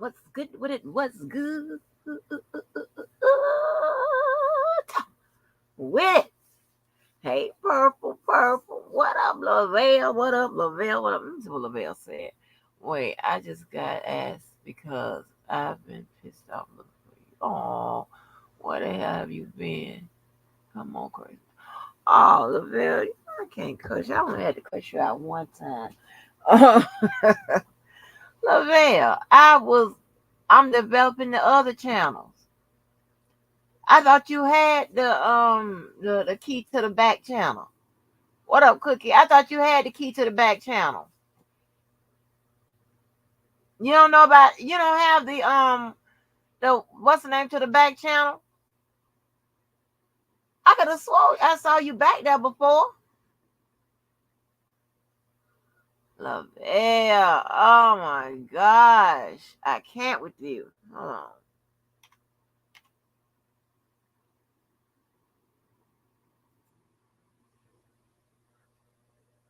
What's good with it? What's good with? Hey, purple. What up, Lavelle? What up, Lavelle? What up? Let me see what Lavelle said. Wait, I just got asked because I've been pissed off. Oh, where the hell have you been? Come on, crazy. Oh, Lavelle, I can't cuss you. I only had to cuss you out one time. Lavelle, I'm developing the other channels. I thought you had the key to the back channel. What up, Cookie? I thought you had the key to the back channel. You don't have the what's the name to the back channel? I could have swore I saw you back there before. Lavelle, oh my gosh. I can't with you. Hold on.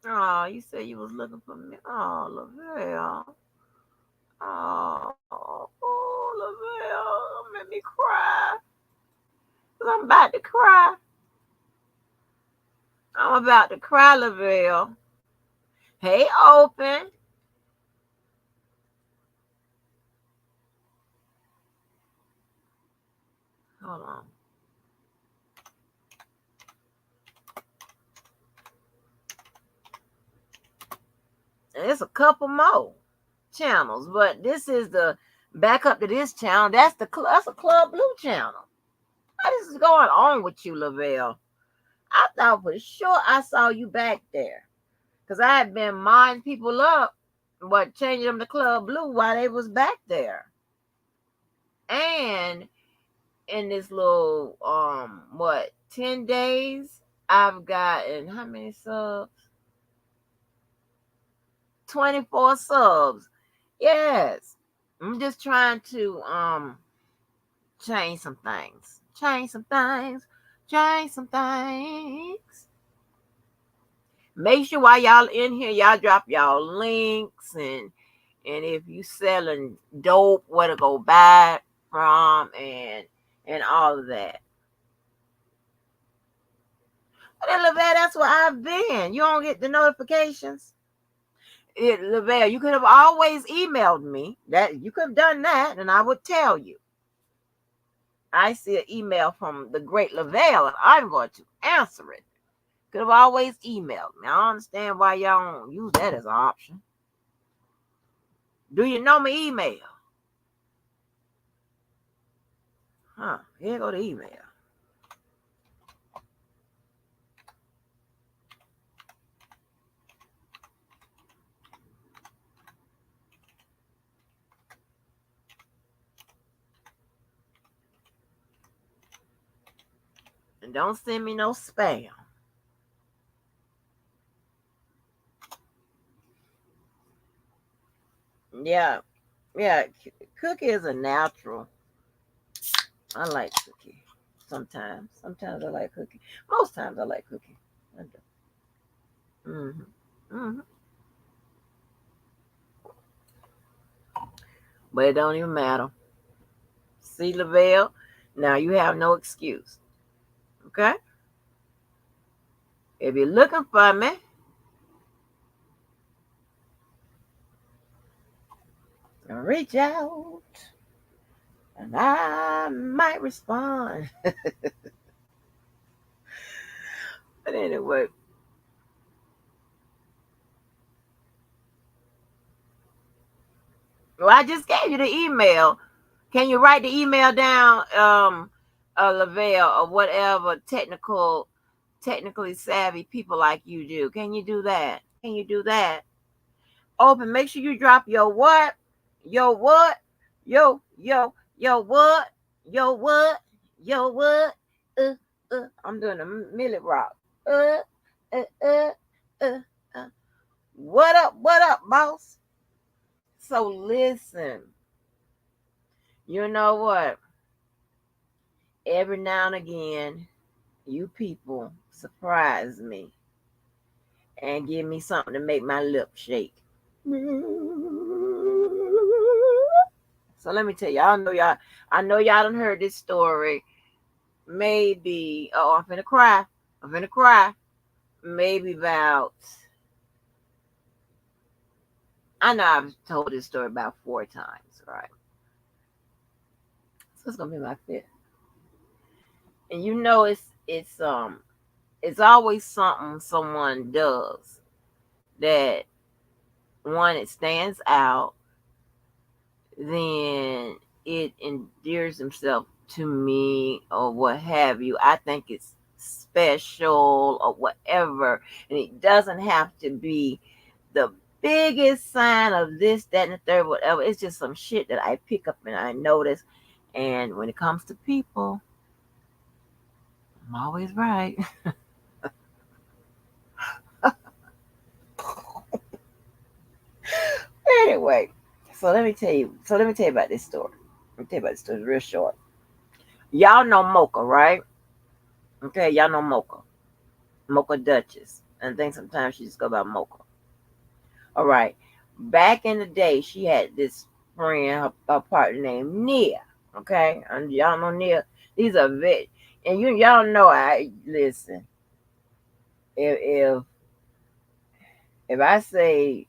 Oh, you said you was looking for me. Oh, Lavelle. Oh, Lavelle, made me cry. 'Cause I'm about to cry. I'm about to cry, Lavelle. Hey, open. Hold on. And it's a couple more channels, but this is the backup to this channel. That's a Club Blue channel. What is going on with you, Lavelle? I thought for sure I saw you back there. Because I had been minding people up, but changing them to Club Blue while they was back there. And in this little 10 days, I've gotten how many subs? 24 subs. Yes. I'm just trying to change some things. Change some things. Change some things. Make sure while y'all in here, y'all drop y'all links and if you selling dope, where to go buy it from and all of that. But then Lavelle, that's where I've been. You don't get the notifications. Lavelle, you could have always emailed me. That you could have done that, and I would tell you. I see an email from the great Lavelle, and I'm going to answer it. Could have always emailed me. I don't understand why y'all don't use that as an option. Do you know my email? Huh? Here go the email. And don't send me no spam. Yeah, yeah. Cookie is a natural. I like Cookie. Sometimes I like Cookie. Most times I like Cookie. I do. Mm-hmm. Mm-hmm. But it don't even matter. See, Lavelle, now you have no excuse. Okay? If you're looking for me, reach out and I might respond. But anyway, well, I just gave you the email. Can you write the email down, Lavelle, or whatever technically savvy people like you do? Can you do that? Can you do that? Open. Make sure you drop your what? Your what? Yo what? Yo what? Yo what? I'm doing a millet rock. Uh, uh, uh, uh, uh. What up? What up, boss? So listen. You know what? Every now and again, you people surprise me and give me something to make my lips shake. So let me tell you, I know y'all done heard this story. Maybe, oh, I'm finna cry. I'm finna cry. Maybe about, I know I've told this story about 4 times, right? So it's gonna be my fifth. And you know, it's always something someone does that, one, it stands out, then it endears himself to me or what have you. I think it's special or whatever. And it doesn't have to be the biggest sign of this, that, and the third, whatever. It's just some shit that I pick up and I notice. And when it comes to people, I'm always right. Anyway, so let me tell you about this story. Let me tell you about this story. It's real short. Y'all know Mocha, right? Okay, y'all know Mocha. Mocha Duchess. And I think sometimes she just go by Mocha. All right. Back in the day, she had this friend, her partner named Nia. Okay, and y'all know Nia. These are and y'all know. I listen. If if if I say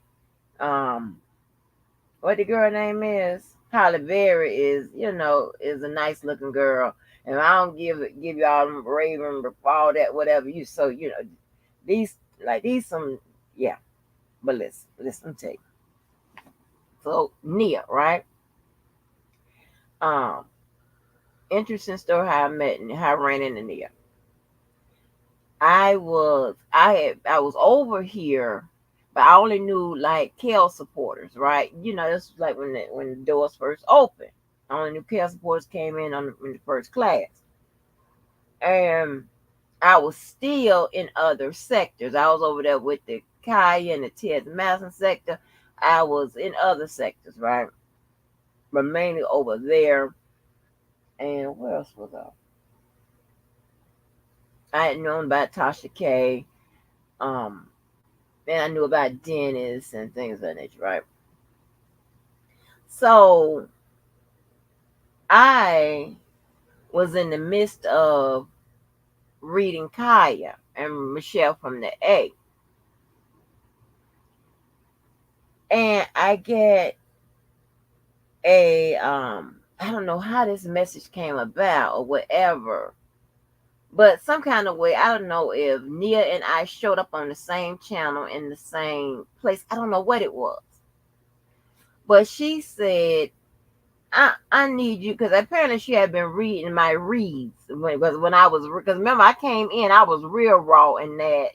what the girl name is, Holly Berry is a nice looking girl, and I don't give you all them Raven, all that whatever you, so these, like, these some, yeah. But listen, let me tell you. So Nia, right? Um, Interesting story how I met and how I ran into Nia. I was over here, but I only knew like Kel supporters, right? This was like when the doors first opened. I only knew Kel supporters came in the first class, and I was still in other sectors. I was over there with the Kaya and the Ted Madison sector. I was in other sectors, right? But mainly over there. And where else was I? I had known about Tasha K. Um, and I knew about Dennis and things of that nature, right? So I was in the midst of reading Kaya and Michelle from the A. And I get I don't know how this message came about or whatever, but some kind of way, I don't know if Nia and I showed up on the same channel in the same place. I don't know what it was. But she said, I need you, because apparently she had been reading my reads when I was, because remember, I came in, I was real raw in that,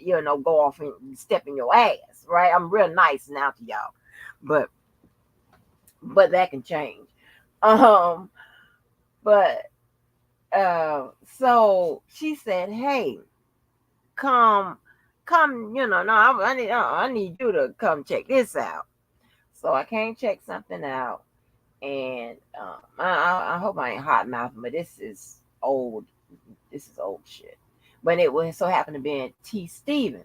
go off and step in your ass, right? I'm real nice now to y'all, but that can change. Um, but so she said, "Hey, come, no, I need you to come check this out." So I came check something out, and I hope I ain't hot mouthing, but this is old. This is old shit. But it was so happened to be in T. Stevens.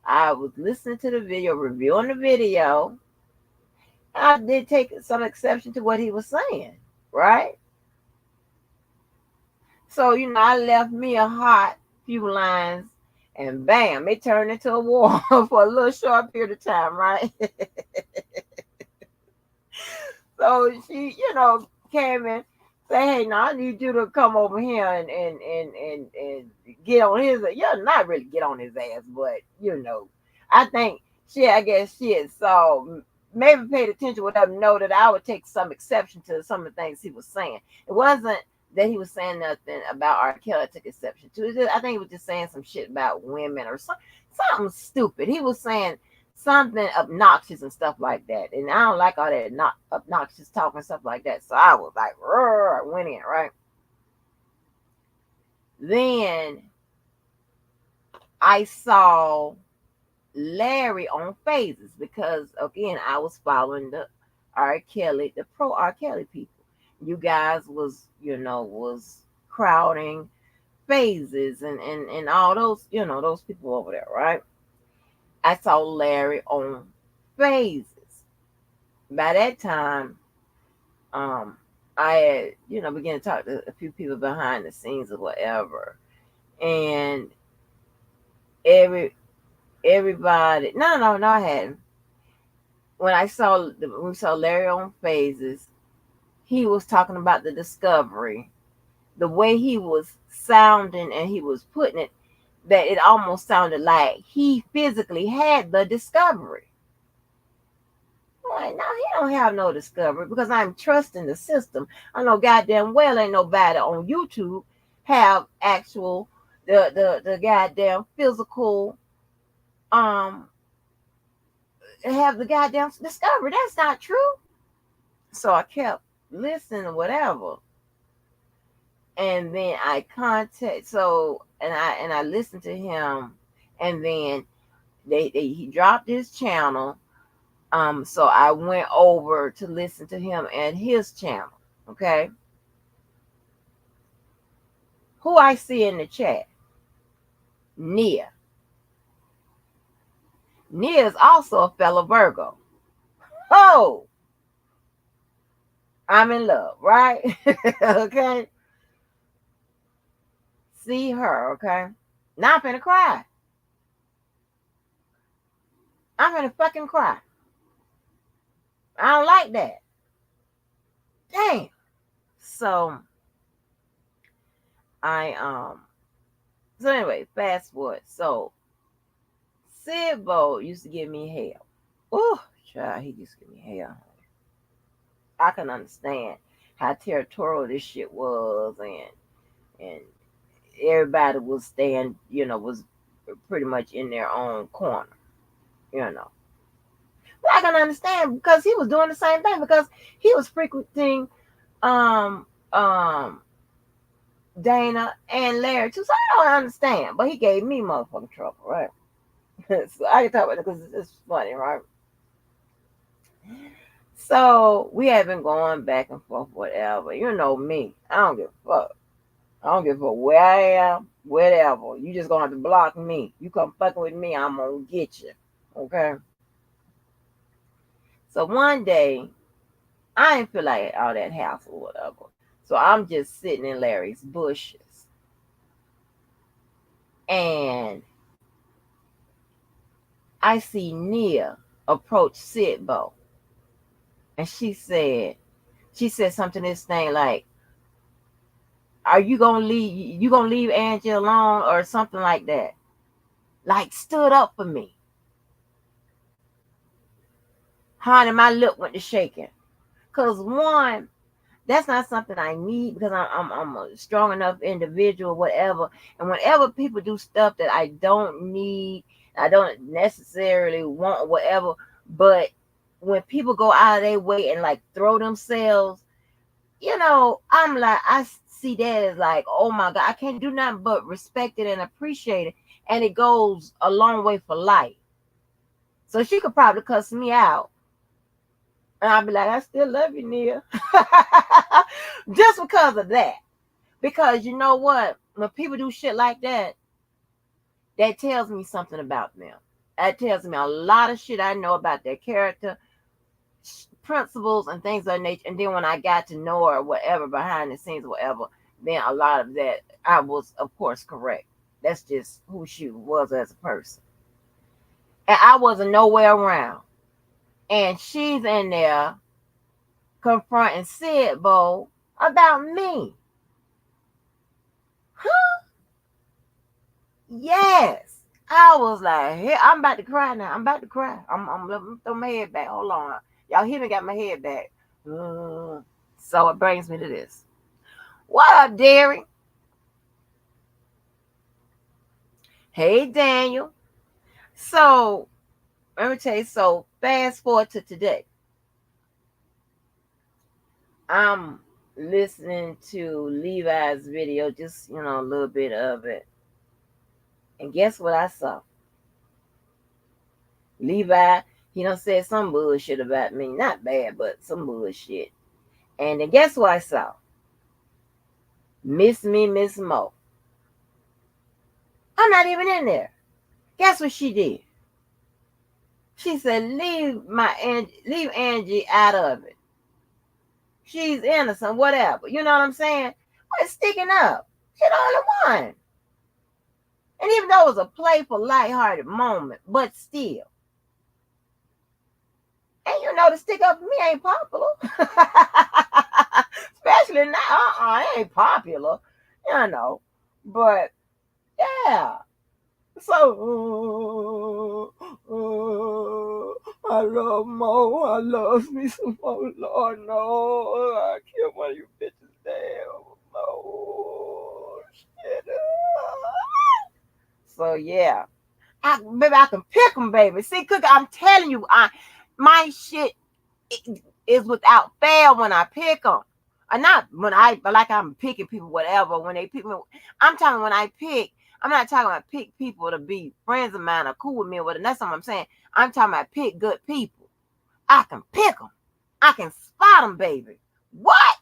I was listening to the video, reviewing the video. I did take some exception to what he was saying, right? So, I left me a hot few lines, and bam, it turned into a war for a little short period of time, right? So she, came in, say, "Hey, now I need you to come over here and get on his, not really get on his ass, but I think I guess she had saw, maybe paid attention, whatever, know that I would take some exception to some of the things he was saying. It wasn't that he was saying nothing about R. Kelly I took exception to. I think he was just saying some shit about women or something stupid. He was saying something obnoxious and stuff like that. And I don't like all that not obnoxious talk and stuff like that. So I was like, I went in, right? Then I saw Larry on phases because, again, I was following the R. Kelly, the pro R. Kelly people. You guys was crowding phases and all those, those people over there, right? I saw Larry on phases. By that time, I had, began to talk to a few people behind the scenes or whatever, and everybody, no, I hadn't. When we saw Larry on Phases, he was talking about the discovery, the way he was sounding and he was putting it, that it almost sounded like he physically had the discovery. I'm like, no, he don't have no discovery, because I'm trusting the system. I know goddamn well ain't nobody on YouTube have actual the goddamn physical have the goddamn discovery. That's not true. So I kept listening or whatever. And then I I listened to him, and then he dropped his channel. So I went over to listen to him and his channel. Okay. Who I see in the chat? Nia. Nia is also a fellow Virgo. Oh, I'm in love, right? Okay. See her, okay? Now I'm finna cry. I'm finna fucking cry. I don't like that. Damn. So so anyway, fast forward. So Sid Bo used to give me hell. Oh, child, he used to give me hell. I can understand how territorial this shit was, and everybody was staying, was pretty much in their own corner, But I can understand, because he was doing the same thing, because he was frequenting um Dana and Larry too. So I don't understand. But he gave me motherfucking trouble, right? So I can talk about it because it's funny, right? So we have been going back and forth, whatever. You know me. I don't give a fuck. I don't give a fuck where I am, whatever. You just gonna have to block me. You come fucking with me, I'm gonna get you. Okay? So one day, I didn't feel like all that house or whatever. So I'm just sitting in Larry's bushes. And I see Nia approach Sidbo. And she said something this thing like, are you gonna leave Angie alone, or something like that? Like, stood up for me. Honey, my lip went to shaking. Cause one, that's not something I need, because I'm a strong enough individual, whatever. And whenever people do stuff that I don't need, I don't necessarily want, whatever. But when people go out of their way and like throw themselves, I'm like, I see that as like, oh my God, I can't do nothing but respect it and appreciate it. And it goes a long way for life. So she could probably cuss me out, and I'll be like, I still love you, Nia. Just because of that. Because you know what? When people do shit like that, that tells me something about them. That tells me a lot of shit I know about their character, principles, and things of that nature. And then when I got to know her, whatever, behind the scenes, whatever, then a lot of that, I was, of course, correct. That's just who she was as a person. And I wasn't nowhere around. And she's in there confronting Sid Bo about me. Huh? Yes. I was like, hey, I'm about to cry now. I'm about to cry. I'm throw my head back. Hold on. Y'all hear me? Got my head back. So it brings me to this. What up, Derry? Hey, Daniel. So let me tell you. So fast forward to today. I'm listening to Levi's video, just a little bit of it. And guess what I saw? Levi, he done said some bullshit about me. Not bad, but some bullshit. And then guess what I saw? Miss Me, Miss Mo. I'm not even in there. Guess what she did? She said, leave Angie out of it. she's innocent, whatever. You know what I'm saying? But sticking up. She the only one. And even though it was a playful, lighthearted moment, but still. And you know, to stick up for me ain't popular. Especially now. It ain't popular. You know. But, yeah. So, I love Mo. I love me some Mo. Lord, no. I kill one of you bitches down. Mo. Shit. So, yeah. Baby, I can pick them, baby. See, Cookie, I'm telling you, my shit is without fail when I pick them. Not when I'm picking people, whatever. When they pick me, I'm talking when I pick. I'm not talking about pick people to be friends of mine or cool with me or whatever. That's what I'm saying. I'm talking about pick good people. I can pick them. I can spot them, baby. What?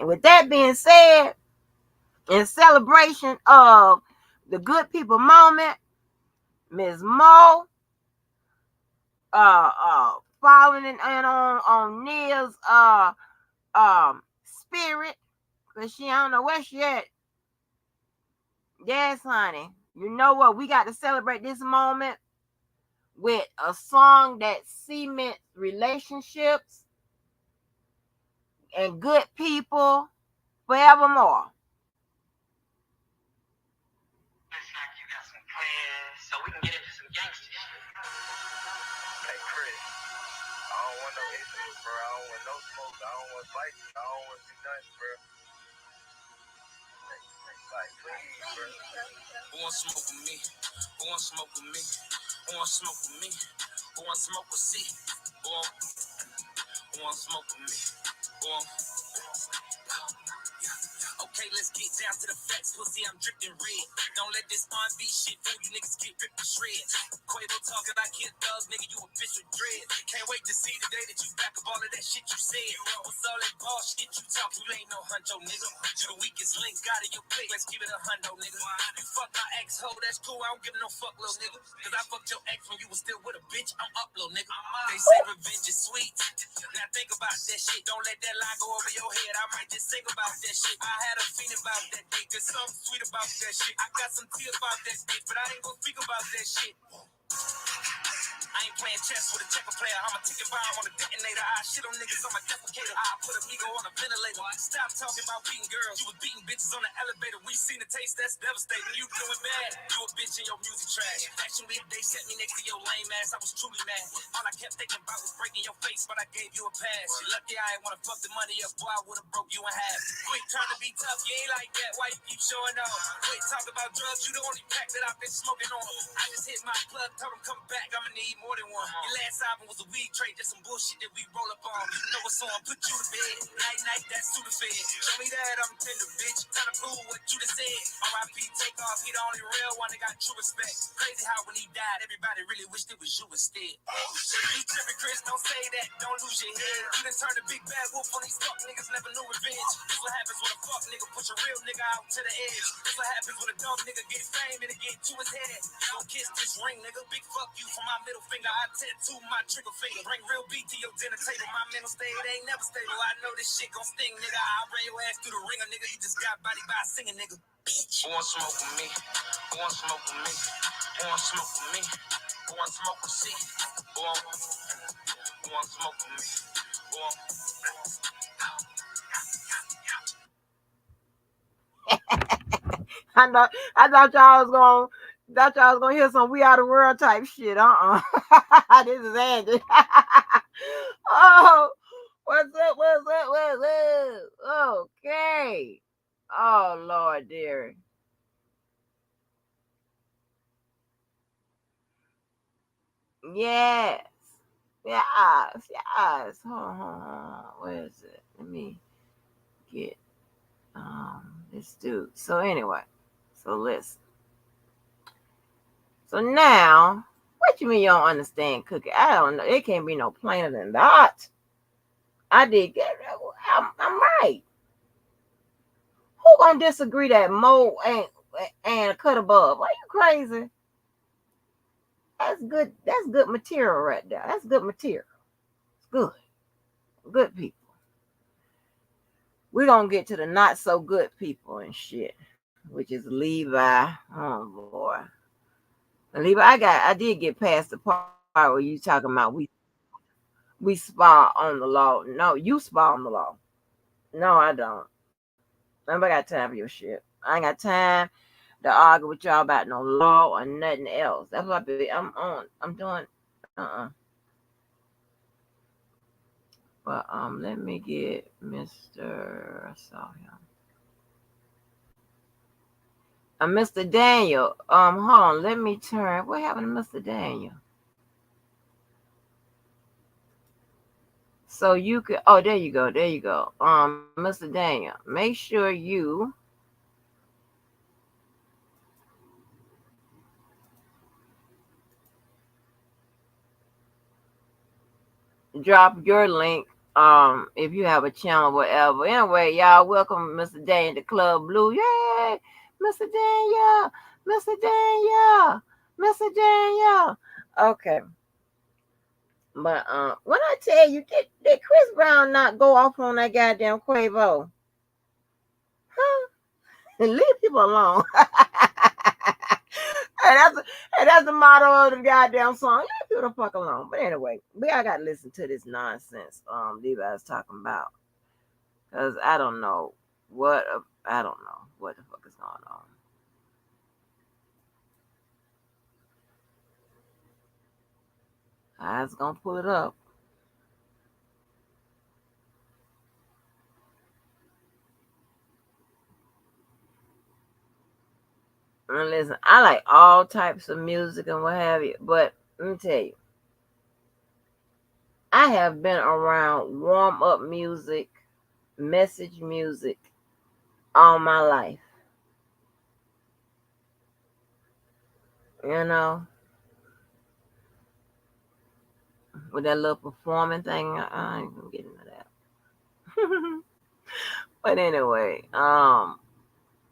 With that being said, in celebration of the good people moment, Ms. Mo, following in on Nia's spirit, because she don't know where she at. Yes, honey. You know what? We got to celebrate this moment with a song that cements relationships and good people forevermore. Looks like you got some plans, so we can get into some gangster shit. Hey, Chris, I don't want no issues, bro. I don't want no smoke. I don't want fights. I don't want to do nothing, bro. Like, please, bro. Who wants smoke with me? Who wants smoke with me? Who wants smoke with me? Who wants smoke with C? Who wants smoke with me? Who wants... Okay, let's get down to the facts. Pussy, I'm dripping red. Don't let this R&B shit fool you niggas get ripped to shreds. Quavo talking like his thugs, nigga, you a bitch with dread. Can't wait to see the day that you back up all of that shit you said. What's all that bullshit you talk? You ain't no huncho, nigga. You the weakest link out of your plate. Let's keep it a hundo, nigga. You fuck my ex-hoe, that's cool. I don't give no fuck, little nigga. Cause I fucked your ex when you was still with a bitch. I'm up, little nigga. They say revenge is sweet. Now think about that shit. Don't let that lie go over your head. I might just think about that shit. I had a feeling about that dick. There's something sweet about that shit. I got some tears about that bitch, but I ain't gonna speak about that shit. I ain't playing chess with a checker player. I'm a ticking bomb on a detonator. I shit on niggas, I'm a defecator. I put a ego on a ventilator. Stop talking about beating girls. You was beating bitches on the elevator. We seen the taste, that's devastating. You doing bad. You a bitch in your music trash. Actually, they set me next to your lame ass. I was truly mad. All I kept thinking about was breaking your face, but I gave you a pass. You lucky I ain't wanna fuck the money up, boy. I would've broke you in half. Quit trying to be tough, you ain't like that. Why you keep showing off? Quit talking about drugs, you the only pack that I've been smoking on. I just hit my plug, told him come back, I'ma need more than one. Your last album was a weed trade, just some bullshit that we roll up on. You know what's on, put you to bed. Night, that's Sudafed. Show me that I'm tender, bitch. Time to prove what you just said. R.I.P. take off, he the only real one that got true respect. Crazy how when he died, everybody really wished it was you instead. You tripping, Chris, don't say that, don't lose your head. You done turned a big bad wolf on these fuck niggas, never knew revenge. This what happens when a fuck nigga push a real nigga out to the edge. This what happens when a dumb nigga get fame and it get to his head. Don't kiss this ring, nigga. Big fuck you for my middle finger. I tattoo my trigger finger. Bring real beat to your dinner table. My mental state ain't never stable. I know this shit gon' sting, nigga. I'll bring your ass through the ringer, nigga. You just got body by a singing, nigga. Bitch. Who wants smoke with me? Who wants smoke with me? Who wants smoke with me? Who wants smoke with C? Who wants smoke with me? Who wants... I thought y'all was gonna hear some We Are the World type shit. This is Andy. Oh, what's up? Okay. Oh Lord, dearie. Yes. Yes. Hold on. Where is it? Let me get this dude. So anyway, so listen. So now, what you mean you don't understand, Cookie? I don't know. It can't be no plainer than that. I did get it. I'm right. Who gonna disagree that Mo ain't cut above? Are you crazy? That's good. That's good material right there. That's good material. It's good people. We're gonna get to the not so good people and shit, which is Levi. Oh boy, Levi, I did get past the part where you talking about we spar on the law. No, you spar on the law. No, I don't. Nobody got time for your shit. I ain't got time to argue with y'all about no law or nothing else. That's what I'm on. I'm doing. But let me get Mr. I saw him. Mr. Daniel. Hold on. Let me turn. What happened to Mr. Daniel? So you could. Oh, there you go. There you go. Mr. Daniel, make sure you drop your link. If you have a channel, whatever. Anyway, y'all, welcome Mr. Daniel to Club Blue. Yay, Mr. Daniel, Mr. Daniel, Mr. Daniel. Okay. But when I tell you, did Chris Brown not go off on that goddamn Quavo? Huh? Leave people alone. That's the motto of the goddamn song. Leave people the fuck alone. But anyway, I got to listen to this nonsense Levi's talking about. Because I don't know what the fuck is going on. I was gonna pull it up. And listen, I like all types of music and what have you, but let me tell you, I have been around warm up music, message music all my life. You know, with that little performing thing, I ain't gonna get into that. But anyway,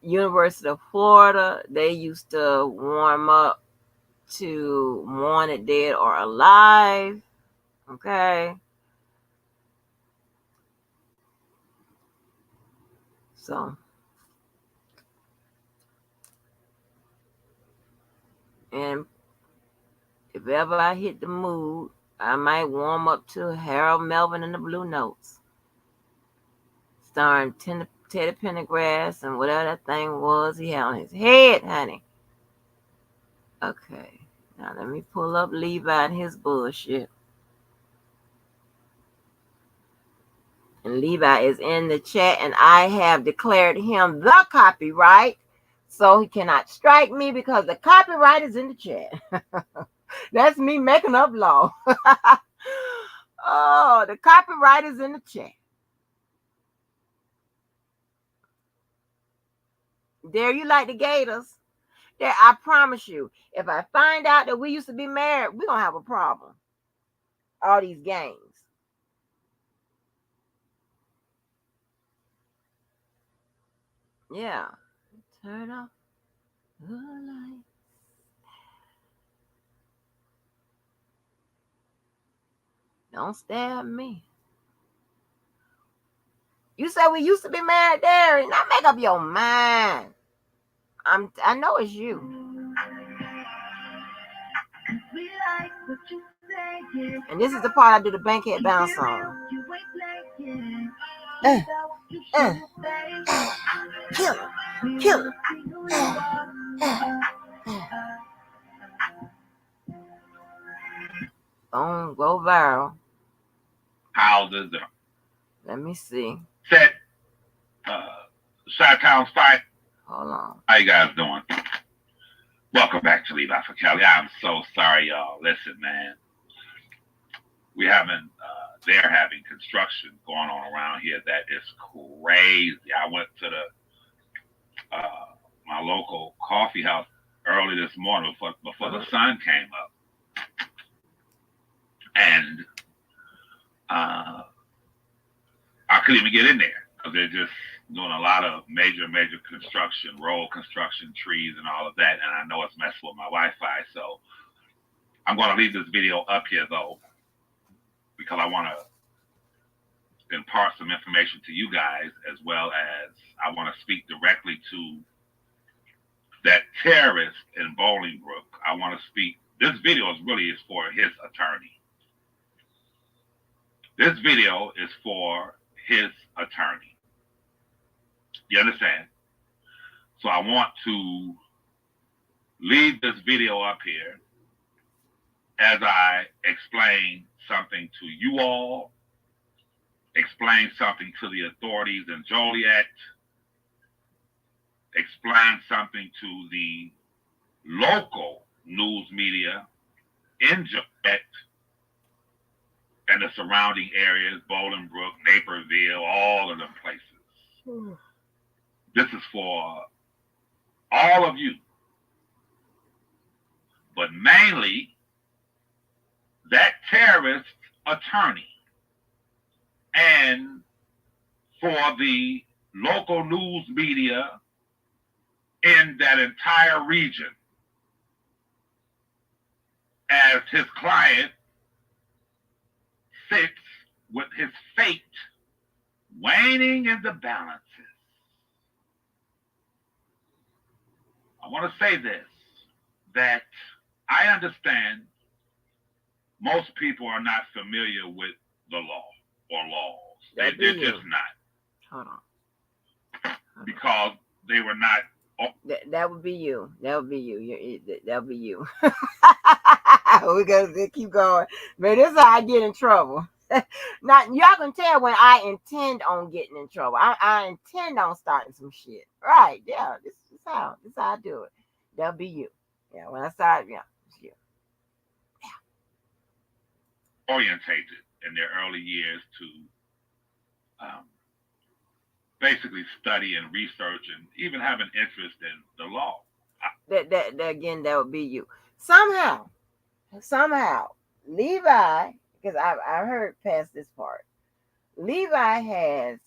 University of Florida, they used to warm up to Wanted Dead or Alive. Okay. So, and if ever I hit the mood, I might warm up to Harold Melvin and the Blue Notes, starring Teddy Pendergrass and whatever that thing was he had on his head, honey. Okay, now let me pull up Levi and his bullshit. And Levi is in the chat, and I have declared him the copyright, so he cannot strike me because the copyright is in the chat. That's me making up law. Oh, the copyright is in the chat. There you like the Gators. There, I promise you, if I find out that we used to be married, we're going to have a problem. All these games. Yeah. Turn off the light. Don't stab me. You said we used to be married there. Now make up your mind. I know it's you. And this is the part I do the Bankhead Bounce on. Kill him. Kill him. Boom, go viral. How does the Let me see. set Chi-Town fight? Hold on. How you guys doing? Welcome back to Levi for Kelly. I'm so sorry, y'all. Listen, man. They're having construction going on around here that is crazy. I went to my local coffee house early this morning before the sun came up. And I couldn't even get in there because they're just doing a lot of major construction, road construction, trees and all of that. And I know it's messing with my Wi-Fi. So I'm going to leave this video up here, though, because I want to impart some information to you guys, as well as I want to speak directly to that terrorist in Bolingbrook. I want to speak. This video is for his attorney. This video is for his attorney. You understand? So I want to leave this video up here as I explain something to you all, explain something to the authorities in Joliet, explain something to the local news media in Joliet and the surrounding areas, Bolingbrook, Naperville, all of them places. This is for all of you, but mainly that terrorist attorney, and for the local news media in that entire region, as his client sits with his fate waning in the balances. I want to say this, that I understand most people are not familiar with the law or laws. They're just not. Hold on. Because they were not. That would be you. That would be you. That would be you. We're going to keep going. Man, this is how I get in trouble. Now, y'all can tell when I intend on getting in trouble. I intend on starting some shit. Right. Yeah. This is how I do it. That'll be you. Yeah. When I start, yeah. It's you. Yeah. Orientated in their early years to basically study and research and even have an interest in the law. That again, that would be you. Somehow, Levi, because I heard past this part, Levi has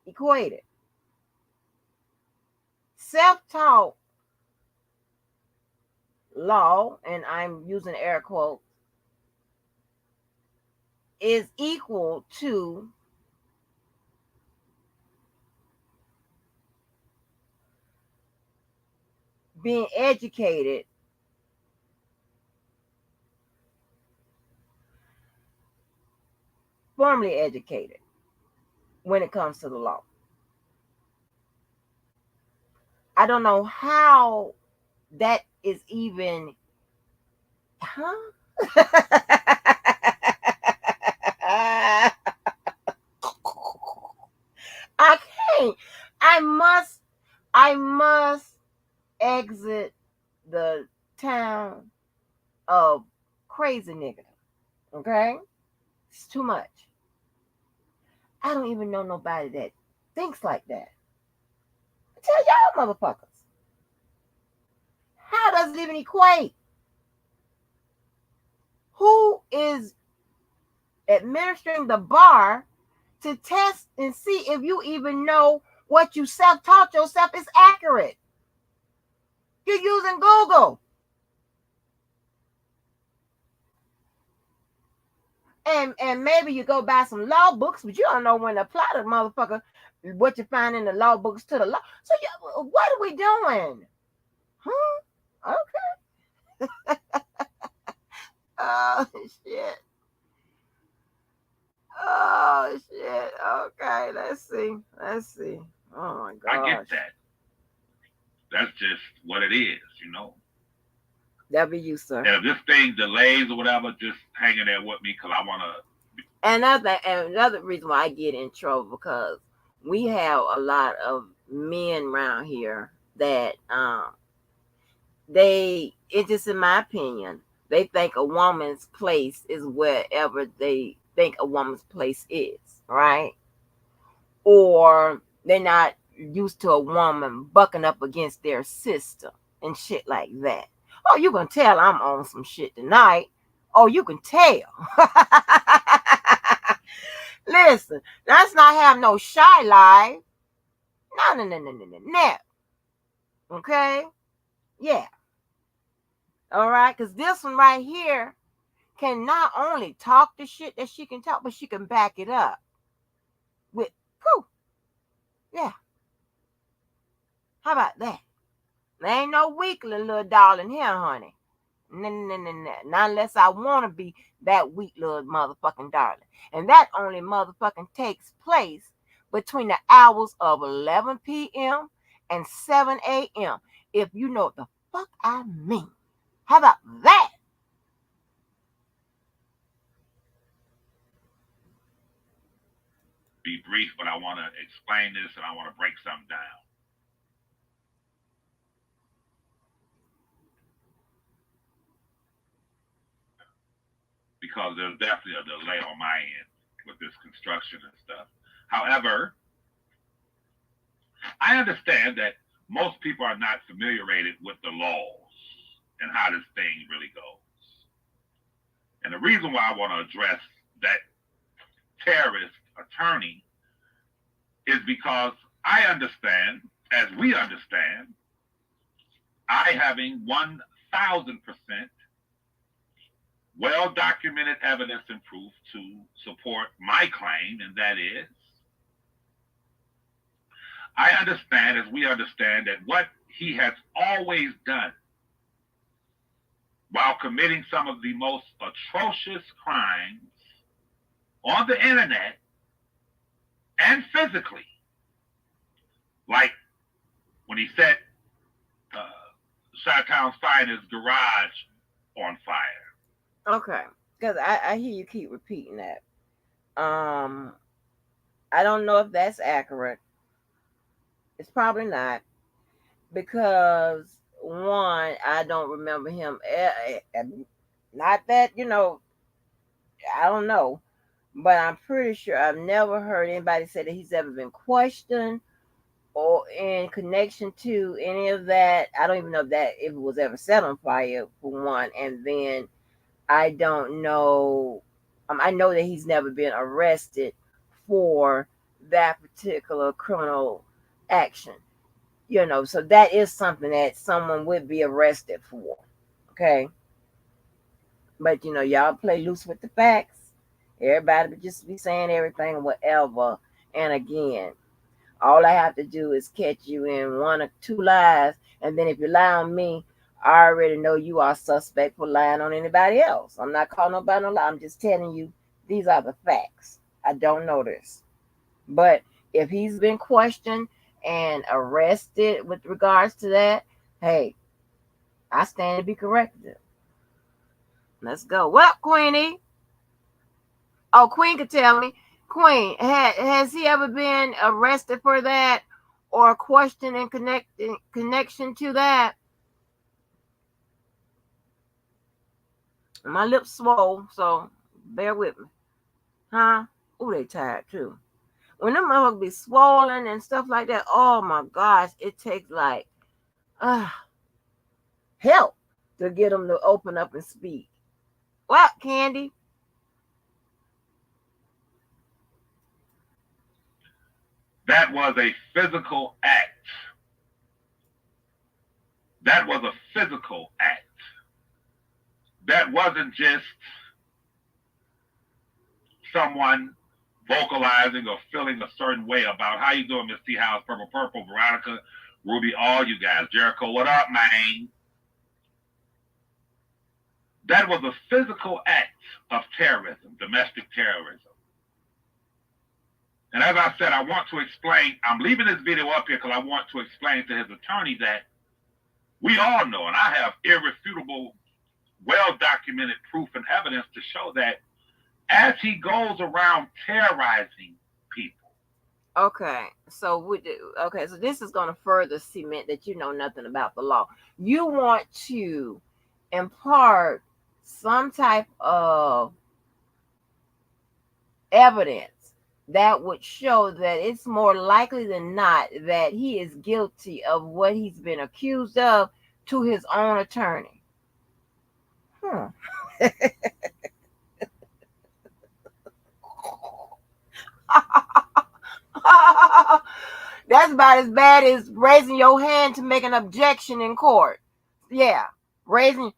equated self-taught law, and I'm using air quotes, is equal to being educated formally educated when it comes to the law. I don't know how that is even, I can't. I must exit the town of crazy nigga. Okay? It's too much. I don't even know nobody that thinks like that. I tell y'all motherfuckers. How does it even equate? Who is administering the bar to test and see if you even know what you self-taught yourself is accurate? You're using Google. And maybe you go buy some law books, but you don't know when to apply the motherfucker, what you find in the law books to the law. So what are we doing? Huh? Okay. Oh, shit. Oh, shit. Okay, let's see. Oh, my God. I get that. That's just what it is, you know. That'll be you, sir. And if this thing delays or whatever, just hang in there with me because I want to. Another reason why I get in trouble, because we have a lot of men around here that it's just in my opinion, they think a woman's place is wherever they think a woman's place is, right? Or they're not used to a woman bucking up against their sister and shit like that. Oh, you can tell I'm on some shit tonight. Oh, you can tell. Listen, let's not have no shy life. No. Okay? Yeah. All right, because this one right here can not only talk the shit that she can talk, but she can back it up with proof. Yeah. How about that? There ain't no weakling little darling here, honey. No, no, no, no. Not unless I want to be that weak little motherfucking darling. And that only motherfucking takes place between the hours of 11 p.m. and 7 a.m. If you know what the fuck I mean. How about that? Be brief, but I want to explain this and I want to break something down. Because there's definitely a delay on my end with this construction and stuff. However, I understand that most people are not familiarized with the laws and how this thing really goes. And the reason why I want to address that terrorist attorney is because I understand, as we understand, I having 1,000% well-documented evidence and proof to support my claim, and that is, I understand, as we understand, that what he has always done while committing some of the most atrocious crimes on the internet and physically, like when he set Chi-Town's finest garage on fire. Okay, because I hear you keep repeating that. I don't know if that's accurate. It's probably not, because one, I don't remember him. Not that I don't know, but I'm pretty sure I've never heard anybody say that he's ever been questioned or in connection to any of that. I don't even know if it was ever set on fire, for one, and then I don't know. I know that he's never been arrested for that particular criminal action. So that is something that someone would be arrested for. Okay. But y'all play loose with the facts. Everybody would just be saying everything, whatever. And again, all I have to do is catch you in one or two lies. And then if you lie on me, I already know you are suspect for lying on anybody else. I'm not calling nobody no lie. I'm just telling you these are the facts. I don't know this. But if he's been questioned and arrested with regards to that, hey, I stand to be corrected. Let's go. What up, Queenie? Oh, Queen could tell me. Queen, has he ever been arrested for that or questioned in connection to that? My lips swole, so bear with me. Huh? Oh, they tired too. When them motherfuckers be swollen and stuff like that, oh my gosh, it takes like help to get them to open up and speak. What, Candy? That was a physical act. That was a physical act. That wasn't just someone vocalizing or feeling a certain way about how you doing, Miss T House, Purple, Veronica, Ruby, all you guys. Jericho, what up, man? That was a physical act of terrorism, domestic terrorism. And as I said, I want to explain, I'm leaving this video up here because I want to explain to his attorney that we all know, and I have irrefutable, well-documented proof and evidence to show that as he goes around terrorizing people. Okay, so this is going to further cement that you know nothing about the law. You want to impart some type of evidence that would show that it's more likely than not that he is guilty of what he's been accused of to his own attorney. That's about as bad as raising your hand to make an objection in court. Yeah, raising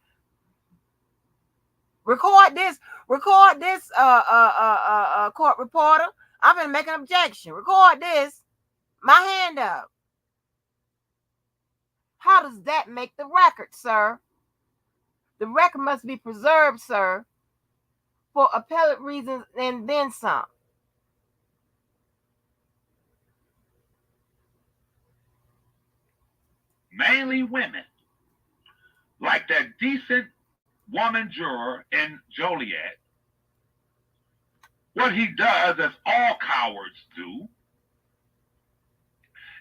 Record this court reporter. I'm gonna make an objection. Record this. My hand up. How does that make the record, sir? The record must be preserved, sir, for appellate reasons and then some. Mainly women, like that decent woman juror in Joliet. What he does, as all cowards do,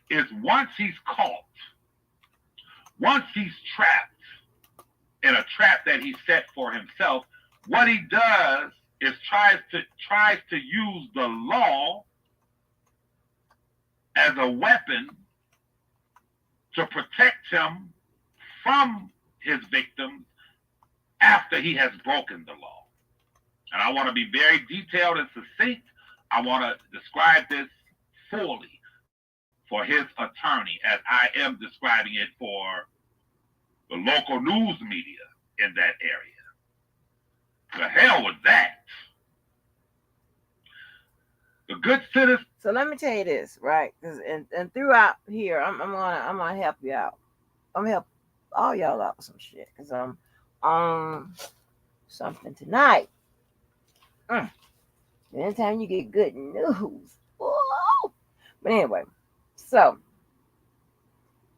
is once he's caught, once he's trapped in a trap that he set for himself, what he does is tries to use the law as a weapon to protect him from his victims after he has broken the law. And I want to be very detailed and succinct. I want to describe this fully for his attorney, as I am describing it for the local news media in that area. The hell with that. The good citizen. So let me tell you this, right? And throughout here, I'm gonna help you out. I'm gonna help all y'all out with some shit because I'm on something tonight. Anytime you get good news, whoa. But anyway, so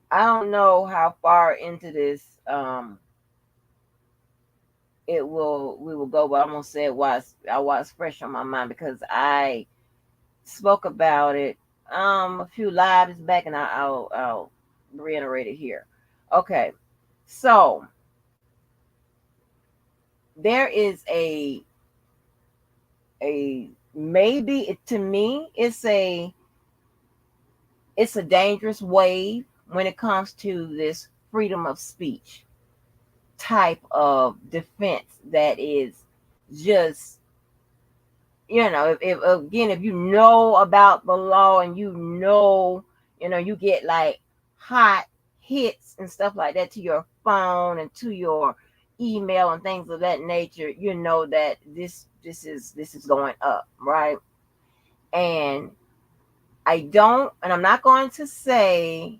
I don't know how far into this we will go, but I'm gonna say it while it's fresh on my mind because I spoke about it a few lives back, and I'll reiterate it here. Okay, so there is a maybe to me it's a dangerous wave when it comes to this freedom of speech type of defense that is just, if you know about the law and you get like hot hits and stuff like that to your phone and to your email and things of that nature, you know that this is going up, right? And I'm not going to say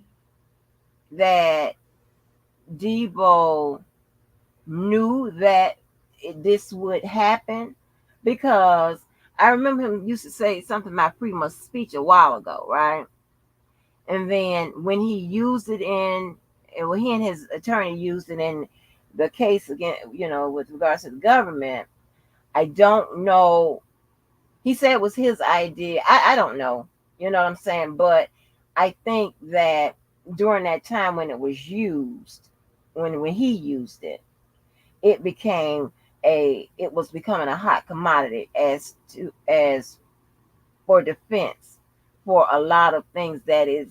that Debo knew that this would happen, because I remember him used to say something about freedom of speech a while ago, right? And then when he used it when he and his attorney used it in the case again, with regards to the government, I don't know. He said it was his idea. I don't know. You know what I'm saying? But I think that during that time when it was used, when he used it, it was becoming a hot commodity as for defense for a lot of things that is,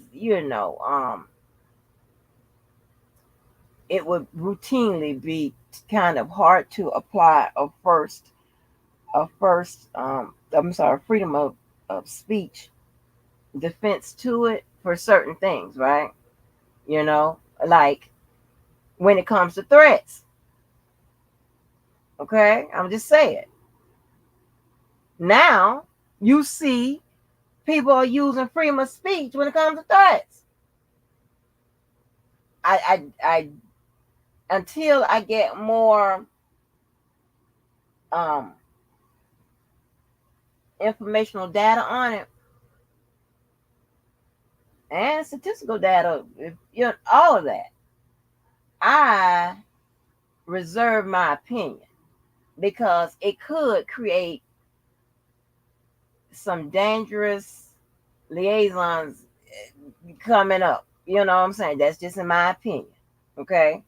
it would routinely be kind of hard to apply freedom of speech defense to it for certain things, right? Like when it comes to threats. Okay, I'm just saying. Now you see people are using freedom of speech when it comes to threats. I until I get more informational data on it and statistical data, all of that, I reserve my opinion, because it could create some dangerous liaisons coming up. You know what I'm saying? That's just in my opinion. Okay?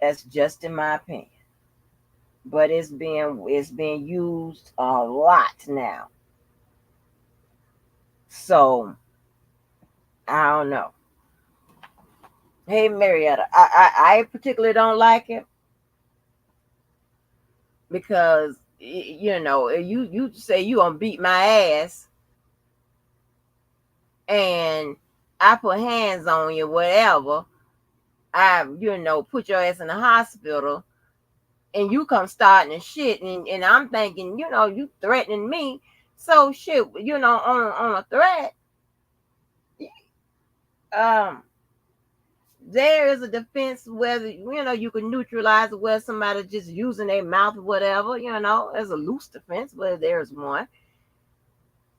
That's just in my opinion. But it's being used a lot now. So I don't know. Hey Marietta, I particularly don't like it, because you say you gonna beat my ass and I put hands on you, whatever, put your ass in the hospital, and you come starting and shit, and I'm thinking, you threatening me. So shit, on a threat, there is a defense whether you can neutralize whether somebody just using their mouth or whatever. There's a loose defense, but there's one.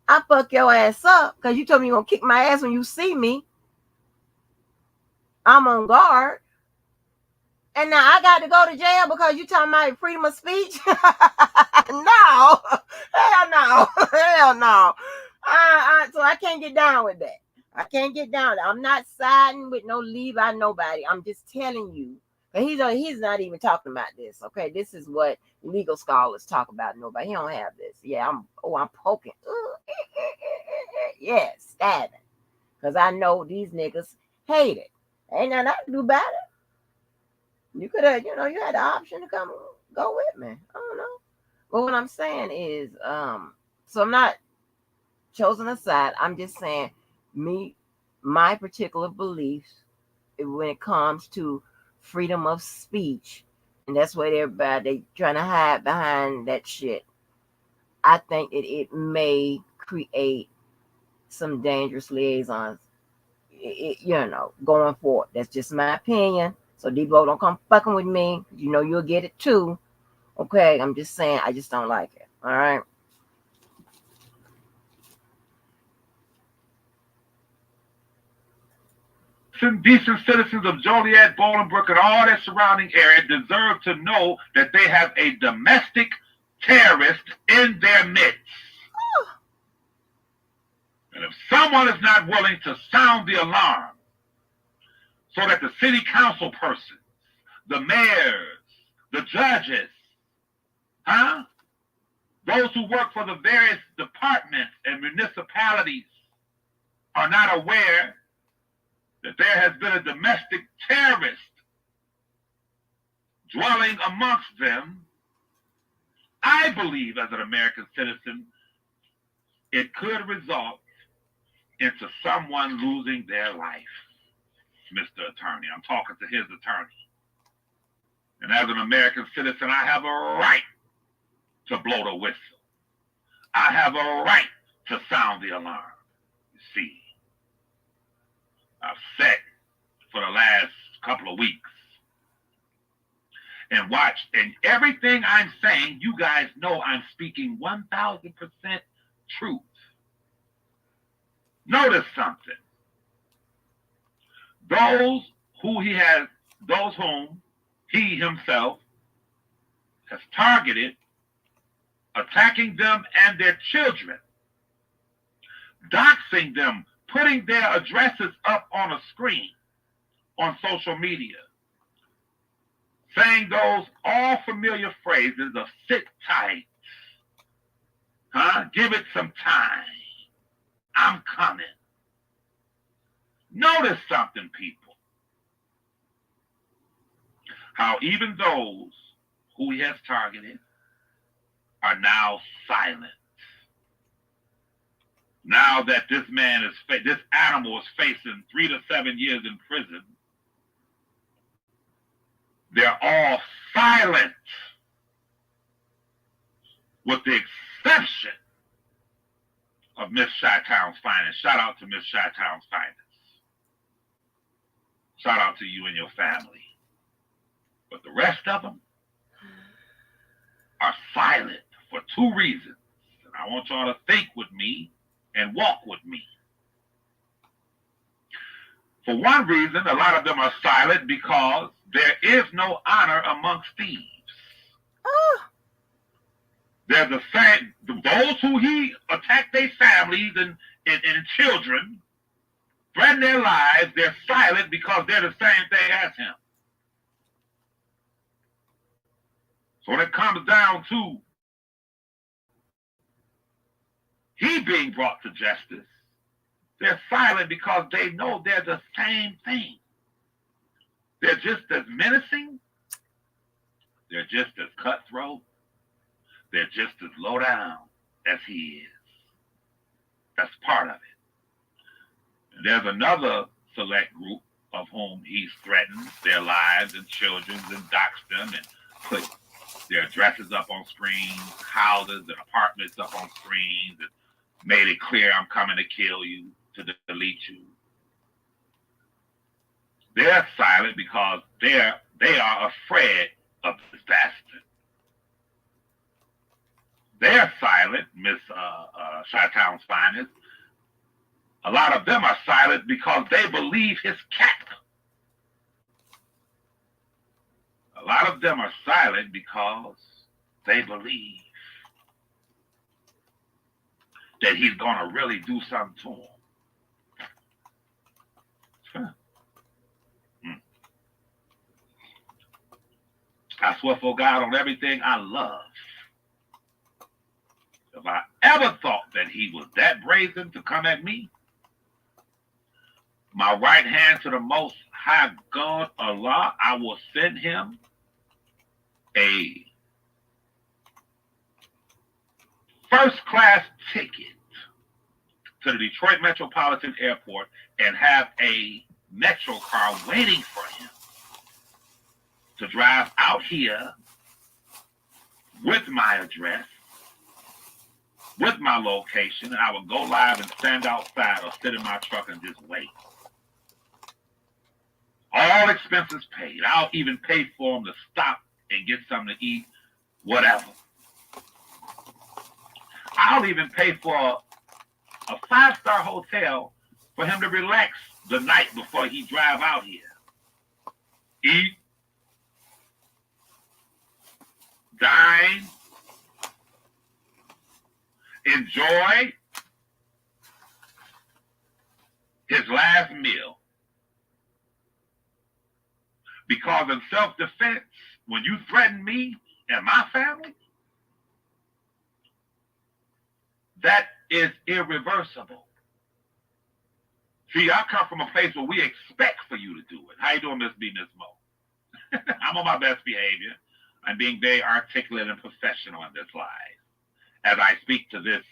I fuck your ass up because you told me you're gonna kick my ass when you see me. I'm on guard. And now I got to go to jail because you talking about freedom of speech? No. Hell no. Hell no. So I can't get down with that. I can't get down. I'm not siding with no Levi, nobody. I'm just telling you. But he's not even talking about this. Okay, this is what legal scholars talk about. Nobody. He don't have this. Yeah, I'm poking. Yeah, stabbing. Because I know these niggas hate it. Ain't nothing I can do about it. You could have, you had the option to come go with me. I don't know. But what I'm saying is, so I'm not chosen a side. I'm just saying my particular beliefs when it comes to freedom of speech, and that's what they trying to hide behind that shit. I think that it may create some dangerous liaisons, going forward. That's just my opinion. So Debo, don't come fucking with me. You'll get it too. Okay, I'm just saying, I just don't like it. All right. Decent citizens of Joliet, Bolingbrook, and all that surrounding area deserve to know that they have a domestic terrorist in their midst. And if someone is not willing to sound the alarm so that the city council persons, the mayors, the judges, those who work for the various departments and municipalities are not aware that there has been a domestic terrorist dwelling amongst them, I believe as an American citizen, it could result into someone losing their life. Mr. Attorney, I'm talking to his attorney. And as an American citizen, I have a right to blow the whistle. I have a right to sound the alarm. You see, I've said for the last couple of weeks and watched, and everything I'm saying, you guys know I'm speaking 1,000% truth. Notice something. Those whom he himself has targeted, attacking them and their children, doxing them, putting their addresses up on a screen on social media, saying those all familiar phrases of sit tight, give it some time, I'm coming. Notice something, people. How even those who he has targeted are now silent. Now that this animal is facing 3 to 7 years in prison, they're all silent, with the exception of Miss Chi-Town's Finest. Shout out to Miss Chi-Town's Finest. Shout out to you and your family. But the rest of them are silent for 2 reasons. And I want y'all to think with me and walk with me. For one reason, a lot of them are silent because there is no honor amongst thieves. They're the same. Those who he attacked their families and children, threaten their lives, they're silent because they're the same thing as him. So when it comes down to he being brought to justice, they're silent because they know they're the same thing. They're just as menacing. They're just as cutthroat. They're just as low down as he is. That's part of it. And there's another select group of whom he's threatened their lives and children's and doxed them and put their addresses up on screens, houses and apartments up on screens, and made it clear I'm coming to kill you, to delete you. They're silent because they are afraid of this bastard. They're silent, Miss Chi-Town's finest. A lot of them are silent because they believe his cat. A lot of them are silent because they believe that he's going to really do something to them. I swear for God on everything I love. If I ever thought that he was that brazen to come at me, my right hand to the Most High God, Allah, I will send him a first-class ticket to the Detroit Metropolitan Airport and have a Metro car waiting for him to drive out here with my address, with my location, and I would go live and stand outside or sit in my truck and just wait. All expenses paid. I'll even pay for him to stop and get something to eat, whatever. I'll even pay for a 5-star hotel for him to relax the night before he drive out here. Eat, dine, enjoy his last meal. Because in self-defense, when you threaten me and my family, that is irreversible. See, I come from a place where we expect for you to do it. How you doing, Miss B, Miss Mo? I'm on my best behavior. I'm being very articulate and professional in this life as I speak to this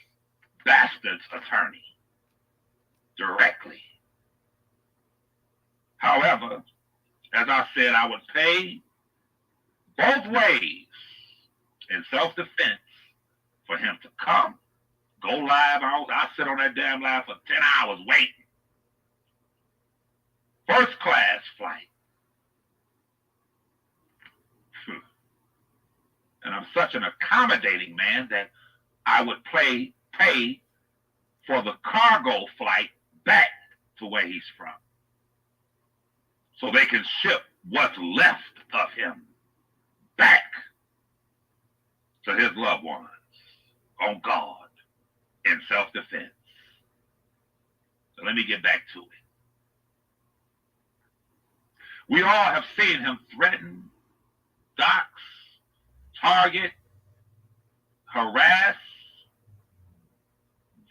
bastard's attorney directly. However, as I said, I would pay both ways in self-defense for him to come, go live. I'll sit on that damn live for 10 hours waiting. First class flight. And I'm such an accommodating man that I would pay for the cargo flight back to where he's from, so they can ship what's left of him back to his loved ones on guard in self-defense. So let me get back to it. We all have seen him threaten, dox, target, harass,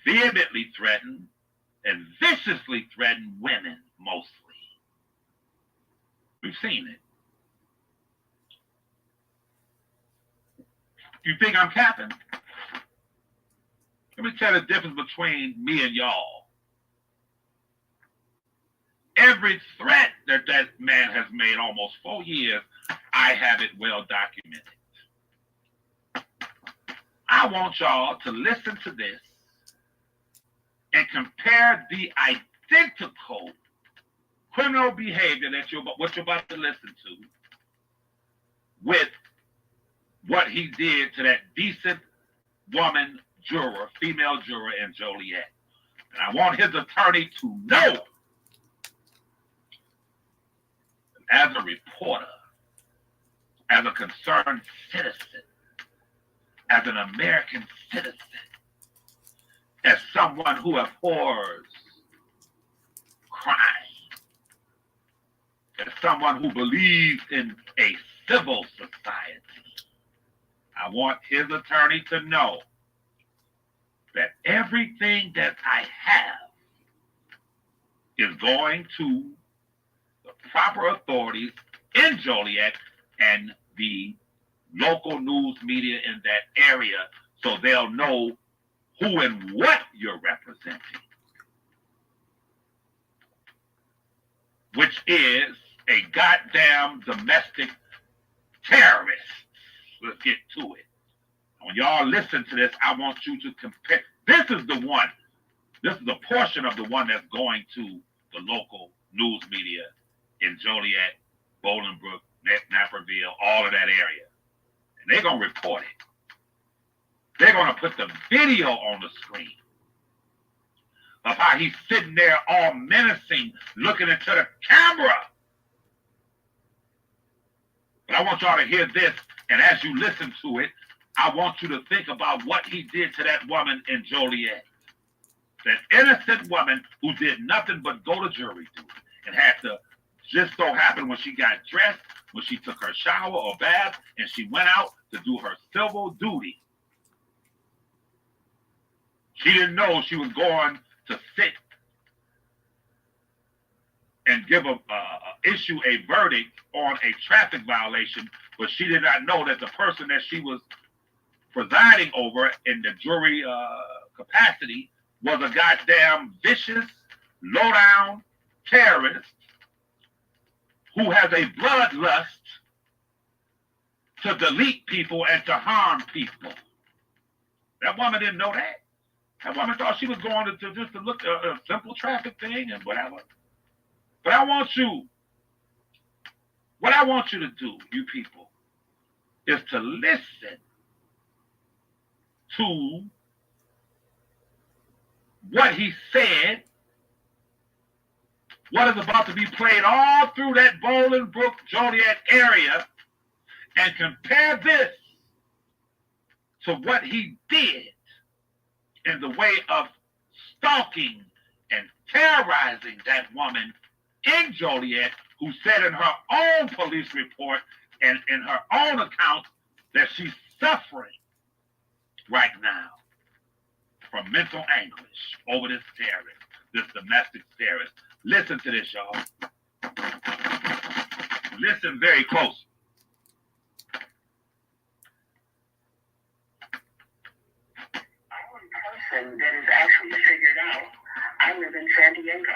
vehemently threaten, and viciously threaten women mostly. We've seen it. You think I'm capping? Let me tell you the difference between me and y'all. Every threat that that man has made almost 4 years, I have it well documented. I want y'all to listen to this and compare the identical criminal behavior that what you're about to listen to with what he did to that decent woman juror, female juror in Joliet. And I want his attorney to know, as a reporter, as a concerned citizen, as an American citizen, as someone who abhors crime, as someone who believes in a civil society, I want his attorney to know that everything that I have is going to the proper authorities in Joliet and the local news media in that area, so they'll know who and what you're representing, which is a goddamn domestic terrorist. Let's get to it. When y'all listen to this, I want you to compare. This is the one. This is a portion of the one that's going to the local news media in Joliet, Bolingbrook, Naperville, all of that area. And they're going to report it. They're going to put the video on the screen of how he's sitting there all menacing, looking into the camera. But I want y'all to hear this, and as you listen to it, I want you to think about what he did to that woman in Joliet. That innocent woman who did nothing but go to jury duty and had to just so happen when she got dressed, when she took her shower or bath, and she went out to do her civil duty. She didn't know she was going to sit and issue a verdict on a traffic violation, but she did not know that the person that she was presiding over in the jury capacity was a goddamn vicious, low-down terrorist who has a bloodlust to delete people and to harm people. That woman didn't know that. That woman thought she was going to just to look at a simple traffic thing and whatever. But what I want you to do, you people, is to listen to what he said, what is about to be played all through that Bolingbrook, Joliet area, and compare this to what he did in the way of stalking and terrorizing that woman in Joliet, who said in her own police report and in her own account that she's suffering right now from mental anguish over this terrorist, this domestic terrorist. Listen to this, y'all. Listen very close. Person that is actually figured out, I live in San Diego.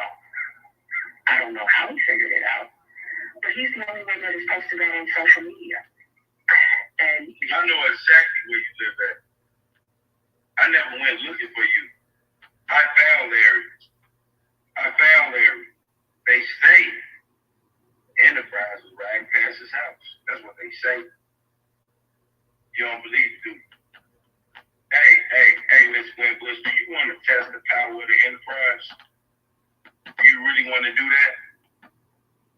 I don't know how he figured it out, but he's the only one that has posted that on social media. And I know exactly where you live at. I never went looking for you. I found Larry. They say Enterprise was riding past his house. That's what they say. You don't believe it, do you? Hey, Miss Winbush, do you want to test the power of the Enterprise? Do you really want to do that?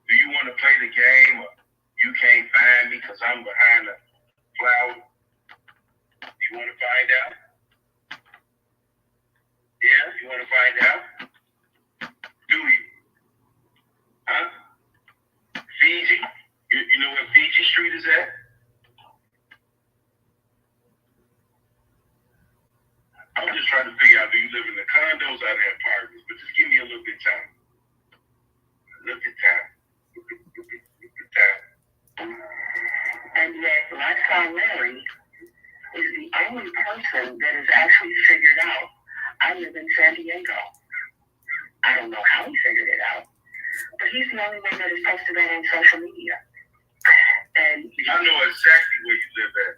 Do you want to play the game, or you can't find me because I'm behind a cloud? Do you want to find out? Yeah, you want to find out? Do you? Huh? Fiji? You know where Fiji Street is at? I'm just trying to figure out, do you live in the condos or the apartments? But just give me a little bit of time. Look at time. And yet, Lifestyle Larry is the only person that has actually figured out, I live in San Diego. I don't know how he figured it out, but he's the only one that has posted that on social media. And I know exactly where you live at.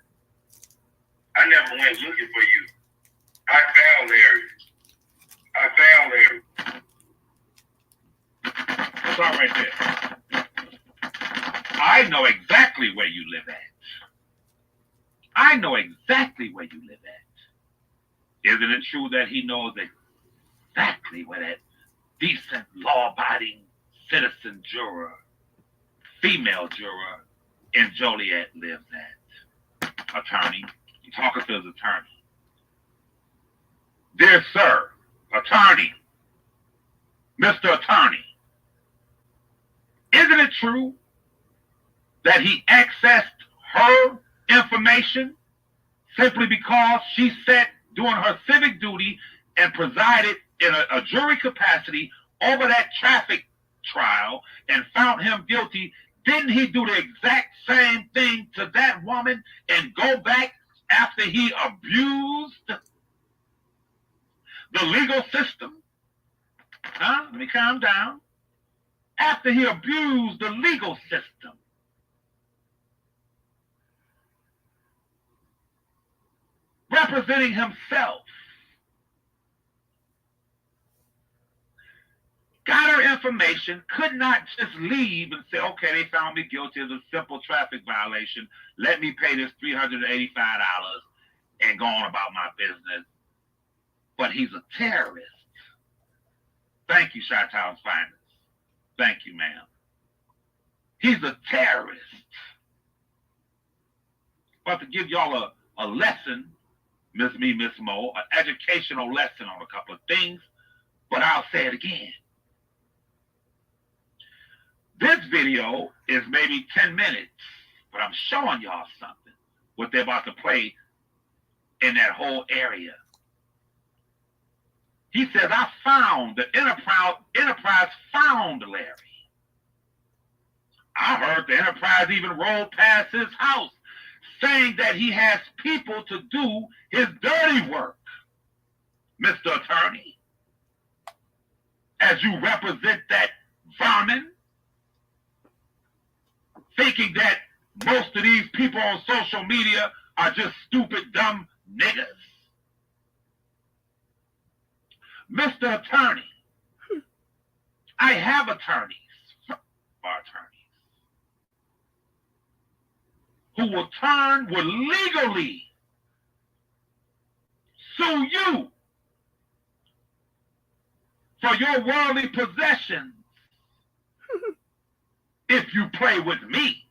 I never went looking for you. I found Larry. Stop right there. I know exactly where you live at. Isn't it true that he knows exactly where that decent, law-abiding citizen juror, female juror in Joliet lives at? Attorney, I'm talking to his attorney. Dear sir, attorney, Mr. Attorney, isn't it true that he accessed her information simply because she sat doing her civic duty and presided in a jury capacity over that traffic trial and found him guilty? Didn't he do the exact same thing to that woman and go back after he abused the legal system? Let me calm down. after he abused the legal system. Representing himself. Got her information, could not just leave and say, okay, they found me guilty of a simple traffic violation. Let me pay this $385 and go on about my business. But he's a terrorist. Thank you, Chi-Town's Finest. Thank you, ma'am. He's a terrorist. About to give y'all a lesson, Miss Mo, an educational lesson on a couple of things, but I'll say it again. This video is maybe 10 minutes, but I'm showing y'all something, what they're about to play in that whole area. He says, I found the Enterprise found Larry. I heard the Enterprise even rolled past his house, saying that he has people to do his dirty work. Mr. Attorney, as you represent that vermin, thinking that most of these people on social media are just stupid, dumb niggas. Mr. Attorney, I have attorneys, who will legally sue you for your worldly possessions if you play with me.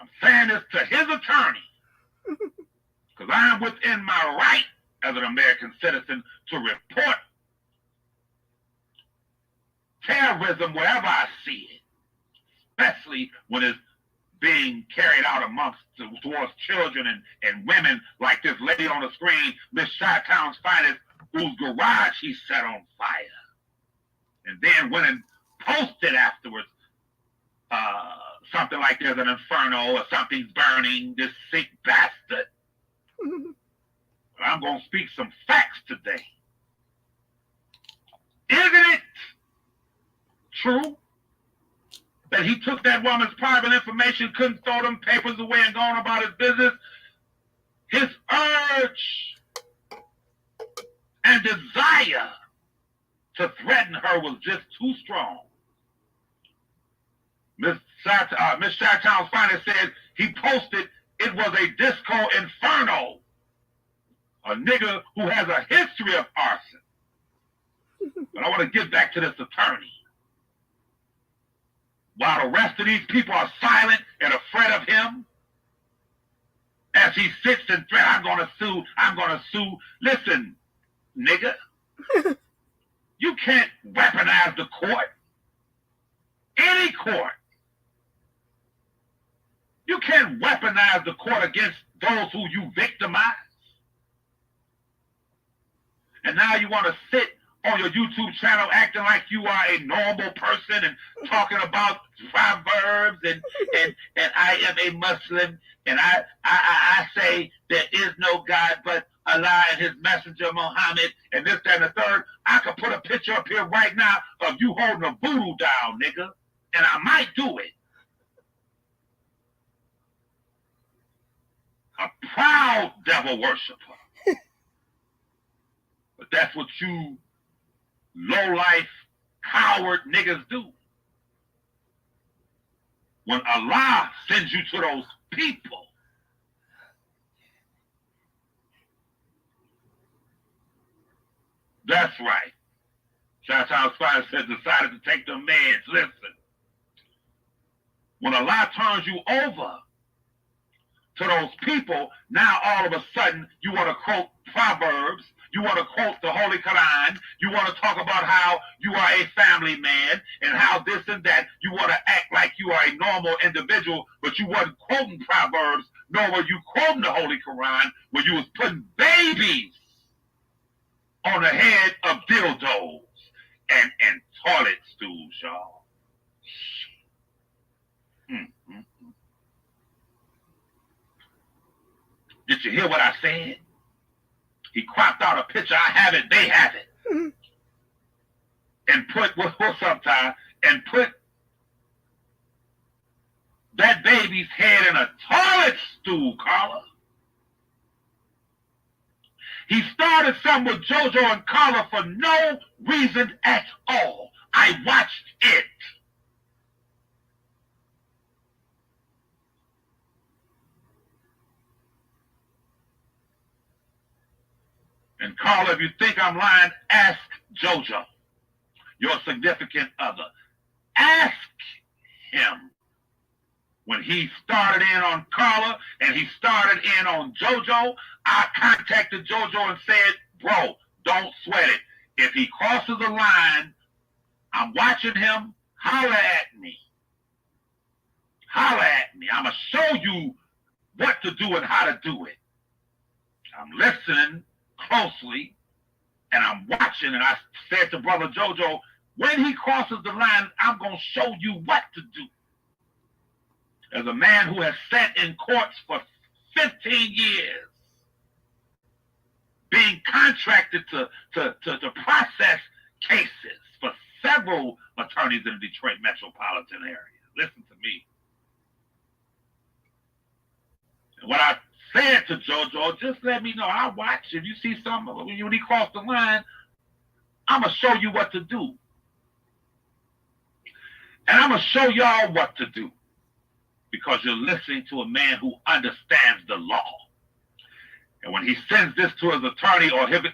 I'm saying this to his attorney because I'm within my right as an American citizen to report terrorism wherever I see it, especially when it's being carried out towards children and women like this lady on the screen, Miss Chi-Town's Finest, whose garage he set on fire. And then went and posted afterwards something like there's an inferno or something's burning, this sick bastard. But I'm going to speak some facts today. Isn't it true that he took that woman's private information, couldn't throw them papers away and go on about his business? His urge and desire to threaten her was just too strong. Miss Chi-Town's Finest said he posted it was a disco inferno. A nigga who has a history of arson. But I want to get back to this attorney. While the rest of these people are silent and afraid of him, as he sits and threats, I'm going to sue. Listen, nigga, you can't weaponize the court. Any court. You can't weaponize the court against those who you victimize. And now you want to sit on your YouTube channel acting like you are a normal person and talking about proverbs and I am a Muslim and I say there is no God but Allah and his messenger Muhammad and this, that, and the third. I could put a picture up here right now of you holding a voodoo doll, nigga. And I might do it. A proud devil worshiper. But that's what you low-life, coward niggas do. When Allah sends you to those people, that's right. Chi-Town's Finest said decided to take them meds. Listen. When Allah turns you over to those people, now all of a sudden you want to quote Proverbs, you want to quote the Holy Quran, you want to talk about how you are a family man and how this and that. You want to act like you are a normal individual, but you wasn't quoting Proverbs, nor were you quoting the Holy Quran, where you was putting babies on the head of dildos and toilet stools, y'all. Did you hear what I said? He cropped out a picture. I have it. They have it. and put what's up, Ty, and put that baby's head in a toilet stool, Carla. He started something with JoJo and Carla for no reason at all. I watched it. And Carla, if you think I'm lying, ask JoJo, your significant other. Ask him. When he started in on Carla and he started in on JoJo, I contacted JoJo and said, bro, don't sweat it. If he crosses the line, I'm watching him, holler at me. Holler at me. I'm going to show you what to do and how to do it. I'm listening closely and I'm watching, and I said to Brother JoJo, when he crosses the line, I'm going to show you what to do. As a man who has sat in courts for 15 years, being contracted to process cases for several attorneys in the Detroit metropolitan area. Listen to me. And what I said to JoJo, just let me know. I'll watch. If you see something, when he crossed the line, I'm going to show you what to do. And I'm going to show y'all what to do. Because you're listening to a man who understands the law. And when he sends this to his attorney, or if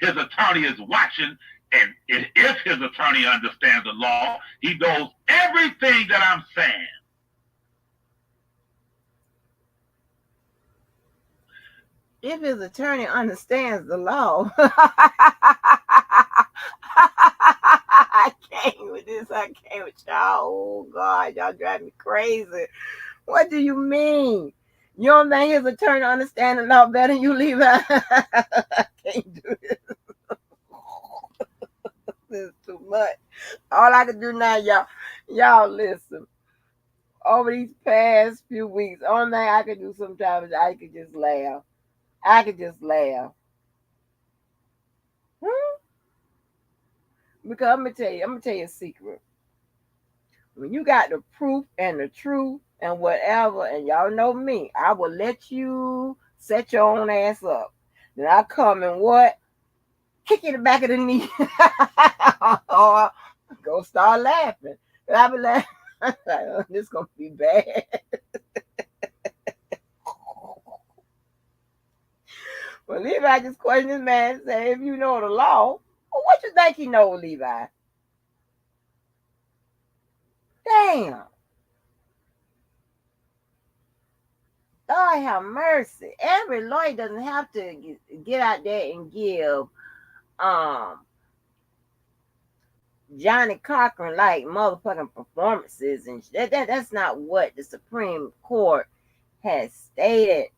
his attorney is watching, and if his attorney understands the law, he knows everything that I'm saying. If his attorney understands the law. I came with this. I came with y'all. Oh, God, y'all drive me crazy. What do you mean? You don't think his attorney understands the law better than you, Levi? I can't do this. This is too much. All I can do now, y'all listen. Over these past few weeks, only thing I can do sometimes is I can just laugh. I could just laugh. Because I'm gonna tell you a secret. When you got the proof and the truth and whatever, and y'all know me, I will let you set your own ass up. Then I come and what? Kick you in the back of the knee. Or go start laughing. And I be laughing. Like, oh, this gonna be bad. Well, Levi just questioned this man and said, if you know the law, well, what you think he knows, Levi? Damn. Lord have mercy. Every lawyer doesn't have to get out there and give Johnny Cochran like motherfucking performances, and that's not what the Supreme Court has stated.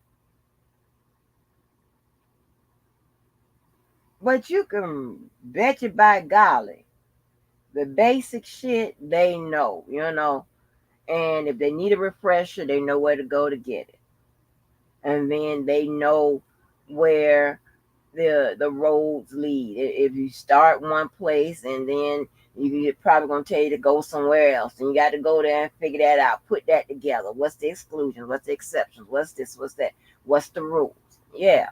But you can bet you by golly, the basic shit they know, and if they need a refresher, they know where to go to get it. And then they know where the roads lead. If you start one place and then you're probably going to tell you to go somewhere else, and you got to go there and figure that out, put that together. What's the exclusions? What's the exceptions? What's this? What's that? What's the rules? Yeah.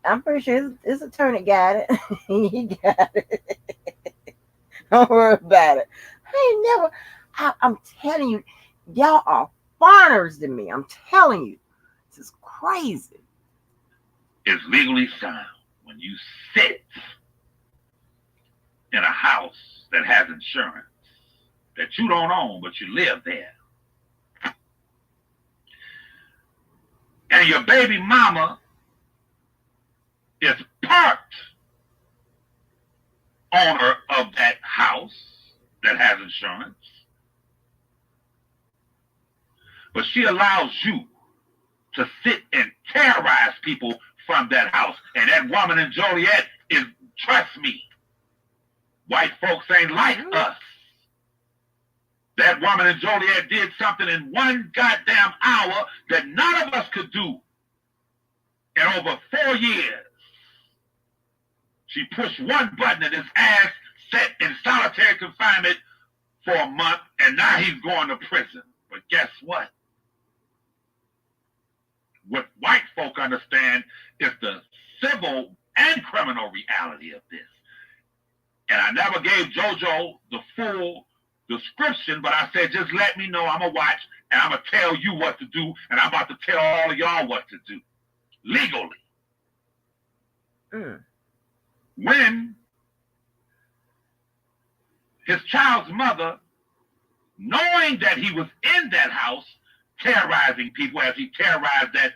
I'm pretty sure his attorney got it. He got it. Don't worry about it. I'm telling you, y'all are foreigners to me. I'm telling you. This is crazy. It's legally sound when you sit in a house that has insurance that you don't own, but you live there. And your baby mama is part owner of that house that has insurance, but she allows you to sit and terrorize people from that house. And that woman in Joliet is, trust me, white folks ain't like us. That woman in Joliet did something in one goddamn hour that none of us could do in over 4 years. She pushed one button and his ass set in solitary confinement for a month, and now he's going to prison. But guess what? What white folk understand is the civil and criminal reality of this. And I never gave JoJo the full description, but I said, just let me know. I'm going to watch, and I'm going to tell you what to do, and I'm about to tell all of y'all what to do legally. When his child's mother, knowing that he was in that house terrorizing people as he terrorized that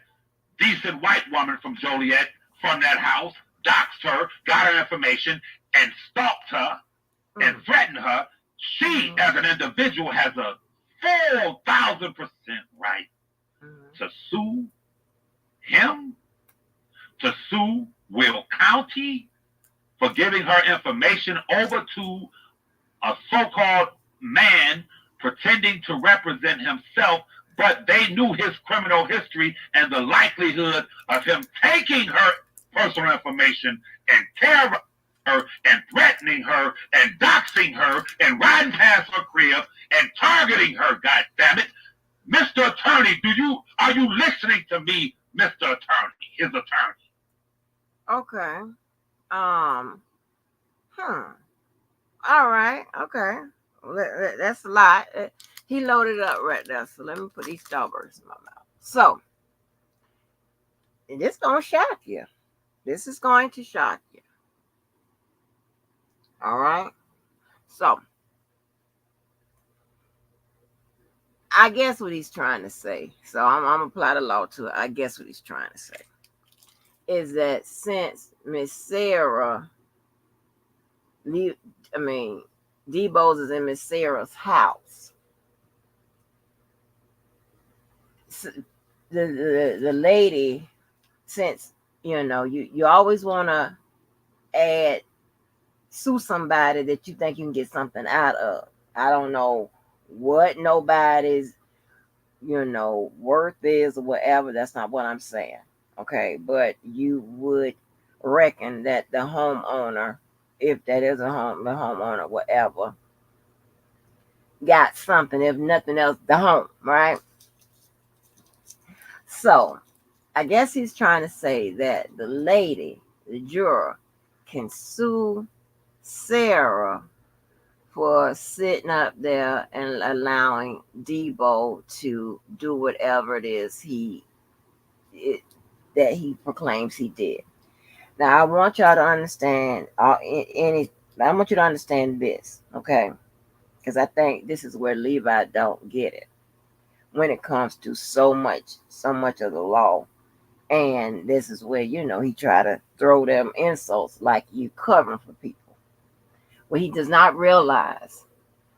decent white woman from Joliet from that house, doxed her, got her information, and stalked her and threatened her, she, as an individual, has a full 1,000% right to sue him, to sue Will County for giving her information over to a so-called man pretending to represent himself, but they knew his criminal history and the likelihood of him taking her personal information and terrorizing her and threatening her and doxing her and riding past her crib and targeting her, goddammit. Mr. Attorney, are you listening to me, Mr. Attorney, his attorney? Okay. All right. Okay. That's a lot. He loaded up right there. So let me put these strawberries in my mouth. So this is going to shock you. This is going to shock you. All right. So I guess what he's trying to say. So I'm going to apply the law to it. I guess what he's trying to say is that since Miss Sarah, Debo's is in Miss Sarah's house, the lady, since, you always want to sue somebody that you think you can get something out of. I don't know what nobody's, worth is or whatever. That's not what I'm saying. Okay. But you would reckon that the homeowner, if that is the homeowner, whatever, got something, if nothing else, the home, right? So I guess he's trying to say that the lady, the juror, can sue Sarah for sitting up there and allowing Debo to do whatever it is that he proclaims he did. Now, I want y'all to understand I want you to understand this, okay? Because I think this is where Levi don't get it when it comes to so much of the law. And this is where, he try to throw them insults like you covering for people. Well, he does not realize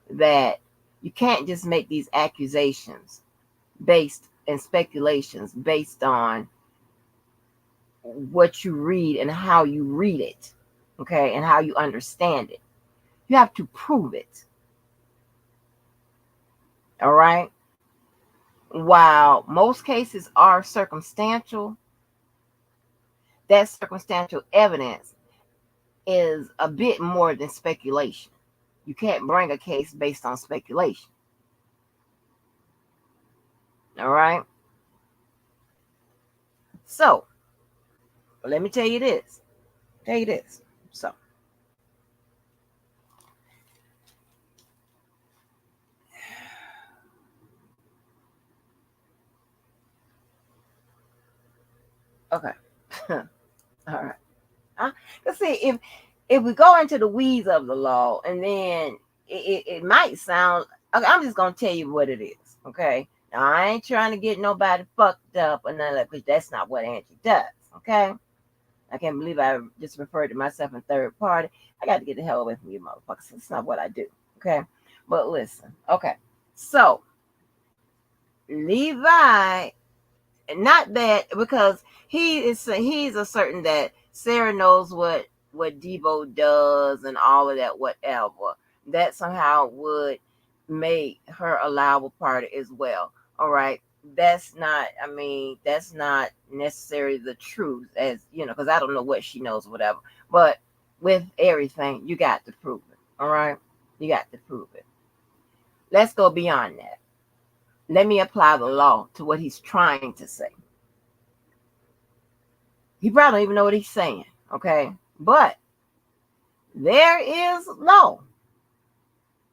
that you can't just make these accusations and speculations based on what you read and how you read it, okay, and how you understand it. You have to prove it. All right? While most cases are circumstantial, that circumstantial evidence is a bit more than speculation. You can't bring a case based on speculation. All right? So, let me tell you this. So, okay. All right. Let's see if we go into the weeds of the law, and then it might sound. Okay, I'm just gonna tell you what it is. Okay. Now, I ain't trying to get nobody fucked up or none of that, because that's not what Angie does. Okay. I can't believe I just referred to myself in third party. I got to get the hell away from you, motherfuckers. That's not what I do. Okay. But listen. Okay. So Levi, not that, because he's asserting that Sarah knows what Debo does and all of that, whatever, that somehow would make her a liable party as well. All right. That's not necessarily the truth, as because I don't know what she knows, whatever. But with everything, you got to prove it. All right? You got to prove it. Let's go beyond that. Let me apply the law to what he's trying to say. He probably don't even know what he's saying, okay? But there is law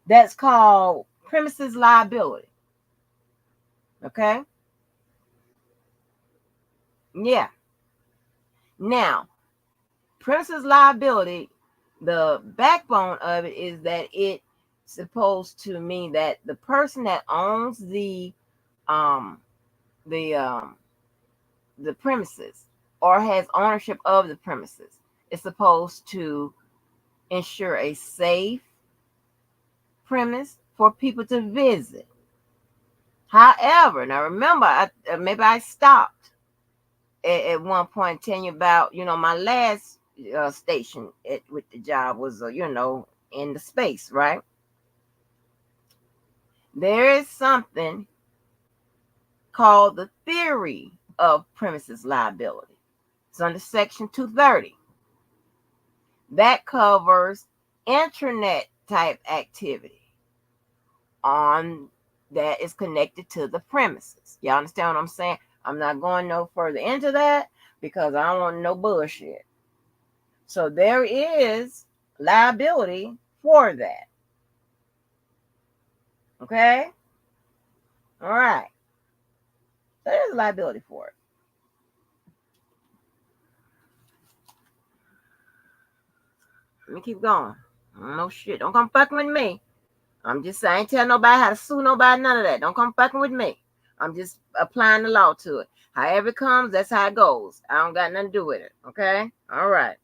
that's called premises liability, okay? Yeah. Now, premises liability, the backbone of it is that it's supposed to mean that the person that owns the the premises or has ownership of the premises is supposed to ensure a safe premise for people to visit. However, now remember, maybe I stopped at one point telling you about, my last station with the job was, in the space, right? There is something called the theory of premises liability. It's under Section 230. That covers internet type activity on that is connected to the premises. Y'all understand what I'm saying? I'm not going no further into that because I don't want no bullshit. So there is liability for that. Okay? All right. So there's liability for it. Let me keep going. No shit. Don't come fucking with me. I'm just saying, I ain't tell nobody how to sue nobody, none of that. Don't come fucking with me. I'm just applying the law to it. However it comes, that's how it goes. I don't got nothing to do with it. Okay? All right.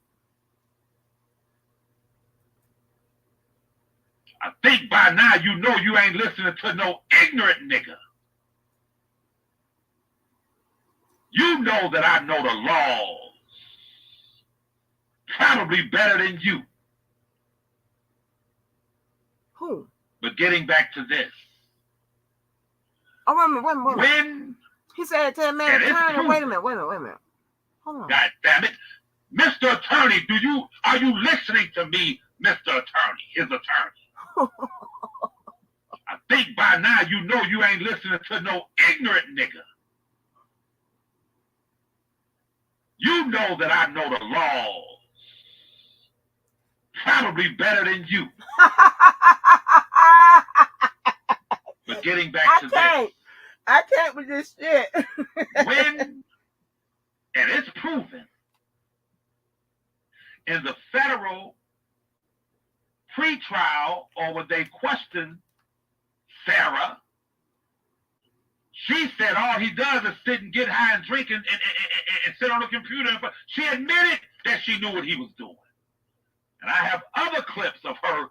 I think by now you know you ain't listening to no ignorant nigga. You know that I know the laws probably better than you. Who? But getting back to this. Oh, wait a minute. When he said it to the man attorney. Wait a minute. Hold on. God damn it. Mr. Attorney, are you listening to me, Mr. Attorney, his attorney? I think by now you know you ain't listening to no ignorant nigga. You know that I know the laws probably better than you. But getting back to this. I can't with this shit. When, and it's proven, in the federal pre-trial, or when they questioned Sarah, she said all he does is sit and get high and drink and sit on the computer. She admitted that she knew what he was doing. And I have other clips of her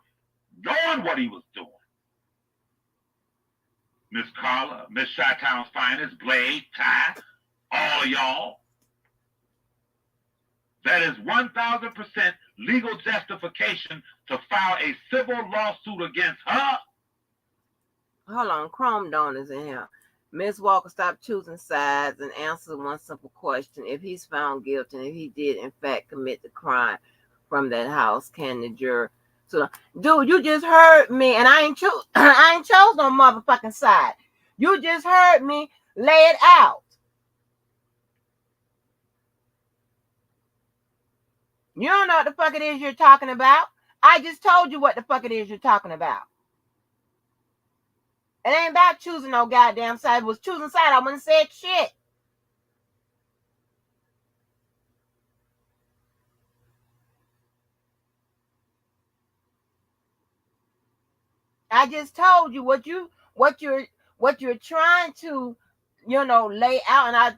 knowing what he was doing. Miss Carla, Miss Chi-Town's finest, Blade, Ty, all of y'all. That is 1,000% legal justification to file a civil lawsuit against her. Hold on, Chrome Donors in here. Ms. Walker, stop choosing sides and answer one simple question. If he's found guilty and if he did in fact commit the crime from that house, can the juror? So, dude, you just heard me, and I ain't chose no motherfucking side. You just heard me lay it out. You don't know what the fuck it is you're talking about. I just told you what the fuck it is you're talking about. It ain't about choosing no goddamn side. If it was choosing side, I wouldn't have said shit. I just told you what you're trying to, lay out, and I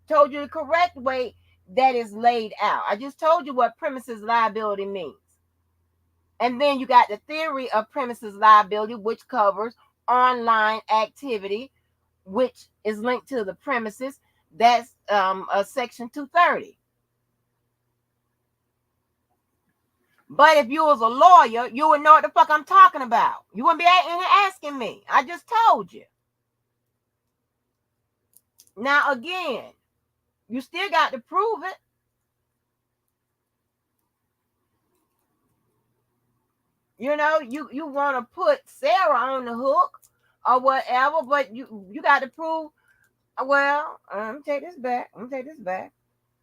told you the correct way that is laid out. I just told you what premises liability means. And then you got the theory of premises liability, which covers online activity, which is linked to the premises. That's Section 230. But if you was a lawyer, you would know what the fuck I'm talking about. You wouldn't be asking me. I just told you. Now, again, you still got to prove it. You know, you want to put Sarah on the hook or whatever, but you got to prove. Well, I'm gonna take this back. I'm gonna take this back.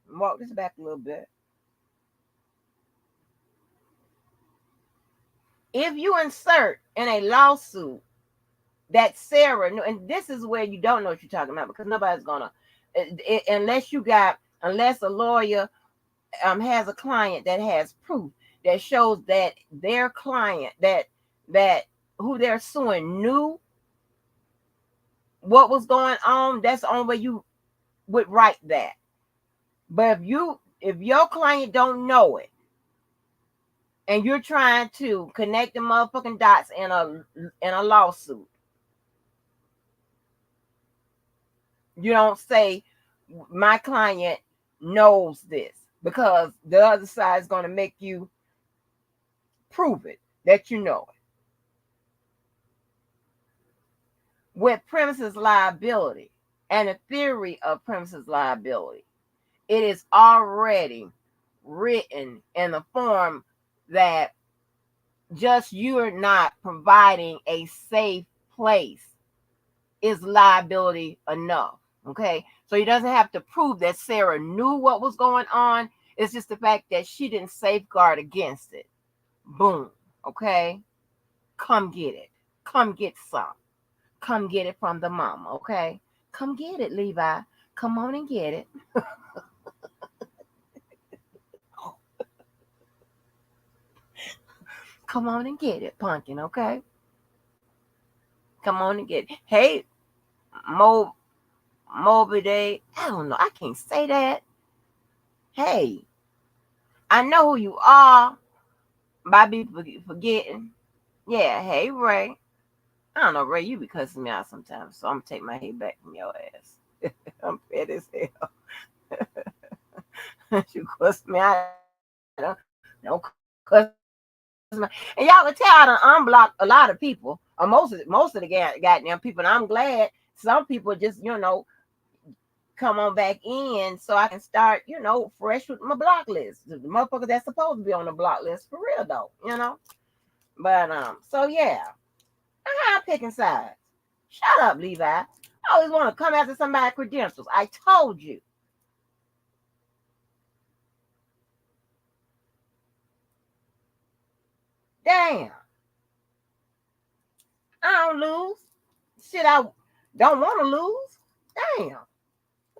Walk this back a little bit. If you insert in a lawsuit that Sarah, and this is where you don't know what you're talking about because nobody's gonna, unless a lawyer has a client that has proof that shows that their client that who they're suing knew what was going on. That's the only way you would write that. But if your client don't know it and you're trying to connect the motherfucking dots in a lawsuit, you don't say my client knows this because the other side is going to make you prove it that you know it. With premises liability and the theory of premises liability, it is already written in the form that just you're not providing a safe place is liability enough. Okay, so he doesn't have to prove that Sarah knew what was going on. It's just the fact that she didn't safeguard against it. Boom. Okay, come get it. Come get some. Come get it from the mama. Okay, come get it, Levi. Come on and get it. Come on and get it, Pumpkin. Okay, come on and get it. Hey, Moby Day. I don't know. I can't say that. Hey, I know who you are. By be forgetting. Yeah, hey Ray. I don't know, Ray, you be cussing me out sometimes, so I'm gonna take my head back from your ass. I'm fed as hell. You cuss me out. Don't cuss me. And y'all can tell I done unblocked a lot of people, or most of the goddamn people. And I'm glad some people just, come on back in so I can start, fresh with my block list. The motherfuckers that's supposed to be on the block list for real though. But so yeah. I'm picking sides. Shut up, Levi. I always want to come after somebody's credentials. I told you. Damn. I don't lose. Shit, I don't want to lose. Damn.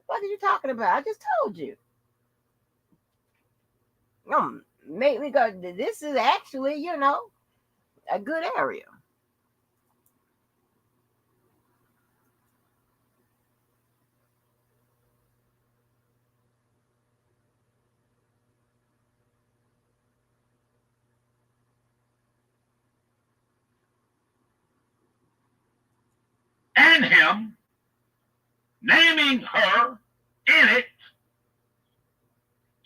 What are you talking about? I just told you. Make me go. This is actually, a good area. And him naming her in it,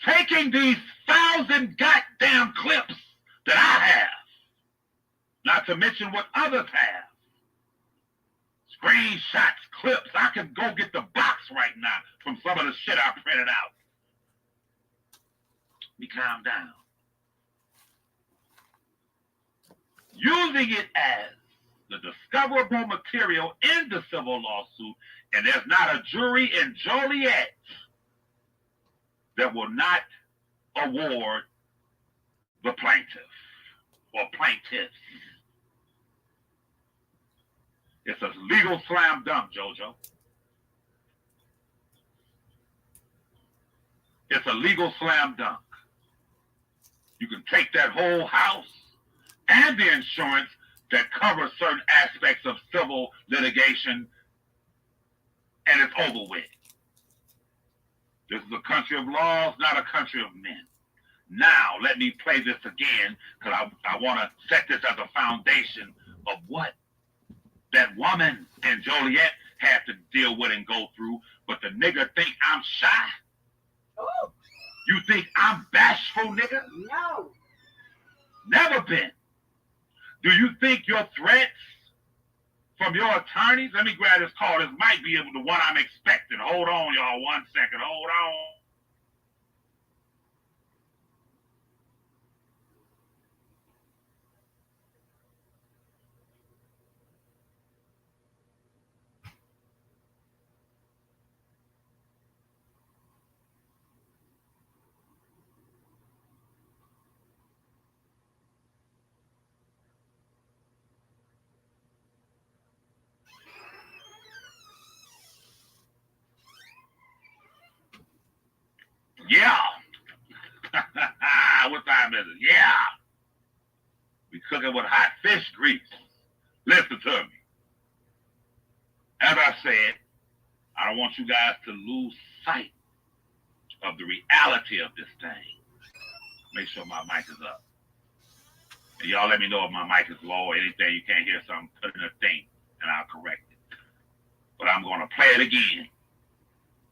taking these 1,000 goddamn clips that I have, not to mention what others have. Screenshots, clips. I can go get the box right now from some of the shit I printed out. Let me calm down. Using it as the discoverable material in the civil lawsuit, and there's not a jury in Joliet that will not award the plaintiff or plaintiffs. It's a legal slam dunk, JoJo. It's a legal slam dunk. You can take that whole house and the insurance that covers certain aspects of civil litigation, and it's over with. This is a country of laws, not a country of men. Now, let me play this again, because I want to set this as a foundation of what that woman in Joliet had to deal with and go through. But the nigga think I'm shy? Oh. You think I'm bashful, nigga? No. Never been. Do you think your threats from your attorneys? Let me grab this call. This might be the one I'm expecting. Hold on, y'all. 1 second. Hold on. Yeah. What time is it? Yeah. We cooking with hot fish grease. Listen to me. As I said, I don't want you guys to lose sight of the reality of this thing. Make sure my mic is up. And y'all let me know if my mic is low or anything you can't hear something, put in a thing, and I'll correct it. But I'm going to play it again.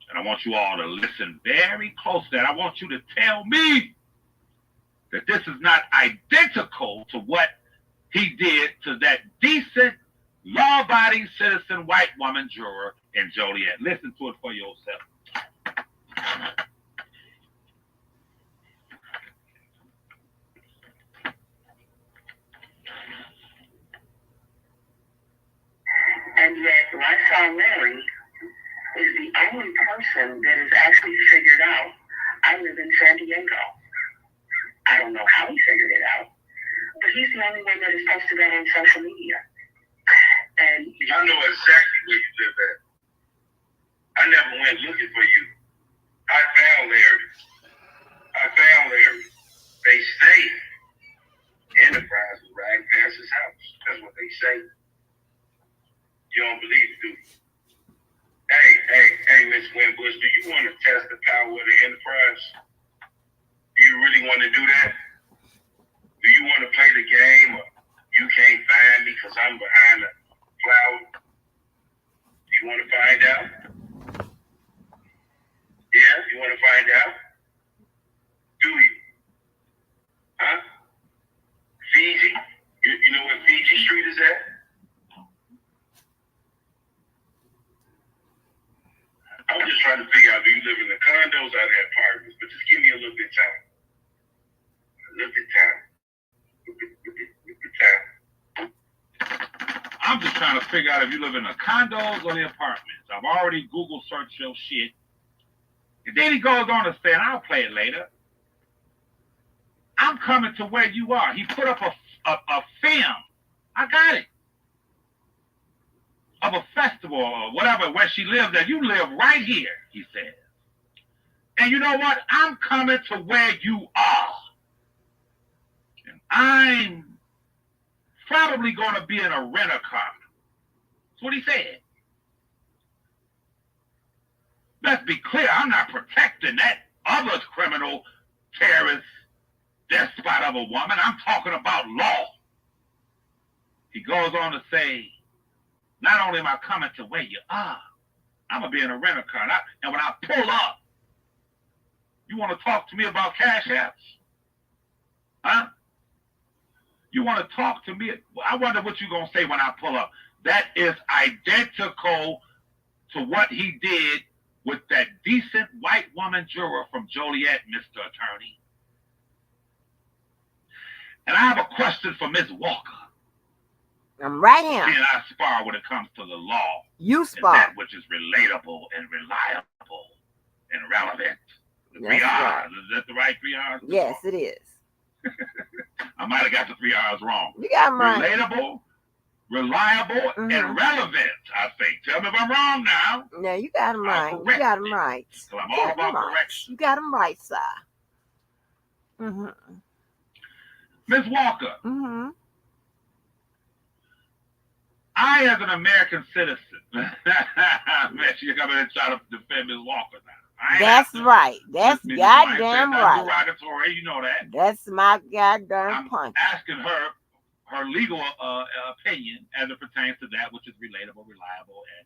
And I want you all to listen very closely. And I want you to tell me that this is not identical to what he did to that decent, law-abiding citizen white woman juror in Joliet. Listen to it for yourself. And yet, Lifestyle Larry is the only person that has actually figured out I live in San Diego. I don't know how he figured it out, but he's the only one that has posted that on social media. And I know exactly where you live at. I never went looking for you. I found Larry. They say Enterprise was riding past his house. That's what they say. You don't believe it, do you? Hey, Miss Winbush, do you want to test the power of the Enterprise? Do you really want to do that? Do you want to play the game, or you can't find me because I'm behind a cloud? Do you want to find out? Yeah, you want to find out? Do you? Huh? Fiji? You know where Fiji Street is at? I'm just trying to figure out, do you live in the condos or the apartments? But just give me a little bit of time. I'm just trying to figure out if you live in the condos or the apartments. I've already Google searched your shit. And then he goes on to say, and I'll play it later, I'm coming to where you are. He put up a film. I got it. Of a festival or whatever, where she lives at. You live right here, he says. And you know what? I'm coming to where you are. And I'm probably going to be in a rent-a-car. That's what he said. Let's be clear, I'm not protecting that other criminal, terrorist, despot of a woman. I'm talking about law. He goes on to say, not only am I coming to where you are, I'm going to be in a rent-a-car. And when I pull up, you want to talk to me about cash apps? Huh? You want to talk to me? I wonder what you're going to say when I pull up. That is identical to what he did with that decent white woman juror from Joliet, Mr. Attorney. And I have a question for Ms. Walker. I'm right here. And I spar when it comes to the law. You spar. That which is relatable and reliable and relevant. The That's 3 R's. right. Is that the right 3 R's? Yes, it is. I might have got the 3 R's wrong. You got them right. Relatable, reliable, and relevant, I think. Tell me if I'm wrong now. Yeah, you got them right. You got them right. So I'm all about correction. You got them right, sir. Ms. Walker. I, as an American citizen, man, you're coming and try to defend Ms. Walker now. That's right. That's goddamn right. Derogatory, you know that. That's my goddamn point. I'm asking her legal opinion as it pertains to that which is relatable, reliable, and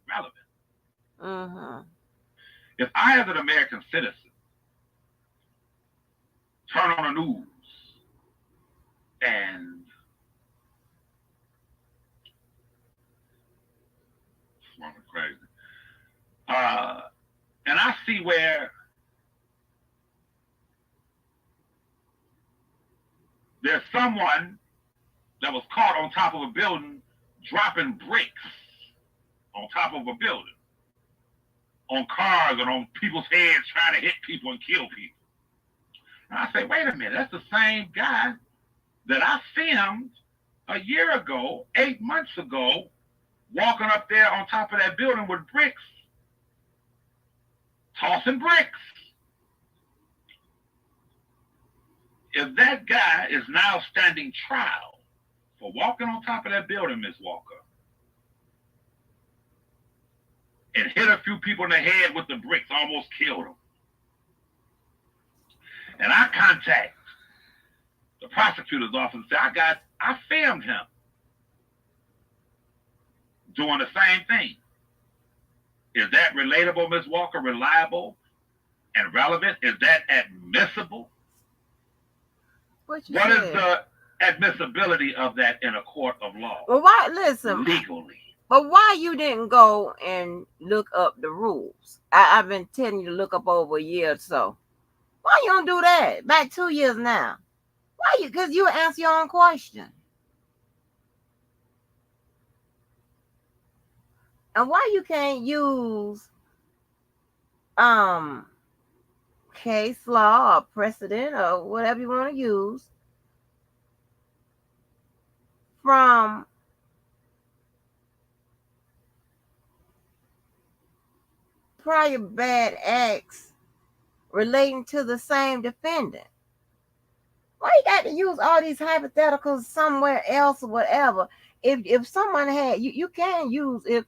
relevant. If I, as an American citizen, turn on the news and crazy. And I see where there's someone that was caught on top of a building dropping bricks on top of a building, on cars and on people's heads, trying to hit people and kill people. And I say, wait a minute, that's the same guy that I filmed a year ago, 8 months ago, walking up there on top of that building with bricks, tossing bricks. if that guy is now standing trial for walking on top of that building, Miss Walker, and hit a few people in the head with the bricks, almost killed them, and I contact the prosecutor's office and say, I filmed him doing the same thing. Is that relatable, Ms. Walker? Reliable and relevant? Is that admissible? What is the admissibility of that in a court of law? Well, why? Listen, legally. But why you didn't go and look up the rules? I've been telling you to look up over a year or so. Why you don't do that? Back 2 years now. Why you? Because you answer your own question. And why you can't use case law or precedent or whatever you want to use from prior bad acts relating to the same defendant? Why you got to use all these hypotheticals somewhere else or whatever? If someone had you can use if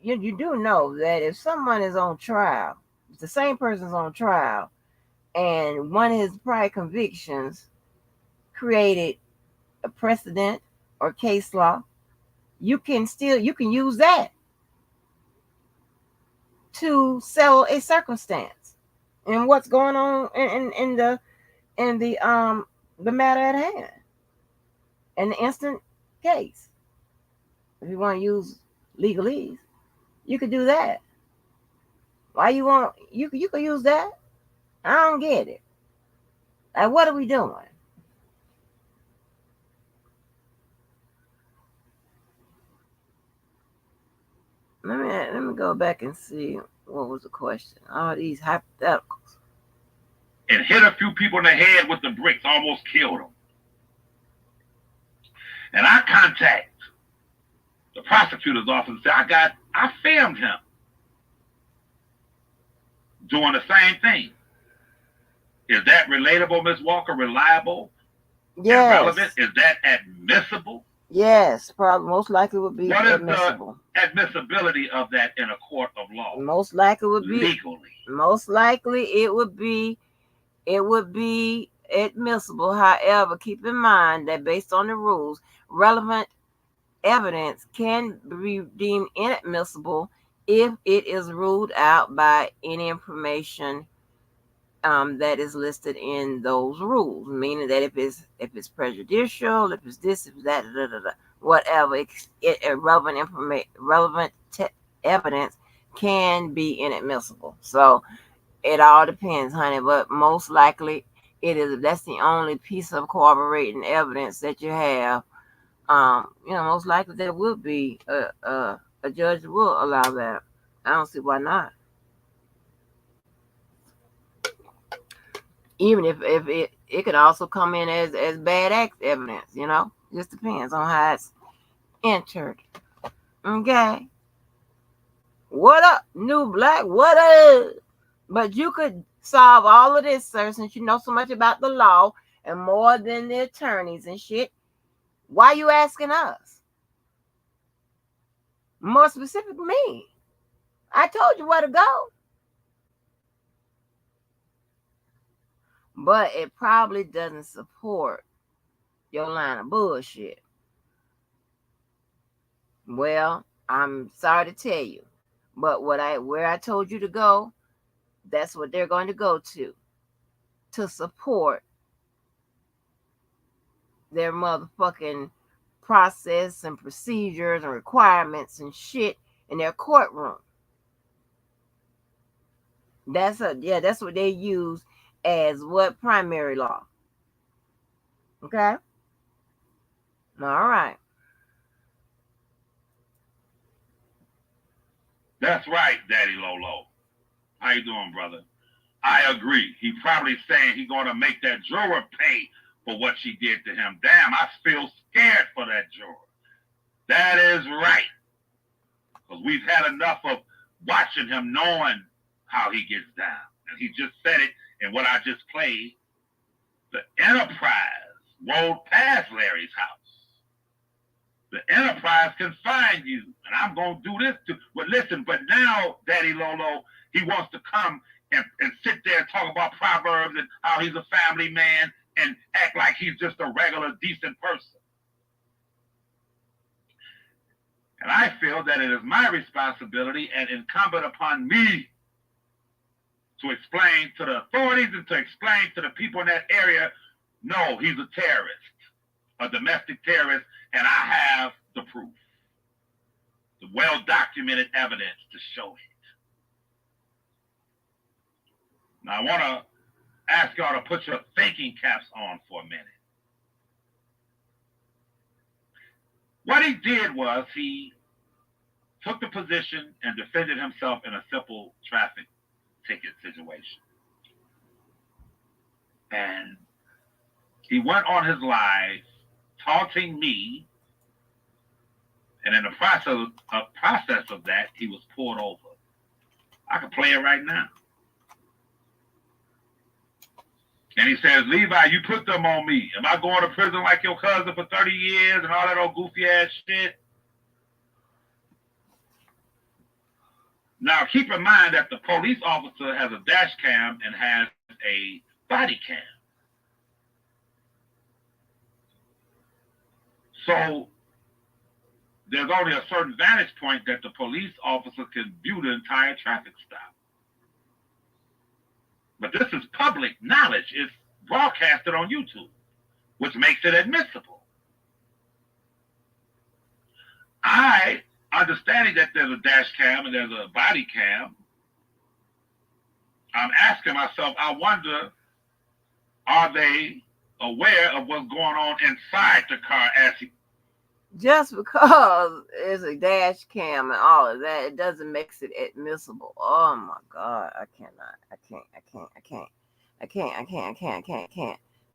you do know that if someone is on trial, if the same person's on trial, and one of his prior convictions created a precedent or case law, you can use that to settle a circumstance and what's going on in the matter at hand, in the instant case. If you want to use legalese, you could do that. Why you want you could use that? I don't get it. Like, what are we doing? Let me go back and see what was the question. All these hypotheticals. And hit a few people in the head with the bricks, almost killed them. And I contact the prosecutor's office and say, I filmed him doing the same thing. Is that relatable, Ms. Walker? Reliable? Yes. And relevant? Is that admissible? Yes, probably most likely would be what admissible. What is the admissibility of that in a court of law? Most likely would be legally. Most likely it would be admissible. However, keep in mind that based on the rules, relevant evidence can be deemed inadmissible if it is ruled out by any information that is listed in those rules. Meaning that if it's prejudicial, if it's this, if that, whatever, relevant evidence can be inadmissible. So it all depends, honey. But most likely it is. That's the only piece of corroborating evidence that you have. Most likely there will be a judge will allow that. I don't see why not. Even if it could also come in as bad act evidence, just depends on how it's entered. Okay. What up, new black? What up? But you could solve all of this, sir, since you know so much about the law and more than the attorneys and shit. Why you asking us? More specific, me. I told you where to go. But it probably doesn't support your line of bullshit. Well, I'm sorry to tell you, but where I told you to go, that's what they're going to go to support their motherfucking process and procedures and requirements and shit in their courtroom. That's what they use as what? Primary law. Okay? All right. That's right, Daddy Lolo. How you doing, brother? I agree. He probably saying he's going to make that juror pay for what she did to him. Damn, I feel scared for that juror. That is right. Because we've had enough of watching him knowing how he gets down. And he just said it in what I just played. The Enterprise rolled past Larry's house. The Enterprise can find you, and I'm going to do this too. But listen, but now Daddy Lolo, he wants to come and sit there and talk about Proverbs and how he's a family man and act like he's just a regular, decent person. And I feel that it is my responsibility and incumbent upon me to explain to the authorities and to explain to the people in that area, no, he's a terrorist, a domestic terrorist, and I have the proof, the well-documented evidence to show it. Now, I want to ask y'all to put your thinking caps on for a minute. What he did was he took the position and defended himself in a simple traffic ticket situation. And he went on his live taunting me, and in the process of that, he was pulled over. I can play it right now. And he says, Levi, you put them on me. Am I going to prison like your cousin for 30 years and all that old goofy ass shit? Now, keep in mind that the police officer has a dash cam and has a body cam. So there's only a certain vantage point that the police officer can view the entire traffic stop. But this is public knowledge. It's broadcasted on YouTube, which makes it admissible. I, understanding that there's a dash cam and there's a body cam, I'm asking myself, I wonder, are they aware of what's going on inside the car as he... Just because it's a dash cam and all of that, it doesn't make it admissible. Oh my God, I can't.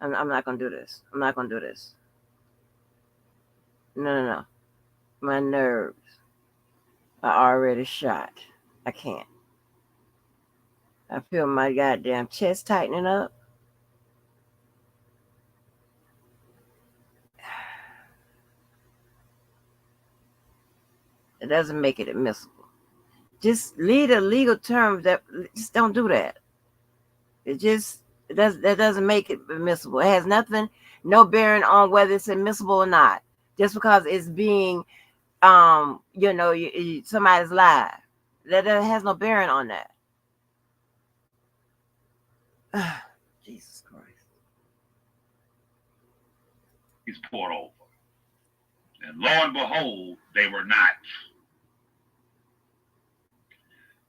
I'm not gonna do this. No. My nerves are already shot. I can't. I feel my goddamn chest tightening up. It doesn't make it admissible. Just leave the legal terms. That just don't do that. That doesn't make it admissible. It has no bearing on whether it's admissible or not. Just because it's being, somebody's live. That has no bearing on that. Jesus Christ. He's pulled over. And lo and behold, they were not.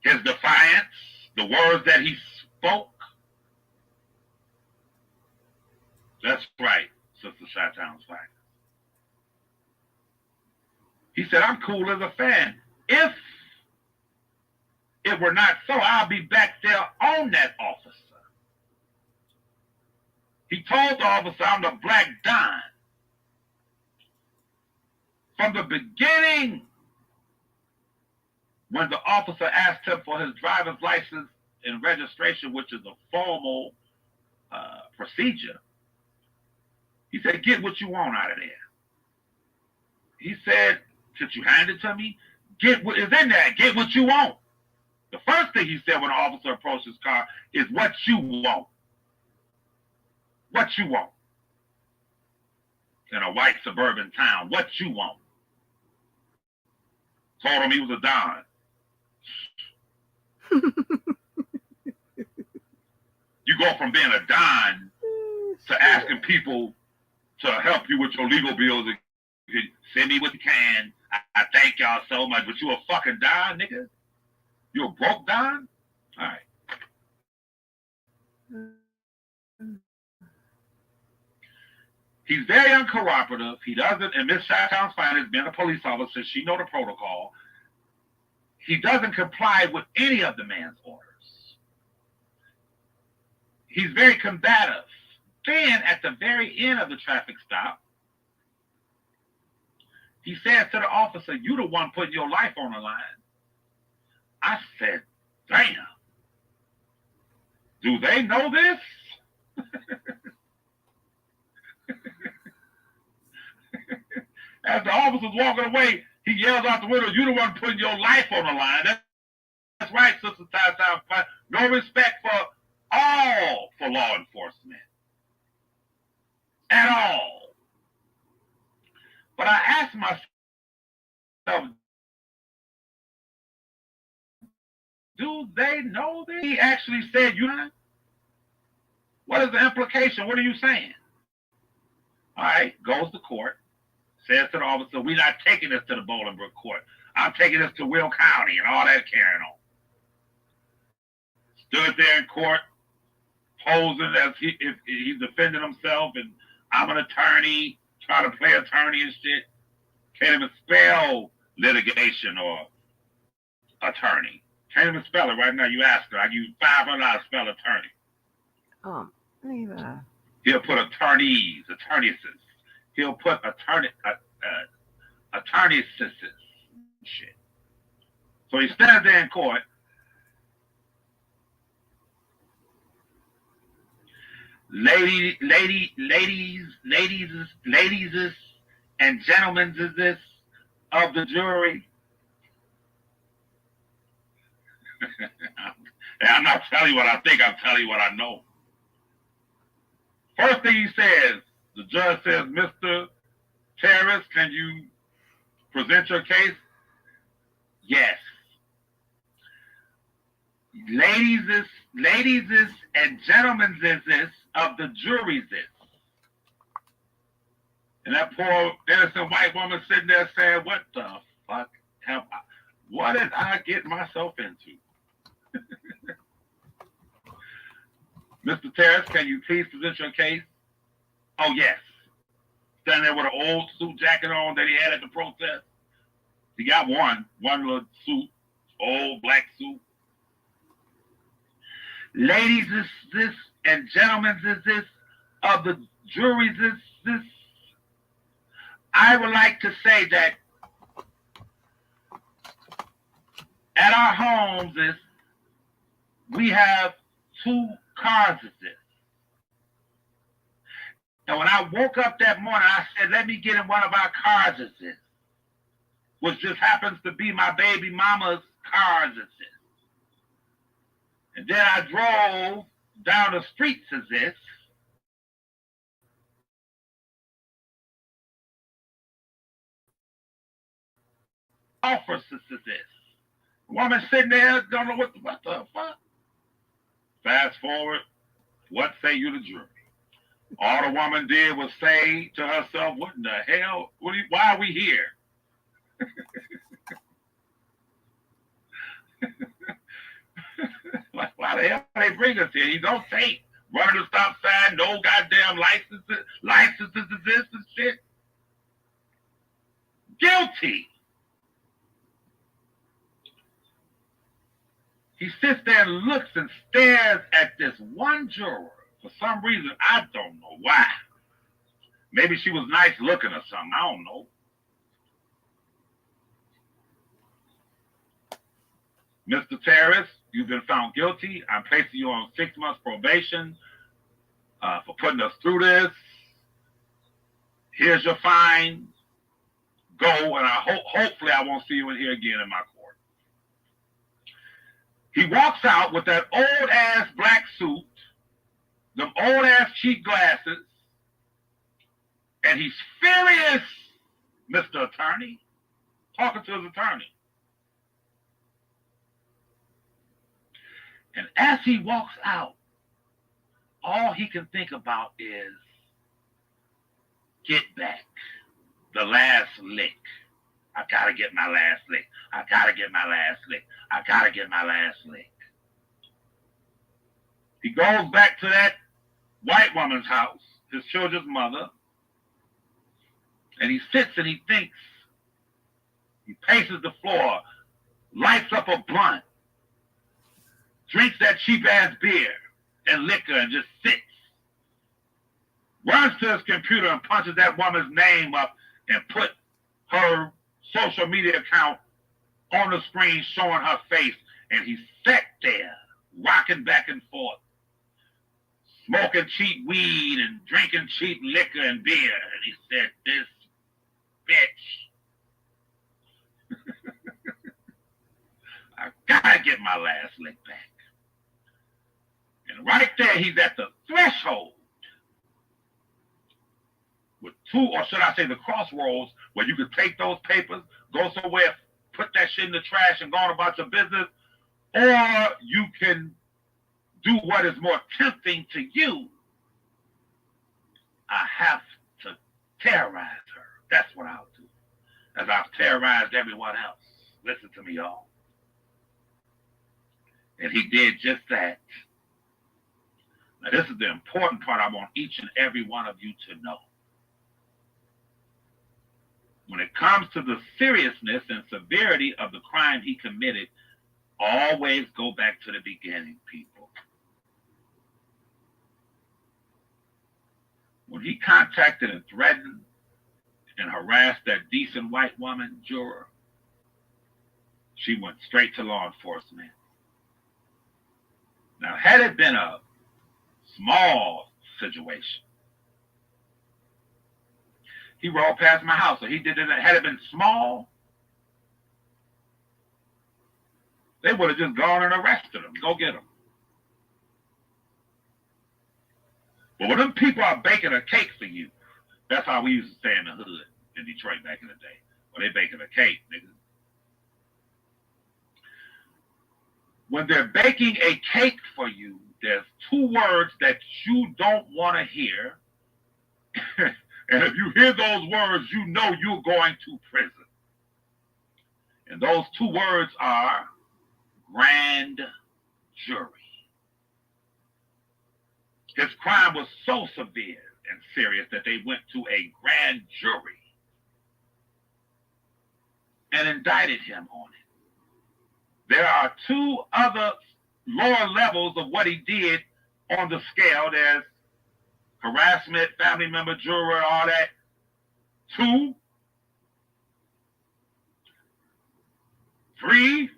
His defiance, the words that he spoke. That's right, Sister Chi-Town's fine. He said, I'm cool as a fan. If it were not so, I'll be back there on that officer. He told the officer, I'm the Black Don. From the beginning, when the officer asked him for his driver's license and registration, which is a formal procedure, he said, get what you want out of there. He said, could you hand it to me? Get what is in there. Get what you want. The first thing he said when the officer approached his car is what you want. What you want. In a white suburban town, what you want. Told him he was a Don. You go from being a Don to asking people to help you with your legal bills and send me what you can. I thank y'all so much, but you a fucking Don, nigga? You a broke Don? All right. He's very uncooperative. He doesn't, and Miss Chi-Town's fine as being a police officer, she know the protocol. He doesn't comply with any of the man's orders. He's very combative. Then, at the very end of the traffic stop, he says to the officer, you the one putting your life on the line. I said, damn. Do they know this? As the officer's walking away, he yells out the window, "You the one putting your life on the line." That's right, Sister Ty. No respect for law enforcement. At all. But I asked myself, do they know that he actually said, "You know"? What is the implication? What are you saying? All right, goes to court, says to the officer, "We're not taking this to the Bolingbrook court. I'm taking this to Will County," and all that carrying on. Stood there in court, posing as if he's defending himself, and I'm an attorney, trying to play attorney and shit. Can't even spell litigation or attorney. Can't even spell it right now. You ask her, I give you $500 to spell attorney. Levi. He'll put attorneys. He'll put attorney assistants. Shit. So he stands there in court. Ladies and gentlemen of the jury. I'm not telling you what I think, I'm telling you what I know. First thing he says, the judge says, "Mr. Terrorist, can you present your case?" Yes. Ladies and gentlemen of the jury And that poor innocent white woman sitting there saying, "What the fuck what did I get myself into?" "Mr. Terrace, can you please present your case?" "Oh, yes." Standing there with an old suit jacket on that he had at the protest. He got one little suit, old black suit. "Ladies and gentlemen of the jury I would like to say that at our homes we have 2 cars And when I woke up that morning, I said, let me get in one of our cars which just happens to be my baby mama's cars And then I drove down the streets officers Woman sitting there, don't know what the fuck. Fast forward, what say you the jury? All the woman did was say to herself, "What in the hell? Why are we here?" Why the hell they bring us here? He's on tape, running the stop sign, no goddamn licenses and shit. Guilty. He sits there and looks and stares at this one juror. For some reason, I don't know why. Maybe she was nice looking or something. I don't know. "Mr. Terrace, you've been found guilty. I'm placing you on 6 months probation for putting us through this. Here's your fine. Go, and hopefully I won't see you in here again in my court." He walks out with that old-ass black suit, them old-ass cheap glasses, and he's furious, Mr. Attorney, talking to his attorney. And as he walks out, all he can think about is, get back, the last lick. I gotta get my last lick. I gotta get my last lick. I gotta get my last lick. He goes back to that white woman's house, his children's mother, and he sits and he thinks. He paces the floor, lights up a blunt, drinks that cheap-ass beer and liquor and just sits. Runs to his computer and punches that woman's name up and put her social media account on the screen showing her face. And he sat there, rocking back and forth, smoking cheap weed and drinking cheap liquor and beer. And he said, this bitch. I gotta get my last lick back. And right there, he's at the threshold with two, or should I say the crossroads, where you could take those papers, go somewhere, put that shit in the trash and go on about your business, or you can do what is more tempting to you. I have to terrorize her. That's what I'll do, as I've terrorized everyone else. Listen to me, y'all. And he did just that. Now, this is the important part I want each and every one of you to know. When it comes to the seriousness and severity of the crime he committed, always go back to the beginning, people. When he contacted and threatened and harassed that decent white woman, Juror, she went straight to law enforcement. Now, had it been a small situation, he rolled past my house, so he did it. Had it been small, they would have just gone and arrested him. Go get him. But when them people are baking a cake for you, that's how we used to say in the hood in Detroit back in the day. Well, they baking a cake, nigga. When they're baking a cake for you, there's two words that you don't want to hear. And if you hear those words, you know you're going to prison. And those two words are grand jury. His crime was so severe and serious that they went to a grand jury and indicted him on it. There are two other lower levels of what he did on the scale. There's harassment, family member, juror, all that. 2, 3,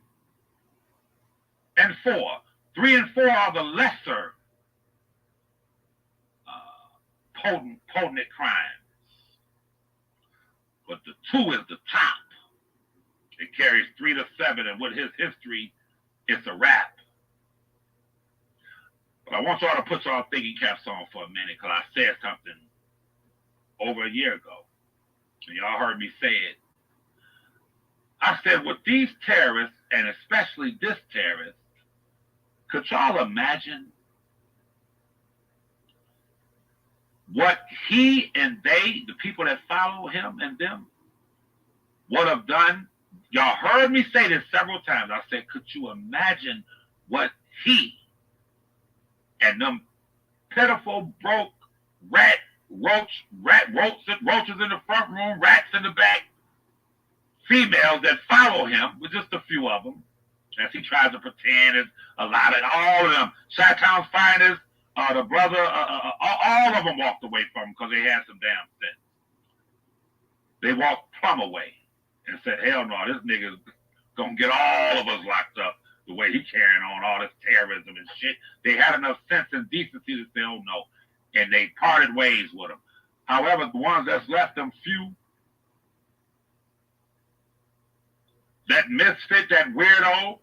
and 4. 3 and 4 are the lesser potent crimes. But the 2 is the top. It carries 3 to 7, and with his history, it's a wrap. But I want y'all to put y'all thinking caps on for a minute, because I said something over a year ago, and y'all heard me say it. I said, with these terrorists, and especially this terrorist, could y'all imagine what he and they, the people that follow him and them, would have done? Y'all heard me say this several times. I said, could you imagine what he and them pitiful, broke, roaches in the front room, rats in the back, females that follow him, with just a few of them, as he tries to pretend is a lot of, all of them, Chi-Town's finest, the brother, all of them walked away from him because they had some damn sense. They walked plumb away and said, hell no, this nigga's gonna get all of us locked up the way he carrying on all this terrorism and shit. They had enough sense and decency to say, oh no, and they parted ways with him. However, the ones that's left, them few, that misfit, that weirdo,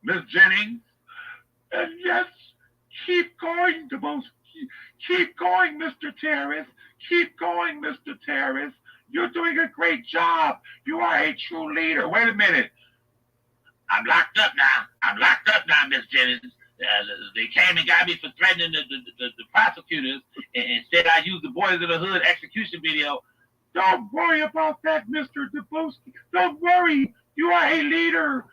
Miss Jennings, and yes, keep going, keep going, Mr. Terrorist, keep going, Mr. Terrorist. You're doing a great job. You are a true leader. Wait a minute. I'm locked up now, Miss Jennings. They came and got me for threatening the prosecutors and said I used the Boys of the Hood execution video. Don't worry about that, Mr. Dabrowski. Don't worry. You are a leader.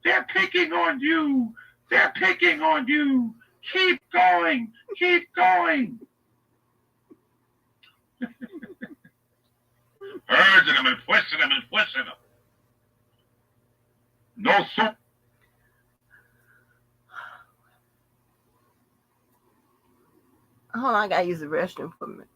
They're picking on you. They're picking on you. Keep going. Keep going. Urging them and pushing them and pushing them. No, sir. Hold on, I gotta use the restroom for a minute.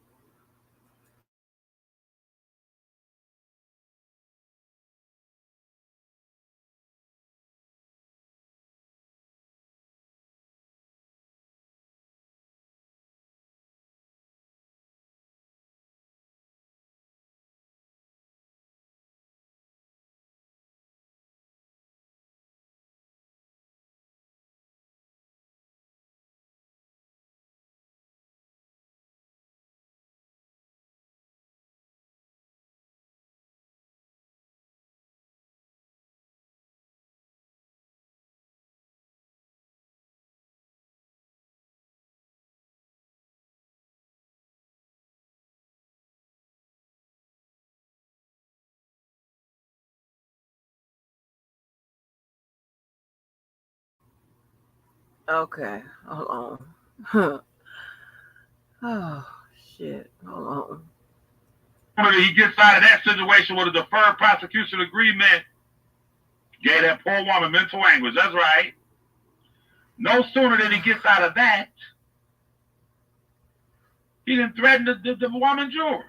Okay, hold on. Oh shit, hold on. He gets out of that situation with a deferred prosecution agreement. Gave that poor woman mental anguish. That's right. No sooner than he gets out of that, he didn't threaten the woman juror.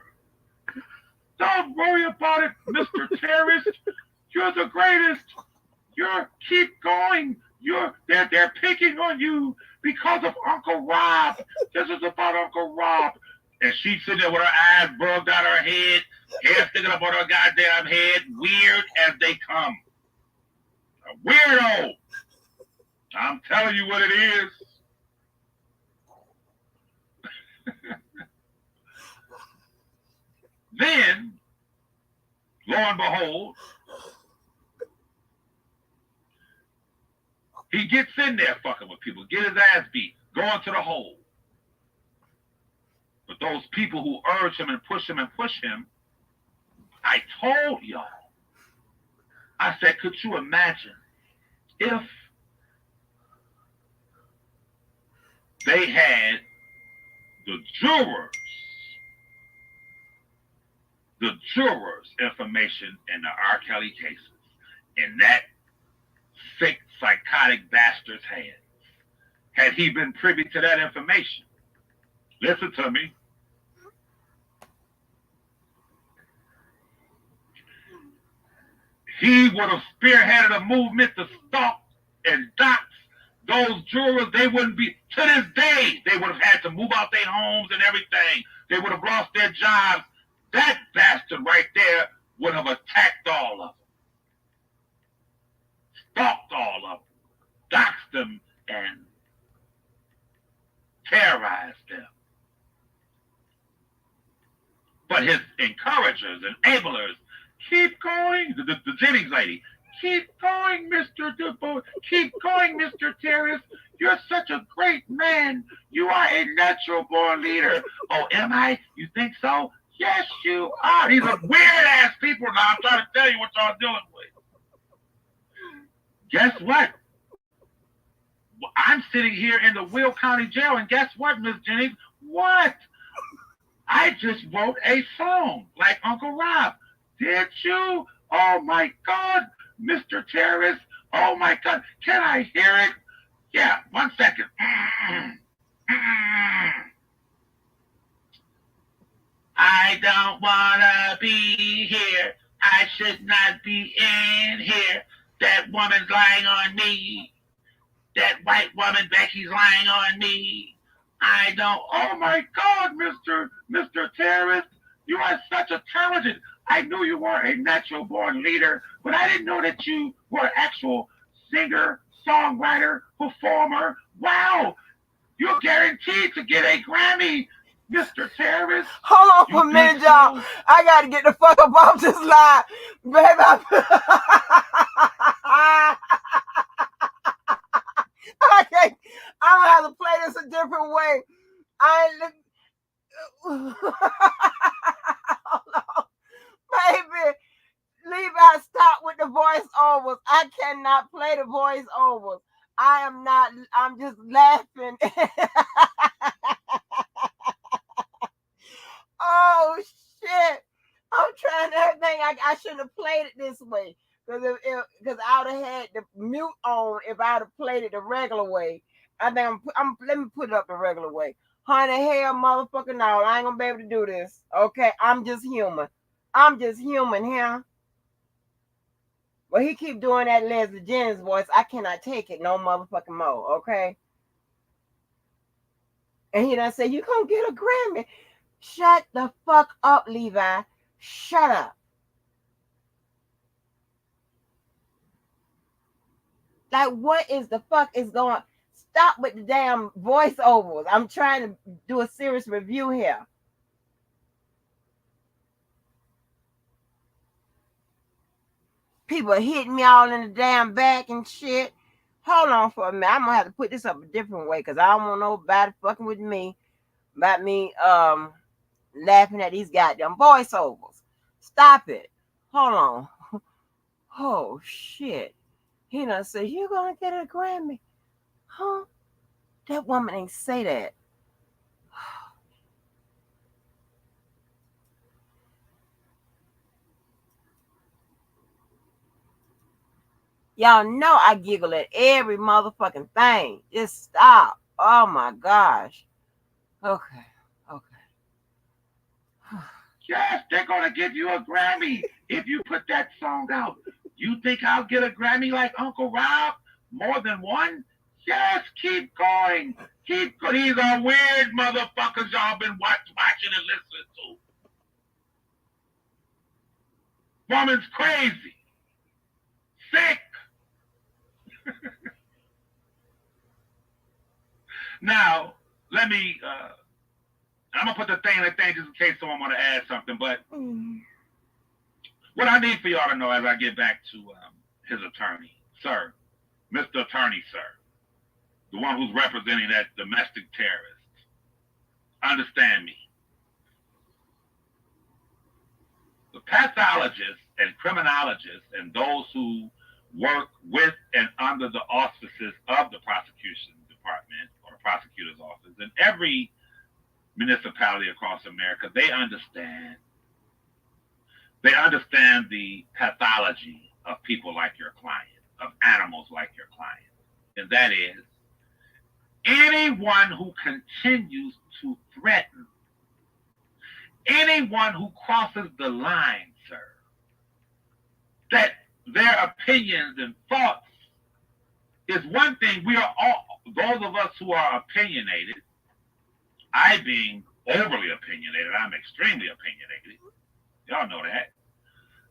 Don't worry about it, Mr. Terrorist. You're the greatest. Keep going. They're picking on you because of Uncle Rob. This is about Uncle Rob. And she's sitting there with her eyes bugged out her head, hair sticking up on her goddamn head, weird as they come. A weirdo. I'm telling you what it is. Then, lo and behold, he gets in there fucking with people, get his ass beat, going to the hole. But those people who urge him and push him, I told y'all, I said, could you imagine if they had the jurors' information in the R. Kelly cases in that sick, psychotic bastard's hands? Had he been privy to that information? Listen to me. He would have spearheaded a movement to stalk and dox those jurors. They wouldn't be, to this day, they would have had to move out their homes and everything. They would have lost their jobs. That bastard right there would have attacked all of them. Stalked all of them. Doxed them and terrorized them. But his encouragers, enablers, keep going, the Jennings lady, keep going, Mr. DuBois, keep going, Mr. Terrorist. You're such a great man. You are a natural born leader. Oh, am I? You think so? Yes, you are. These are weird-ass people now. I'm trying to tell you what y'all dealing with. Guess what? I'm sitting here in the Will County Jail, and guess what, Miss Jennings? What? I just wrote a song like Uncle Rob. Did you? Oh, my God, Mr. Terrorist. Oh, my God. Can I hear it? Yeah, 1 second. I don't want to be here. I should not be in here. That woman's lying on me. That white woman, Becky's lying on me. I don't. Oh, my God, Mr. Terrorist. You are such a talented. I knew you were a natural born leader, but I didn't know that you were an actual singer, songwriter, performer. Wow. You're guaranteed to get a Grammy, Mr. Terrorist. Hold on for a minute, y'all. So? I got to get the fuck up off this line. Baby, okay, I'm going to have to play this a different way. Hold on. Baby, Levi, stop with the voiceovers. I cannot play the voiceovers. I'm just laughing. Oh, shit. I'm trying everything. I shouldn't have played it this way. Because I would have had the mute on if I would have played it the regular way. I think let me put it up the regular way. Honey, hell, motherfucker, no. I ain't going to be able to do this. Okay? I'm just human. Here. Well, he keep doing that Leslie Jennings voice. I cannot take it no motherfucking more. Okay? And he done say, you going to get a Grammy. Shut the fuck up, Levi. Shut up. Like, what is the fuck is going on? Stop with the damn voiceovers. I'm trying to do a serious review here. People hitting me all in the damn back and shit. Hold on for a minute. I'm going to have to put this up a different way because I don't want nobody fucking with me about me laughing at these goddamn voiceovers. Stop it. Hold on. Oh, shit. He done said, you going to get a Grammy? Huh? That woman ain't say that. Y'all know I giggle at every motherfucking thing. Just stop. Oh my gosh. Okay. Okay. Yes, they're gonna give you a Grammy if you put that song out. You think I'll get a Grammy like Uncle Rob? More than one? Yes, keep going. Keep going. These are weird motherfuckers y'all been watching and listening to. Woman's crazy. Sick. Now, let me, I'm going to put the thing just in case someone want to add something, but what I need for y'all to know as I get back to his attorney, sir, Mr. Attorney, sir, the one who's representing that domestic terrorist, understand me. The pathologists and criminologists and those who work with and under the auspices of the prosecution department or the prosecutor's office in every municipality across America, they understand the pathology of people like your client, of animals like your client. And that is anyone who continues to threaten, anyone who crosses the line, sir, that their opinions and thoughts is one thing. We are all, those of us who are opinionated, I being overly opinionated, I'm extremely opinionated. Y'all know that.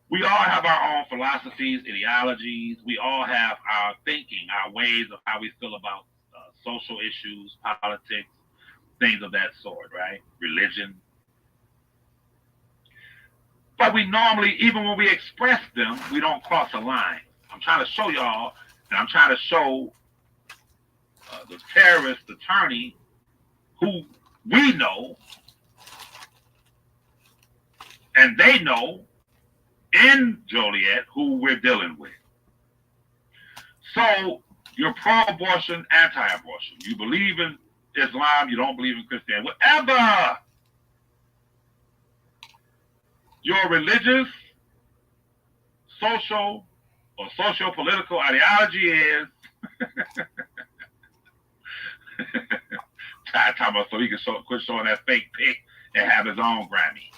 We all have our own philosophies, ideologies. We all have our thinking, our ways of how we feel about social issues, politics, things of that sort, right? Religion. But we normally, even when we express them, we don't cross a line. I'm trying to show y'all, and I'm trying to show the terrorist attorney who we know, and they know in Joliet who we're dealing with. So you're pro-abortion, anti-abortion. You believe in Islam, you don't believe in Christianity. Whatever your religious, social, or socio-political ideology is, so he can quit showing that fake pic and have his own Grammy.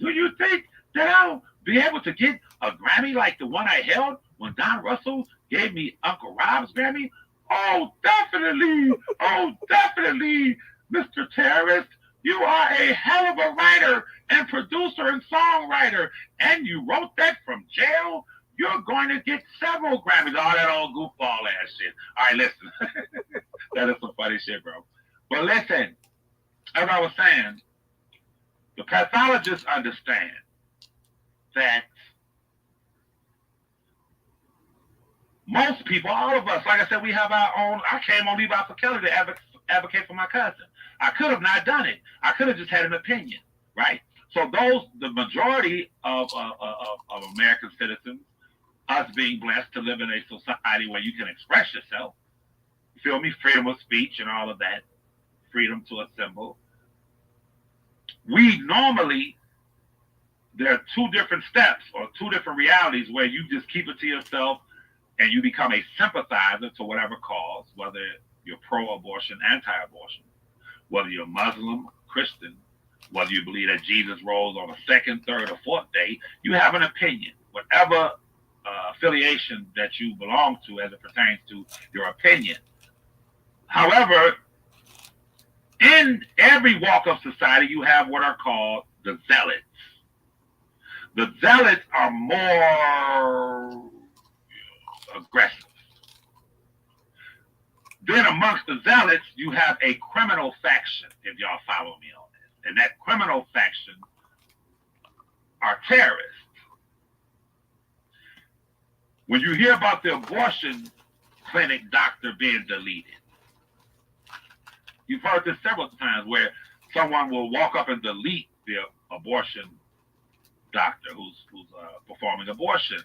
Do you think that I'll be able to get a Grammy like the one I held when Don Russell gave me Uncle Rob's Grammy? Oh, definitely. Oh, definitely, Mr. Terrorist. You are a hell of a writer and producer and songwriter, and you wrote that from jail. You're going to get several Grammys. All that old goofball ass shit. All right, listen. That is some funny shit, bro. But listen, as I was saying, the pathologists understand that most people, all of us, like I said, we have our own. I came on Levi for Kelly to advocate for my cousin. I could have not done it. I could have just had an opinion, right? So the majority of American citizens, us being blessed to live in a society where you can express yourself, you feel me? Freedom of speech and all of that, freedom to assemble. We normally, there are two different steps or two different realities where you just keep it to yourself and you become a sympathizer to whatever cause, whether you're pro-abortion, anti-abortion, whether you're Muslim, Christian, whether you believe that Jesus rose on the second, third, or fourth day, you have an opinion. Whatever affiliation that you belong to as it pertains to your opinion. However, in every walk of society, you have what are called the zealots. The zealots are more aggressive. Then amongst the zealots, you have a criminal faction, if y'all follow me on this. And that criminal faction are terrorists. When you hear about the abortion clinic doctor being deleted, you've heard this several times where someone will walk up and delete the abortion doctor who's performing abortion.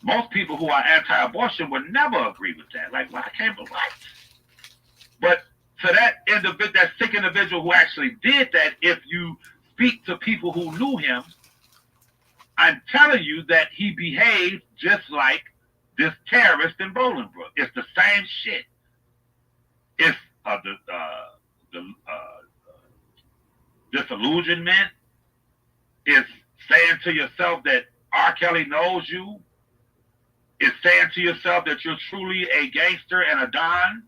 Most people who are anti-abortion would never agree with that. Like, well, I can't believe. But to that individual, that sick individual who actually did that, if you speak to people who knew him, I'm telling you that he behaved just like this terrorist in Bolingbrook. It's the same shit. It's the disillusionment. It's saying to yourself that R. Kelly knows you. It's saying to yourself that you're truly a gangster and a don.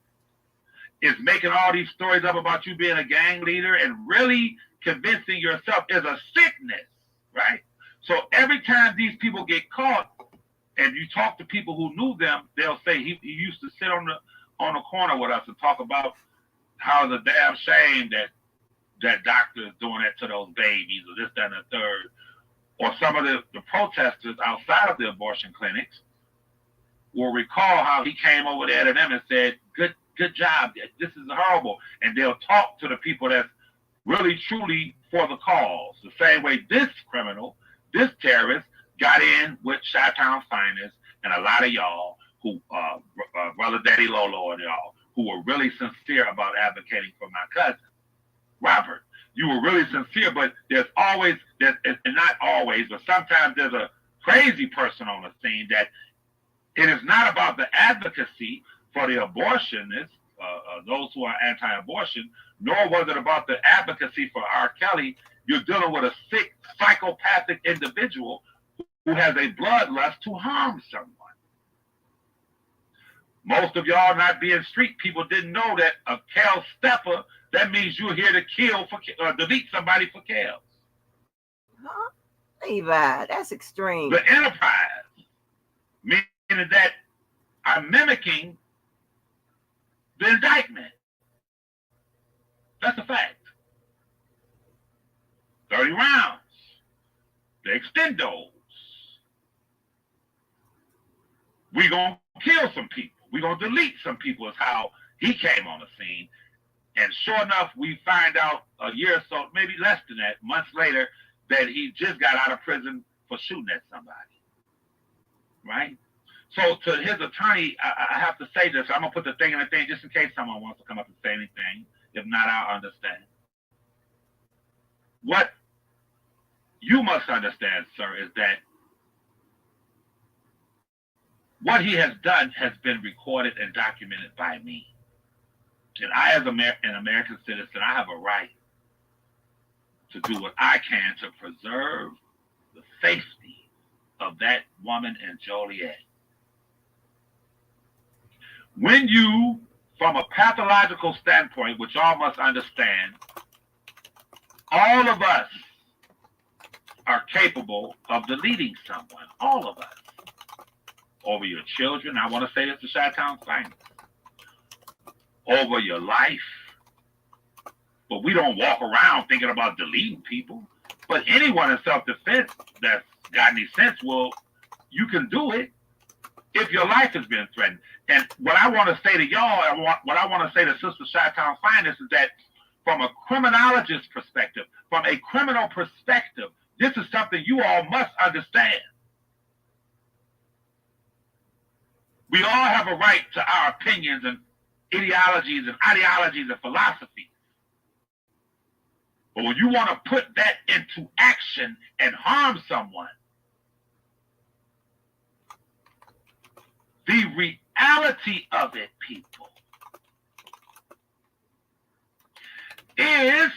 It's making all these stories up about you being a gang leader and really convincing yourself is a sickness, right? So every time these people get caught and you talk to people who knew them, they'll say he used to sit on the corner with us and talk about how it's a damn shame that doctor is doing that to those babies or this, that, and the third. Or some of the protesters outside of the abortion clinics will recall how he came over there to them and said, good job, this is horrible. And they'll talk to the people that's really, truly for the cause. The same way this criminal, this terrorist, got in with Chi-Town Finest and a lot of y'all who, Brother Daddy Lolo and y'all, who were really sincere about advocating for my cousin, Robert. You were really sincere, but there's always, and not always, but sometimes there's a crazy person on the scene that it is not about the advocacy for the abortionists, those who are anti-abortion, nor was it about the advocacy for R. Kelly. You're dealing with a sick, psychopathic individual who has a bloodlust to harm someone. Most of y'all not being street people didn't know that a Kel stepper, that means you're here to kill for delete somebody for Kels. Huh? Levi, that's extreme. The enterprise, meaning that I'm mimicking the indictment. That's a fact. 30 rounds. The extendos. We're going to kill some people. We're going to delete some people is how he came on the scene. And sure enough, we find out a year or so, maybe less than that, months later, that he just got out of prison for shooting at somebody. Right? So to his attorney, I have to say this. I'm going to put the thing in the thing just in case someone wants to come up and say anything. If not, I'll understand. What you must understand, sir, is that what he has done has been recorded and documented by me. And I, as an American citizen, I have a right to do what I can to preserve the safety of that woman in Joliet. When you, from a pathological standpoint, which all must understand, all of us are capable of deleting someone, all of us. Over your children, I want to say this to Chi-Town Finest. Over your life. But we don't walk around thinking about deleting people. But anyone in self-defense that's got any sense, well, you can do it if your life has been threatened. And what I want to say to y'all, what I want to say to Sister Chi-Town Finest is that from a criminologist perspective, from a criminal perspective, this is something you all must understand. We all have a right to our opinions and ideologies and philosophies. But when you want to put that into action and harm someone, the reality of it, people, is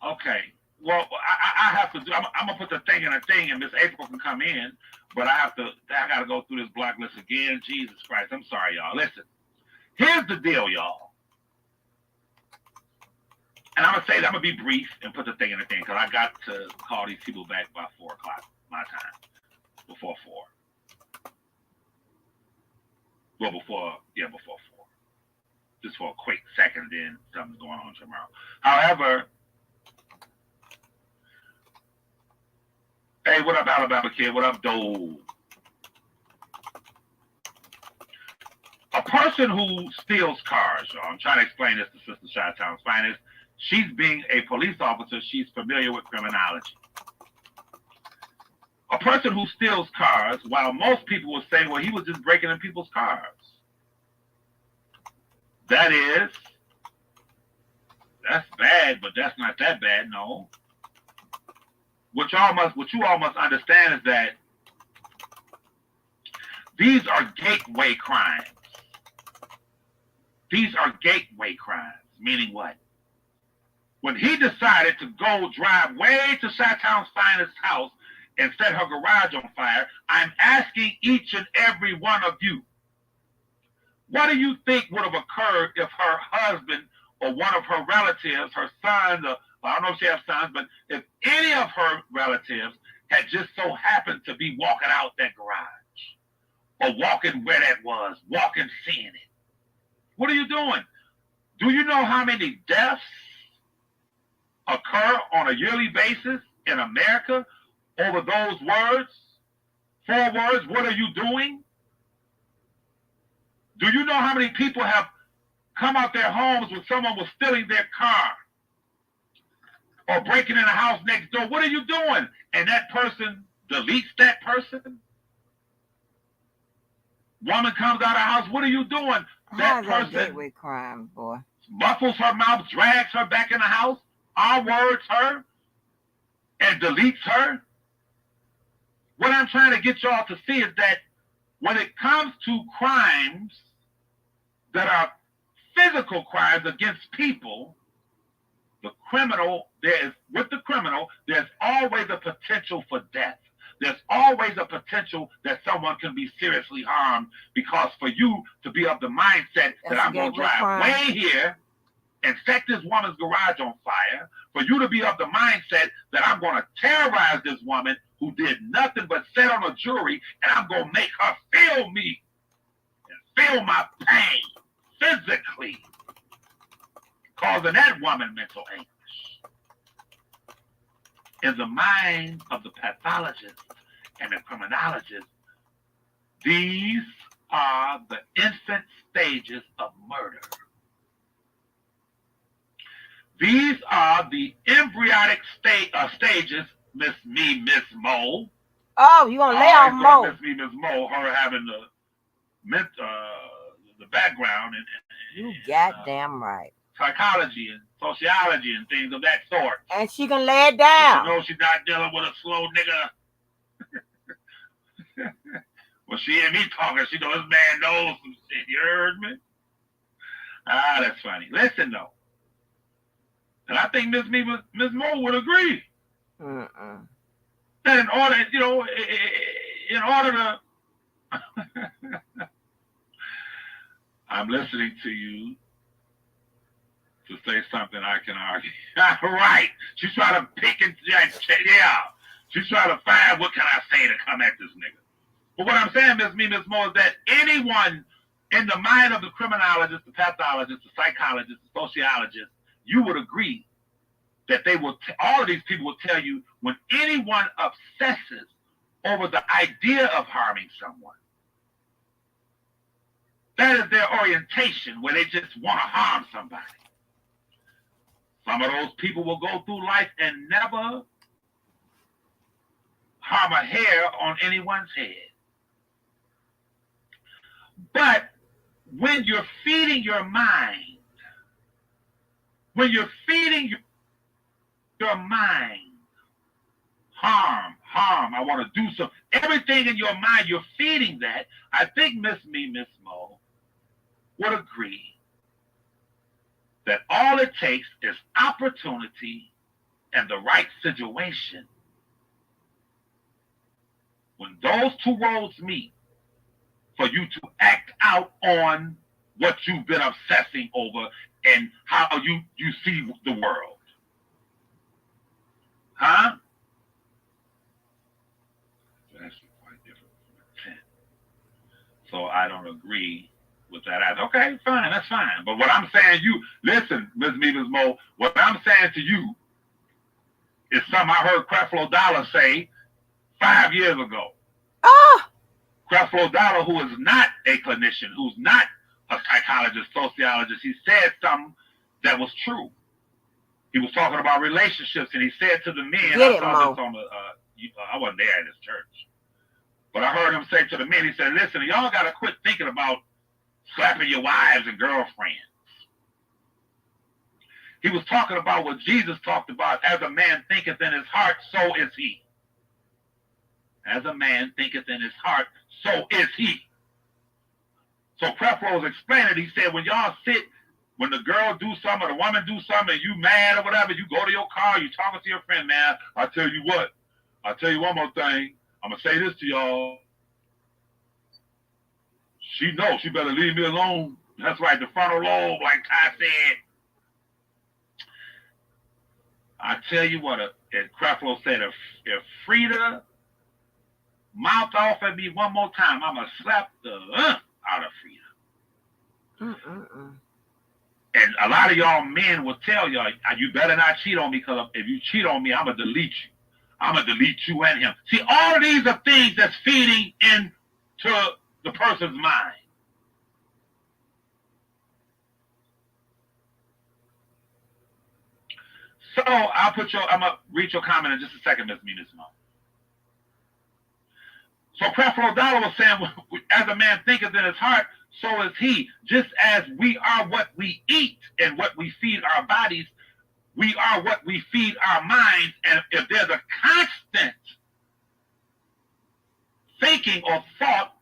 okay. Well, I have to do. I'm gonna put the thing in a thing, and Miss April can come in. But I got to go through this block list again. Jesus Christ, I'm sorry, y'all. Listen, here's the deal, y'all. And I'm gonna be brief and put the thing in the thing because I got to call these people back by 4 o'clock my time, before 4. Well, before 4. Just for a quick second, then something's going on tomorrow. However. Hey, what up, Alabama kid? What up, Dole? A person who steals cars, y'all. I'm trying to explain this to Sister Chi-Town Finest. She's being a police officer. She's familiar with criminology. person who steals cars, while most people will say, well, he was just breaking in people's cars. That's bad, but that's not that bad, no. What you all must understand is that these are gateway crimes. These are gateway crimes, meaning what? When he decided to go drive way to Chi-Town's finest house and set her garage on fire, I'm asking each and every one of you, what do you think would have occurred if her husband or one of her relatives, her sons, or I don't know if she has sons, but if any of her relatives had just so happened to be walking out that garage or walking where that was, walking, seeing it? What are you doing? Do you know how many deaths occur on a yearly basis in America over those words? 4 words, what are you doing? Do you know how many people have come out their homes when someone was stealing their car or breaking in a house next door? What are you doing? And that person deletes that person? Woman comes out of the house, what are you doing? That person gateway crime, boy. muffles her mouth, drags her back in the house, R-words her, and deletes her. What I'm trying to get y'all to see is that when it comes to crimes that are physical crimes against people, the criminal, with the criminal, there's always a potential for death. There's always a potential that someone can be seriously harmed, because for you to be of the mindset that I'm going to drive way here and set this woman's garage on fire, for you to be of the mindset that I'm going to terrorize this woman who did nothing but sit on a jury, and I'm going to make her feel me and feel my pain physically, causing that woman mental anguish. In the mind of the pathologist and the criminologist, these are the infant stages of murder. These are the embryonic stages, Miss Mo. Oh, you gonna lay on Mo? Miss Mo, her having the background and you goddamn right. Psychology and sociology and things of that sort. And she can lay it down. She knows she's not dealing with a slow nigga. Well, she and me talking, she knows this man knows some shit. You heard me? Ah, that's funny. Listen, though. And I think Miss Mo would agree. That in order to... I'm listening to you to say something I can argue. Right. She's trying to pick and... Yeah. She's trying to find what can I say to come at this nigga. But what I'm saying, Miss Mo, is that anyone in the mind of the criminologist, the pathologist, the psychologist, the sociologist, you would agree that they will, all of these people will tell you, when anyone obsesses over the idea of harming someone, that is their orientation, where they just want to harm somebody. Some of those people will go through life and never harm a hair on anyone's head. But when you're feeding your mind, your mind harm, I want to do something. Everything in your mind, you're feeding that. I think Miss Mo would agree that all it takes is opportunity and the right situation. When those two roads meet, for you to act out on what you've been obsessing over and how you see the world. Huh? That's quite different from intent. So I don't agree with that. Okay, fine, that's fine. But what I'm saying, listen, Ms. Mo, what I'm saying to you is something I heard Creflo Dollar say 5 years ago. Creflo Dollar, who is not a clinician, who's not a psychologist, sociologist, he said something that was true. He was talking about relationships, and he said to the men, I saw this on I wasn't there in his church. But I heard him say to the men, he said, listen, y'all got to quit thinking about slapping your wives and girlfriends. He was talking about what Jesus talked about, as a man thinketh in his heart, so is he. As a man thinketh in his heart, so is he. So Creflo was explaining, he said, when y'all sit, when the girl do something or the woman do something and you mad or whatever, you go to your car, you talking to your friend, man, I'll tell you what, I'll tell you one more thing. I'm going to say this to y'all. She knows she better leave me alone. That's right, the frontal lobe, like Ty said. I tell you what, and Creflo said, if Frida mouth off at me one more time, I'm going to slap the out of Frida. And a lot of y'all men will tell y'all, you better not cheat on me, because if you cheat on me, I'm going to delete you. I'm going to delete you and him. See, all of these are things that's feeding into the person's mind. So I'm going to read your comment in just a second, Ms. Munismo. So Creflo Dollar was saying, as a man thinketh in his heart, so is he. Just as we are what we eat and what we feed our bodies, we are what we feed our minds. And if there's a constant thinking or thought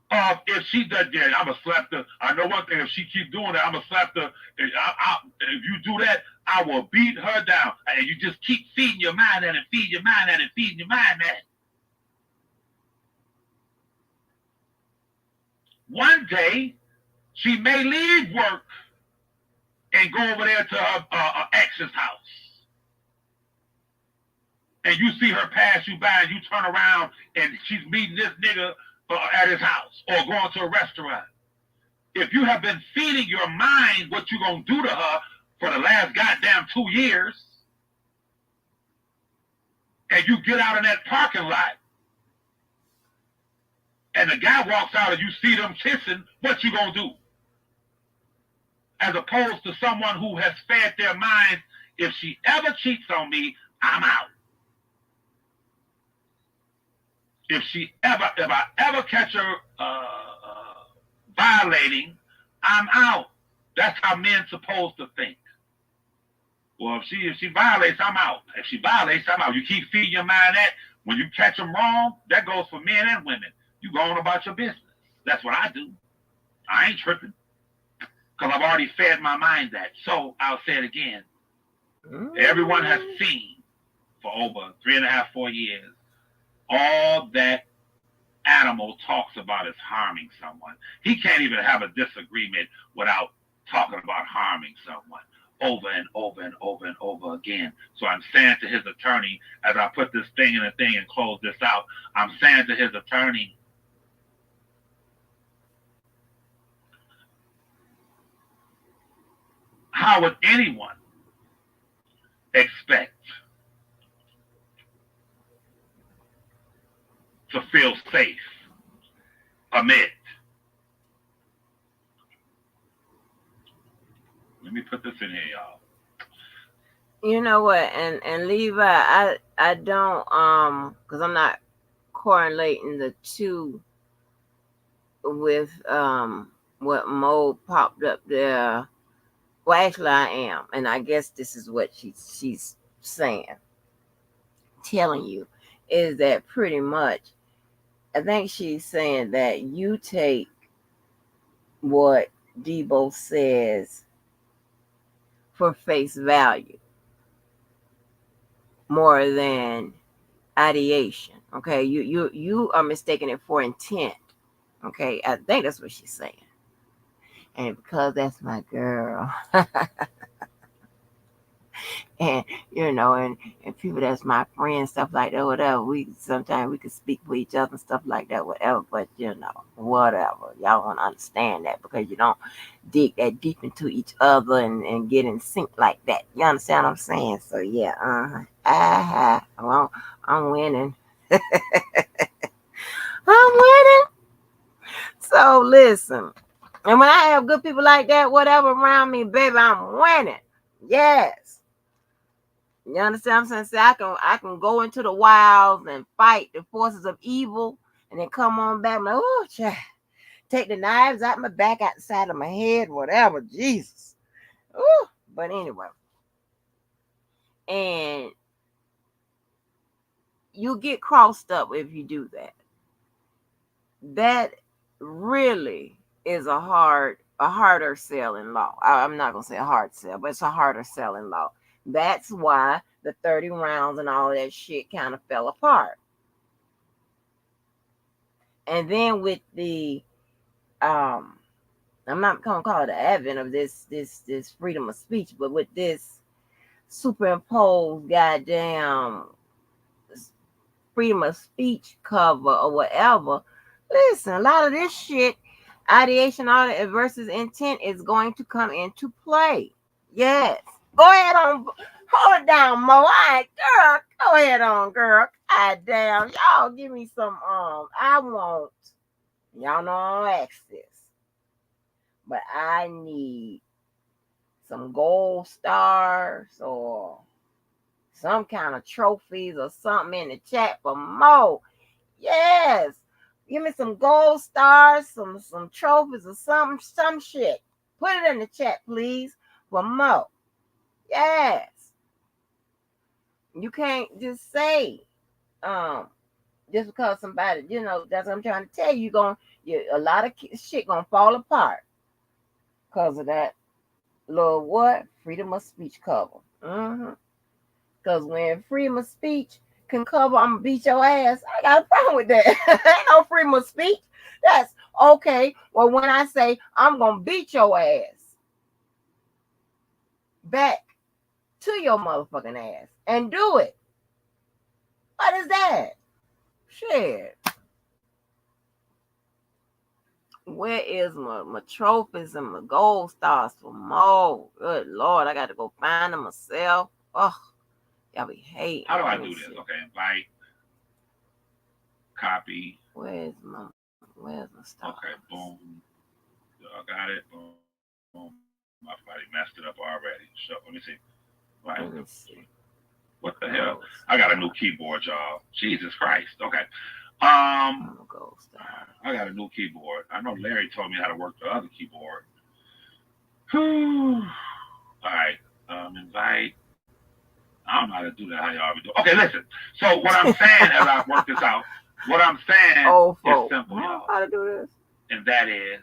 of, if she does that, I'm going to slap her. I know one thing, if she keep doing that, I'm going to slap her. If you do that, I will beat her down. And you just keep feeding your mind that and feeding your mind that and feeding your mind that. One day, she may leave work and go over there to her ex's house. And you see her pass you by and you turn around and she's meeting this nigga at his house or going to a restaurant. If you have been feeding your mind what you gonna do to her for the last goddamn 2 years, and you get out in that parking lot and the guy walks out and you see them kissing, what you gonna do? As opposed to someone who has fed their minds, if she ever cheats on me, I'm out. If I ever catch her violating, I'm out. That's how men supposed to think. Well, if she violates, I'm out. If she violates, I'm out. You keep feeding your mind that. When you catch them wrong, that goes for men and women. You go on about your business. That's what I do. I ain't tripping, because I've already fed my mind that. So I'll say it again. Everyone has seen for over 3.5, 4 years, all that animal talks about is harming someone. He can't even have a disagreement without talking about harming someone over and over and over and over again. So I'm saying to his attorney, as I put this thing in a thing and close this out, I'm saying to his attorney, how would anyone expect to feel safe amid? Let me put this in here, y'all. You know what? And Levi, I don't because I'm not correlating the two with what Mo popped up there. Well, actually, I am, and I guess this is what she's saying, telling you, is that pretty much. I think she's saying that you take what Debo says for face value more than ideation. Okay, you are mistaking it for intent. Okay, I think that's what she's saying. And because that's my girl, and and people that's my friends, stuff like that, whatever, sometimes we could speak for each other and stuff like that, whatever, but whatever, y'all won't understand that because you don't dig that deep into each other and get in sync like that. You understand what I'm saying? So yeah, well, I'm winning. I'm winning. So listen, and when I have good people like that, whatever around me, baby, I'm winning. Yes. You understand what I'm saying? Say I can go into the wilds and fight the forces of evil and then come on back. I'm like, oh, child. Take the knives out my back, out the side of my head, whatever. Jesus. Ooh. But anyway. And you get crossed up if you do that. That really is a harder sell in law. I'm not going to say a hard sell, but it's a harder sell in law. That's why the 30 rounds and all that shit kind of fell apart. And then with the I'm not gonna call it the advent of this freedom of speech, but with this superimposed goddamn freedom of speech cover or whatever, listen, a lot of this shit, ideation, all that versus intent is going to come into play. Yes. Go ahead on, hold it down, Mo. All right, girl. Go ahead on, girl. God damn. Y'all give me some I want. Y'all know I don't ask this. But I need some gold stars or some kind of trophies or something in the chat for Mo. Yes. Give me some gold stars, some trophies or some shit. Put it in the chat, please, for Mo. Yes. You can't just say, just because somebody, that's what I'm trying to tell you. A lot of shit gonna fall apart because of that little what? Freedom of speech cover. Because when freedom of speech can cover, I'm gonna beat your ass. I got a problem with that. Ain't no freedom of speech. That's okay. Well, when I say I'm gonna beat your ass back to your motherfucking ass and do it. What is that? Shit. Where is my trophies and my gold stars for Mo? Good Lord, I got to go find them myself. Oh, y'all be hating. How do I do this? Okay, invite, copy. Where's my stuff? Okay, boom. I got it. Boom, boom. My body messed it up already. So let me see. Right. Let me see. What the hell? I got a new keyboard, y'all. Jesus Christ. Okay. Gold star. I got a new keyboard. I know Larry told me how to work the other keyboard. All right. Invite. I don't know how to do that. How y'all be doing? Okay, listen. So what I'm saying as I work this out, what I'm saying is simple, y'all. How to do this? And that is,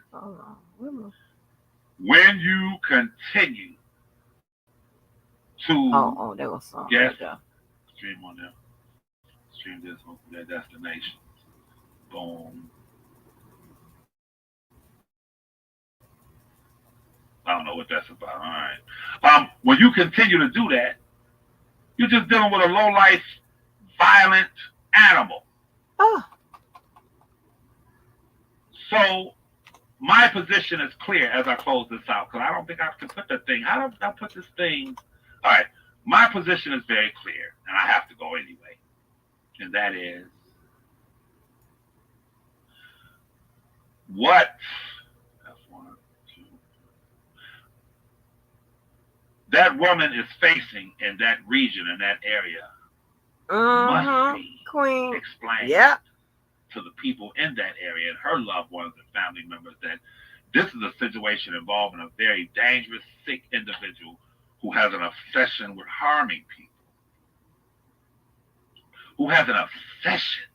when you continue to there was some. Yes, stream on them. Stream this on their destination. Boom. I don't know what that's about. All right. When you continue to do that, you're just dealing with a low-life, violent animal. Oh. So my position is clear as I close this out, because I don't think I can put the thing. How do I put this thing? All right. My position is very clear, and I have to go anyway. And that is what that woman is facing in that region, in that area, must be explained to the people in that area and her loved ones and family members that this is a situation involving a very dangerous, sick individual who has an obsession with harming people, who has an obsession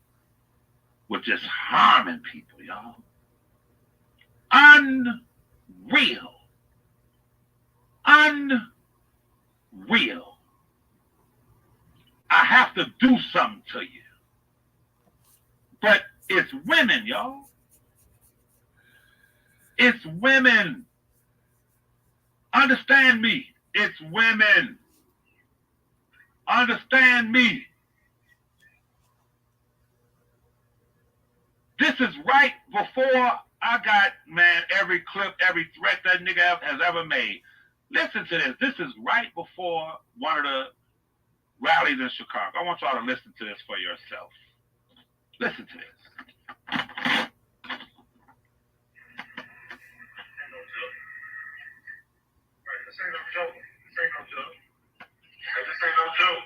with just harming people, y'all. Unreal. Unreal. I have to do something to you. But it's women, y'all. It's women. Understand me. It's women. Understand me. This is right before I got, man, every clip, every threat that nigga has ever made. Listen to this. This is right before one of the rallies in Chicago. I want y'all to listen to this for yourself. Listen to this. This ain't no joke. This ain't no joke. This ain't no joke.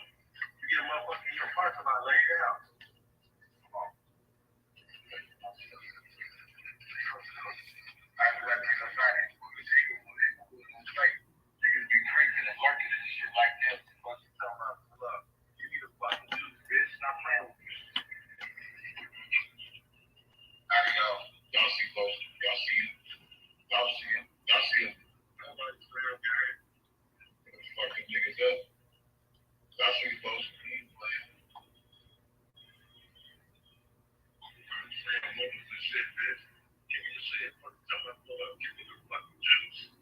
said this. Give me the shit. Tell my brother, give me the fucking juice.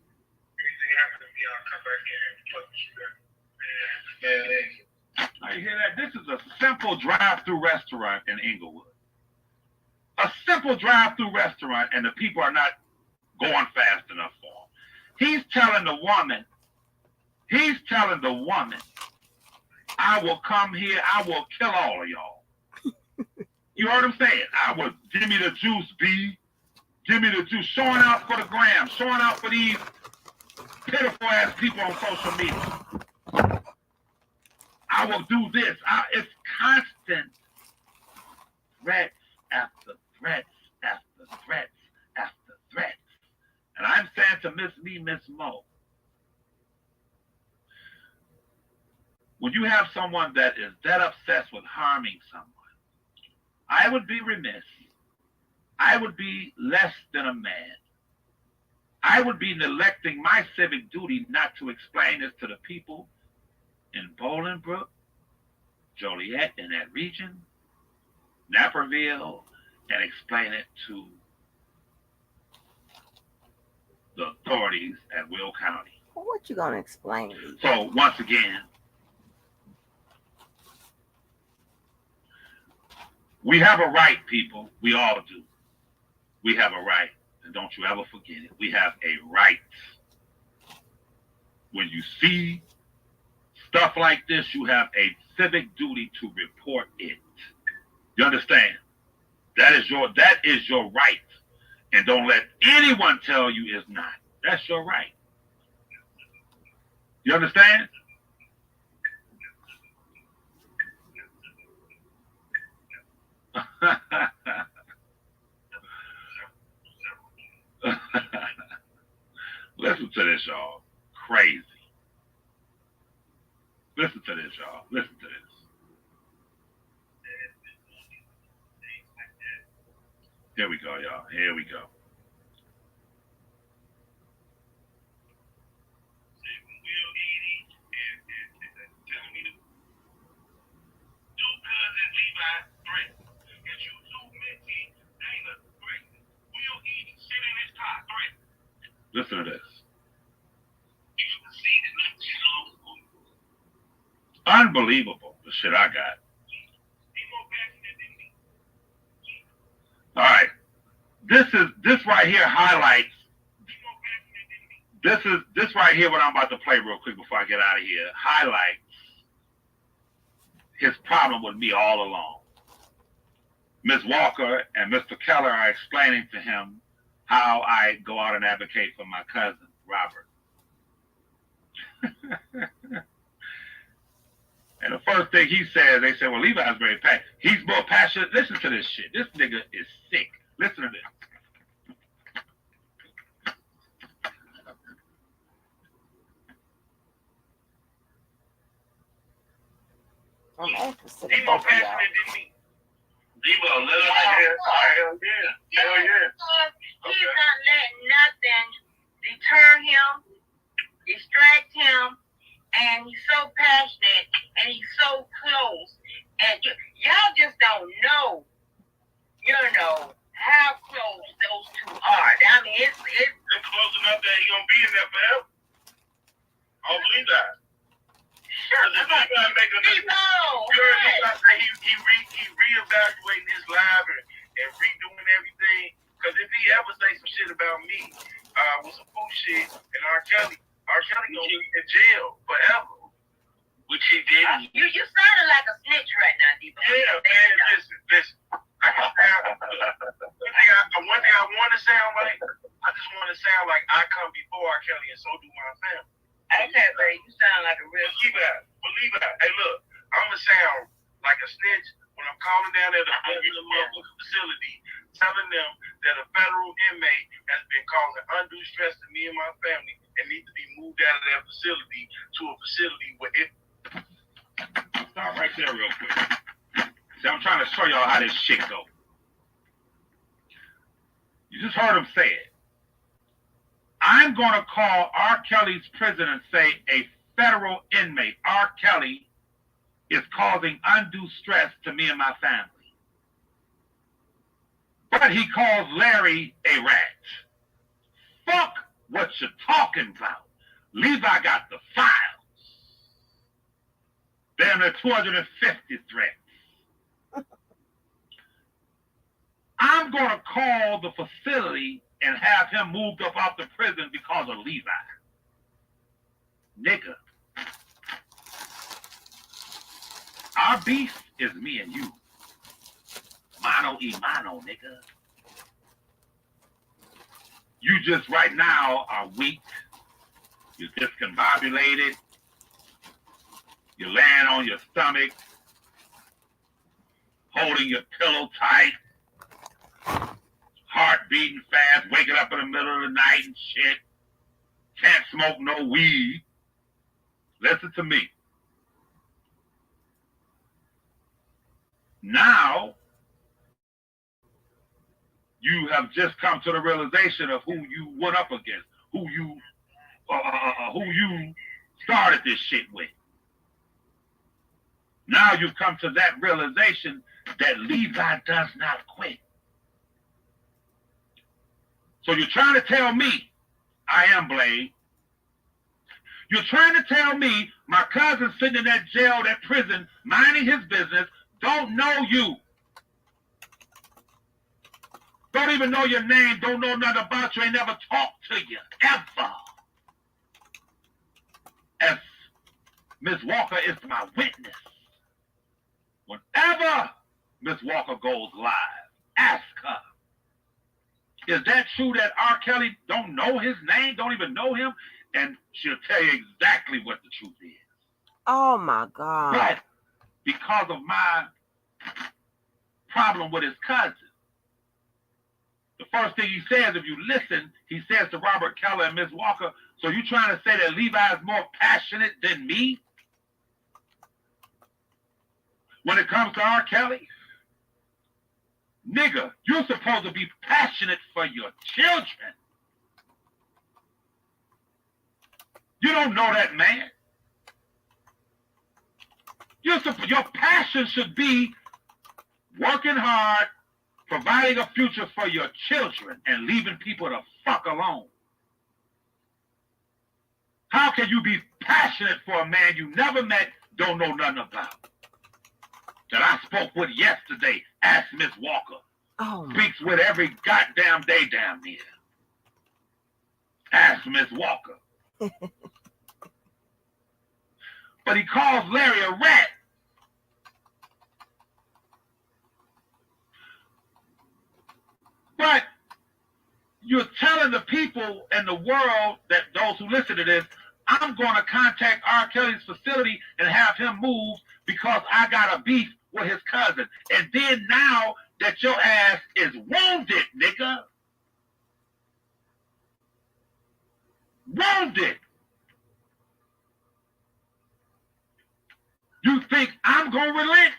Anything happen to me, I'll come back here and fucking shoot that. Now you hear that? This is a simple drive-through restaurant in Inglewood. A simple drive-through restaurant, and the people are not going fast enough for him. He's telling the woman, I will come here, I will kill all of y'all. You heard him say it. I will, give me the juice, B. Give me the juice. Showing out for the gram, showing out for these pitiful ass people on social media. I will do this. It's constant threats after threats after threats after threats. And I'm saying to Miss Mo, when you have someone that is that obsessed with harming someone, I would be remiss. I would be less than a man. I would be neglecting my civic duty not to explain this to the people in Bolingbrook, Joliet, in that region, Naperville, and explain it to the authorities at Will County. Well, what you gonna explain? So once again, we have a right, people. We all do. We have a right. And don't you ever forget it. We have a right. When you see stuff like this, you have a civic duty to report it. You understand? That is your right. And don't let anyone tell you it's not. That's your right. You understand? Listen to this, y'all. Crazy. Listen to this, y'all. Listen to this. Here we go, y'all. Here we go. Listen to this. Unbelievable, the shit I got. All right. This right here highlights. This right here, what I'm about to play real quick before I get out of here, highlights his problem with me all along. Ms. Walker and Mr. Keller are explaining to him how I go out and advocate for my cousin, Robert. And the first thing he says, they say, well, Levi's very passionate. He's more passionate. Listen to this shit. This nigga is sick. Listen to this. I'm anxious to He's more passionate than me. Levi, let us hear. Hell yeah. Hell yeah. He's not letting nothing deter him, distract him, and he's so passionate and he's so close. And y'all just don't know, how close those two are. I mean, it's close enough that he gonna be in there forever. I don't believe that. Sure. If Levi make a he reevaluating his life and redoing everything. Because if he ever say some shit about me, with some bullshit and R. Kelly gonna be in jail forever. Which he did. You sounding like a snitch right now, Debo. Yeah, man. Listen. One thing I want to sound like, I just want to sound like I come before R. Kelly, and so do my family. Okay, baby, you sound like a real Believe it. Hey, look, I'm gonna sound like a snitch when I'm calling down at a facility, telling them that a federal inmate has been causing undue stress to me and my family and needs to be moved out of that facility to a facility where it. Stop right there real quick. See, I'm trying to show y'all how this shit go. You just heard him say it. I'm going to call R. Kelly's prison and say a federal inmate, R. Kelly, is causing undue stress to me and my family. But he calls Larry a rat. Fuck what you're talking about. Levi got the files. Damn near 250 threats. I'm going to call the facility and have him moved up out the prison because of Levi. Nigga. Our beef is me and you. Mano y mano, nigga. You just right now are weak. You're discombobulated. You're laying on your stomach, holding your pillow tight, heart beating fast, waking up in the middle of the night and shit. Can't smoke no weed. Listen to me. Now, you have just come to the realization of who you went up against, who you started this shit with. Now you've come to that realization that Levi does not quit. So you're trying to tell me, I am Blade. You're trying to tell me my cousin sitting in that jail, that prison, minding his business, don't know you. Don't even know your name, don't know nothing about you, ain't never talked to you, ever. As Ms. Walker is my witness. Whenever Ms. Walker goes live, ask her. Is that true that R. Kelly don't know his name, don't even know him? And she'll tell you exactly what the truth is. Oh my God. But because of my problem with his cousin, the first thing he says, if you listen, he says to Robert Keller and Ms. Walker, so you trying to say that Levi is more passionate than me when it comes to R. Kelly? Nigga, you're supposed to be passionate for your children. You don't know that man. Your passion should be working hard, providing a future for your children, and leaving people the fuck alone. How can you be passionate for a man you never met, don't know nothing about? That I spoke with yesterday, ask Miss Walker. Speaks with every goddamn day down there. Ask Miss Walker. But he calls Larry a rat. But you're telling the people in the world, that those who listen to this, I'm going to contact R. Kelly's facility and have him moved because I got a beef with his cousin. And then now that your ass is wounded, nigga. Wounded. You think I'm going to relent?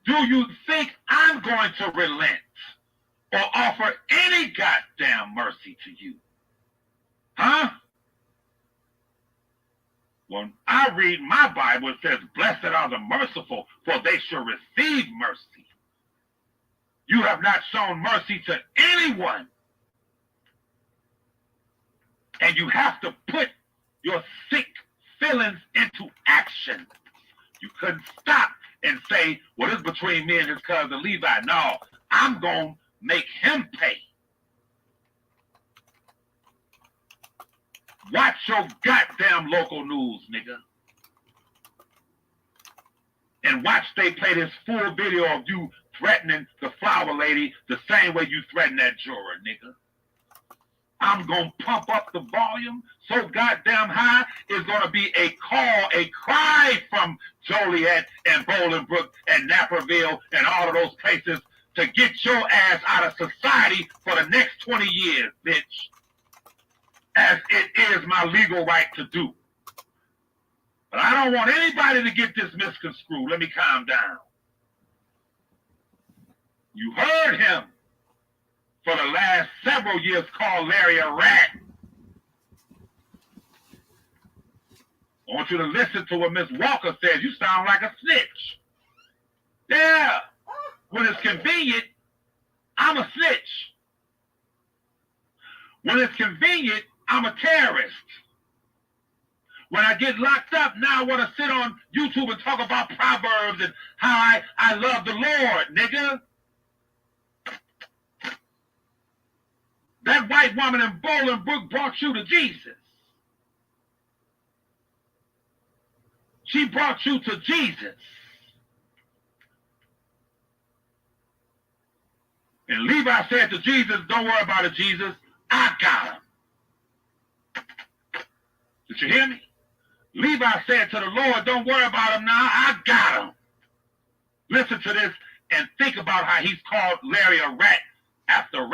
Do you think I'm going to relent or offer any goddamn mercy to you? Huh? When I read my Bible, it says, blessed are the merciful, for they shall receive mercy. You have not shown mercy to anyone. And you have to put your sick feelings into action. You couldn't stop and say, well, it's between me and his cousin Levi. No, I'm going to make him pay. Watch your goddamn local news, nigga. And watch they play this full video of you threatening the flower lady the same way you threatened that juror, nigga. I'm going to pump up the volume so goddamn high, it's going to be a call, a cry from Joliet and Bolingbrook and Naperville and all of those places to get your ass out of society for the next 20 years, bitch. As it is my legal right to do. But I don't want anybody to get this misconstrued. Let me calm down. You heard him for the last several years call Larry a rat. I want you to listen to what Miss Walker says. You sound like a snitch. Yeah. When it's convenient, I'm a snitch. When it's convenient, I'm a terrorist. When I get locked up, now I want to sit on YouTube and talk about Proverbs and how I love the Lord, nigga. That white woman in Bolingbrook brought you to Jesus. She brought you to Jesus. And Levi said to Jesus, don't worry about it, Jesus. I got him. Did you hear me? Levi said to the Lord, don't worry about him now. I got him. Listen to this and think about how he's called Larry a rat after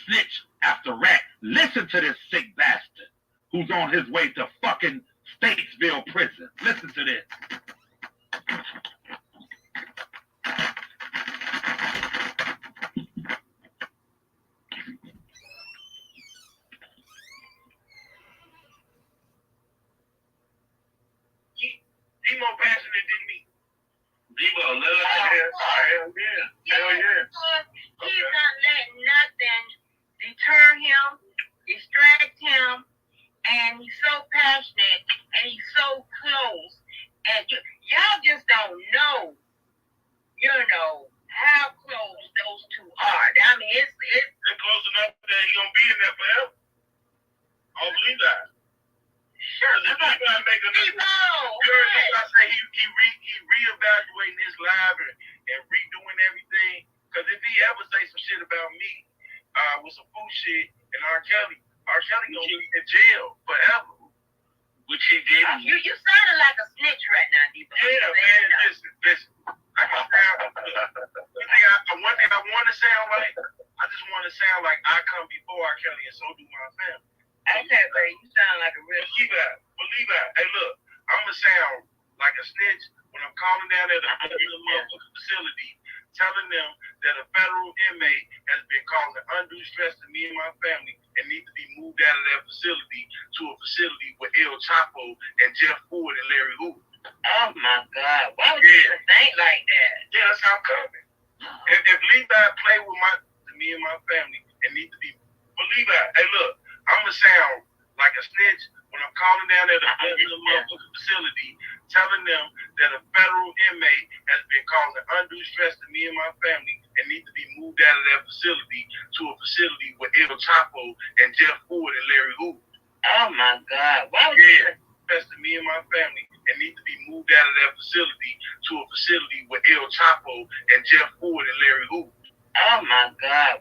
snitch after rat. Listen to this sick bastard who's on his way to fucking Statesville prison. Listen to this. He more passionate than me. Levi, let us hell yeah. Hell yeah. He's not letting nothing deter him, distract him, and he's so passionate and he's so close. And y'all just don't know, how close those two are. I mean, it's they're close enough that he gonna be in there forever. I don't believe that. Because if Levi make a Levi say he reevaluating his life and redoing everything. Because if he ever say some shit about me, with some food shit and R. Kelly gonna be in jail forever. Which he did. You sounding like a snitch right now, Deepa. Yeah, man. Listen. I can sound. One thing I want to sound like, I just want to sound like I come before R. Kelly, and so do my family. Okay, baby, you sound like a real Believe that. Hey, look, I'm gonna sound like a snitch when I'm calling down at the motherfucking facility, telling them that a federal inmate has been causing undue stress to me and my family and needs to be moved out of that facility to a facility with El Chapo and Jeff Ford and Larry Hoover. Oh my God! Why would you even think like that? Yeah, that's how I'm coming. If Levi play with me and my family and need to be, believe that. Hey, look, I'm gonna sound like a snitch when I'm calling down at the motherfucking facility, telling them that a federal inmate has been causing undue stress to me and my family and needs to be moved out of that facility to a facility with El Chapo and Jeff Ford and Larry Hoover. Oh my God! Why would you? Stress to me and my family and need to be moved out of that facility to a facility with El Chapo and Jeff Ford and Larry Hoover. Oh my God!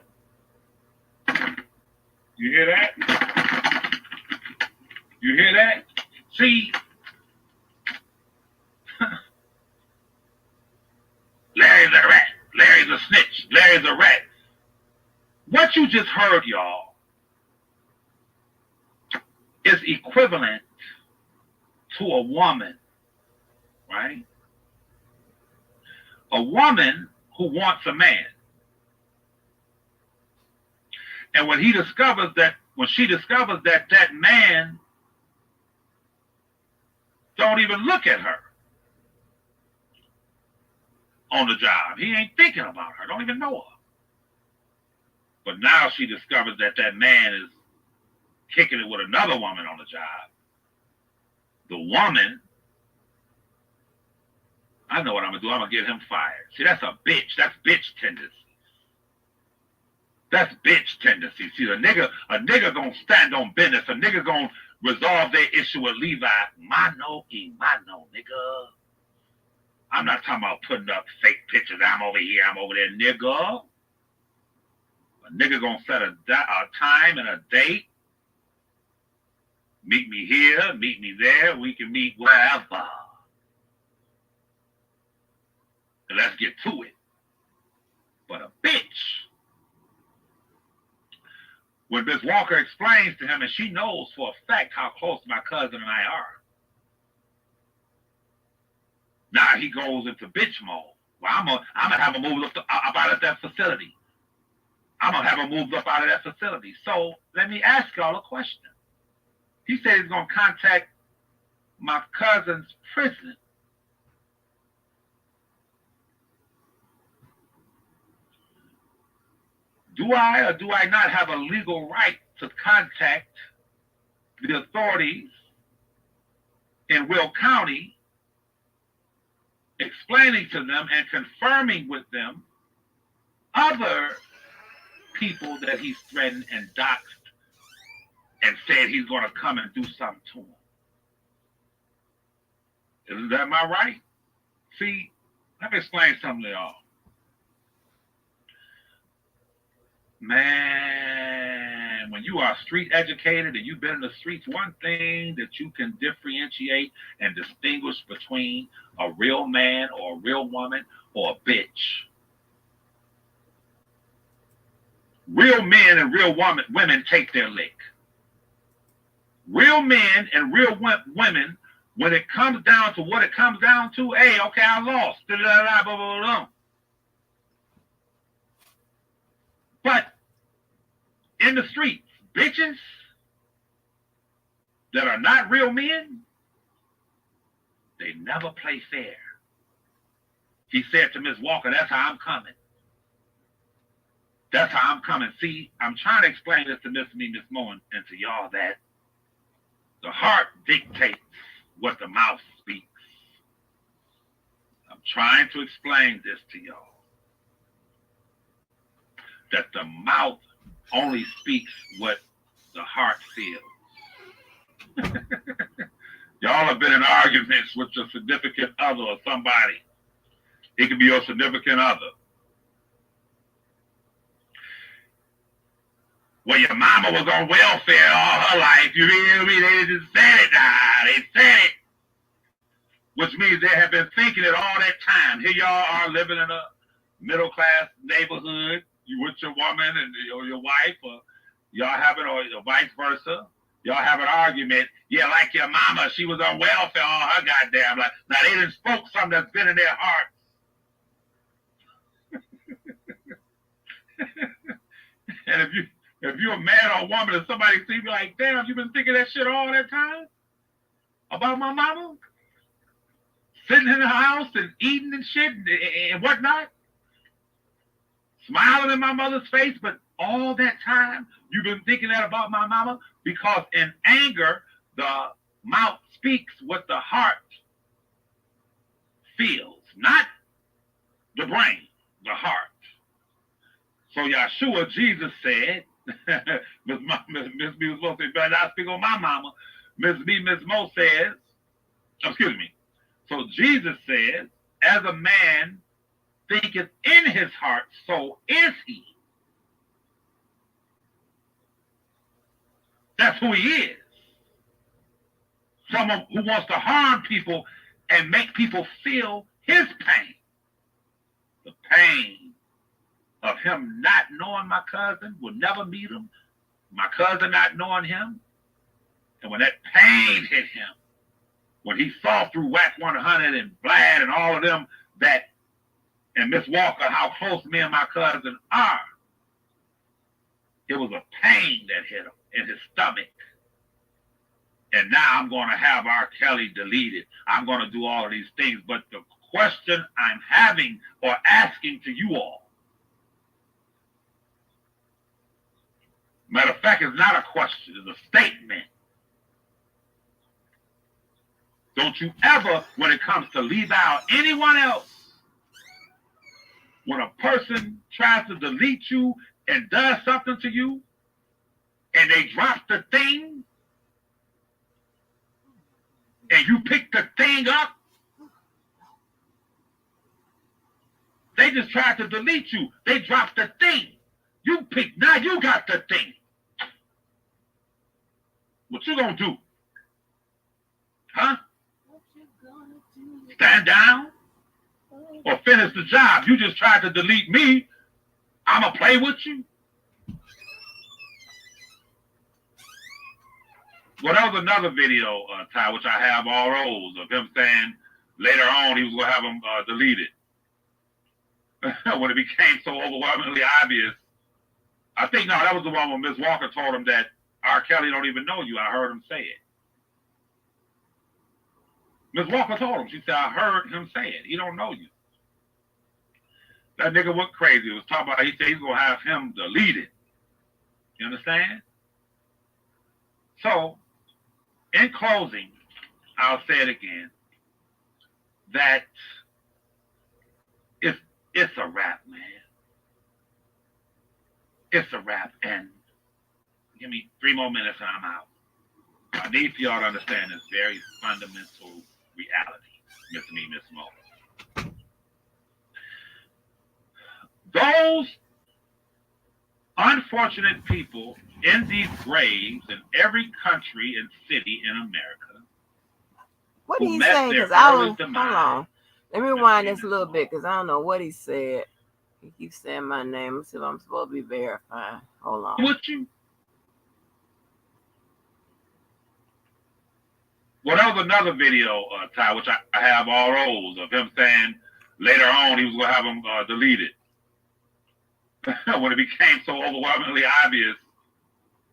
You hear that? You hear that? See, Larry's a rat. Larry's a snitch. Larry's a rat. What you just heard, y'all, is equivalent to a woman, right? A woman who wants a man. And when she discovers that that man don't even look at her on the job. He ain't thinking about her, don't even know her. But now she discovers that that man is kicking it with another woman on the job. The woman, I know what I'm gonna do. I'm gonna get him fired. See, that's a bitch. That's bitch tendency. That's bitch tendency. See, a nigga gonna stand on business. A nigga gonna resolve their issue with Levi. Mano y mano, nigga. I'm not talking about putting up fake pictures. I'm over here, I'm over there, nigga. A nigga gonna set a time and a date. Meet me here, meet me there. We can meet wherever. And let's get to it. But a bitch, when Miss Walker explains to him, and she knows for a fact how close my cousin and I are, now he goes into bitch mode. Well, I'm gonna have him moved up out of that facility. I'm gonna have him moved up out of that facility. So let me ask y'all a question. He said he's gonna contact my cousin's prison. Do I or do I not have a legal right to contact the authorities in Will County, explaining to them and confirming with them other people that he's threatened and doxxed and said he's going to come and do something to them? Isn't that my right? See, let me explain something to y'all. Man, when you are street educated and you've been in the streets, one thing that you can differentiate and distinguish between a real man or a real woman or a bitch. Real men and real women take their lick. Real men and real women, when it comes down to what it comes down to, hey, okay, I lost. Blah, blah, blah, blah, blah. But in the streets, bitches that are not real men, they never play fair. He said to Miss Walker, that's how I'm coming. That's how I'm coming. See, I'm trying to explain this to Miss Mo, and to y'all that the heart dictates what the mouth speaks. I'm trying to explain this to y'all. That the mouth only speaks what the heart feels. Y'all have been in arguments with your significant other or somebody. It could be your significant other. Well, your mama was on welfare all her life. You hear me? They just said it now. They said it. Which means they have been thinking it all that time. Here y'all are living in a middle-class neighborhood. You with your woman and your wife, or y'all having, or vice versa. Y'all have an argument. Yeah, like your mama, she was on welfare all her goddamn life. Now they done spoke something that's been in their hearts. And if you're a man or a woman and somebody see me like, damn, you been thinking that shit all that time about my mama? Sitting in the house and eating and shit and whatnot? Smiling in my mother's face, but all that time you've been thinking that about my mama? Because in anger, the mouth speaks what the heart feels, not the brain, the heart. So Yeshua, Jesus said, Miss B was supposed to say, better not speak on my mama. Miss Mo says, excuse me. So Jesus says, as a man thinketh in his heart, so is he. That's who he is. Someone who wants to harm people and make people feel his pain. The pain of him not knowing my cousin, will never meet him, my cousin not knowing him. And when that pain hit him, when he saw through Whack 100 and Vlad and all of them that, and Miss Walker, how close me and my cousin are, it was a pain that hit him in his stomach. And now I'm going to have R. Kelly deleted. I'm going to do all of these things. But the question I'm having or asking to you all, matter of fact, it's not a question, it's a statement. Don't you ever, when it comes to Levi or anyone else, when a person tries to delete you and does something to you, and they drop the thing, and you pick the thing up, they just tried to delete you. They dropped the thing. You pick, now you got the thing. What you gonna do? Huh? Stand down? Or finish the job? You just tried to delete me. I'ma play with you? Well, that was another video, Ty, which I have all those of him saying later on he was gonna have them deleted. When it became so overwhelmingly obvious. I think, no, that was the one when Miss Walker told him that R. Kelly don't even know you. I heard him say it. Miss Walker told him, she said, I heard him say it. He don't know you. That nigga went crazy. He was talking about, he said he's going to have him deleted. You understand? So, in closing, I'll say it again, that it's a wrap, man. It's a wrap, and give me 3 more minutes and I'm out. I need for y'all to understand this very fundamental reality, Miss Me, Miss Mo. Those unfortunate people in these graves in every country and city in America. What did he say? Because I was, hold on. Let me rewind this a little bit because I don't know what he said. He keeps saying my name. Let's see if I'm supposed to be verified. Hold on. Would you? Well, that was another video, Ty, which I have all those of him saying later on he was going to have them deleted. When it became so overwhelmingly obvious.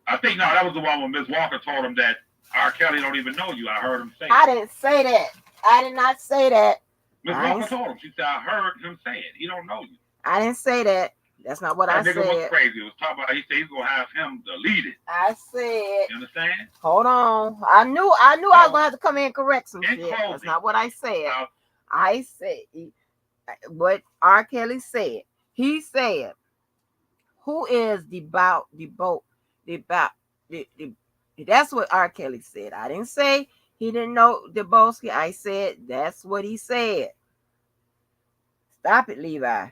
I think, no, that was the one when Ms. Walker told him that R. Kelly don't even know you. I heard him say it. I didn't say that. I did not say that. Ms. Walker told him. She said, I heard him say it. He don't know you. I didn't say that. That's not what I said. That nigga was crazy. He was talking about, he said he's going to have him deleted. I said. You understand? Hold on. I knew I was going to have to come in and correct some shit. Closing, that's not what I said. I said what R. Kelly said. He said, who is that's what R. Kelly said. I didn't say he didn't know Debowski. I said that's what he said. Stop it, Levi.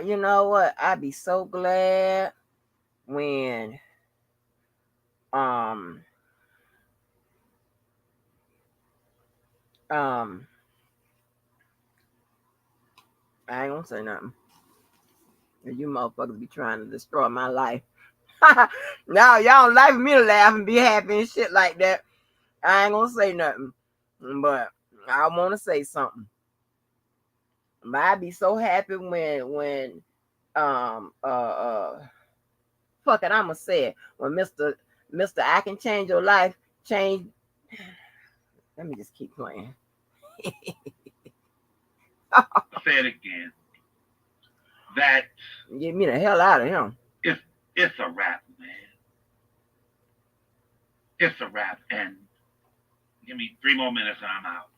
You know what? I'd be so glad when I ain't gonna say nothing. You motherfuckers be trying to destroy my life. Now y'all don't like me to laugh and be happy and shit like that. I ain't gonna say nothing, but I want to say something. But I'd be so happy when fuck it, I'ma say it. When Mr. I Can Change Your Life change. Let me just keep playing. I'll say it again. That get me the hell out of him. It's a wrap, man. It's a wrap, and give me 3 more minutes and I'm out.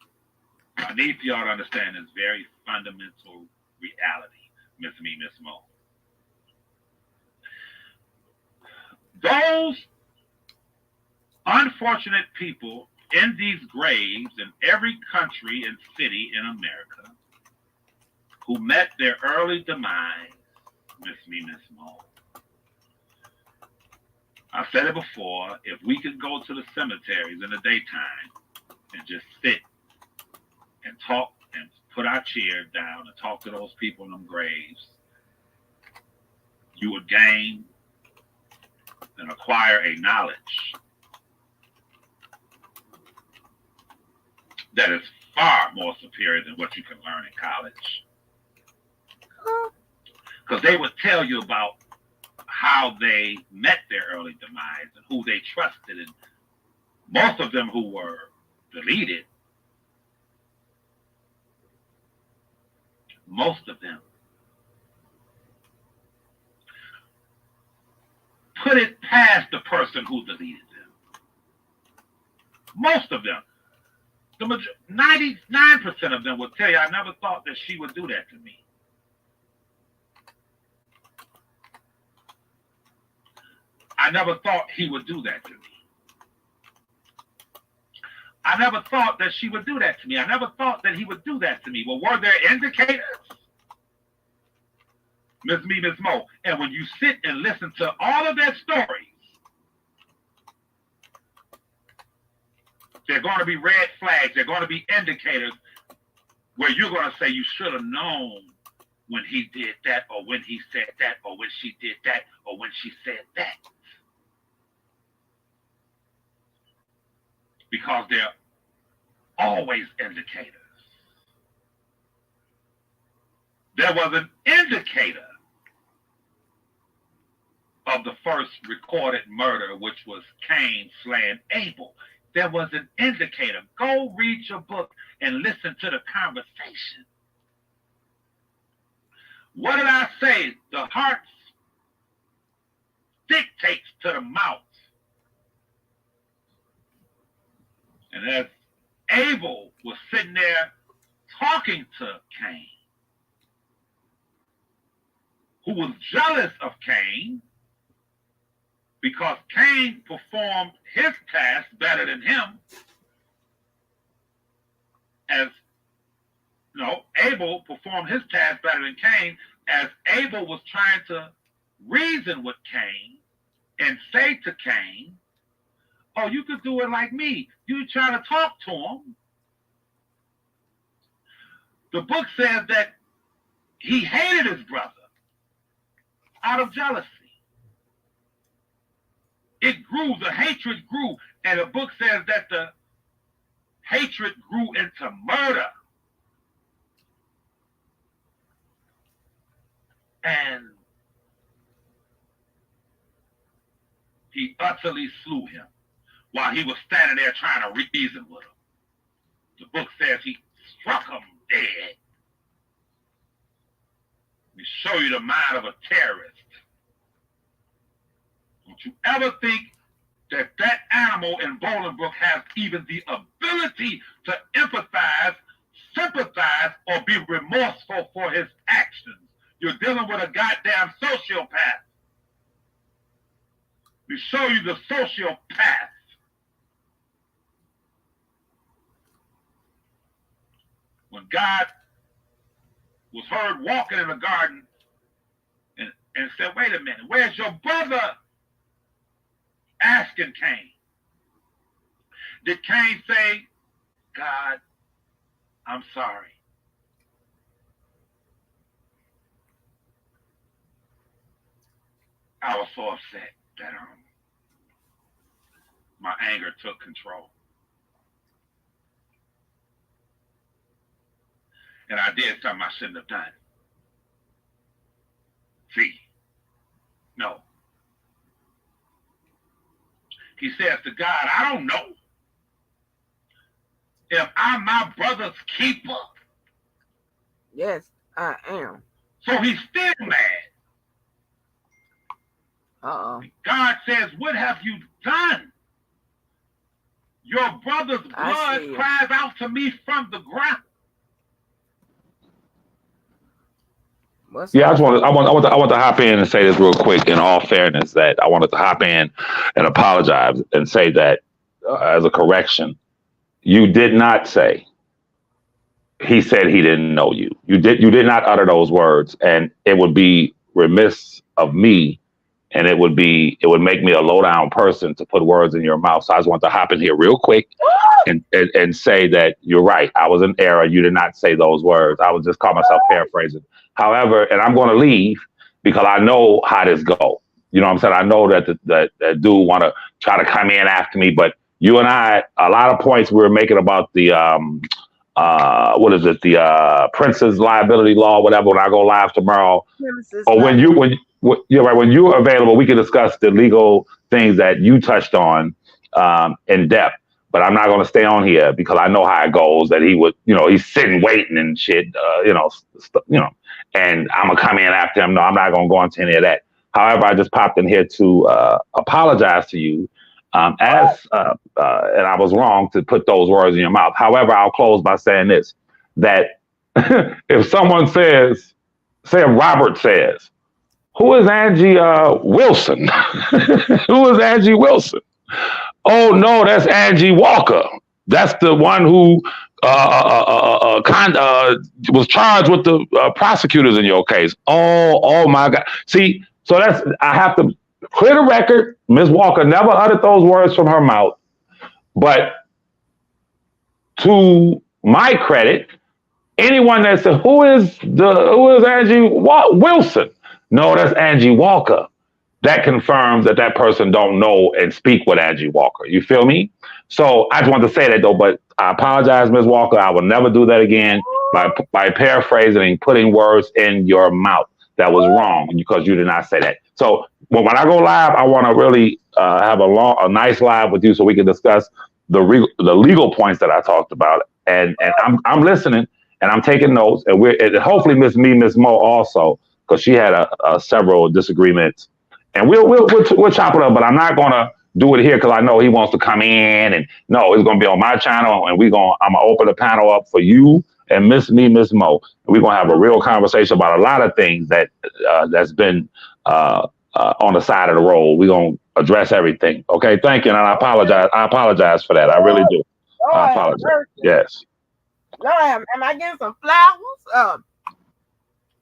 I need for y'all to understand this very fundamental reality, Miss Me, Miss Mo. Those unfortunate people in these graves in every country and city in America who met their early demise, Miss Me, Miss Mo. I've said it before, if we could go to the cemeteries in the daytime and just sit and talk and put our chairs down and talk to those people in them graves, you would gain and acquire a knowledge that is far more superior than what you can learn in college. Because they would tell you about how they met their early demise and who they trusted, and most of them who were deleted, most of them put it past the person who deleted them. Most of them, 99% of them will tell you, I never thought that she would do that to me. I never thought he would do that to me. I never thought that she would do that to me. I never thought that he would do that to me. Well, were there indicators? Miss Me, Miss Mo. And when you sit and listen to all of their stories, there are going to be red flags. There are going to be indicators where you're going to say you should have known when he did that, or when he said that, or when she did that, or when she said that. Because there are always indicators. There was an indicator of the first recorded murder, which was Cain slaying Abel. There was an indicator. Go read your book and listen to the conversation. What did I say? The heart dictates to the mouth. And as Abel was sitting there talking to Cain, who was jealous of Cain because Cain performed his task better than him, Abel performed his task better than Cain, as Abel was trying to reason with Cain and say to Cain, oh, you could do it like me. You try to talk to him. The book says that he hated his brother out of jealousy. It grew, the hatred grew, and the book says that the hatred grew into murder. And he utterly slew him while he was standing there trying to reason with him. The book says he struck him dead. Let me show you the mind of a terrorist. Don't you ever think that that animal in Bolingbrook has even the ability to empathize, sympathize, or be remorseful for his actions. You're dealing with a goddamn sociopath. We show you the sociopath. When God was heard walking in the garden and said, wait a minute, where's your brother? Asking Cain. Did Cain say, God, I'm sorry? I was so upset that my anger took control. And I did something I shouldn't have done. See, no. He says to God, I don't know if I'm my brother's keeper. Yes, I am. So he's still mad. Uh-oh. God says, what have you done? Your brother's blood cries out to me from the ground. Yeah, I want to hop in and say this real quick. In all fairness, that I wanted to hop in and apologize and say that as a correction, you did not say. He said he didn't know you. You did not utter those words, and it would be remiss of me, and it would make me a low down person to put words in your mouth. So I just want to hop in here real quick and say that you're right. I was in error. You did not say those words. I was just call myself paraphrasing. However, and I'm going to leave because I know how this go. You know what I'm saying? I know that that dude want to try to come in after me, but you and I, a lot of points we were making about the what is it? The Prince's liability law, whatever. When I go live tomorrow, or when you're available, we can discuss the legal things that you touched on in depth. But I'm not going to stay on here because I know how it goes. That he would, he's sitting waiting and shit, and I'm gonna come in after him. No, I'm not gonna go into any of that. However, I just popped in here to apologize to you, and I was wrong to put those words in your mouth. However, I'll close by saying this: that if someone says, say if Robert says, "Who is Angie Wilson?" Who is Angie Wilson? Oh no, that's Angie Walker. That's the one who was charged with the prosecutors in your case. Oh my God. See, so I have to clear the record. Ms. Walker never uttered those words from her mouth. But to my credit, anyone that said, who is Angie Wilson? No, that's Angie Walker. That confirms that person don't know and speak with Angie Walker. You feel me? So I just want to say that though, but I apologize, Ms. Walker. I will never do that again by paraphrasing and putting words in your mouth. That was wrong because you did not say that. So when I go live, I want to really have a nice live with you so we can discuss the legal points that I talked about. And I'm listening. and I'm taking notes, and hopefully Miss Mo also, because she had several disagreements, and we'll chop it up. But I'm not gonna do it here because I know he wants to come in, and no, it's gonna be on my channel, and I'm gonna open the panel up for you and Miss Mo, and we're gonna have a real conversation about a lot of things that's been on the side of the road. We're gonna address everything. Okay, thank you, and I apologize. I apologize for that. I really do. I apologize. Yes. Lord, am I getting some flowers?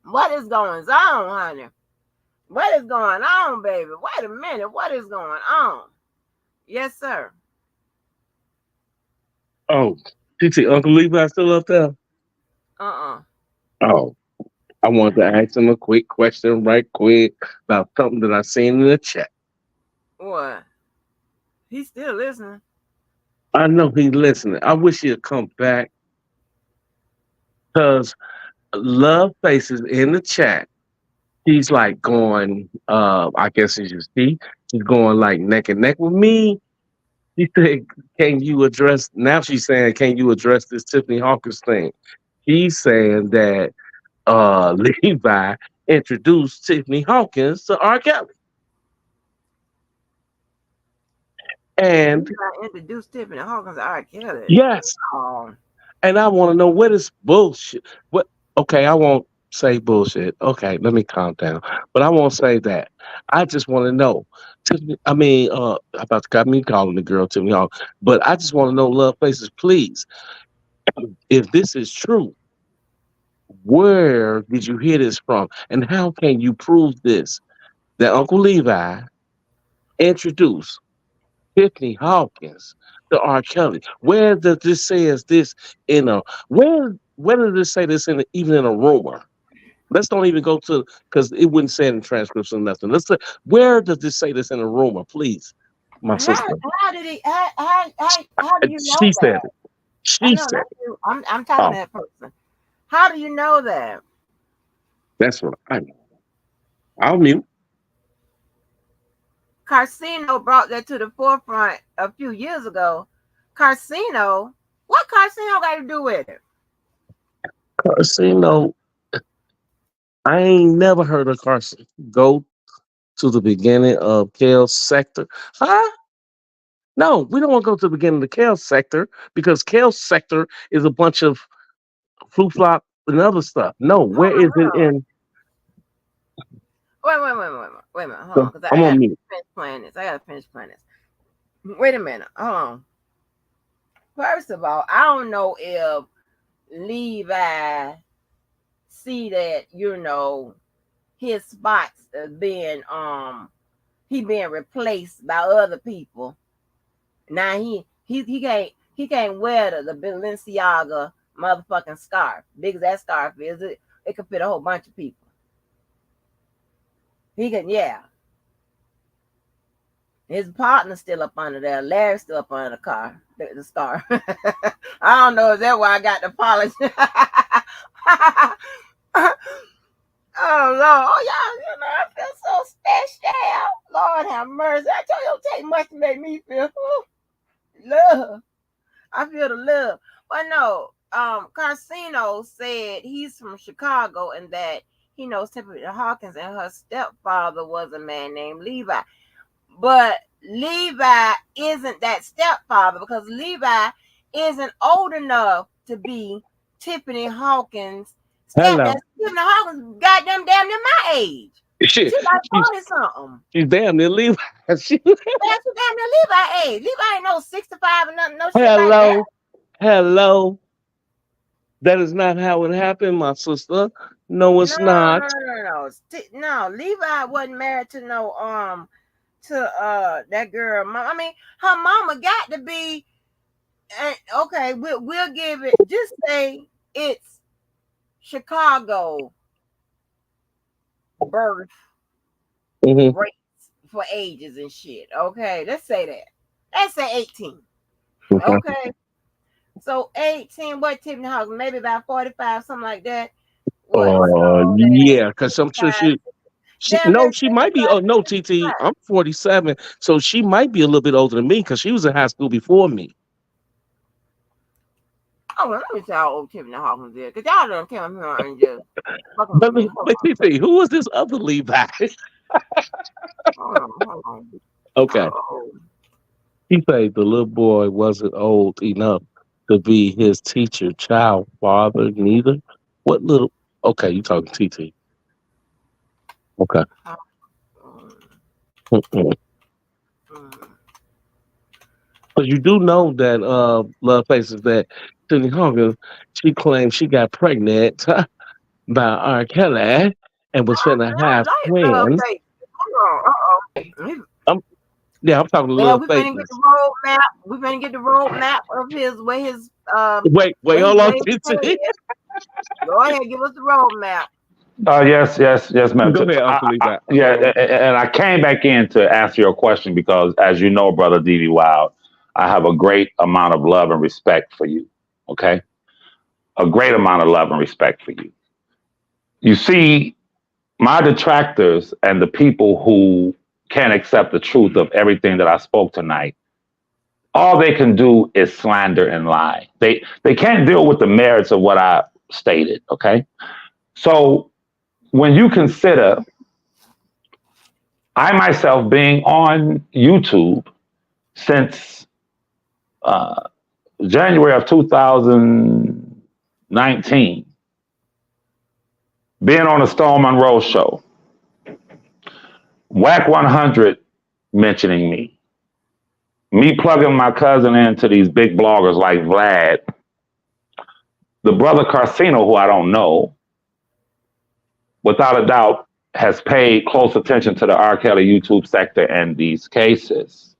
What is going on, honey? What is going on, baby? Wait a minute. What is going on? Yes, sir. Oh, TT, Uncle Levi still up there? Oh, I wanted to ask him a quick question, right quick, about something that I seen in the chat. What? He's still listening. I know he's listening. I wish he'd come back because Love Faces in the chat. She's like going, I guess as you see, she's going like neck and neck with me. She said, can you address, now she's saying, can you address this Tiffany Hawkins thing? She's saying that Levi introduced Tiffany Hawkins to R. Kelly. And Levi introduced Tiffany Hawkins to R. Kelly. Yes. And I want to know what is bullshit. What? Okay, I won't say bullshit. Okay, let me calm down. But I won't say that. I just want to know. I mean, about to got me calling the girl Tiffany Hawkins. But I just want to know, Love Faces, please, if this is true, where did you hear this from? And how can you prove this? That Uncle Levi introduced Tiffany Hawkins to R. Kelly. Where does this say is this in a where does this say this in even in a rumor? Let's don't even go to because it wouldn't say it in transcripts or nothing. Let's say where does this say this in a rumor, please? My sister. How did he how do you know she that? Said it. She said it. I'm talking to that person. How do you know that? That's what I know. I'll mute. Carcino brought that to the forefront a few years ago. Carcino? What Carcino got to do with it? Carcino, I ain't never heard of Carcino. Go to the beginning of Kale's sector. Huh? No, we don't want to go to the beginning of the Kale sector because Kale sector is a bunch of flip flop and other stuff. No, where is it in? Wait a minute. Hold on. I'm on mute. I gotta finish planning this. Wait a minute. Hold on. First of all, I don't know if Levi see that, his spots being being replaced by other people. Now he can't wear the Balenciaga motherfucking scarf. Big as that scarf is, it could fit a whole bunch of people. He can, yeah. His partner's still up under there. Larry's still up under the scarf. I don't know, is that why I got the polish? Oh Lord, y'all, I feel so special. Lord have mercy. I told you it don't take much to make me feel love. I feel the love. But no, Carcino said he's from Chicago and that he knows Tiffany Hawkins and her stepfather was a man named Levi. But Levi isn't that stepfather because Levi isn't old enough to be Tiffany Hawkins. Hello. Tiffany Hawkins goddamn damn near my age. She's like 40 something. She's damn near Levi. She's damn near Levi age. Levi ain't no 65 or nothing. No shit Hello. like that. Hello. That is not how it happened, my sister. No, it's not. No, Levi wasn't married to that girl. I mean, her mama got to be. Okay, we'll give it. Just say it's Chicago birth rates for ages and shit. Okay, let's say that. Let's say 18. Okay. So 18, what Tiffany Hawkins? Maybe about 45, something like that. Yeah, because I'm sure she might be. Oh no, TT, I'm 47, so she might be a little bit older than me because she was in high school before me. Oh, well, let me tell how old Tiffany Hawkins is, because y'all done came up here and just fucking with But, me. but TT, who was this other Levi? Hold on. Okay. Oh, He said the little boy wasn't old enough to be his teacher, child, father, neither. What little? Okay, you talking TT. Okay. oh, Mm-mm. mm. But you do know that Love Faces that Tiffany Hawkins, she claimed she got pregnant by R. Kelly and was finna have Love twins. face. Hold on. I'm, yeah, I'm talking Yeah, Love we finna get the Faces. roadmap. We finna get the roadmap of his Wait, where he hold on, laid his TT. head. Go ahead, give us the roadmap. Yes, ma'am. Go ahead, Uncle Levi. Yeah, and I came back in to answer your question because, as you know, Brother D.B. Wild, I have a great amount of love and respect for you. Okay? A great amount of love and respect for you. You see, my detractors and the people who can't accept the truth of everything that I spoke tonight, all they can do is slander and lie. They can't deal with the merits of what I stated. Okay? So when you consider I myself being on YouTube since January of 2019, being on the Stone Monroe show, Whack 100 mentioning me plugging my cousin into these big bloggers like Vlad, the brother Carcino, who I don't know, without a doubt has paid close attention to the R. Kelly YouTube sector and these cases.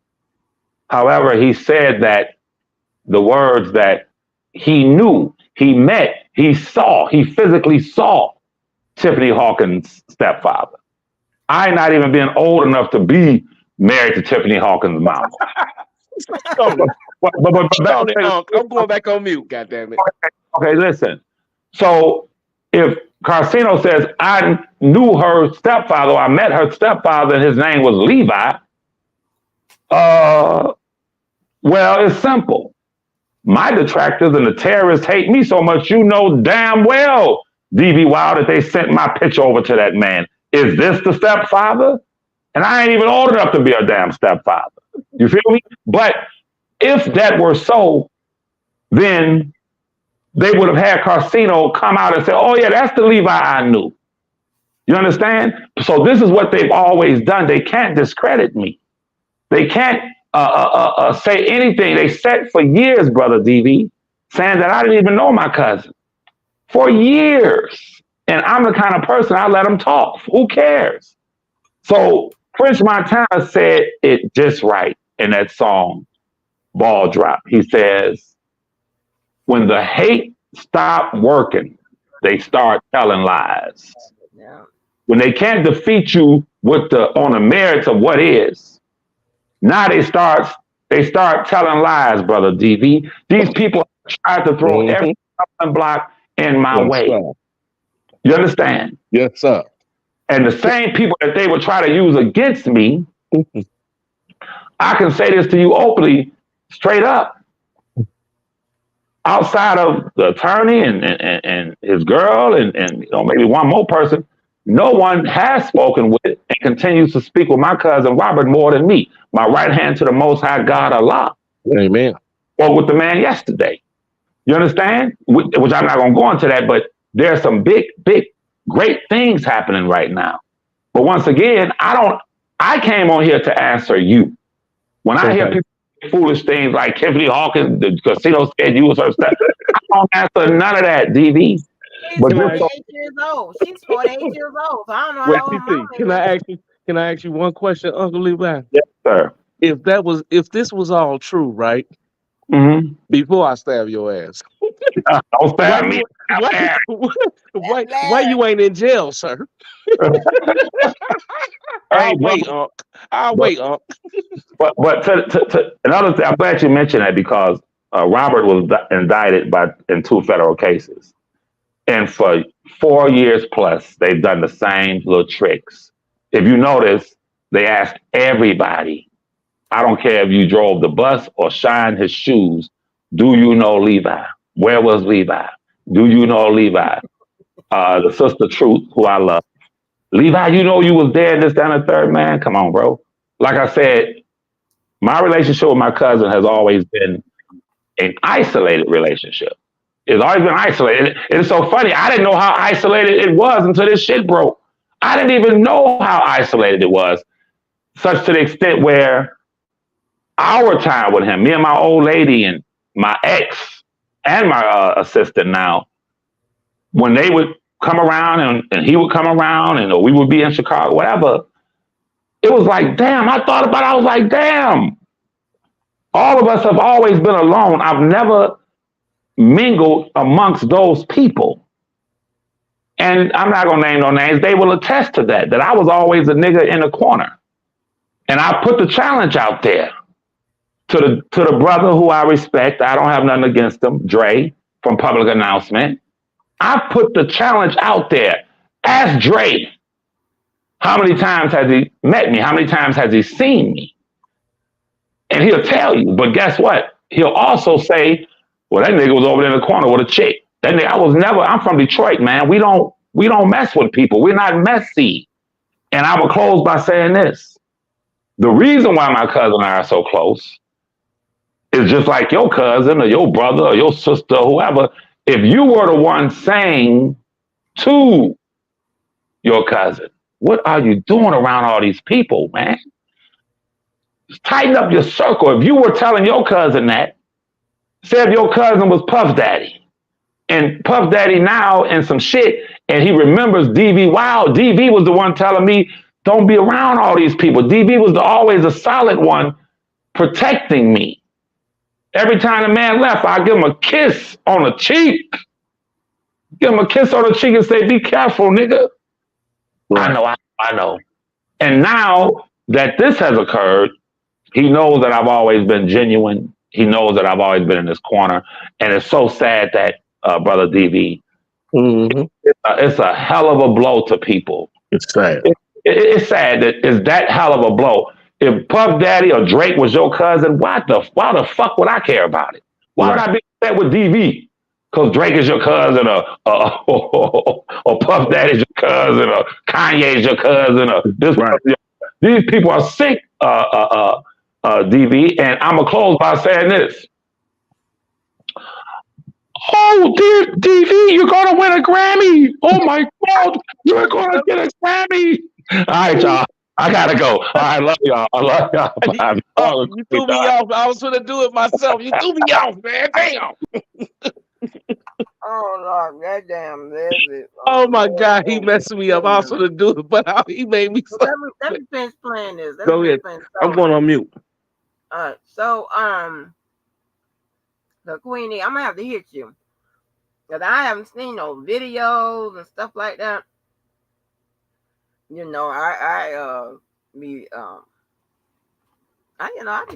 However, he said that the words that he knew, he met, he saw, he physically saw Tiffany Hawkins' stepfather. I not even being old enough to be married to Tiffany Hawkins' mama. Tony, but Tony, I'm going back on mute. God damn it. Okay, listen. So if Carcino says I knew her stepfather, I met her stepfather, and his name was Levi, well, it's simple. My detractors and the terrorists hate me so much, you know damn well, D.B. Wild, that they sent my picture over to that man. Is this the stepfather? And I ain't even old enough to be a damn stepfather. You feel me? But if that were so, then they would have had Carcino come out and say, oh, yeah, that's the Levi I knew. You understand? So this is what they've always done. They can't discredit me. They can't say anything. They said for years, Brother DV, saying that I didn't even know my cousin. For years. And I'm the kind of person, I let them talk. Who cares? So French Montana said it just right in that song, Ball Drop. He says, when the hate stop working, they start telling lies. Yeah. When they can't defeat you with on the merits of what is, now they start telling lies, Brother DV. These people tried to throw every block in my way. Sir. You understand? Yes, sir. And the same people that they would try to use against me, I can say this to you openly, straight up. Outside of the attorney and his girl and maybe one more person, no one has spoken with and continues to speak with my cousin Robert more than me, my right hand to the Most High God Allah. Amen. Or with the man yesterday. You understand? Which I'm not going to go into that, but there's some big, great things happening right now. But once again, I came on here to answer you. When I hear people foolish things like Tiffany Hawkins, the casino said you was her step, I don't answer none of that, DV. She's 48 years old. She's 48 years old. So I don't know how old her mama is. Can I ask you one question, Uncle Levi? Yes, sir. If this was all true, right? Mm-hmm. Before I stab your ass. Don't stab me. Why you ain't in jail, sir? I'll wait, Unc. But to another thing, I'm glad you mentioned that because Robert was indicted in 2 federal cases. And for 4 years plus, they've done the same little tricks. If you notice, they asked everybody, I don't care if you drove the bus or shined his shoes, do you know Levi? Where was Levi? Do you know Levi? The sister Truth, who I love. Levi, you know you was there, this, that, and the third, man. Come on, bro. Like I said, my relationship with my cousin has always been an isolated relationship. It's always been isolated. It's so funny. I didn't know how isolated it was until this shit broke. I didn't even know how isolated it was, such to the extent where our time with him, me and my old lady and my ex and my assistant now, when they would come around and he would come around and we would be in Chicago, whatever, it was like, damn, I thought about it. I was like, damn, all of us have always been alone. I've never mingled amongst those people. And I'm not going to name no names. They will attest to that I was always a nigga in the corner. And I put the challenge out there to the brother who I respect. I don't have nothing against him, Dre, from Public Announcement. I put the challenge out there. Ask Dre, how many times has he met me? How many times has he seen me? And he'll tell you. But guess what? He'll also say, well, that nigga was over there in the corner with a chick. That nigga, I'm from Detroit, man. We don't mess with people. We're not messy. And I will close by saying this. The reason why my cousin and I are so close is just like your cousin or your brother or your sister or whoever. If you were the one saying to your cousin, what are you doing around all these people, man? Just tighten up your circle. If you were telling your cousin that, say if your cousin was Puff Daddy, and Puff Daddy now in some shit, and he remembers DV. Wow, DV was the one telling me, don't be around all these people. DV was always a solid one protecting me. Every time the man left, I give him a kiss on the cheek. Give him a kiss on the cheek and say, be careful, nigga. Right. I know. And now that this has occurred, he knows that I've always been genuine. He knows that I've always been in his corner. And it's so sad that, Brother DV, it's a hell of a blow to people. It's sad. It's sad that it's that hell of a blow. If Puff Daddy or Drake was your cousin, why the fuck would I care about it? Why would I be upset with DV? Because Drake is your cousin, or Puff Daddy's your cousin, or Kanye's your cousin, or this. Right. These people are sick, DV, and I'm gonna close by saying this. Oh, dear DV, you're gonna win a Grammy. Oh my God, you're gonna get a Grammy. All right, y'all. I gotta go. All right, I love y'all. You threw me off. I was gonna do it myself. You threw me off, man. Damn. Oh Lord, goddamn, there's it. Oh my God, he messed me up. I was gonna do it, but he made me. Let me finish playing this. Go ahead. I'm going on mute. So Queenie, I'm gonna have to hit you because I haven't seen no videos and stuff like that. You know, I be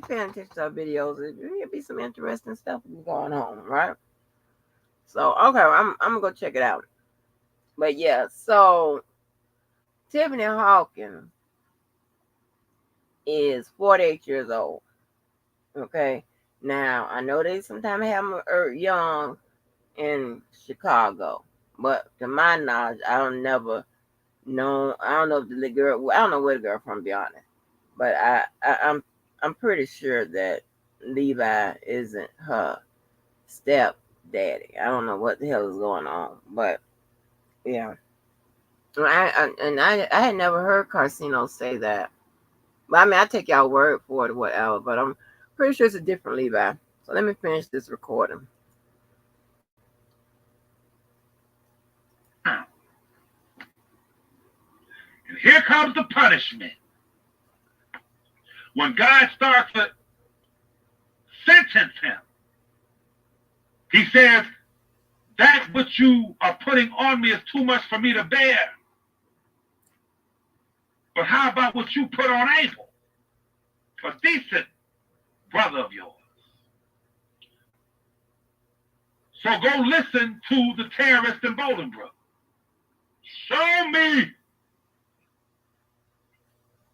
paying attention to videos. There'll be some interesting stuff going on, right? So okay, I'm gonna go check it out. But yeah, so Tiffany Hawkins is 48 years old. Okay, now I know they sometimes have them young in Chicago, but to my knowledge, I don't know if the girl. I don't know where the girl from, to be honest. But I'm pretty sure that Levi isn't her step daddy. I don't know what the hell is going on, but yeah. I had never heard Carcino say that. But I mean, I take y'all word for it or whatever. But I'm pretty sure it's a different Levi. So let me finish this recording. And here comes the punishment. When God starts to sentence him, he says, that which you are putting on me is too much for me to bear. But how about what you put on Abel, a decent brother of yours? So go listen to the terrorist in Bolingbrook. Show me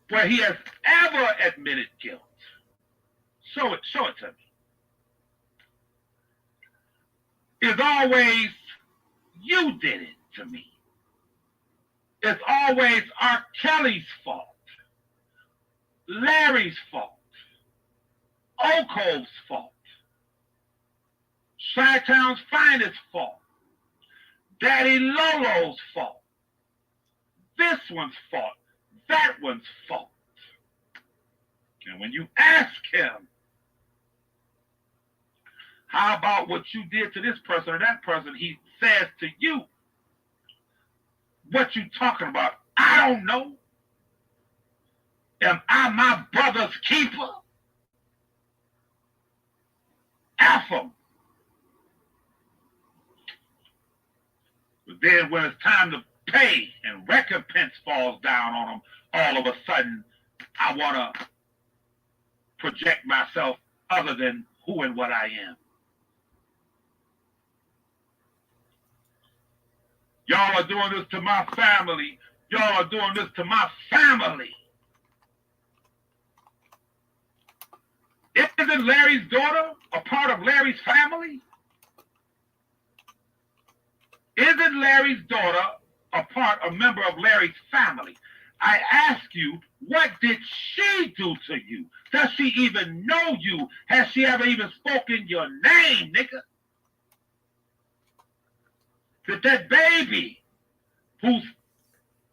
where he has ever admitted guilt. Show it to me. is always, you did it to me. It's always R. Kelly's fault, Larry's fault, Oko's fault, Chi-Town's Finest fault, Daddy Lolo's fault, this one's fault, that one's fault. And when you ask him, how about what you did to this person or that person, he says to you, what you talking about? I don't know. Am I my brother's keeper? F him. But then when it's time to pay and recompense falls down on them, all of a sudden, I want to project myself other than who and what I am. Y'all are doing this to my family. Y'all are doing this to my family. Isn't Larry's daughter a part of Larry's family? Isn't Larry's daughter a member of Larry's family? I ask you, what did she do to you? Does she even know you? Has she ever even spoken your name, nigga? Did that baby whose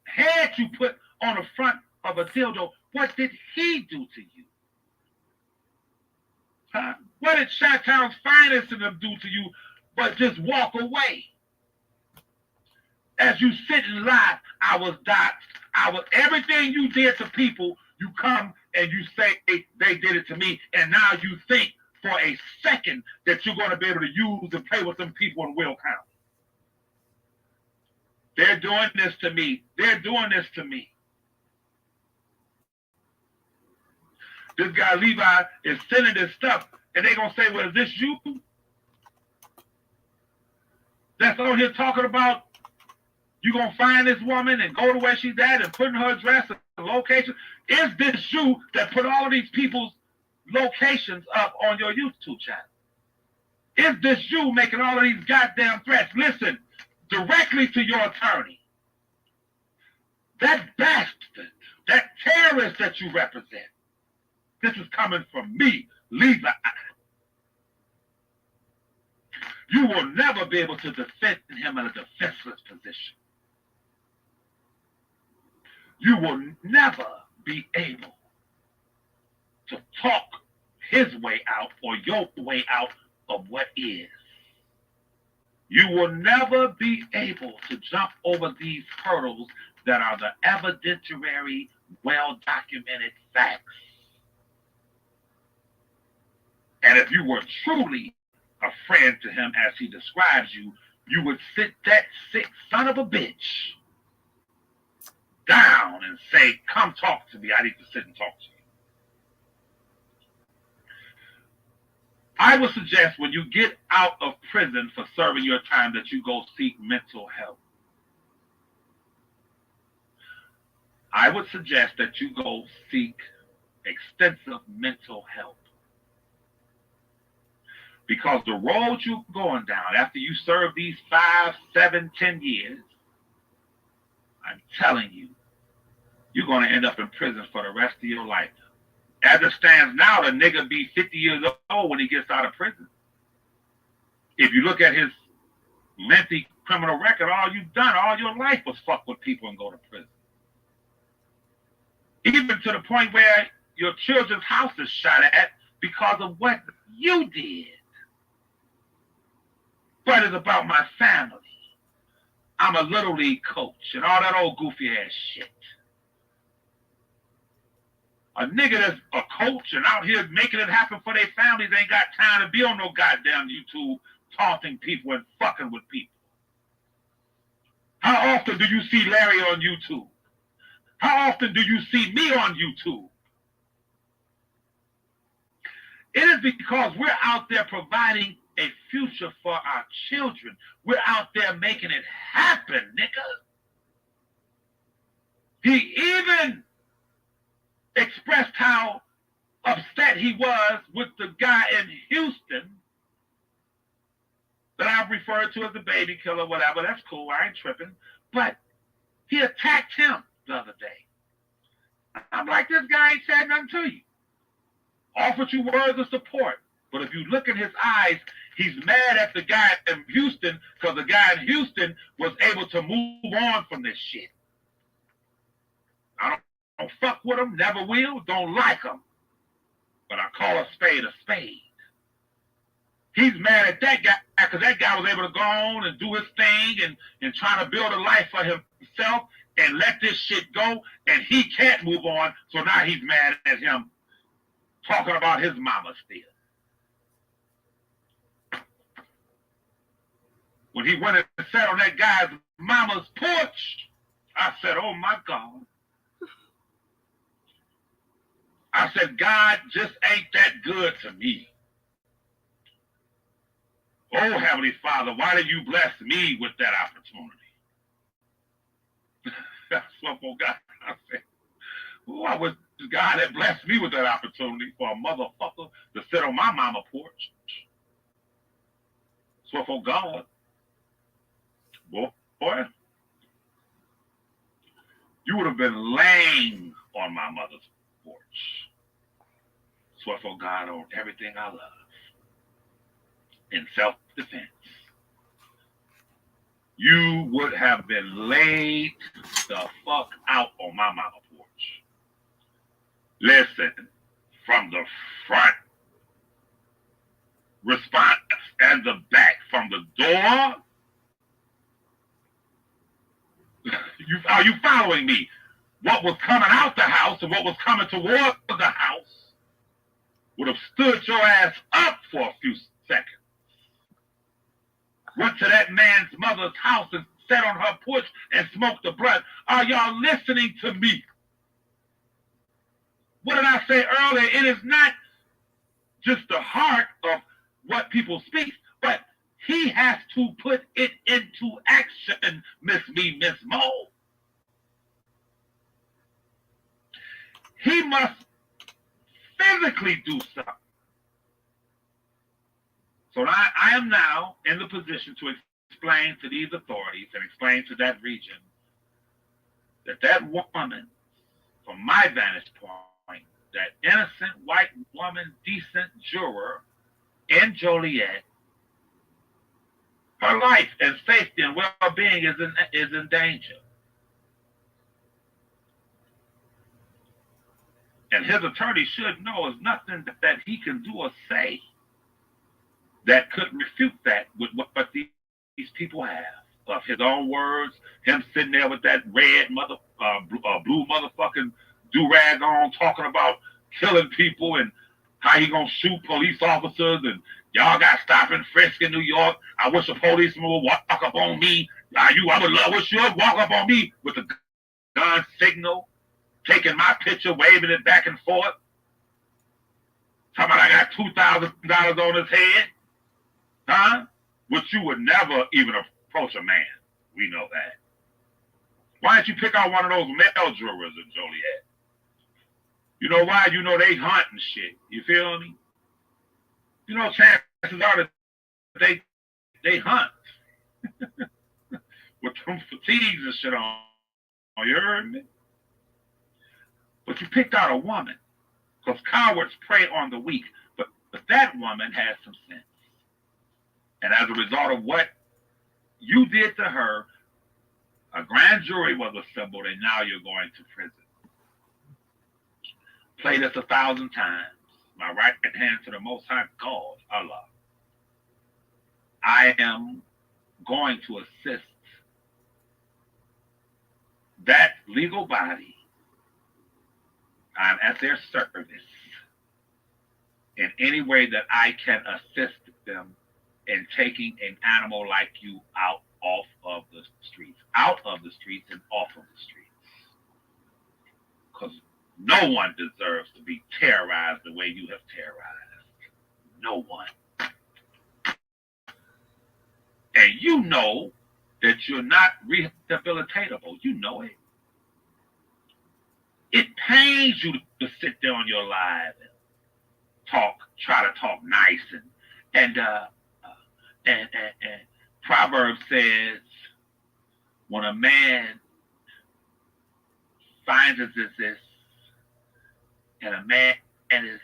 head you put on the front of a dildo, what did he do to you? Huh? What did Chi-Town's Finest and them do to you but just walk away? As you sit and lie, I was everything you did to people, you come and you say they did it to me, and now you think for a second that you're going to be able to use and play with them people in Will County. They're doing this to me. They're doing this to me. This guy Levi is sending this stuff, and they're going to say, well, is this you? That's on here talking about you going to find this woman and go to where she's at and put in her address and location. Is this you that put all of these people's locations up on your YouTube channel? Is this you making all of these goddamn threats? Listen, directly to your attorney. That bastard, that terrorist that you represent, this is coming from me, Levi. You will never be able to defend him in a defenseless position. You will never be able to talk his way out or your way out of what is. You will never be able to jump over these hurdles that are the evidentiary, well-documented facts. And if you were truly a friend to him as he describes you, you would sit that sick son of a bitch down and say, come talk to me. I need to sit and talk to you. I would suggest when you get out of prison for serving your time that you go seek mental help. I would suggest that you go seek extensive mental help. Because the road you're going down after you serve these 5, 7, 10 years, I'm telling you, you're going to end up in prison for the rest of your life. As it stands now, the nigga be 50 years old when he gets out of prison. If you look at his lengthy criminal record, all you've done all your life was fuck with people and go to prison. Even to the point where your children's house is shot at because of what you did. But it's about my family. I'm a little league coach and all that old goofy ass shit. A nigga that's a coach and out here making it happen for their families ain't got time to be on no goddamn YouTube taunting people and fucking with people. How often do you see Larry on YouTube? How often do you see me on YouTube? It is because we're out there providing a future for our children. We're out there making it happen, nigga. He even expressed how upset he was with the guy in Houston that I've referred to as the baby killer, whatever. That's cool. I ain't tripping. But he attacked him the other day. I'm like, this guy ain't said nothing to you. Offered you words of support. But if you look in his eyes, he's mad at the guy in Houston because the guy in Houston was able to move on from this shit. I don't fuck with him, never will, don't like him. But I call a spade a spade. He's mad at that guy because that guy was able to go on and do his thing and try to build a life for himself and let this shit go, and he can't move on, so now he's mad at him talking about his mama still. When he went and sat on that guy's mama's porch, I said, oh my God. I said, God just ain't that good to me. Oh, Heavenly Father, why did you bless me with that opportunity? That's what God, I said, oh, I wish God had blessed me with that opportunity for a motherfucker to sit on my mama porch. So for God, boy, you would have been laying on my mother's porch. Swear for God on everything I love. In self-defense. You would have been laid the fuck out on my mama porch. Listen, from the front response and the back, from the door. Are you following me? What was coming out the house and what was coming towards the house would have stood your ass up for a few seconds. Went to that man's mother's house and sat on her porch and smoked the blunt. Are y'all listening to me? What did I say earlier? It is not just the heart of what people speak, but he has to put it into action, Miss Mo. He must physically do something. So I am now in the position to explain to these authorities and explain to that region that woman, from my vantage point, that innocent white woman, decent juror in Joliet, her life and safety and well-being is in danger. And his attorney should know there's nothing that he can do or say that could refute that with what these people have. Of his own words, him sitting there with that red blue motherfucking do-rag on, talking about killing people and how he gonna shoot police officers and y'all got stop and frisk in New York. I wish a policeman would walk up on me. I wish you would walk up on me with a gun signal, taking my picture, waving it back and forth. Talking about I got $2,000 on his head. Huh? Which you would never even approach a man. We know that. Why don't you pick out one of those male jurors in Joliet? You know why? You know they hunt and shit. You feel me? You know, chances are that they hunt. With them fatigues and shit on. You heard me? But you picked out a woman. Because cowards prey on the weak. But that woman has some sense. And as a result of what you did to her, a grand jury was assembled, and now you're going to prison. Play this 1,000 times. My right hand to the Most High God, Allah. I am going to assist that legal body. I'm at their service in any way that I can assist them in taking an animal like you out of the streets and off of the streets. Because no one deserves to be terrorized the way you have terrorized. No one. And you know that you're not rehabilitatable. You know it. It pains you to sit there on your live and try to talk nice And Proverbs says, when a man finds this, and a man is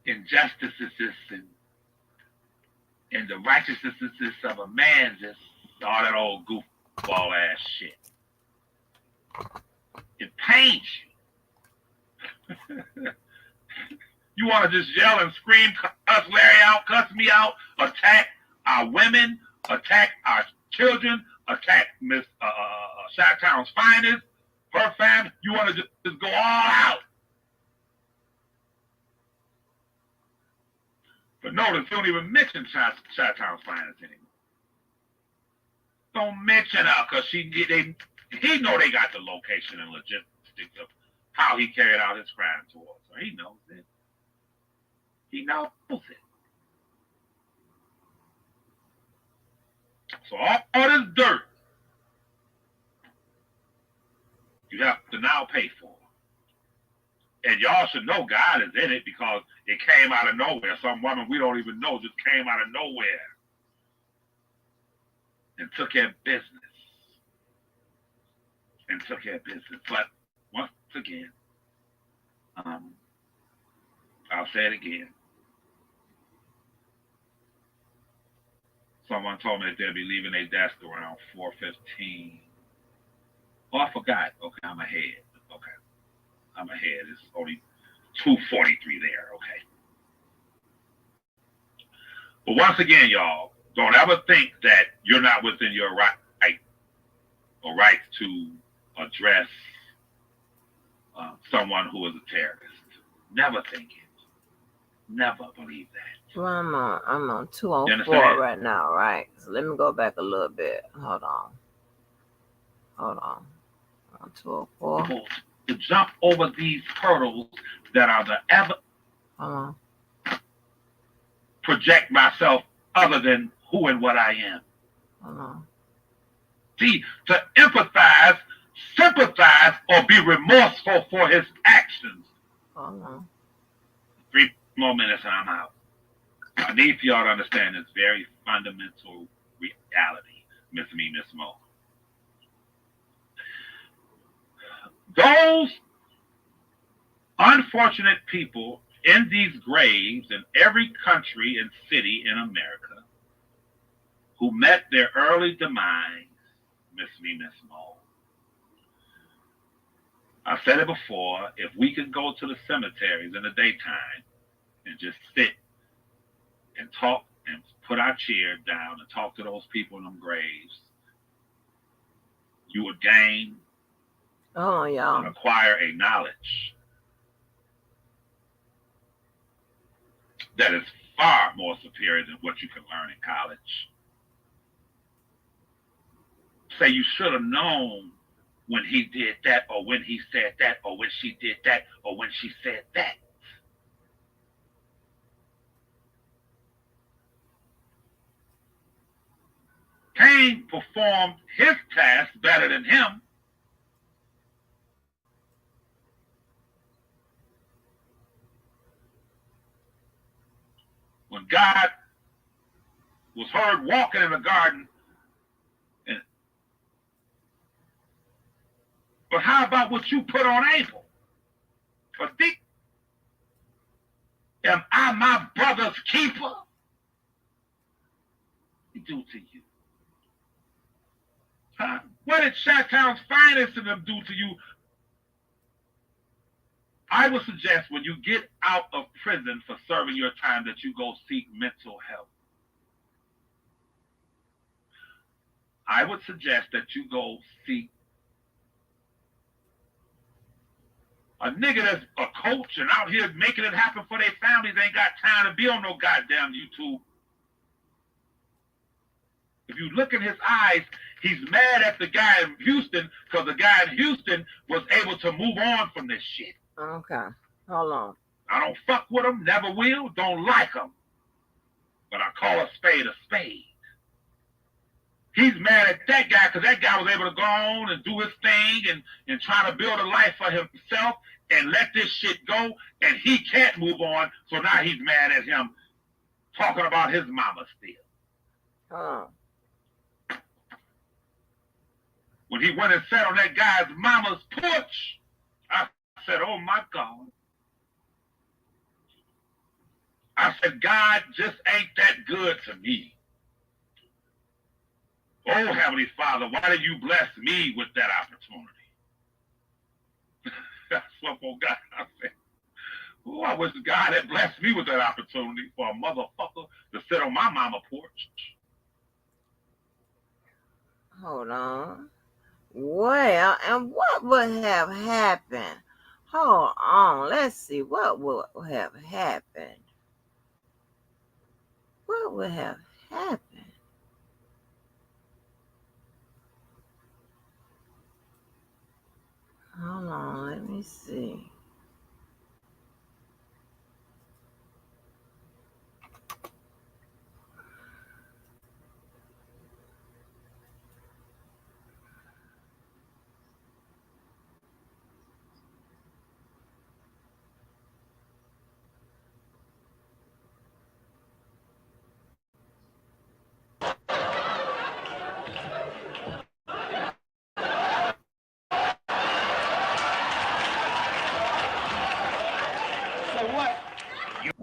injustice is this, and the righteousness is this of a man, just all that old goofball ass shit. It pains you. You want to just yell and scream, cuss Larry out, cuss me out, attack our women, attack our children, attack Miss Chi-Town's finest, her family. You want to just go all out. But notice, they don't even mention Chi-Town's finest anymore. Don't mention her because he know they got the location and logistics of how he carried out his crime towards her. He knows it. He knows it. So all this dirt, you have to now pay for. And y'all should know God is in it because it came out of nowhere. Some woman we don't even know just came out of nowhere and took care of business. But once again, I'll say it again. Someone told me that they'll be leaving their desk around 4:15. Oh, I forgot. Okay, I'm ahead. Okay, I'm ahead. It's only 2:43 there. Okay. But once again, y'all, don't ever think that you're not within your right or rights to address someone who is a terrorist. Never think it. Never believe that. Well, I'm on 204 right now, right? So let me go back a little bit. Hold on. I'm on 204. To jump over these hurdles that are the ever project myself other than who and what I am. See, to empathize, sympathize, or be remorseful for his actions. 3 more minutes and I'm out. I need for y'all to understand this very fundamental reality, Miss Mo. Those unfortunate people in these graves in every country and city in America who met their early demise, Miss Mo. I've said it before, if we could go to the cemeteries in the daytime and just sit and talk and put our chair down and talk to those people in them graves, you would gain and acquire a knowledge that is far more superior than what you can learn in college. Say you should have known when he did that, or when he said that, or when she did that, or when she said that. Cain performed his task better than him. When God was heard walking in the garden, but how about what you put on Abel? Am I my brother's keeper? He do to you. Huh? What did Chi-Town's finest of them do to you? I would suggest when you get out of prison for serving your time that you go seek mental health. I would suggest that you go seek a nigga that's a coach and out here making it happen for their families ain't got time to be on no goddamn YouTube. If you look in his eyes, he's mad at the guy in Houston because the guy in Houston was able to move on from this shit. Okay, hold on. I don't fuck with him, never will, don't like him. But I call a spade a spade. He's mad at that guy because that guy was able to go on and do his thing and try to build a life for himself and let this shit go, and he can't move on, so now he's mad at him. talking about his mama still. Oh. When he went and sat on that guy's mama's porch, I said, oh my God. I said, God just ain't that good to me. Oh, Heavenly Father, why did you bless me with that opportunity? That's what for God I said. Oh, I wish God had blessed me with that opportunity for a motherfucker to sit on my mama porch. Hold on. Well, and what would have happened? Hold on. Let's see. What would have happened? What would have happened? Hold on. Let me see.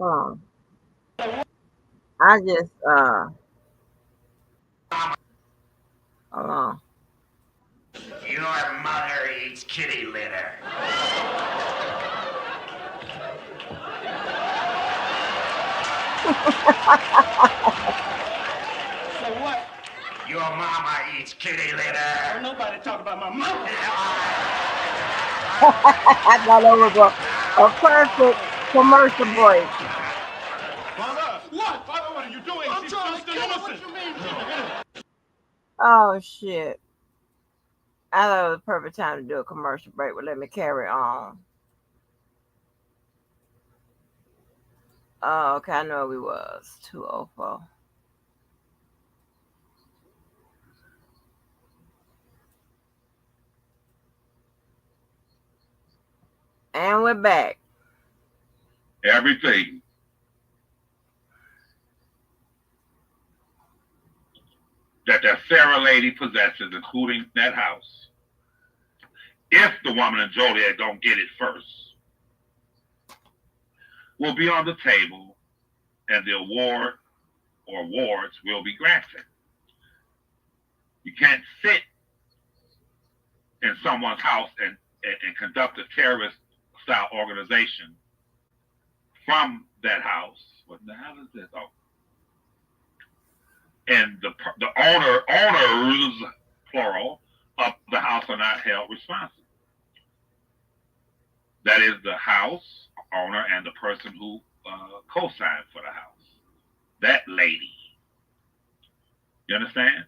Oh, I just hold on. Your mother eats kitty litter. So what? Your mama eats kitty litter. Don't nobody talk about my mama. I thought that was a perfect commercial break. Father, what? Father, what are you doing? I'm trying to kill her. What do you mean? Oh shit. I thought it was a perfect time to do a commercial break, but let me carry on. Oh, okay, I know we was 204. And we're back. Everything that Sarah lady possesses, including that house, if the woman in Joliet don't get it first, will be on the table and the award or awards will be granted. You can't sit in someone's house and conduct a terrorist style organization from that house. What the hell is this? Oh. And the owners, plural, of the house are not held responsible. That is the house owner and the person who co-signed for the house. That lady. You understand?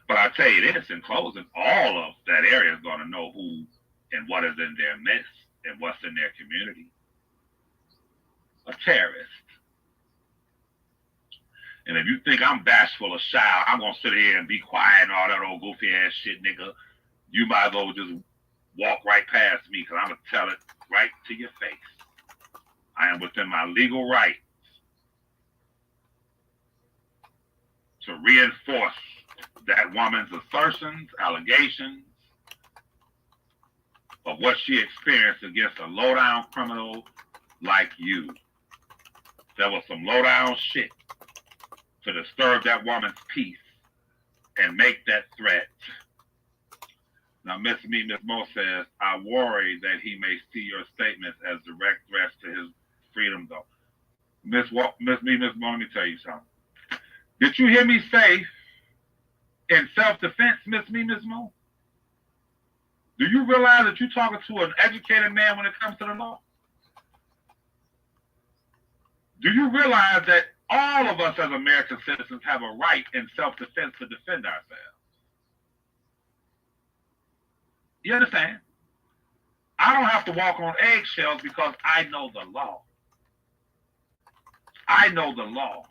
But I'll tell you this, in closing, all of that area is going to know who and what is in their midst and what's in their community. A terrorist. And if you think I'm bashful or shy, I'm going to sit here and be quiet and all that old goofy ass shit, nigga, you might as well just walk right past me because I'm going to tell it right to your face. I am within my legal right to reinforce that woman's assertions, allegations of what she experienced against a low-down criminal like you. There was some low-down shit to disturb that woman's peace and make that threat. Now, Miss Mo says, I worry that he may see your statements as direct threats to his freedom, though. Miss Mo, let me tell you something. Did you hear me say in self-defense, Miss Mo? Do you realize that you're talking to an educated man when it comes to the law? Do you realize that all of us as American citizens have a right in self-defense to defend ourselves? You understand? I don't have to walk on eggshells because I know the law. I know the law.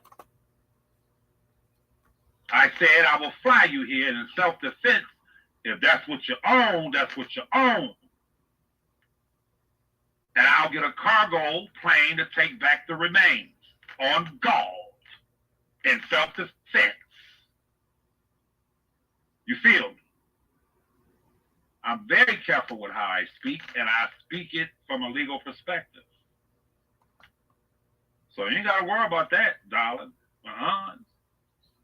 I said I will fly you here, and in self-defense, if that's what you own, that's what you own. And I'll get a cargo plane to take back the remains. on guard in self-defense. You feel me? I'm very careful with how I speak, and I speak it from a legal perspective. So you ain't got to worry about that, darling.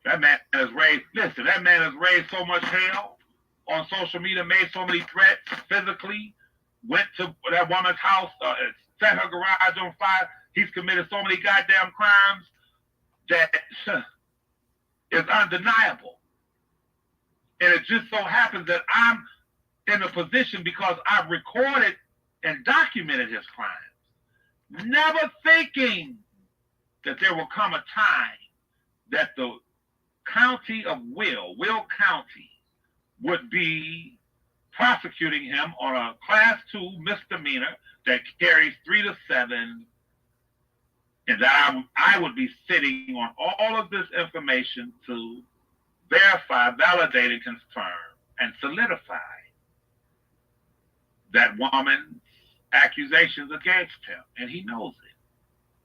That man has raised, listen, that man has raised so much hell on social media, made so many threats physically, went to that woman's house, set her garage on fire. He's committed so many goddamn crimes that is undeniable. And it just so happens that I'm in a position because I've recorded and documented his crimes, never thinking that there will come a time that the county of Will County, would be prosecuting him on a class 2 misdemeanor that carries 3 to 7, and that I would be sitting on all of this information to verify, validate, and confirm, and solidify that woman's accusations against him, and he knows it.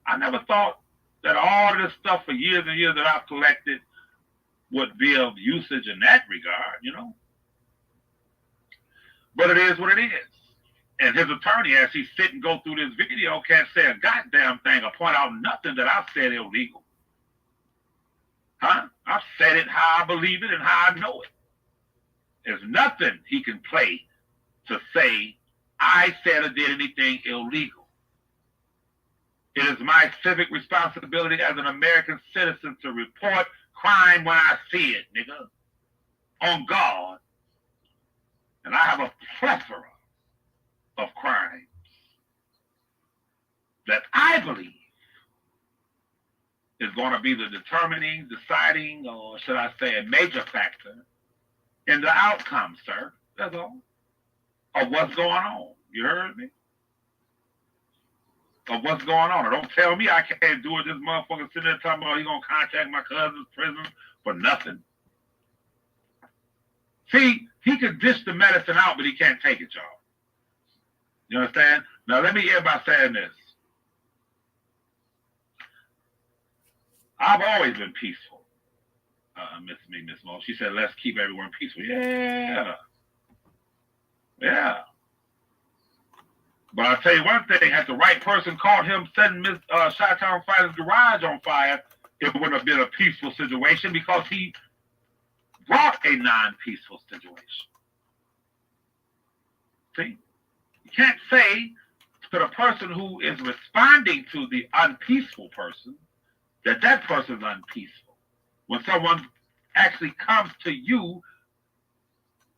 I never thought that all of this stuff for years and years that I've collected would be of usage in that regard, you know. But it is what it is. And his attorney, as he sit and go through this video, can't say a goddamn thing or point out nothing that I've said illegal. I've said it how I believe it and how I know it. There's nothing he can play to say I said or did anything illegal. It is my civic responsibility as an American citizen to report crime when I see it, nigga. On God. And I have a plethora of crimes that I believe is going to be the determining, deciding, or should I say a major factor in the outcome, sir. That's all. Of what's going on. You heard me? Of what's going on. Don't tell me I can't do it. This motherfucker sitting there talking about he's going to contact my cousin's prison for nothing. See, he could dish the medicine out, but he can't take it, y'all. You understand? Now, let me end by saying this. I've always been peaceful. Miss Mo. She said, let's keep everyone peaceful. Yeah. Yeah. But I'll tell you one thing, had the right person caught him setting Miss Chi-Town Fighter's garage on fire, it would have been a peaceful situation because he brought a non-peaceful situation. See? You can't say to the person who is responding to the unpeaceful person that that person is unpeaceful when someone actually comes to you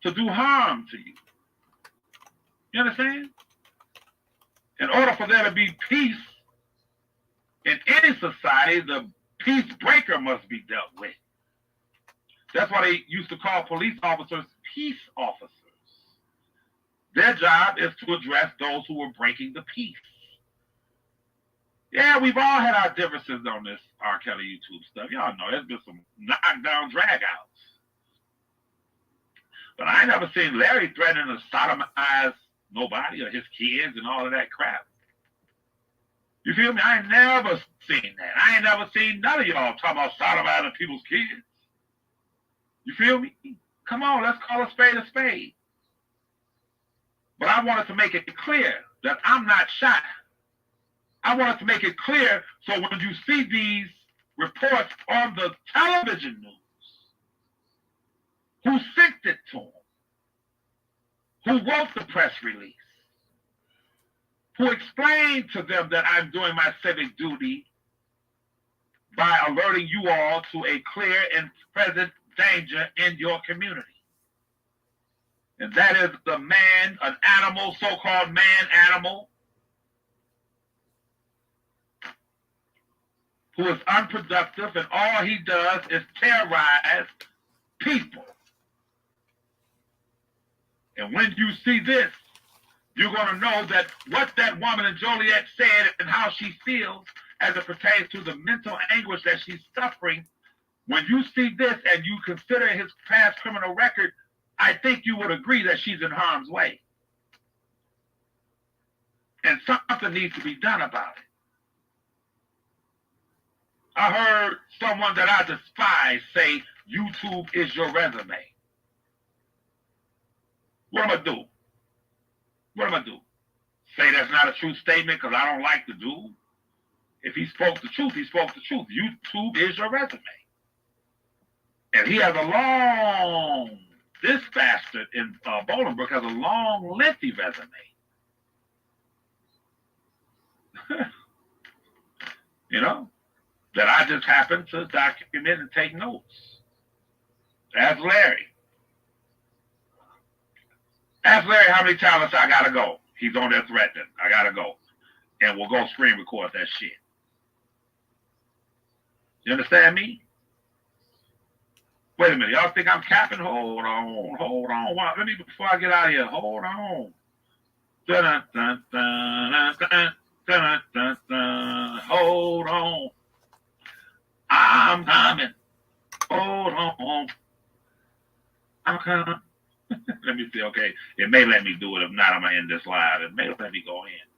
to do harm to you. You understand? In order for there to be peace in any society, the peace breaker must be dealt with. That's why they used to call police officers peace officers. Their job is to address those who are breaking the peace. Yeah, we've all had our differences on this R. Kelly YouTube stuff. Y'all know there's been some knockdown drag-outs. But I ain't never seen Larry threatening to sodomize nobody or his kids and all of that crap. You feel me? I ain't never seen that. I ain't never seen none of y'all talking about sodomizing people's kids. You feel me? Come on, let's call a spade a spade. But I wanted to make it clear that I'm not shy. I wanted to make it clear so when you see these reports on the television news, who sent it to them, who wrote the press release, who explained to them that I'm doing my civic duty by alerting you all to a clear and present danger in your community. And that is the man, an animal, so-called man-animal, who is unproductive, and all he does is terrorize people. And when you see this, you're going to know that what that woman in Joliet said and how she feels as it pertains to the mental anguish that she's suffering. When you see this and you consider his past criminal record, I think you would agree that she's in harm's way. And something needs to be done about it. I heard someone that I despise say YouTube is your resume. What am I do? What am I do? Say that's not a true statement because I don't like the dude? If he spoke the truth, he spoke the truth. YouTube is your resume. And he has a long, this bastard in Bolingbrook has a long, lengthy resume. You know, that I just happen to document and take notes. Ask Larry. Ask Larry how many times I gotta go. He's on there threatening. I gotta go. And we'll go screen record that shit. You understand me? Wait a minute. Y'all think I'm capping? Hold on. Let me, before I get out of here, hold on. Dun, dun, dun, dun, dun, dun, dun. Hold on. I'm coming. Hold on. I'm coming. Let me see. Okay. It may let me do it. If not, I'm going to end this live. It may let me go in.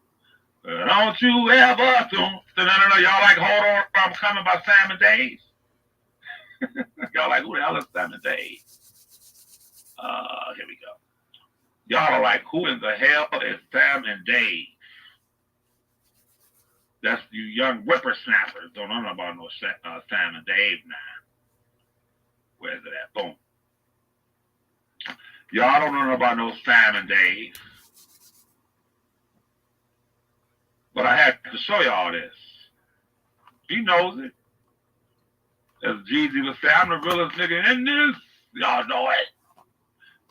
Don't you ever do. No. Y'all like, hold on. I'm coming by Sam and Dave. Y'all like, who the hell is Sam and Dave? Here we go. Y'all are like, who in the hell is Sam and Dave? That's you young whippersnappers. Don't know about no Sam and Dave now. Where's it at? Boom. Y'all don't know about no Sam and Dave. But I had to show y'all this. He knows it. As Jeezy would say, I'm the realest nigga in this. Y'all know it.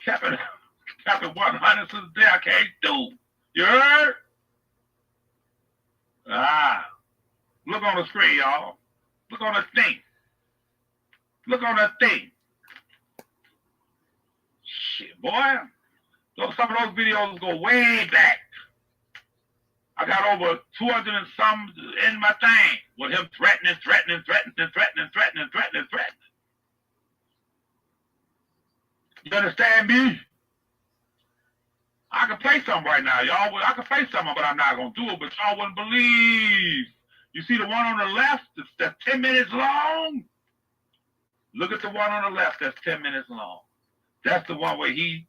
Kept it 100 since the day I came through. You heard? Look on the screen, y'all. Look on the thing. Look on the thing. Shit, boy. Some of those videos go way back. I got over 200 and some in my thing with him threatening. You understand me? I can play something right now, y'all. I can play something, but I'm not going to do it. But y'all wouldn't believe. You see the one on the left that's 10 minutes long? Look at the one on the left that's 10 minutes long. That's the one where he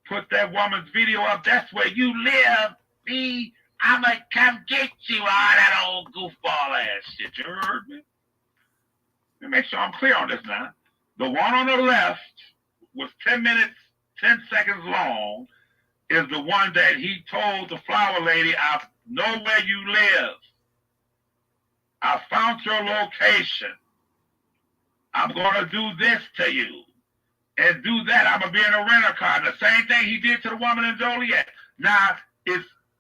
put that woman's video up. That's where you live, B. I'm going to come get you, all that old goofball ass shit. You heard me? Let me make sure I'm clear on this now. The one on the left was 10 minutes, 10 seconds long, is the one that he told the flower lady, I know where you live. I found your location. I'm going to do this to you and do that. I'm going to be in a rental car. The same thing he did to the woman in Joliet. Now,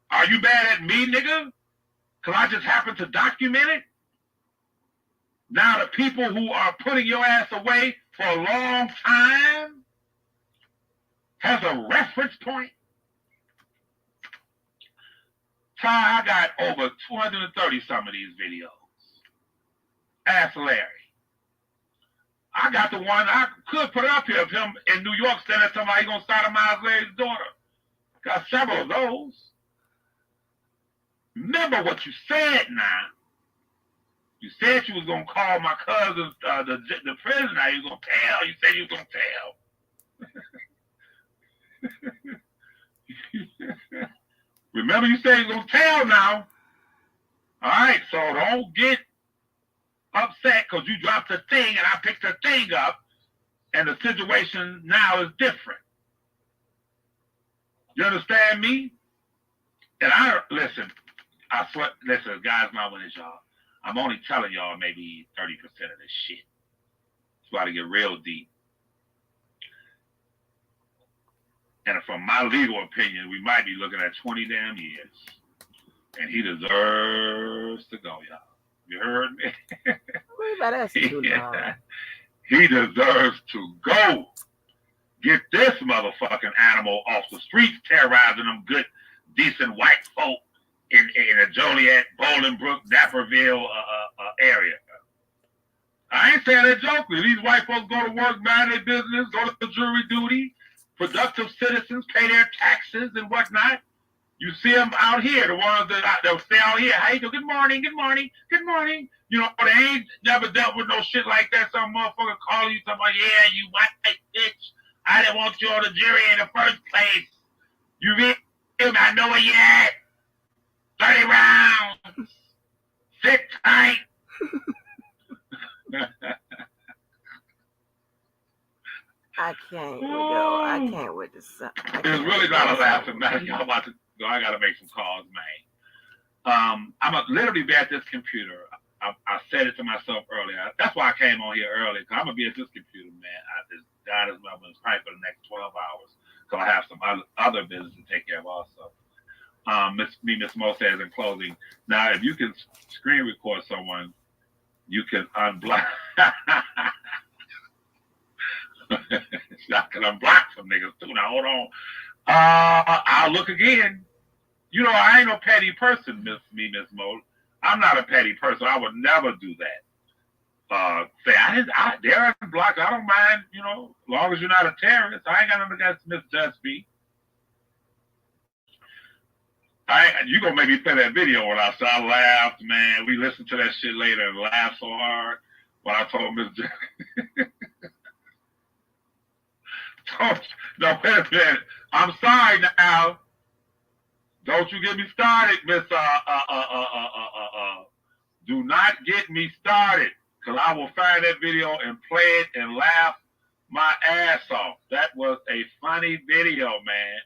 are you mad at me, nigga? Because I just happened to document it? Now the people who are putting your ass away for a long time has a reference point? Ty, I got over 230 some of these videos. Ask Larry. I got the one, I could put it up here of him in New York saying somebody going to sodomize Larry's daughter. Got several of those. Remember what you said now. You said you was going to call my cousin, the prisoner. You was going to tell. You said you was going to tell. Remember you said you was going to tell now. All right, so don't get upset because you dropped the thing and I picked the thing up and the situation now is different. You understand me? And listen, I swear, listen, guys, my witness, y'all. I'm only telling y'all maybe 30% of this shit. It's about to get real deep. And from my legal opinion, we might be looking at 20 damn years. And he deserves to go, y'all. You heard me? That's too long. He deserves to go. Get this motherfucking animal off the streets, terrorizing them good, decent white folk in the Joliet, Bolingbrook, Naperville area. I ain't saying that jokingly. These white folks go to work, mind their business, go to jury duty, productive citizens, pay their taxes and whatnot. You see them out here, the ones that stay out here. Hey, good morning, good morning, good morning. You know, they ain't never dealt with no shit like that. Some motherfucker call you, talking about, yeah, you white bitch. I didn't want you on the jury in the first place. You feel me? I know where you at. 30 rounds. Sit tight. I can't with though. I can't with this. There's really not a laughing matter. Y'all about to go. I gotta make some calls, man. I'm literally be at this computer. I said it to myself earlier. That's why I came on here early, because I'm gonna be at this computer, man. God is my business probably for the next 12 hours, because I have some other business to take care of also. Miss Mo says in closing, now if you can screen record someone, you can unblock. I can unblock some niggas too. Now hold on. I'll look again. You know, I ain't no petty person, Miss Mo. I'm not a petty person. I would never do that. Say they're unblocked. I don't mind, you know, as long as you're not a terrorist. I ain't got nothing against Miss Jusby. You gonna make me play that video when I said I laughed, man. We listened to that shit later and laughed so hard when I told Miss Jusby. No, wait a minute. I'm sorry now. Don't you get me started, Miss do not get me started, because I will find that video and play it and laugh my ass off. That was a funny video, man.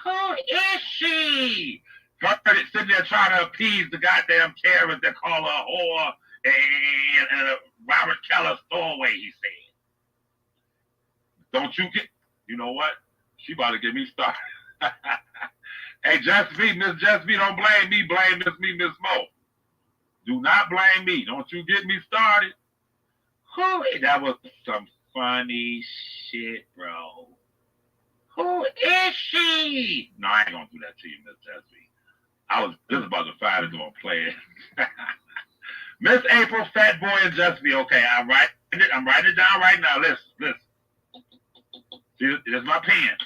Who is she? Heard it sitting there trying to appease the goddamn terrorist that call her a whore and Robert Keller's throwaway, he said. Don't you get, you know what? She about to get me started. Hey, Miss Just B, don't blame me, blame Miss Mo. Do not blame me. Don't you get me started. That was some funny shit, bro. Who is she? No, I ain't gonna do that to you, Miss Just B. I was just about to find it, gonna play it. Miss April, Fat Boy, and Just B. Okay, I'm writing it down right now. Listen. See, here's my pen.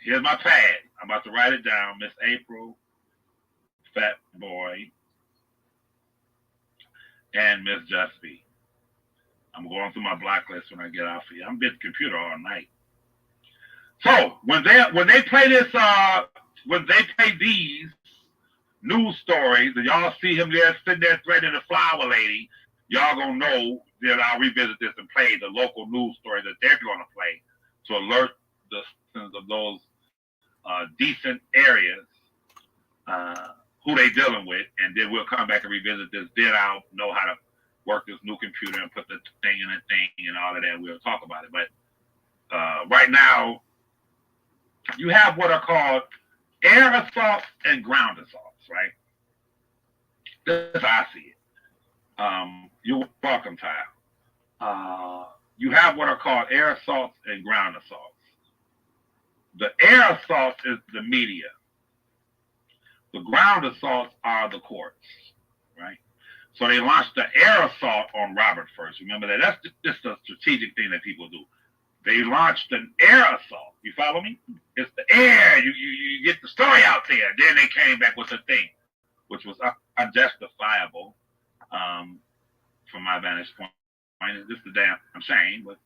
Here's my pad. I'm about to write it down. Miss April, Fat Boy, and Miss Jusby. I'm going through my blacklist when I get off here. I'm at the computer all night. So when they play this, when they play these news stories, and y'all see him there sitting there threatening the flower lady, y'all gonna know that I'll revisit this and play the local news story that they're gonna play to alert the citizens of those decent areas who they dealing with, and then we'll come back and revisit this. Then I'll know how to work this new computer and put the thing in a thing and all of that. We'll talk about it. But right now, you have what are called air assaults and ground assaults, right? That's how I see it. You're welcome, Ty. You have what are called air assaults and ground assaults. The air assault is the media. The ground assaults are the courts, right? So they launched the air assault on Robert first. Remember that? That's just a strategic thing that people do. They launched an air assault. You follow me? It's the air. You get the story out there. Then they came back with the thing, which was unjustifiable from my vantage point. It's just the damn shame, but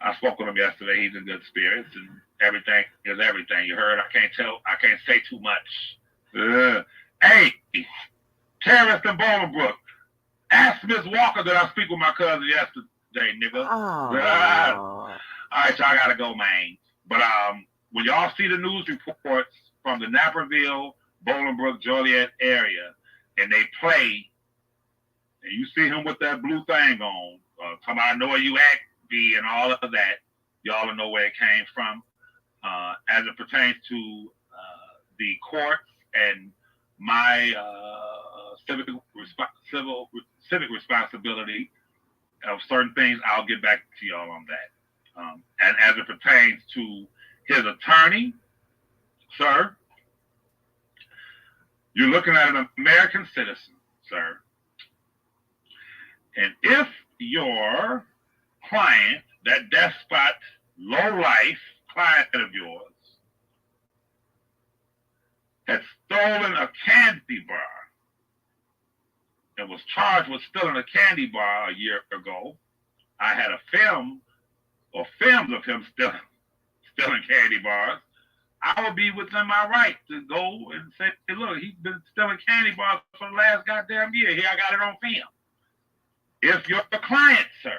I spoke with him yesterday. He's in good spirits, and everything is everything. You heard? I can't say too much. Hey, terrorist in Bolingbrook. Ask Miss Walker that I speak with my cousin yesterday, nigga. All right, y'all gotta go, man. But when y'all see the news reports from the Naperville, Bolingbrook, Joliet area, and they play, and you see him with that blue thing on, talking about I know where you at, B, and all of that, y'all will know where it came from. As it pertains to the courts and my civic responsibility of certain things, I'll get back to y'all on that. And as it pertains to his attorney, sir, you're looking at an American citizen, sir. And if your client, that despot, low-life client of yours, had stolen a candy bar and was charged with stealing a candy bar a year ago. I had a film or films of him stealing candy bars. I would be within my right to go and say, look, he's been stealing candy bars for the last goddamn year. Here, I got it on film. If your client, sir,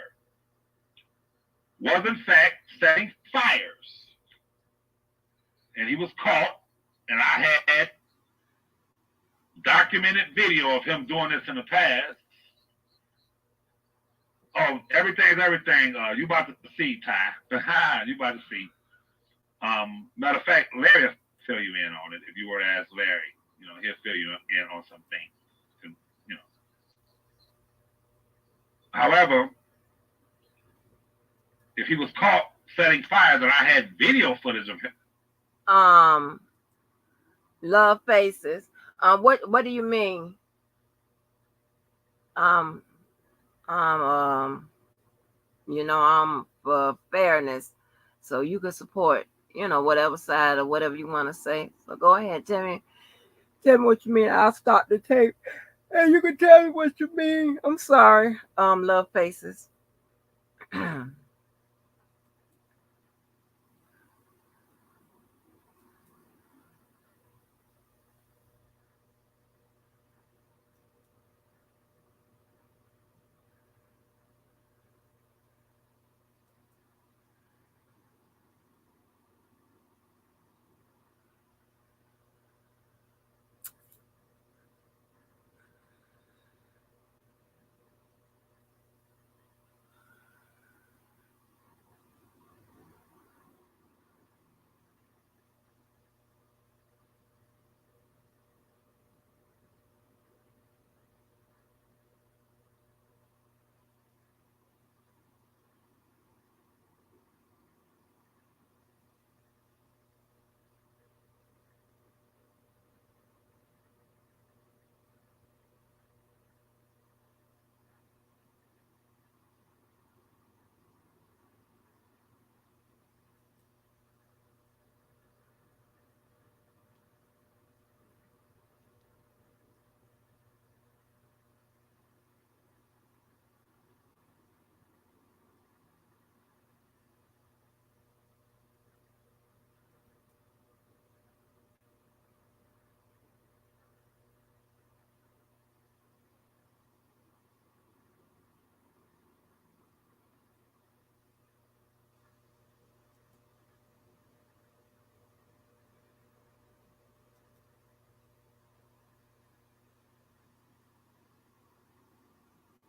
was in fact setting fires, and he was caught, and I had documented video of him doing this in the past, oh, everything is everything. You about to see, Ty. You about to see. Matter of fact, Larry will fill you in on it. If you were to ask Larry, he'll fill you in on some things. However, if he was caught setting fires and I had video footage of him. Love faces. What do you mean? I'm for fairness, so you can support, whatever side or whatever you want to say. So go ahead, tell me what you mean. I'll stop the tape, and you can tell me what you mean. I'm sorry. Love faces.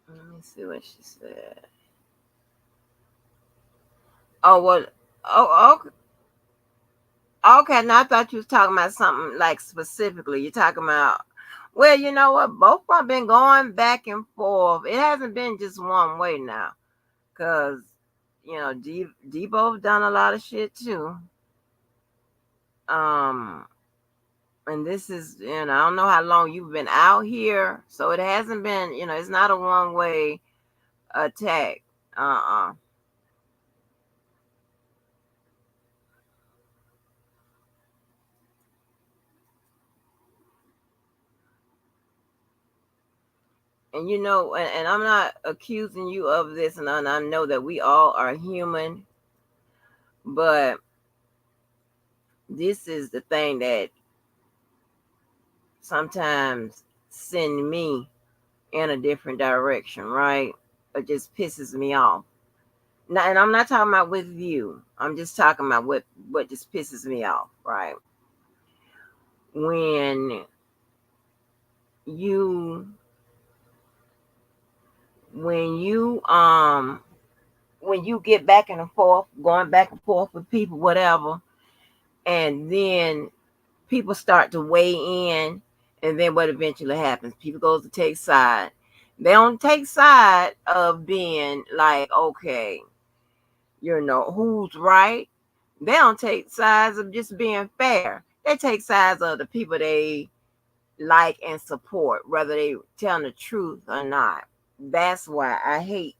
Let me see what she said. Oh, what? Oh, okay. Okay, now I thought you was talking about something like specifically. You're talking about, well, you know what? Both of them been going back and forth. It hasn't been just one way now, cause Debo done a lot of shit too. Um, and this is, I don't know how long you've been out here, so it hasn't been, it's not a one way attack. Uh. And I'm not accusing you of this, and I know that we all are human, but this is the thing that sometimes send me in a different direction, right? It just pisses me off. Now, and I'm not talking about with you. I'm just talking about what just pisses me off, right? When you when you when you get back and forth, going back and forth with people, whatever, and then people start to weigh in, and then what eventually happens? People goes to take side. They don't take side of being like, okay, who's right. They don't take sides of just being fair. They take sides of the people they like and support, whether they telling the truth or not. That's why I hate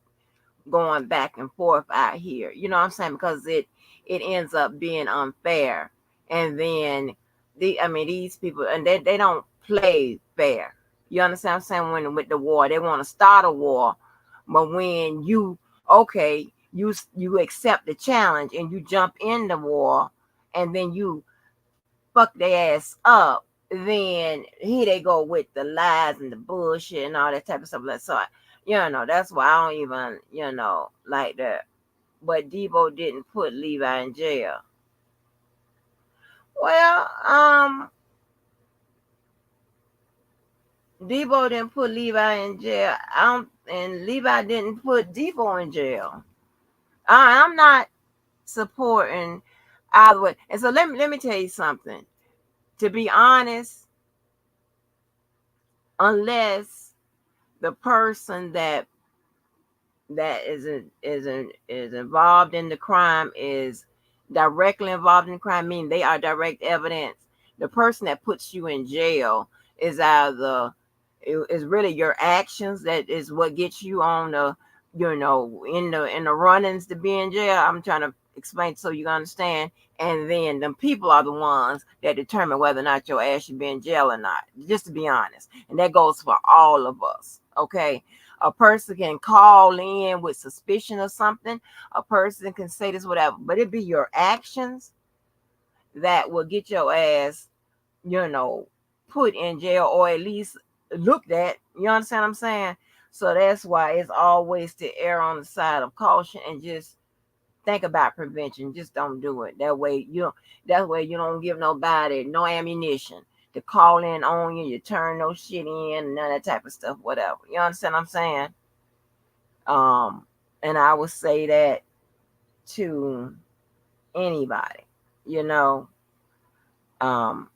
going back and forth out here. You know what I'm saying? Because it ends up being unfair. And then these people, and they don't play fair. You understand what I'm saying? When with the war, they want to start a war, but when you accept the challenge and you jump in the war, and then you fuck their ass up, then here they go with the lies and the bullshit and all that type of stuff. So, that's why I don't even, like that. But Debo didn't put Levi in jail. Well, Debo didn't put Levi in jail. And Levi didn't put Debo in jail. I'm not supporting either way. And so let me tell you something. To be honest, unless the person that is involved in the crime is directly involved in the crime, meaning they are direct evidence, the person that puts you in jail is is really your actions that is what gets you on the in the runnings to be in jail. I'm trying to explain so you understand. And then the people are the ones that determine whether or not your ass should be in jail or not, just to be honest. And that goes for all of us. Okay, a person can call in with suspicion or something. A person can say this, whatever, but it be your actions that will get your ass, put in jail or at least looked at. You understand what I'm saying? So that's why it's always to err on the side of caution and just think about prevention. Just don't do it. That way you don't give nobody no ammunition to call in on you. You turn no shit in and none of that type of stuff, whatever. You understand what I'm saying? And I would say that to anybody, you know. Um,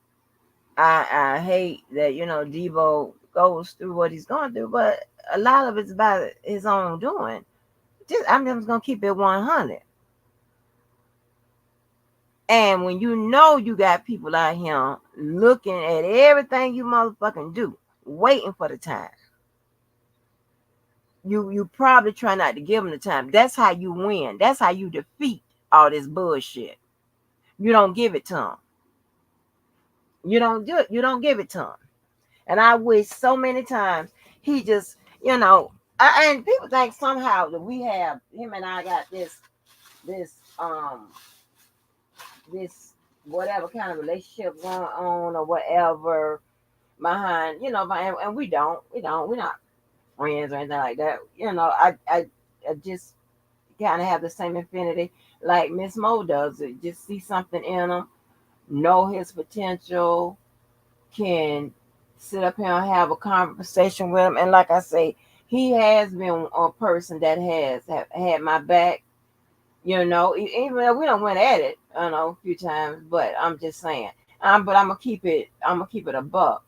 I hate that, Debo goes through what he's going through, but a lot of it's about his own doing. I'm just gonna keep it 100. And when you got people out here looking at everything you motherfucking do, waiting for the time, you probably try not to give them the time. That's how you win. That's how you defeat all this bullshit. You don't give it to them. You don't do it. You don't give it to them. And I wish so many times he just, and people think somehow that we have him and I got this this whatever kind of relationship going on or whatever behind, and we're not friends or anything like that. I just kind of have the same affinity like Miss Mo does. Just see something in him, know his potential, can sit up here and have a conversation with him. And like I say, he has been a person that has had my back, even though we don't went at it, a few times, but I'm just saying. But I'm gonna keep it a buck.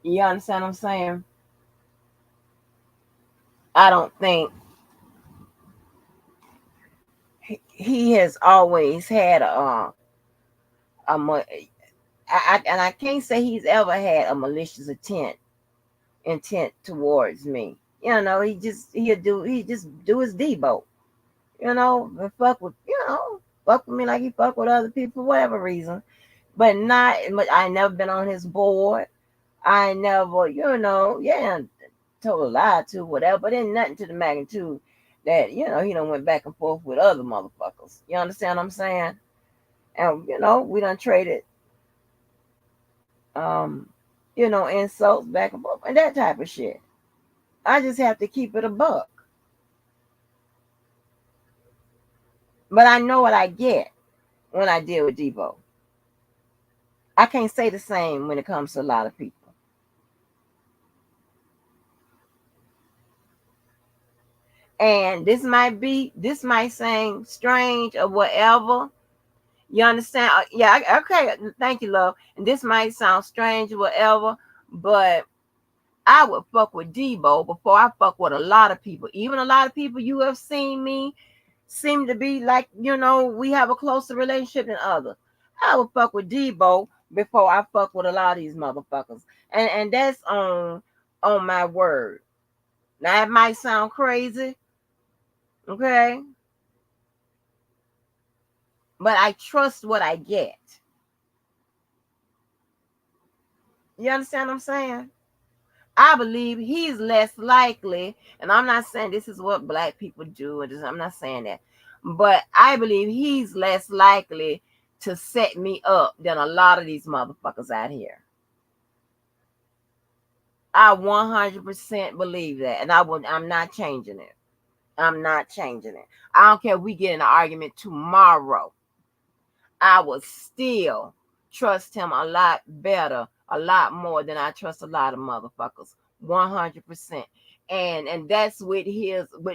You understand what I'm saying? I don't think he has always had and I can't say he's ever had a malicious intent towards me. He just do his Debo. And fuck with me like he fuck with other people for whatever reason. But not I never been on his board. I never, told a lie to whatever, but then nothing to the magnitude that, he done went back and forth with other motherfuckers. You understand what I'm saying? And we done traded insults back and forth and that type of shit. I just have to keep it a buck. But I know what I get when I deal with Debo. I can't say the same when it comes to a lot of people. And this might seem strange or whatever. You understand? Yeah, okay. Thank you, love. And this might sound strange or whatever, but I would fuck with Debo before I fuck with a lot of people. Even a lot of people you have seen me seem to be like, we have a closer relationship than others. I would fuck with Debo before I fuck with a lot of these motherfuckers. And that's on my word. Now it might sound crazy. Okay. but I trust what I get. You understand what I'm saying? I believe he's less likely, and I'm not saying this is what black people do, and I'm not saying that, but I believe he's less likely to set me up than a lot of these motherfuckers out here. I 100% believe that, and I'm not changing it. I'm not changing it. I don't care if we get in an argument tomorrow. I would still trust him a lot better, a lot more than I trust a lot of motherfuckers. 100%. And that's with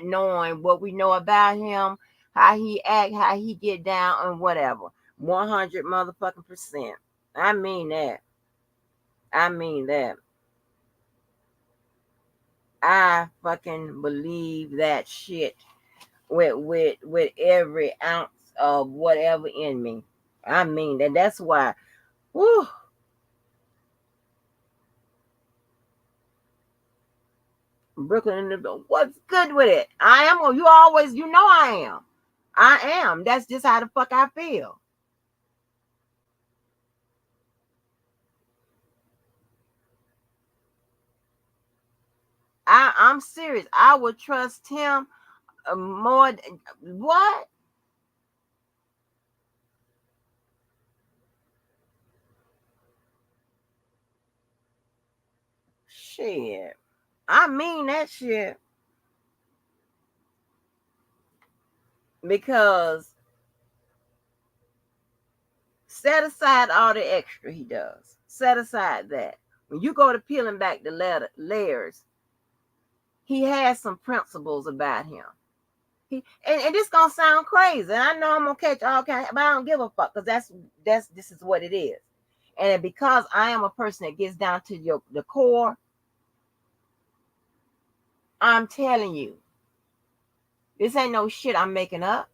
knowing what we know about him, how he act, how he get down, and whatever. 100 motherfucking percent. I mean that. I mean that. I fucking believe that shit with every ounce of whatever in me. I mean that. That's why. Whew, Brooklyn, what's good with it? I am, or you always, you know I am. I am. That's just how the fuck I feel. I'm serious. I would trust him more. What? Shit. I mean that shit. Because set aside all the extra he does. Set aside that. When you go to peeling back the layers, he has some principles about him. And this gonna sound crazy. And I know I'm gonna catch all kinds, but I don't give a fuck because this is what it is. And because I am a person that gets down to the core, I'm telling you, this ain't no shit I'm making up.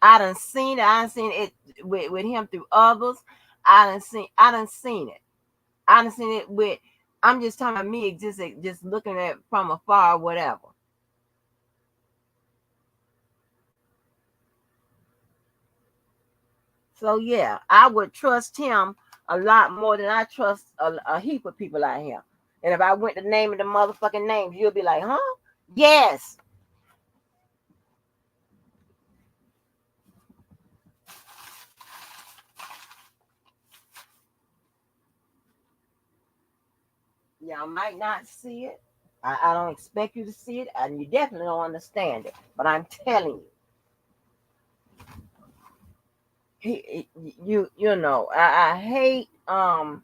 I done seen it. I done seen it with him through others. I done seen it. I done seen it with. I'm just talking about me just looking at it from afar or whatever. So yeah, I would trust him a lot more than I trust a heap of people out here. And if I went to naming the motherfucking names, you'll be like, huh? Yes. Y'all might not see it. I don't expect you to see it, and you definitely don't understand it. But I'm telling you, you know, I hate I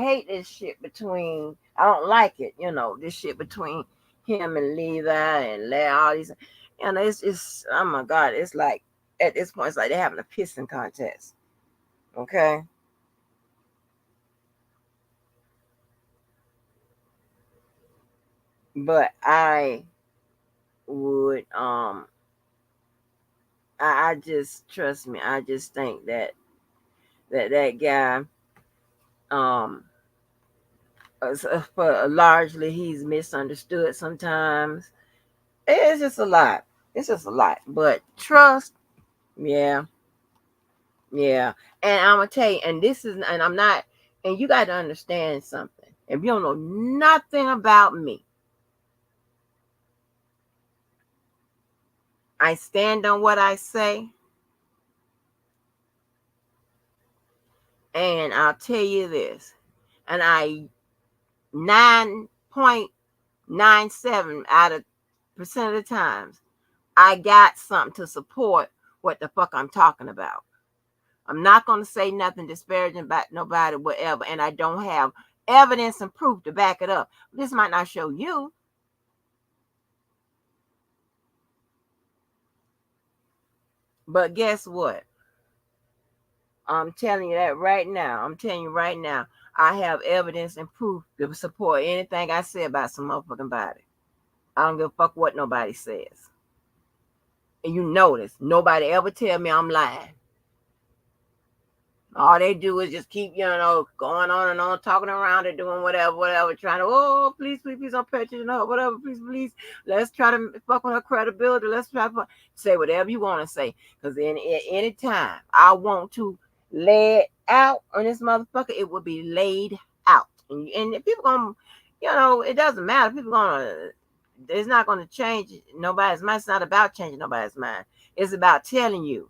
hate this shit between. I don't like it, this shit between him and Levi and all these. It's oh my god, it's like at this point it's like they're having a pissing contest. Okay. But I would I just trust me. I just think that guy for largely he's misunderstood sometimes. It's just a lot. It's just a lot. But trust, yeah, yeah. And I'm gonna tell you, and I'm not, and you got to understand something. If you don't know nothing about me, I stand on what I say, and I'll tell you this, and I 9.97 out of percent of the times I got something to support what the fuck I'm talking about. I'm not going to say nothing disparaging about nobody, whatever, and I don't have evidence and proof to back it up. This might not show you, but guess what? I'm telling you that right now. I'm telling you right now. I have evidence and proof to support anything I say about some motherfucking body. I don't give a fuck what nobody says. And you notice, nobody ever tell me I'm lying. All they do is just keep, going on and on, talking around it, doing whatever, trying to, please don't pay attention to her, whatever, please, let's try to fuck with her credibility, let's try to say whatever you want to say, because any time I want to lay it out on this motherfucker, it will be laid out, and people gonna, it doesn't matter, people gonna, it's not gonna change nobody's mind. It's not about changing nobody's mind. It's about telling you,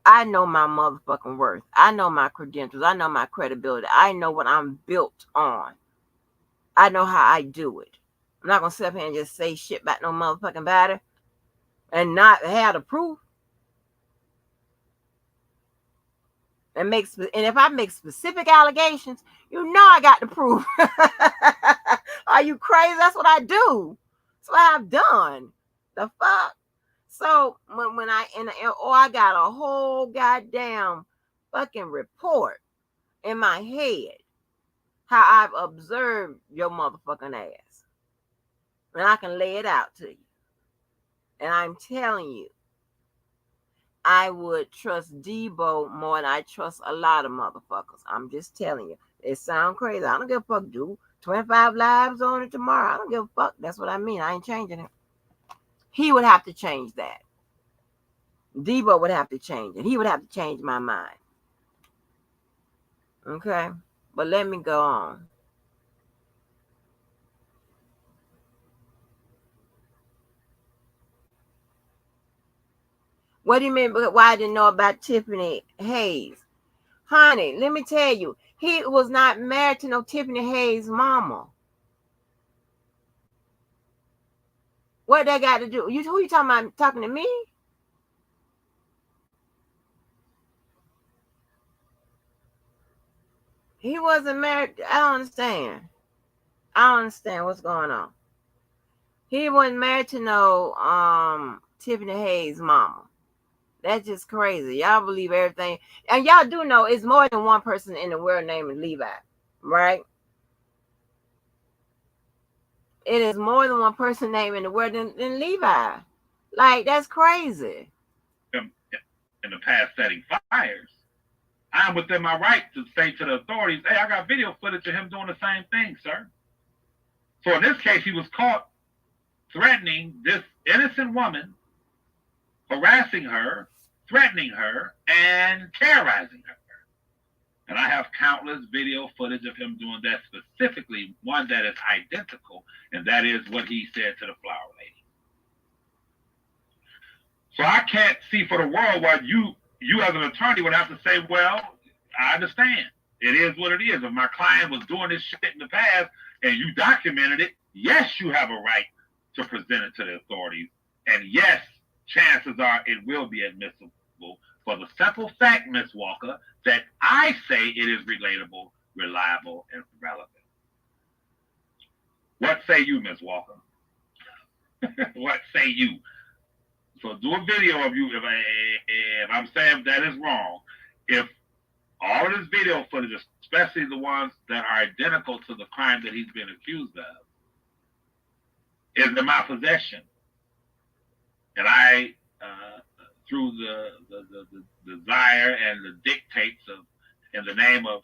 I know my motherfucking worth. I know my credentials. I know my credibility. I know what I'm built on. I know how I do it. I'm not gonna sit up here and just say shit about no motherfucking body and not have the proof. And if I make specific allegations, I got the proof. Are you crazy? That's what I do. That's what I've done. The fuck. So when I got a whole goddamn fucking report in my head how I've observed your motherfucking ass. And I can lay it out to you. And I'm telling you, I would trust Debo more than I trust a lot of motherfuckers. I'm just telling you. It sounds crazy. I don't give a fuck, dude. 25 lives on it tomorrow. I don't give a fuck. That's what I mean. I ain't changing it. He would have to change that. Debo would have to change it. He would have to change my mind. Okay? But let me go on. What do you mean? Why I didn't know about Tiffany Hayes? Honey, let me tell you, he was not married to no Tiffany Hayes' mama. What they got to do? Who you talking about? Talking to me? He wasn't married. I don't understand. I don't understand what's going on. He wasn't married to no Tiffany Hayes' mama. That's just crazy. Y'all believe everything. And y'all do know it's more than one person in the world named Levi, right? It is more than one person named in the world than Levi. Like, that's crazy. In the past setting fires, I'm within my right to say to the authorities, hey, I got video footage of him doing the same thing, sir. So in this case, he was caught threatening this innocent woman, harassing her, threatening her, and terrorizing her. And I have countless video footage of him doing that, specifically one that is identical, and that is what he said to the flower lady. So I can't see for the world why you as an attorney would have to say, well, I understand. It is what it is. If my client was doing this shit in the past and you documented it, yes, you have a right to present it to the authorities. And yes, chances are it will be admissible for the simple fact, Ms. Walker, that I say it is relatable, reliable, and relevant. What say you, Ms. Walker? What say you? So do a video of you. If I'm saying that is wrong, if all of this video footage, especially the ones that are identical to the crime that he's been accused of, is in my possession, and I, through the desire and the dictates of, in the name of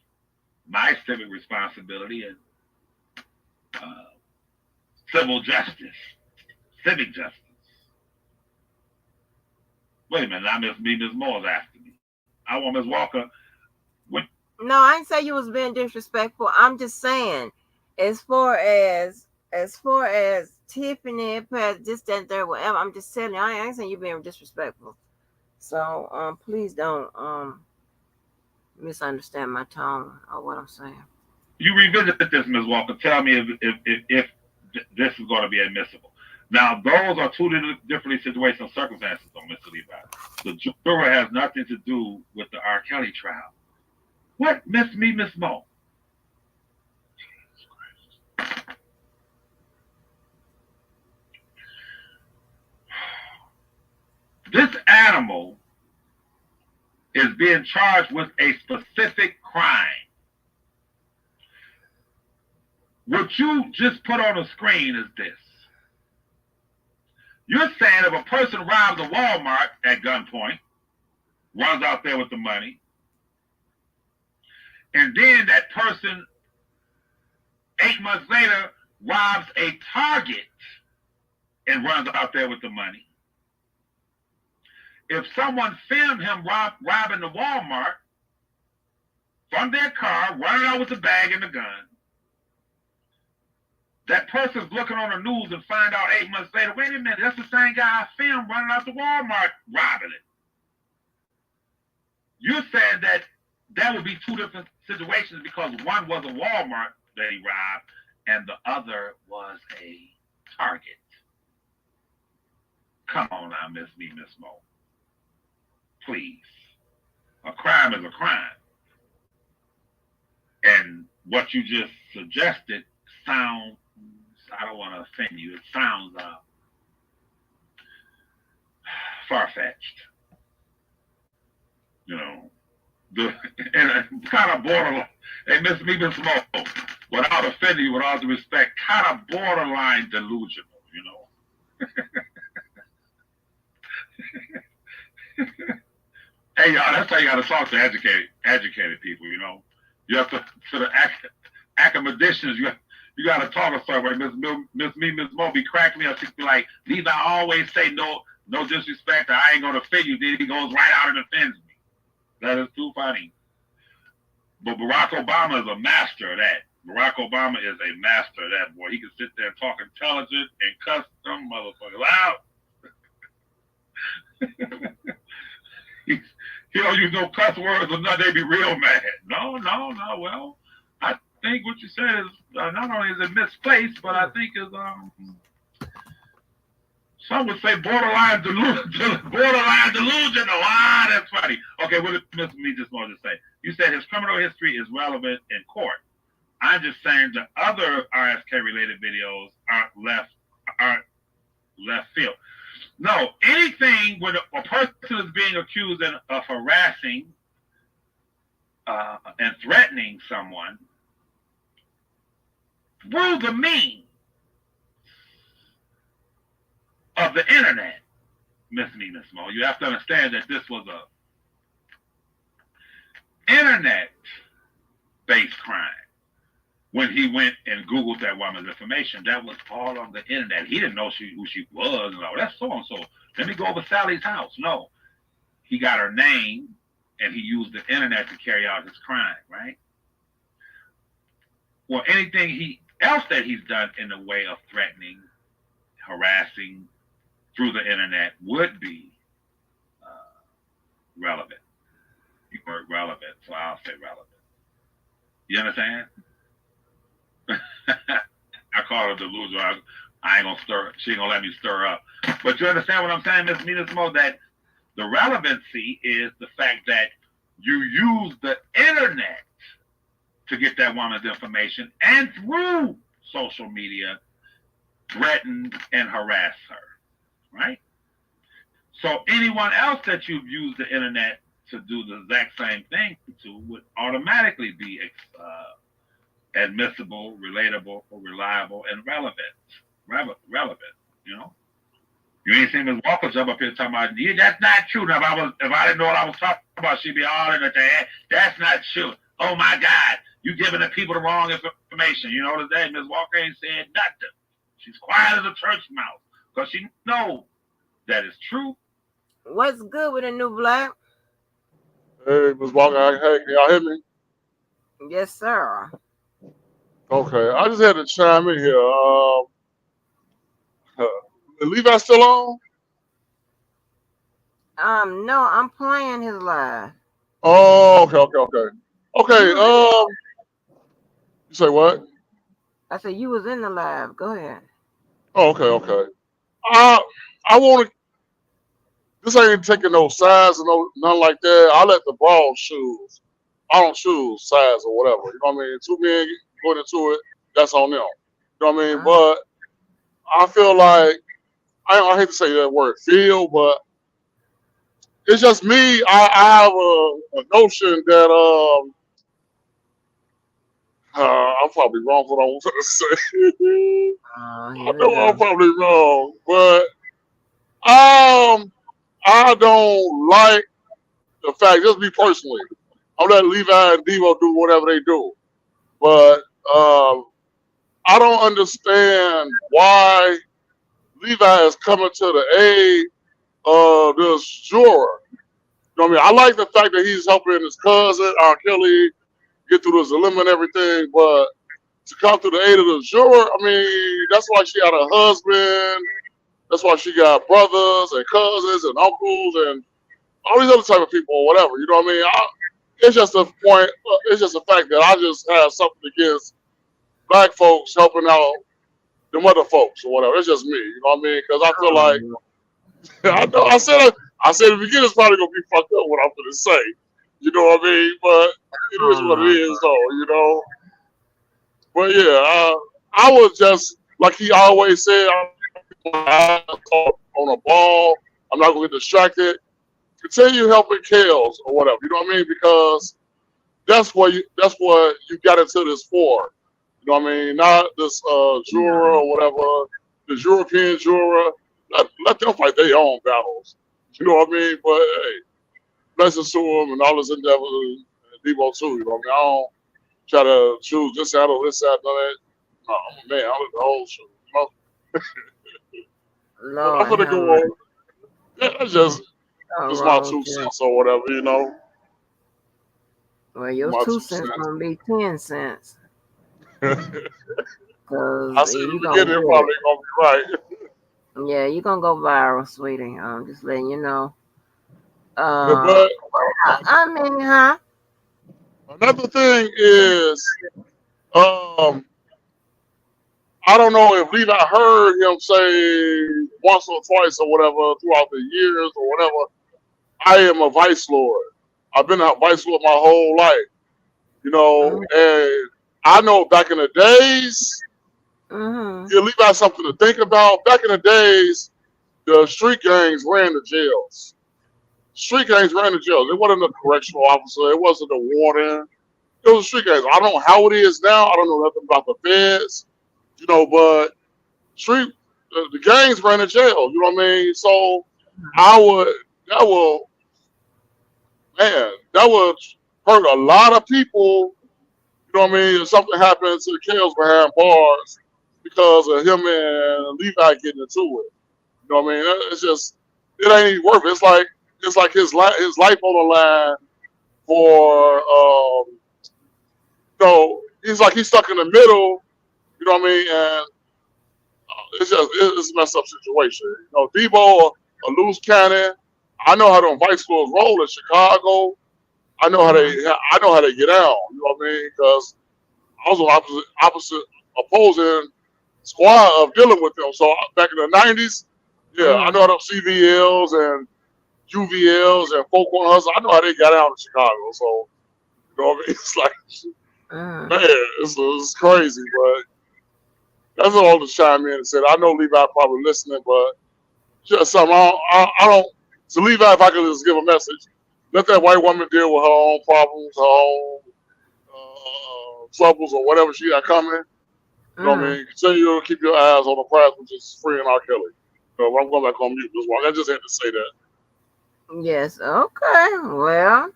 my civic responsibility and civic justice. Wait a minute, now Ms. Moore's asking me. I want Ms. Walker. No, I didn't say you was being disrespectful. I'm just saying, as far as Tiffany, this, that, and third, whatever. I'm just telling you, I ain't saying you being disrespectful. So please don't misunderstand my tone or what I'm saying. You revisit this, Ms. Walker. Tell me if this is going to be admissible. Now, those are two different situational circumstances on Mr. Levi. The juror has nothing to do with the R. Kelly trial. What? Miss Mo? This animal is being charged with a specific crime. What you just put on the screen is this. You're saying if a person robs a Walmart at gunpoint, runs out there with the money, And then that person 8 months later robs a Target and runs out there with the money. If someone filmed him robbing the Walmart from their car, running out with the bag and the gun, that person's looking on the news and find out 8 months later, wait a minute, that's the same guy I filmed running out the Walmart robbing it. You said that that would be two different situations because one was a Walmart that he robbed and the other was a Target. Come on now, Miss Mo. Please. A crime is a crime. And what you just suggested sounds, I don't want to offend you, it sounds far-fetched. You know, and kind of borderline, hey, Miss Mo, without offending you, with all due respect, kind of borderline delusional, you know. Hey, y'all, that's how you got to talk to educated people, you know. You have to the academicians, you got to talk a certain way. Miss Mo be cracking me up. She'd be like, Levi always say no disrespect, or I ain't going to offend you. Then he goes right out and offends me. That is too funny. But Barack Obama is a master of that. Barack Obama is a master of that, boy. He can sit there and talk intelligent and cuss some motherfuckers out. He don't use no cuss words or nothing. They be real mad. No. Well, I think what you said is not only is it misplaced, but I think is some would say borderline delusional. Ah, that's funny. Okay, what did Miss Me just wanted to say? You said his criminal history is relevant in court. I'm just saying the other RSK related videos aren't left field. No, anything when a person is being accused of harassing and threatening someone through the means of the internet, Miss Mo, you have to understand that this was a internet-based crime. When he went and Googled that woman's information, that was all on the internet. He didn't know who she was. And all that's so-and-so. Let me go over Sally's house. No. He got her name, and he used the internet to carry out his crime, right? Well, anything else that he's done in the way of threatening, harassing through the internet would be relevant. You were relevant, so I'll say relevant. You understand? I call her delusional. I ain't gonna stir. She ain't gonna let me stir up. But you understand what I'm saying, Miss Mo? That the relevancy is the fact that you use the internet to get that woman's information, and through social media, threaten and harass her, right? So anyone else that you've used the internet to do the exact same thing to would automatically be admissible, relatable, or reliable, and relevant. You know, you ain't seen Ms. Walker jump up here talking about, yeah, that's not true. Now, if I didn't know what I was talking about, she'd be all in the head. That's not true. Oh my God, you giving the people the wrong information. You know, today Ms. Walker ain't said nothing. She's quiet as a church mouse because she knows that it's true. What's good with a new black? Hey, Ms. Walker, hey, can y'all hear me? Yes, sir. Okay, I just had to chime in here. Levi still on? No, I'm playing his live. Oh, okay. Okay, you say what? I said you was in the live. Go ahead. Oh, okay. I want to. This ain't taking no sides and nothing like that. I let the ball choose. I don't choose sides or whatever. You know what I mean? Two men going into it, that's on them. You know what I mean? But I feel like I hate to say that word "feel," but it's just me. I have a notion that I'm probably wrong for what I was going to say. I know I'm probably wrong, but I don't like the fact. Just me personally, I'll let Levi and Devo do whatever they do. But I don't understand why Levi is coming to the aid of this juror. You know what I mean? I like the fact that he's helping his cousin, R. Kelly, get through this dilemma and everything, but to come to the aid of the juror, I mean, that's why she got a husband. That's why she got brothers and cousins and uncles and all these other type of people or whatever. You know what I mean? It's just a point. It's just a fact that I just have something against black folks helping out the other folks or whatever. It's just me. You know what I mean? Because I feel like Oh, I know I said the beginner's probably gonna be fucked up what I'm gonna say. You know what I mean? But it is oh what it my is, though. You know. But yeah, I was just like he always said. On a ball. I'm not gonna get distracted. Continue helping Kales or whatever. You know what I mean? Because that's what you got into this for. You know what I mean? Not this juror God. or whatever, this European juror. Let them fight their own battles. You know what I mean? But hey, blessings to them and all his endeavors and Debo too. You know what I mean? I don't try to choose this side or this side, none of that. No, I'm a man, I look the whole show. You know? But I'm Lord gonna have go mercy. on. Yeah, that's just my Wrong with two you. cents or whatever, you know. Well, your My two two cents cents. gonna be 10 cents, I cause said in you the gonna beginning, it get it. probably gonna be right. Yeah, you gonna go viral, sweetie. I'm just letting you know. But I mean, huh? another thing is, um, I don't know if Levi heard him say once or twice or whatever throughout the years or whatever. I am a vice lord. I've been a vice lord my whole life, you know, and I know back in the days, Mm-hmm. you Levi something to think about. Back in the days, the street gangs ran the jails. Street gangs ran the jails. It wasn't a correctional officer. It wasn't a warden. It was a street gangs. I don't know how it is now. I don't know nothing about the feds, you know, but street the gangs ran the jail. You know what I mean? So I would that will that would hurt a lot of people. You know what I mean? If something happened to the Kales behind bars because of him and Levi getting into it. You know what I mean? It's just it ain't even worth it. It's like his life on the line for he's like he's stuck in the middle. You know what I mean? And it's a messed up situation. You know, Debo, a loose cannon. I know how them vice lords roll in Chicago. Mm-hmm. I know how they get out. You know what I mean? Because I was on opposite opposing squad of dealing with them. So back in the '90s, yeah, I know Mm-hmm. how them CVLs and UVLs and folk on hustle. I know how they got out in Chicago. So you know what I mean? It's like Mm-hmm. man, it's crazy, but that's all to chime in and said. I know Levi probably listening, but just something I don't. So Levi, if I could just give a message, let that white woman deal with her own problems, her own troubles, or whatever she got coming. You know what I Mm-hmm. mean? Continue to keep your eyes on the prize, which is free and R. Kelly. You know, I'm going back on mute this one. I just had to say that. Yes. Okay. Well,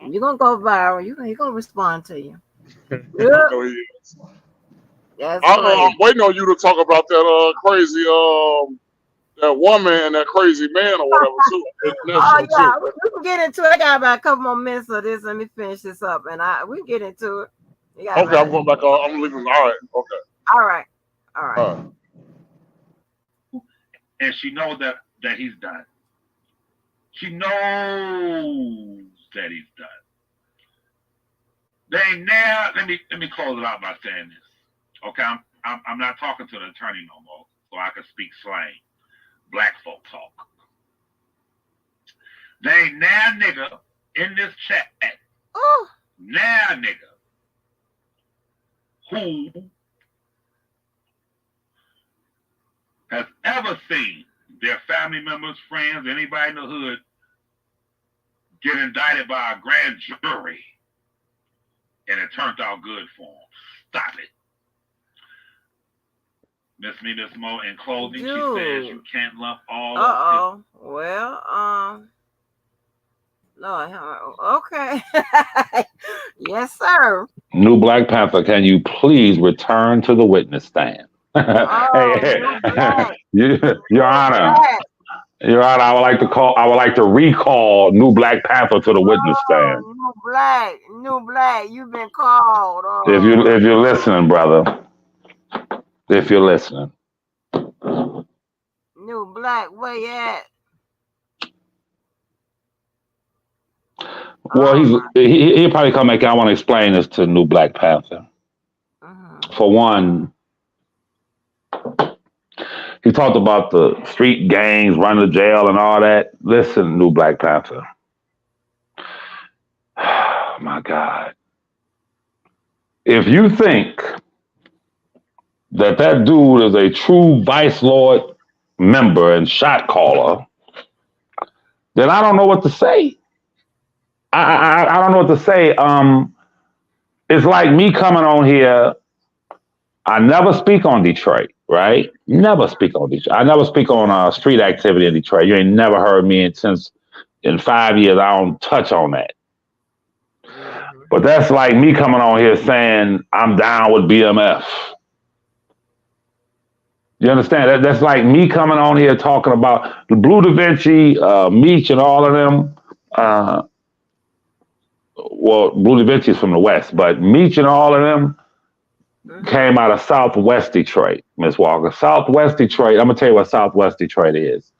you're gonna go viral. He gonna respond to you. I Yeah. know he is. That's I'm crazy. waiting on you to talk about that crazy that woman and that crazy man or whatever too. Oh International yeah, too. we can get into it. I got about a couple more minutes of this. Let me finish this up, and we can get into it. You got Okay, I'm about going back on. I'm leaving. All right. Okay. all right, all right. All right. And she knows that he's done. She knows that he's done. They ain't now. Let me close it out by saying this. Okay, I'm not talking to the attorney no more, so I can speak slang, black folk talk. They ain't now nigga in this chat. Oh, Now nigga who has ever seen their family members, friends, anybody in the hood get indicted by a grand jury and it turned out good for them. Stop it. Miss Mo, in closing, she says dude. you can't lump all of it. Uh oh. Well, Lord, okay. Yes, sir. New Black Panther, can you please return to the witness stand? Oh, Hey, new black, Your new Honor, black. Your Honor, I would like to recall New Black Panther to the witness stand. Oh, new black. You've been called. If you're listening, brother, if you're listening. New black. Where you at? Well, Oh my. he'll probably come back. I want to explain this to New Black Panther. For one, he talked about the street gangs, running to jail, and all that. Listen, New Black Panther. Oh my God. If you think that dude is a true Vice Lord member and shot caller, then I don't know what to say. I don't know what to say. It's like me coming on here. I never speak on Detroit, right? Never speak on Detroit. I never speak on street activity in Detroit. You ain't never heard me since in 5 years. I don't touch on that. But that's like me coming on here saying I'm down with BMF. You understand? That's like me coming on here talking about the Blue Da Vinci, Meech, and all of them. Well, Blue Da Vinci is from the West, but Meech and all of them came out of Southwest Detroit, Miss Walker. Southwest Detroit, I'm going to tell you what Southwest Detroit is.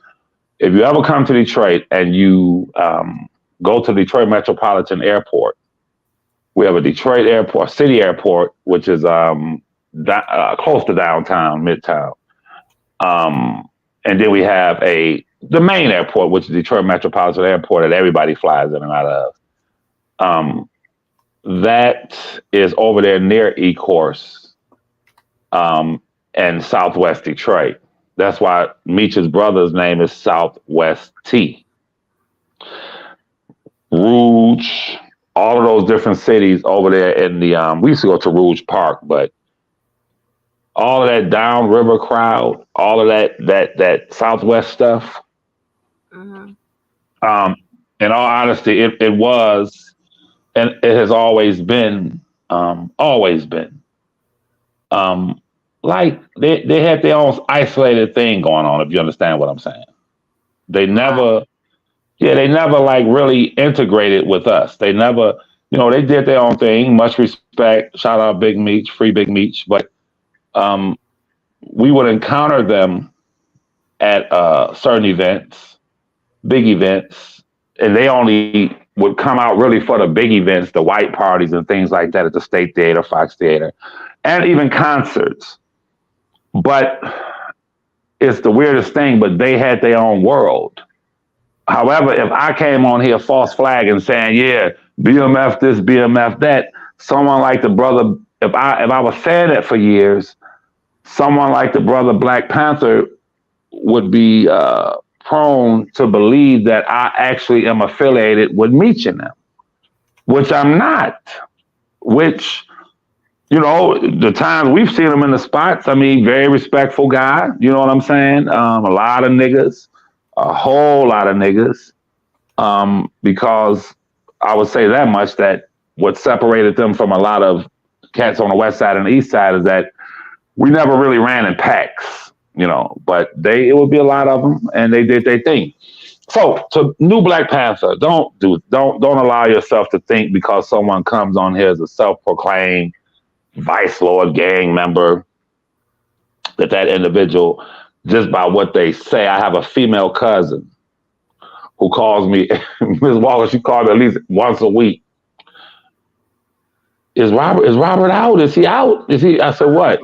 If you ever come to Detroit and you go to Detroit Metropolitan Airport, we have a Detroit airport, city airport, which is close to downtown, Midtown. And then we have the main airport, which is Detroit Metropolitan Airport that everybody flies in and out of. That is over there near E-Course and Southwest Detroit. That's why Meech's brother's name is Southwest T. Rouge, all of those different cities over there in the, we used to go to Rouge Park, but all of that downriver crowd, all of that Southwest stuff. In all honesty, it was, and it has always been, like they had their own isolated thing going on. If you understand what I'm saying, they never like really integrated with us. They never, they did their own thing. Much respect. Shout out Big Meech, free Big Meech, but. We would encounter them at certain events, big events, and they only would come out really for the big events, the white parties and things like that at the State Theater, Fox Theater, and even concerts. But it's the weirdest thing, but they had their own world. However, if I came on here false flag and saying, yeah, BMF this, BMF that, someone like the brother, if I was saying that for years, someone like the brother Black Panther would be prone to believe that I actually am affiliated with Meech and them, which I'm not. Which, the times we've seen him in the spots, I mean, very respectful guy. You know what I'm saying? A lot of niggas, a whole lot of niggas, because I would say that much, that what separated them from a lot of cats on the west side and the east side is that we never really ran in packs, but it would be a lot of them, and they did their thing. So to New Black Panther, don't allow yourself to think because someone comes on here as a self-proclaimed Vice Lord gang member that individual, just by what they say. I have a female cousin who calls me, Ms. Walker, she called me at least once a week. Is Robert out? Is he out? I said, what?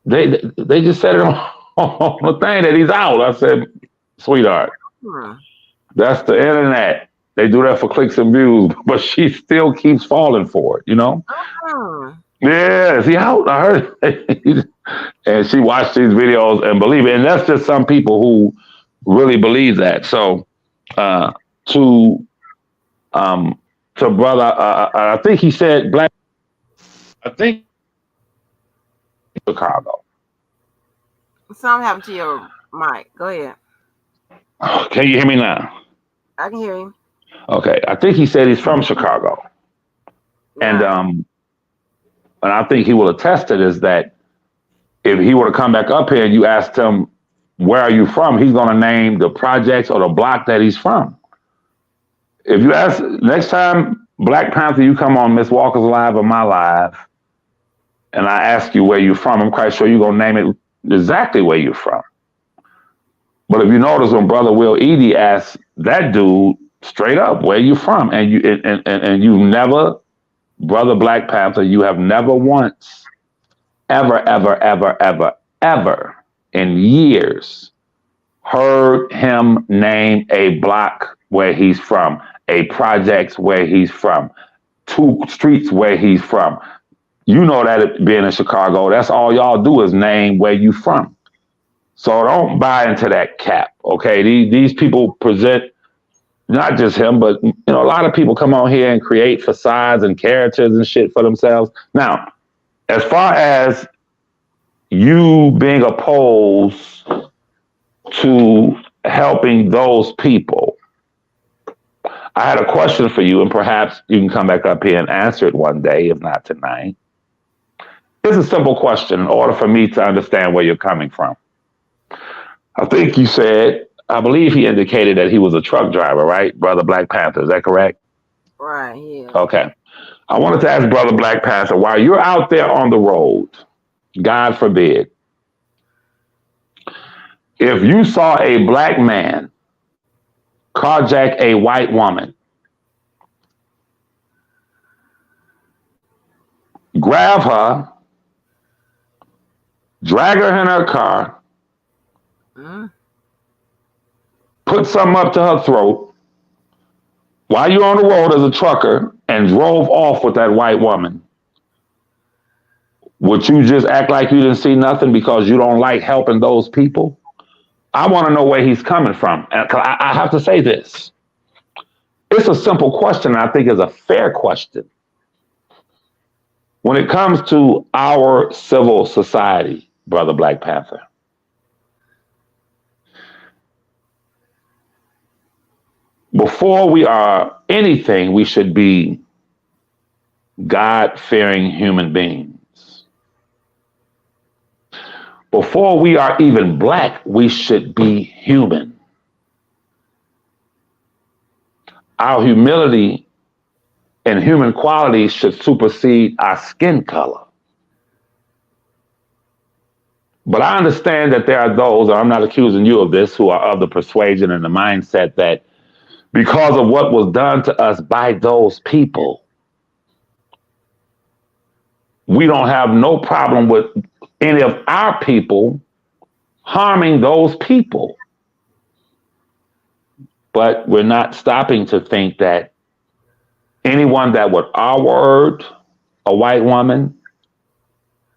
They just said it on the thing that he's out. I said, sweetheart, that's the internet. They do that for clicks and views, but she still keeps falling for it, Yeah, is he out? I heard. And she watched these videos and believe it. And that's just some people who really believe that. So to brother, I think he said Black, I think Chicago. Something happened to your mic. Go ahead. Can you hear me now? I can hear you. Okay, I think he said he's from Chicago, and Right. and I think he will attest to this that if he were to come back up here and you asked him where are you from, he's going to name the projects or the block that he's from. If you ask next time Black Panther, you come on Miss Walker's live or my live, and I ask you where you're from, I'm quite sure you're going to name it exactly where you're from. But if you notice when Brother Will Edie asked that dude straight up where you from, and you never, Brother Black Panther, you have never once, ever in years heard him name a block where he's from, a projects where he's from, 2 streets where he's from. You know that being in Chicago, that's all y'all do is name where you from. So don't buy into that cap, okay? These people present, not just him, but a lot of people come on here and create facades and characters and shit for themselves. Now, as far as you being opposed to helping those people, I had a question for you, and perhaps you can come back up here and answer it one day, if not tonight. It's a simple question in order for me to understand where you're coming from. I think you said, I believe he indicated that he was a truck driver, right? Brother Black Panther, is that correct? Right. Yeah. Okay. I wanted to ask Brother Black Panther, while you're out there on the road, God forbid, if you saw a black man carjack a white woman, grab her, drag her in her car, put something up to her throat while you're on the road as a trucker and drove off with that white woman, would you just act like you didn't see nothing because you don't like helping those people? I want to know where he's coming from. And I have to say this. It's a simple question, and I think it's a fair question. When it comes to our civil society, Brother Black Panther, before we are anything, we should be God-fearing human beings. Before we are even black, we should be human. Our humility and human qualities should supersede our skin color. But I understand that there are those, and I'm not accusing you of this, who are of the persuasion and the mindset that because of what was done to us by those people, we don't have no problem with any of our people harming those people. But we're not stopping to think that anyone that would R-word a white woman,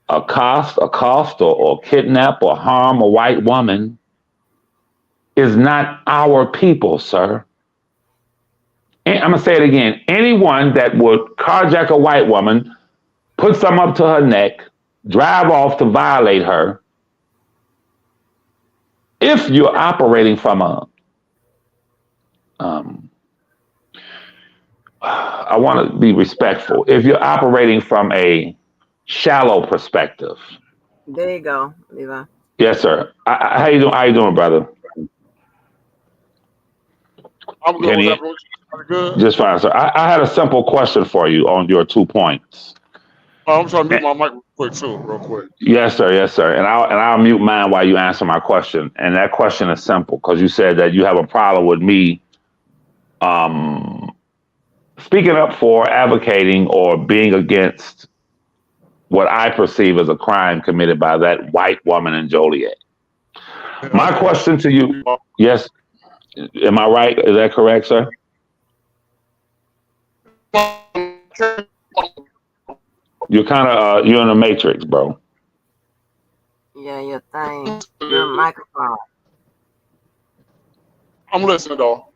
accost or kidnap or harm a white woman is not our people, sir. And I'm gonna say it again. Anyone that would carjack a white woman, put something up to her neck, drive off to violate her, if you're operating from I want to be respectful. If you're operating from a shallow perspective. There you go, Levi. Yes, sir. How you doing? How you doing, brother? I'm good. Good. Just fine, sir. I had a simple question for you on your 2 points. I'm trying to mute my mic real quick. Yes, sir. Yes, sir. And I'll mute mine while you answer my question. And that question is simple because you said that you have a problem with me speaking up for, advocating, or being against what I perceive as a crime committed by that white woman in Joliet. My question to you, yes, am I right? Is that correct, sir? You're kind of, you're in the matrix, bro. Yeah, your thing, your microphone. I'm listening, though.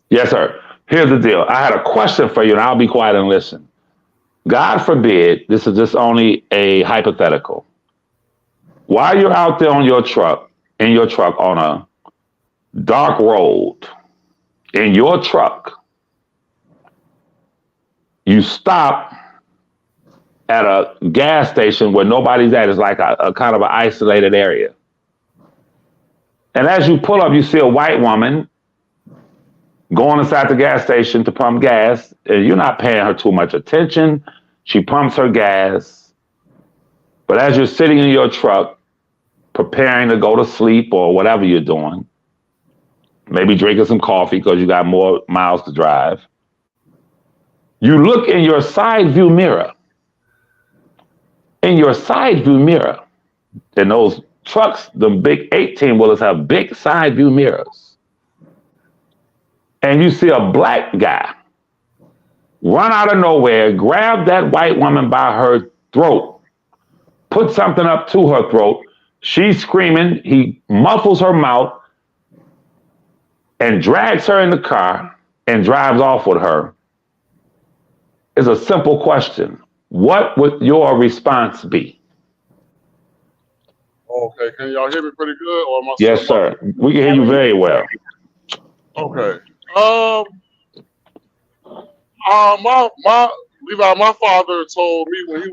Yes, sir. Here's the deal. I had a question for you, and I'll be quiet and listen. God forbid, this is just only a hypothetical. While you're out there on your truck, in your truck on a dark road, in your truck, You stop at a gas station where nobody's at. It's like a kind of an isolated area. And as you pull up, you see a white woman going inside the gas station to pump gas. And you're not paying her too much attention. She pumps her gas. But as you're sitting in your truck, preparing to go to sleep or whatever you're doing, maybe drinking some coffee because you got more miles to drive, you look in your side view mirror. In your side view mirror, and those trucks, the big 18-wheelers have big side view mirrors. And you see a black guy run out of nowhere, grab that white woman by her throat, put something up to her throat. She's screaming. He muffles her mouth and drags her in the car and drives off with her. It's a simple question. What would your response be? Okay, can y'all hear me pretty good? Or am I Yes, sir. We can hear you very well. Okay. Levi, my father told me when he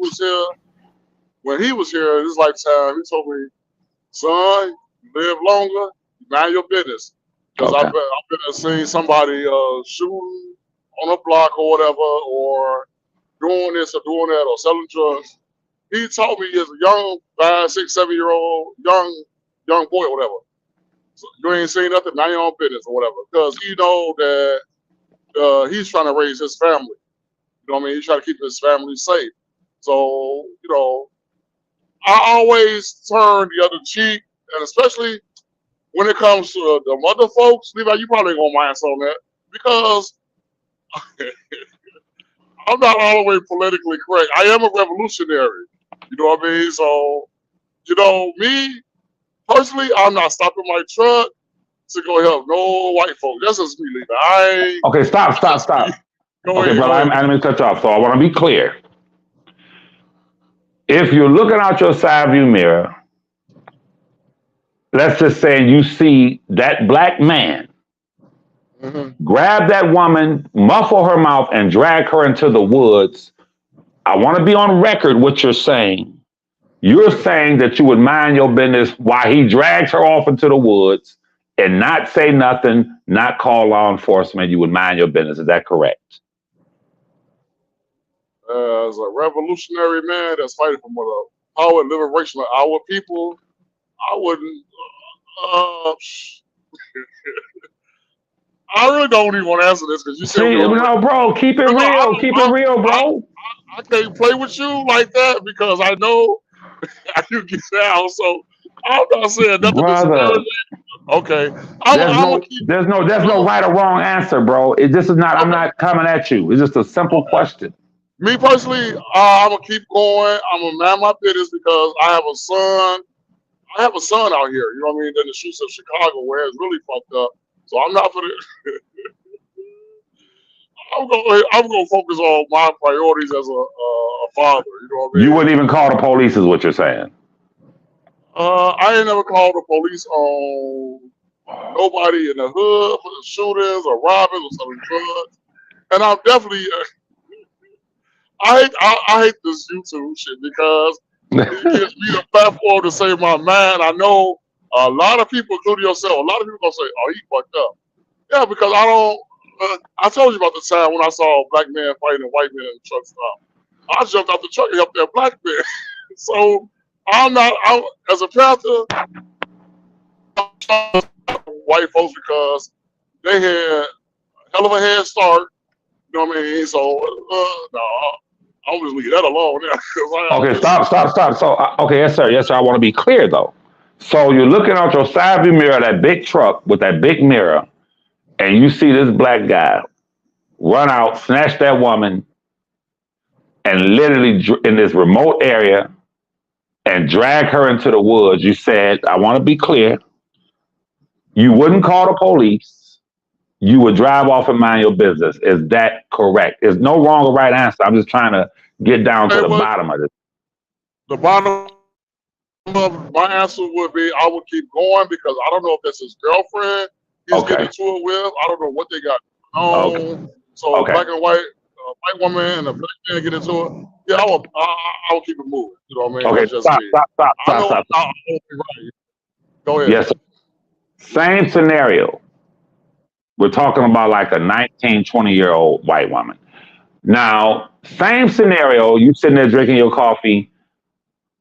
was here this lifetime, he told me, son, live longer, mind your business. Because Okay. I've been seeing somebody shooting on a block or whatever, or doing this or doing that, or selling drugs. He told me as a young 5, 6, 7-year-old young boy or whatever. So you ain't seen nothing, mind your own business or whatever. Because he know that he's trying to raise his family. You know what I mean? He's trying to keep his family safe. So, you know, I always turn the other cheek, and especially when it comes to the mother folks, Levi, you probably ain't gonna mind on that because I'm not all the way politically correct. I am a revolutionary. You know what I mean? So, you know, me personally, I'm not stopping my truck to go help no white folks. That's just me, Levi. Okay, stop. Go Okay, ahead, brother, I didn't mean to cut you off, so I want to be clear. If you're looking out your side view mirror, let's just say you see that black man grab that woman, muffle her mouth, and drag her into the woods. I want to be on record what you're saying. You're saying that you would mind your business while he drags her off into the woods and not say nothing, not call law enforcement. You would mind your business. Is that correct? As a revolutionary man that's fighting for the power and liberation of our people, I wouldn't. I really don't even want to answer this because you said no, bro, keep it real. Keep it real, bro. I can't play with you like that because I know you get down. So I'm not saying nothing. Brother. Okay. There's no right or wrong answer, bro. I'm not coming at you. It's just a simple question. Me personally, I'm gonna keep going. I'm gonna mind my business because I have a son. I have a son out here. You know what I mean? In the streets of Chicago, where it's really fucked up. So I'm not for the. I'm gonna focus on my priorities as a father. You know what I mean? You wouldn't even call the police, is what you're saying. I ain't never called the police on nobody in the hood for the shootings or robbers or selling drugs. And I'm definitely. I hate this YouTube shit because it gives me a platform to say my mind. I know a lot of people, including yourself, a lot of people gonna say, "Oh, he fucked up." Yeah, because I don't. I told you about the time when I saw a black man fighting a white man in the truck stop. I jumped out the truck and helped that black man. So I'm as a pastor, white folks because they had a hell of a head start. You know what I mean? So no. I'm just leave that alone. Okay, stop. So, okay, yes, sir. I want to be clear, though. So you're looking out your side view mirror, that big truck with that big mirror, and you see this black guy run out, snatch that woman, and literally in this remote area and drag her into the woods. You said, I want to be clear, you wouldn't call the police. You would drive off and mind your business. Is that correct? There's no wrong or right answer. I'm just trying to get down to the bottom of this. The bottom of my answer would be I would keep going because I don't know if that's his girlfriend he's getting into it with. I don't know what they got on. So black and white white woman and a black man get into it, yeah, I will keep it moving. You know what I mean? Okay, That's just me. I know stop. I won't be right. Go ahead. Yes, same scenario. We're talking about like a 19, 20-year-old white woman. Now, same scenario, you sitting there drinking your coffee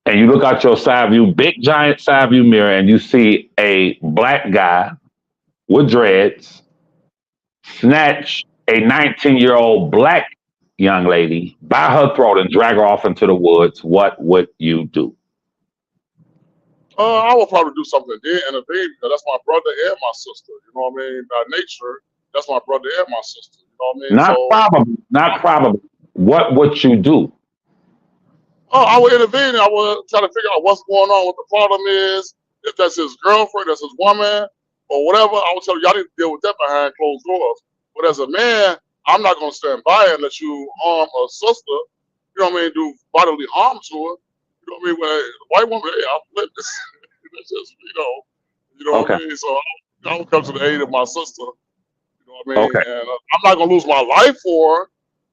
and you look out your side view, big giant side view mirror, and you see a black guy with dreads snatch a 19-year-old black young lady by her throat and drag her off into the woods. What would you do? I will probably do something then and a baby because that's my brother and my sister. You know what I mean? By nature, that's my brother and my sister. You know what I mean? Not So, probably, not probably. What would you do? I would intervene. I would try to figure out what's going on, what the problem is. If that's his girlfriend, that's his woman, or whatever, I would tell you, y'all need to deal with that behind closed doors. But as a man, I'm not going to stand by and let you harm a sister. You know what I mean? Do bodily harm to her. You know what I mean? When a white woman, hey, I'm flipping this. That's just, you know what Okay, I mean? So I would come to the aid of my sister. You know what I mean? okay, And I'm not going to lose my life for her,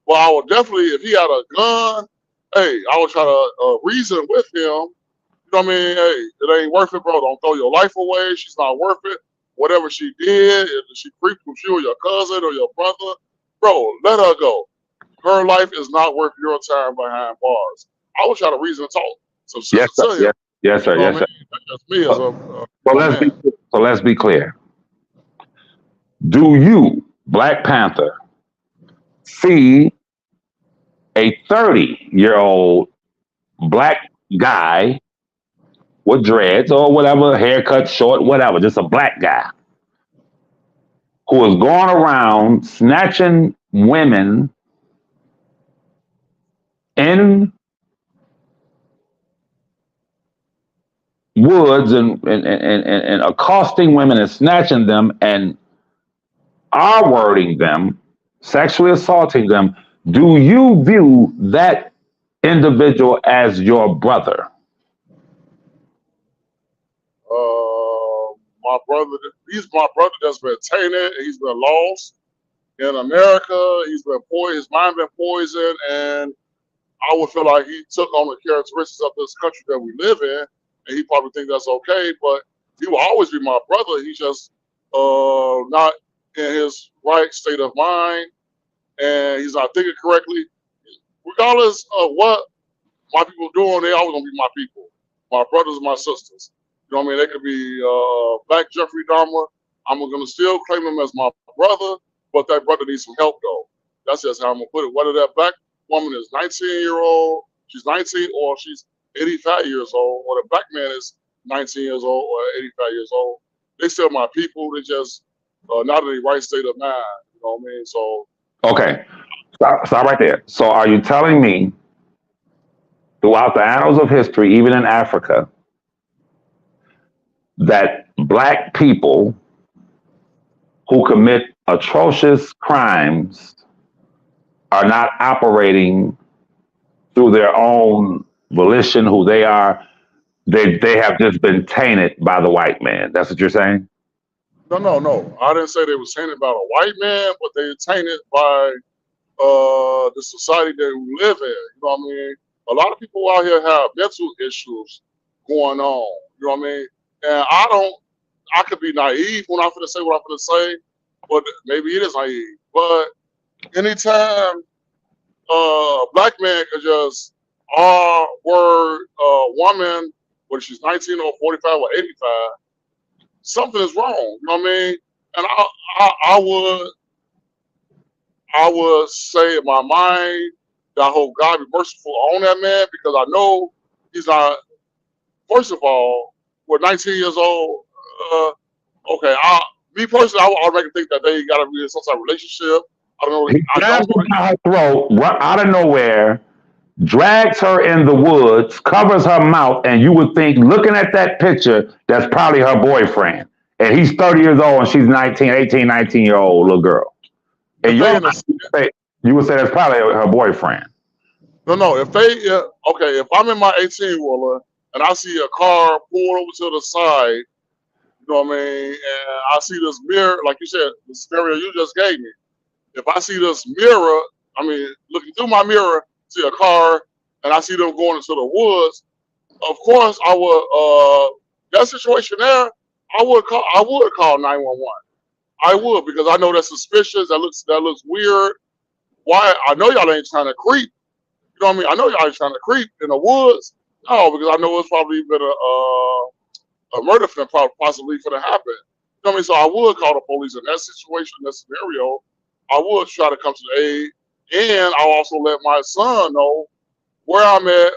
but I would definitely, if he had a gun, hey, I would try to reason with him. You know what I mean? Hey, it ain't worth it, bro. Don't throw your life away. She's not worth it. Whatever she did, if she creeped with you or your cousin or your brother, bro, let her go. Her life is not worth your time behind bars. I would try to reason and talk some yes, sense sir. to him. Yes, sir. You know Yes, what I sir. mean? That's just me as a So grown let's be man. so let's be clear. Do you, Black Panther, see a 30-year-old black guy with dreads or whatever, haircut short, whatever, just a black guy who is going around snatching women in woods and accosting women and snatching them and R-wording them, sexually assaulting them? Do you view that individual as your brother? My brother, he's my brother that's been tainted. He's been lost in America. He's been poisoned. His mind been poisoned, and I would feel like he took on the characteristics of this country that we live in, and he probably think that's okay. But he will always be my brother. He's just not in his right state of mind, and he's not thinking correctly. Regardless of what my people doing, they always gonna be my people, my brothers and my sisters. You know what I mean? They could be Black Jeffrey Dahmer. I'm gonna still claim him as my brother, but that brother needs some help though. That's just how I'm gonna put it. Whether that black woman is 19-year-old, she's 19, or she's 85 years old, or the black man is 19 years old or 85 years old, they still my people. They just not in the right state of mind. You know what I mean? So Okay, stop right there. So are you telling me throughout the annals of history, even in Africa, that black people who commit atrocious crimes are not operating through their own volition, who they are? They have just been tainted by the white man. That's what you're saying? no. I didn't say they were tainted by a white man, but they were tainted by the society that we live in. You know what I mean? A lot of people out here have mental issues going on. You know what I mean? And I could be naive when I'm going to say what I'm going to say, but maybe it is naive. But anytime a black man could just word a woman, whether she's 19 or 45 or 85, something is wrong. You know what I mean? And I would say in my mind that I hope God be merciful on that man because I know he's not. First of all, we're 19 years old. Okay, me personally, I would already think that they got to be in some type of relationship. I don't know. He I grabs don't know. her by her throat out of nowhere, drags her in the woods, covers her mouth, and you would think, looking at that picture, that's probably her boyfriend. And he's 30 years old and she's 19, 18, 19-year-old little girl. And If they in a, you would say that's probably her boyfriend. no. If they okay, if I'm in my 18-wheeler and I see a car pulled over to the side, you know what I mean, and I see this mirror, like you said, the scenario you just gave me. If I see this mirror, I mean, looking through my mirror, see a car, and I see them going into the woods. Of course, I would that situation there. I would call 911. I would because I know that's suspicious. That looks weird. Why? I know y'all ain't trying to creep. You know what I mean? I know y'all ain't trying to creep in the woods. No, because I know it's probably been a murder for possibly for to happen. You know what I mean? So I would call the police in that situation, that scenario. I would try to come to the aid, and I'll also let my son know where I'm at,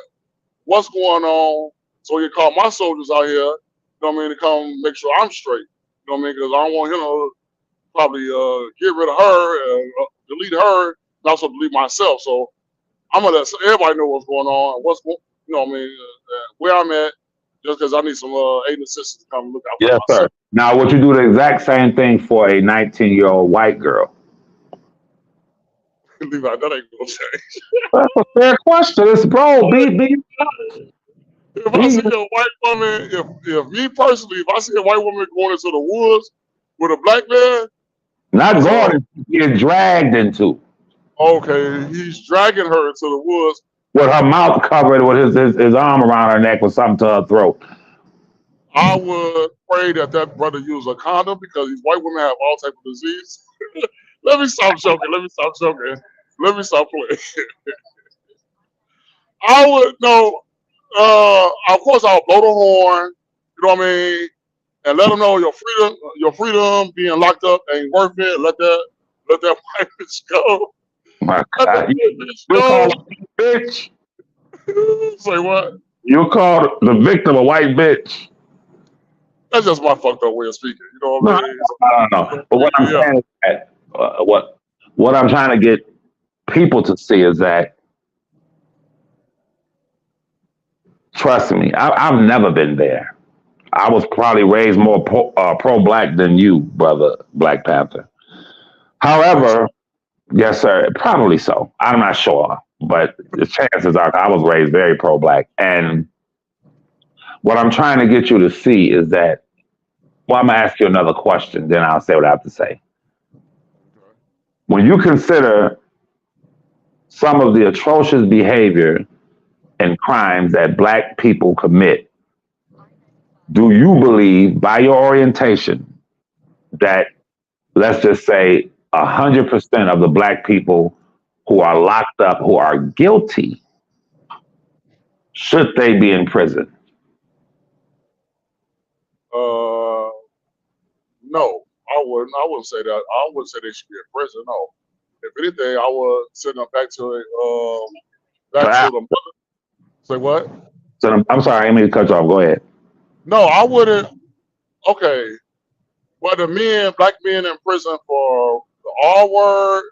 what's going on, so he can call my soldiers out here. You know what I mean? To come make sure I'm straight. You know what I mean? Because I don't want him to probably get rid of her and delete her, and also delete myself. So I'm gonna let everybody know what's going on and you know what I mean, where I'm at, just because I need some aid and assistance to come look out for Yes, sir. myself. Now, would you do the exact same thing for a 19-year-old white girl? Levi, that ain't gonna change. That's a fair question. It's bro. If I see Be a white woman, if me personally, if I see a white woman going into the woods with a black man, not uh, going to get dragged into okay, he's dragging her into the woods. with her mouth covered with his arm around her neck with something to her throat. I would pray that brother use a condom because these white women have all type of disease. Let me stop joking. Let me stop joking. Let me stop playing. I would know. Of course, I'll blow the horn. You know what I mean, and let them know your freedom being locked up ain't worth it. Let that white bitch go. My Let that God, white bitch you call go. a bitch. Say what? You called the victim a white bitch. That's just my fucked up way of speaking. You know what No, I mean? I don't know. But what I'm Yeah. saying is that what I'm trying to get people to see is that trust me, I've never been there. I was probably raised more pro-black than you, brother Black Panther. Think so? However, yes, sir, probably so. I'm not sure, but the chances are I was raised very pro-black. And what I'm trying to get you to see is that, well, I'm going to ask you another question, then I'll say what I have to say. When you consider some of the atrocious behavior and crimes that black people commit, do you believe, by your orientation, that let's just say 100% of the black people who are locked up, who are guilty, should they be in prison? Uh, no, I wouldn't. I wouldn't say that. I wouldn't say they should be in prison. No. If anything, I would send them back to So, the mother. Say what? I'm sorry, I didn't mean to cut you off. Go ahead. No, I wouldn't. Okay, whether black men in prison for the R word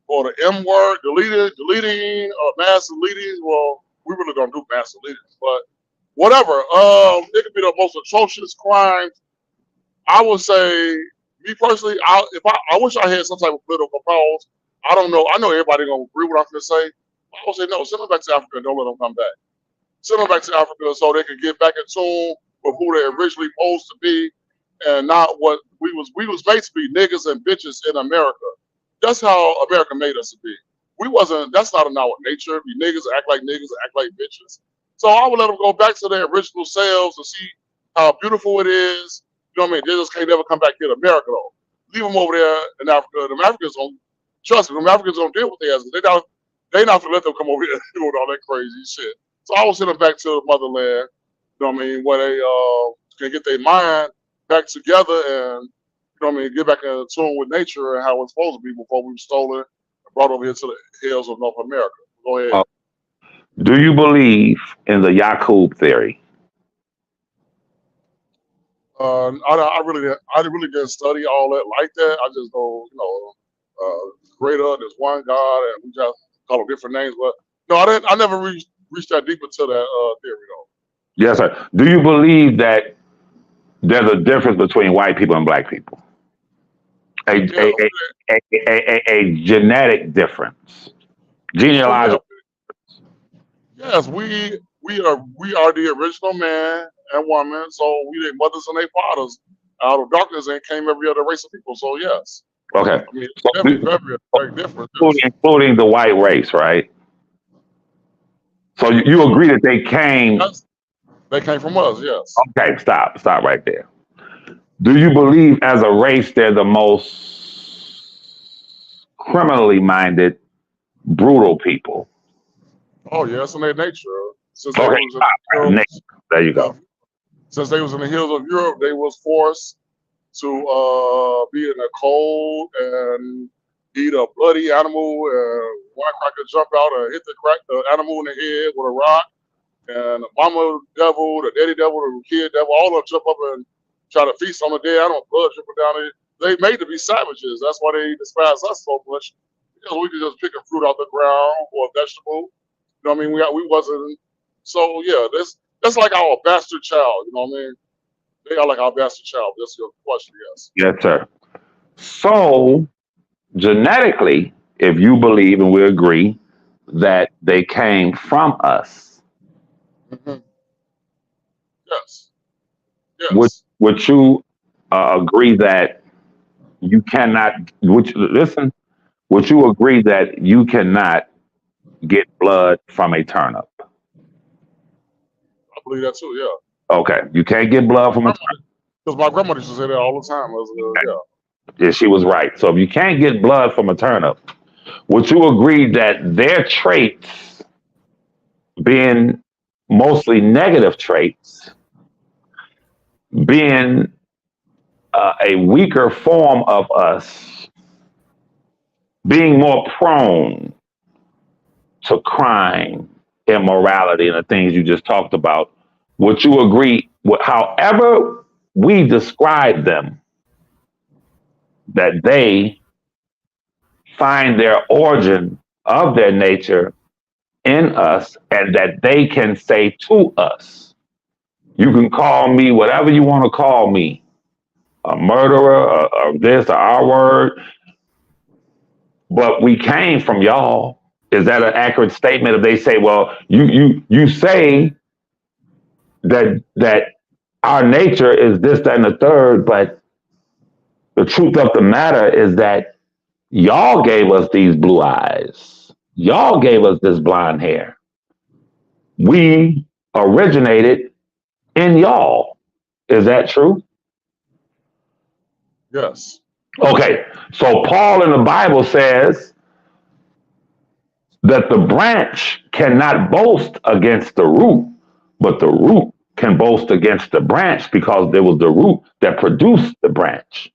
or the M word, deleting, mass deleting. Well, we really don't do mass deleting, but whatever. It could be the most atrocious crimes. I would say, me personally, I wish I had some type of political powers. I don't know. I know everybody gonna agree with what I'm gonna say. I would say no. Send them back to Africa and don't let them come back. Send them back to Africa so they can get back in tune with who they originally supposed to be, and not what we was made to be niggas and bitches in America. That's how America made us to be. We wasn't. That's not in our nature. Be niggas, act like niggas, act like bitches. So I would let them go back to their original selves and see how beautiful it is. You know what I mean? They just can't never come back here to America though. Leave them over there in Africa. The Africans don't trust me. The Africans don't deal with their asses. They not gonna let them come over here doing all that crazy shit. So I will send them back to the motherland. You know what I mean? Where they can get their mind back together and you know what I mean, get back in tune with nature and how it's supposed to be before we were stolen and brought over here to the hills of North America. Go ahead. Uh, do you believe in the Yakub theory? I really didn't study all that like that. I just know, greater. There's one God, and we just call them different names. But no, I didn't. I never reached that deep into that theory though. Yes, sir. Do you believe that there's a difference between white people and black people? A, Yeah. a, a genetic difference, Oh yeah. genealogical. Yes, we are the original man and woman. So we their mothers and their fathers out of darkness and came every other race of people. So yes. Okay. I mean, it's So, definitely very, very different. Yes. including the white race, right? So you agree that they came. Yes. They came from us, yes. Okay, stop right there. Do you believe as a race they're the most criminally minded, brutal people? Oh, yeah, it's in their nature. Since they Okay, was in the stop. Nick, hills there you go. of, since they was in the hills of Europe, they was forced to be in the cold and eat a bloody animal. One cracker jump out and hit the animal in the head with a rock. And the mama devil, the daddy devil, the kid devil, all of them jump up and try to feast on the dead animal, blood dripping down it. They made to be savages. That's why they despise us so much. Because we could just pick a fruit out the ground or a vegetable. You know what I mean? We wasn't. So yeah, that's like our bastard child. You know what I mean? They are like our bastard child. That's your question, yes. Yes, sir. So genetically, if you believe and we agree that they came from us, Mm-hmm. Yes. would Yes. would you agree that you cannot? Listen? Would you agree that you cannot get blood from a turnip? I believe that too. Yeah. Okay, you can't get blood from a turnip. Because my grandmother used to say that all the time. Yeah. Yeah, she was right. So if you can't get blood from a turnip, would you agree that their traits, being mostly negative traits, being a weaker form of us, being more prone to crime, immorality, and the things you just talked about, would you agree with however we describe them, that they find their origin of their nature in us, and that they can say to us, you can call me whatever you want to call me, a murderer, or this, or our word, but we came from y'all. Is that an accurate statement? If they say, well, you say that our nature is this, that, and the third, but the truth of the matter is that y'all gave us these blue eyes. Y'all gave us this blonde hair. We originated in y'all. Is that true? Yes. Okay, so Paul in the Bible says that the branch cannot boast against the root, but the root can boast against the branch, because there was the root that produced the branch.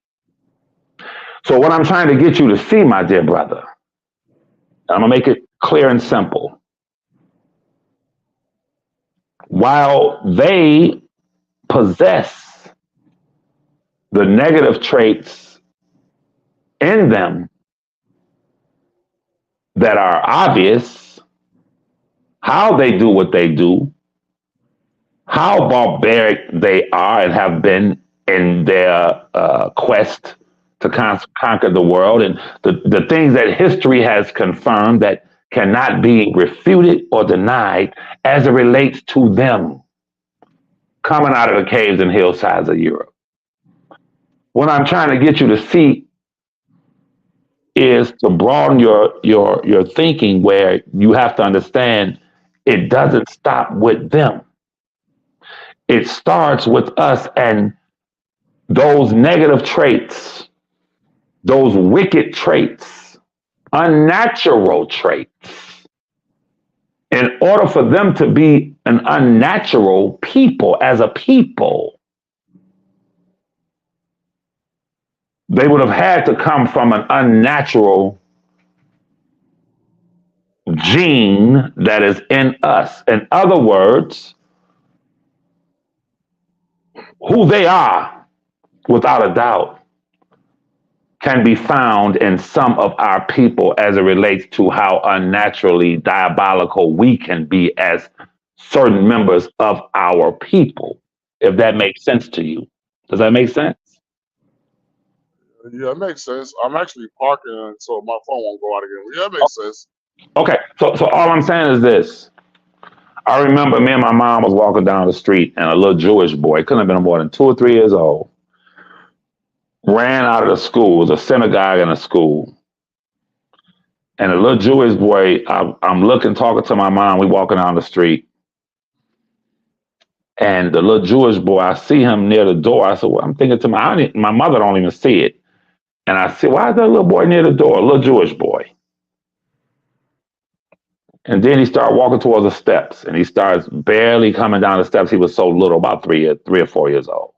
So what I'm trying to get you to see, my dear brother, I'm going to make it clear and simple. While they possess the negative traits in them that are obvious, how they do what they do, how barbaric they are and have been in their quest to conquer the world, and the things that history has confirmed that cannot be refuted or denied as it relates to them coming out of the caves and hillsides of Europe. What I'm trying to get you to see is to broaden your thinking, where you have to understand it doesn't stop with them. It starts with us, and those negative traits, those wicked traits, unnatural traits. In order for them to be an unnatural people, as a people, they would have had to come from an unnatural gene that is in us. In other words, who they are, without a doubt, can be found in some of our people as it relates to how unnaturally diabolical we can be as certain members of our people, if that makes sense to you. Does that make sense? Yeah, it makes sense. I'm actually parking, so my phone won't go out again. Yeah, it makes sense. Okay, so all I'm saying is this. I remember me and my mom was walking down the street, and a little Jewish boy, couldn't have been more than 2 or 3 years old, ran out of the school. It was a synagogue and a school. And a little Jewish boy, I'm looking, talking to my mom. We walking down the street. And the little Jewish boy, I see him near the door. I said, well, I'm thinking to my mother don't even see it. And I said, why is that little boy near the door? A little Jewish boy. And then he started walking towards the steps, and he starts barely coming down the steps. He was so little, about 3 or 4 years old.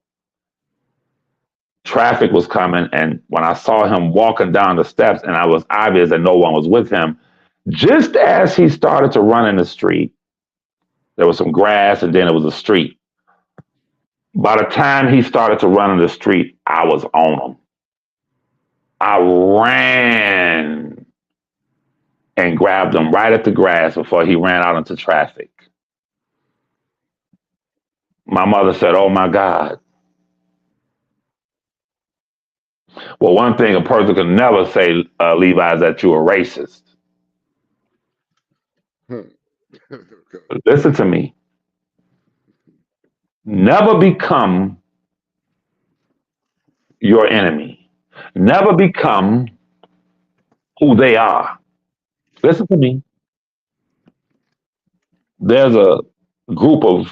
Traffic was coming, and when I saw him walking down the steps, and it was obvious that no one was with him, just as he started to run in the street, there was some grass, and then it was a street. By the time he started to run in the street, I was on him. I ran and grabbed him right at the grass before he ran out into traffic. My mother said, oh my God. Well, one thing a person could never say, Levi, is that you're a racist. Listen to me. Never become your enemy. Never become who they are. Listen to me. There's a group of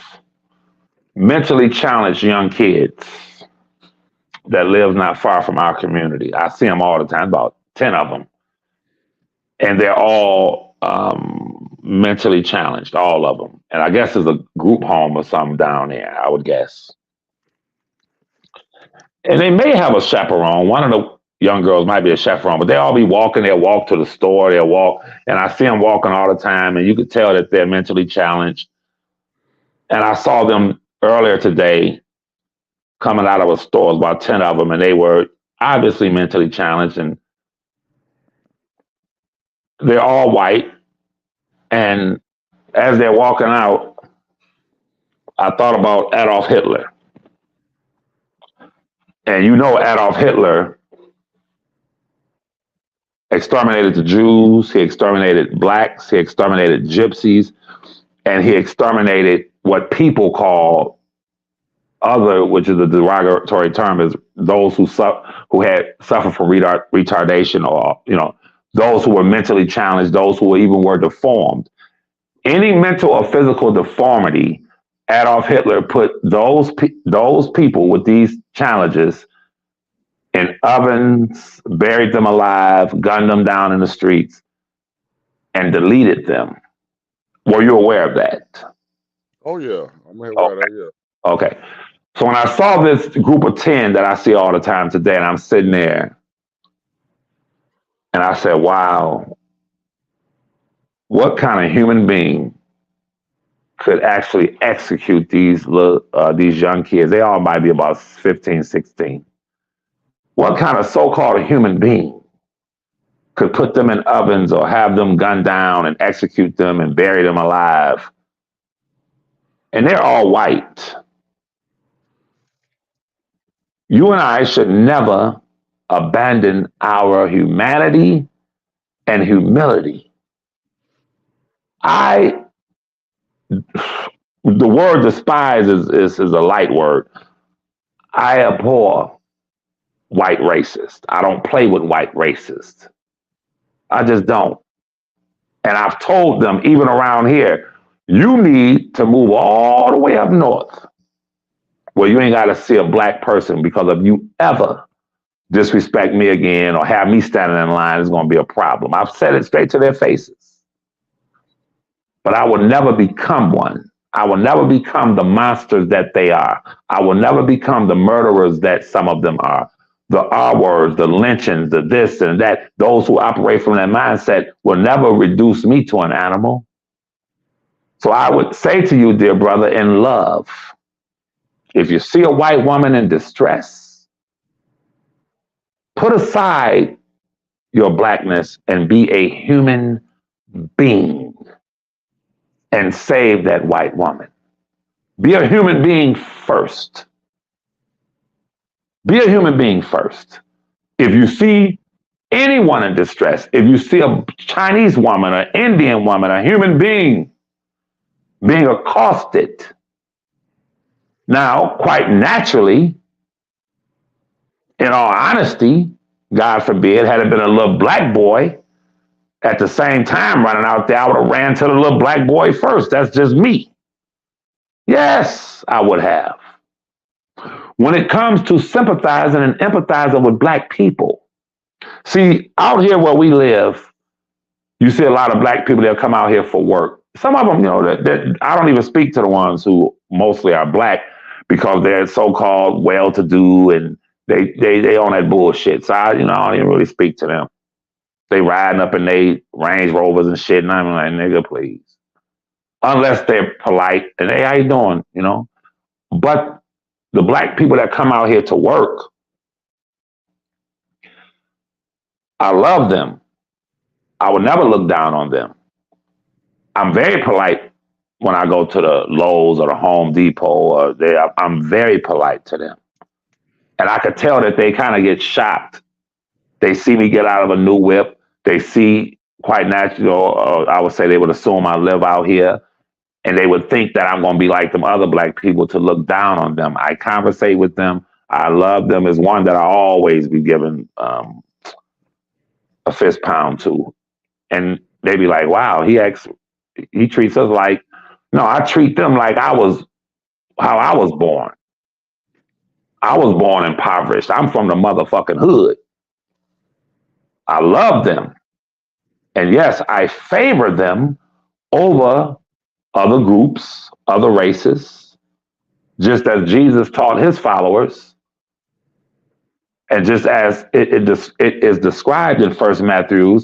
mentally challenged young kids that live not far from our community. I see them all the time, about 10 of them. And they're all mentally challenged, all of them. And I guess there's a group home or something down there, I would guess. And they may have a chaperone. One of the young girls might be a chaperone, but they'll all be walking. They'll walk to the store. They'll walk. And I see them walking all the time, and you could tell that they're mentally challenged. And I saw them earlier today coming out of a store, about 10 of them, and they were obviously mentally challenged. And they're all white. And as they're walking out, I thought about Adolf Hitler. And you know Adolf Hitler exterminated the Jews, he exterminated blacks, he exterminated gypsies, and he exterminated what people call other, which is a derogatory term, is those who had suffered from retardation, or those who were mentally challenged, those who even were deformed. Any mental or physical deformity, Adolf Hitler put those people with these challenges in ovens, buried them alive, gunned them down in the streets, and deleted them. Were you aware of that? Oh yeah, I'm aware of that. Yeah. Okay. So when I saw this group of 10 that I see all the time today, and I'm sitting there, and I said, wow, what kind of human being could actually execute these young kids? They all might be about 15, 16. What kind of so-called human being could put them in ovens or have them gunned down and execute them and bury them alive? And they're all white. You and I should never abandon our humanity and humility. The word despise is a light word. I abhor white racists. I don't play with white racists. I just don't. And I've told them, even around here, you need to move all the way up north where you ain't got to see a black person, because if you ever disrespect me again or have me standing in line, it's going to be a problem. I've said it straight to their faces. But I will never become one. I will never become the monsters that they are. I will never become the murderers that some of them are. The R words, the lynchings, the this and that, those who operate from that mindset will never reduce me to an animal. So I would say to you, dear brother, in love, if you see a white woman in distress, put aside your blackness and be a human being and save that white woman. Be a human being first. Be a human being first. If you see anyone in distress, if you see a Chinese woman, an Indian woman, a human being being accosted, now, quite naturally, In all honesty, God forbid, had it been a little black boy at the same time running out there, I would have ran to the little black boy first. That's just me. Yes, I would have. When it comes to sympathizing and empathizing with black people, see, out here where we live, you see a lot of black people that come out here for work. Some of them, that I don't even speak to the ones who mostly are black because they're so-called well-to-do and they on that bullshit. So I don't even really speak to them. They riding up in they Range Rovers and shit, and I'm like, nigga, please. Unless they're polite and hey, how you doing? But the black people that come out here to work, I love them. I would never look down on them. I'm very polite when I go to the Lowe's or the Home Depot. I'm very polite to them. And I could tell that they kind of get shocked. They see me get out of a new whip. They see quite natural, I would say they would assume I live out here. And they would think that I'm going to be like them other black people to look down on them. I conversate with them. I love them. As one that I always be giving a fist pound to. And they be like, wow, he treats us like, no, I treat them like how I was born. I was born impoverished. I'm from the motherfucking hood. I love them. And yes, I favor them over other groups, other races, just as Jesus taught his followers. And just as it is described in 1 Matthew,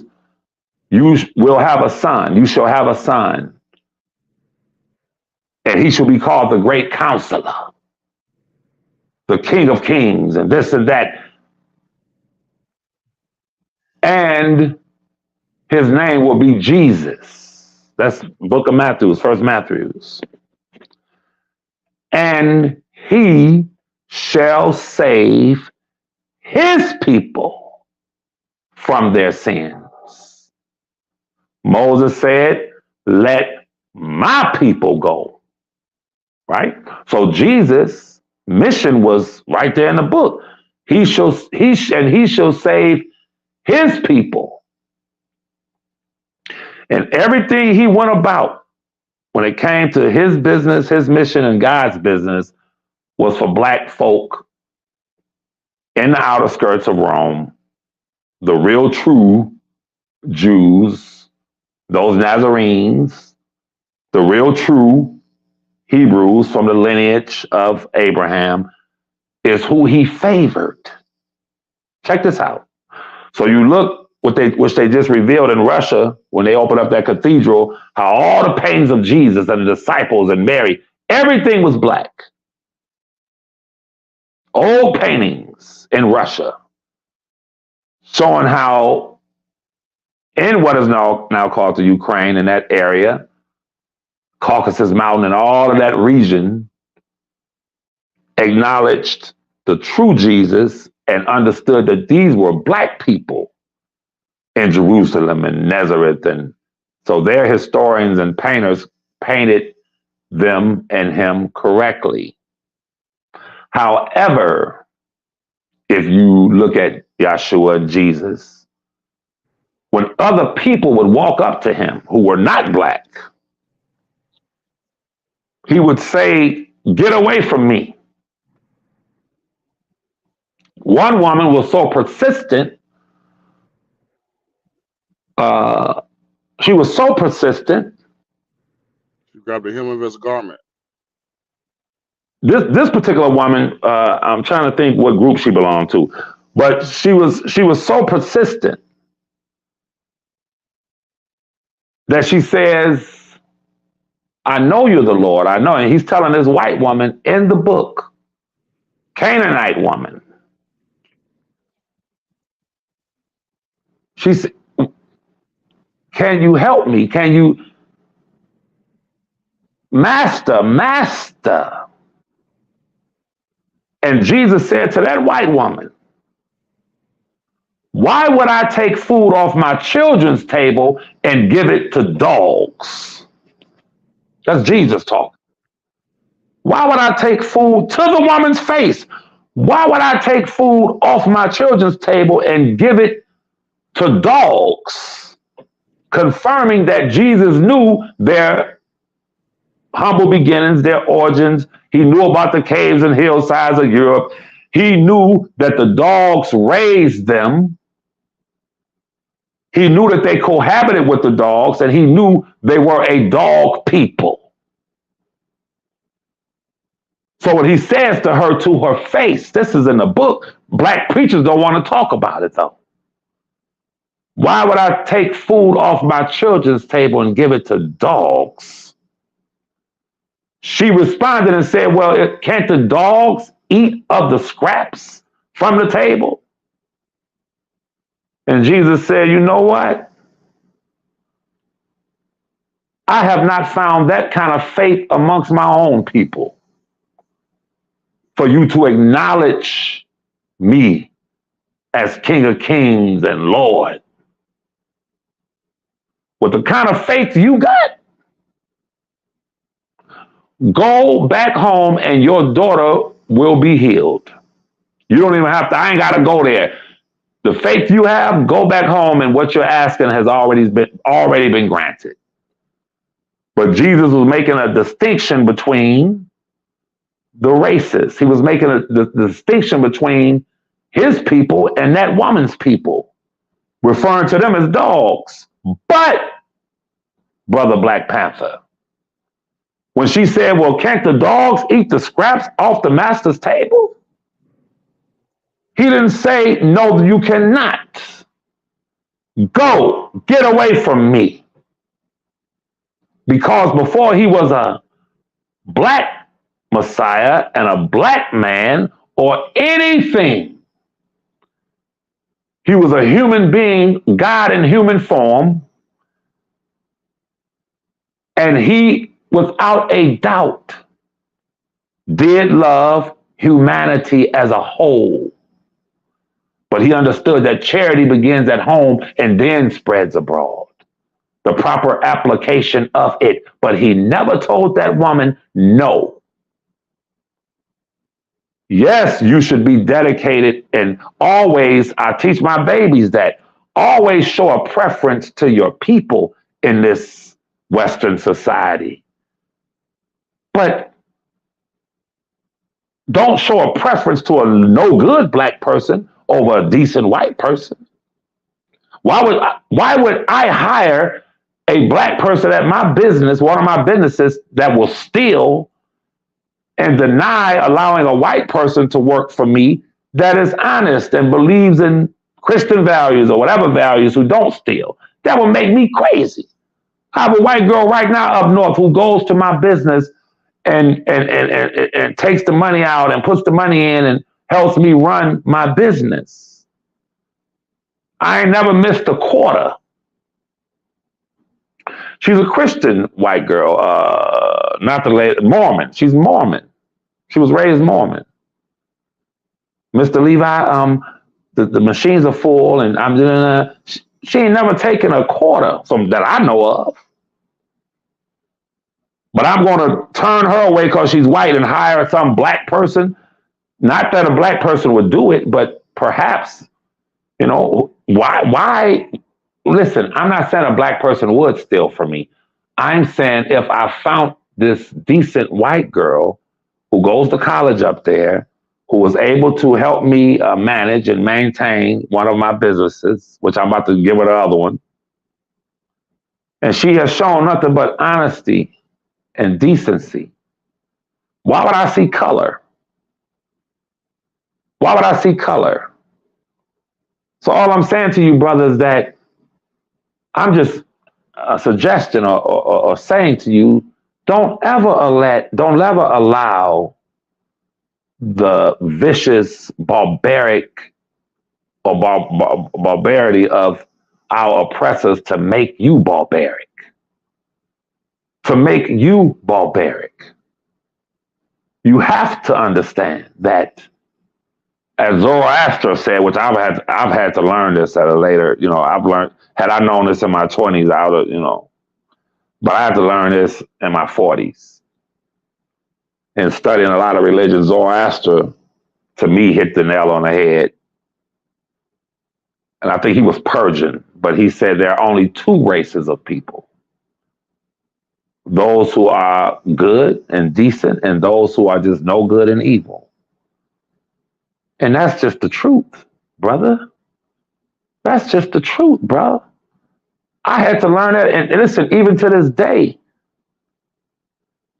you will have a son, you shall have a son, and he shall be called the great counselor, the King of Kings, and this and that. And his name will be Jesus. That's book of Matthew, 1 Matthew. And he shall save his people from their sins. Moses said, let my people go. Right? So Jesus' mission was right there in the book. He shall save his people. And everything he went about when it came to his business, his mission, and God's business was for black folk in the outer skirts of Rome, the real true Jews, those Nazarenes, the real true Hebrews from the lineage of Abraham, is who he favored. Check this out. So you look which they just revealed in Russia when they opened up that cathedral, how all the paintings of Jesus and the disciples and Mary, everything was black. Old paintings in Russia showing how in what is now called the Ukraine, in that area, Caucasus Mountain and all of that region, acknowledged the true Jesus and understood that these were black people in Jerusalem and Nazareth. And so their historians and painters painted them and him correctly. However, if you look at Yeshua and Jesus, when other people would walk up to him who were not black, he would say, get away from me. One woman was so persistent, she was so persistent. She grabbed the hem of his garment. This particular woman, I'm trying to think what group she belonged to, but she was so persistent that she says, I know you're the Lord, I know. And he's telling this white woman in the book, Canaanite woman. She said, can you help me? Can you, master. And Jesus said to that white woman, why would I take food off my children's table and give it to dogs? That's Jesus talking. Why would I take food to the woman's face? Why would I take food off my children's table and give it to dogs? Confirming that Jesus knew their humble beginnings, their origins. He knew about the caves and hillsides of Europe. He knew that the dogs raised them. He knew that they cohabited with the dogs, and he knew they were a dog people. So what he says to her face, this is in the book. Black preachers don't want to talk about it, though. Why would I take food off my children's table and give it to dogs? She responded and said, well, can't the dogs eat of the scraps from the table? And Jesus said, you know what? I have not found that kind of faith amongst my own people for you to acknowledge me as King of Kings and Lord. With the kind of faith you got, go back home and your daughter will be healed. You don't even have to, I ain't got to go there. The faith you have, go back home and what you're asking has already been granted. But Jesus was making a distinction between the races. He was making the distinction between his people and that woman's people, referring to them as dogs. But, Brother Black Panther, when she said, well, can't the dogs eat the scraps off the master's table? He didn't say, no, you cannot. Go, get away from me. Because before he was a black Messiah and a black man or anything, he was a human being, God in human form, and he, without a doubt, did love humanity as a whole. But he understood that charity begins at home and then spreads abroad. The proper application of it. But he never told that woman, no. Yes, you should be dedicated, and always, I teach my babies that, always show a preference to your people in this Western society. But don't show a preference to a no good black person over a decent white person. Why would I hire a black person at my business, one of my businesses, that will steal and deny allowing a white person to work for me that is honest and believes in Christian values or whatever values, who don't steal? That would make me crazy. I have a white girl right now up north who goes to my business and takes the money out and puts the money in and helps me run my business. I ain't never missed a quarter. She's a Christian white girl, not the lady, Mormon. She's Mormon. She was raised Mormon. Mr. Levi, the machines are full, and I'm doing she ain't never taken a quarter from that I know of. But I'm going to turn her away because she's white and hire some black person. Not that a black person would do it, but perhaps, why? Listen, I'm not saying a black person would steal from me. I'm saying if I found this decent white girl who goes to college up there, who was able to help me manage and maintain one of my businesses, which I'm about to give her the other one, and she has shown nothing but honesty and decency, why would I see color? Why would I see color? So all I'm saying to you, brothers, that I'm just a suggestion or saying to you, don't ever allow the vicious, barbaric or barbarity of our oppressors to make you barbaric. To make you barbaric. You have to understand that, as Zoroaster said, which I've had to learn this at a later, I've learned, had I known this in my 20s, I would have, but I had to learn this in my 40s. And studying a lot of religion, Zoroaster to me, hit the nail on the head. And I think he was Persian, but he said there are only two races of people. Those who are good and decent and those who are just no good and evil. And that's just the truth, brother. That's just the truth, bro. I had to learn that. And listen, even to this day,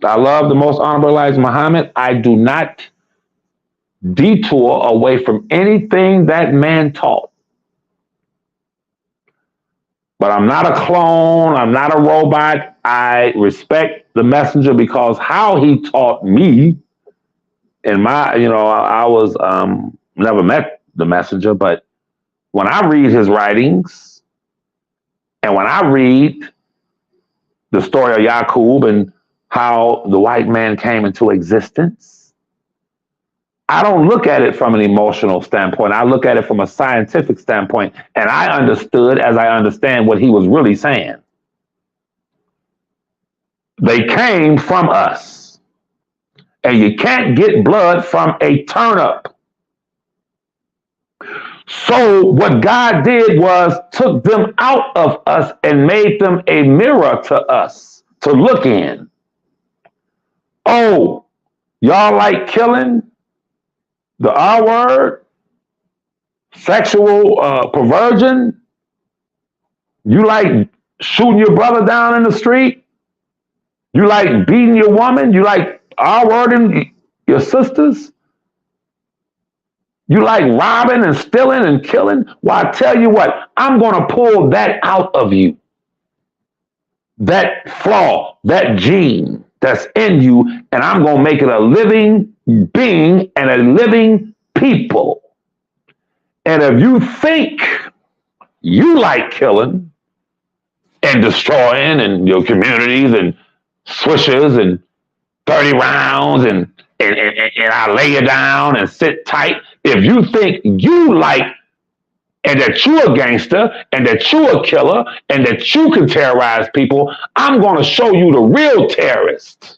I love the most honorable Elijah Muhammad. I do not detour away from anything that man taught. But I'm not a clone. I'm not a robot. I respect the messenger because how he taught me in my, I was never met the messenger, but when I read his writings and when I read the story of Yaqub and how the white man came into existence, I don't look at it from an emotional standpoint. I look at it from a scientific standpoint. And I understood as I understand what he was really saying. They came from us. And you can't get blood from a turnip. So what God did was took them out of us and made them a mirror to us to look in. Oh, y'all like killing? The R word, sexual perversion. You like shooting your brother down in the street. You like beating your woman. You like R wording your sisters. You like robbing and stealing and killing. Well, I tell you what, I'm going to pull that out of you. That flaw, that gene that's in you, and I'm going to make it a living being and a living people. And if you think you like killing and destroying and your communities and swishers and 30 rounds and I lay you down and sit tight, if you think you like and that you're a gangster and that you're a killer and that you can terrorize people, I'm going to show you the real terrorists.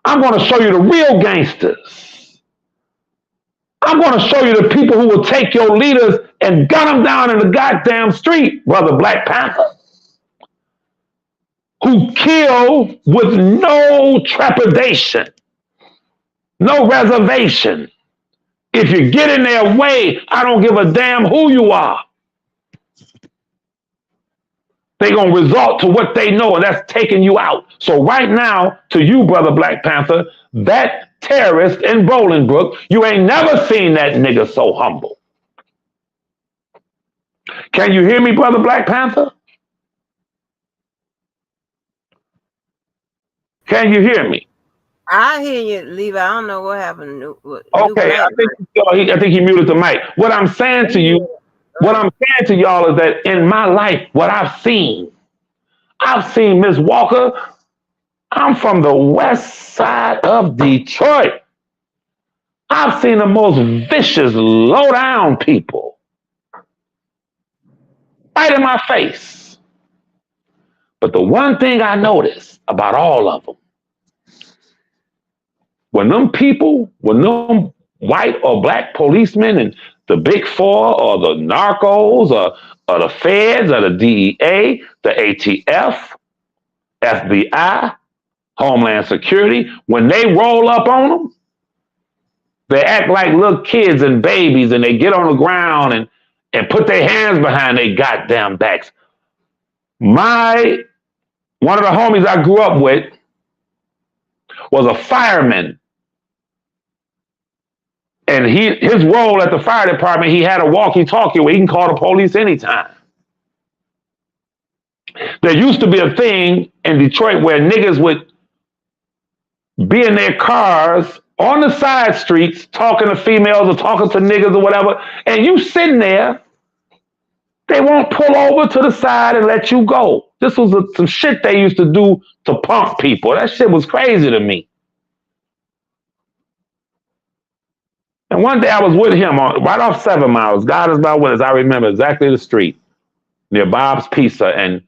I'm going to show you the real gangsters. I'm going to show you the people who will take your leaders and gun them down in the goddamn street, brother Black Panther. Who kill with no trepidation, no reservation. If you get in their way, I don't give a damn who you are. They're going to resort to what they know, and that's taking you out. So right now, to you, brother Black Panther, that terrorist in Bolingbrook, you ain't never seen that nigga so humble. Can you hear me, brother Black Panther? Can you hear me? I hear you, Levi. I don't know what happened. Okay, I think he muted the mic. What I'm saying to you, what I'm saying to y'all is that in my life, what I've seen Miss Walker. I'm from the west side of Detroit. I've seen the most vicious, low-down people right in my face. But the one thing I noticed about all of them, when them white or black policemen and the Big Four or the narcos or the feds or the DEA, the ATF, FBI, Homeland Security, when they roll up on them, they act like little kids and babies and they get on the ground and put their hands behind their goddamn backs. One of the homies I grew up with was a fireman. And his role at the fire department, he had a walkie-talkie where he can call the police anytime. There used to be a thing in Detroit where niggas would be in their cars on the side streets talking to females or talking to niggas or whatever, and you sitting there, they won't pull over to the side and let you go. This was some shit they used to do to punk people. That shit was crazy to me. And one day I was with him right off 7 Miles. God is my witness. I remember exactly the street near Bob's Pizza. And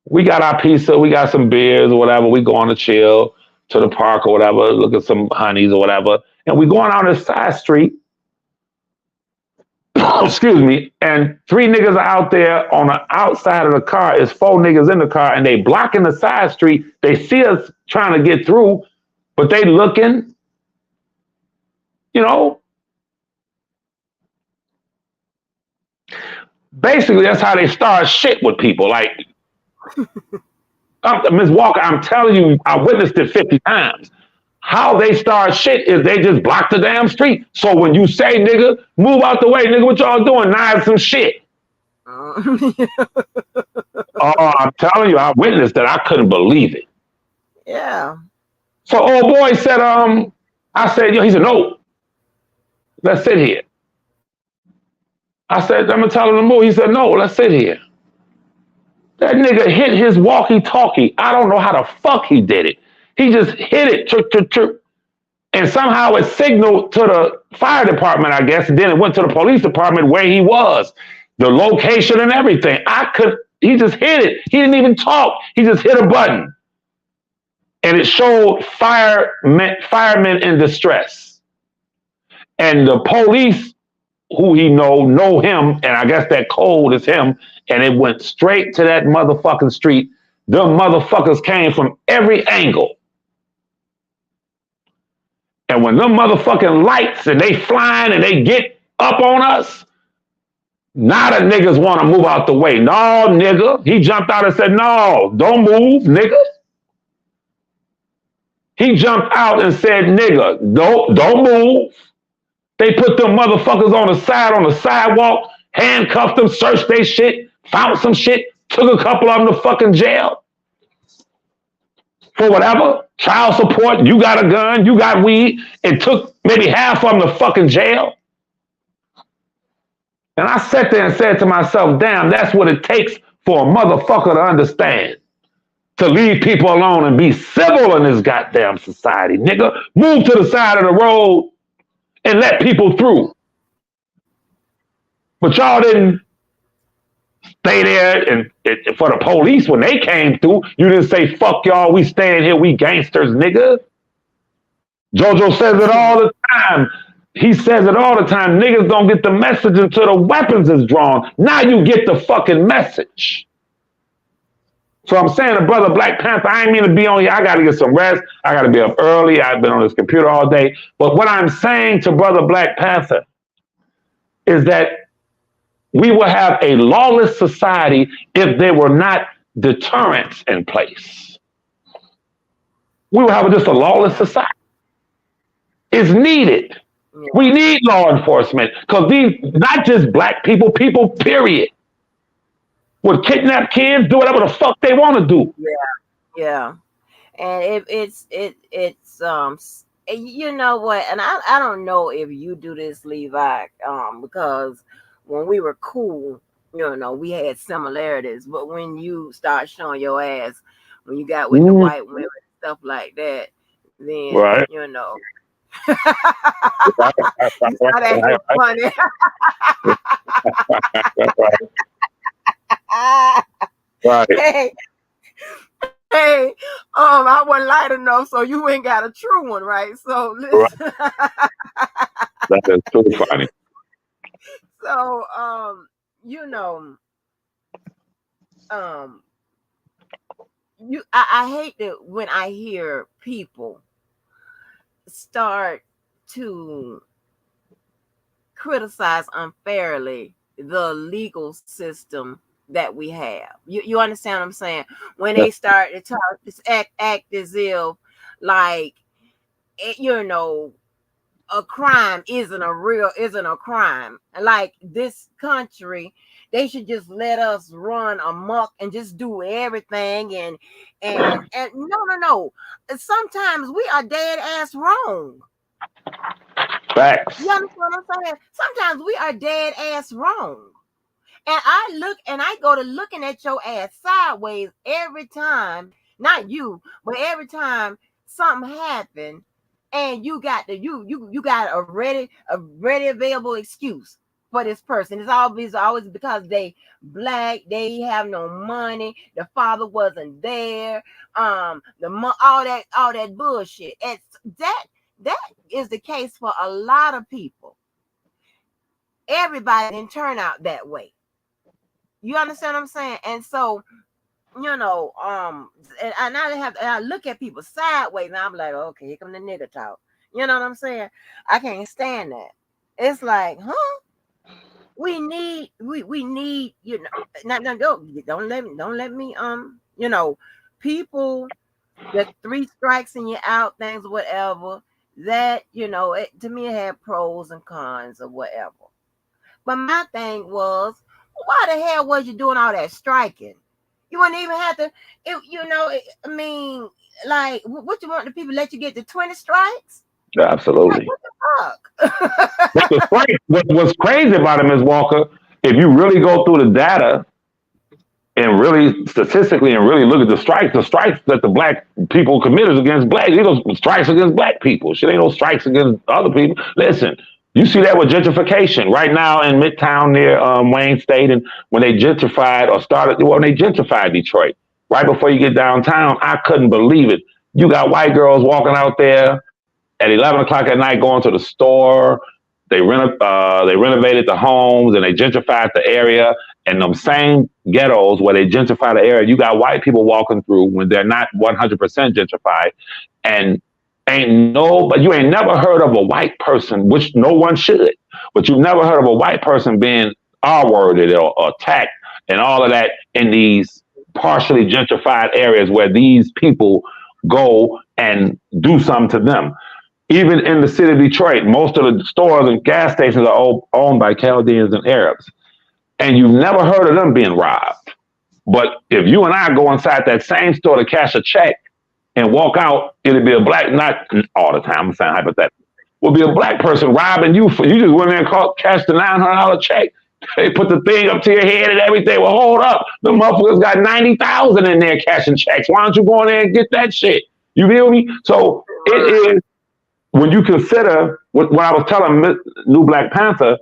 we got our pizza. We got some beers or whatever. We go on to chill to the park or whatever, look at some honeys or whatever. and we going on this side street. Excuse me, and 3 niggas are out there on the outside of the car. It's 4 niggas in the car, and they blocking the side street. They see us trying to get through, but they looking, you know. Basically, that's how they start shit with people. Like, Ms. Walker, I'm telling you, I witnessed it 50 times. How they start shit is they just block the damn street. So when you say, nigga, move out the way, nigga, what y'all doing? Knives some shit. Oh, I'm telling you, I witnessed that. I couldn't believe it. Yeah. So old boy said, I said, he said, no, let's sit here. I said, I'm gonna tell him to move. He said, no, let's sit here. That nigga hit his walkie-talkie. I don't know how the fuck he did it. He just hit it, and somehow it signaled to the fire department, I guess, and then it went to the police department where he was, the location and everything. He just hit it. He didn't even talk. He just hit a button. And it showed firemen in distress. And the police, who he know him, and I guess that code is him, and it went straight to that motherfucking street. Them motherfuckers came from every angle. And when them motherfucking lights and they flying and they get up on us, now the niggas want to move out the way. No, nigga. He jumped out and said, no, don't move, nigga. He jumped out and said, nigga, don't move. They put them motherfuckers on the sidewalk, handcuffed them, searched their shit, found some shit, took a couple of them to fucking jail. For whatever, child support, you got a gun, you got weed, and took maybe half of them to fucking jail. And I sat there and said to myself, damn, that's what it takes for a motherfucker to understand. To leave people alone and be civil in this goddamn society. Nigga, move to the side of the road and let people through. But y'all didn't stay there and for the police when they came through, you didn't say, fuck y'all, we staying here, we gangsters, nigga. JoJo says it all the time. He says it all the time. Niggas don't get the message until the weapons is drawn. Now you get the fucking message. So I'm saying to Brother Black Panther, I ain't mean to be on here. I got to get some rest. I got to be up early. I've been on this computer all day. But what I'm saying to Brother Black Panther is that we will have a lawless society if there were not deterrents in place. We will have just a lawless society. It's needed. We need law enforcement because these, not just black people, period, would kidnap kids, do whatever the fuck they want to do. Yeah. And it's you know what, and I don't know if you do this, Levi, because when we were cool, you know, we had similarities, but when you start showing your ass, when you got with the white women and stuff like that, then right. You know. You start acting funny. Right. Hey, I wasn't light enough, so you ain't got a true one, right? So listen. That is too funny. So, you know, I hate that when I hear people start to criticize unfairly the legal system that we have. You understand what I'm saying? When they start to talk, act as if like, you know, a crime isn't a crime. Like this country, they should just let us run amok and just do everything. And no. Sometimes we are dead ass wrong. Facts. You understand what I'm saying? Sometimes we are dead ass wrong. And I go to looking at your ass sideways every time, not you, but every time something happened and you got a ready available excuse for this person. It's always because they black, they have no money, the father wasn't there, all that bullshit. It's that is the case for a lot of people. Everybody didn't turn out that way. You understand what I'm saying? And so, and I look at people sideways, and I'm like, okay, here come the nigga talk. You know what I'm saying? I can't stand that. It's like, huh? We need, don't let me, people that 3 strikes and you're out, things, whatever. That, to me, it had pros and cons or whatever. But my thing was, why the hell was you doing all that striking? You wouldn't even have to, what you want the people let you get to 20 strikes? Absolutely. Like, what the fuck? What's crazy about it, Ms. Walker, if you really go through the data and really statistically and really look at the strikes that the black people committed against black, strikes against black people. Shit ain't no strikes against other people. Listen, you see that with gentrification right now in Midtown near Wayne State, and when they gentrified Detroit, right before you get downtown, I couldn't believe it. You got white girls walking out there at 11 o'clock at night going to the store. They renovated the homes and they gentrified the area. And them same ghettos where they gentrify the area, you got white people walking through when they're not 100% gentrified. And but you ain't never heard of a white person, which no one should, but you've never heard of a white person being R-worded or attacked and all of that in these partially gentrified areas where these people go and do something to them. Even in the city of Detroit, most of the stores and gas stations are owned by Chaldeans and Arabs. And you've never heard of them being robbed. But if you and I go inside that same store to cash a check and walk out, it'll be a black, not all the time, I'm saying hypothetically, will be a black person robbing you. You just went in and cashed the $900 check. They put the thing up to your head and everything. Well, hold up. The motherfuckers got 90,000 in there cashing checks. Why don't you go in there and get that shit? You feel me? So it is, when you consider what I was telling New Black Panther,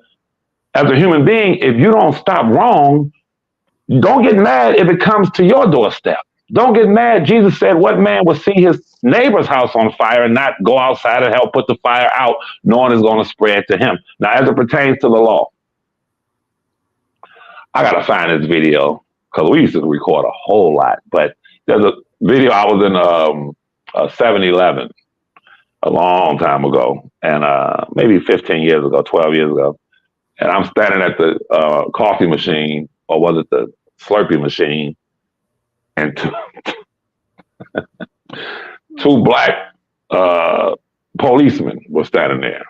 as a human being, if you don't stop wrong, don't get mad if it comes to your doorstep. Don't get mad. Jesus said, what man would see his neighbor's house on fire and not go outside and help put the fire out, knowing it's going to spread to him? Now, as it pertains to the law, I got to find this video because we used to record a whole lot. But there's a video. I was in a 7-Eleven a long time ago, and maybe 15 years ago, 12 years ago. And I'm standing at the coffee machine, or was it the Slurpee machine, and two black policemen were standing there.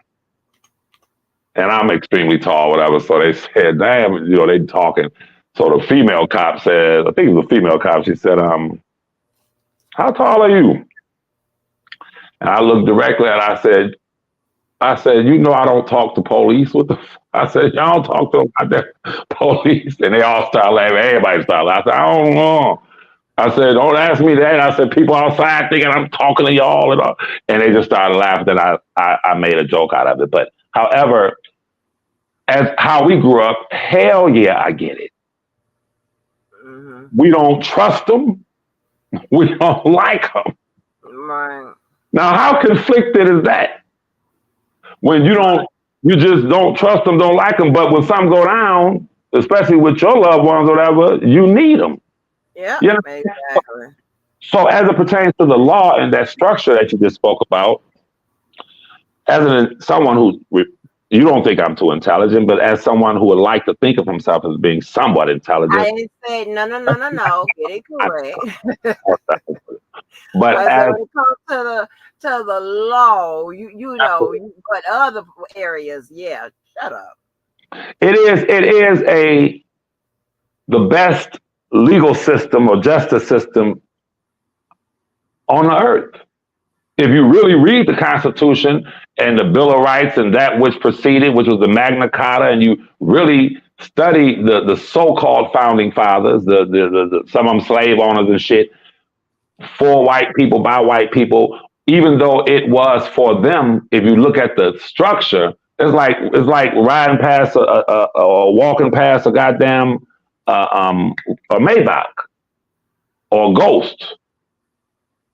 And I'm extremely tall, whatever. So they said, damn, they talking. So the female cop said, I think it was a female cop, she said, how tall are you? And I looked directly at her, I said, I don't talk to police. I said, y'all don't talk to them about that police. And they all started laughing. Everybody started laughing. I said, I don't know. I said, don't ask me that. I said, people outside thinking I'm talking to y'all and all. And they just started laughing. And I made a joke out of it. But however, as how we grew up, hell yeah, I get it. Mm-hmm. We don't trust them. We don't like them. Right. Now, how conflicted is that? When you just don't trust them, don't like them, but when something go down, especially with your loved ones or whatever, you need them. Yeah, exactly. So as it pertains to the law and that structure that you just spoke about, as someone who, you don't think I'm too intelligent, but as someone who would like to think of himself as being somewhat intelligent. I didn't say, no, get it correct. But as, when it comes to the law, but other areas, yeah, shut up. It is the best legal system or justice system on the earth. If you really read the Constitution and the Bill of Rights and that which preceded, which was the Magna Carta, and you really study the so-called founding fathers, the some of them slave owners and shit, for white people, by white people, even though it was for them, if you look at the structure, it's like riding past or walking past a goddamn a Maybach or a Ghost.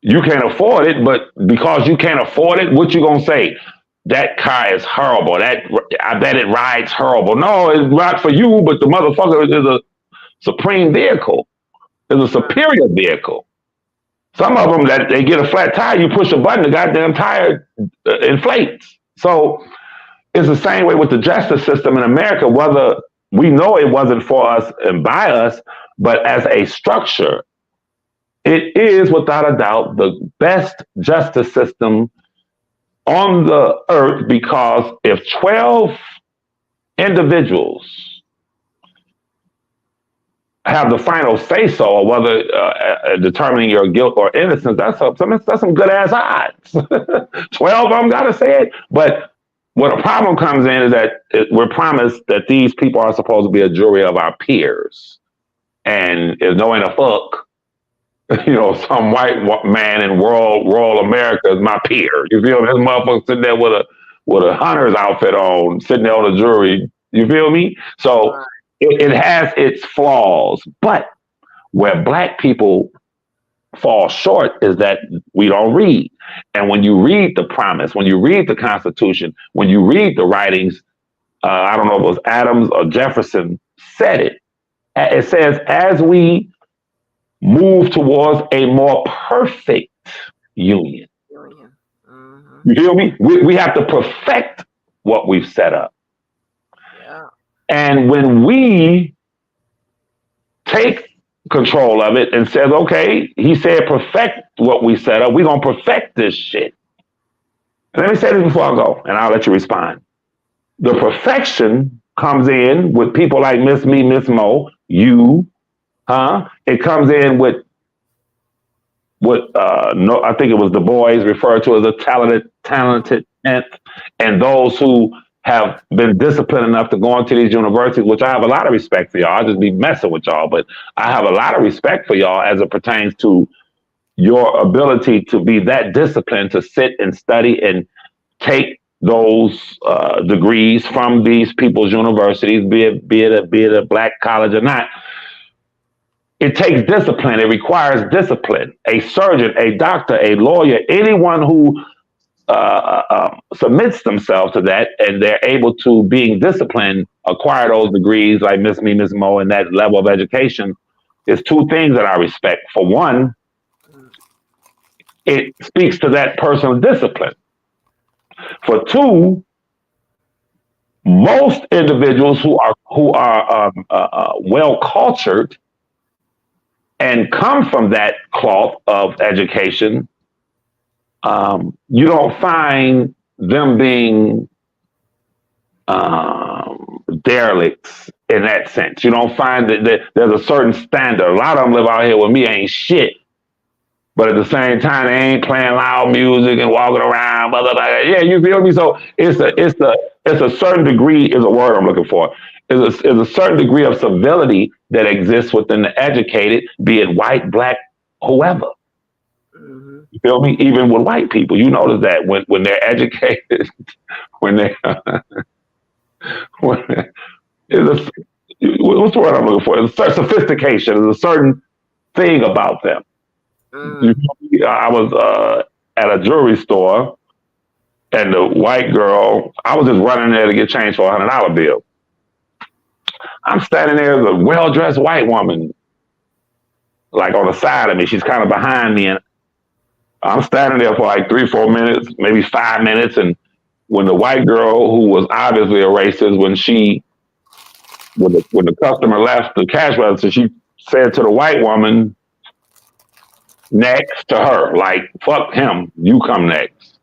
you can't afford it, but because you can't afford it, what you gonna say? That car is horrible. I bet it rides horrible. No, it's not for you, but the motherfucker is a supreme vehicle. It's a superior vehicle. Some of them that they get a flat tire, you push a button, the goddamn tire inflates. So it's the same way with the justice system in America, whether we know it wasn't for us and by us, but as a structure, it is without a doubt the best justice system on the earth, because if 12 individuals have the final say so, or whether determining your guilt or innocence, that's some good ass odds. 12 of them gotta say it. But what a problem comes in is that we're promised that these people are supposed to be a jury of our peers, and if knowing a fuck, some white man in rural America is my peer. You feel me? This motherfucker sitting there with a hunter's outfit on, sitting there on the jury. You feel me? So it has its flaws, but where black people fall short is that we don't read. And when you read the promise, when you read the Constitution, when you read the writings, I don't know if it was Adams or Jefferson said it. It says, as we move towards a more perfect union. Mm-hmm. You feel me? We have to perfect what we've set up. Yeah. And when we take control of it and says, okay, he said perfect what we set up, we're going to perfect this shit. And let me say this before I go, and I'll let you respond. The perfection comes in with people like Miss Me, Miss Mo, you, it comes in with I think it was Du Bois referred to as a talented nth, and those who have been disciplined enough to go into these universities, which I have a lot of respect for y'all. I'll just be messing with y'all, but I have a lot of respect for y'all as it pertains to your ability to be that disciplined, to sit and study and take those degrees from these people's universities, be it a black college or not. It takes discipline. It requires discipline. A surgeon, a doctor, a lawyer, anyone who submits themselves to that and they're able to, being disciplined, acquire those degrees like Miss Me, Miss Mo, and that level of education, is two things that I respect. For one, it speaks to that person's discipline. For two, most individuals who are well cultured and come from that cloth of education, you don't find them being derelicts in that sense. You don't find that there's a certain standard. A lot of them live out here with me ain't shit, but at the same time they ain't playing loud music and walking around. Blah, blah, blah. Yeah, you feel me? So it's a certain degree, is a word I'm looking for. Is a certain degree of civility that exists within the educated, be it white, black, whoever. Mm-hmm. You feel me? Even with white people, you notice that when they're educated, what's the word I'm looking for? It's a sophistication. There's a certain thing about them. Mm. I was at a jewelry store, and the white girl, I was just running there to get change for a $100 bill. I'm standing there as a well-dressed white woman, like on the side of me. She's kind of behind me, and I'm standing there for like 3-4 minutes, maybe 5 minutes. And when the white girl, who was obviously a racist, when the customer left the cash register, she said to the white woman next to her, like, fuck him, you come next.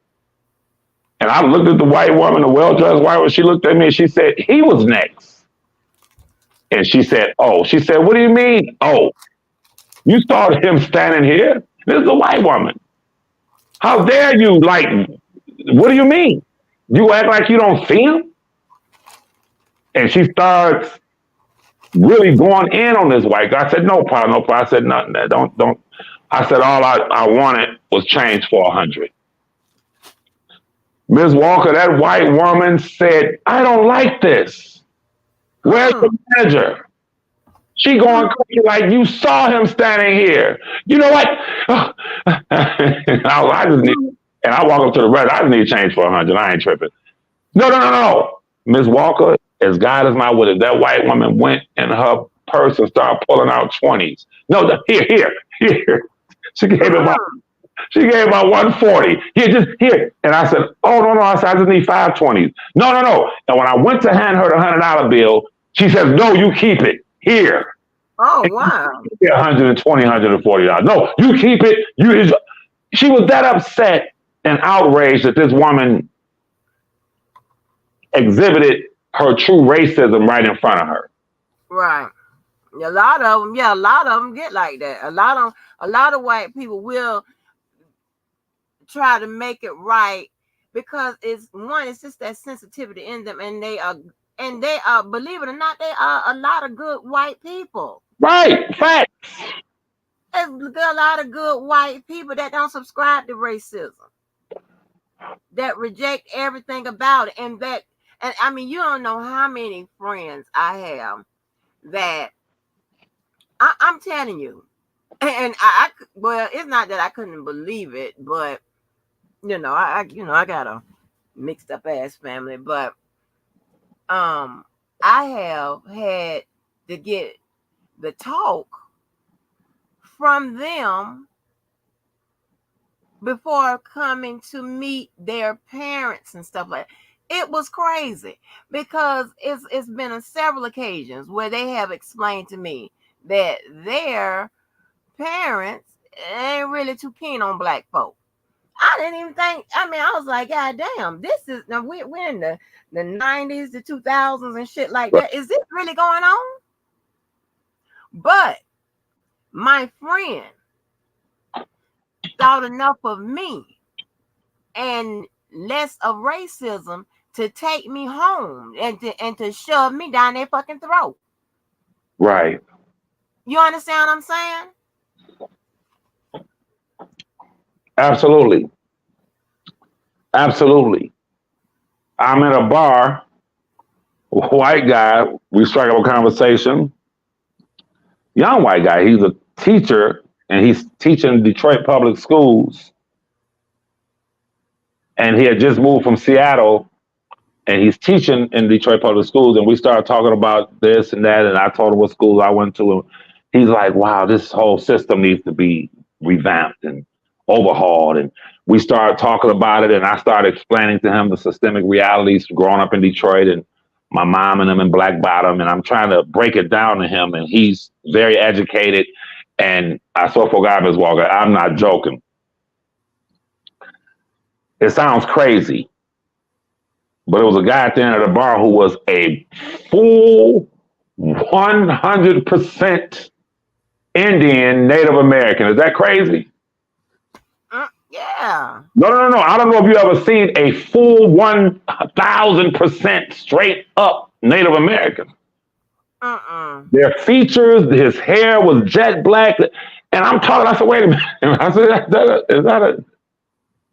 And I looked at the white woman, the well-dressed white woman, she looked at me and she said, he was next. And she said, oh. She said, what do you mean, oh? You saw him standing here? This is a white woman. How dare you, like, what do you mean? You act like you don't see him? And she starts really going in on this white guy. I said, no problem. I said, nothing. Don't. I said, all I wanted was change for 100. Ms. Walker, that white woman said, I don't like this. Where's the manager? She going crazy like, you saw him standing here. You know what? I just need, and I walk up to the register. I just need change for 100. I ain't tripping. No. Miss Walker, as God is my witness, that white woman went in her purse and started pulling out 20s. No, here. She gave about 140. Here. And I said, oh, no. I said, I just need 5 20s. No. And when I went to hand her the $100 bill, she says, no, you keep it. Here. Oh, wow. $120, $140. No, you keep it. She was that upset and outraged that this woman exhibited her true racism right in front of her. Right. A lot of them get like that. A lot of white people will try to make it right because it's just that sensitivity in them, and they are, believe it or not, they are a lot of good white people. Right, facts. There's a lot of good white people that don't subscribe to racism, that reject everything about it, and I mean, you don't know how many friends I have that I'm telling you, and well, it's not that I couldn't believe it, but I got a mixed up ass family, but I have had to get the talk from them before coming to meet their parents and stuff like that. It was crazy because it's been on several occasions where they have explained to me that their parents ain't really too keen on black folk. I didn't even think. I mean, I was like, God damn, this is now we're in the 90s, the 2000s, and shit like that. Is this really going on? But my friend thought enough of me and less of racism to take me home and to shove me down their fucking throat. Right. You understand what I'm saying? Absolutely. I'm in a bar, white guy, we strike up a conversation. Young white guy, he's a teacher and he's teaching Detroit public schools. And he had just moved from Seattle and he's teaching in Detroit public schools. And we started talking about this and that. And I told him what schools I went to. And he's like, wow, this whole system needs to be revamped and overhauled. And we started talking about it. And I started explaining to him the systemic realities growing up in Detroit and my mom and him in Black Bottom. And I'm trying to break it down to him. And he's very educated. And I swear for God, Ms. Walker, I'm not joking. It sounds crazy, but it was a guy at the end of the bar who was a full 100% Indian Native American. Is that crazy? Yeah. No. I don't know if you ever seen a full 1,000% straight up Native American. Their features, his hair was jet black. And I'm talking, I said, wait a minute.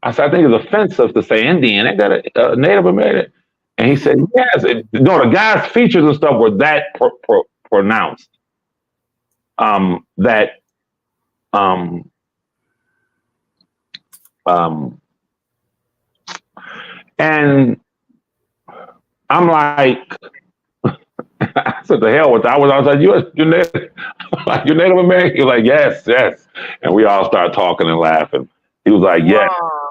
I said, I think it's offensive to say Indian. Ain't that a Native American? And he said, yes. No, the guy's features and stuff were that pronounced. And I'm like, I said, the hell with that. I was like, you're Native American? He was like, yes. And we all started talking and laughing. He was like, yes. Wow.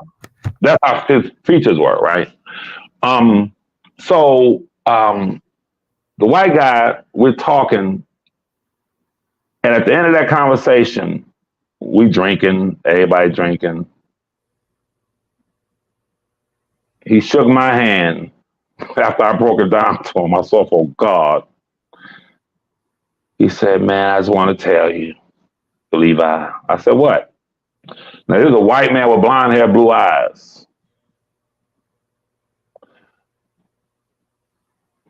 That's how his features were, right? So the white guy, we're talking, and at the end of that conversation, we drinking, everybody drinking. He shook my hand after I broke it down to him. I said, oh God. He said, man, I just want to tell you, Levi. I said, what? Now, there's a white man with blonde hair, blue eyes.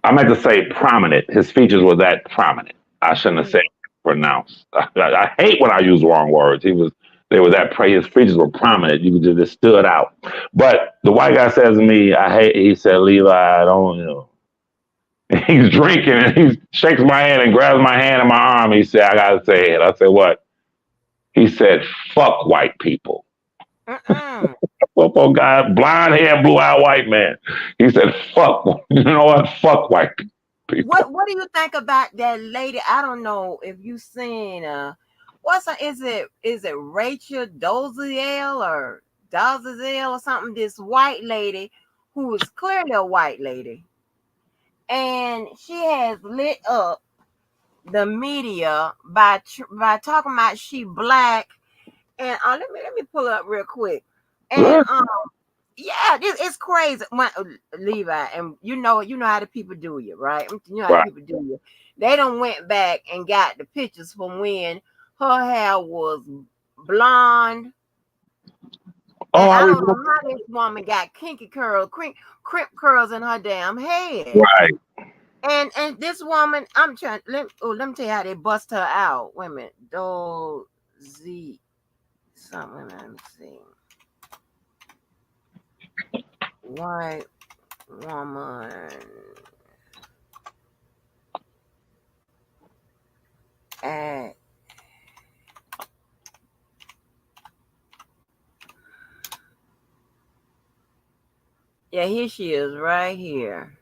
I meant to say prominent. His features were that prominent. I shouldn't have said pronounced. I hate when I use wrong words. His features were prominent. You could just stood out. But the white guy says to me, he said, Levi, I don't know. And he's drinking and he shakes my hand and grabs my hand and my arm. He said, I got to say it. I said, what? He said, fuck white people. Mm-mm. Football guy, blonde hair, blue eyed white man. He said, "Fuck, you know what? Fuck white people." What do you think about that lady? I don't know if you seen is it Rachel Doziel or Doziel or something? This white lady who is clearly a white lady, and she has lit up the media by talking about she black. And let me pull it up real quick. And Really? yeah, it's crazy. Levi, and you know how the people do you, right? You know how the Right. people do you. They done went back and got the pictures from when her hair was blonde, Oh, and I I don't know remember. how this woman got kinky curls, crimp curls in her damn head. Right. And this woman, I'm trying. Let me tell you how they bust her out. Wait a minute, Z something. Let me see. White woman at yeah, here she is right here.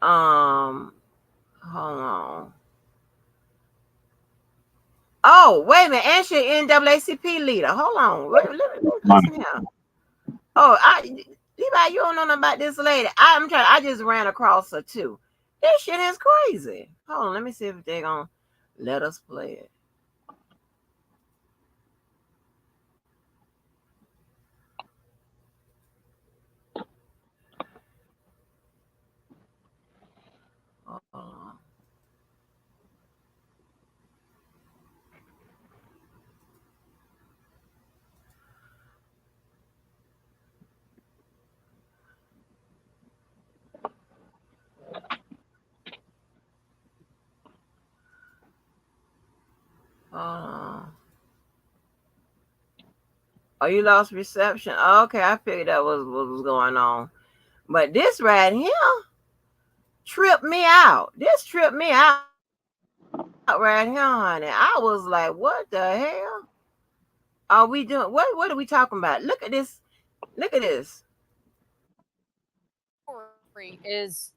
Hold on. Oh, wait a minute, and she NAACP leader. Hold on. Listen here. Oh, Levi, you don't know nothing about this lady. I just ran across her too. This shit is crazy. Hold on, let me see if they're gonna let us play it. Hold on. Oh, you lost reception. Oh, okay, I figured that was what was going on. But this right here tripped me out. This tripped me out right here, honey. I was like, what the hell are we doing? What are we talking about? Look at this. Look at this. Story is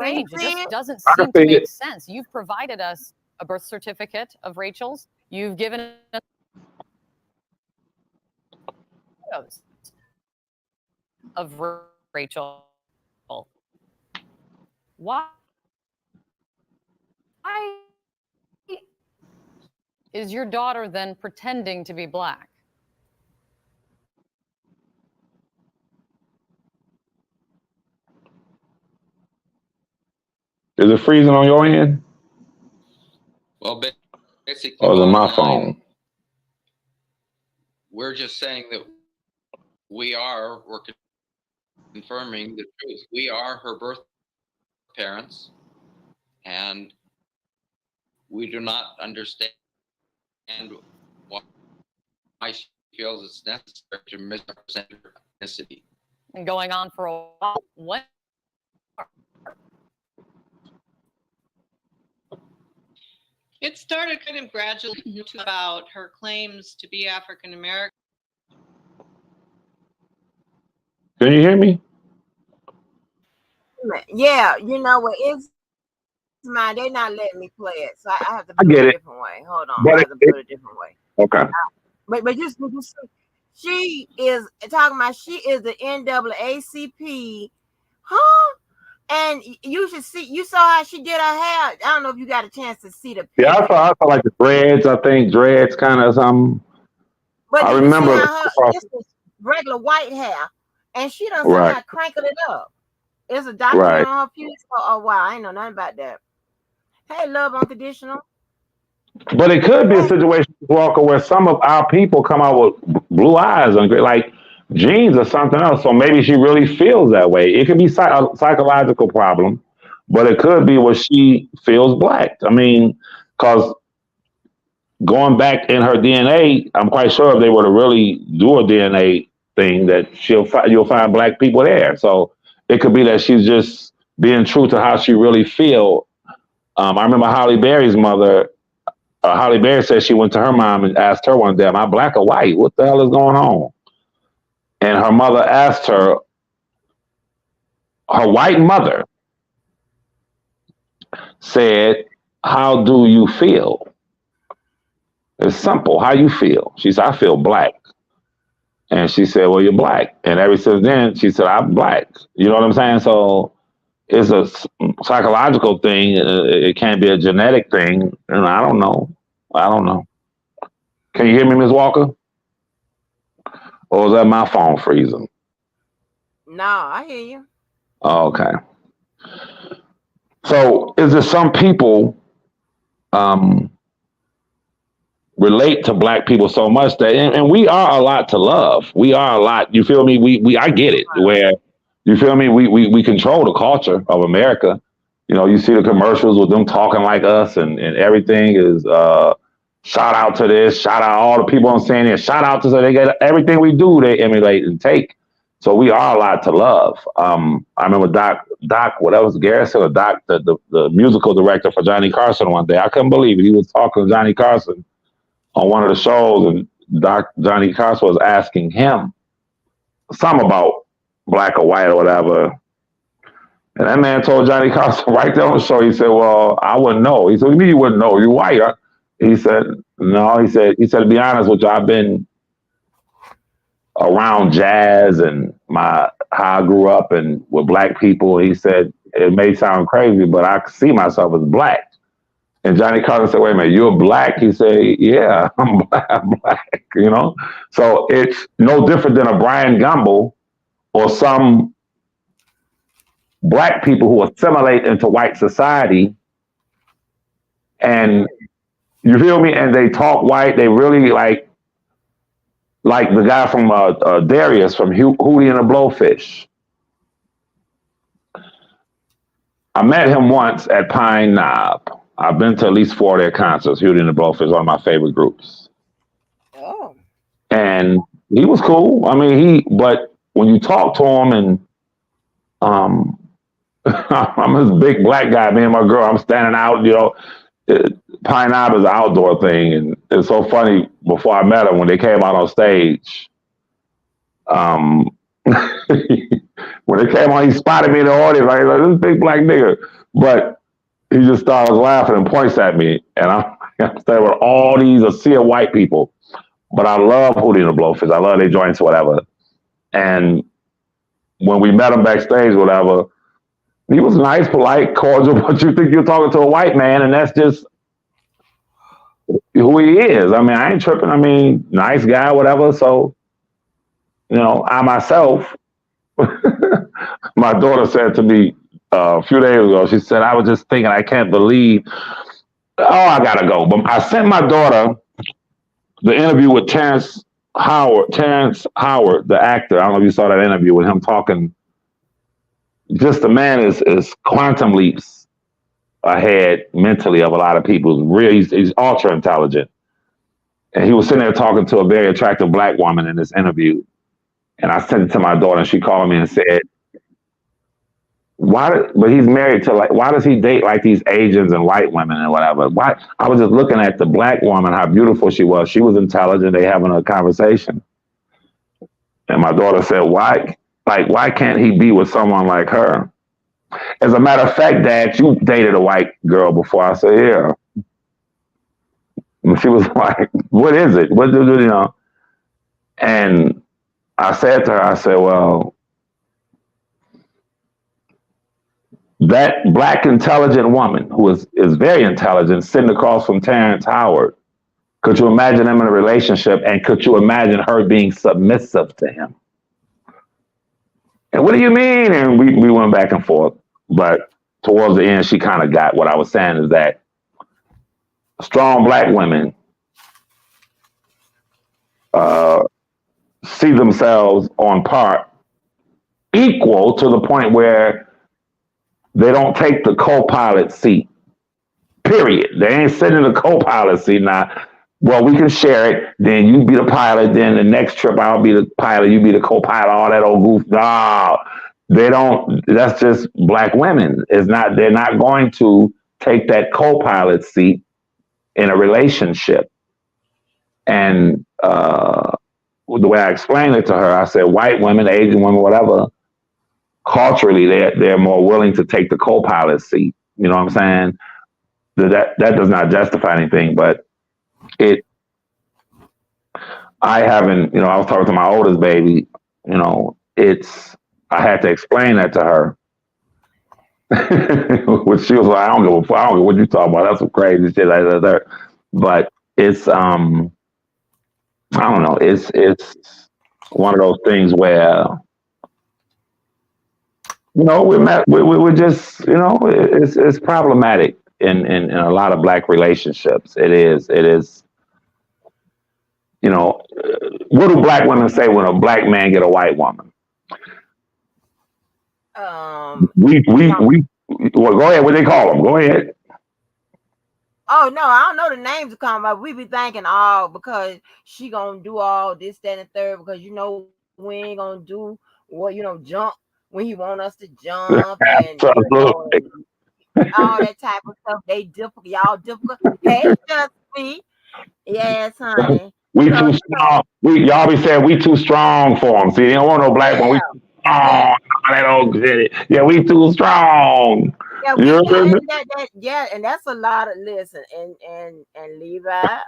Can you strange. It see just it? doesn't I can seem to see make it. sense. You've provided us a birth certificate of Rachel's. You've given us photos of Rachel. Why is your daughter then pretending to be black? Is it freezing on your end? Well, basically, Or is it bottom my line, phone? we're just saying that we're confirming the truth. We are her birth parents, and we do not understand why she feels it's necessary to misrepresent her ethnicity. And going on for a while. When It started kind of gradually about her claims to be African American. Can you hear me? Yeah, you know what? It's mine. They're not letting me play it, so I have to I do it get a it. different way. Hold on, I But have to do it a different way. okay. But you see, she is talking about she is the NAACP, huh? And you should see. You saw how she did her hair. I don't know if you got a chance to see the Yeah, picture, I saw like the dreads, I think dreads kind of something. but I did you see remember how this is regular white hair, and she done right, somehow crinkled it up. It's a document right. on her fuse for a while. I ain't know nothing about that. Hey, love unconditional. But it could be a Hey, situation, Walker, where some of our people come out with blue eyes and like genes or something else. So maybe she really feels that way. It could be a psychological problem, but it could be where she feels black. I mean, because going back in her DNA, I'm quite sure if they were to really do a DNA thing, that you'll find black people there. So it could be that she's just being true to how she really feel. I remember Holly Berry's mother. Holly Berry said she went to her mom and asked her one day, "Am I black or white? What the hell is going on?" And her mother asked her, her white mother said, "How do you feel?" It's simple. How you feel? She said, "I feel black." And she said, "Well, you're black." And ever since then, she said, "I'm black." You know what I'm saying? So it's a psychological thing. It can't be a genetic thing. And I don't know. I don't know. Can you hear me, Ms. Walker? Or is that my phone freezing? No, I hear you. Oh, okay. So is there some people relate to black people so much that, and we are a lot to love. We are a lot. You feel me? We I get it. Where you feel me? We control the culture of America. You know, you see the commercials with them talking like us, and everything is shout out to this, shout out all the people on CNN, shout out to, so they get everything we do, they emulate and take. So we are a lot to love. I remember Doc, whatever was Garrison or Doc, the musical director for Johnny Carson one day. I couldn't believe it. He was talking to Johnny Carson on one of the shows, and Johnny Carson was asking him something about black or white or whatever. And that man told Johnny Carson right there on the show, he said, "Well, I wouldn't know." He said, "What do you mean you wouldn't know? You white?" He said, "No." He said, "To be honest with you, I've been around jazz and how I grew up and with black people." He said, "It may sound crazy, but I see myself as black." And Johnny Carter said, "Wait a minute, you're black?" He said, "Yeah, I'm black, you know?" So it's no different than a Brian Gumble or some black people who assimilate into white society, and you feel me? And they talk white. They really like the guy from Darius from Hootie and the Blowfish. I met him once at Pine Knob. I've been to at least 4 of their concerts. Hootie and the Blowfish is one of my favorite groups. Oh. And he was cool. I mean, but when you talk to him, and I'm this big black guy, me and my girl, I'm standing out, you know. Pine Knob is an outdoor thing, and it's so funny. Before I met him, when they came out on stage, when they came on, he spotted me in the audience, like this big black nigga. But he just started laughing and points at me, and I'm standing with all these a sea of white people. But I love Hootie and the Blowfish. I love their joints, whatever. And when we met him backstage, whatever, he was nice, polite, cordial, but you think you're talking to a white man, and that's just who he is. I mean, I ain't tripping. I mean, nice guy, whatever. So, you know, I myself, my daughter said to me a few days ago, she said, "I was just thinking, I can't believe, I gotta go." But I sent my daughter the interview with Terrence Howard, the actor. I don't know if you saw that interview with him talking. Just the man is quantum leaps ahead mentally of a lot of people. Really, he's ultra intelligent. And he was sitting there talking to a very attractive black woman in this interview. And I sent it to my daughter, and she called me and said, but he's married to, like, why does he date like these Asians and white women and whatever? Why? I was just looking at the black woman, how beautiful she was. She was intelligent. They having a conversation. And my daughter said, why can't he be with someone like her? As a matter of fact, Dad, you dated a white girl before. I said, yeah. And she was like, what is it? What do you know? And I said to her, I said, well, that black intelligent woman who is very intelligent sitting across from Terrence Howard, could you imagine them in a relationship, and could you imagine her being submissive to him? And what do you mean? And we went back and forth. But towards the end, she kind of got what I was saying, is that strong black women see themselves on par, equal to the point where they don't take the co-pilot seat, period. They ain't sitting in the co-pilot seat now. Well, we can share it. Then you be the pilot. Then the next trip, I'll be the pilot. You be the co-pilot. All that old goof. No, they don't. That's just black women. It's not. They're not going to take that co-pilot seat in a relationship. And the way I explained it to her, I said, white women, Asian women, whatever, culturally, they're more willing to take the co-pilot seat. You know what I'm saying? That does not justify anything, but I haven't, I was talking to my oldest baby, I had to explain that to her. Which she was like, I don't give a fuck, I don't know what you talking about. That's some crazy shit like that. But it's, I don't know, it's one of those things where, we're just, it's problematic in a lot of black relationships. It is, what do black women say when a black man get a white woman? Well, go ahead. What they call them? Go ahead. Oh no, I don't know the names of coming, but we be thinking, because she gonna do all this, that, and third, because we ain't gonna do what jump when he want us to jump and all that type of stuff. They difficult, y'all difficult. Hey, just me, yes, honey. We too strong. Y'all be saying we too strong for them. See, they don't want no black one. We too strong. That old shit. Yeah, we too strong. Yeah, and that's a lot of listen and Levi. I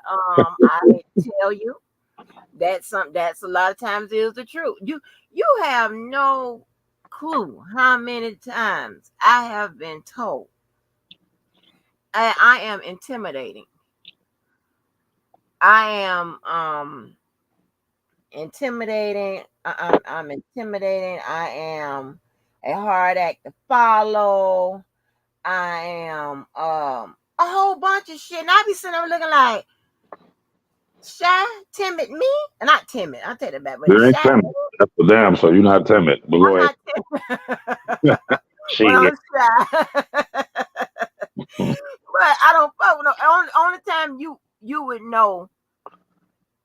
tell you that's a lot of times is the truth. You have no clue how many times I have been told I am intimidating. I am intimidating. I'm intimidating. I am a hard act to follow. I am a whole bunch of shit. And I be sitting there looking like shy, timid me. Not timid. I'll take it back. But you ain't timid. That's the damn, so you're not timid. But go ahead. Well, I'm shy. But I don't fuck with no. Only time you would know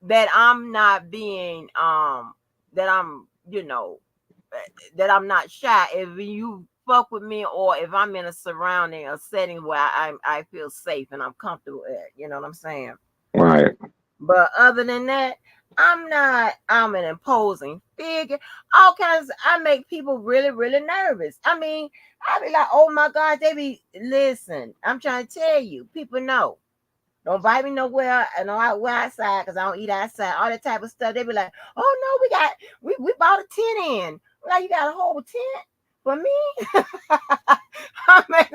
that I'm not being that I'm that I'm not shy if you fuck with me, or if I'm in a surrounding, a setting where I feel safe and I'm comfortable at. You know what I'm saying? Right. But other than that, I'm an imposing figure. All kinds. I make people really, really nervous. I mean, I be like, oh my God, listen, I'm trying to tell you, people know. Don't invite me nowhere. I know I wear outside because I don't eat outside. All that type of stuff. They be like, oh no, we bought a tent in. Like, you got a whole tent for me? I mean,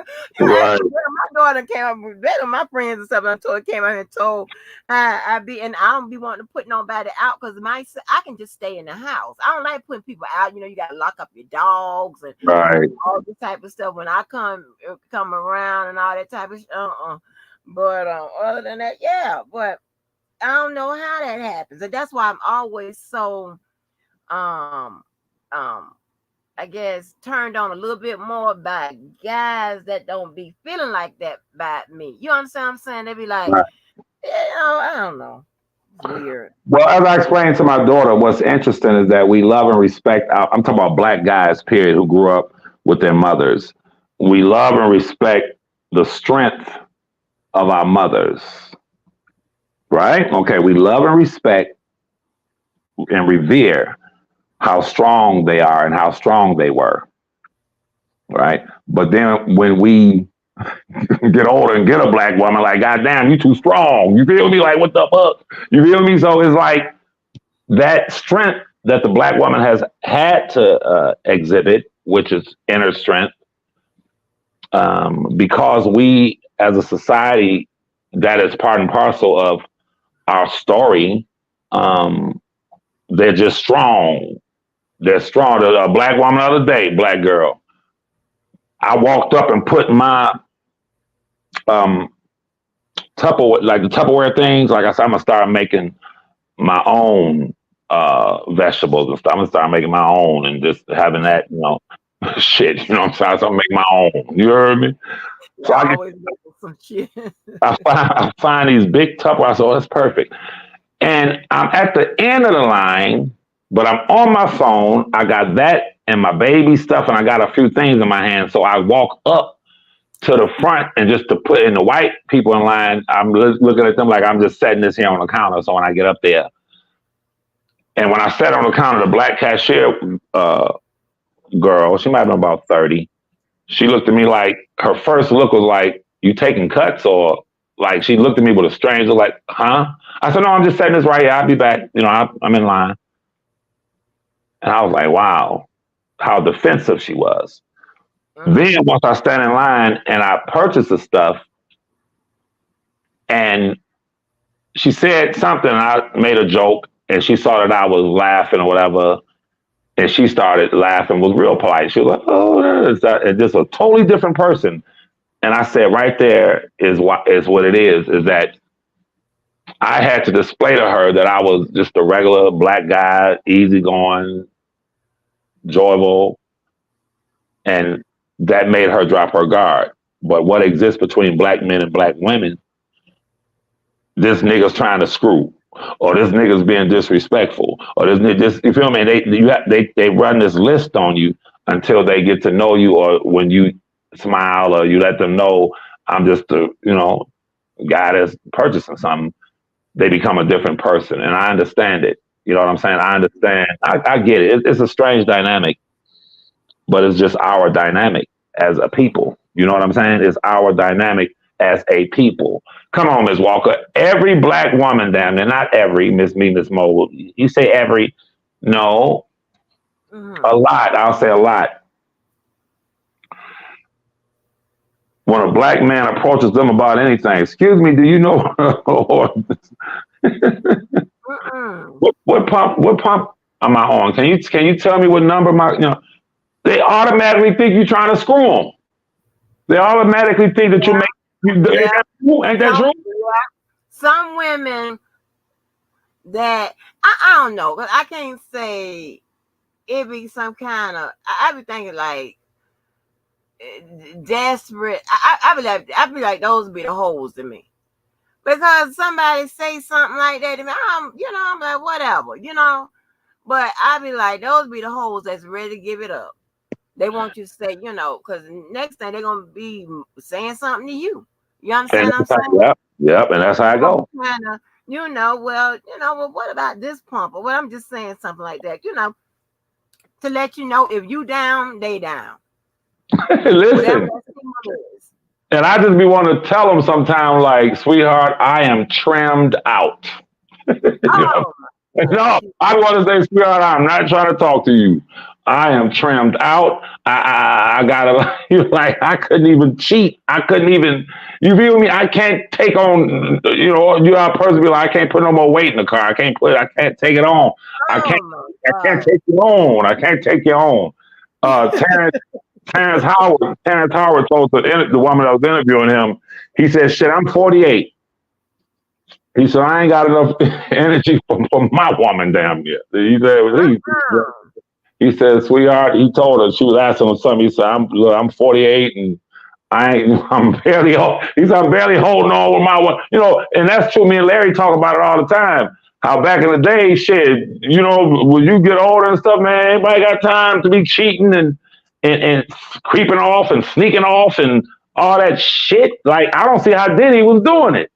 right. My daughter came up with better. My friends and stuff came out and told I don't be wanting to put nobody out because I can just stay in the house. I don't like putting people out. You got to lock up your dogs and all this type of stuff when I come around and all that type of But other than that, yeah. But I don't know how that happens, and that's why I'm always so I guess turned on a little bit more by guys that don't be feeling like that by me. You understand what I'm saying? They be like, I don't know. It's weird. Well, as I explained to my daughter, what's interesting is that we love and respect I'm talking about black guys, period, who grew up with their mothers. We love and respect the strength of our mothers. Right? Okay, we love and respect and revere how strong they are and how strong they were. Right? But then when we get older and get a black woman, like, God damn, you too strong. You feel me? Like, what the fuck? You feel me? So it's like that strength that the black woman has had to exhibit, which is inner strength, because we as a society, that is part and parcel of our story. They're just strong. They're strong. There's a black woman the other day, black girl. I walked up and put my Tupperware, like the Tupperware things. Like I said, I'm gonna start making my own vegetables and stuff. I'm gonna start making my own and just having that, shit. You know what I'm saying? So I'm making my own. You heard me? So some shit. I find these big Tupperware. I said, oh, that's perfect. And I'm at the end of the line, but I'm on my phone. I got that and my baby stuff, and I got a few things in my hand. So I walk up to the front and just to put in the white people in line, I'm looking at them like I'm just setting this here on the counter. So when I get up there, and when I sat on the counter, the black cashier girl, she might have been about 30. She looked at me like, her first look was like, you taking cuts? Or like, she looked at me with a strange look like, huh? I said, no, I'm just setting this right here. I'll be back. You know, I'm in line. And I was like, wow, how defensive she was. Then once I stand in line and I purchased the stuff, and she said something, and I made a joke, and she saw that I was laughing or whatever, and she started laughing, was real polite. She was like, oh, it's just a totally different person. And I said, right there is what it is that I had to display to her that I was just a regular black guy, easygoing, joyful, and that made her drop her guard. But what exists between black men and black women, this nigga's trying to screw, or this nigga's being disrespectful, or this you feel me? They run this list on you until they get to know you, or when you smile or you let them know I'm just a guy that's purchasing something, they become a different person. And I understand it. You know what I'm saying? I understand. I get it. It's a strange dynamic, but it's just our dynamic as a people. You know what I'm saying? It's our dynamic as a people. Come on, Ms. Walker. Every black woman, damn near, not every, Miss Mo. You say every. No. A lot. I'll say a lot. When a black man approaches them about anything, excuse me, do you know what pump am I on? Can you tell me what number they automatically think you're trying to screw them. They automatically think that ain't that true? Some women that I don't know, but I can't say it be some kind of. I be thinking like desperate. I be like those be the hoes to me, because somebody say something like that to me. I'm like whatever, But I be like those be the hoes that's ready to give it up. They want you to say, because next thing they're gonna be saying something to you. You understand what I'm saying? Yep, and that's how I go. Well, what about this pump? Or what I'm just saying something like that, to let you know if you down, they down. Listen, and I just be wanting to tell them sometimes, like, sweetheart, I am trimmed out. No, I want to say, sweetheart, I'm not trying to talk to you. I am trimmed out. I gotta I couldn't even cheat. I couldn't even. You feel me? I can't take on. You're a person be like, I can't put no more weight in the car. I can't take it on. I can't take you on. I can't take you on. Terrence Howard told the woman that was interviewing him. He said, "Shit, I'm 48." He said, "I ain't got enough energy for my woman, damn near." He said, sweetheart, he told her, she was asking him something. He said, I'm 48 and I'm barely holding on with my one. And that's true. Me and Larry talk about it all the time. How back in the day, shit, when you get older and stuff, man, everybody got time to be cheating and creeping off and sneaking off and all that shit. Like, I don't see how Diddy was doing it.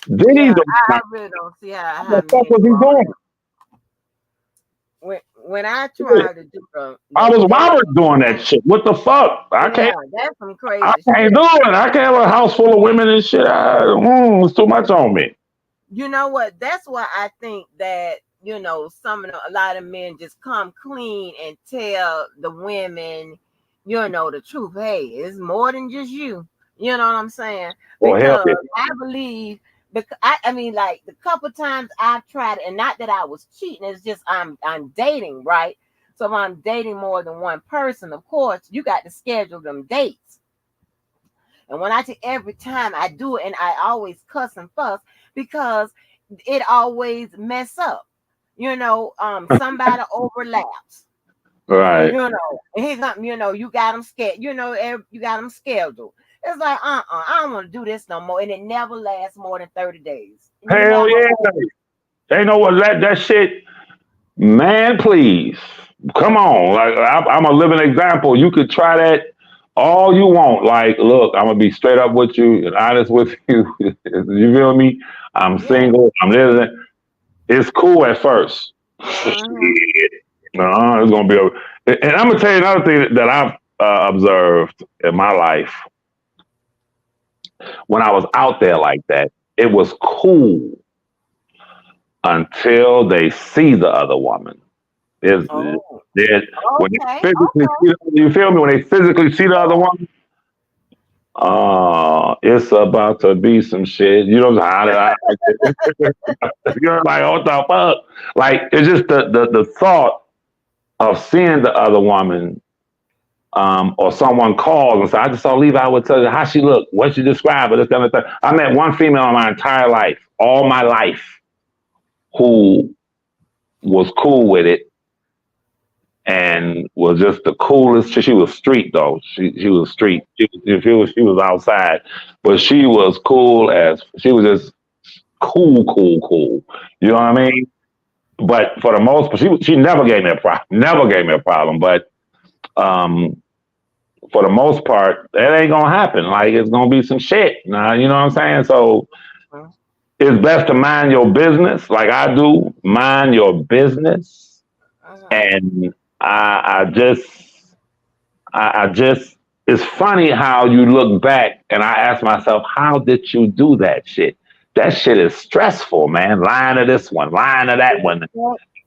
I really don't see how. What the fuck was he doing? When I tried to do I was Robert doing that shit. What the fuck? I can't. That's some crazy. I can't do it. I can't have a house full of women and shit. It's too much on me. You know what? That's why I think that a lot of men just come clean and tell the women, the truth. Hey, it's more than just you. You know what I'm saying? Because I believe. Because like the couple times I've tried, and not that I was cheating, it's just I'm dating, right? So if I'm dating more than one person, of course, you got to schedule them dates. And when every time I do it, and I always cuss and fuss because it always mess up. Somebody overlaps. Right. And he's you got them scared. You got them scheduled. It's like, I don't want to do this no more. And it never lasts more than 30 days. Hell yeah. They know what that shit, man, please. Come on. Like I'm a living example. You could try that all you want. Like, look, I'm gonna be straight up with you and honest with you. You feel me? I'm Yeah. single. I'm living. It's cool at first. Mm-hmm. Shit. No, it's gonna be and I'm gonna tell you another thing that I've observed in my life. When I was out there like that, it was cool until they see the other woman. Is Oh, when they okay. physically Okay. see you feel me? When they physically see the other woman, it's about to be some shit. You know how did I you're like, what the fuck? Like it's just the thought of seeing the other woman, or someone calls and says, I just saw Levi, I would tell you how she looked, what she described, but this kind of thing. I met one female in my entire life, all my life, who was cool with it and was just the coolest. She was street though. She was street. She was outside, but she was cool as she was just cool. You know what I mean? But for the most part, she never gave me a problem. Never gave me a problem. But um, for the most part, that ain't gonna happen. Like it's gonna be some shit. Now, you know what I'm saying? So it's best to mind your business, like I do. Mind your business, Mm-hmm. and I just I just, it's funny how you look back and I ask myself, how did you do that shit? That shit is stressful, man. Lying to this one, lying to that one.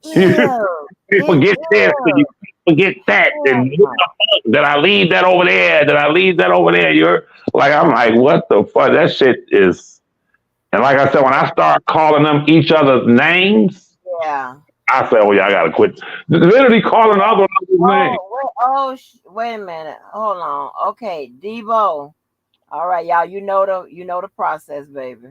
It You is. It forget this, and you is. forget that, and what Yeah. the fuck? Did I leave that over there? Did I leave that over there? You're like, I'm like, what the fuck? That shit is. And like I said, when I start calling them each other's names, Yeah. I said, oh yeah, I gotta quit. Literally calling other people's names. Oh, wait, wait a minute. Hold on. Okay, Debo. All right, y'all. You know the process, baby.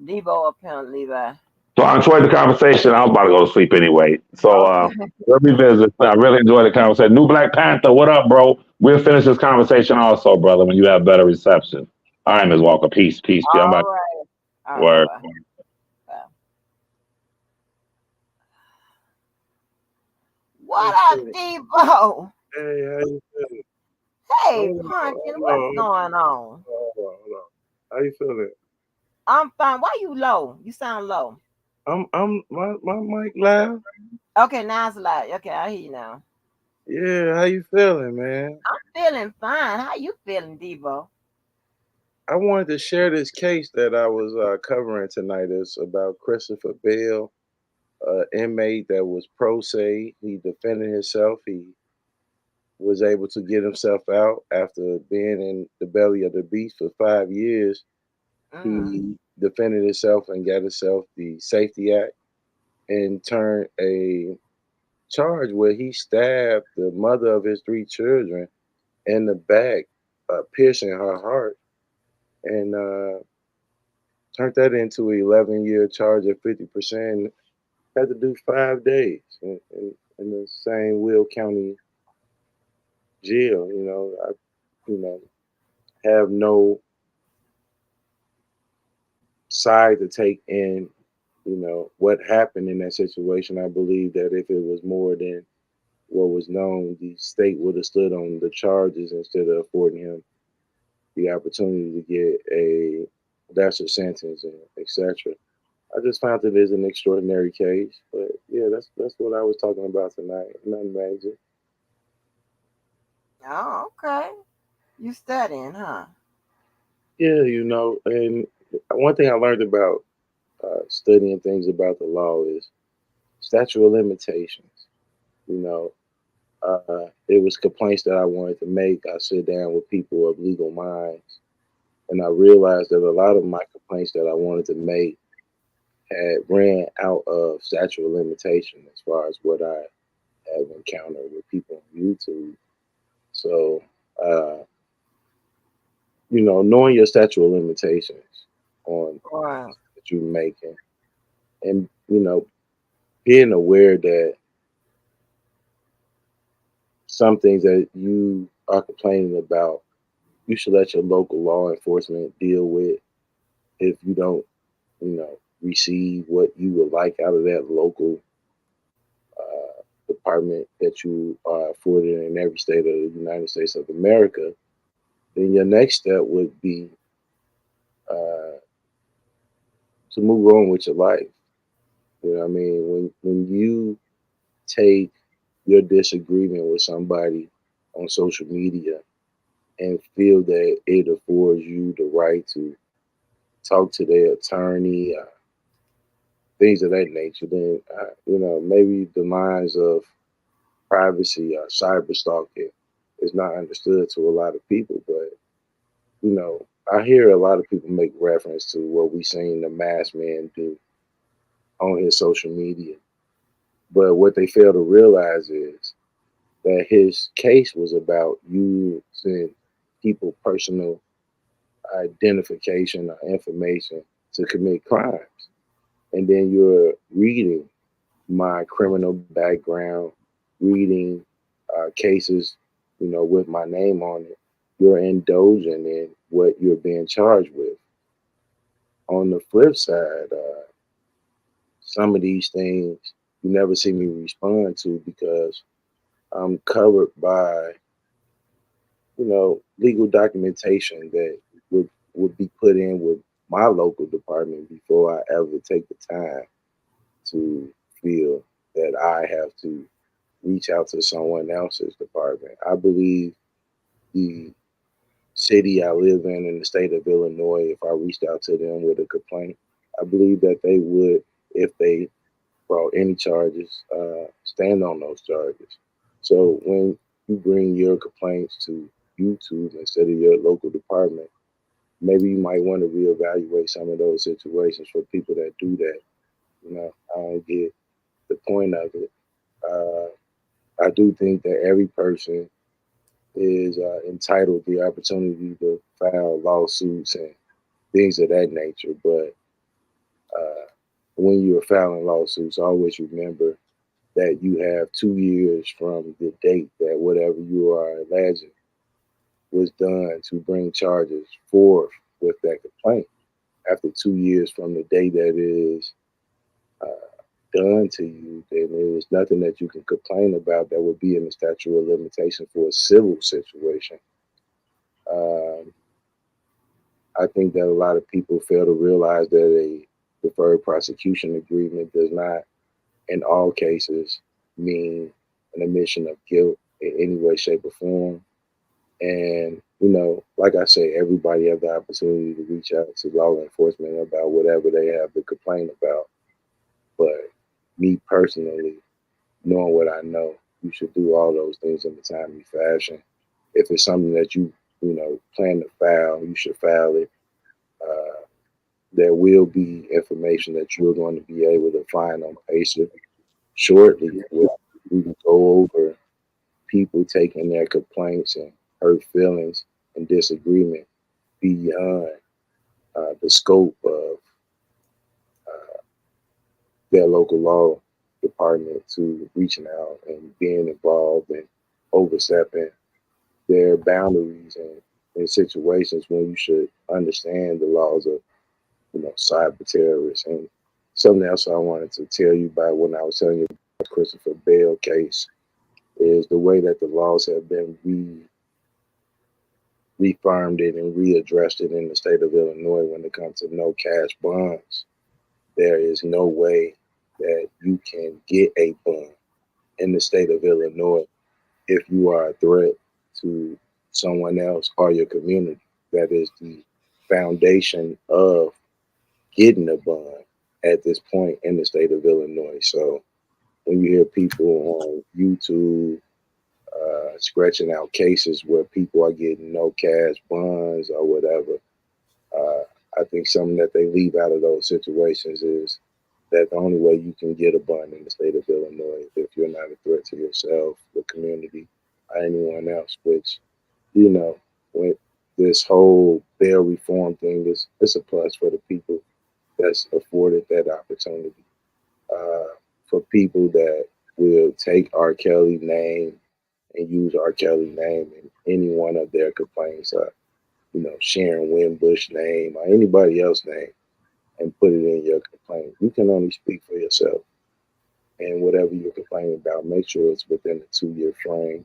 Debo up here, Levi. So I enjoyed the conversation. I was about to go to sleep anyway. So Okay. let me visit. I really enjoyed the conversation. New Black Panther, what up, bro? We'll finish this conversation also, brother, when you have better reception. All right, Ms. Walker. Peace. I'm All back. right. All right. Bye Word. bye. What Hey, up, Philly. Debo? Hey, how you feeling? Hey, Hold on, Pumpkin. hold What's on, going on? hold on. How you feeling? I'm fine. Why you low? You sound low. My mic loud. Okay, now it's loud. Okay, I hear you now. Yeah, how you feeling, man? I'm feeling fine. How you feeling, Debo? I wanted to share this case that I was covering tonight. It's about Christopher Bell, inmate that was pro se. He defended himself. He was able to get himself out after being in the belly of the beast for 5 years. Mm. He defended himself and got himself the Safety Act and turned a charge where he stabbed the mother of his three children in the back, piercing her heart, and turned that into an 11-year charge at 50%. Had to do 5 days in the same Will County jail. You know, have no side to take in. What happened in that situation. I believe that if it was more than what was known, the state would have stood on the charges instead of affording him the opportunity to get a lesser sentence and etc. I just found it is an extraordinary case, but yeah, that's what I was talking about tonight. Nothing major. Oh, okay. You studying, huh? Yeah, and one thing I learned about studying things about the law is statute of limitations. You know, it was complaints that I wanted to make. I sit down with people of legal minds, and I realized that a lot of my complaints that I wanted to make had ran out of statute of limitation as far as what I have encountered with people on YouTube. So, uh, knowing your statute of limitations on Right. that you're making, and being aware that some things that you are complaining about, you should let your local law enforcement deal with if you don't, receive what you would like out of that local department that you are afforded in every state of the United States of America, then your next step would be uh, to move on with your life. You know what I mean? When you take your disagreement with somebody on social media and feel that it affords you the right to talk to their attorney, things of that nature, then maybe the lines of privacy or cyber stalking is not understood to a lot of people. But I hear a lot of people make reference to what we seen the masked man do on his social media. But what they fail to realize is that his case was about using people personal identification or information to commit crimes. And then you're reading my criminal background, reading cases, with my name on it. You're indulging in what you're being charged with. On the flip side, some of these things you never see me respond to because I'm covered by, legal documentation that would be put in with my local department before I ever take the time to feel that I have to reach out to someone else's department. I believe the city I live in the state of Illinois, if I reached out to them with a complaint, I believe that they would, if they brought any charges, stand on those charges. So when you bring your complaints to YouTube instead of your local department, maybe you might want to reevaluate some of those situations for people that do that. I don't get the point of it. I do think that every person is entitled the opportunity to file lawsuits and things of that nature. But when you're filing lawsuits, always remember that you have 2 years from the date that whatever you are alleging was done to bring charges forth with that complaint. After 2 years from the day that is uh, done to you, then there's nothing that you can complain about that would be in the statute of limitation for a civil situation. Um, I think that a lot of people fail to realize that a deferred prosecution agreement does not, in all cases, mean an admission of guilt in any way, shape, or form. And, like I say, everybody have the opportunity to reach out to law enforcement about whatever they have to complain about. But me personally, knowing what I know, you should do all those things in a timely fashion. If it's something that plan to file, you should file it. Uh, there will be information that you're going to be able to find on PACER shortly. We can go over people taking their complaints and hurt feelings and disagreement beyond the scope of their local law department to reaching out and being involved and overstepping their boundaries and in situations when you should understand the laws of cyber terrorists. And something else I wanted to tell you about when I was telling you about the Christopher Bale case is the way that the laws have been reaffirmed it and readdressed it in the state of Illinois when it comes to no cash bonds. There is no way that you can get a bond in the state of Illinois if you are a threat to someone else or your community. That is the foundation of getting a bond at this point in the state of Illinois. So when you hear people on YouTube scratching out cases where people are getting no cash bonds or whatever, uh, I think something that they leave out of those situations is that the only way you can get a bond in the state of Illinois is if you're not a threat to yourself, the community, or anyone else, which, with this whole bail reform thing, it's a plus for the people that's afforded that opportunity. Uh, for people that will take R. Kelly's name and use R. Kelly name in any one of their complaints, Sharon Winbush name or anybody else name, and put it in your complaint. You can only speak for yourself. And whatever you're complaining about, make sure it's within a 2-year frame.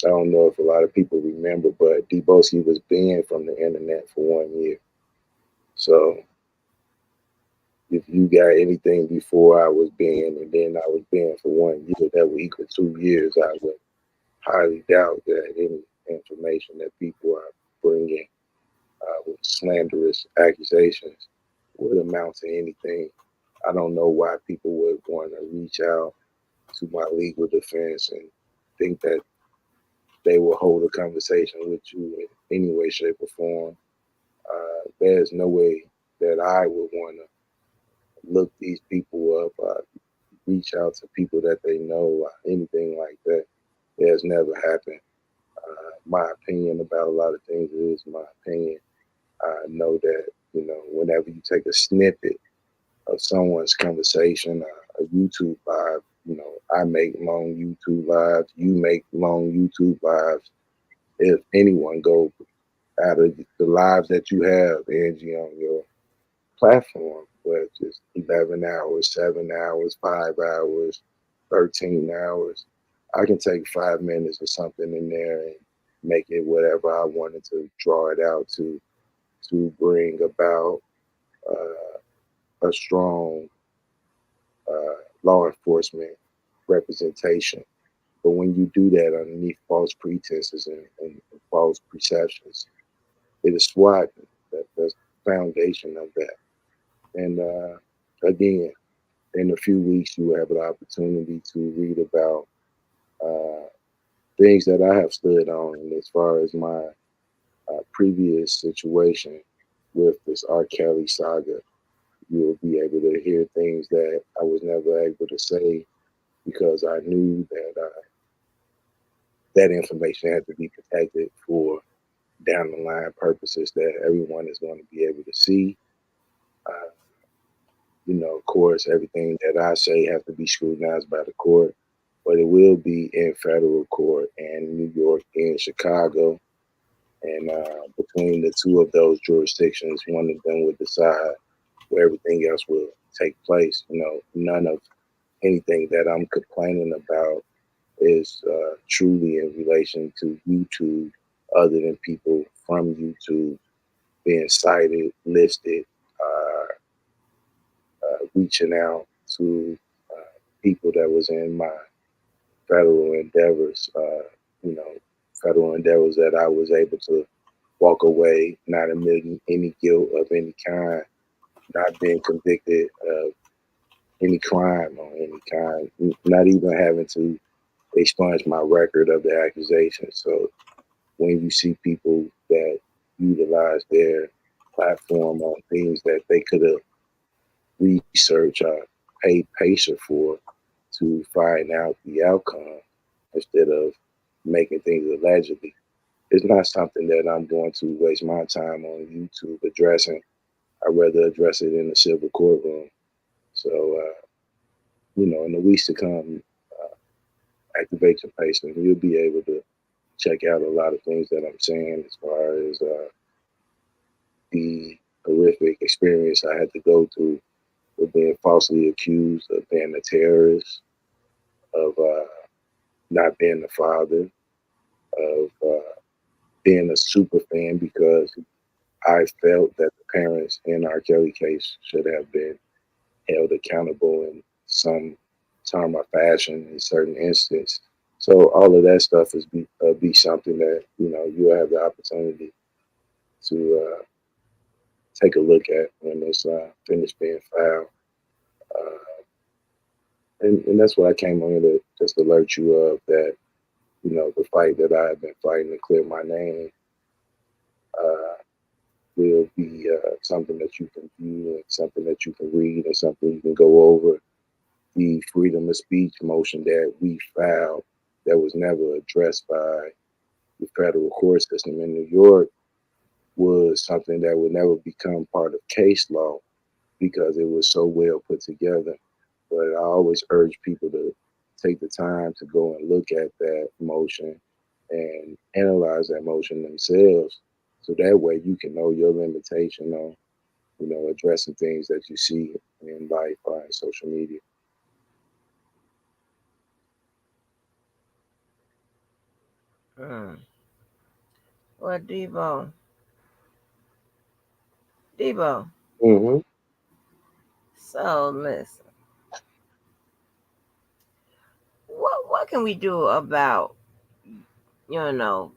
I don't know if a lot of people remember, but Deboski was banned from the internet for 1 year. So if you got anything before I was banned and then I was banned for 1 year, that would equal 2 years. I would highly doubt that any information that people are bringing with slanderous accusations would amount to anything. I don't know why people would want to reach out to my legal defense and think that they will hold a conversation with you in any way, shape, or form. There's no way that I would want to look these people up, reach out to people that they know, anything like that. It has never happened. My opinion about a lot of things is my opinion. I know that, whenever you take a snippet of someone's conversation, a YouTube live, I make long YouTube lives, you make long YouTube lives. If anyone go out of the lives that you have, Angie, on your platform, whether it's just 11 hours, 7 hours, 5 hours, 13 hours, I can take 5 minutes or something in there and make it whatever I wanted to draw it out to bring about a strong law enforcement representation. But when you do that underneath false pretenses and false perceptions, it is SWAT. That's the foundation of that. And again, in a few weeks, you will have an opportunity to read about things that I have stood on. And as far as my previous situation with this R. Kelly saga, you will be able to hear things that I was never able to say because I knew that that information had to be protected for down the line purposes that everyone is going to be able to see. Of course, everything that I say has to be scrutinized by the court, but it will be in federal court in New York and Chicago. And between the two of those jurisdictions, one of them would decide where everything else will take place. None of anything that I'm complaining about is truly in relation to YouTube, other than people from YouTube being cited, listed, reaching out to people that was in my federal endeavors, federal endeavors that I was able to walk away, not admitting any guilt of any kind, not being convicted of any crime on any kind, not even having to expunge my record of the accusations. So when you see people that utilize their platform on things that they could have researched or paid patient for to find out the outcome instead of making things allegedly, it's not something that I'm going to waste my time on YouTube addressing. I'd rather address it in the civil courtroom. So, in the weeks to come, activate your patience. You'll be able to check out a lot of things that I'm saying as far as the horrific experience I had to go through with being falsely accused of being a terrorist, of not being the father, of being a super fan because I felt that the parents in R. Kelly case should have been held accountable in some time or fashion in certain instances. So all of that stuff is be something that you'll have the opportunity to take a look at when it's finished being filed. And that's what I came on here to just alert you of, that the fight that I have been fighting to clear my name will be something that you can view and something that you can read and something you can go over. The freedom of speech motion that we filed that was never addressed by the federal court system in New York was something that would never become part of case law because it was so well put together. But I always urge people to take the time to go and look at that motion and analyze that motion themselves. So that way you can know your limitation on addressing things that you see in life or in social media. Well, Debo. Mm-hmm. So listen, what can we do about you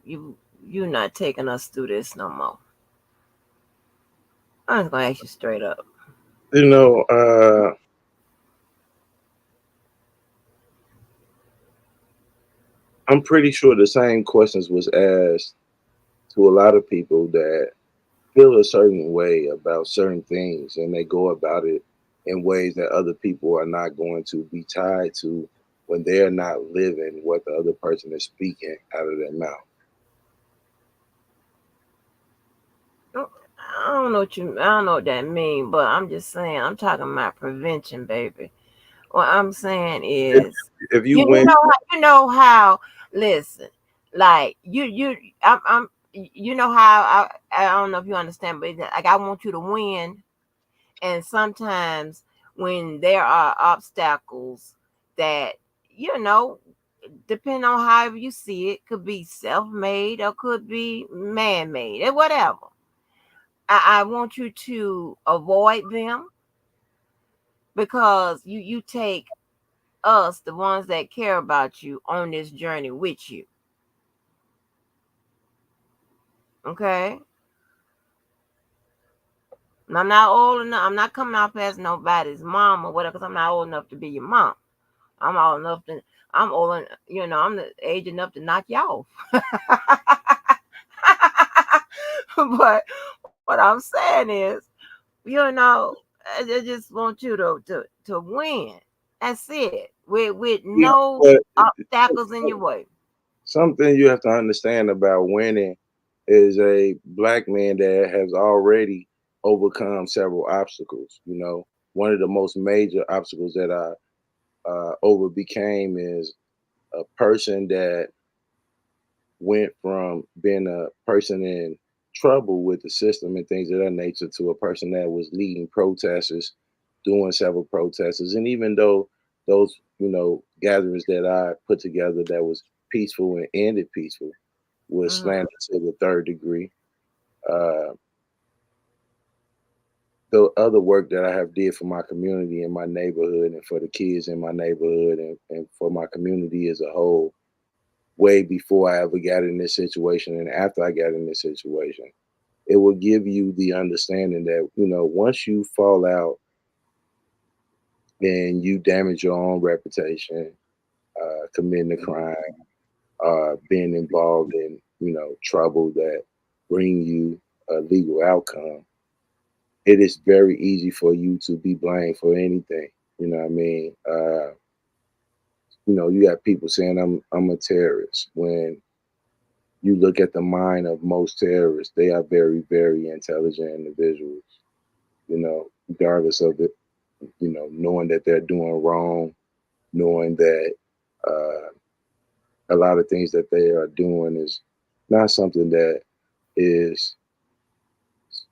not taking us through this no more? I'm just gonna ask you straight up. You know, I'm pretty sure the same questions was asked to a lot of people that feel a certain way about certain things, and they go about it in ways that other people are not going to be tied to when they're not living what the other person is speaking out of their mouth. I don't know what that mean, but I'm just saying I'm talking about prevention, baby. What I'm saying If, is, if you you went, know how. Listen, like I'm. You know how I don't know if you understand, but like I want you to win, and sometimes when there are obstacles that you know, depending on how you see it, could be self-made or could be man-made or whatever. I want you to avoid them because you take us, the ones that care about you, on this journey with you. Okay? And I'm not old enough. I'm not coming off as nobody's mom or whatever, because I'm not old enough to be your mom. I'm old enough to. I'm old. I'm the age enough to knock you off. But what I'm saying is, you know, I just want you to win. That's it. With no but obstacles in your way. something you have to understand about winning is a black man that has already overcome several obstacles. One of the most major obstacles that I overbecame is a person that went from being a person in trouble with the system and things of that nature to a person that was leading protesters, doing several protesters. And even though those, gatherings that I put together that was peaceful and ended peaceful was Mm-hmm. slandered to the third degree. Uh, the other work that I have did for my community and my neighborhood and for the kids in my neighborhood and for my community as a whole, way before I ever got in this situation and after I got in this situation, it will give you the understanding that, once you fall out and you damage your own reputation, committing a crime, being involved in, trouble that bring you a legal outcome, it is very easy for you to be blamed for anything. You know what I mean? You got people saying I'm a terrorist. When you look at the mind of most terrorists, they are very, very intelligent individuals, regardless of it, knowing that they're doing wrong, knowing that a lot of things that they are doing is not something that is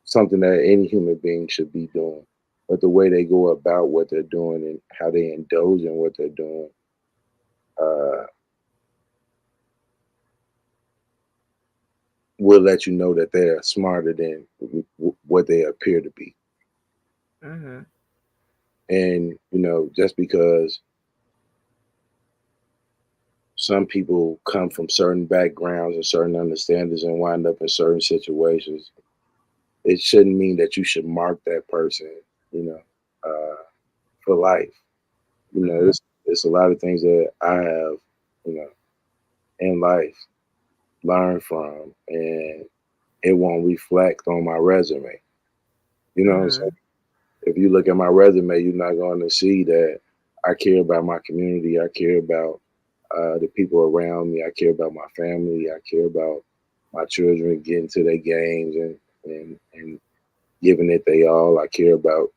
something that any human being should be doing. But the way they go about what they're doing and how they indulge in what they're doing, uh, will let you know that they are smarter than what they appear to be. Mm-hmm. And, just because some people come from certain backgrounds and certain understandings and wind up in certain situations, it shouldn't mean that you should mark that person, you know, for life. Mm-hmm. It's a lot of things that I have, you know, in life learned from, and it won't reflect on my resume. You know what I'm Mm-hmm. saying? If you look at my resume, you're not going to see that I care about my community. I care about the people around me. I care about my family. I care about my children getting to their games and giving it they all. I care about,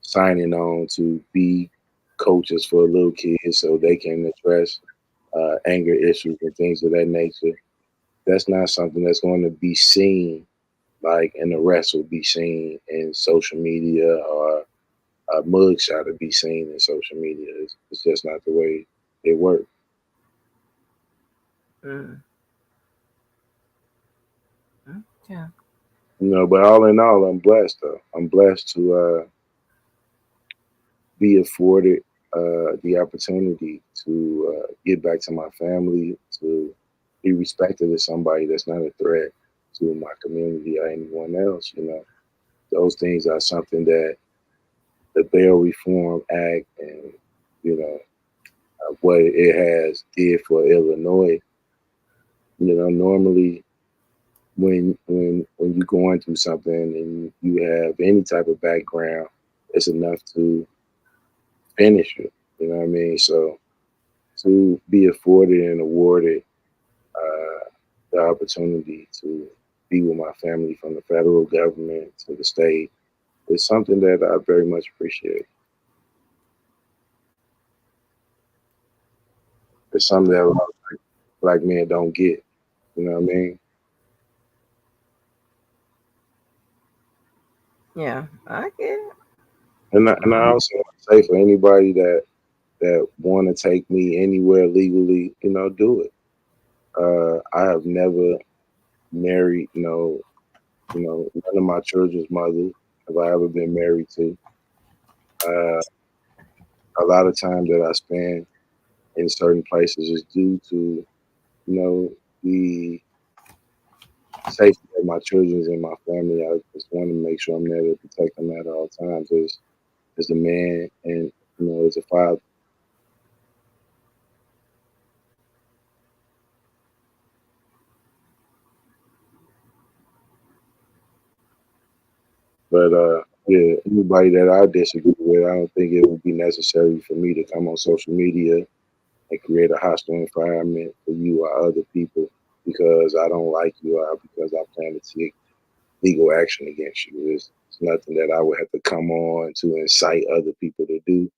signing on to be coaches for little kids so they can address anger issues and things of that nature. That's not something that's going to be seen like an arrest will be seen in social media or a mugshot will be seen in social media. It's just not the way it works. Mm. Yeah. But all in all, I'm blessed though. I'm blessed to be afforded the opportunity to get back to my family, to be respected as somebody that's not a threat to my community or anyone else. Those things are something that the Bail Reform Act and what it has did for Illinois. Normally when you're going through something and you have any type of background, it's enough to finish it. You know what I mean? So to be afforded and awarded the opportunity to be with my family from the federal government to the state is something that I very much appreciate. It's something that a lot of black men don't get. You know what I mean? Yeah, I get it. And I also want to say for anybody that want to take me anywhere legally, do it. I have never married, none of my children's mothers have I ever been married to. Uh, a lot of time that I spend in certain places is due to, the safety of my children and my family. I just want to make sure I'm there to protect them at all times as a man and, as a father. But yeah, anybody that I disagree with, I don't think it would be necessary for me to come on social media and create a hostile environment for you or other people because I don't like you or because I plan to take legal action against you. It's nothing that I would have to come on to incite other people to do.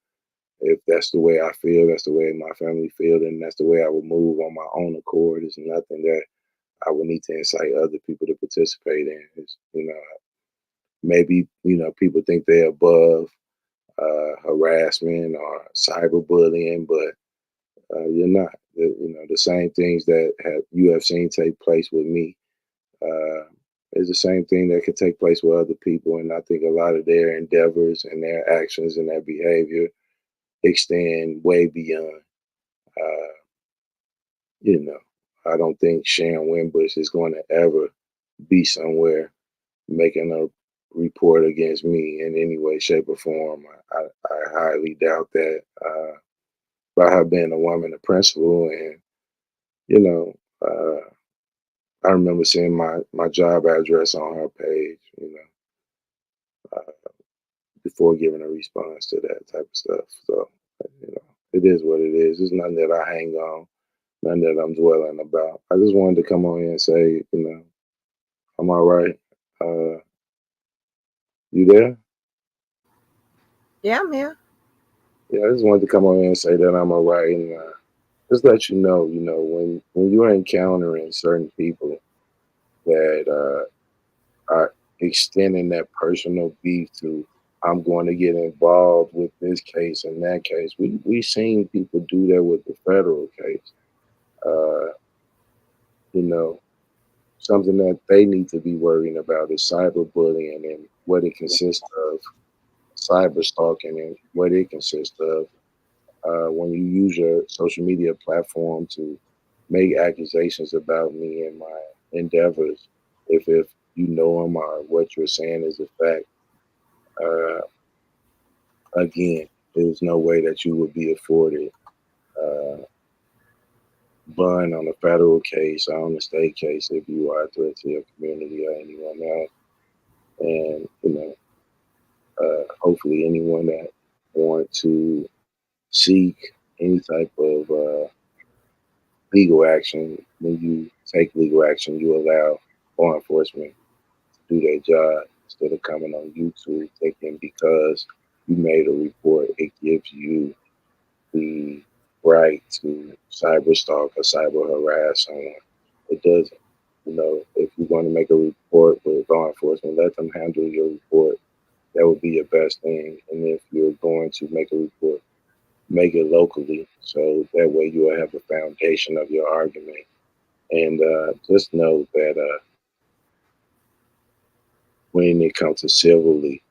If that's the way I feel, that's the way my family feels, and that's the way I would move on my own accord. It's nothing that I would need to incite other people to participate in. Maybe people think they're above harassment or cyberbullying, but you're not. The same things that you have seen take place with me uh, is the same thing that could take place with other people. And I think a lot of their endeavors and their actions and their behavior extend way beyond. Uh, you know, I don't think Sharon Wimbush is going to ever be somewhere making a report against me in any way, shape, or form. I highly doubt that. By her being a woman of principle, and you know, I remember seeing my job address on her page. Before giving a response to that type of stuff. So, it is what it is. It's nothing that I hang on, nothing that I'm dwelling about. I just wanted to come on here and say, I'm all right. You there? Yeah, I'm here. Yeah, I just wanted to come on here and say that I'm all right, and just let you know, when you're encountering certain people that are extending that personal beef to, I'm going to get involved with this case and that case. We seen people do that with the federal case. Uh, you know, something that they need to be worrying about is cyberbullying and what it consists of, cyber stalking and what it consists of. When you use your social media platform to make accusations about me and my endeavors, if you know them or what you're saying is a fact, uh, again, there's no way that you would be afforded uh, bond on a federal case or on a state case if you are a threat to your community or anyone else. And hopefully, anyone that want to seek any type of legal action, when you take legal action, you allow law enforcement to do their job instead of coming on YouTube thinking because you made a report, it gives you the right to cyber stalk or cyber harass someone. It doesn't. if you're going to make a report with law enforcement, let them handle your report. That would be your best thing. And if you're going to make a report, make it locally, so that way you will have a foundation of your argument. And just know that when it comes to civilly,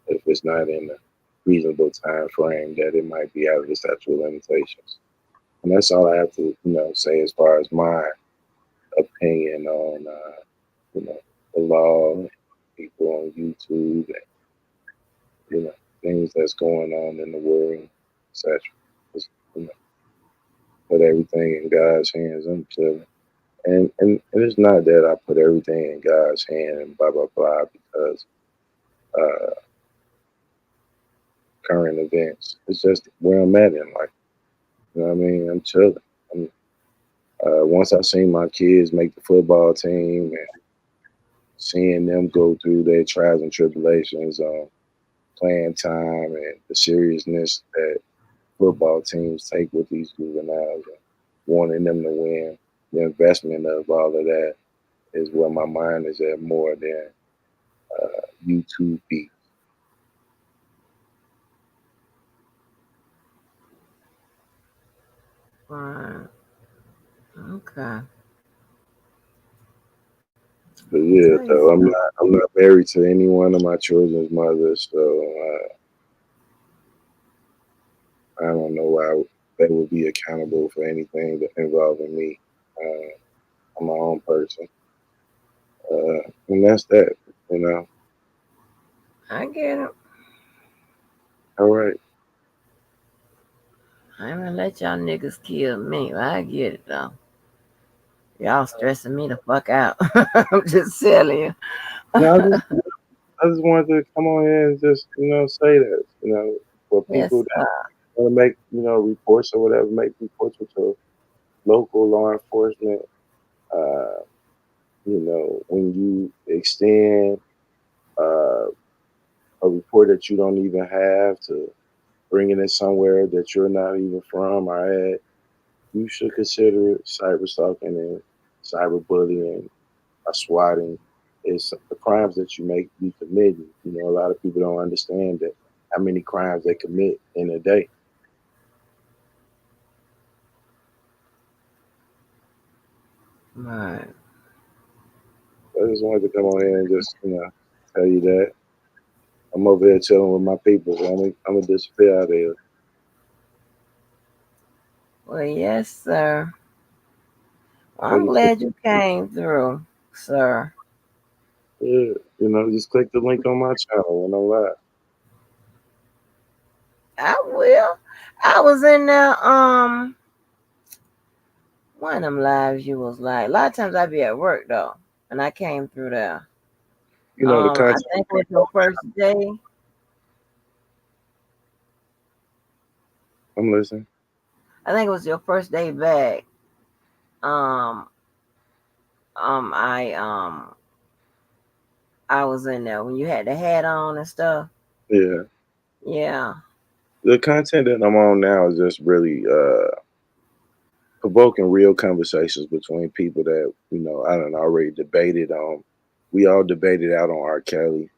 if it's not in a reasonable time frame, that it might be out of the statute of limitations. And that's all I have to, say as far as my opinion on, the law, people on YouTube, and things that's going on in the world, etc. Just, put everything in God's hands. I'm chilling. And it's not that I put everything in God's hand and blah blah blah because uh, current events. It's just where I'm at in life. You know what I mean? I'm chilling. Once I seen my kids make the football team and seeing them go through their trials and tribulations on playing time and the seriousness that football teams take with these juveniles and wanting them to win, the investment of all of that is where my mind is at more than YouTube beat. Right. Okay. But yeah, Tell you though something. I'm not married to any one of my children's mothers, so I don't know why they would be accountable for anything that involving me. I'm my own person, and that's that. You know. I get it. All right. I ain't gonna let y'all niggas kill me. I get it though. Y'all stressing me the fuck out. I'm just telling you. Now I just wanted to come on here and just say that for people Yes, that want to make reports or whatever, make reports with your local law enforcement. Uh, when you extend uh, a report that you don't even have to bringing it somewhere that you're not even from or at, you should consider cyber stalking and cyberbullying or swatting is the crimes that you may be committing. A lot of people don't understand that how many crimes they commit in a day. right. So I just wanted to come on here and just tell you that I'm over here chilling with my people. So I'm gonna disappear out of here. Well, yes, sir. Well, So I'm just glad you came through, sir. yeah, just click the link on my channel when I'm live. I will. I was in there. One of them lives you was like. A lot of times I be at work though, and I came through there. The I content. think it was your first day. I'm listening. I think it was your first day back. Um, I I was in there when you had the hat on and stuff. Yeah. Yeah. The content that I'm on now is just really provoking real conversations between people that I don't already debated on. We all debated out on R. Kelly.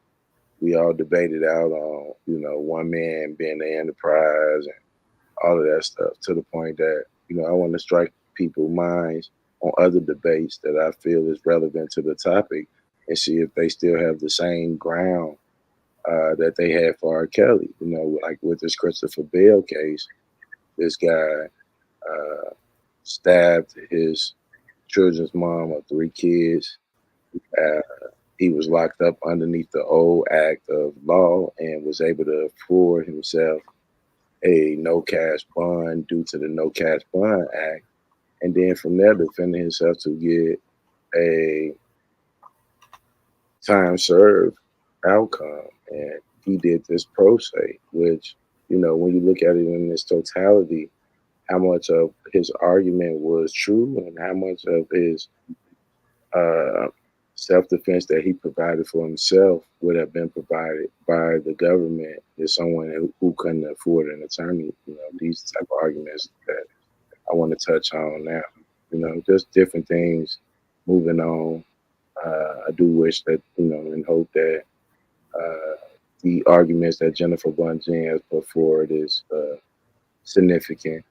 We all debated out on one man being the enterprise and all of that stuff to the point that I want to strike people's minds on other debates that I feel is relevant to the topic and see if they still have the same ground that they had for R. Kelly. Like with this Christopher Bale case, this guy stabbed his children's mom of 3 kids. Uh, he was locked up underneath the old act of law and was able to afford himself a no cash bond due to the no cash bond act. And then from there, defending himself to get a time served outcome. And he did this pro se, which, when you look at it in its totality, how much of his argument was true and how much of his uh, self-defense that he provided for himself would have been provided by the government if someone who couldn't afford an attorney. These type of arguments that I want to touch on now. Just different things moving on. I do wish that, and hope that the arguments that Jennifer Bunjen has put forward is significant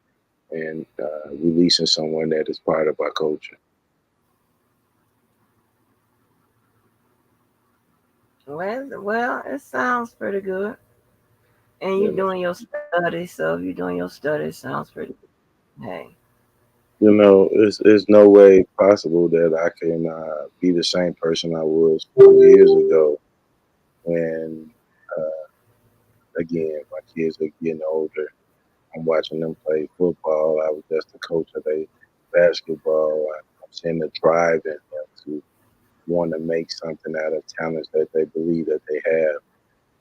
and releasing someone that is part of our culture. Well, it sounds pretty good. And you're You know, doing your studies, so if you're doing your studies, sounds pretty good. Hey. it's no way possible that I can be the same person I was 4 years ago when, again, my kids are getting older. I'm watching them play football. I was just the coach of their basketball. I'm seeing the drive in them to want to make something out of talents that they believe that they have.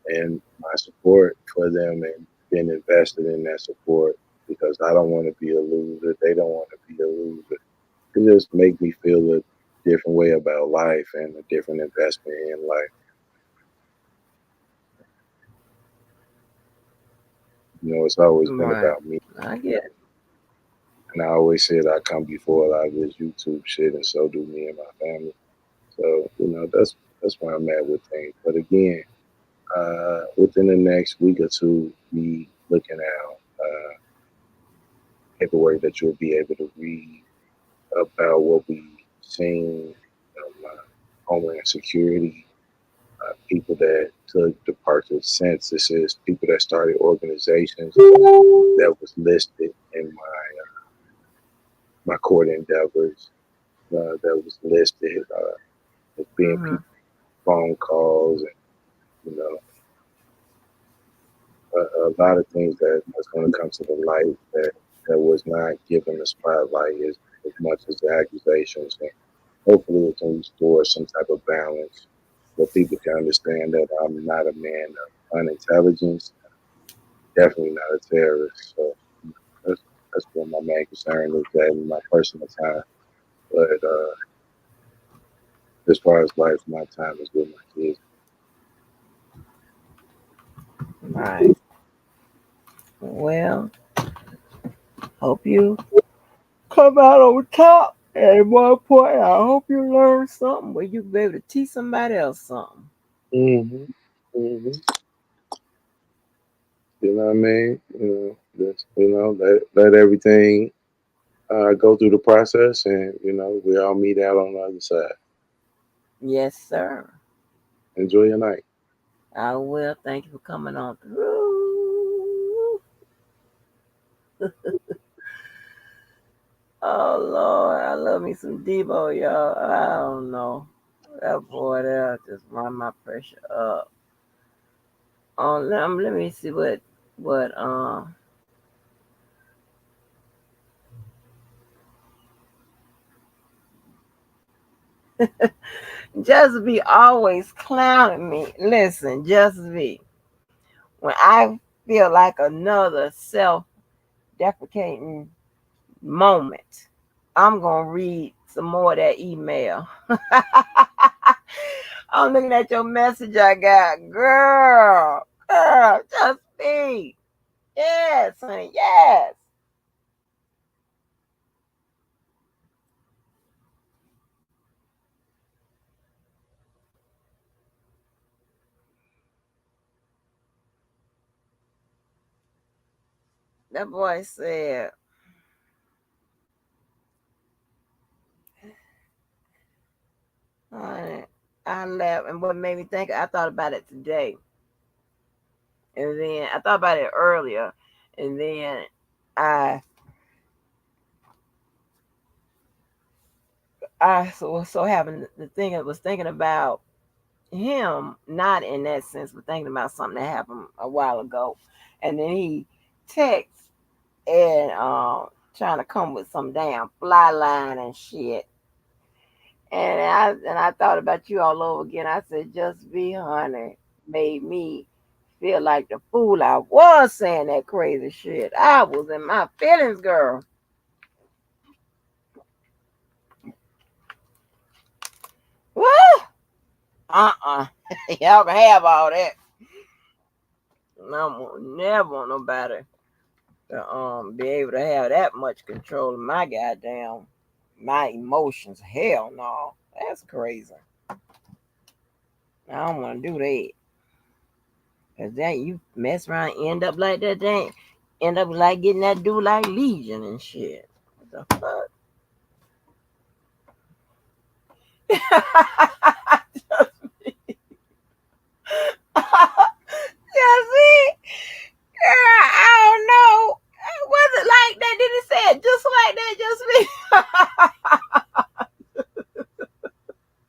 And my support for them and being invested in that support because I don't want to be a loser. They don't want to be a loser. It just make me feel a different way about life and a different investment in life. It's always been Right. about me. I get it. And I always said I come before a lot of this YouTube shit, and so do me and my family. So, that's where I'm at with things. But again, within the next week or two, be looking out paperwork that you'll be able to read about what we've seen, Homeland Security, people that took departures since. This is people that started organizations that was listed in my court endeavors, that was listed as being Mm-hmm. people phone calls and you know a lot of things that's going to come to the light that was not given the spotlight as much as the accusations. And hopefully it can restore some type of balance where people can understand that I'm not a man of unintelligence, definitely not a terrorist. So that's, that's what my main concern is that in my personal time. But as far as life, my time is with my kids. Right. Well, hope you come out on top. And more important, I hope you learn something where you be able to teach somebody else something. hmm hmm You know what I mean? Just let everything go through the process, and we all meet out on the other side. Yes, sir. Enjoy your night. I will. Thank you for coming on through. Oh Lord, I love me some Debo, y'all. I don't know. That boy there just run my pressure up. Let me see what Just be always clowning me. Listen, just be. When I feel like another self-deprecating moment, I'm gonna read some more of that email. I'm looking at your message I got. Girl, just be. Yes, honey, yes. That boy said, honey, I left. And what made me think, I thought about it today. And then I thought about it earlier. And then I I so having the thing I was thinking about him, not in that sense, but thinking about something that happened a while ago. And then he texts and trying to come with some damn fly line and shit. And I thought about you all over again. I said, just be honey, made me feel like the fool I was saying that crazy shit. I was in my feelings, girl. Woo! Uh-uh. Y'all can have all that. I won't never want nobody to be able to have that much control of my goddamn My emotions. Hell no. That's crazy. I don't want to do that. Cause then you mess around, end up like that. Then end up like getting that dude like Legion and shit. What the fuck? Yeah, see? Girl, I don't know. Was it like that? Did he say it just like that? Just me?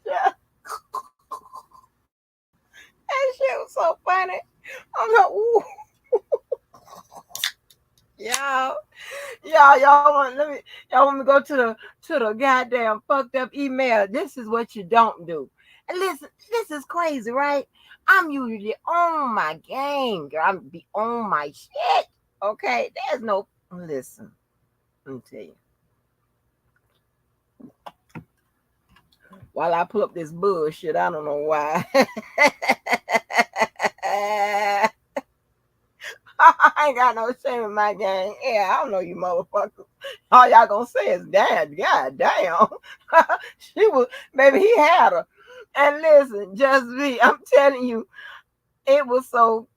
Yeah. That shit was so funny. I'm like, ooh. Y'all, y'all want me to go to the goddamn fucked up email. This is what you don't do. And listen, this is crazy, right? I'm usually on my game, girl. I'm be on my shit. Okay, there's no listen. Let me tell you. While I pull up this bullshit, I don't know why. I ain't got no shame in my game. Yeah, I don't know you motherfuckers. All y'all gonna say is damn, god damn. She was maybe he had her. And listen, just me, I'm telling you, it was so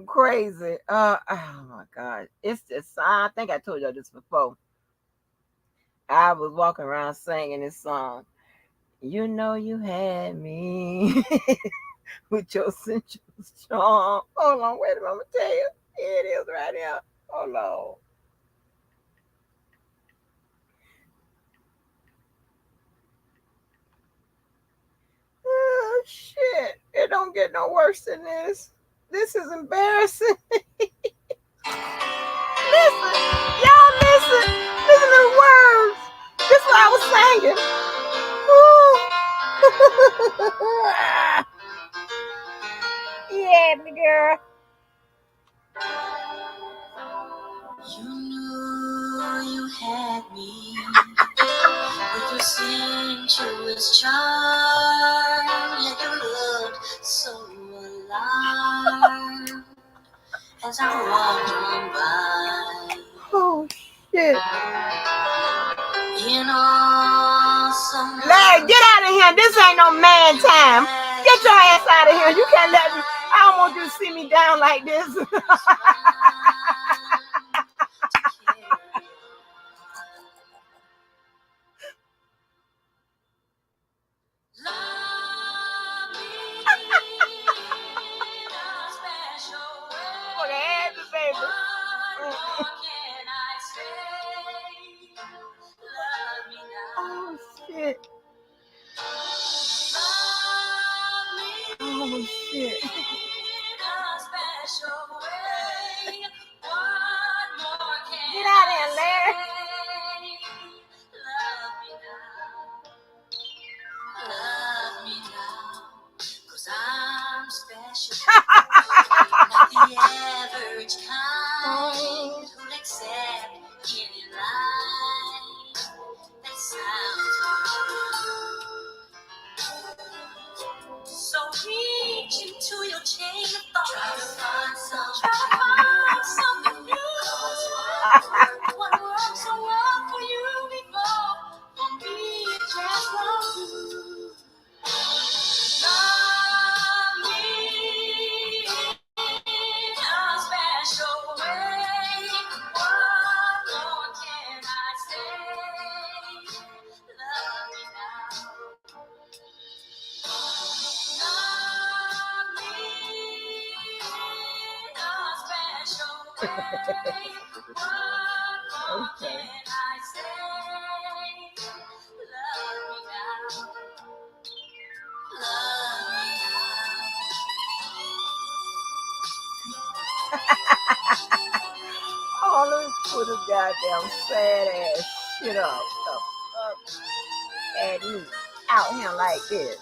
crazy. Oh my god. It's just I think I told y'all this before. I was walking around singing this song. You know you had me with your sensual charm. Hold on, wait a minute, I'm gonna tell you. Here it is right here. Hold on. Oh shit. It don't get no worse than this. This is embarrassing. Listen, y'all listen. Listen to the words. This is what I was singing. Yeah, me girl. You knew you had me with your sensuous charm. Yeah, you looked so alive as I walked on by. Oh shit. In awesome Larry, get out of here. This ain't no man time. Get your ass out of here. You can't let me. I don't want you to see me down like this. For the hands, baby. Oh shit. Oh shit. Get out of here, Larry. Love me now, 'cause I'm special. Not the average kind who'll accept any lie that sounds good. So reach into your chain of thought. Try to find something new. What worked so well for you before, for me it just won't do. Love me in a special way. What more can I say? Love me now. Love me in a special way. What more can I say? Love me now. Love me Oh, let me put this goddamn sad ass shit up. The fuck had me out here like this.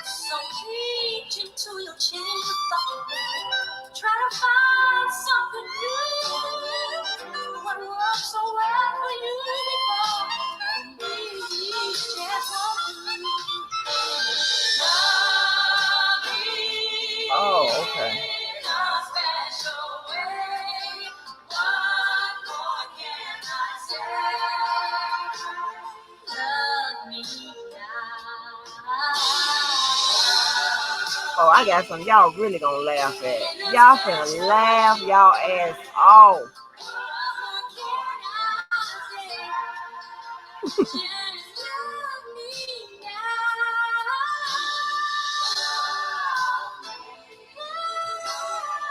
So reach into your chain of thought. Try to find something new. What worked so well for you before, for me just won't do. Love me Oh, okay. in a special way. What more can I say? Oh, I got some y'all really gonna laugh at. Y'all finna laugh y'all ass off.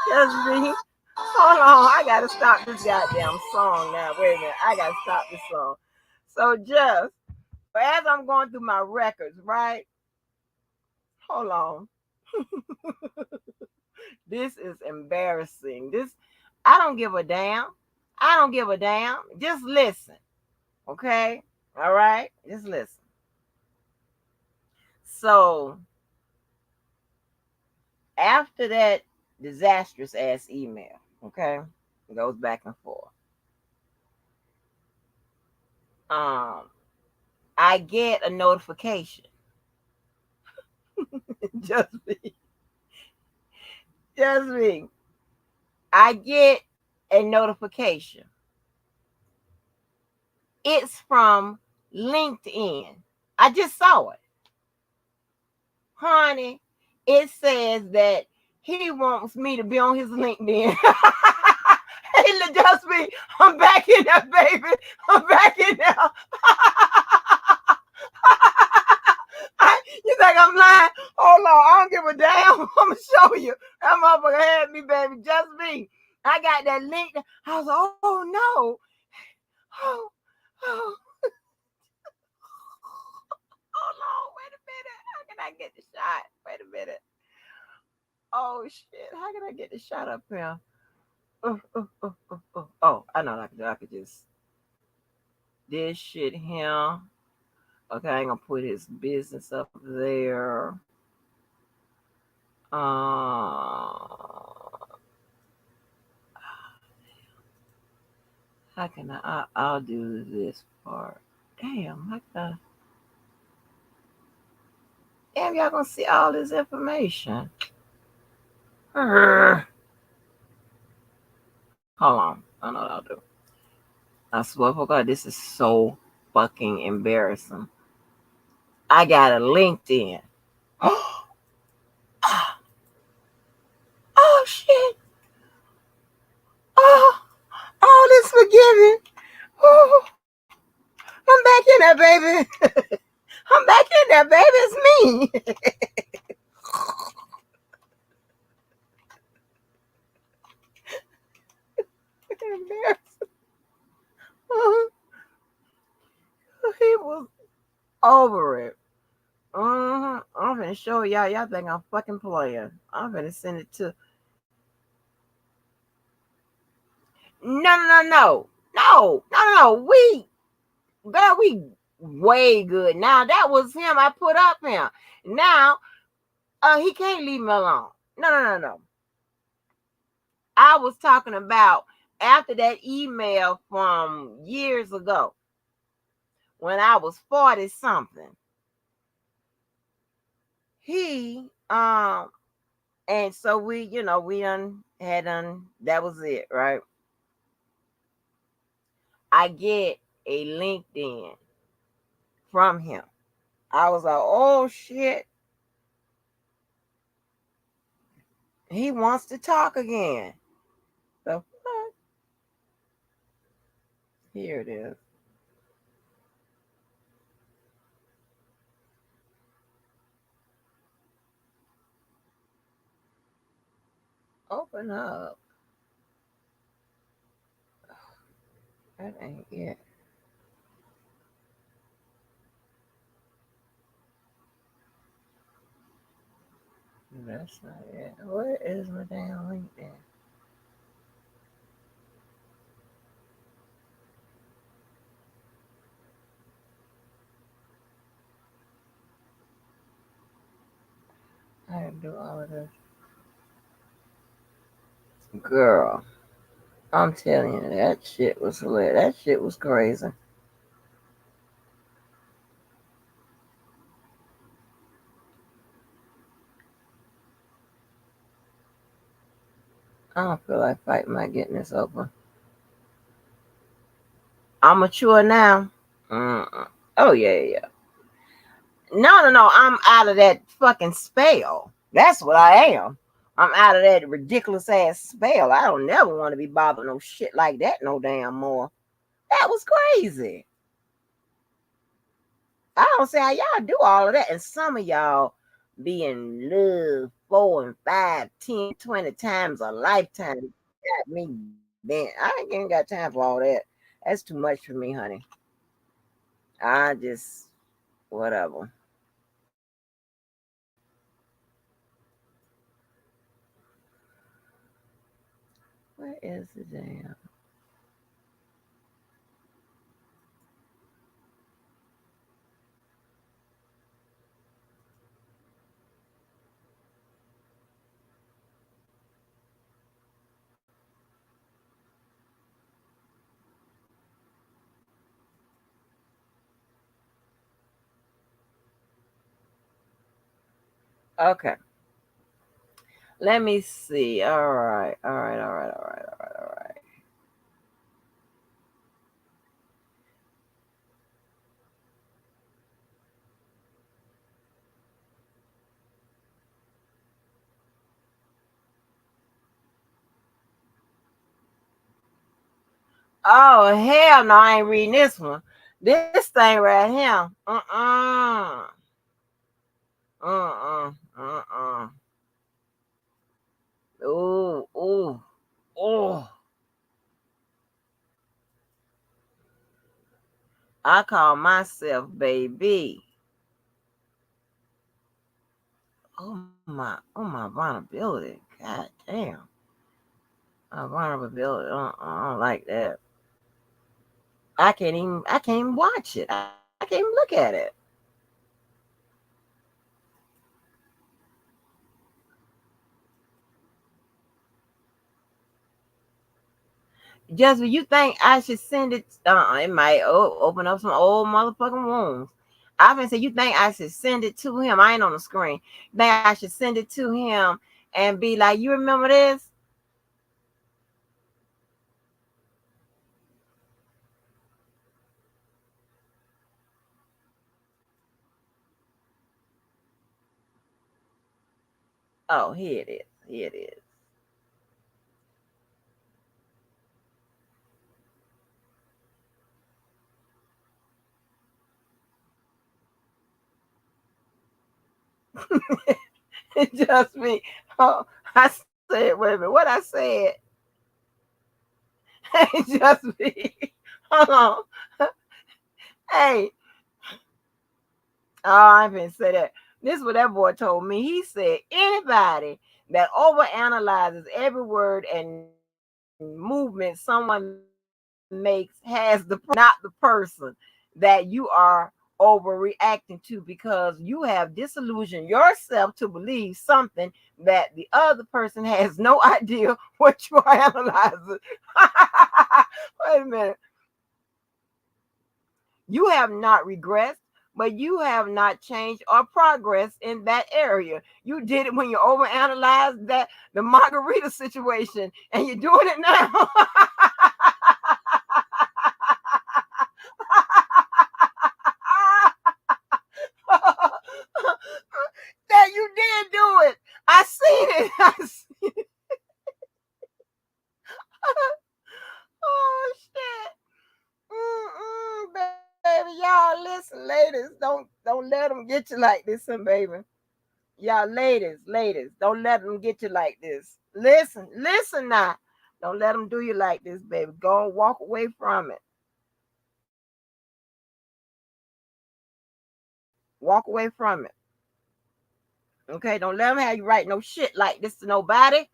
Just me. Hold on, I gotta stop this goddamn song now. Wait a minute, I gotta stop this song. So just as I'm going through my records, right? Hold on. This is embarrassing. I don't give a damn. I don't give a damn. Just listen. Okay? All right? Just listen. So after that disastrous ass email, okay, it goes back and forth. I get a notification. Just me. Just me. I get a notification. It's from LinkedIn. I just saw it. Honey, it says that he wants me to be on his LinkedIn. Hey, just me. I'm back in there, baby. I'm back in there. You think I'm lying? Hold on, I don't give a damn. I'm gonna show you. That motherfucker had me, baby. Just me. I got that link. I was like, oh no. Oh. Hold on, wait a minute. How can I get the shot? Wait a minute. Oh shit. How can I get the shot up here? Oh, I know I could just this shit here. Okay, I ain't gonna put his business up there. How can I'll do this part. Damn, how can I? Damn, y'all gonna see all this information. Hold on. I know what I'll do. I swear for God, this is so fucking embarrassing. I got a LinkedIn. Oh shit. Oh, this forgiving. Oh, I'm back in there, baby. I'm back in there, baby. It's me. Embarrassing. He was over it. I'm gonna show y'all. Y'all think I'm fucking playing. I'm gonna send it to. No. We way good. Now that was him. I put up him. Now, he can't leave me alone. No. I was talking about after that email from years ago when I was 40 something. He and so we that was it, right? I get a LinkedIn from him. I was like, oh shit. He wants to talk again. The fuck? Here it is. Open up. That ain't it. That's not it. Where is my damn LinkedIn? I didn't do all of this. Girl, I'm telling you, that shit was hilarious. That shit was crazy. I don't feel like fighting my getting this open. I'm mature now. Oh, yeah. No. I'm out of that fucking spell. That's what I am. I'm out of that ridiculous ass spell. I don't never want to be bothered no shit like that no damn more. That was crazy. I don't see how y'all do all of that. And some of y'all be in love 4 and 5, 10, 20 times a lifetime. Got me bent. I ain't got time for all that. That's too much for me, honey. I just whatever. Where is the damn? Okay. Let me see. All right. All right. All right. All right. All right. All right. Oh hell no, I ain't reading this one. This thing right here. Uh-uh. Ooh, ooh, ooh. I call myself baby. Oh my vulnerability. God damn. My vulnerability. I don't like that. I can't even watch it. I can't even look at it. Just when you think I should send it, it might open up some old motherfucking wounds. I been say you think I should send it to him. I ain't on the screen. You think I should send it to him and be like, you remember this? Oh, here it is. Here it is. Just me. Oh, I said, wait a minute, what I said? Just me. Hold on. Hey, oh, I ain't finna say that. This is what that boy told me. He said anybody that overanalyzes every word and movement someone makes has the not the person that you are overreacting to because you have disillusioned yourself to believe something that the other person has no idea what you are analyzing. Wait a minute. You have not regressed, but you have not changed or progressed in that area. You did it when you overanalyzed that the margarita situation, and you're doing it now. That you did do it. I seen it. I seen it. Oh shit. Baby, y'all listen, ladies. Don't let them get you like this, baby. Y'all, ladies, don't let them get you like this. Listen now. Don't let them do you like this, baby. Go and walk away from it. Walk away from it. Okay, don't let them have you write no shit like this to nobody.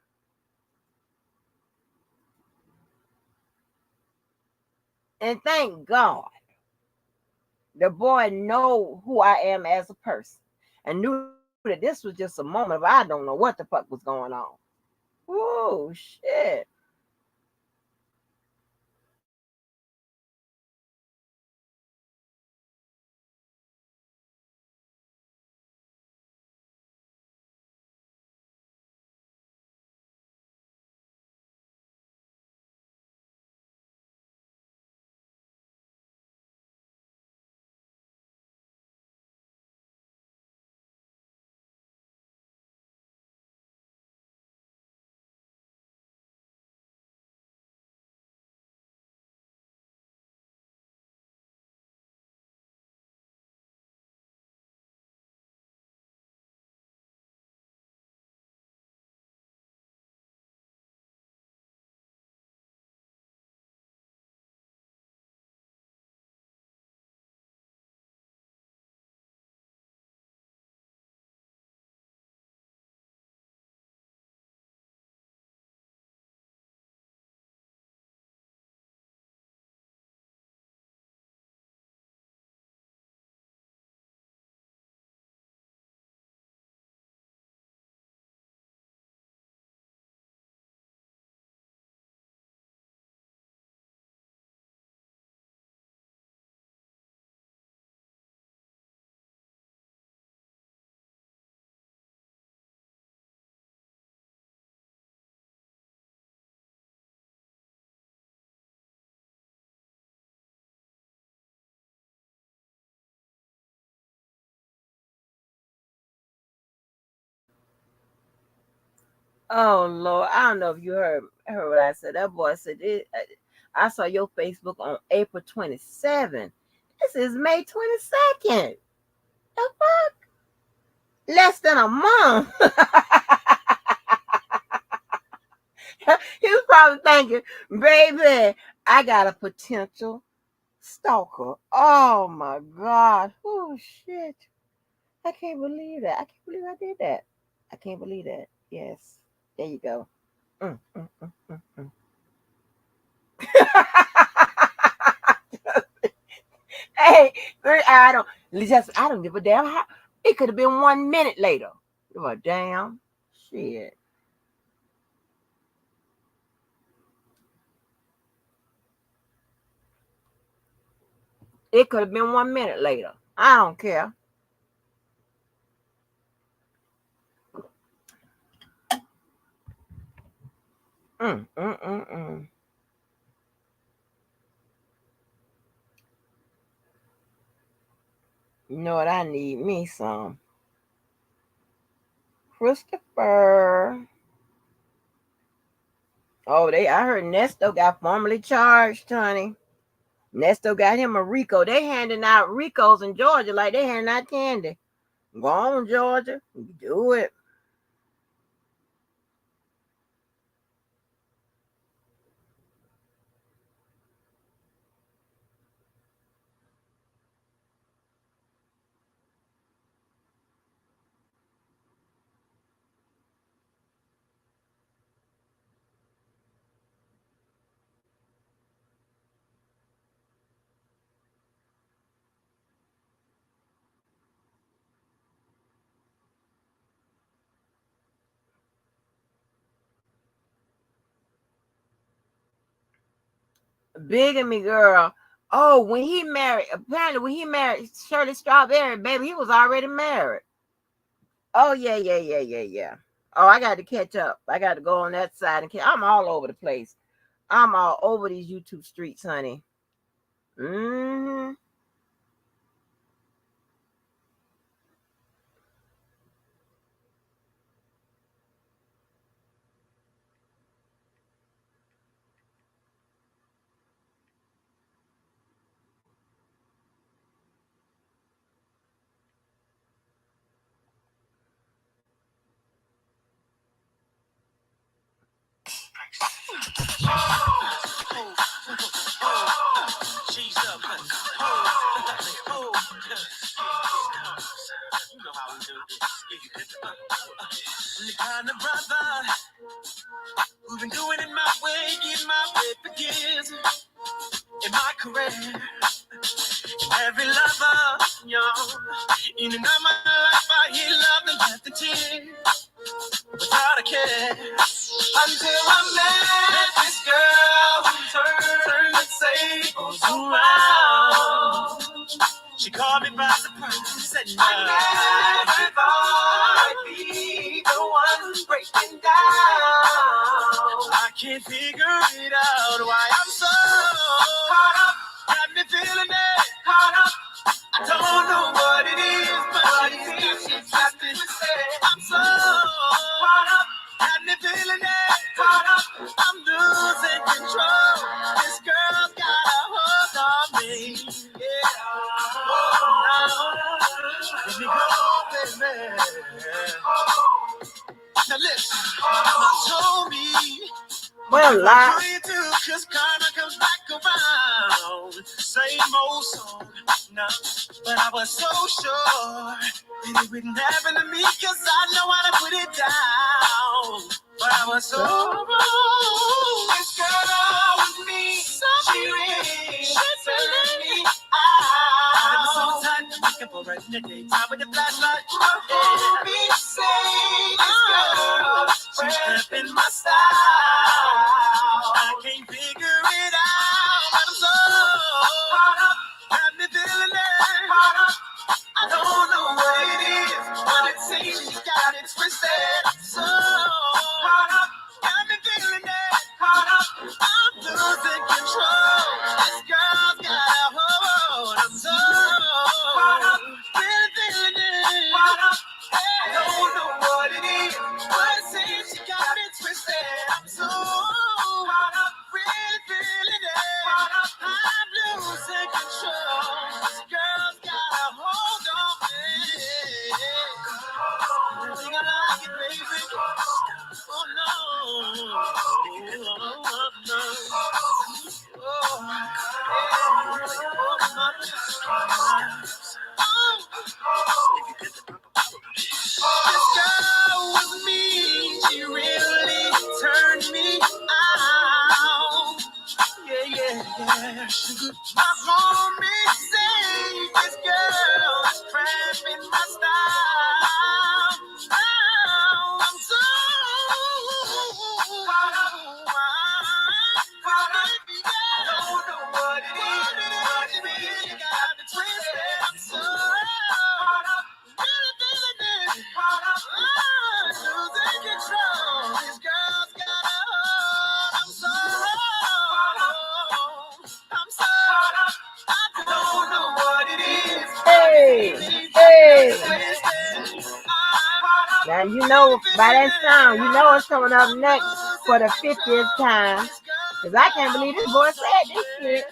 And thank God the boy know who I am as a person and knew that this was just a moment of I don't know what the fuck was going on. Oh shit. Oh Lord, I don't know if you heard what I said. That boy said I saw your Facebook on April 27th. This is May 22nd. The fuck? Less than a month. He was probably thinking, baby, I got a potential stalker. Oh my God. Oh shit. I can't believe that. I can't believe I did that. I can't believe that. Yes. There you go. Mm, mm, mm, mm, mm. Hey, I don't give a damn how it could have been 1 minute later. Give a damn shit. It could have been 1 minute later. I don't care. Mm, mm, mm, mm. You know what? I need me some Christopher. Oh, I heard Nesto got formally charged, honey. Nesto got him a Rico. They handing out Ricos in Georgia like they handing out candy. Go on, Georgia. You do it. Bigamy girl. Oh, apparently when he married Shirley Strawberry, baby, he was already married. Oh yeah, yeah, yeah, yeah, yeah. Oh, I got to catch up. I got to go on that side I'm all over the place. I'm all over these YouTube streets, honey. Mm-hmm. She's up. Oh, you know how we do this. The kind of brother who've been doing it my way, getting my way for years in my career. Every lover, yo, in and out my life, I hear love and death and tears without a care. Until I met this girl who turned the tables around. She caught me by surprise and said, I never thought I'd be the one breaking down. I can't figure it out why I'm so caught up. Got me feeling it, caught up. I don't know what it is, but she's got me say I'm so caught up. Got me feeling it, caught up. I'm losing control. This girl's got a hold on me. Yeah. Let me go, baby. Now listen, mama told me. Well, what you do, cause karma comes back around. Same old song, no. But I was so sure that it wouldn't happen to me, cause I know how to put it down. But I was so wrong. This girl with me, she really turned me out. I was so tired, looking for her in the daytime with the flashlight. Oh, be safe, this girl, she's trapping my style. I can't figure it out, but I'm so caught up. Got me feeling it, caught up. I don't know what it is, but it seems you got it twisted. So caught up, got me feeling it, caught up. I'm losing control. This girl's got a hold. I'm so caught up, really feeling it, caught up. I don't know what it is, but it seems you got me girl was me. She really turned me out. Yeah. My homies say this girl is trapping my style. Oh, I'm so don't know what it is. Got me twisted. I'm so really feeling it. Losing control. This girl's got a hold. I don't know what it is. Hey. Now you know by that sound, you know it's coming up next for the 50th time. Cause I can't believe this boy said this shit.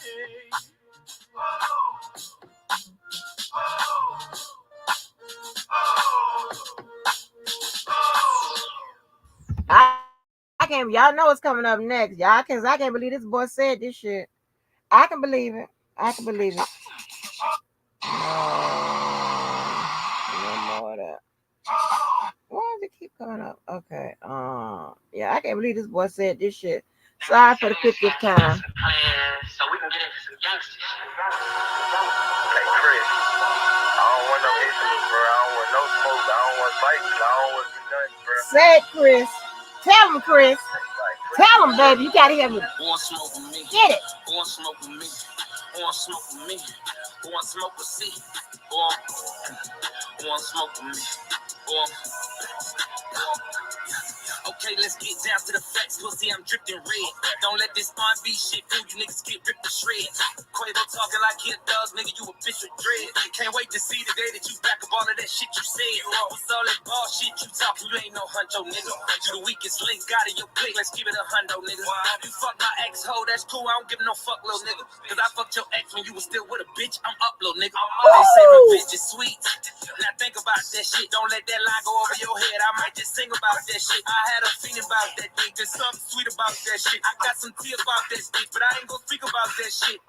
I can't. Y'all know it's coming up next, y'all. Cause I can't believe this boy said this shit. I can believe it. I can believe it. No more of that. Why does it keep coming up? Okay. Yeah, I can't believe this boy said this shit. Sorry for the 50th time. So we can get into some gangster shit. Hey Chris, I don't want no issues, bro. I don't want no smoke. I don't want fights. I don't want to do nothing, bro. Say it, Chris. Tell him, Chris. Tell him, baby. You gotta hear me. Want smoke with me? Get it. Want smoke with me? Want smoke with me? Want smoke with C? Want smoke with me? Okay, let's get down to the facts. Pussy, I'm dripping red. Don't let this R&B shit fool you niggas get ripped to shreds. Quavo talking like he a thug, nigga, you a bitch with dread. Can't wait to see the day that you back up all of that shit you said. What's all that bullshit you talking? You ain't no huncho, nigga. You the weakest link, got in your clique. Let's keep it a hundo, nigga. You fuck my ex-hoe, that's cool. I don't give no fuck, little nigga. Cause I fucked your ex when you was still with a bitch. I'm up, little nigga. They say revenge is sweet. Now think about that shit. Don't let that line go over your head. I might just sing about that shit. I had a feeling about that dick. There's something sweet about that shit. I got some tea about that dick, but I ain't gonna speak about that shit.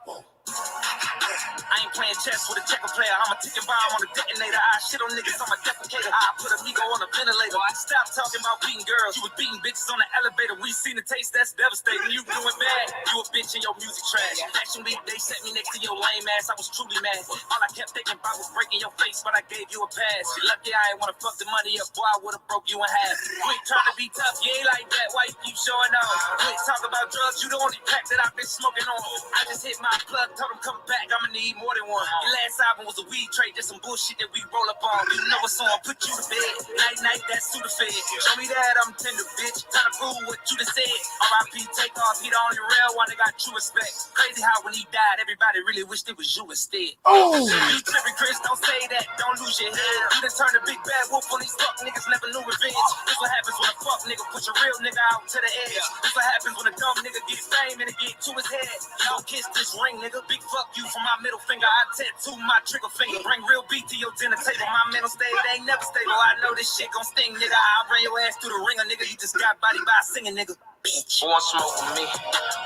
I ain't playing chess with a checker player. I'm a ticking bomb on a detonator. I shit on niggas, I'm a defecator. I put a Migo on a ventilator. Stop talking about beating girls. You was beating bitches on the elevator. We seen the taste, that's devastating. You doing bad. You a bitch and your music trash. Fashion week, they set me next to your lame ass. I was truly mad. All I kept thinking about was breaking your face, but I gave you a pass. You lucky I ain't wanna fuck the money up, boy. I would've broke you in half. Quit trying to be tough, you ain't like that. Why you keep showing off? Quit talking about drugs, you the only pack that I've been smoking on. I just hit my plug, told him come back, I'ma need more than one. Your last album was a weed trade, just some bullshit that we roll up on. You know what's on, put you to bed. Night, that's Sudafed. Show me that I'm tender, bitch. Trying to prove what you just said. R.I.P. take off, he the only real one that got true respect. Crazy how when he died, everybody really wished it was you instead. Oh. You tripping, Chris, don't say that, don't lose your head. You done turned a big bad wolf on these fuck niggas, never knew revenge. This what happens when a fuck nigga push a real nigga out to the edge. This what happens when a dumb nigga get fame and it get to his head. Y'all kiss this ring, nigga. Big fuck you from my middle finger. I tattoo my trigger finger. Bring real beat to your dinner table. My mental state ain't never stable. I know this shit gon' sting, nigga. I'll bring your ass through the ringer, nigga. You just got body by a singing, nigga. Bitch. Who want smoke with me?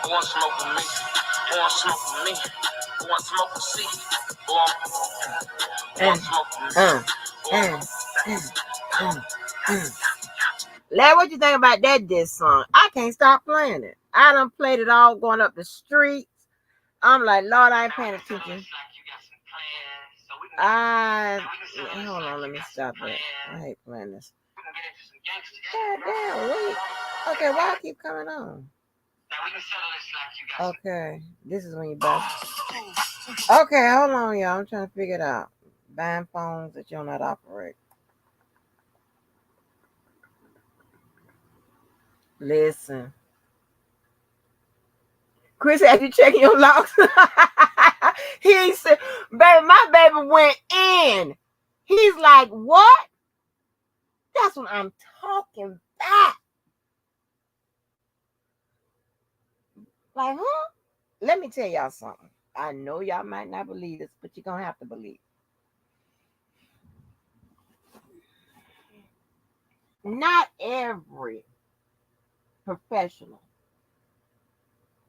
Who want smoke with me? Who want smoke with me? Who want smoke with C? Who want smoke with me? Larry, what you think about that diss song? I can't stop playing it. I done played it all going up the streets. I'm like, Lord, I ain't paying attention. Hold on, let me stop it. I hate playing this. God damn, wait. Okay, why I keep coming on? Okay, this is when you bust. Okay, hold on, y'all. I'm trying to figure it out. Buying phones that you'll not operate. Listen. Chris, have you checking your locks? He said, baby, my baby went in. He's like, what? That's what I'm talking about. Like, huh? Let me tell y'all something. I know y'all might not believe this, but you're going to have to believe. Not every professional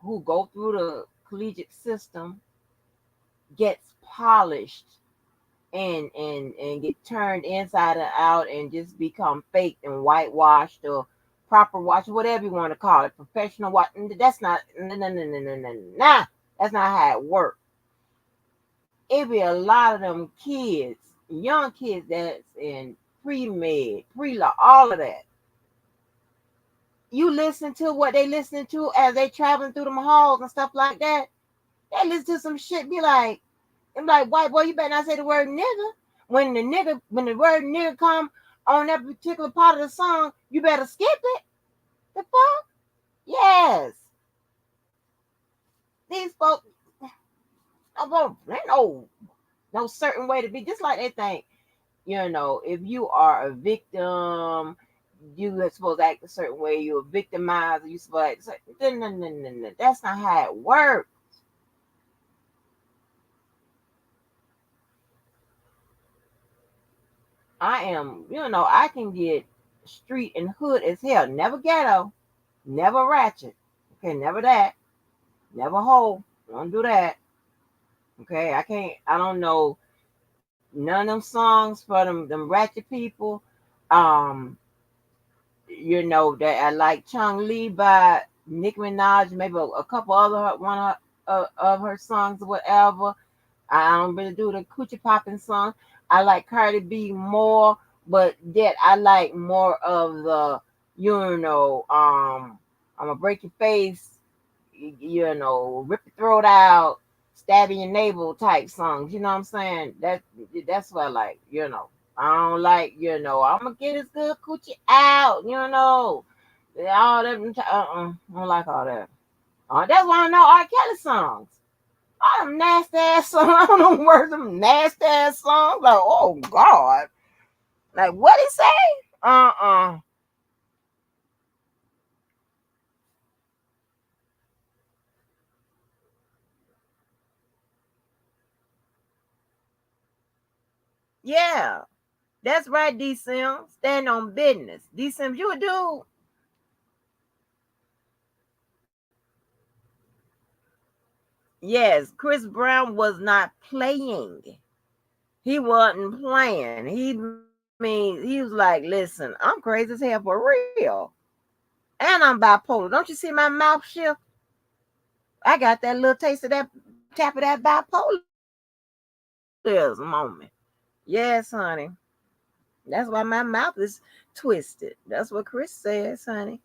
who go through the collegiate system gets polished and get turned inside and out and just become fake and whitewashed or proper wash, whatever you want to call it, professional wash. That's not, nah, that's not how it works. It be a lot of them kids, young kids that's in pre-med, pre-law, all of that. You listen to what they listen to as they traveling through them halls and stuff like that. They listen to some shit, be like, I'm like, white boy, you better not say the word nigga. When the word nigga come on that particular part of the song, you better skip it. The fuck? Yes. These folks, ain't no certain way to be. Just like they think, if you are a victim, you are supposed to act a certain way. You're a victimizer. You supposed to act, no. That's not how it works. I am, I can get street and hood as hell. Never ghetto, never ratchet. Okay, never that. Never hoe. Don't do that. Okay, I don't know none of them songs for them ratchet people. Um, that I like Chung Levi, Nicki Minaj, maybe a couple other of her songs or whatever. I don't really do the coochie popping song. I like Cardi B more, but yet I like more of the, I'm gonna break your face, rip your throat out, stab in your navel type songs. You know what I'm saying? That's what I like. I don't like, I'm gonna get this good coochie out. All that. I don't like all that. That's why I know R. Kelly songs. All them nasty ass songs. I don't know the words of them nasty ass songs. Like, oh God. Like, what he say? Yeah. That's right, D Sims. Stand on business. D Sims, you a dude. Yes, Chris Brown was not playing. He wasn't playing. He was like, listen, I'm crazy as hell for real. And I'm bipolar. Don't you see my mouth shift? I got that little taste of that tap of that bipolarism moment. Yes, honey. That's why my mouth is twisted. That's what Chris says, honey.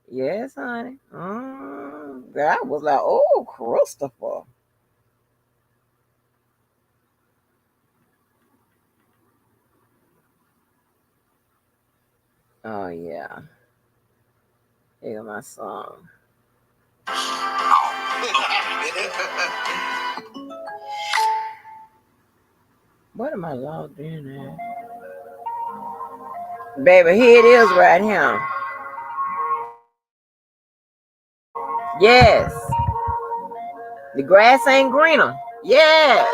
Yes, honey. God was like, oh, Christopher. Oh, yeah. Here's my song. What am I logged in at? Baby, here it is right here. Yes. The grass ain't greener. Yes.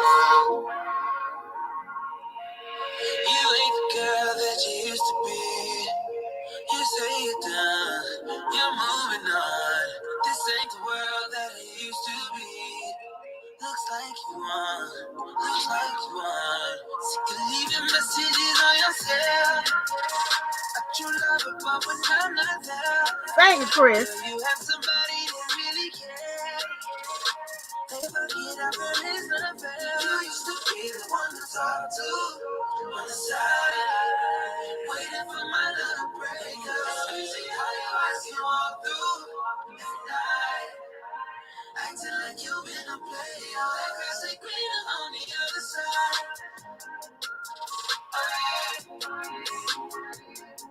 You ain't the girl that you used to be. You say you're done, you're moving on. This ain't the world that it used to be. Looks like you won, looks like you won. Sick of leaving messages on your cell. I true love her, but when I'm not there, Thank you, Chris. you have somebody that really cares. If I get up and it's not fair, you used to be the one to talk to on the side, waiting for my little break. See how your eyes can walk through every night, acting like you've been a player. That grass ain't greener on the other side.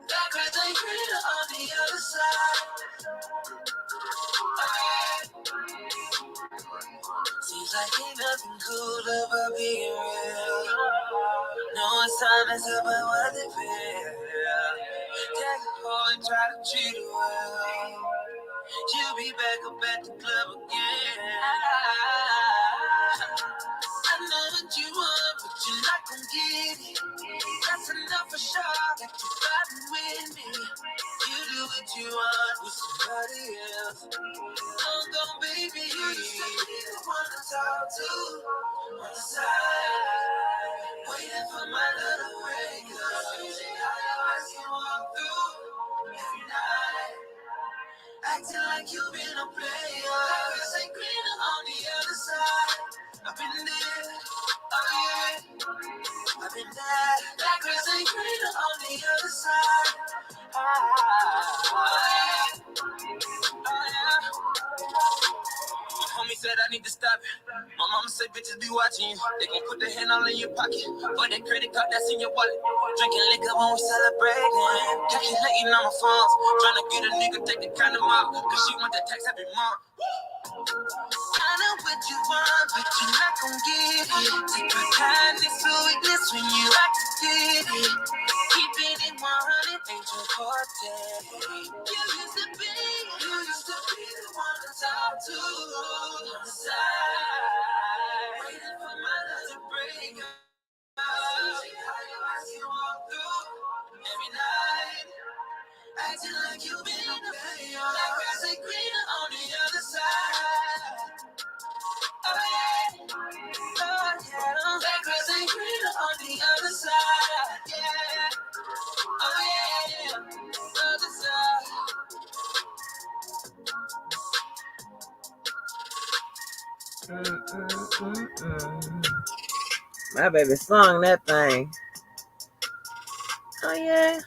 That grass ain't greener on the other side. Seems like ain't nothing cool about being real. No one's time is up, but what they feel. Take a hoe and try to treat her well. She'll be back up at the club again. I know what you want, but you're not gonna get it. That's enough for sure that you're fighting with me. You do what you want with somebody else. I'm gonna be talk to on the side, waiting for my little break. Crazy how your eyes can walk through every night, acting like you've been a player. Grass ain't greener on the other side. I've been there, oh yeah, I've been there. That grass ain't greener on the other side. Oh yeah, oh yeah. Homie said I need to stop it. My mama said bitches be watching you. They gon' put their hand all in your pocket. For that credit card that's in your wallet. Drinking liquor when we celebrating. Calculating on my phones. Trying to get a nigga take the kind of out. Cause she want that tax every month. I know what you want, but you're not gon' get it. Take your kindness to weakness when you like to get it. Keeping it 100 ain't your forte. You used to be the one to talk to on the side, waiting for my love to break up. See how your eyes can walk through every night, acting like you've been a player. That grass ain't greener on the other side. Oh yeah, oh yeah, that grass ain't greener on the other side. Yeah, oh yeah, other side. My baby sung that thing. Oh yeah.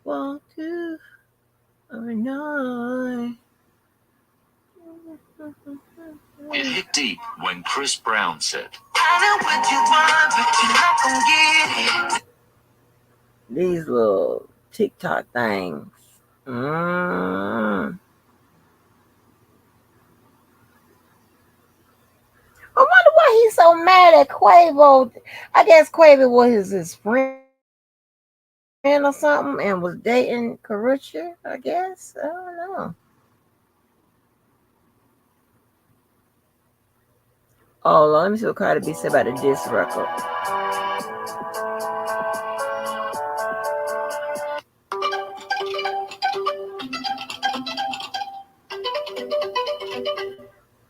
1, 2, or 9. It hit deep when Chris Brown said, I know what you want, but you're not gon' get it. These little TikTok things. I wonder why he's so mad at Quavo. I guess Quavo was his friend or something and was dating Karrueche, I guess. I don't know. Oh, Lord, let me see what Cardi B said about the diss record.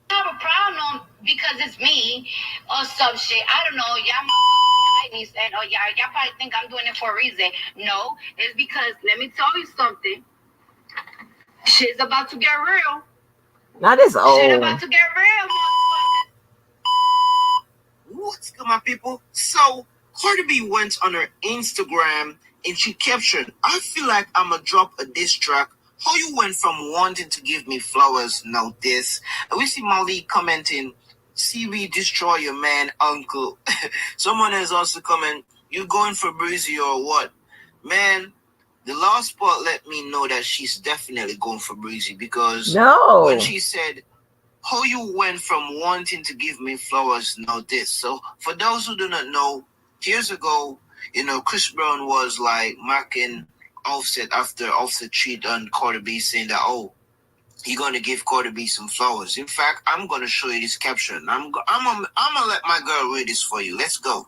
Have a problem because it's me or some shit. I don't know. Y'all motherfuckers like me saying, oh, y'all probably think I'm doing it for a reason. No, it's because, let me tell you something. Shit's about to get real. Not this old. Shit about to get real, motherfuckers. What's good, my people? So, Cardi B went on her Instagram and she captured, I feel like I'ma drop a diss track. How you went from wanting to give me flowers, now this. We see Molly commenting, CB destroy your man, uncle. Someone has also commented, you going for Breezy or what? Man, the last part let me know that she's definitely going for Breezy because when she said, how you went from wanting to give me flowers, now this. So for those who do not know, years ago, Chris Brown was like marking Offset after Offset cheated on Cardi B, saying that, oh, you're gonna give Cardi B some flowers. In fact, I'm gonna show you this caption. I'm gonna let my girl read this for you. Let's go.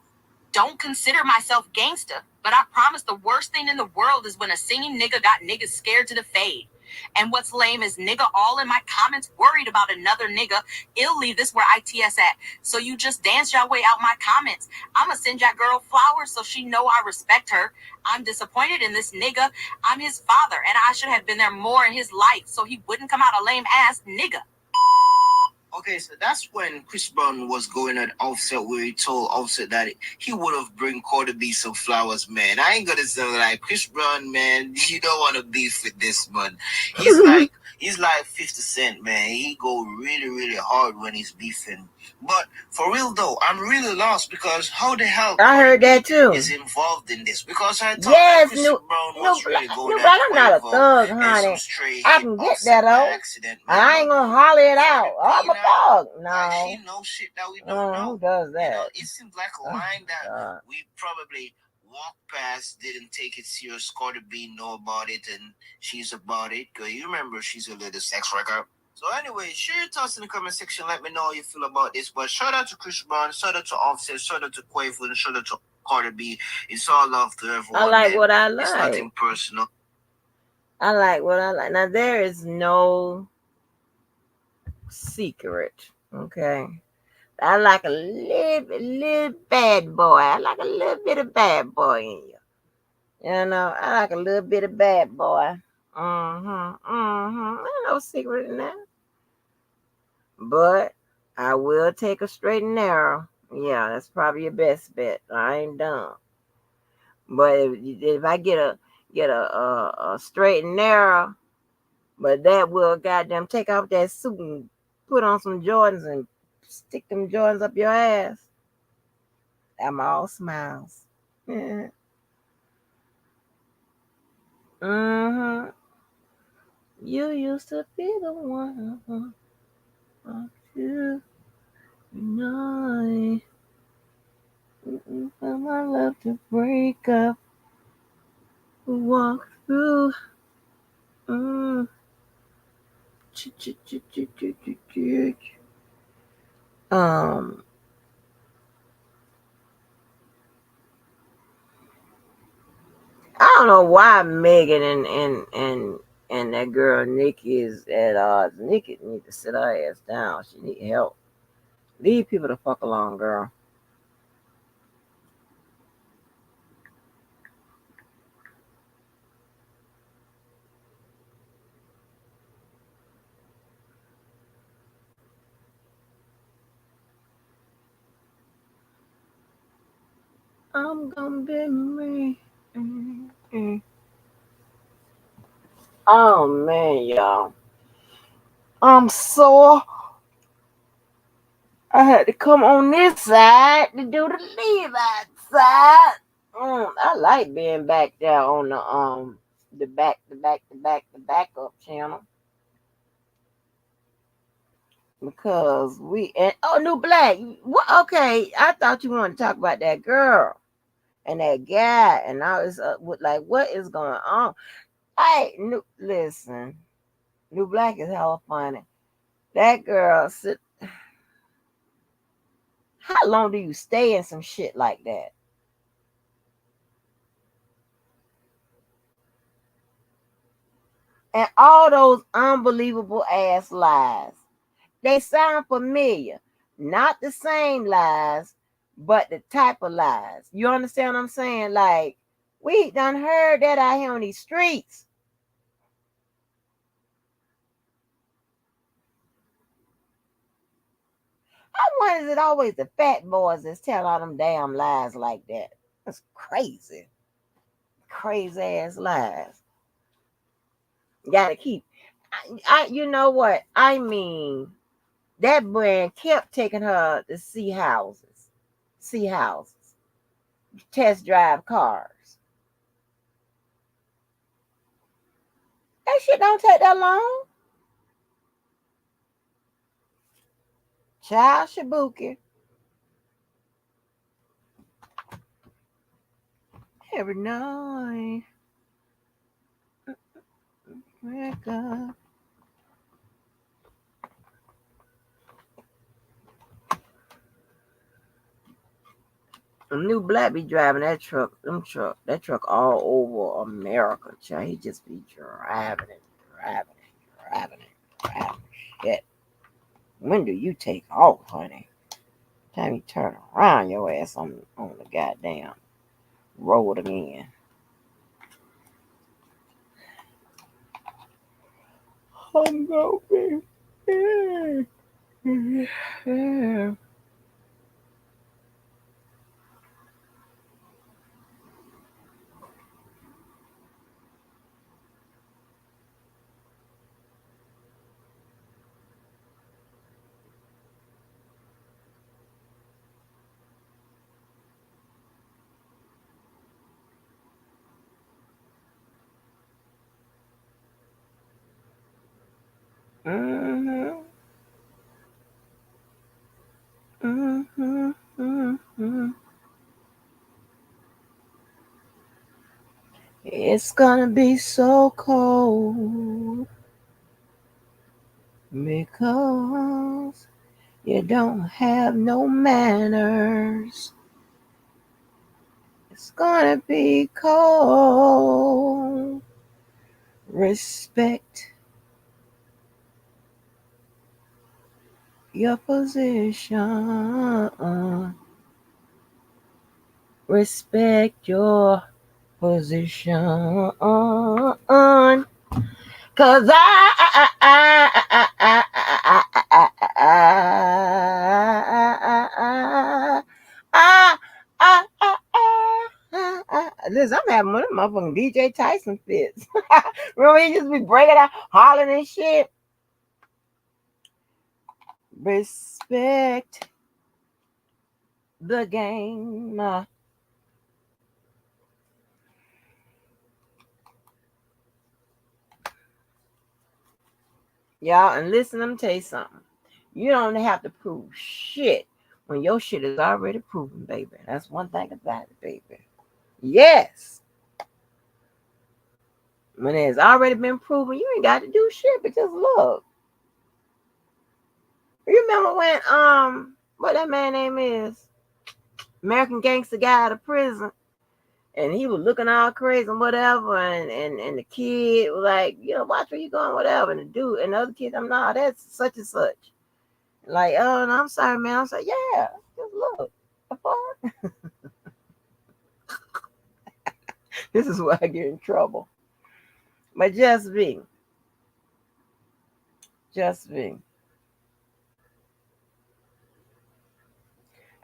Don't consider myself gangsta, but I promise the worst thing in the world is when a singing nigga got niggas scared to the fade. And what's lame is nigga all in my comments worried about another nigga. Ill leave this where ITS at. So you just dance your way out my comments. I'ma send your girl flowers so she know I respect her. I'm disappointed in this nigga. I'm his father, and I should have been there more in his life so he wouldn't come out a lame ass nigga. Okay, so that's when Chris Brown was going at Offset, where he told Offset that he would have bring Cardi B some flowers, man. I ain't gonna say like Chris Brown, man. You don't want to beef with this man. He's like 50 Cent, man. He go really, really hard when he's beefing. But for real though, I'm really lost because how the hell I heard that too. is involved in this? Because I thought that Chris Brown was really going at I'm not a Quavo thug, and honey. some stray I hit can get Offset that by though. accident, And man. I ain't gonna holler it out. I'm a thug. No. Like she knows shit that we don't know. Who does that? It seems like a line that we probably walked past, didn't take it serious. Cardi B know about it, and she's about it. Cause you remember she's a little sex worker. So anyway, share your thoughts in the comment section. Let me know how you feel about this. But shout out to Chris Brown, shout out to Offset, shout out to Quavo, and shout out to Cardi B. It's all love to everyone. I like man. what I like. It's nothing personal. I like what I like. Now there is no secret Okay. I like a little bad boy. I like a little bit of bad boy in you. You know, I like a little bit of bad boy. Ain't no secret in that. But I will take a straight and narrow. Yeah, that's probably your best bet. I ain't dumb. But if I get a straight and narrow, but that will goddamn take off that suit and put on some Jordans and stick them Jordans up your ass. I'm all smiles. Mm-hmm. You used to be the one. You know, for my love to break up, walk through. Mm. Um, I don't know why Megan and that girl Nikki is at odds. Nikki need to sit her ass down. She need help. Leave people the fuck alone, girl. I'm gonna be me. Oh man, y'all. I'm sore. I had to come on this side to do the Levi side. I like being back there on the backup channel because we and New Black. What? Okay, I thought you wanted to talk about that girl and that guy and all this. Like, what is going on? Listen. New Black is hella funny. That girl. How long do you stay in some shit like that? And all those unbelievable ass lies. They sound familiar. Not the same lies, but the type of lies. You understand what I'm saying? Like, we done heard that out here on these streets. Why is it always the fat boys that's telling all them damn lies like that? That's crazy. Crazy ass lies. Gotta keep. You know what? I mean, that brand kept taking her to see houses, test drive cars. That shit don't take that long. Child Shibuki. Every night. Wake up. A New Black be driving that truck, that truck all over America, child. He just be driving it. Shit. When do you take off, honey? Time you turn around your ass on the goddamn road again. I'm gonna be here. Mm-hmm. Mm-hmm. Mm-hmm. It's gonna be so cold because you don't have no manners. It's gonna be cold. Respect your position. Respect your position. Cause listen, I'm having one of them motherfucking DJ Tyson fits. Remember, he just be breaking out, hollering and shit. Respect the game. Y'all, and listen, let me tell you something. You don't have to prove shit when your shit is already proven, baby. That's one thing about it, baby. Yes. When it's already been proven, you ain't got to do shit, but just look. You remember when what that man name is? American Gangster got out of prison, and he was looking all crazy and whatever, and the kid was like, watch where you going, whatever. And the dude and the other kid, I'm not, that's such and such. Like, oh no, I'm sorry, man. I'm sorry, yeah, just look. The fuck? This is where I get in trouble. But just be.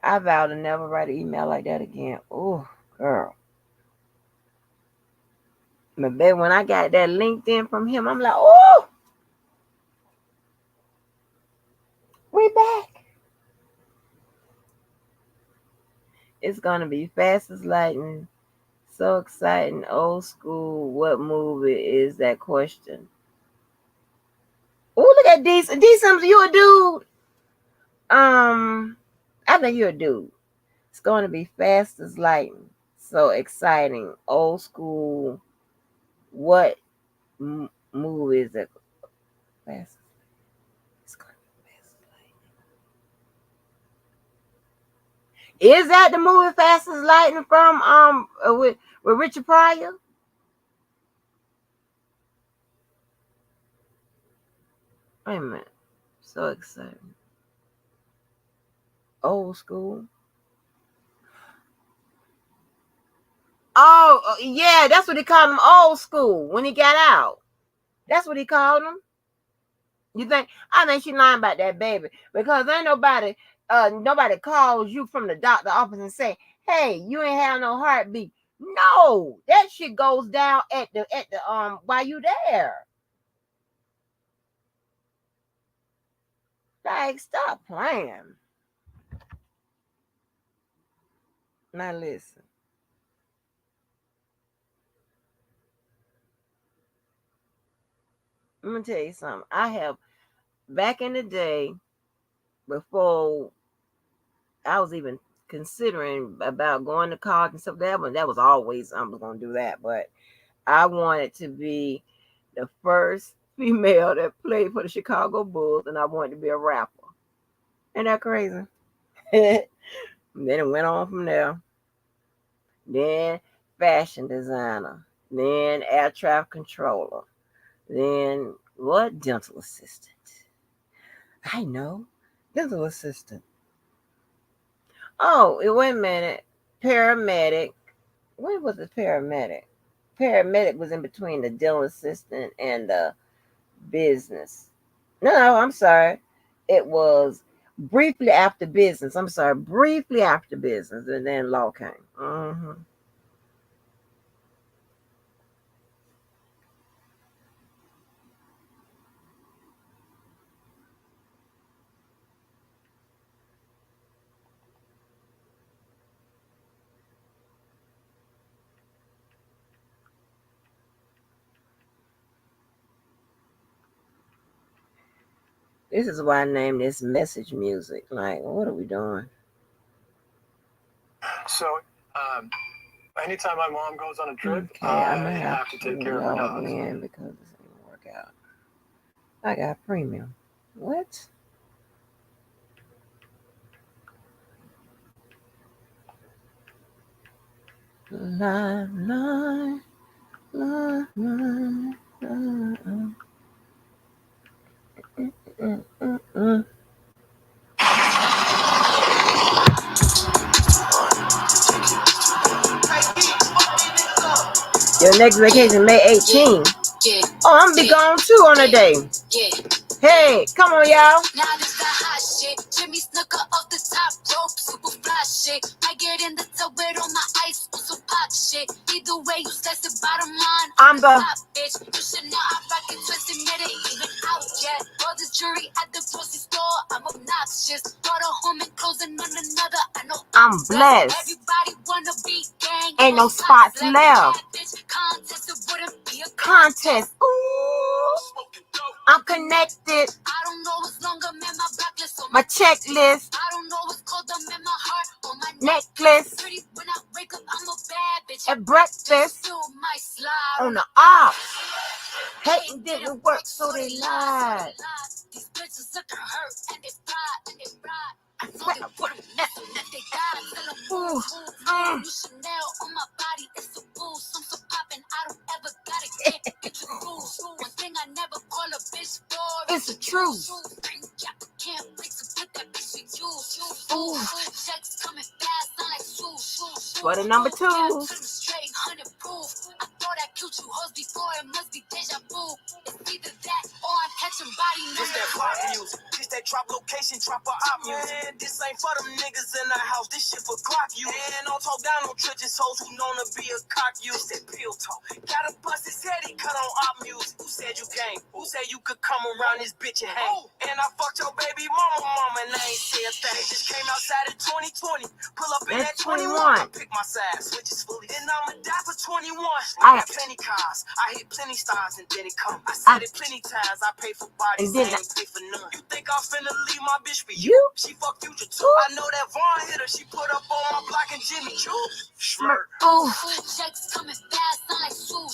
I vow to never write an email like that again. Oh, girl. But baby, when I got that LinkedIn from him, I'm like, oh, we back. It's gonna be fast as lightning. So exciting, old school. What movie is that question? Oh, look at D. Sims, you a dude? I think you're a dude. It's going to be fast as lightning. So exciting, old school. What movie is it? Fast. It's going to be fast as lightning. Is that the movie Fast as Lightning from with Richard Pryor? Wait a minute. So exciting. Old school. Oh, yeah, that's what he called him, old school, when he got out. That's what he called him. You think? I think she's lying about that, baby, because ain't nobody calls you from the doctor office and say, "Hey, you ain't have no heartbeat." No, that shit goes down at the while you there. Like, stop playing. Now listen. Let me tell you something. I have, back in the day, before I was even considering about going to college and stuff, that was always, I'm gonna do that, but I wanted to be the first female that played for the Chicago Bulls, and I wanted to be a rapper. Ain't that crazy? Then it went on from there. Then fashion designer. Then air traffic controller. Then what? Dental assistant. I know. Dental assistant. Oh, wait a minute. Paramedic. What was the paramedic? Paramedic was in between the dental assistant and the business. No, I'm sorry. It was briefly after business. I'm sorry, briefly after business, and then law came. Mm-hmm. This is why I named this message music. Like, what are we doing? So, anytime my mom goes on a trip, Okay, I'm I gonna have to take care of her log dogs. in because this ain't gonna work out. I got premium. What? Live. The next vacation, May 18th. Oh, I'm gonna be gone too on a day. Hey, come on, y'all. Now this the hot shit. Jimmy Snooker off the top rope, super fly shit. I get in the tub with all my ice on some pop shit. Either way, you slice the bottom line. I'm the top bitch. You should know I rock it twisted, made it even out yet. All the jury at the grocery store, I'm obnoxious. Brought a home and closing on another. I know I'm blessed. Everybody wanna be gang. Ain't no spots left. Contest, it wouldn't be a Contest. Ooh, I'm connected. I don't know what's longer, man, my blacklist on My checklist. I don't know what's colder, man, my heart on my Necklace. Pretty when I wake up, I'm a bad bitch. At breakfast. Still my slide On the off. Hating didn't work, so they lied. These bitches looking hurt and they fried and they ride. I know they wouldn't mess with that they died. Tell them Ooh, you Chanel on my body, it's a boost. I'm so poppin', I don't ever gotta get you rules. One thing I never call a bitch for It's the truth. Can't wait to put that bitch with you. Ooh, checks coming fast, sound like shoo. For the number two. Straight 100 proof. I thought I killed you hoes before, it must be deja vu. It's either that or I'm catching body This that pop music. This that drop location, drop a op music. Man, this ain't for them niggas in the house. This shit for clock you. And don't talk down on trenches hoes who known to be a cock use. That pill talk. Gotta bust his head, he cut on op music. Who said you game? Who said you could come around this bitch and hang? And I fucked your baby mama, and I ain't say a thing. Just came outside in 2020. Pull up in that 21. Pick my side, switches fully. Then I'ma die for 21. I got plenty cars. I hit plenty stars and then it come. I said it plenty times. I pay for bodies, I ain't pay for none. You think I'm finna leave my bitch for you? She fuck Future too. I know that Vaughn hit her. She put up on my block and Jimmy Choo. Flirt. Ooh, checks coming fast, sound like shoo.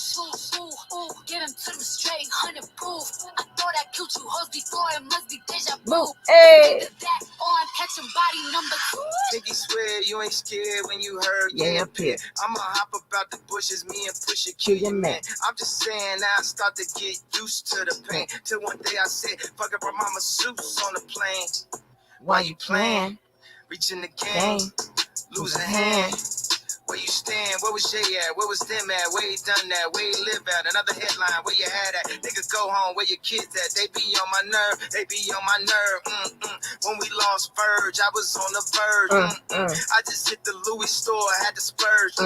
Ooh, get him to them straight 100 proof. I thought I killed you hoes before, it must be deja vu. Hey. Either that or I'm catching body number 2. Think you swear you ain't scared when you heard Yeah, appear. I'ma hop about the bushes, me and Pusha kill your man. I'm just saying I start to get used to the pain. Till one day I said, fuck up her mama suits on the plane. Why you playing? Reaching the game, lose a hand. Where you stand? Where was Jay at? Where was them at? Where he done that? Where he live at? Another headline, where you had at? Nigga, go home, where your kids at? They be on my nerve, they be on my nerve. When we lost Verge, I was on the verge. I just hit the Louis store, had to splurge.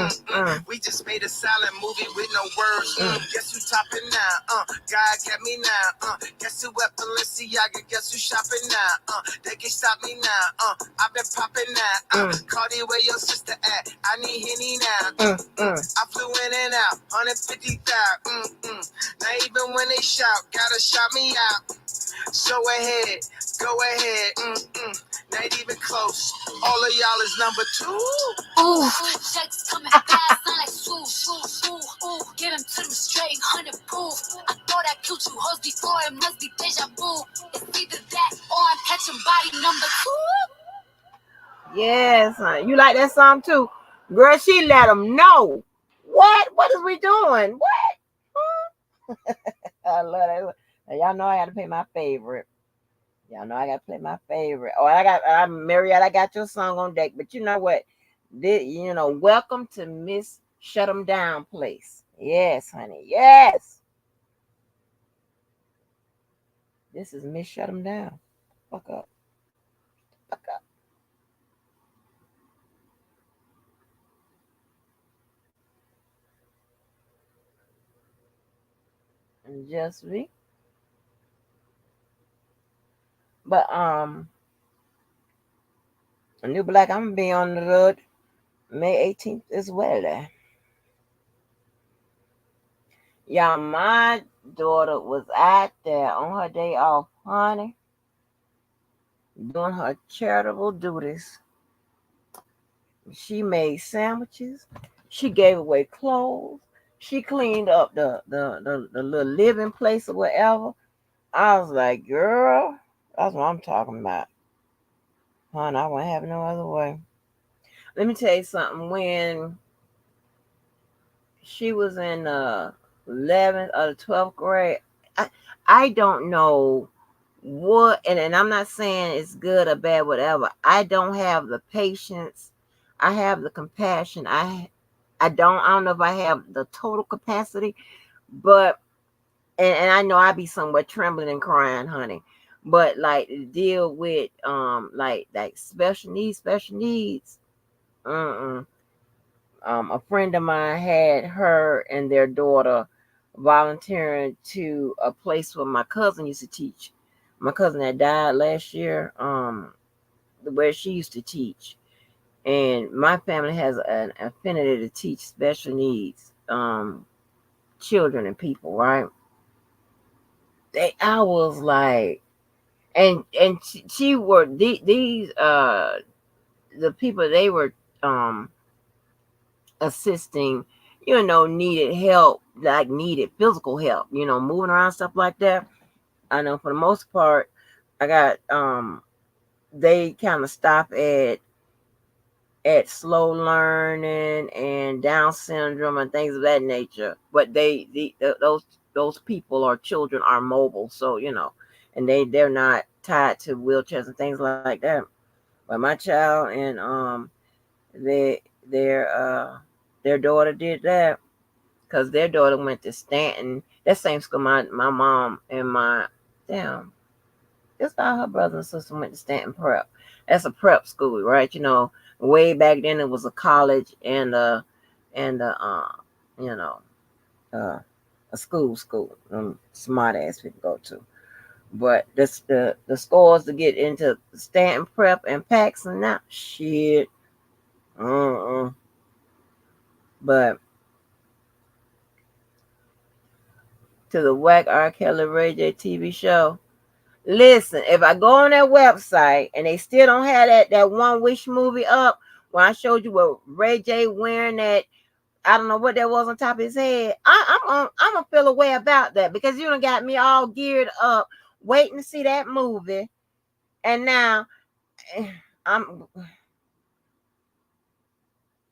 We just made a silent movie with no words. Guess who topping now? God got me now. Guess who at Balenciaga? Guess who shopping now? They can stop me now. I've been popping now. Cardi, where your sister at? I need Henny now. I flew in and out, 150,000. Now even when they shout, gotta shout me out. So ahead, go ahead. Not even close. All of y'all is number 2. Ooh, checks coming fast, sound like shoo. Ooh, get him to them straight 100 proof. I thought I killed you hoes before, it must be deja vu. It's either that or I'm catching body number 2. Yes, honey. You like that song too? Girl, she let them know. What is we doing? What? I love that. Now, y'all know I got to play my favorite. Y'all know I got to play my favorite. Oh, Marriott, I got your song on deck. But you know what? Welcome to Miss Shut 'em Down Place. Yes, honey. Yes. This is Miss Shut 'em Down. Fuck up. And just me. But a New Black, I'm gonna be on the road May 18th as well. Y'all, my daughter was out there on her day off, honey, doing her charitable duties. She made sandwiches. She gave away clothes. She cleaned up the little living place or whatever. I was like, girl, that's what I'm talking about. Honey, I wouldn't have it no other way. Let me tell you something. When she was in 11th or the 12th grade, I don't know what, and I'm not saying it's good or bad, whatever. I don't have the patience. I have the compassion. I don't know if I have the total capacity, but and I know I be somewhere trembling and crying, honey. But like deal with like special needs. Mm-mm. A friend of mine had her and their daughter volunteering to a place where my cousin used to teach. My cousin that died last year, where she used to teach. And my family has an affinity to teach special needs children and people, right? I was like, and she were these the people they were um assisting, needed help, like needed physical help, moving around, stuff like that. I know for the most part, I got they kind of stop at slow learning and Down syndrome and things of that nature. But those people or children are mobile, so and they're not tied to wheelchairs and things like that. But my child and they their daughter did that because their daughter went to Stanton. That same school my mom and my damn. Just all her brothers and sisters went to Stanton Prep. That's a prep school, right? Way back then it was a college and you know uh, a school. Smart ass people go to. But the scores to get into Stanton Prep and Paxson now, shit. Uh-uh. But to the Whack R. Kelly Ray J TV show. Listen, if I go on their website and they still don't have that One Wish movie up, when I showed you what Ray J wearing that, I don't know what that was on top of his head. I'm gonna feel a way about that because you done got me all geared up, waiting to see that movie, and now I'm.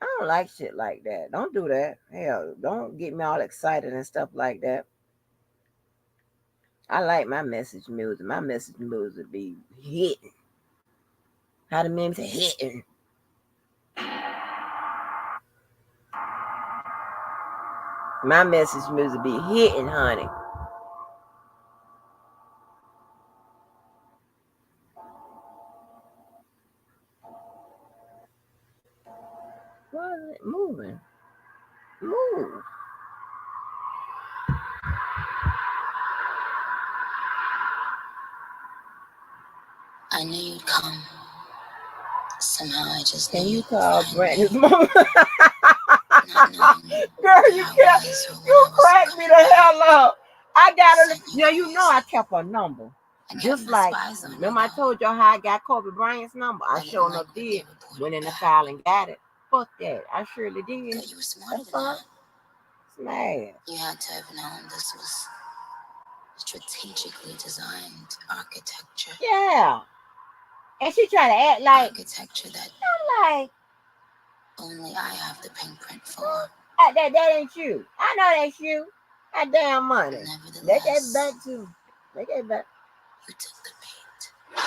I don't like shit like that. Don't do that. Hell, don't get me all excited and stuff like that. I like my message music. My message music be hitting. How the men say hitting. My message music be hitting, honey. Why is it moving? Move. I knew you'd come. Somehow I just Can knew you you'd call find Brandon's me. mom? Not knowing Girl, you how kept wise or what you I was cracked me gonna the be. hell up. I got her. Sent Yeah, you I ways. kept her number. I kept Just my like spies on you, remember I though. told y'all how I got Kobe Bryant's number. I I didn't sure like enough what they did. Went reported in the back. file and got it. Fuck that. I surely did. Thought you were smarter That's than all. that. Smash. You had to have known this was strategically designed architecture. Yeah. And she tried to act like Architecture that I'm like only I have the pink print for. that ain't you. I know that's you. That damn money. They gave it back Nevertheless, too. They gave it back. you took the bait.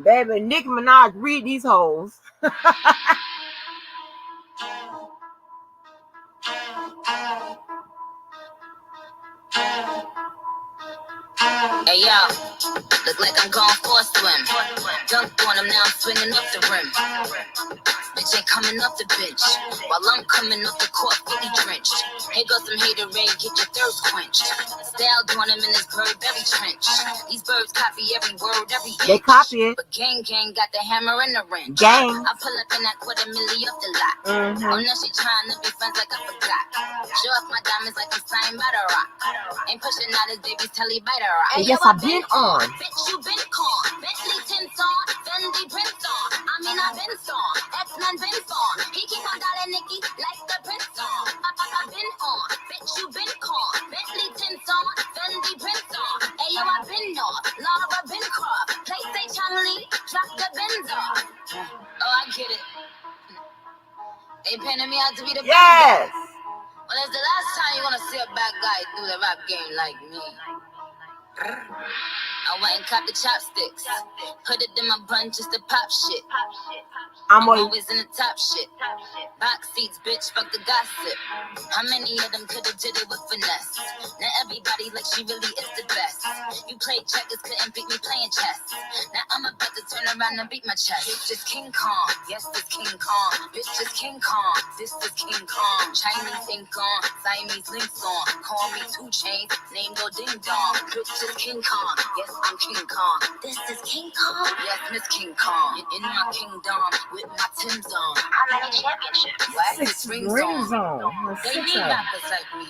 Baby, Nicki Minaj read these hoes. Hey yo, look like I'm going for a swim. Dunked on him, now I'm swinging up the rim. Bitch ain't coming off the bench, while I'm coming off the court fully drenched. Here goes some hater rain, get your thirst quenched. Style doing him in this Burberry trench. These birds copy every word, every inch. They copy it. But gang got the hammer and the wrench. Gang. I pull up in that $250,000 off the lot. Oh, now she trying to be friends like I forgot. Show off my diamonds like I'm signed by the rock. Ain't pushing out his baby's telly by the rock. And yes, I've been on. Bitch, you been con. Bentley tints on, Fendi prints on. I mean, I've been on. X-Men been on. He keep on dialing Nikki like the prince on. I've been on. Bitch, you been con. Bentley tints on, Fendi prints on. Ayo, I've been on. Laura been crop. Play say Chun-Li, drop the Benz off. Oh, I get it. They painted me out to be the bad guy. Well, it's the last time you wanna see a bad guy do the rap game like me. I went and caught the chopsticks. Put it in my bun just to pop shit. I'm I'm always in the top shit. Box seats, bitch, fuck the gossip. How many of them could've did it with finesse? Now everybody like she really is the best. You played checkers, couldn't beat me playing chess. Now I'm about to turn around and beat my chest. Bitch is King Kong, yes, this King Kong. Bitch is King Kong, this is King Kong. Chinese ink on, Siamese links on. Call me 2 Chainz, name go ding dong. Bitch is King Kong, yes, I'm King Kong. This is King Kong, yes, Miss King Kong. In my kingdom, with my Tim's on. How many championships? Why 6 rings on? They need rappers like me.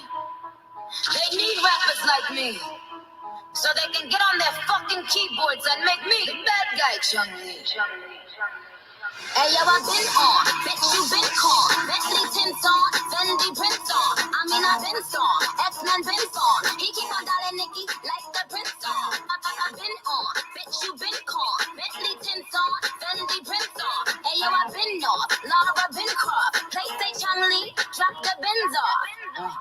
They need rappers like me. So they can get on their fucking keyboards and make me the bad guy, Chung-Li. Hey, yo, I've been on. Bitch, you been con. Bentley tints on. Fendi prints on. I mean, I've been on. X-Men been on. He keep on dialing Nikki like the prince on. I've been on. Bitch, you been con. Bentley tints on. Fendi prints on. Hey, yo, I've been on. Laura been crossed. Play say Chung-Li. Drop the Benz off.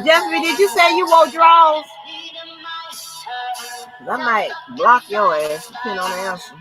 Jeffrey, did you say you wore drawers? I might block your ass, depending on the answer.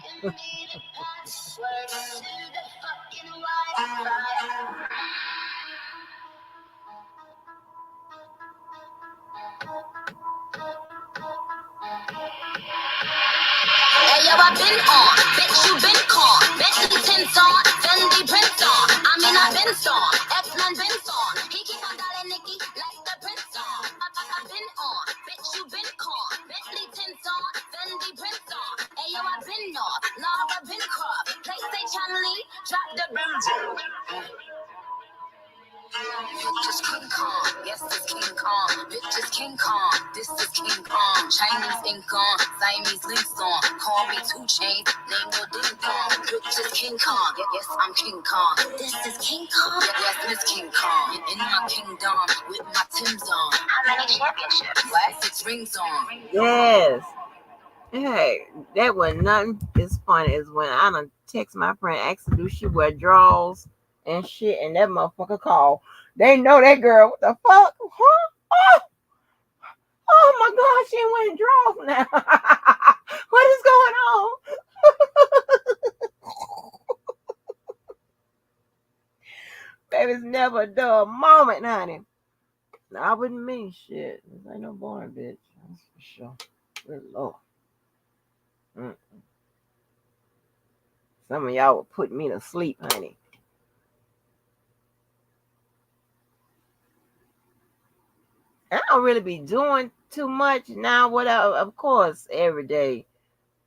Hey, yo, I've been on. Bitch, you been con. Bentley tints on. Fendi prints on. I mean, I've been on. X-Men been on. He keep on dialing Nikki like the prince on. I've been on. Bitch, you been con. Bentley tints on. Fendi prints on. Hey, yo, I've been on. Laura been crossed. Play say Chung-Li. Drop the Benz. Bitch is King Kong, yes, this King Kong. Bitch is King Kong, this is King Kong. Chinese ink on, Siamese links on. Call me 2 Chainz, name go ding dong. Bitch is King Kong, yes, I'm King Kong. This is King Kong, yes, Miss King Kong. In my kingdom, with my Tim's on. How many championships? Why 6 rings on? Yes. Hey, that wasn't nothing as funny as when I done text my friend, asked her, do she wear drawers and shit, and that motherfucker called. They know that girl. What the fuck? Huh? Oh my God, she ain't wearing drawers now. What is going on? Baby's never a dull moment, honey. No, I wouldn't mean shit. This ain't no boring bitch. That's for sure. Good Lord. Mm. Some of y'all would put me to sleep, honey. I don't really be doing too much now. Whatever, of course, every day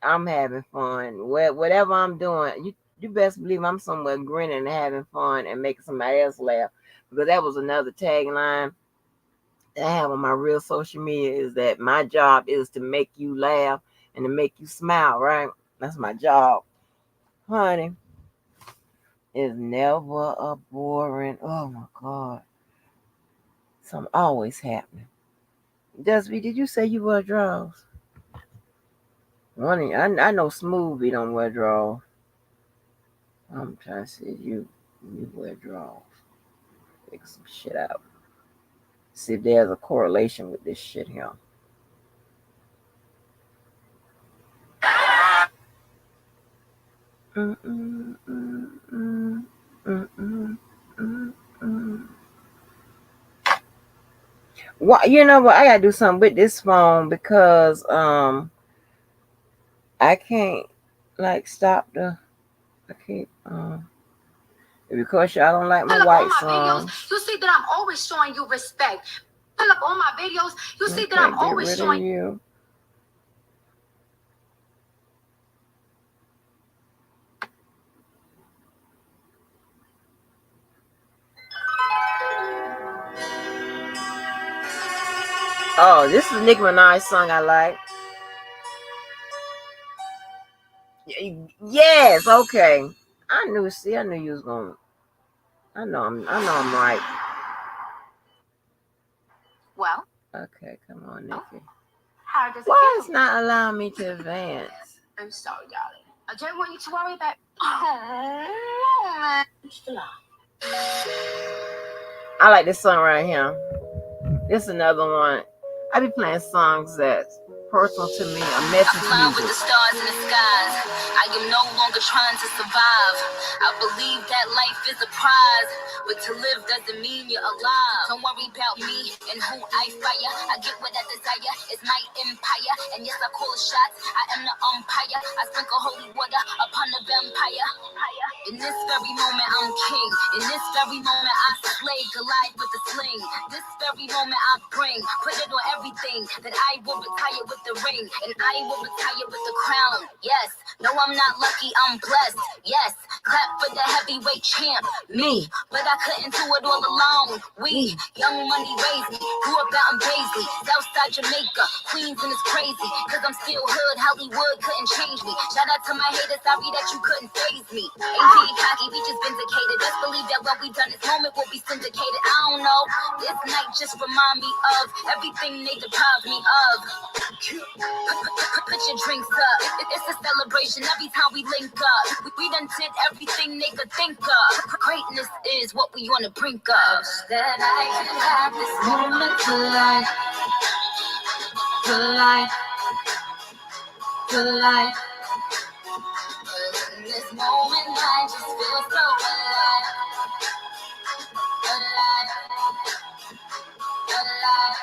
I'm having fun. Whatever I'm doing, you best believe I'm somewhere grinning and having fun and making somebody else laugh. Because that was another tagline that I have on my real social media, is that my job is to make you laugh and to make you smile, right? That's my job. Honey, it's never a boring, oh my God. Something always happening. Desby, did you say you wear drawers? I know Smoothie don't wear drawers. I'm trying to see you wear drawers. Figure some shit out. See if there's a correlation with this shit here. Well, you know what? I gotta do something with this phone because I can't like stop the. I can't because y'all don't like my white songs. You see that I'm always showing you respect. Pull up all my videos. You see that I'm always showing you. Oh, this is Nicki Minaj's song I like. Yes, okay. I knew you was gonna. I know I'm right. Okay, come on, Nikki. How does it Why feel? it's not allowing me to advance? I'm sorry, darling. I don't want you to worry about. Oh, man. I like this song right here. This is another one. I be playing songs that's personal to me, a message I fly with music. the stars in the skies. I am no longer trying to survive. I believe that life is a prize, but to live doesn't mean you're alive. Don't worry about me and who I fire. I get what I desire. It's my empire, and yes, I call the shots. I am the umpire. I sprinkle holy water upon the vampire. In this very moment, I'm king. In this very moment, I slay Goliath with the sling. This very moment, I bring, put it on everything, that I will retire with the ring, and I will retire with the crown. Yes, no, I'm not lucky, I'm blessed. Yes, clap for the heavyweight champ, me. But I couldn't do it all alone. We, young money raised me, grew up out in Paisley, Southside Jamaica, Queens, and it's crazy, cause I'm still hood, Hollywood couldn't change me. Shout out to my haters, sorry that you couldn't faze me. Ain't being cocky, we just vindicated. Best believe that what we done this moment will be syndicated. I don't know, this night just remind me of everything they deprived me of. Put your drinks up. It's a celebration every time we link up. We done did everything they could think of. Greatness is what we on the brink of. That I can have this moment to life, to life, to life. In this moment, I just feel so alive, alive, alive.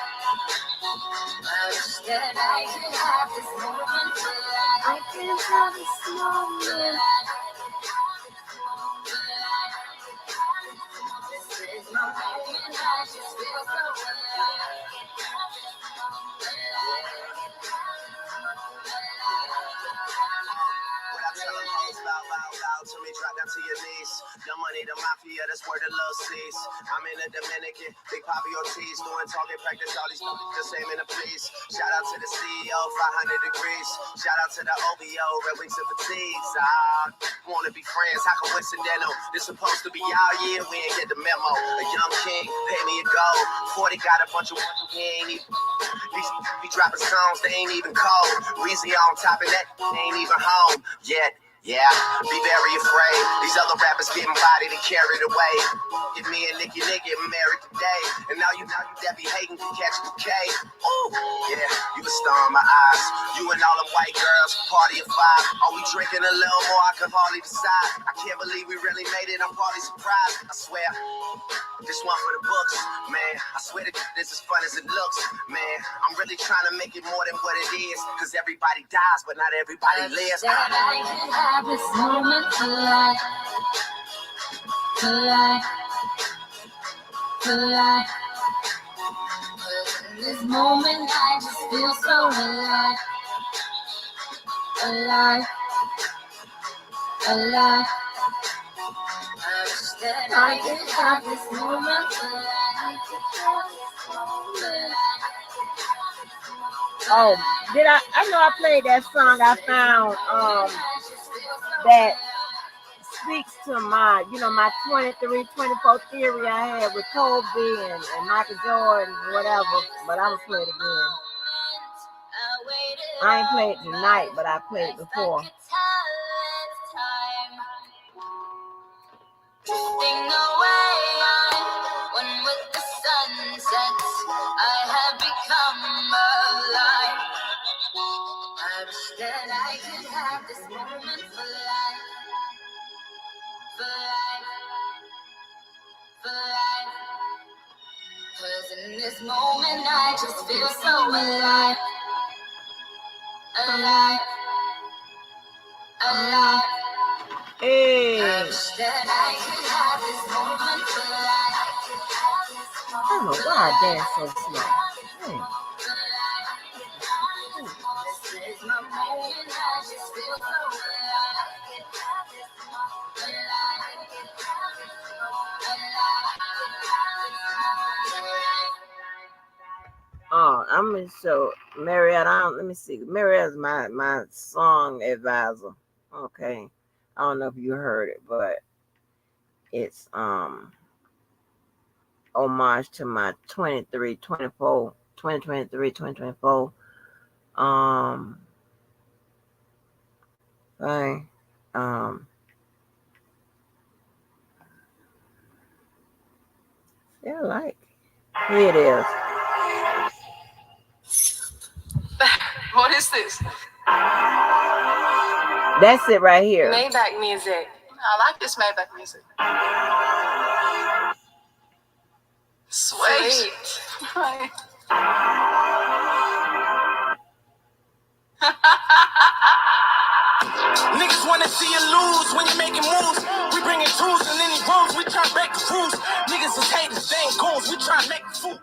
I wish that I could have this moment to life. I can have this moment to life, alive. This is my moment, I just feel so alive, What I tell them hoes loud, loud, loud to me, drop down to your knees. Young money, the mafia, that's where the love sees. I'm in the Dominican, Big Papi Ortiz, doing target practice, all these just aiming to please. Shout out to the CEO, 500 degrees. Shout out to the OBO, Red Wings and Fatigues. I wanna be friends, how coincidental. This supposed to be our year, we ain't get the memo. A young king, pay me a gold. 40 got a bunch of he ain't even. These be dropping songs, they ain't even cold. Weezy on top of that, they ain't even home yet. Yeah, be very afraid. These other rappers getting bodied and carried away. Get me and Nicki married today. And now you that be hating can catch a bouquet. Ooh, yeah, you a star in my eyes. You and all them white girls, party of 5. Are we drinking a little more? I can hardly decide. I can't believe we really made it. I'm partly surprised. I swear. This one for the books, man. I swear to God, this as fun as it looks, man. I'm really trying to make it more than what it is, cause everybody dies, but not everybody lives. That I can have this moment to life, to life, to life. In this moment, I just feel so alive, alive, alive. I wish that I could have this moment to life. Oh, did I know I played that song I found that speaks to my, my 23, 24 theory I had with Kobe and Michael Jordan, whatever. But I'm gonna play it again. I ain't played it tonight, but I played it before. Drifting away, when with the sun sets, I have become alive. I wish that I could have this moment for life, for life, for life. Cause in this moment I just feel so alive, alive, alive. Hey, I wish that I could have this moment for life. I don't know why I dance so slow. Hey. This is my moment, I just feel so alive. Oh, I'm gonna show Mariette. Let me see. Mariette's my song advisor. Okay, I don't know if you heard it, but it's homage to my 23, 24 2023, 2024 thing. Yeah, like here it is. What is this? That's it right here. Maybach music. I like this Maybach music. Sweet. Niggas wanna see you lose when you're making moves. We bringing tools in any rooms, we try to break the rules. Niggas is haters, they ain't goons, we try to make the food.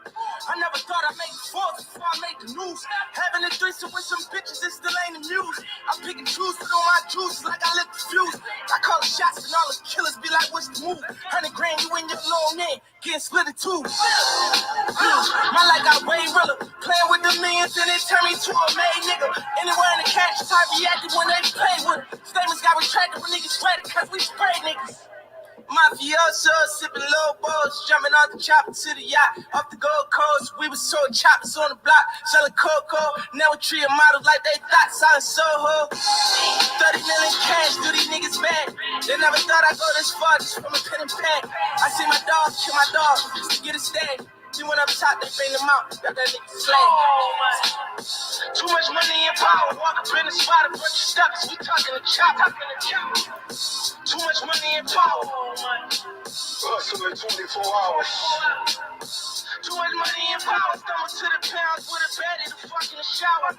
I never thought I'd make the fourth before I made the news. Having a threesome with some bitches, it still ain't the news. I pick and choose, put on my juice like I lit the fuse. I call the shots and all the killers be like, what's the move? 100 grand, you and your little man getting split in two. My life got way realer. Playing with the millions and it turned me to a made nigga. Anywhere in the cash, type reacted when they play with it. Statements got retracted when niggas sweated cause we spray niggas. Mafioso, sipping low balls, jumping off the chopper to the yacht. Off the Gold Coast, we was sold choppers on the block, selling cocoa. Now we treat models like they thought, selling Soho. 30 million cash, do these niggas bad. They never thought I'd go this far, just from a pen and pad. I see my dog, kill my dog, just to get a stag. He went up top, they bring them out, got that nigga slang. Too much money and power, walk up in the spot, a bunch of stuckers, we talking the chop. Too much money and power, Hustling 24 hours. too much money and power, stumble to the pounds with a bed in the fucking shower.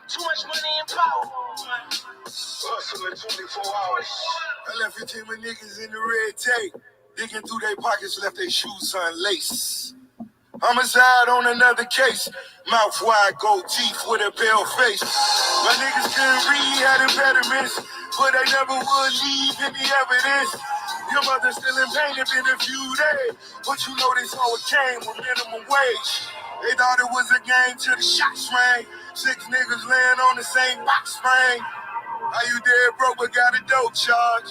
Too much money and power. Hustling 24 hours. I left a team of niggas in the red tape. Digging through their pockets, left their shoes unlaced. Homicide on another case. Mouth wide, gold teeth with a pale face. My niggas couldn't read, had impediments, but they never would leave any evidence. Your mother still in pain, it been a few days, but you know this all came with minimum wage. They thought it was a game till the shots rang. 6 niggas laying on the same box frame. How you dead broke but got a dope charge?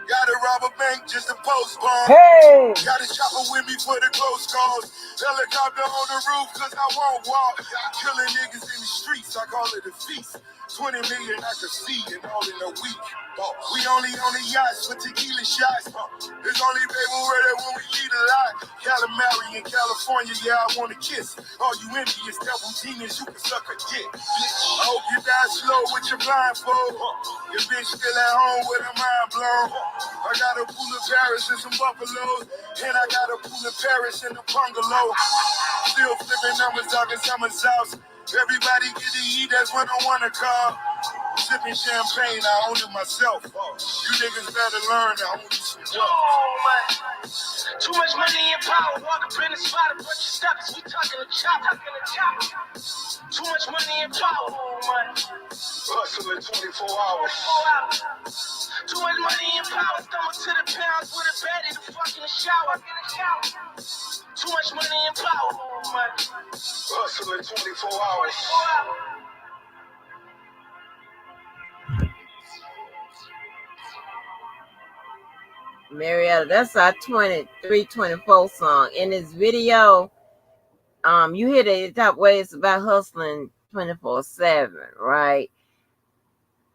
Gotta rob a bank just to postpone. Hey! Got a chopper with me for the close calls. Helicopter on the roof cause I won't walk. Killing niggas in the streets, I call it a feast. 20 million I could see and all in a week. We only on the yachts for tequila shots. There's only baby word when we eat a lot. Calamari in California, yeah, I wanna kiss. All you envious devil demons, you can suck a dick. I hope you die slow with your blindfold. Your bitch still at home with her mind blown. I got a pool of Paris and some buffaloes. And I got a pool of Paris and a bungalow. Still flipping numbers, talking summer sauce. Everybody get to eat, that's what I wanna call. Sipping champagne, I own it myself. You niggas better learn to own you some wealth. Too much money and power, walk up in the spot, a bunch of stuckers, we talking the chop. Too much money and power, Hustling 24 hours. Too much money and power, stumble to the pounds with a bed in the fucking shower. Too much money and power, Hustling 24 hours. Marietta, that's our 23, 24 song. In this video, you hear the top way it's about hustling 24/7, right?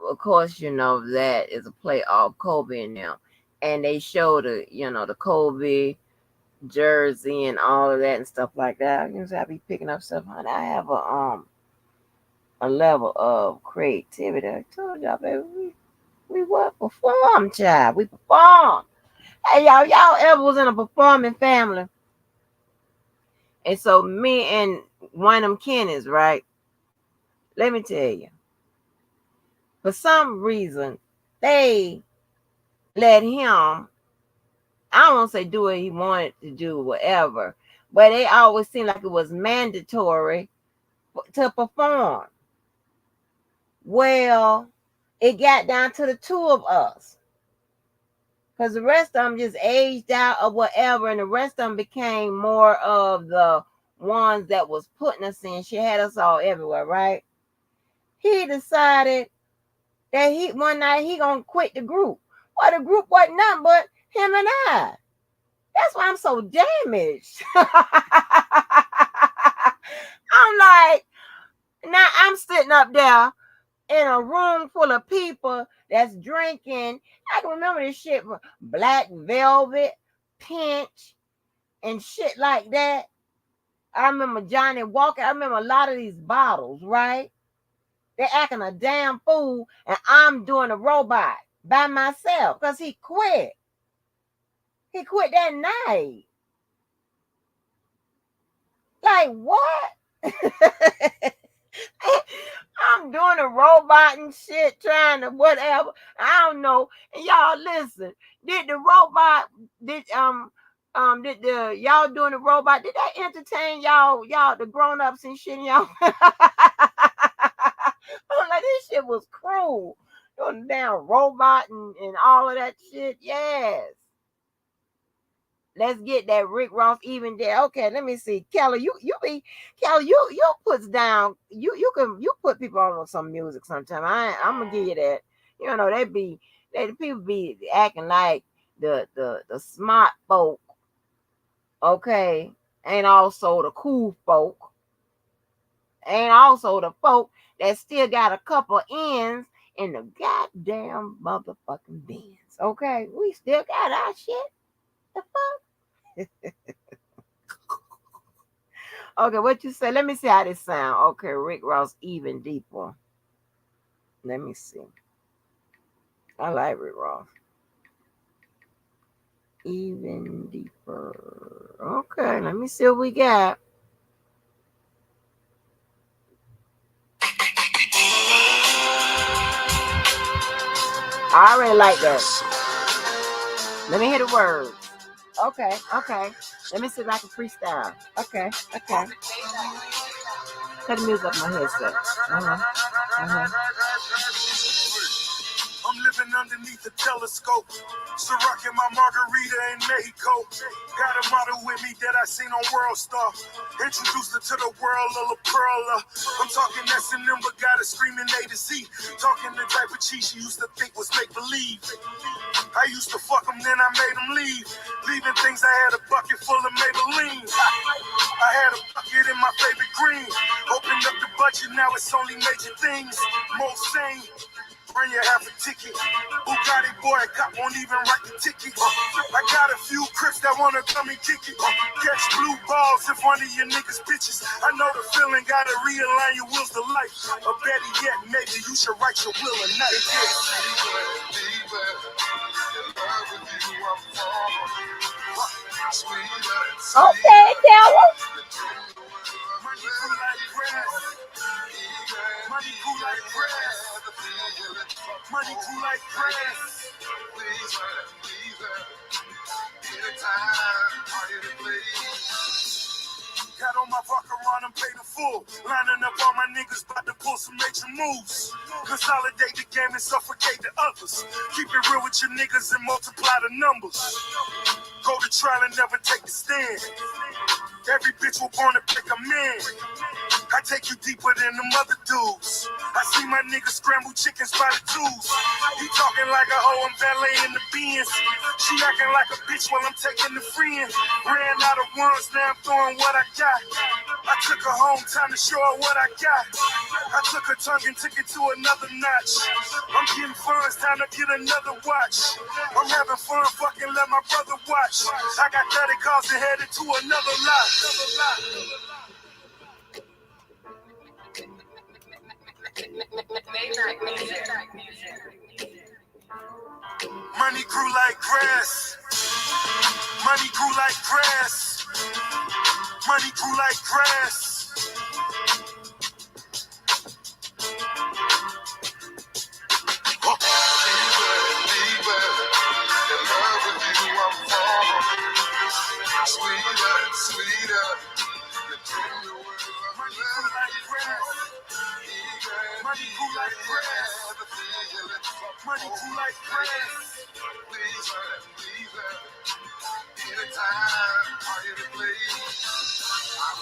Of course, you know that is a play off Kobe and them. And they show the, the Kobe jersey and all of that and stuff like that. I be picking up stuff, honey. I have a level of creativity. I told y'all, baby, we what perform, child. We perform. Hey, y'all ever was in a performing family? And so me and one of them Kennys, right? Let me tell you. For some reason, they let him, I don't want to say do what he wanted to do, whatever, but it always seemed like it was mandatory to perform. Well, it got down to the 2 of us. Because the rest of them just aged out or whatever, and the rest of them became more of the ones that was putting us in. She had us all everywhere, right? He decided that one night he gonna quit the group. Well, the group wasn't nothing but him and I. That's why I'm so damaged. like, now I'm sitting up there in a room full of people that's drinking. I can remember this shit, Black Velvet, Pinch, and shit like that. I remember Johnny Walker. I remember a lot of these bottles, right? They're acting a damn fool, and I'm doing a robot by myself because he quit. He quit that night. Like, what? I'm doing a robot and shit, trying to whatever. I don't know. And y'all listen. Did the robot did the y'all doing the robot? Did that entertain y'all the grown ups and shit? Y'all, I'm like, this shit was cruel. Doing the damn robot and all of that shit. Yes. Let's get that Rick Ross even there. Okay, let me see. Kelly, you puts down, you put people on some music sometime. I'm gonna give you that. You know, they people be acting like the smart folk, okay, and also the cool folk, and also the folk that still got a couple ends in the goddamn motherfucking bins. Okay, we still got our shit. The fuck? Okay, what you say? Let me see how this sound. Okay, Rick Ross, even deeper. Let me see. I like Rick Ross. Even deeper. Okay, let me see what we got. I already like that. Let me hear the words. Okay. Let me see if I can freestyle. Okay. Cut the music up my headset. I'm living underneath the telescope. Ciroc in my margarita in Mexico. Got a model with me that I seen on World Star. Introduced her to the world of La Perla. I'm talking S&M, but got her screaming A to Z. Talking the type of cheese she used to think was make-believe. I used to fuck them, then I made them leave. Leaving things, I had a bucket full of Maybelline. I had a bucket in my favorite green. Opened up the budget, now it's only major things. Most sane. Bring you half a ticket. Bugatti boy, a cop won't even write the ticket. I got a few crips that wanna come and kick it. Catch blue balls if one of your niggas bitches. I know the feeling, gotta realign your wheels to life. Or better yet, maybe you should write your will at night. Okay, Della. Money grew like grass. Money grew like grass. Money grew like grass. Got on my vodka run and paid the full. Lining up all my niggas about to pull some major moves. Consolidate the game and suffocate the others. Keep it real with your niggas and multiply the numbers. Go to trial and never take a stand. Every bitch will born to pick a man. I take you deeper than them other dudes. I see my niggas scramble chickens by the twos. He talking like a hoe, I'm valeting the beans. She acting like a bitch while I'm taking the friend. Ran out of words, now I'm throwing what I got. I took her home, time to show her what I got. I took her tongue and took it to another notch. I'm getting funds, time to get another watch. I'm having fun, fucking let my brother watch. I got 30 cars and headed to another lot. Money grew like grass. Money grew like grass. Money grew like grass. Money grew like grass. Money grew like grass. Anytime, any place. I'm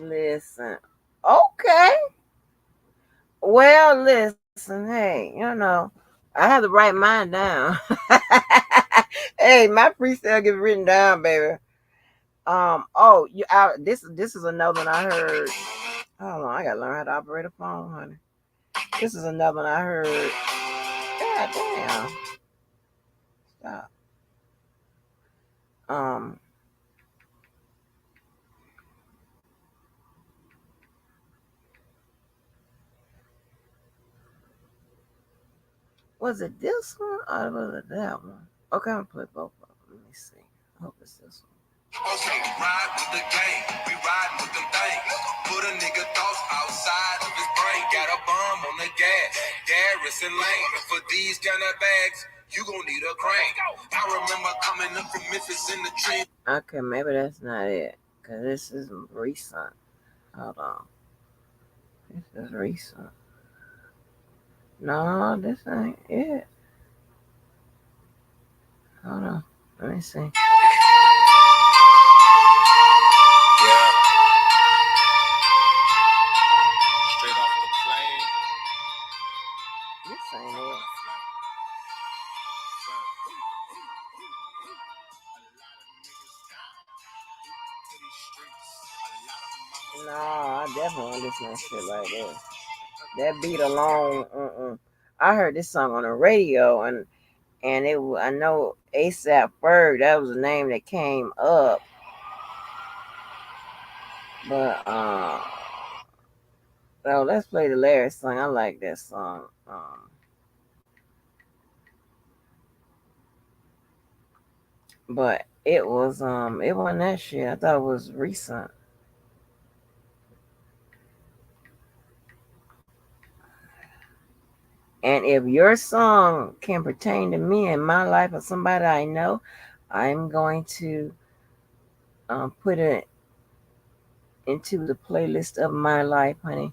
Listen. Okay. Well, listen. Hey, I have to write mine down. Hey, my freestyle get written down, baby. This is another one I heard. Hold on, I gotta learn how to operate a phone, honey. This is another one I heard. God damn. Stop. Um, was it this one or was it that one? Okay, I'm gonna play both of them. Let me see. I hope it's this one. Okay, ride with the gang, we riding with them things. Put a nigga thoughts outside of his brain. Got a bomb on the gas, Garrison Lane. For these kind of bags, you gon' need a crane. I remember coming up from Memphis in the train. Okay, maybe that's not it. Cause this is recent. Hold on. This is recent. No, this ain't it. Hold on. Let me see. Yeah. Straight off the plane. This ain't it. No, I definitely want to listen to shit like this. That beat alone, I heard this song on the radio, and I know ASAP Ferg. That was the name that came up, but oh, let's play the Larry song. I like that song. But it wasn't that shit. I thought it was recent. And if your song can pertain to me and my life or somebody I know, I'm going to put it into the playlist of my life, honey.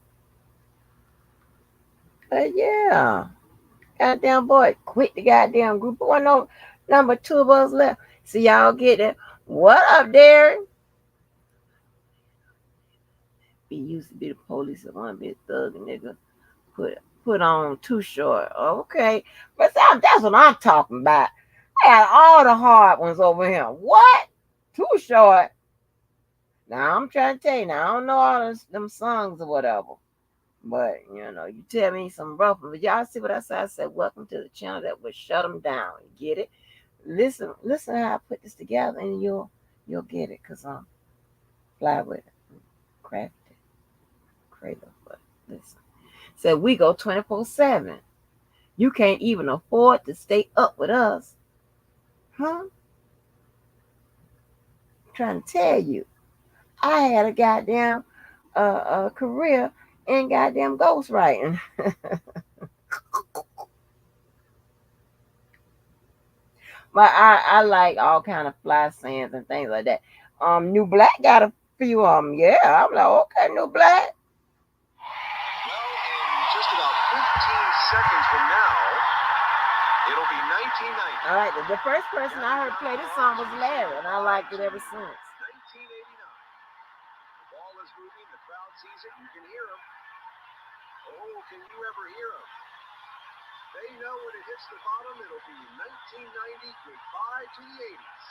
But yeah, goddamn boy, quit the goddamn group. Boy, no, number 2 of us left. See y'all get it. What up, there? He used to be the police and want to be a thug nigga. Put on Too Short. Okay, but that's what I'm talking about. I had all the hard ones over here. What? Too Short. Now I'm trying to tell you. Now I don't know all them songs or whatever. But you tell me some rough ones. But y'all see what I said? I said, welcome to the channel that will shut them down. You get it? Listen how I put this together, and you'll get it. Cause I'm fly with it, craft it, creative. But listen, said we go 24/7. You can't even afford to stay up with us, huh? I'm trying to tell you, I had a goddamn career in goddamn ghostwriting. But I like all kind of fly sayings and things like that. New Black got a few of them. Yeah, I'm like, okay, New Black. Well, in just about 15 seconds from now, it'll be 1990. All right, the first person I heard play this song was Larry, and I liked it ever since. 1989. The ball is moving, the crowd sees it, you can hear them. Oh, can you ever hear them? They know when it hits the bottom, it'll be 1990, goodbye to the 80s.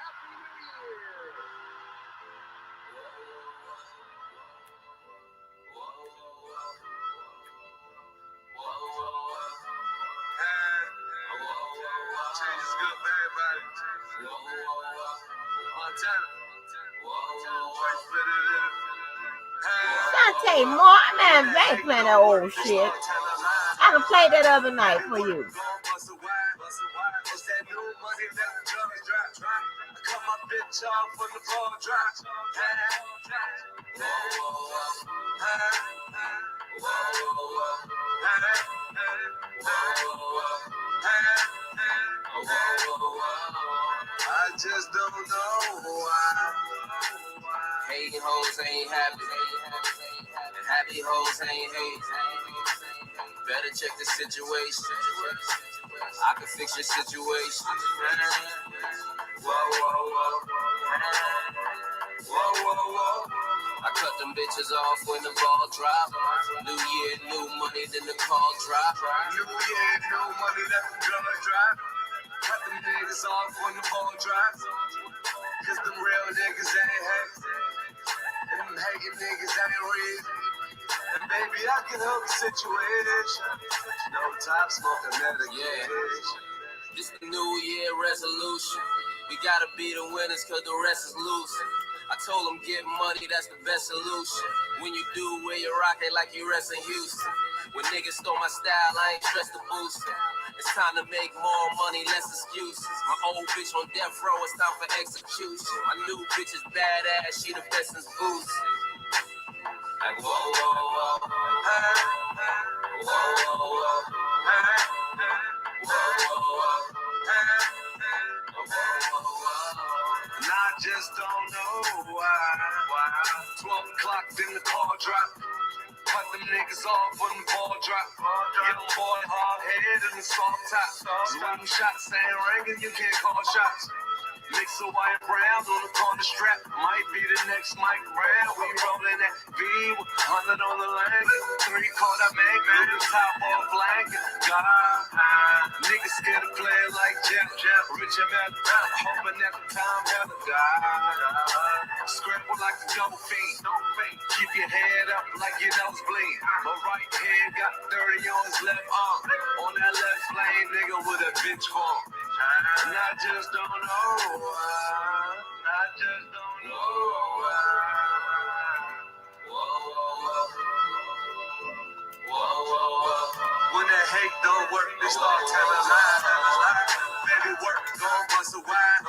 Happy New Year! Change is good for everybody. Montana. Shantae Moore, man, they ain't playing that old shit. I can play that other night for you. Cut my bitch off when the ball drops. I just don't know why. Hating hoes ain't happy, and happy hoes ain't hate. Better check the situation. I can fix your situation. Whoa, whoa, whoa. Whoa, whoa, whoa. I cut them bitches off when the ball drop. New year, new money, then the call drop. New year, new money, let them drummer drop. Cut them niggas off when the ball drop. Cause them real niggas ain't hate. And them hating niggas ain't real. And baby, I can help the situation. No top smoking medication. This the new year resolution. We gotta be the winners cause the rest is losing. I told them get money, that's the best solution. When you do, wear your rocket like you rest in Houston. When niggas stole my style, I ain't stressed to boost it. It's time to make more money, less excuses. My old bitch on death row, it's time for execution. My new bitch is badass, she the best since Boots. Like whoa, whoa, whoa, hey, whoa, whoa, whoa, hey, whoa, whoa, whoa, hey, whoa, whoa, whoa. And I just don't know why. 12 o'clock, then the call drop. Cut them niggas off when the ball drop. Young boy, hard head and the soft top. When them shots ain't ringing, you can't call shots. Mix of white and brown on the corner strap. Might be the next Mike Brown. We rolling that V with 100 on the line. 3-quarter man, the top off blanket. God, niggas scared to play like Jeff. Rich and Matt, hoping at the time had a God. Scramble like a double fiend. Keep your head up like your nose bleed. My right hand got 30 on his left arm. On that left lane, nigga with a bitch form. And I just don't know why. I just don't know why. Whoa, whoa, whoa. Whoa, whoa, whoa. When that hate don't work, they start telling lies. Baby, work, gon' bust a wide.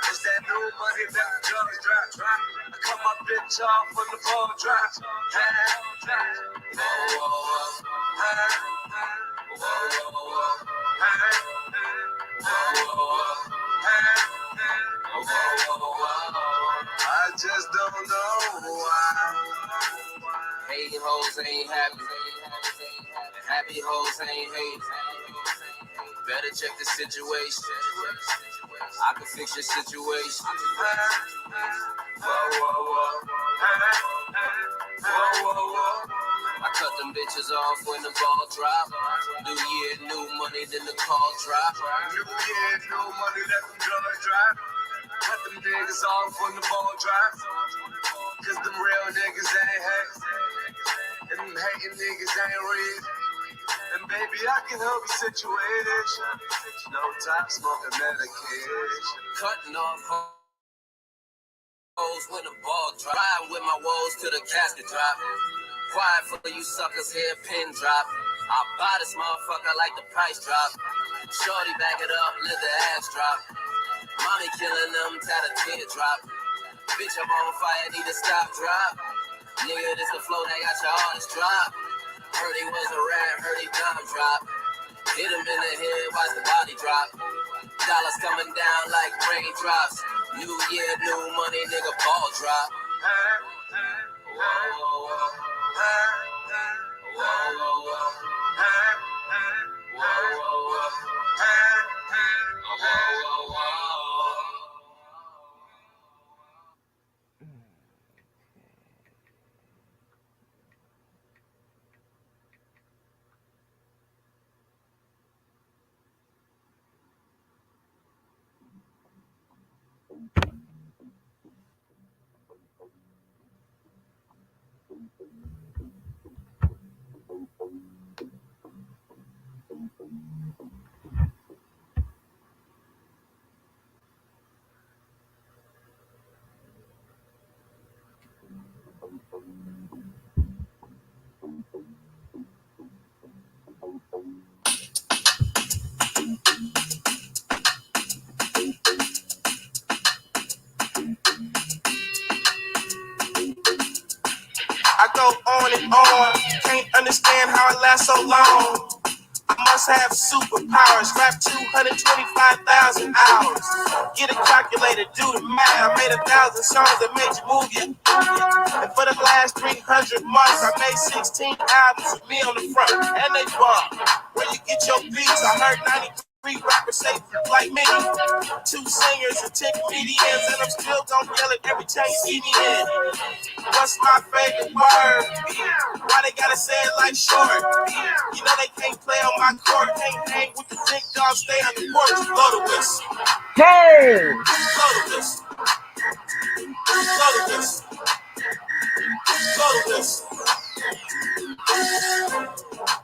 It's that new money that the drugs drop. I cut my bitch off when the ball drops. Whoa, whoa, whoa. Whoa, whoa, whoa. I just don't know why. Hating hoes ain't happy. Happy hoes ain't hating. Better check the situation. I can fix your situation. Whoa, whoa, whoa. Whoa, whoa, whoa. I cut them bitches off when the ball drop. New year, new money, then the call drop. New year, new money, let them drugs drop. Cut them niggas off when the ball drop. Cause them real niggas ain't hate. And them hating niggas ain't real. And baby, I can help your situation. No top smoking medication. Cutting off hoes when the ball drop. Riding with my woes till the casket drop. Quiet for you suckers, here pin drop. I buy this motherfucker like the price drop. Shorty back it up, let the ass drop. Mommy killing them, tat a teardrop. Bitch, I'm on fire, need to stop, drop. Nigga, this the flow that got your artist drop. Heard he was a rat, heard he dumb drop. Hit him in the head, watch the body drop. Dollars coming down like raindrops. New year, new money, nigga, ball drop. Whoa, whoa, whoa. Whoa, whoa, whoa. Whoa, whoa, whoa. Whoa, whoa, whoa. I go on and on, can't understand how I last so long. I'm must have superpowers. Rap 225,000 hours. Get a calculator, do the math. I made 1,000 songs that made you move your. And for the last 300 months, I made 16 albums with me on the front, and they bought. Where you get your beats? I heard 93 rappers say like me. 2 singers and 10 comedians, and I'm still gonna yell it every time you see me in. What's my favorite word? Why they gotta say it like short? You know they can't play on my court, can't hang with the big dogs, stay on the porch. Blow the whistle. Hey! Blow the whistle. Blow the whistle. Blow the whistle.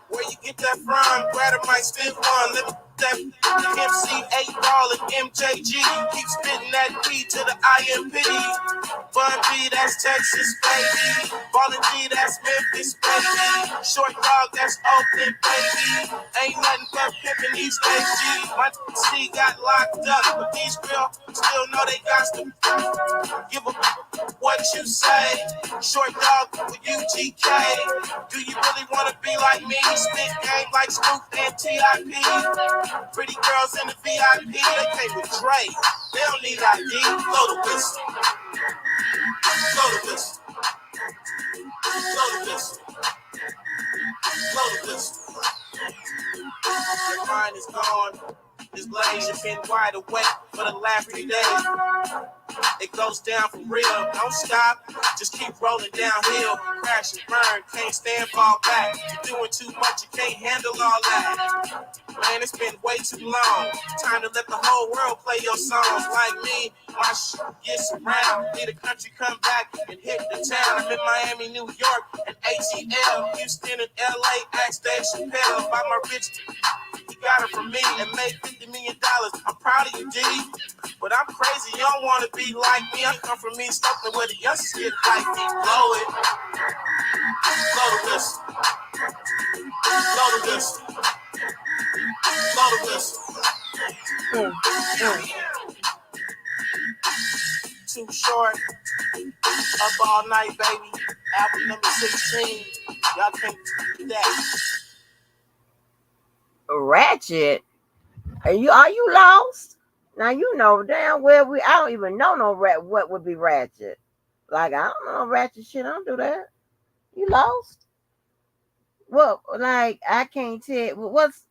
Where you get that from? Grab a mic, spit one. Let me that MC 8 Ball and MJG. Keep spitting that P to the IMP. Bun B, that's Texas, baby. Ballin' G, that's Memphis, baby. Short dog, that's Oakland, baby. Ain't nothing but pimpin' these days, G. My C got locked up, but these girls still know they got to give a what you say. Short dog with UGK. Do you really wanna be like me? Spit game like Scoop and TIP. Pretty girls in the VIP, they came with Dre. They don't need ID. Blow the whistle. Blow the whistle. Blow the whistle. Blow the whistle. Your mind is gone. This blaze has been wide awake for the last 3 days. It goes down for real. Don't stop. Just keep rolling downhill. Crash and burn. Can't stand, fall back. You're doing too much. You can't handle all that. Man, it's been way too long. Time to let the whole world play your songs. Like me, my shit gets around. Need a country come back and hit the town. I'm in Miami, New York, and ATL. Houston and LA, ask Dave Chappelle. Buy my bitch. He got it from me and made $50 million. I'm proud of you, D. But I'm crazy. You don't want to be like me. I come from me, something where the youngsters get like me. Blow it. Blow the whistle. Blow the whistle. Blow the whistle. Too short. Up all night, baby. Album number 16. Y'all can't do that. Ratchet? Are you lost? Now you know damn well I don't even know what would be ratchet. Like I don't know ratchet shit. I don't do that. You lost? Well, like I can't tell. What's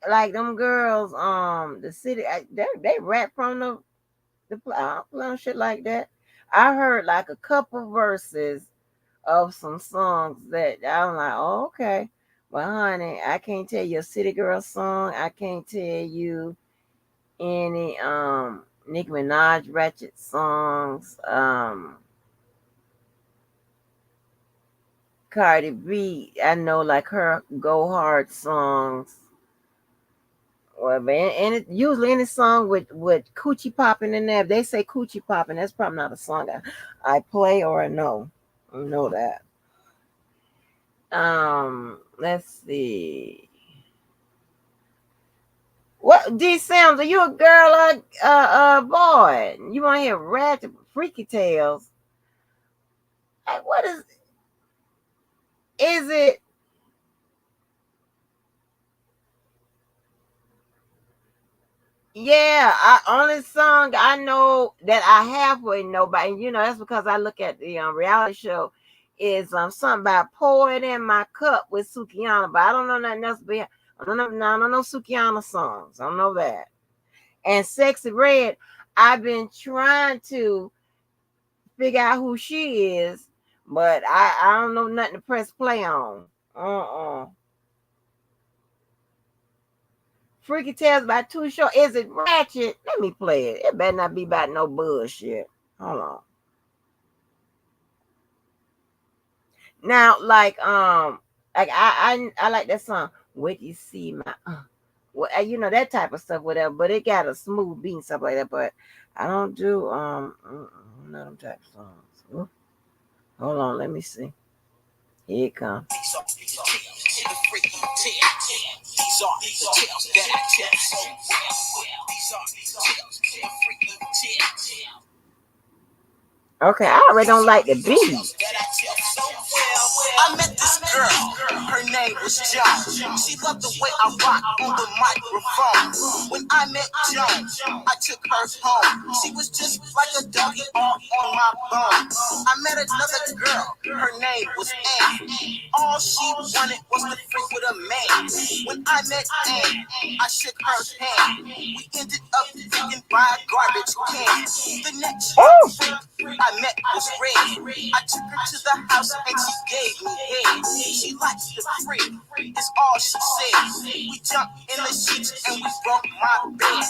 like them girls? The city. They rap from the I don't know shit like that. I heard like a couple verses of some songs that I'm like, oh, okay. Well, honey, I can't tell you a City Girl song. I can't tell you any Nicki Minaj ratchet songs. Cardi B, I know like her go hard songs. Well, man, and it, usually any song with coochie popping in there, if they say coochie popping, that's probably not a song I play or I know. I know that. Let's see. What D Sims, are you a girl or a boy? You want to hear ratchet freaky tales? Hey, what is it? Yeah, only song I know that I halfway know, but you know that's because I look at the reality show. Is something about pour it in my cup with Sukihana, but I don't know nothing else. I don't know Sukihana songs. I don't know that. And Sexy Red, I've been trying to figure out who she is, but I don't know nothing to press play on. Freaky Tales by Too Short. Is it ratchet? Let me play it. It better not be about no bullshit. Hold on. Now, like I like that song. What you see my you know that type of stuff, whatever. But it got a smooth beat and stuff like that. But I don't do none of them type of songs. Ooh. Hold on, let me see. Here it comes. These are the tales that I tell so well. These are the tales, freaky tales. Okay, I already don't like the beat. I met this girl. Her name was Joan. She loved the way I rock on the microphone. When I met Joan, I took her home. She was just like a doggy all on my bone. I met another girl, her name was Ann. All she wanted was to freak with a man. When I met Ann, I shook her hand. We ended up freaking by a garbage can. The next freak I met was Red. I took her to the house and she gave me head. She likes the freak, is all she said. We jumped in the sheets and we broke my bed.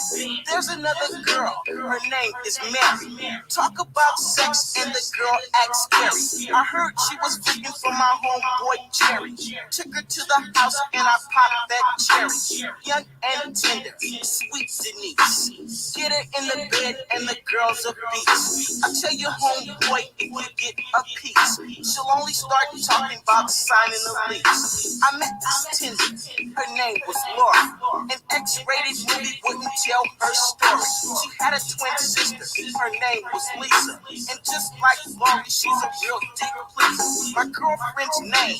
There's another girl, her name is Mary. Talk about sex and the girl acts scary. I heard she was looking for my homeboy Jerry. Took her to the house and I popped that cherry. Young and tender, sweet Denise. Get her in the bed and the girl's a beast. I tell you homeboy, if you get a piece, she'll only start talking about signing a lease. I met this tender, her name was Laura. An X-rated movie wouldn't tell her story. She had a twin sister, her name was Lisa. And just like Laura, she's a real dick pleaser. My girlfriend's name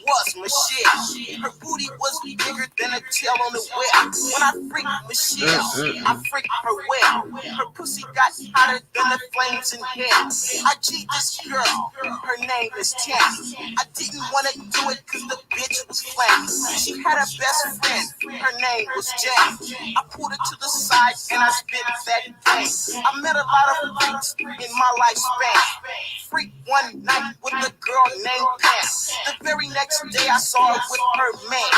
was Michelle. Her booty was bigger than a tail on the wheel. When I freaked Michelle, I freaked her well. Her pussy got hotter than the flames in hell. I G'd this girl, her name is Tammy. I didn't want to do it cause the bitch was flaming. She had a best friend, her name was Jane. I pulled her to the side and I spit that thing. I met a lot of freaks in my lifespan. Freak one night with a girl named Pam. The very next day I saw her with her man.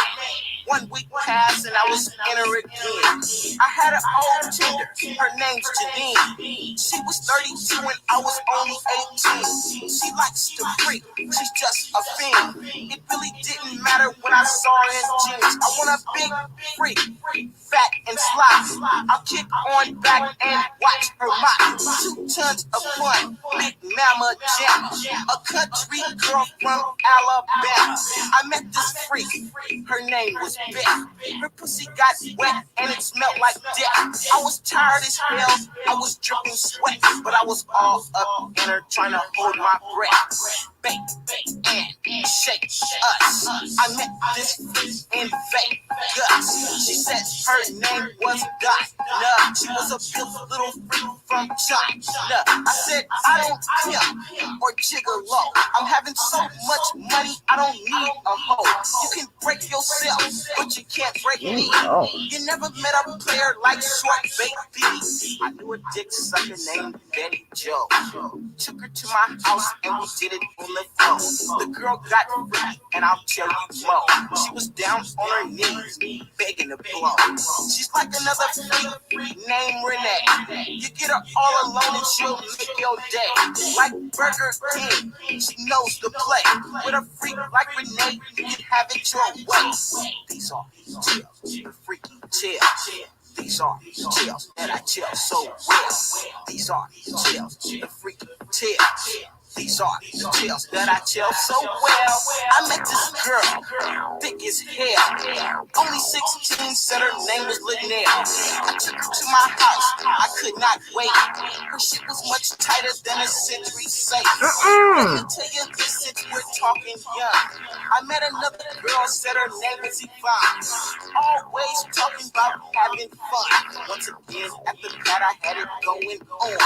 1 week passed and I was in her again. I had an old Tinder, her name's Janine. She was 32 and I was only 18. She likes to freak, she's just a fiend. It really didn't matter when I saw her in jeans. I want a big freak, fat and sloppy. I'll kick on back and watch her mock. 2 tons of fun, big mama jam. A country girl from Alabama. I met this freak, her name was Beth. Her pussy got wet and it smelled like death. I was tired as hell, I was dripping sweat, but I was all up in her trying to hold my breath. Bake and shake us. I met this freak in Vegas. She said her name was Dinah. She was a beautiful little freak from China. I said I don't pimp or gigolo. I'm having so much money I don't need a hoe. You can break yourself, but you can't break me. You never met a player like Short Baked Beans. I knew a dick sucker named Betty Joe. Took her to my house and we did it on the phone. The girl got freaky and I'll tell you more. She was down on her knees, begging to blow. She's like another freak named Renee. You get her all alone and she'll make your day. Like Burger King, she knows the play. With a freak like Renee, you can have it your way. These are chills, the freaky chills. These are chills that I chill so well. These are chills, the freaky chills. These are the chills that I chill so well. I met this girl, thick as hell. Only 16, said her name was Linnell. I took her to my house, I could not wait. Her shit was much tighter than a century safe. Let me tell you this since we're talking young. I met another girl, said her name was Yvonne. Always talking about having fun. Once again, at the pad I had it going on.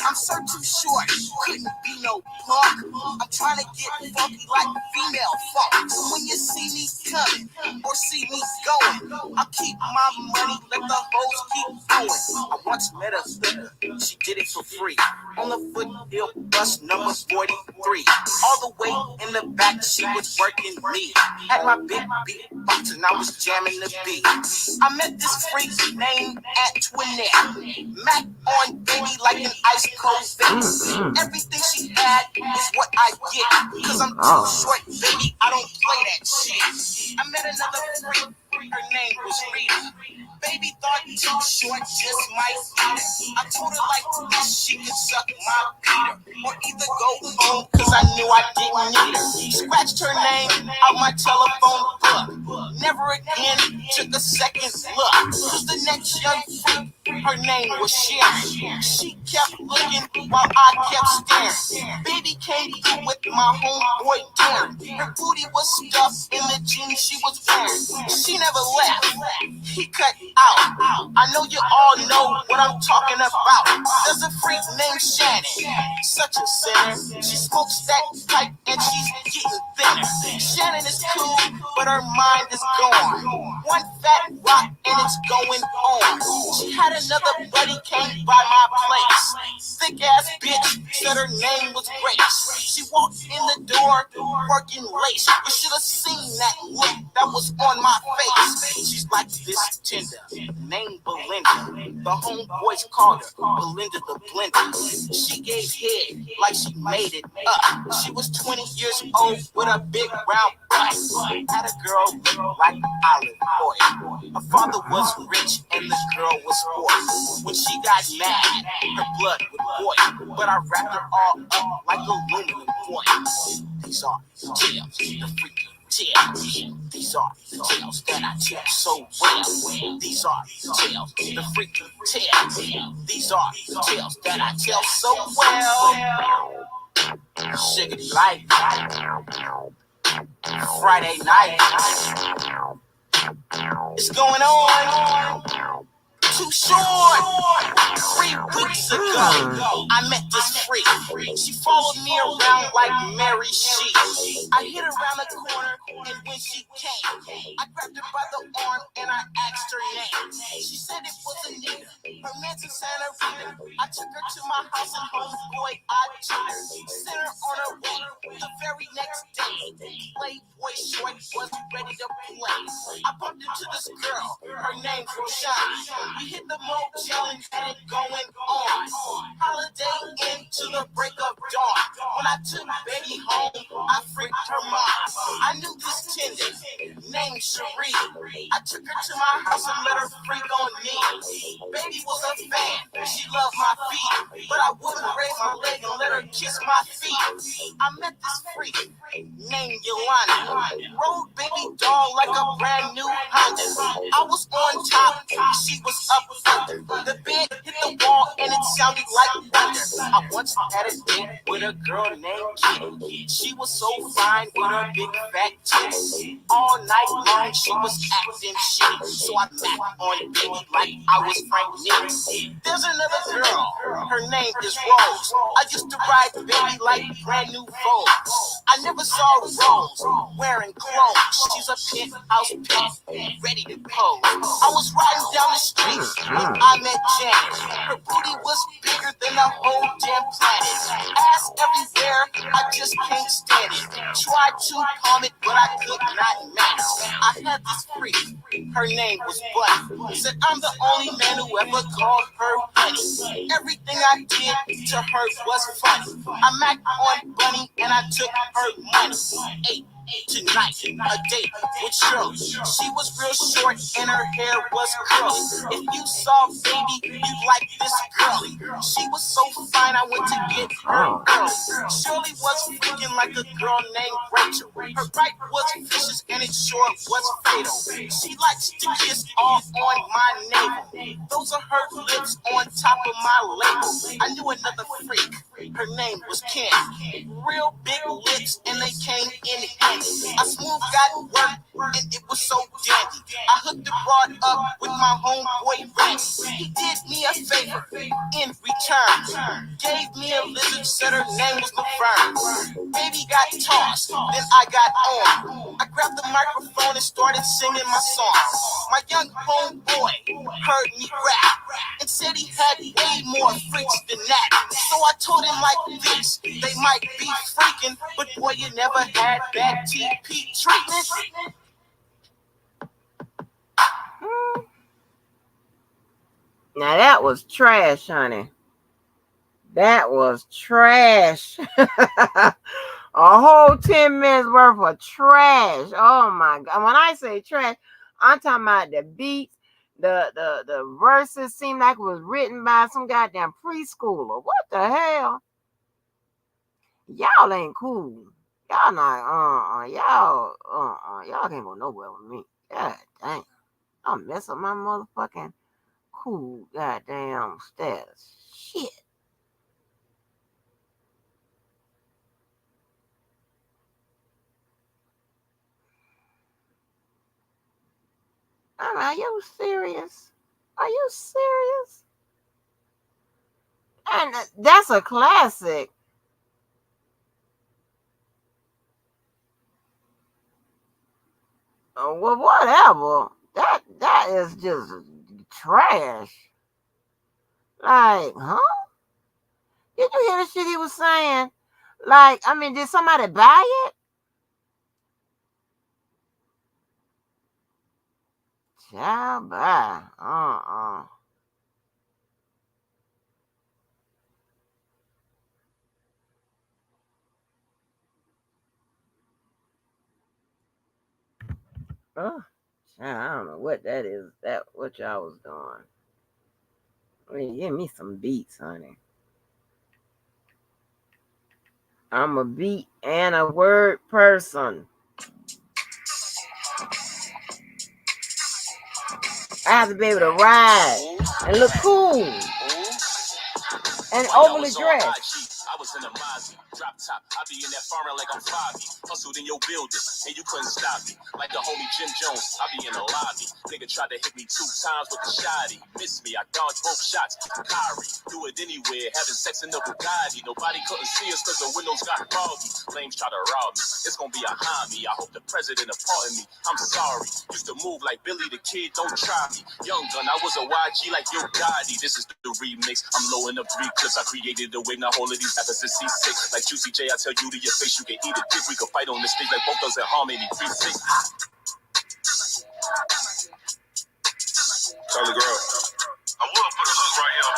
I'm so too short, couldn't be no punk. I'm trying to get funky like female funk. So when you see me coming or see me going, I'll keep my money, let the hoes keep going. I once met a hooker, she did it for free. On the foothill bus number 43. All the way in the back, she was working me. Had my big beatbox and I was jamming the beat. I met this freak named Antoinette. Mac on baby like an ice cold face. Everything she had is what I get. Cause I'm too short, baby, I don't play that shit. I met another freak, her name was Rita. Baby thought too short just might eat it. I told her like this, she could suck my Peter. Or either go home, cause I knew I didn't need her. Scratched her name out my telephone book. Never again took a second look. Cause the next young freak, her name was Sharon. She kept looking while I kept staring. Baby came through with my homeboy Darren. Her booty was stuffed in the red jeans she was wearing. She never left. He cut out. I know you all know what I'm talking about. There's a freak named Shannon, such a sinner. She smokes that pipe and she's getting thinner. Shannon is cool, but her mind is gone. One fat rock and it's going on. She had another buddy came by my place. Thick ass bitch said her name was Grace. She walked in the door working late. You should have seen that look that was on my face. She's like this tender, named Belinda. The homeboys called her Belinda the Blender. She gave head like she made it up. She was 20 years old with a big round butt. Had a girl look like Olive Oil. Her father was rich and the girl was poor. When she got mad, her blood would boil. But I wrapped her all up like aluminum foil. These are tales, the freaky tales. These are the tales that I tell so well. These are tales, the freaky tales. These are tales that I tell so well. Sugar life, Friday night. It's going on. Too short. 3 weeks ago, I met this freak. She followed me around like Mary She. I hit around the corner, and when she came, I grabbed her by the arm and I asked her name. She said it was Anita. Her man's in Santa Rita. I took her to my house and homeboy, I took her. Sent her on her way. The very next day, Playboy Short was ready to play. I bumped into this girl. Her name's Roshana. We hit the motel and had it going on. Holiday into the break of dawn. When I took baby home, I freaked her mom. I knew this tender named Cherie. I took her to my house and let her freak on me. Baby was a fan. She loved my feet, but I wouldn't raise my leg and let her kiss my feet. I met this freak named Yolanda. Rode baby doll like a brand new Honda. I was on top, she was up under. The bed hit the wall and it sounded like thunder. I once had a date with a girl named Kitty. She was so fine with her big fat tits. All night long she was acting shitty. So I backed on baby like I was Frank Nick. There's another girl, her name is Rose. I used to ride baby like brand new Vogue. I never saw Rose wearing clothes. She's a penthouse pimp, ready to pose. I was riding down the street when I met Janet. Her booty was bigger than the whole damn planet. Ass everywhere, I just can't stand it. Tried to palm it, but I could not match. I had this freak, her name was Bunny. Said I'm the only man who ever called her honey. Everything I did to her was funny. I macked on Bunny and I took her money. Tonight, a date with Shirley. She was real short and her hair was curly. If you saw baby, you'd like this girly. She was so fine, I went to get her early. Shirley was freaking like a girl named Rachel. Her bite was vicious and it sure was fatal. She likes to kiss all on my navel. Those are her lips on top of my label. I knew another freak. Her name was Ken. Real big lips and they came in handy. I smooth got work and it was so dandy. I hooked the broad up with my homeboy Randy. He did me a favor in return. Gave me a lizard, said her name was Laverne. Baby got tossed, then I got on. I grabbed the microphone and started singing my song. My young homeboy heard me rap and said he had way more freaks than that. So I told him like this, they might be freaking, but boy, you never had bad TP treatment. Now that was trash, honey. That was trash. A whole 10 minutes worth of trash. Oh my God. When I say trash, I'm talking about the beats. The verses seemed like it was written by some goddamn preschooler. What the hell? Y'all ain't cool. Y'all not y'all can't go nowhere with me. God damn. I'll mess up my motherfucking cool goddamn status. Shit. Are you serious? Are you serious? And that's a classic. Well, whatever. That is just trash. Like, huh? Did you hear the shit he was saying? Like, I mean, did somebody buy it? Child, buy. Oh, I don't know what that is. That what y'all was doing. I mean, give me some beats, honey. I'm a beat and a word person. I have to be able to ride and look cool and overly dressed. I was in a Mozzie, drop top. I be in that foreign like I'm Fabi. Hustled in your building, and you couldn't stop me. Like the homie Jim Jones, I be in the lobby. Nigga tried to hit me 2 times with the shotty. Missed me, I dodged both shots. Kyrie, do it anywhere, having sex in the Bugatti. Nobody couldn't see us cause the windows got foggy. Flames try to rob me, it's gonna be a homie. I hope the president pardon me, I'm sorry. Used to move like Billy the Kid, don't try me. Young gun, I was a YG like Yo Gotti. This is the remix, I'm loading up 3 clips. I created the wave, now all of these rappers is C6. Like Juicy J, I tell you to your face, you can eat a dick. We can fight on this stage like both us at harmony. 3-6. Charlie girl, I will put a hook right here.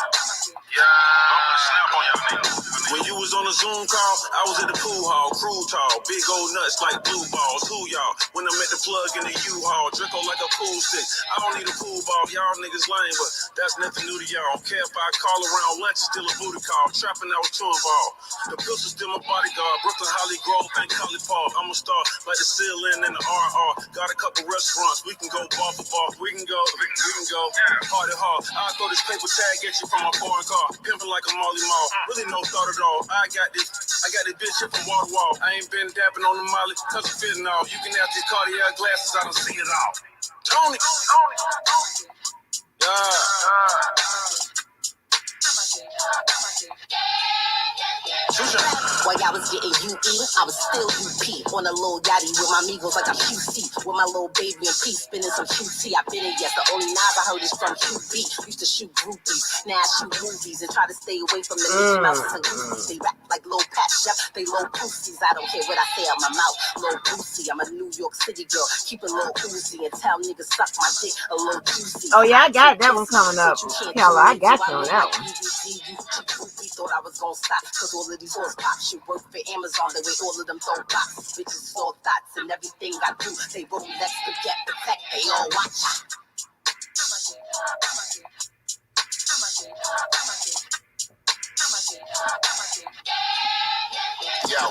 Yeah, I'm gonna snap on y'all niggas. When you was on a Zoom call, I was at the pool hall, crew tall, big old nuts like blue balls. Who y'all? When I'm at the plug in the U-Haul, Draco like a pool stick. I don't need a pool ball, y'all niggas lame, but that's nothing new to y'all. Don't care if I call around lunch, it's still a booty call. Trapping, I was too involved. The pistol's still my bodyguard. Brooklyn, Holly Grove, and Collie Park. I'm a star like the ceiling and the RR. Got a couple restaurants, we can go bar for bar. We can go. Hard and hard. I'll throw this paper tag at you from my foreign car. Pimping like a Molly Mall. Really no thought at all. I got this bitch here from wall to wall. I ain't been dapping on the Molly cause I'm fitting all. You can have your cardiac glasses, I don't see it all. Tony. While y'all was getting UE, I was still UP. On a little yachty with my amigos like a QC. With my little baby and P spinning some QT. I been in, yes, the only knives I heard is from QB. Used to shoot groupies, now I shoot movies and try to stay away from the Mickey Mouses and Goofies. They rap like little Patch, yep, they low pussies. I don't care what I say out my mouth, little pussy. I'm a New York City girl, keep a little Uzi and tell niggas suck my dick a little juicy. Oh yeah, I got that one coming up, Keller. I got you on that one. Thought I was gonna stop, cause all of these horse pops should work for Amazon, the way all of them throw box. Bitches all thoughts and everything I do, they roll next to get the tech, they all watch. Yo,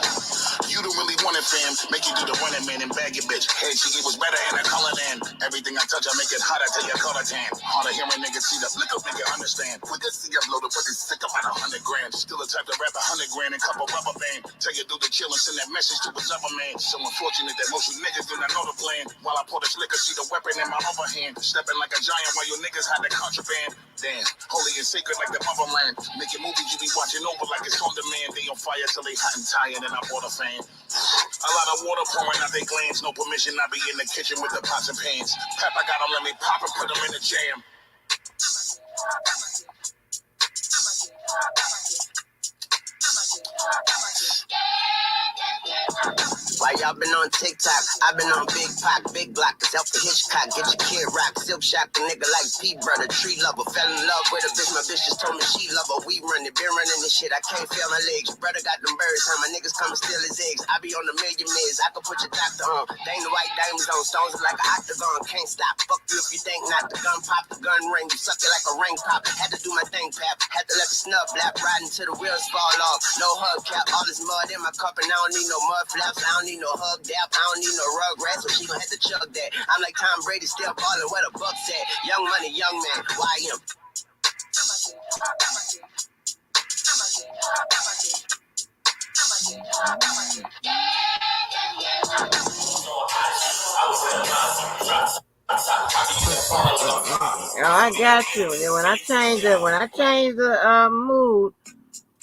you don't really want it, fam. Make you do the running man and bag your bitch. Hey, she was better and I color than. Everything I touch, I make it hotter till your color tan. Harder hearing niggas see the flick up, nigga understand. Quick to see uploaded, but it's sick about 100 grand. Still the type to rap 100 grand and couple rubber band. Tell you do the chill and send that message to his other man. So unfortunate that most you niggas do not know the plan. While I pour this liquor, see the weapon in my other hand. Stepping like a giant while you niggas had the contraband. Damn, holy and sacred like the motherland. Making movies you be watching over like it's on demand. They on fire till they hot and tired and I bought a fan. A lot of water pouring out their glands. No permission, I be in the kitchen with the pots and pans. Pep, I got them, let me pop and put them in the jam. Why y'all been on TikTok? I've been on Big Pac, Big Block, it's Alpha Hitchcock, get your kid rock, silk shock, a nigga like P brother, tree lover, fell in love with a bitch, my bitch just told me she love her, we running, been running this shit, I can't feel my legs, brother got them birds, how my niggas come and steal his eggs, I be on the million mids, I can put your doctor on, they ain't the white diamonds on, stones are like an octagon, can't stop, fuck you if you think not, the gun pop, the gun ring, you suck it like a ring pop, had to do my thing pap, had to let the snub blap, riding till the wheels fall off, no hubcap, all this mud in my cup and I don't need no mud flaps, I don't need no hug dap, I don't need no rug rat, so she gon' have to chug that. I'm like Tom Brady, still ballin' where the Bucks at. Young money, young man, YM. Oh, I got you. Yeah, when I change the mood,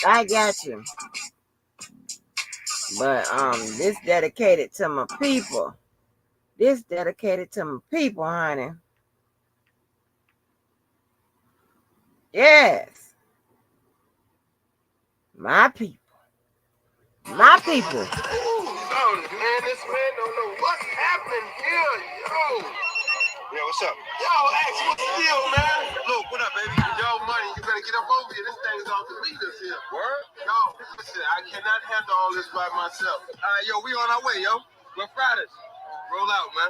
I got you. But this dedicated to my people. This dedicated to my people, honey. Yes. My people. My people. Oh, man, this man don't know what's happening here. Yo, what's up? Yo, X, what's the deal, man? Look, what up, baby? Yo, money, you better get up over here. This thing's off the meters here. Word? Yo, listen, I cannot handle all this by myself. All right, yo, we on our way, yo. We're Fridays. Roll out, man.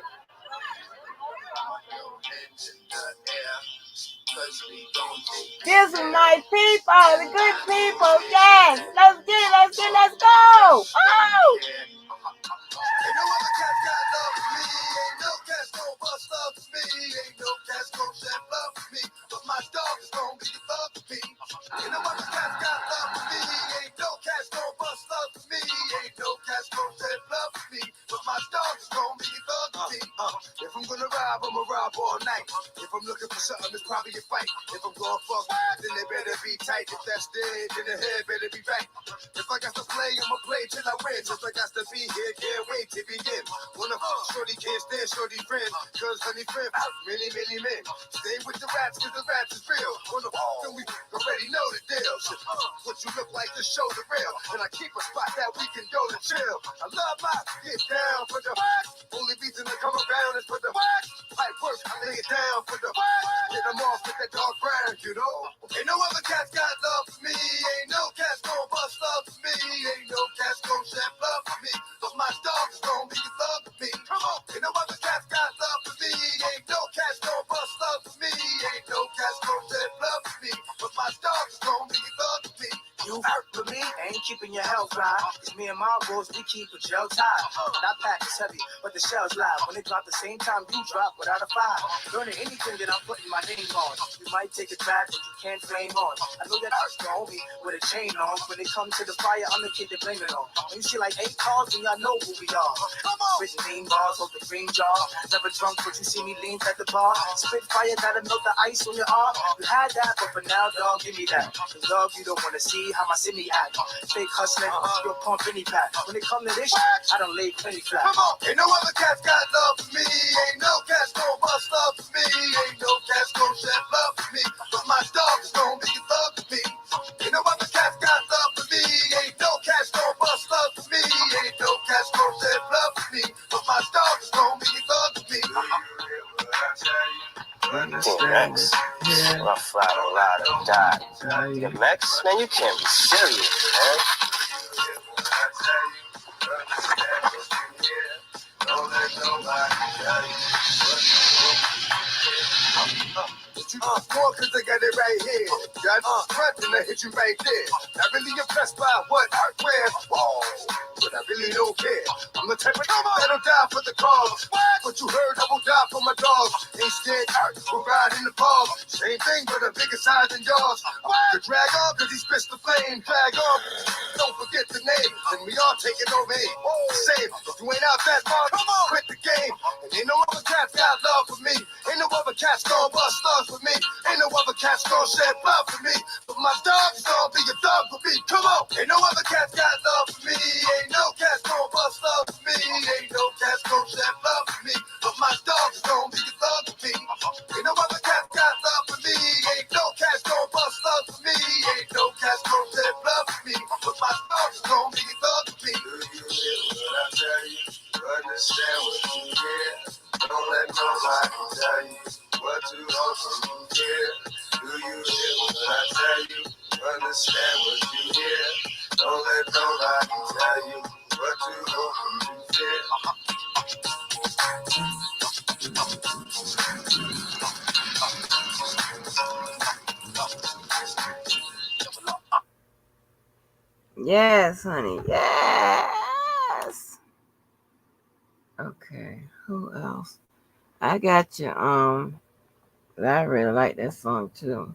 This is my people, the good people. Yes. Let's go. Oh! Ain't no other cat got love for me. Ain't no cat gon' bust love for me. Ain't no cat gon' shed love for me. But my dog is gon' be the thug for me. Ain't no other cat got love for me. Ain't no cat gon' bust love for me. Ain't no cat gon' shed love for me. But my dog is gon' be the thug for me. If I'm gonna rob, I'ma rob all night. If I'm looking for something, it's probably a fight. If I'm going fuck, then they better be tight. If that's dead, then the head better be right. If I got to play, I'ma play till I win. If I got to be here, can't wait to begin. Wanna shorty can't stand shorty friend. Cause honey friend, many, many men. Stay with the rats, cause the rats is real. Wanna then we already know the deal. Shit, what you look like to show the real. And I keep a spot that we can go to chill. I love my get down for the only reason to come around is for the pipe work. I lay it down for the get them off with that dog brand, you know. Ain't no other cats got love for me. Ain't no cats gon' bust love for me. Ain't no cats gon' shed love for me. But my dog is gon' be the love for me. Come on. Ain't no other cats got love for me. Ain't no cats gon' bust love for me. Ain't no cats gon' shed love for me. But my dog is gon' be the love for me. You hurt for me, ain't keeping your health right. Cause me and my boys, we keep a gel tied. That pack is heavy, but the shell's live. When it drop the same time you drop without a fire. Learning anything that I'm putting my name on. You might take it back, but you can't flame on. I know that hurts the homie with a chain on. When it comes to the fire, I'm the kid to blame it on. When you see like 8 cars, then y'all know who we are. Come on! Spitting lean bars off the green jar. Never drunk, but you see me lean at the bar. Spit fire that'll melt the ice on your arm. You had that, but for now, dog, give me that. Cause dog, you don't wanna see how my city act. Fake hustling, you'll pump any pack. When it come to this shit, I don't lay plenty flat. Come on, ain't no other cats got love for me. Ain't no cats gon' bust love for me. Ain't no cats gon' shed love for me. But my dog is gon' be the thug for me. Ain't no other cats got love for me. Ain't no cats gon' bust love for me. Ain't no cats gon' shed love for me. But my dog is gon' be the thug for me. Understand it. Yeah. Well, I fly a lot of die. The Mex, man, you can't be serious, man. Don't let nobody tell you more cause I got it right here. Got front and I hit you right there. Not really impressed by what I wear. Whoa, but I really don't care. I'm the type of that'll die for the cause. What you heard, I will die for my dogs. Ain't scared, we'll ride in the fog. Same thing, but a bigger size than yours. The drag on cause he spits the flame. Drag on, don't forget the name. And we all taking over here. Same, if you ain't out that far, quit the game. And ain't no other cats got love for me. Ain't no other cats gon' bust love for me. Ain't no other cats gon' shed blood for me. But my dog is gon' be a dog for me. Come on. Ain't no other cats got love for me. Ain't no cats gon' bust love for me. Ain't no cats gon' shed blood for me. But my dog is gon' be a dog for me. Ain't no other cats got love for me. Ain't no cats gon' bust love for me. Ain't no cats gon' shed blood for me. But my dog is gon' be a dog for me. Do you hear what I tell you? Understand what you hear. Don't let nobody tell you what to hold from you hear. Do you hear what I tell you? Understand what you hear. Don't let nobody tell you what to hold from you hear. Yes, honey. Yes. Okay. Who else? I got you. I really like that song too.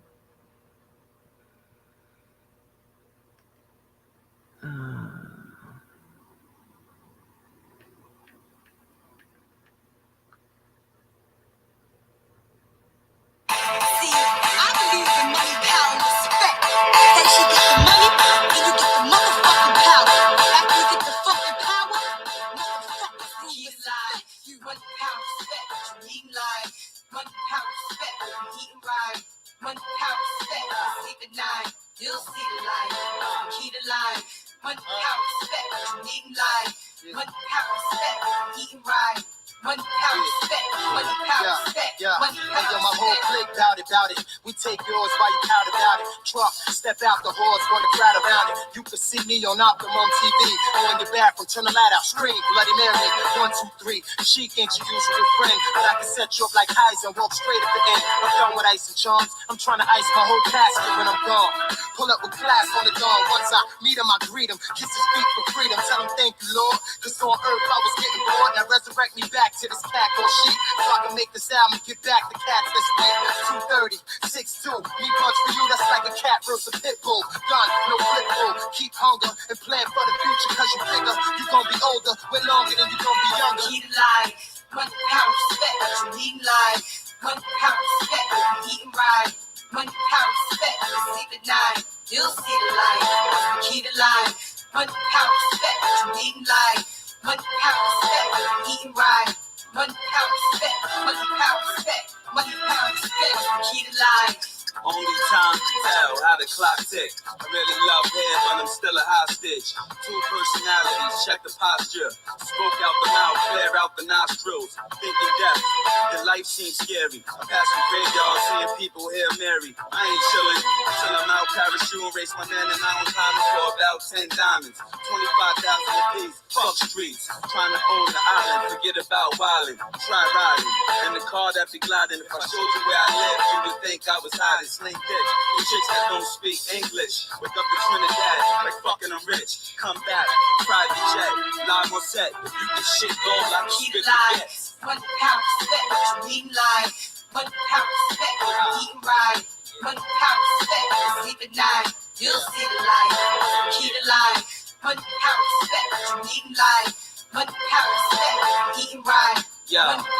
my whole clique bout it. We take yours while you pout about it. Truck, step out the horse, want to crowd around it. You can see me on Optimum TV. Go in your bathroom, turn the light out, scream, Bloody Mary. 1, 2, 3. Chic ain't your usual friend, but I can set you up like Heisen, walk straight at the end. I'm done with ice and charms. I'm trying to ice my whole casket when I'm gone. Pull up with class on the dawn. Once I meet him, I greet him. Kiss his feet for freedom. Tell him thank you, Lord. Cause on earth I was getting bored. Now resurrect me back to this cat on sheet. So I can make this album, get back the cats this week. 2:30, 6-2. Me punch for you, that's like a cat versus a pit bull. Done, no flip bull. Keep hunger and plan for the future. Cause you figure you gon' be older. Way longer than you gon' be younger. Keep life, money, power, respect. What you need in life. Money, power, respect. What you eating right. Money, power, respect. Sleep at night. You'll see the light. Key to life. Money, power, respect. What you need in life. Money, power, respect. What you eating right. Money, power, respect. Money, power, respect. Money, power, respect. Key to life. Only time to tell how the clock tick. I really love him, but I'm still a hostage. 2 personalities, check the posture. Smoke out the mouth, flare out the nostrils. Thinking death, and life seems scary. I pass the graveyard, seeing people here married. I ain't chilling until I'm out parachute and race my man in mountain climbing for about 10 diamonds. 25,000 a piece, fuck streets. Trying to own the island, forget about wildin'. Try riding, in the car that be gliding. If I showed you where I live, you would think I was hiding. Sling dick, the chicks that don't speak English. Wake up in Trinidad, like fucking I'm rich. Come back, private jet, live on set. If you get shit gold, I keep it forget. Money, power, respect. What you need in life. Money, power, respect. What you eating right. Money, power, respect. Sleep at night. You'll see the light. Key to life. Money, power, respect. What you need in life. Money, power, respect. What you eating right. Yo, nothing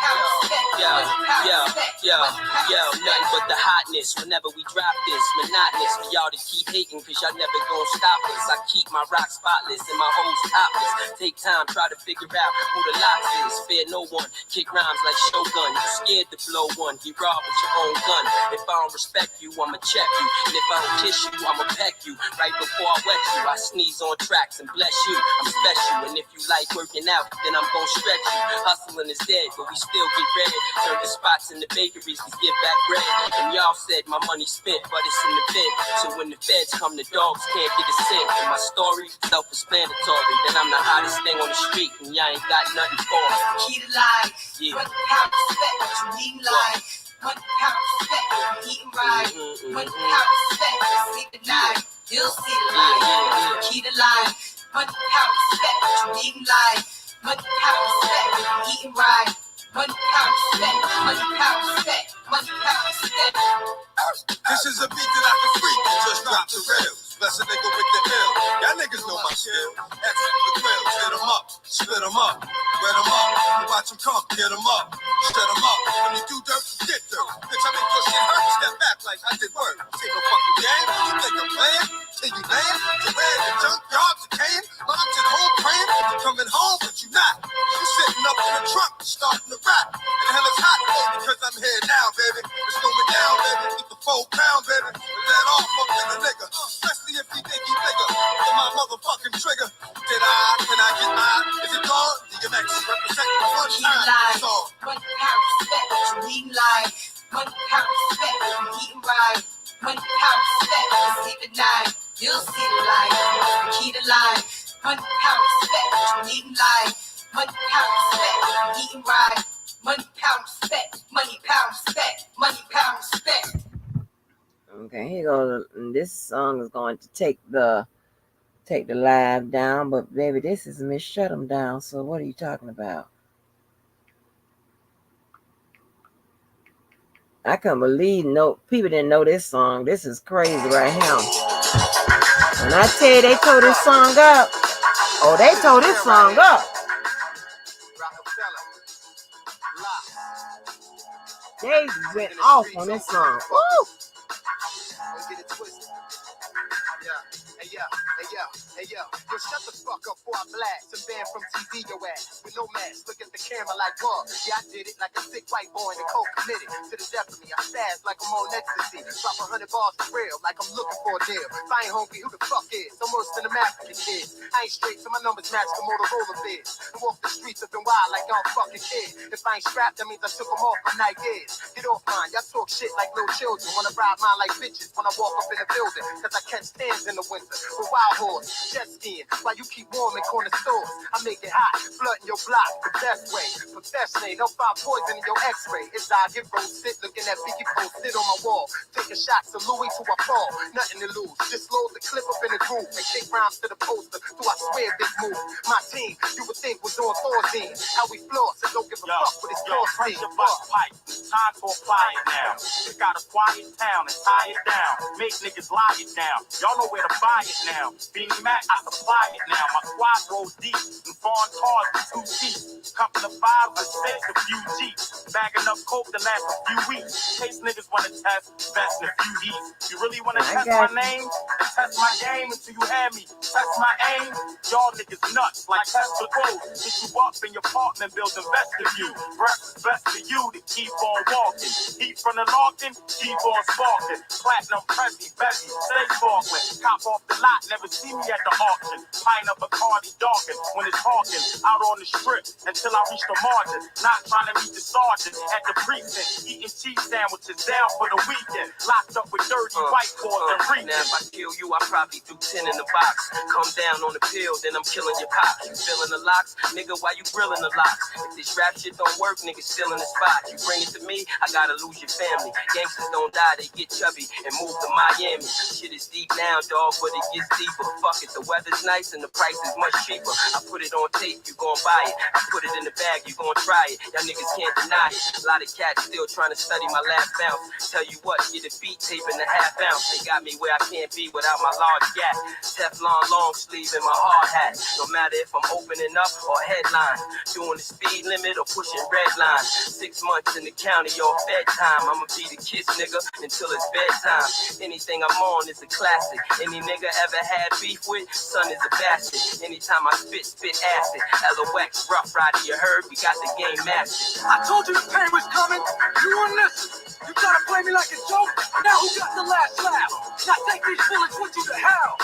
but the hotness whenever we drop this. Monotonous for y'all to keep hating, cause y'all never gonna stop us. I keep my rock spotless and my hoes topless. Take time, try to figure out who the locks is. Fear no one, kick rhymes like Shogun. You scared to blow one, he robbed with your own gun. If I don't respect you, I'ma check you. And if I don't kiss you, I'ma peck you. Right before I wet you, I sneeze on tracks and bless you. I'm special, and if you like working out, then I'm gonna stretch you. Hustling is dead, but we still get ready. Turn the spots in the bakeries to give back bread. And y'all said my money spent, but it's in the bin. So when the feds come, the dogs can't get a cent. And my story, self-explanatory, that I'm the hottest thing on the street, and y'all ain't got nothing for me. Key to life. Yeah. Money, power, respect. What you need in life. Money, power, respect. What you eating right. Money, power, respect. Sleep at night. You'll see the light. Key to life. Money, power, respect. What you need in life. Money, power, respect. What you eating right. Money, power, respect. Money, power, respect. Money, power, respect. This is a beat that I can freak and just drop the rails. Bless a nigga with the ill. Y'all niggas know my skill. Exit the quills, hit them up, split them up, wet them up. You watch them come, get them up, shut them up. When you do dirt, you get dirt. Bitch, I make your shit hurt. Step back like I did work. Take a fucking game. You think I'm playing? Till you land? You ran the junkyard to can? Moms at home praying. You coming home, but you not. You sitting up in the trunk, starting to rap. And the hell is hot, because I'm here now, baby. It's going down, baby. Get the 4 pound, baby. And let off up in the nigga. Especially if he think he bigger. With my motherfucking trigger. Can I get mine? Is it gone? DMX represent my one time. So, money, power, respect. What you need in life. Money, power, respect. What you eating right. Money, power, respect. Sleep at night. You'll see the light. Key to life. Money, power, respect. What you need in life. Money, power, respect. What you eating right. Money, power, respect. Money, power, respect. Money, power, respect. Okay, here goes. This song is going to take the live down, but baby, this is Miss Shut 'em Down. So what are you talking about? I can't believe people didn't know this song. This is crazy right here. When I tell you they tore this song up, they tore this song up. They went off on this song. Woo! Hey yo, Yo, shut the fuck up before I blast and ban from TV your ass. With no mask, look at the camera like, God, yeah, I did it like a sick white boy in the cold committed to the death of me. I spaz like I'm on ecstasy. Drop 100 bars for real, like I'm looking for a deal. If I ain't hungry, who the fuck is? I'm worse than a African kid. I ain't straight, so my numbers match the Motorola bids. I walk the streets up and wild like y'all fucking kid. If I ain't strapped, that means I took them off my night is. Get off mine, y'all talk shit like little children. Wanna ride mine like bitches when I walk up in the building. Cause I catch stands in the winter with wild horse, jet skiing. While you keep warm in corner stores, I make it hot, flooding your block the best way. Professionally, don't find poison in your x-ray. It's I get roasted, looking at Biggie posted on my wall. Taking shots of Louis till I fall, nothing to lose. Just load the clip up in the groove and kick rhymes to the poster. Do I swear big move? My team, you would think was on Thor's end. How we floor, so don't give a fuck with his floor press your butt pipe. Time to apply it now. You got a quiet town and tie it down. Make niggas lie it down. Y'all know where to buy it now. Beanie Mac, I supply it now. My squad rolls deep and foreign cars with 2 seats. Couple of 5 or 6, a few Jeeps. Bagging up coke to last a few weeks. Case niggas wanna test, best in a few heats. You really wanna test my name? And test my game until you have me. Test my aim? Y'all niggas nuts like Tesla Road. Hit you up in your apartment building best of you. Breakfast best for you to keep on walking. Heat from the Larkin, keep on sparking. Platinum Prezi, Bessie, stay sparkling. Cop off the lot, never see me at the auction. Pine up a Cardi darkin' when it's hawking. Out on the strip until I reach the margin. Not trying to meet the sergeant at the precinct. Eating cheese sandwiches down for the weekend. Locked up with dirty white boys and reeking. Now if I kill you, I probably do 10 in the box. Come down on the pill, then I'm killing your pops. You feeling the locks? Nigga, why you grilling the locks? If this rap shit don't work, niggas still in the spot. You bring it to me, I gotta lose your family. Gangsters don't die, they get chubby and move to Miami. Shit is deep now, dog, but it gets deeper. Fuck it, the weather's nice and the price is much cheaper. I put it on tape, you gon' buy it. I put it in the bag, you gon' try it. Y'all niggas can't deny it. A lot of cats still trying to study my last bounce. Tell you what, get a beat tape in the half ounce. They got me where I can't be without my large gap. Teflon long sleeve and my hard hat. No matter if I'm opening up or headline. Doing the speed limit or pushing red lines. 6 months in the county or fed time. I'ma be the kiss nigga until it's bedtime. Anything I'm on is a classic. Any nigga ever had beef with, son is a bastard. Anytime I spit acid. LOX, rough rider, you heard, we got the game mastered. I told you the pain was coming, you wouldn't listen. You try to play me like a joke, now who got the last laugh? Now take these bullets with you to hell.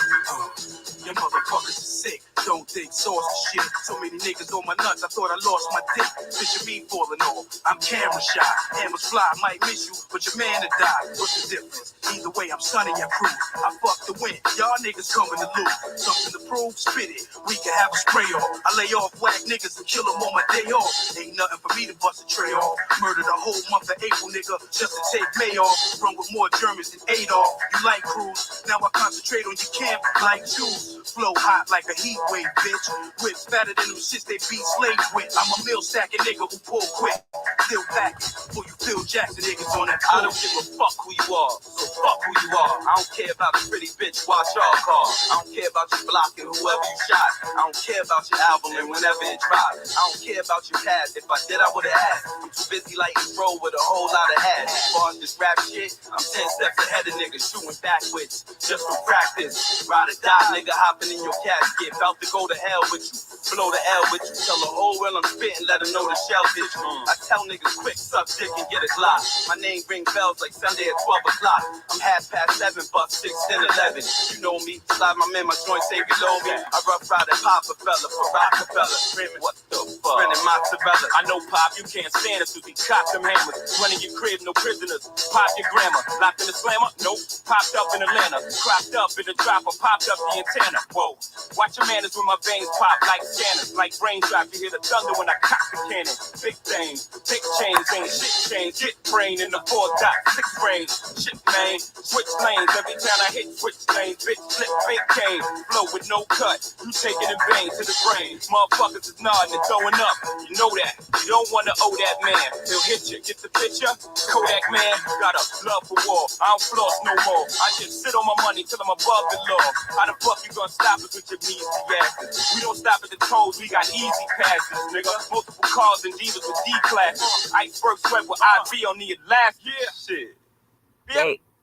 Your motherfuckers are sick, don't think sauce and shit. So many niggas on my nuts, I thought I lost my dick. Picture me falling off, I'm camera shy. Hammers fly, might miss you, but your man to die. What's the difference? Either way, I'm sunning your crew. I fuck the win, y'all niggas coming to lose. Something to prove, spit it, we can have a spray off. I lay off whack niggas and kill them on my day off. Ain't nothing for me to bust a tray off. Murdered a whole month of April, nigga, just to take May off. Run with more Germans than Adolf. You like crews, now I concentrate on your camp like Jews. Flow hot like a heat wave, bitch. Whips fatter than them shits they beat slaves with. I'm a mill stacking nigga who pull quick. Still back before you Phil Jackson niggas on that. I don't give a fuck who you are, so fuck who you are. I don't care about a pretty bitch, watch y'all car. I don't care about you blocking whoever you shot. I don't care about your album and whenever it drops. I don't care about your past. If I did, I would've asked. I'm too busy lighting roll with a whole lot of hats. As far as this rap shit, I'm 10 steps ahead of niggas shooting backwards just for practice. Ride or die, nigga, hopping in your casket. About to go to hell with you, blow the L with you. Tell the whole world I'm spitting, let them know the shell hit you. I tell niggas quick, suck dick and get a Glock. My name ring bells like Sunday at 12 o'clock. I'm 7:30, buck 6, 10, 11. You know me, slide my man, my joint say below me. I rough ride and pop a fella for Rockefeller. Screaming, what the fuck? Spinning mozzarella. I know, Pop, you can't stand us, so we cock them hammers. Running your crib, no prisoners. Pop your grammar. Locked in the slammer? Nope. Popped up in Atlanta. Cropped up in the dropper. Popped up the antenna. Whoa. Watch your manners when my veins pop like scanners. Like brain drop, you hear the thunder when I cock the cannon. Big things, big chains, ain't shit change. Get brain in the 4.6 range. Shit, man. Switch lanes. Every time I hit switch lanes. Bitch, flip, fake cane. Flow with no cut. You take it in vain to the brain. Motherfuckers is nodding and throwing up. You know that. You don't wanna owe that man. He'll hit you. Get the picture? Kodak man. Got a love for war. I don't floss no more. I just sit on my money till I'm above the law. How the fuck you gonna stop us with your measly asses? We don't stop at the tolls. We got easy passes, nigga. Multiple cars and divas with D classes. Iceberg sweat with IV on the last year. Shit.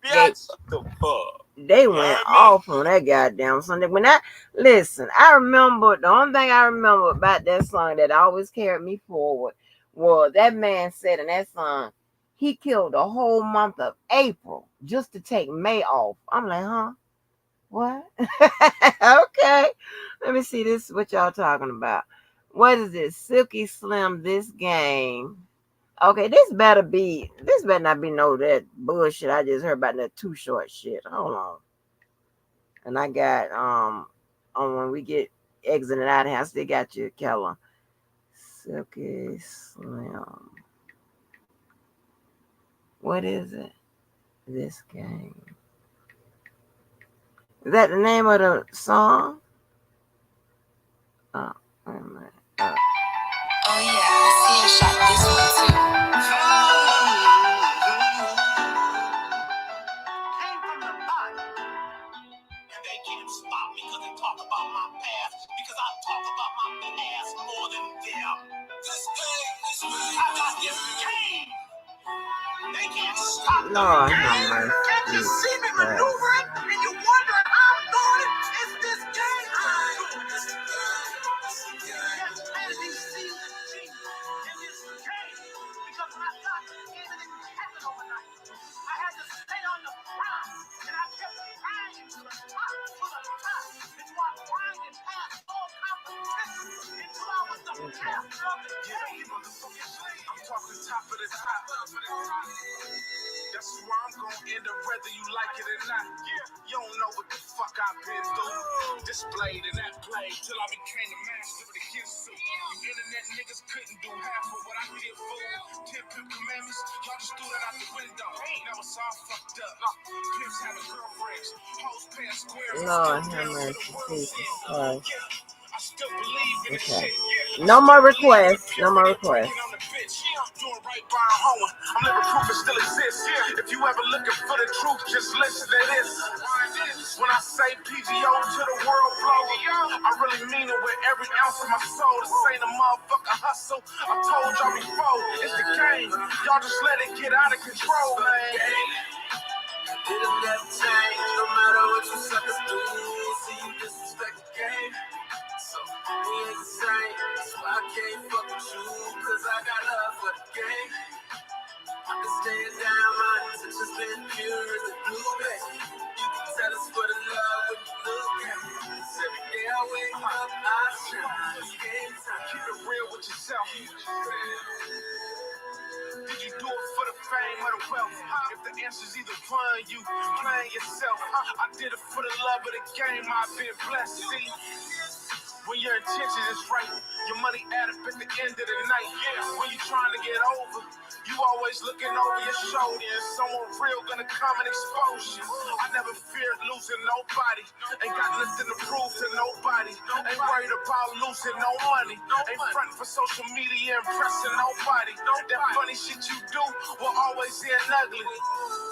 What the fuck? They went off on that goddamn Sunday. Listen, I remember the only thing I remember about that song that always carried me forward was that man said in that song he killed the whole month of April just to take May off. I'm like, huh? What? Okay. Let me see this. What y'all talking about? What is this? Silky Slim, this game. Okay, this better not be no that bullshit I just heard about that Too Short shit. Hold on. And I got on when we get exiting out of the house, they got you, Keller. Silky Slim. What is it? This game. Is that the name of the song? Oh, wait a minute. Oh yeah, I see a shot this one too. Came from the bottom. And they can't stop me because they talk about my past. Because I talk about my past more than them. This game. I got this game. They can't stop the Lord game. have mercy. Can't you see me maneuvering? And you wondering how I'm doing it? It's this game. I'm doing this game. Yes, as you see the G in this game. Because when I got this game, it didn't happen overnight. I had to stay on the front. And I kept grinding to the top, to the top. And so I grinded past all competition until I was the master of the game. I'm talking top of the top. That's where I'm gonna end up, whether you like it or not. You don't know what the fuck I've been through. Displayed and that played till I became the master of the kintsugi. You internet niggas couldn't do half of what I did, fool. 10 pimp commandments, y'all just threw that out the window. Now it's all fucked up. Pimps having girlfriends, hoes paying squares. Lord have mercy, Jesus Christ. I still believe in this Okay. shit. No more requests. No more requests. Doing right by a home. I'm living proof it still exists. If you ever looking for the truth, just listen to this. When I say PGO to the world blow, I really mean it with every ounce of my soul. This ain't a motherfucker hustle. I told y'all before, it's the game. Y'all just let it get out of control, man. It'll never change, no matter what you suckers do. See you disrespect the game. So we ain't the same. So I can't fuck with you, cause I got love for the game. I can stand down, my intentions been pure as the blue, baby. You can tell us for the love when you look at me. Cause every day I wake up, I shine. It's game time. Keep it real with yourself. Did you do it for the fame or the wealth? If the answer's either fun, you playing yourself. I did it for the love of the game, I've been blessed. See, when your intention is right, your money add up at the end of the night. When you trying to get over, you always looking over your shoulder, and someone real gonna come and expose you. I never feared losing nobody. Ain't got nothing to prove to nobody. Ain't worried about losing no money. Ain't fronting for social media, impressing nobody. That funny shit you do will always end ugly.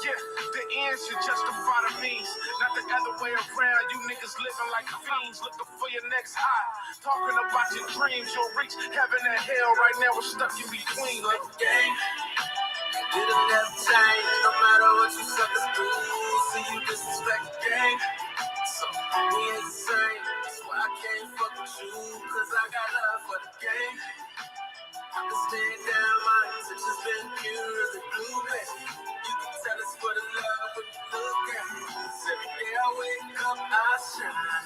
Yeah, the end should justify the means, not the other way around. You niggas living like fiends, looking for your next high. Talking about your dreams, you'll reach heaven and hell. Right now we're stuck in between like a game. It'll never change, no matter what you suckers do. See you disrespect the game. So we ain't the same. That's why I can't fuck with you, cause I got love for the game. I can stand down, my intentions been pure as a blue, baby. You can tell us for the love when you look at me. Cause every day I wake up, I shine.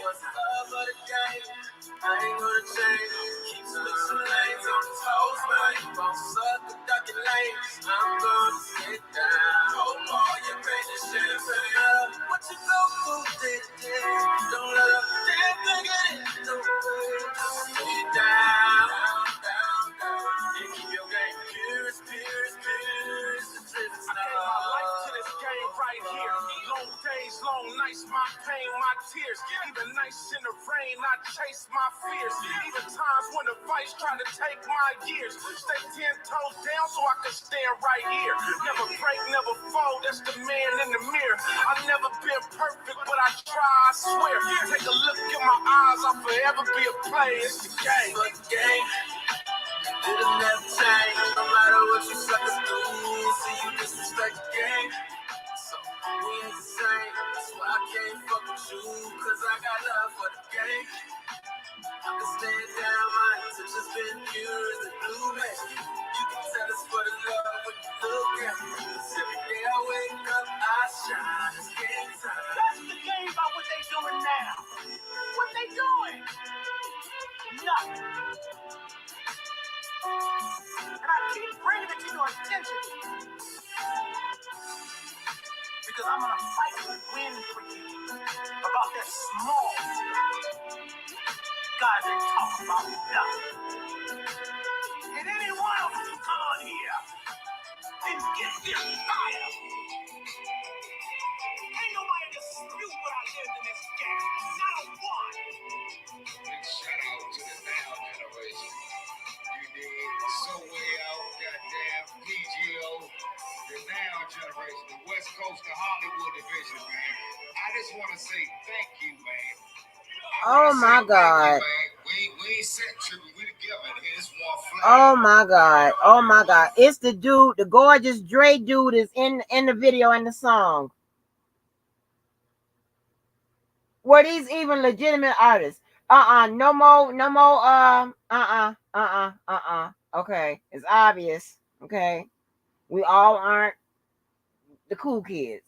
What's the love of the game? I ain't gonna change. Keep switching lanes on the toes, man. Boss up the ducking lanes. I'm gonna sit down. Hope all your pain is champagne. What you go through, day. Don't let up damn thing get it. Don't stay down. And keep your game pure. I gave my life to this game right here. Long days, long nights, my pain, my tears. Even nights in the rain, I chase my fears. Even times when the vice try to take my years. Stay 10 toes down so I can stand right here. Never break, never fold, that's the man in the mirror. I've never been perfect, but I try, I swear. Take a look in my eyes, I'll forever be a player. It's the game. But the game, it'll never change. No matter what you suckers do, see you disrespect the game. So we ain't the same. That's attention. Because I'm gonna fight to win for you about that small stuff. Guys ain't talking about nothing. And any one of you come on here and get this fire. Ain't nobody dispute what I lived in this game. Not a one. Big shout out to the now generation. You did so way out, goddamn PGO. The now generation, the West Coast to Hollywood division, man. I just want to say thank you, man. Oh my God. We ain't set tripping, we together. Here's one flag. Oh my God. Oh my God. It's the dude, the gorgeous Dre dude is in the video and the song. Were these even legitimate artists? No more, okay. It's obvious. Okay. We all aren't the cool kids.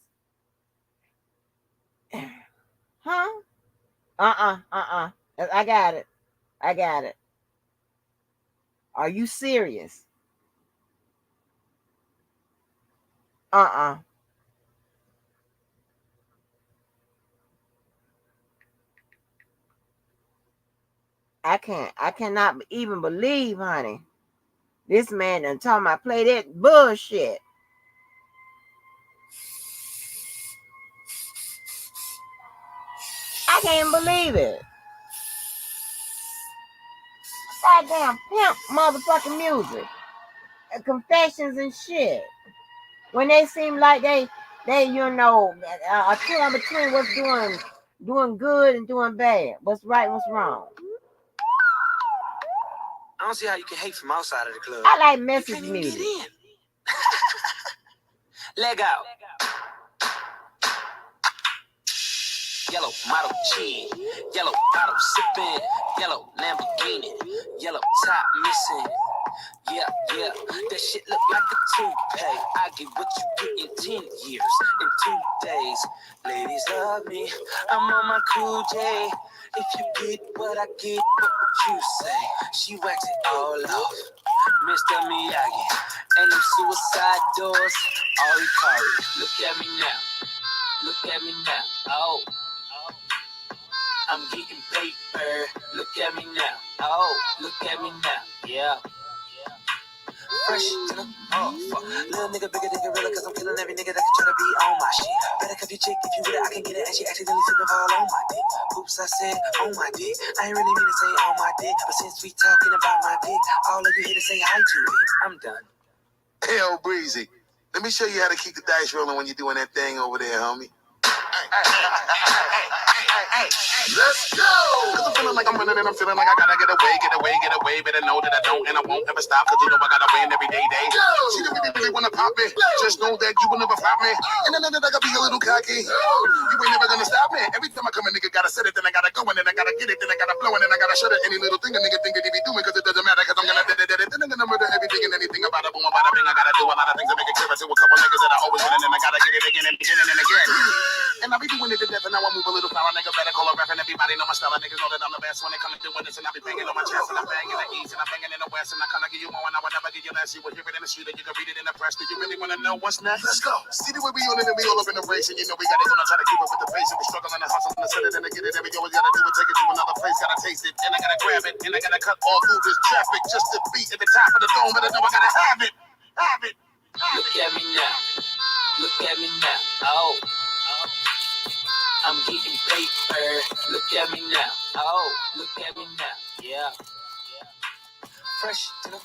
Huh? I got it. Are you serious? I cannot even believe, honey. This man done talking about play that bullshit. I can't believe it. Goddamn pimp motherfucking music. Confessions and shit. When they seem like they you know, are torn between what's doing good and doing bad. What's right and what's wrong. I don't see how you can hate from outside of the club. I like message you can't music. Even get in. Leg out. Yellow model chin, yellow bottle sipping, yellow Lamborghini, yellow top missing. Yeah, that shit look like a toupee. I get what you get in 10 years, in 2 days. Ladies love me, I'm on my cool J. If you get what I get, what would you say? She wax it all off, Mr. Miyagi. And them suicide doors, Ari Kari. Look at me now, oh. I'm getting paper, look at me now, oh. Look at me now, yeah. Fresh to the fuck. Little nigga bigger than gorilla, cause I'm killing every nigga that can try to be on my shit. Better cuff your chick if you with it, I can get it, and she accidentally slipping all on my dick. Oops, I said on my dick. I ain't really mean to say on my dick, but since we talking about my dick, all of you here to say hi to it. I'm done. Hell, Breezy. Let me show you how to keep the dice rolling when you're doing that thing over there, homie. Hey, let's go! Cause I'm feeling like I'm running and I'm feeling like I gotta get away. Better know that I don't and I won't ever stop, cause you know I gotta win every day. She don't really wanna pop me. Just know that you will never flop me. And I know that I gotta be a little cocky. You ain't never gonna stop me. Every time I come, a nigga gotta set it, then I gotta go, and then I gotta get it, then I gotta blow, and then I gotta shut it. Any little thing a nigga think that he be doing, cause it doesn't matter, cause I'm gonna do it. Then I'm gonna murder everything and anything about it. Boom, about it. I gotta do a lot of things to make it clear to a couple niggas that I always win, and then I gotta get it again and again and again. And I be doing it to death, and now I move a little power, nigga better call a rap, and everybody know my style. Niggas know that I'm the best when it comes to doing this, and I be banging on my chest, and I'm banging the east, and I'm banging in the west, and I kinda give you more, and I would never give you less. You will hear it in the street, and you can read it in the press. Do you really wanna know what's next? Let's go. See the way we on it, and we all up in the race, and you know we gotta gonna try to keep up with the pace, and we struggle and hustle, and set it, and to get it, and we always gotta do it, take it to another place, gotta taste it, and I gotta grab it, and I gotta cut all through this traffic just to be at the top of the dome, but I know I gotta have it. Look at me now, oh. I'm getting paper, look at me now, oh. Look at me now, yeah. Fresh to the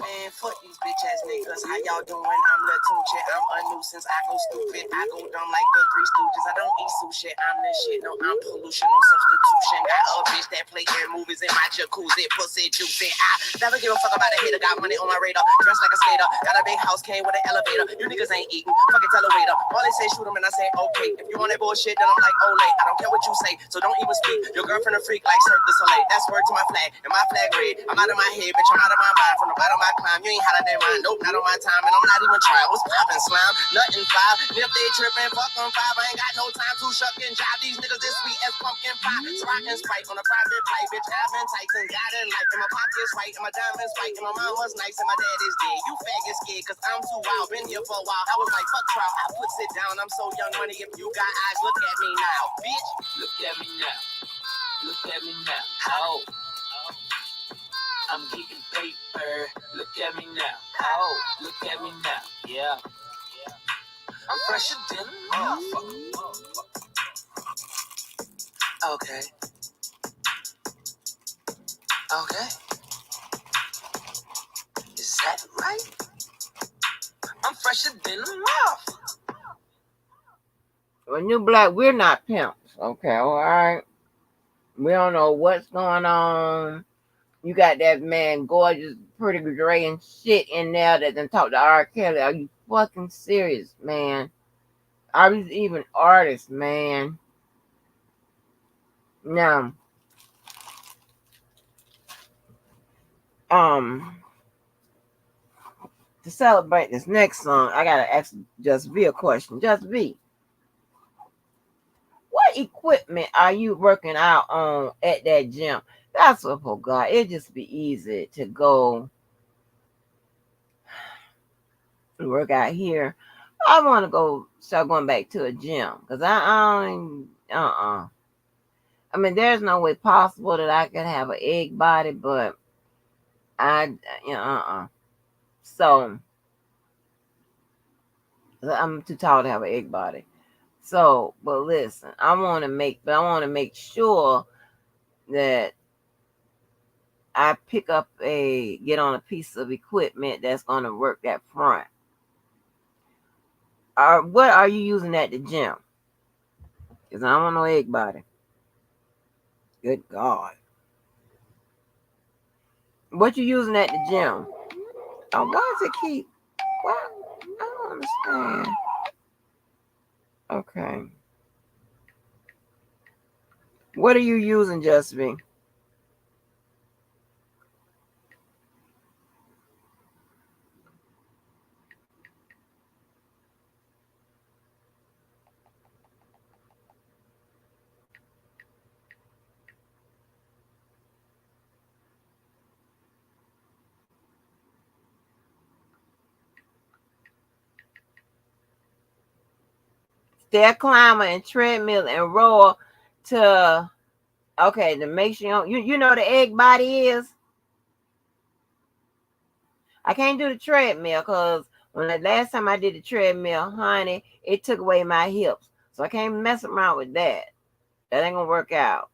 man, fuck these bitch ass niggas. How y'all doing? I'm Latunche, I'm a nuisance. I go stupid, I go dumb like the Three Stooges. I don't eat sushi, I'm this shit. No, I'm pollution, no substitution. Got a bitch that play air movies in my jacuzzi, pussy juicy. I never give a fuck about a hater. Got money on my radar, dressed like a skater. Got a big house, came with an elevator. You niggas ain't eating, fucking tell a waiter. All they say shoot 'em and I say okay. If you want that bullshit, then I'm like Olay. I don't care what you say, so don't even speak. Your girlfriend a freak like Cirque du Soleil. That's word to my flag, and my flag red. I'm out of my head, bitch, I'm out of my mind. From the bottom I climb, you ain't hotter than mine. Nope, not on my time, and I'm not even trying. What's poppin', slime? Nothing 5. If they trippin', fuck them 5. I ain't got no time to shuck and jive. These niggas this sweet as pumpkin pie. Rock and Sprite on a private flight, bitch. I've been tight and got in life. And my pocket's right, and my diamonds white, and my mom was nice, and my dad is dead. You faggots scared, cause I'm too wild. Been here for a while. I was like, fuck trial. I put sit down. I'm so young money. If you got eyes, look at me now, bitch. Look at me now. Look at me now. Oh, I'm getting paper. Look at me now. Oh, look at me now. Yeah. I'm fresher than a motherfucker. Okay. Okay. Is that right? I'm fresher than a motherfucker. Well, New Black, we're not pimps. Okay, all right. We don't know what's going on. You got that man, gorgeous, pretty Dre and shit in there that done talk to R. Kelly. Are you fucking serious, man? Are these even artists, man? Now, to celebrate this next song, I gotta ask Just V a question. Just V, what equipment are you working out on at that gym? That's what, for God, it'd just be easy to go work out here. I want to go start going back to a gym because I don't. I mean, there's no way possible that I could have an egg body, but So I'm too tall to have an egg body. So, but listen, I want to make sure that I get on a piece of equipment that's going to work that front. What are you using at the gym? Because I don't want no egg body. Good God. What you using at the gym? Oh, why does it keep? Why? I don't understand. Okay. What are you using, Justin? Stair climber and treadmill and roll to to make sure you know the egg body is. I can't do the treadmill because when the last time I did the treadmill, honey, it took away my hips. So I can't mess around with that. That ain't gonna work out.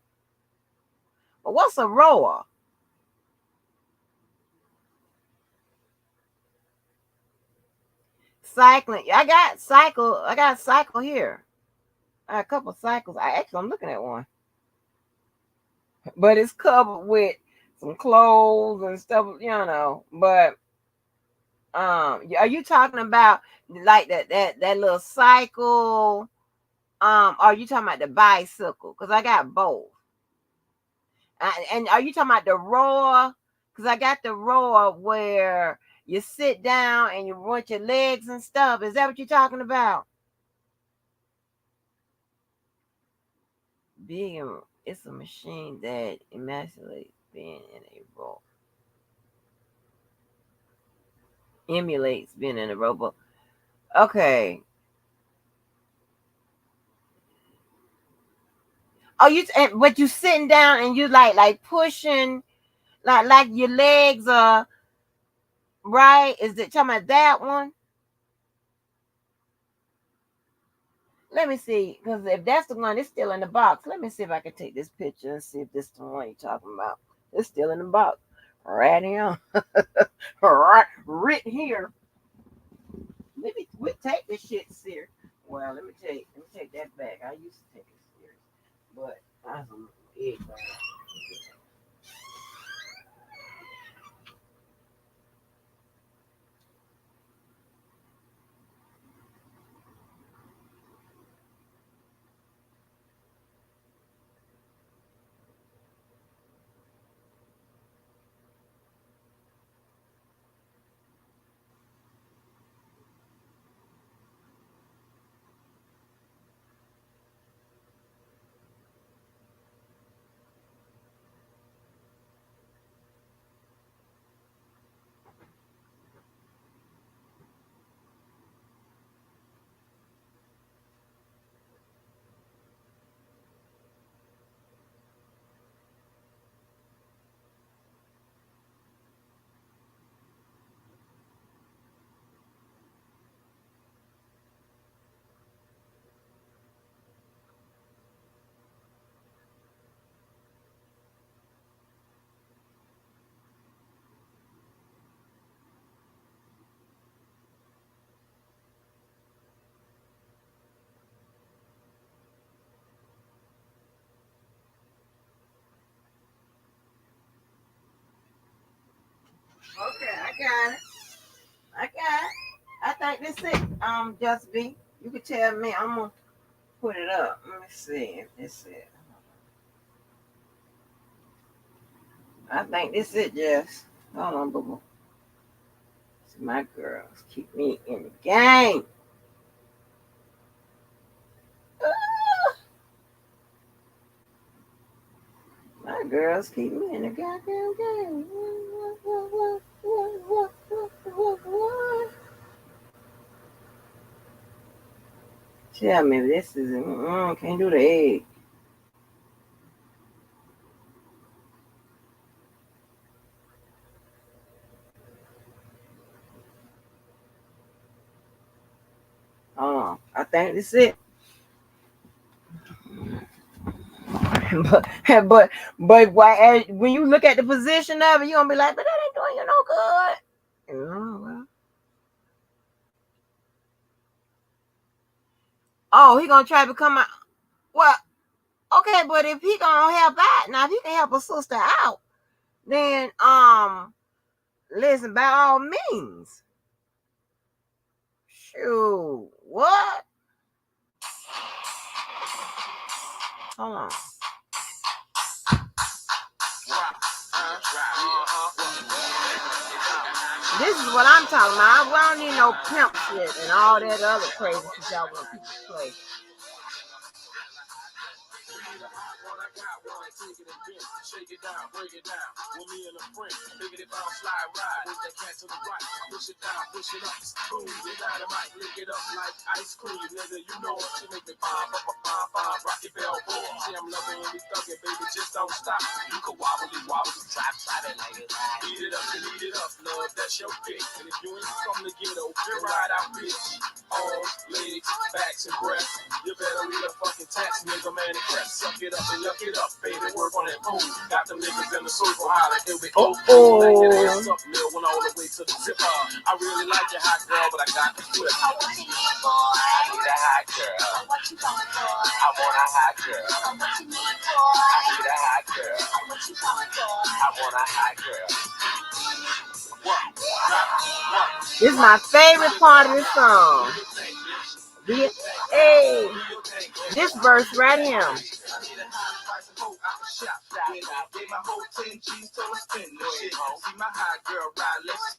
But what's a rower? Cycling. I got cycle here. I got a couple cycles. I'm looking at one. But it's covered with some clothes and stuff, But are you talking about like that little cycle? Are you talking about the bicycle? Because I got both. And are you talking about the rower? Because I got the rower where you sit down and you want your legs and stuff. Is that what you're talking about? It's a machine that emulates being in a row. Emulates being in a robot. Okay. But you sitting down and you like pushing, like your legs are right. Is it talking about that one? Let me see, because if that's the one, it's still in the box. Let me see if I can take this picture and see if this is the one you're talking about. It's still in the box. Right here. right here. We take this shit serious. Well, let me take that back. I used to take it serious. But I was a egg bag. Okay, I got it. I got it. I think this it. Just be. You can tell me. I'm gonna put it up. Let me see if this it. I think this it, Jess. Hold on, boo boo. My girls keep me in the game. My girls keep me in the goddamn game. Tell me this is can't do the egg. I think this it. but why, when you look at the position of it, you're gonna be like, but that ain't doing you no good. Well. Oh, he gonna try to come out. Well, okay, but if he gonna help out, now if he can help a sister out, then listen, by all means. Shoot, what? Hold on. This is what I'm talking about. I don't need no pimp shit and all that other crazy shit y'all want people to play. Shake it down, break it down. With me and a friend, bigger than slide ride. With that cat to the right, push it down, push it up. Boom, you dynamite, lick it up like ice cream, nigga. You know what? You make me pop, rock your bell, boy. See, I'm loving and we thugging, baby. Just don't stop. You can wobble, try it like it. Eat it up and eat it up, love. That's your dick. And if you ain't from the ghetto, you ride out, bitch. Arms, legs, backs, and breasts. You better read a fucking text, nigga, man. And crap, suck it up and yuck it up, baby. Work on that boom. Got them niggas in the circle, holler, here we go. Like that ass up, mill, went all the way to the tip. I really like your hot girl, but I got the flip. I want you need, boy. I need a hot girl. What you coming for? I want a hot girl. What you need, boy? I need a hot girl. What you coming for? I want a hot girl. This is my favorite part of the song. Hey, this verse right here. See my hot girl ride, let's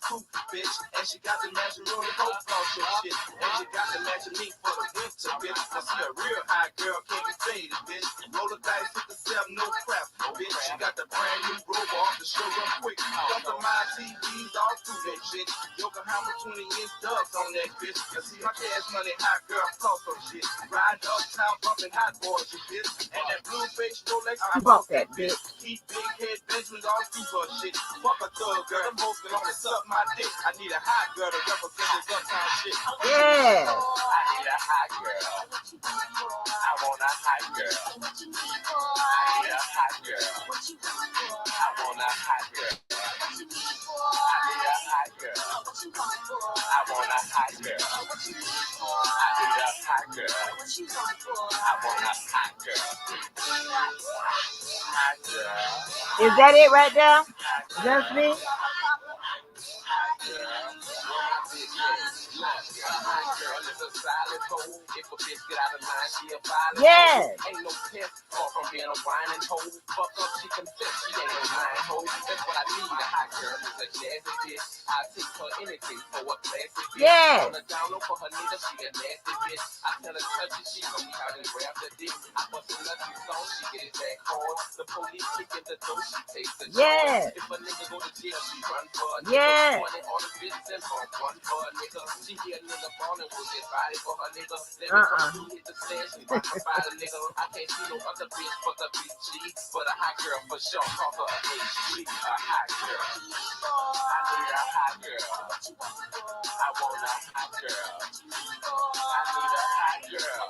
cool, bitch. And she got the magic room to go off your shit. And she got the magic meat for the winter, bitch. I see a real hot girl, can't be faded, bitch. Roll the dice, hit the cell, no crap, bitch. She got the brand new robe off the show real quick. Customized TVs all through that shit. Yokohama 20-inch dubs on that bitch. I see my cash money, hot girl, cost some shit. Ride uptown, bumping hot boys, you bitch. And that blue face Rolex, I bought that bitch. Keep big head Benjamins all through her shit. Fuck a thug girl, I'm hosting on the suck my dick. I need a hot girl to represent this uptown shit. Yeah. I need a hot girl. I want a hot girl. I need a hot girl. I want a hot girl. I need a hot girl. I want a hot girl. I need a hot girl. I want a hot girl. Hot girl. Is that it right there? Just me? Yes. Ain't no piss far from being a whining hoe. Fuck up, she confess she ain't no lying hoe. That's what I need. A hot girl is a jazzy bitch. I take her anything for a classy bitch. Yes. On the down low for her nigga, she a nasty bitch. I tell her touch it, she gon' out and grab the dick. I bust a lucky song, she get it back hard. The police kick in the door, she takes the charge. Yes. If a nigga go to jail, she run for a nigga. Yes. All the bitches and run for a nigga. She hear a nigga ballin' with his body for her nigga. Let me come through, hit the stairs, she rock her by the nigga. I can't see no other bitch but the BG. But a hot girl for sure, call her a HG. A hot girl. I need a hot girl. I want a hot girl. I need a hot girl.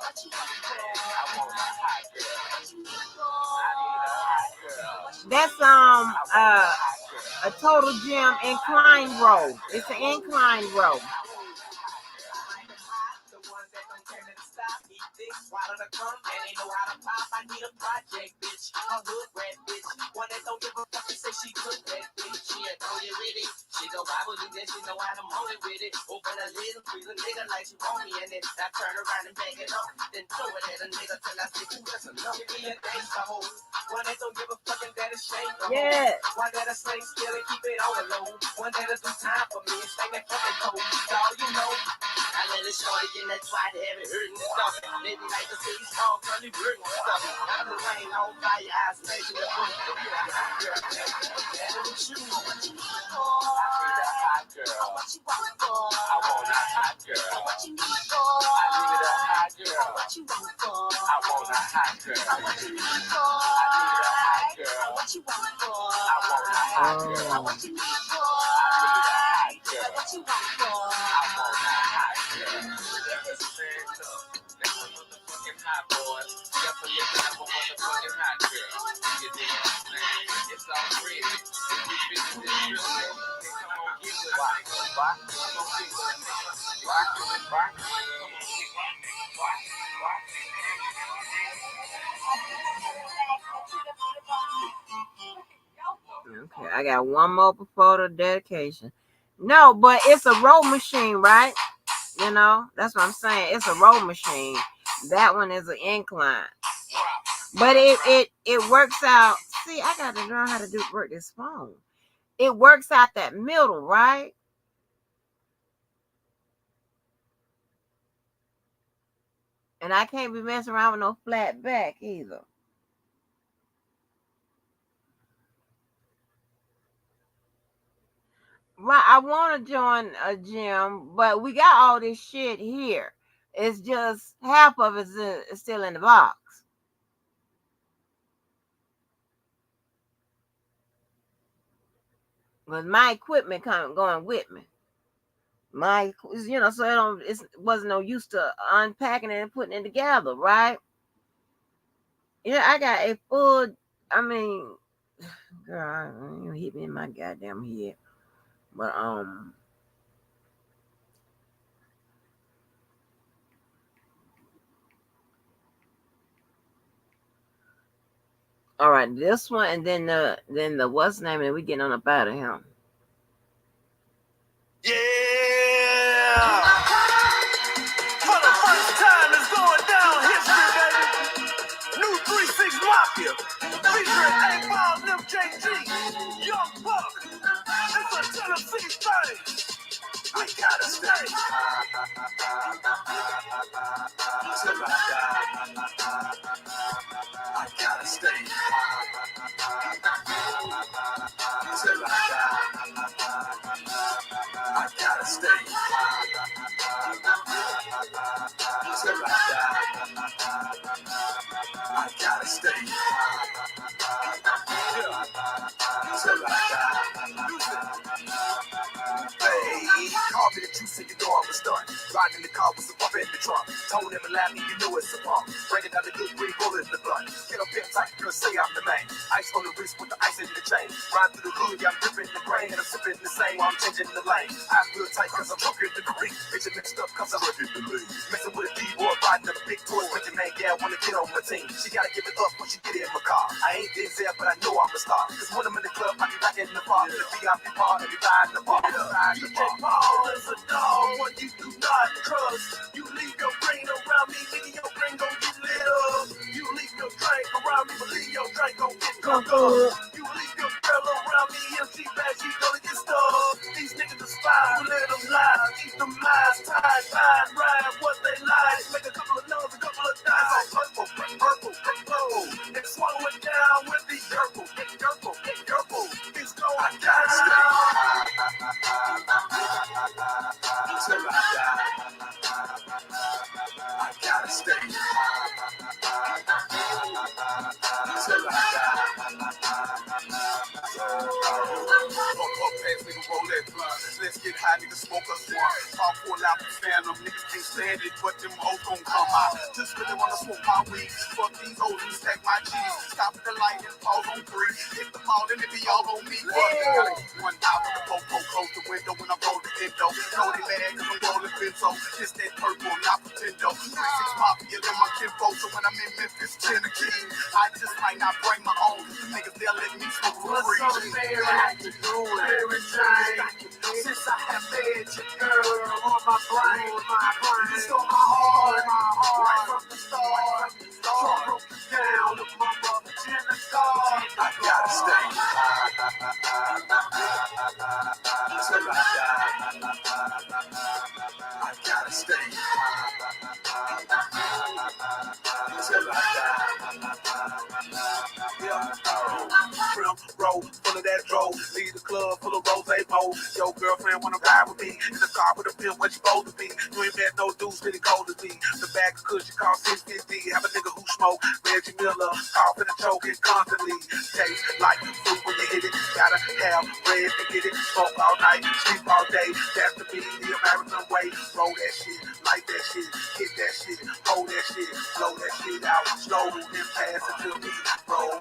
I want a hot girl. I need a hot girl. That's a Total Gym incline row. It's an incline row. Why don't I come and they know how to pop? I need a project, bitch. A hood rat, bitch. One that don't give a fuck and say she cook that bitch. She a throw you with it. She go Bible, then she know how to mold it with it. Open a little, squeeze a nigga like she want me in it. I turn around and bang it up, then throw it at a nigga till I say, ooh, that's enough. Give me a gangsta hoe. One that don't give a fuck and that is shame. Yeah. One that'll sling still and keep it on the low. One that'll do time for me and stay that fucking cold. Y'all, you know. I let it shorty in that twat, have it hurting and stuff. Maybe like the city small, curly hurting and stuff. I'm the rain on fire, eyes making the boom. What you want? I need a hot girl. What you want for? I want a hot girl. What you need for? I need a hot girl. What you want for? I want a hot girl. What you need for? I need a hot girl. What you want for? I want a hot girl. What you need for? I need a hot girl. What you want for? I want a hot girl. Let's stand up. That's a motherfucking hot boy. Just for your type of motherfucking hot girl. You dig what I'm saying? It's all crazy. If you finish this real thing, then come on, get with it. Come on, get with it. Rock with it, rock with it. Come on, get with it. Okay, I got one more before the dedication. No, but it's a roll machine, right? You know, that's what I'm saying. It's a roll machine. That one is an incline. But it works out. See, I got to learn how to work this phone. It works out that middle, right? And I can't be messing around with no flat back either. Right, I want to join a gym, but we got all this shit here. It's just half of it is still in the box. With my equipment going with me. So it wasn't no use to unpacking it and putting it together, right? Yeah, I got a full, I mean, girl, you hit me in my goddamn head. But all right, this one and then the what's the name, and we getting on up out of him. Yeah! For the first time, it's going down history, baby. New 3-6 Mafia. Featuring A-Ball, MJG, Young Buck. It's a Tennessee thing. We gotta stay. Till I die. I gotta stay. Till I die. I gotta stay. Till I die. I gotta stay. Till I die. Hey, call me the juice and you know I'm a stunt. Riding in the car with some pump in the trunk. Told him and laughed, you know it's a pump. Bringing out the good green bullet in the blunt. Get up here tight, girl, say I'm the man. Ice on the wrist with the ice in the chain. Ride through the hood, yeah, I'm dripping the brain. And I'm sipping the same while I'm changing the lane. I feel tight cause I'm hooking the green. Bitch, mixed up cause I'm hooking the lean. Messing with a D-boy, riding up a big toy. With your man, yeah, I wanna get on my team. She gotta give it up when she get in my car. I ain't Denzel, but I know I'm a star. Cause when I'm in the club, I be rocking the bar. The VIP bar, and we ride the bar. DJ Paul is a dog, one you do not trust. You leave your brain around me, nigga, your brain gon' get lit up. You leave your drink around me, believe your drink gon' get drunk up. You leave your girl around me, if she bad, she gonna get stuck. These niggas are spies, we let them lie. Keep them lies tied, ride what they lie. Make a couple of numbers, a couple of dimes. Purple, and swallow it down with the purple. It's go, I gotta stay. Till I die. I gotta stay. Till I Let's get high, niggas smoke us one. Talk for a loud fan, them niggas can't stand it, but them hoes gon' come out. Just really wanna smoke my weed. Fuck these hoes and stack my cheese. Stop at the light and pause on 3. Hit the mall and it be all on me. Fuck, I gotta keep one out with the popo, close the window when I roll the window. Know they mad cause I'm rolling Benzo. It's that purple, not the Nintendo. 36 Mafia, they're my kinfolk, so when I'm in Memphis, 10 a king. I just might not bring my own. The niggas, they'll let me smoke for free. What's so fair I can do it every time? Since I have met you, girl, on my brain, you stole my heart, right from the start. So I broke you down, look my brother, genocide. I gotta stay till I die. I gotta stay till I die. Trim roll, full of that dro. Leave the club full of rose mo. Your girlfriend wanna ride with me in the car with a pimp where she supposed to be. You ain't met no dudes really cold as me. The bag of cushion cost $650. Have a nigga who smoke Reggie Miller, coughing and choking constantly. Taste like food when you hit it. Gotta have red to get it. Smoke all night, sleep all day. That's the beat, the American way. Roll that shit, light that shit, hit that shit, hold that shit, blow that shit out, slow and pass it to me. Roll.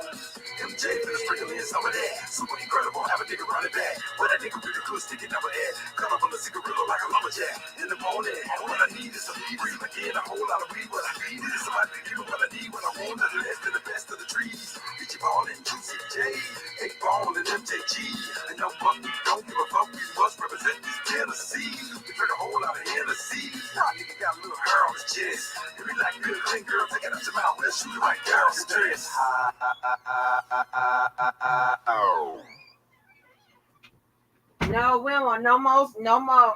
MJ finna sprinkle in some of that. Super incredible, have a nigga running back. But that nigga with the good stick it never had. Cut up on the cigarillo like a lumberjack. In the morning, what I need is some breathe again. A whole lot of weed, what I need is somebody to give me what I need when I want nothing less than the best of the trees. Get your ball and Juicy J, Big Ball and MJG. And no fuck, we don't give a fuck. We must represent this Tennessee. We drink a whole lot of Hennessy. Nah, nigga got a little hair on his chest. If you like good clean girl, take it out your mouth. Let's shoot it right there on his dress. No, we want no more, no more,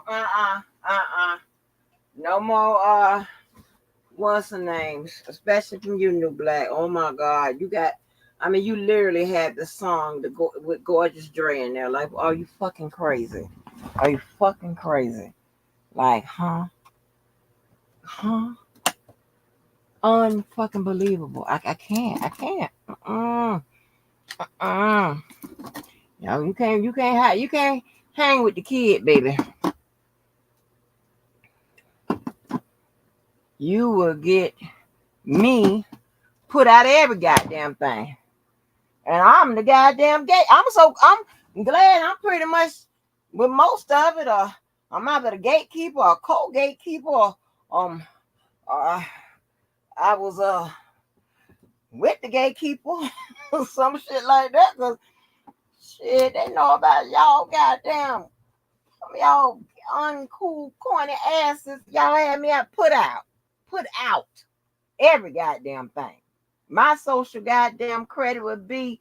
what's the names, especially from you, New Black. Oh my God, you got, I mean, you literally had the song with Gorgeous Dre in there. Like, are you fucking crazy? Are you fucking crazy? Like, huh? Unfucking believable. I can't. No, you can't hang with the kid, baby. You will get me put out of every goddamn thing. And I'm the goddamn gate. I'm glad I'm pretty much with most of it. I'm either the gatekeeper or co-gatekeeper. Or, I was with the gatekeeper or some shit like that. Cause shit, they know about y'all goddamn, some of y'all uncool, corny asses. Y'all had me put out every goddamn thing. My social goddamn credit would be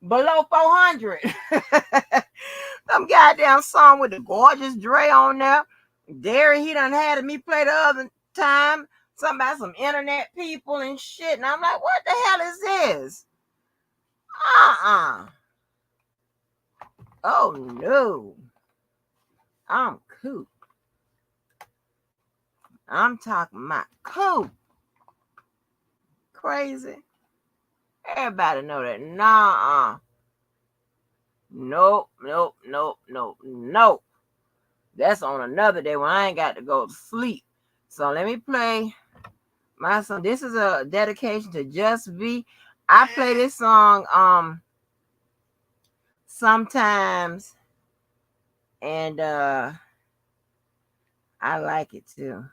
below 400. Some goddamn song with the Gorgeous Dre on there. Derry, he done had me play the other time. Something about some internet people and shit. And I'm like, what the hell is this? Oh no. I'm cool. I'm talking about cool. Crazy. Everybody know that. Nah. Nope. That's on another day when I ain't got to go to sleep. So let me play my song. This is a dedication to Just V. I play this song sometimes, and I like it too.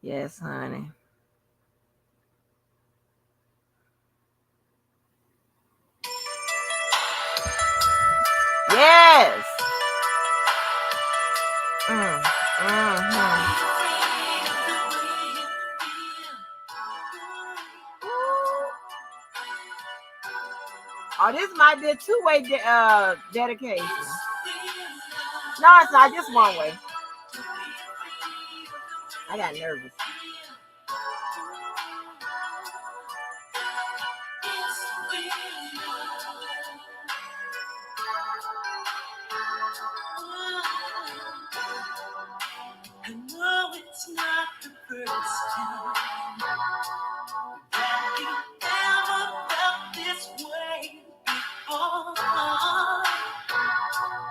Yes, honey. Yes. Oh, this might be a two-way dedication. No, it's not. Just one way. I got nervous. I know it's not the first time that you ever felt this way before.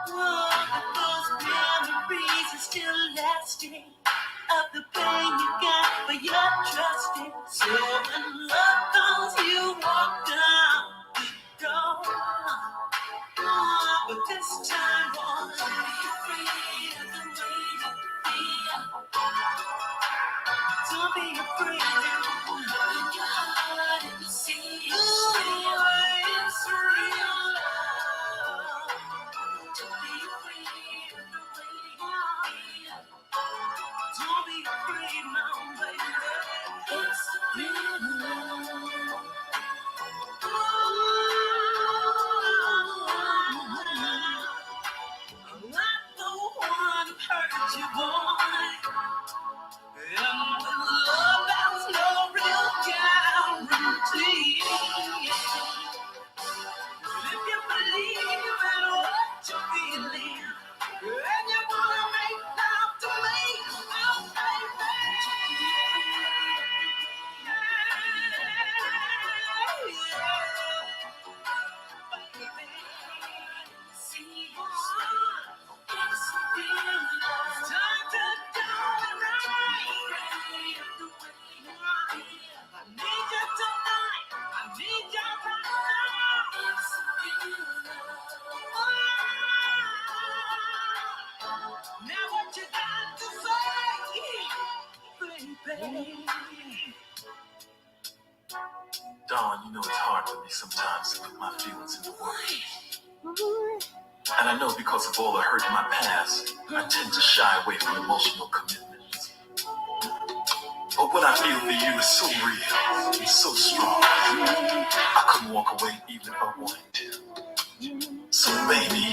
But those memories are still lasting of the pain you got for your trusting. So when love comes, you walk down the door. It's time for to be afraid of the way you feel. Don't be afraid of open your heart and see it's real love. Don't be afraid of the way you feel. Don't be afraid now, baby. It's real love. I'm not the one who hurt you, boy. And with love, that's no real guarantee. But if you believe in what you're feeling, and you wanna make love to me, oh baby. See what? It's real love. Time to do it right. I need you tonight. I need you right now. It's real love. Now what you got to say, baby? Dawn, you know it's hard for me sometimes to put my feelings into words. And I know because of all the hurt in my past, I tend to shy away from emotional commitments. But what I feel for you is so real and so strong. I couldn't walk away even if I wanted to. So baby,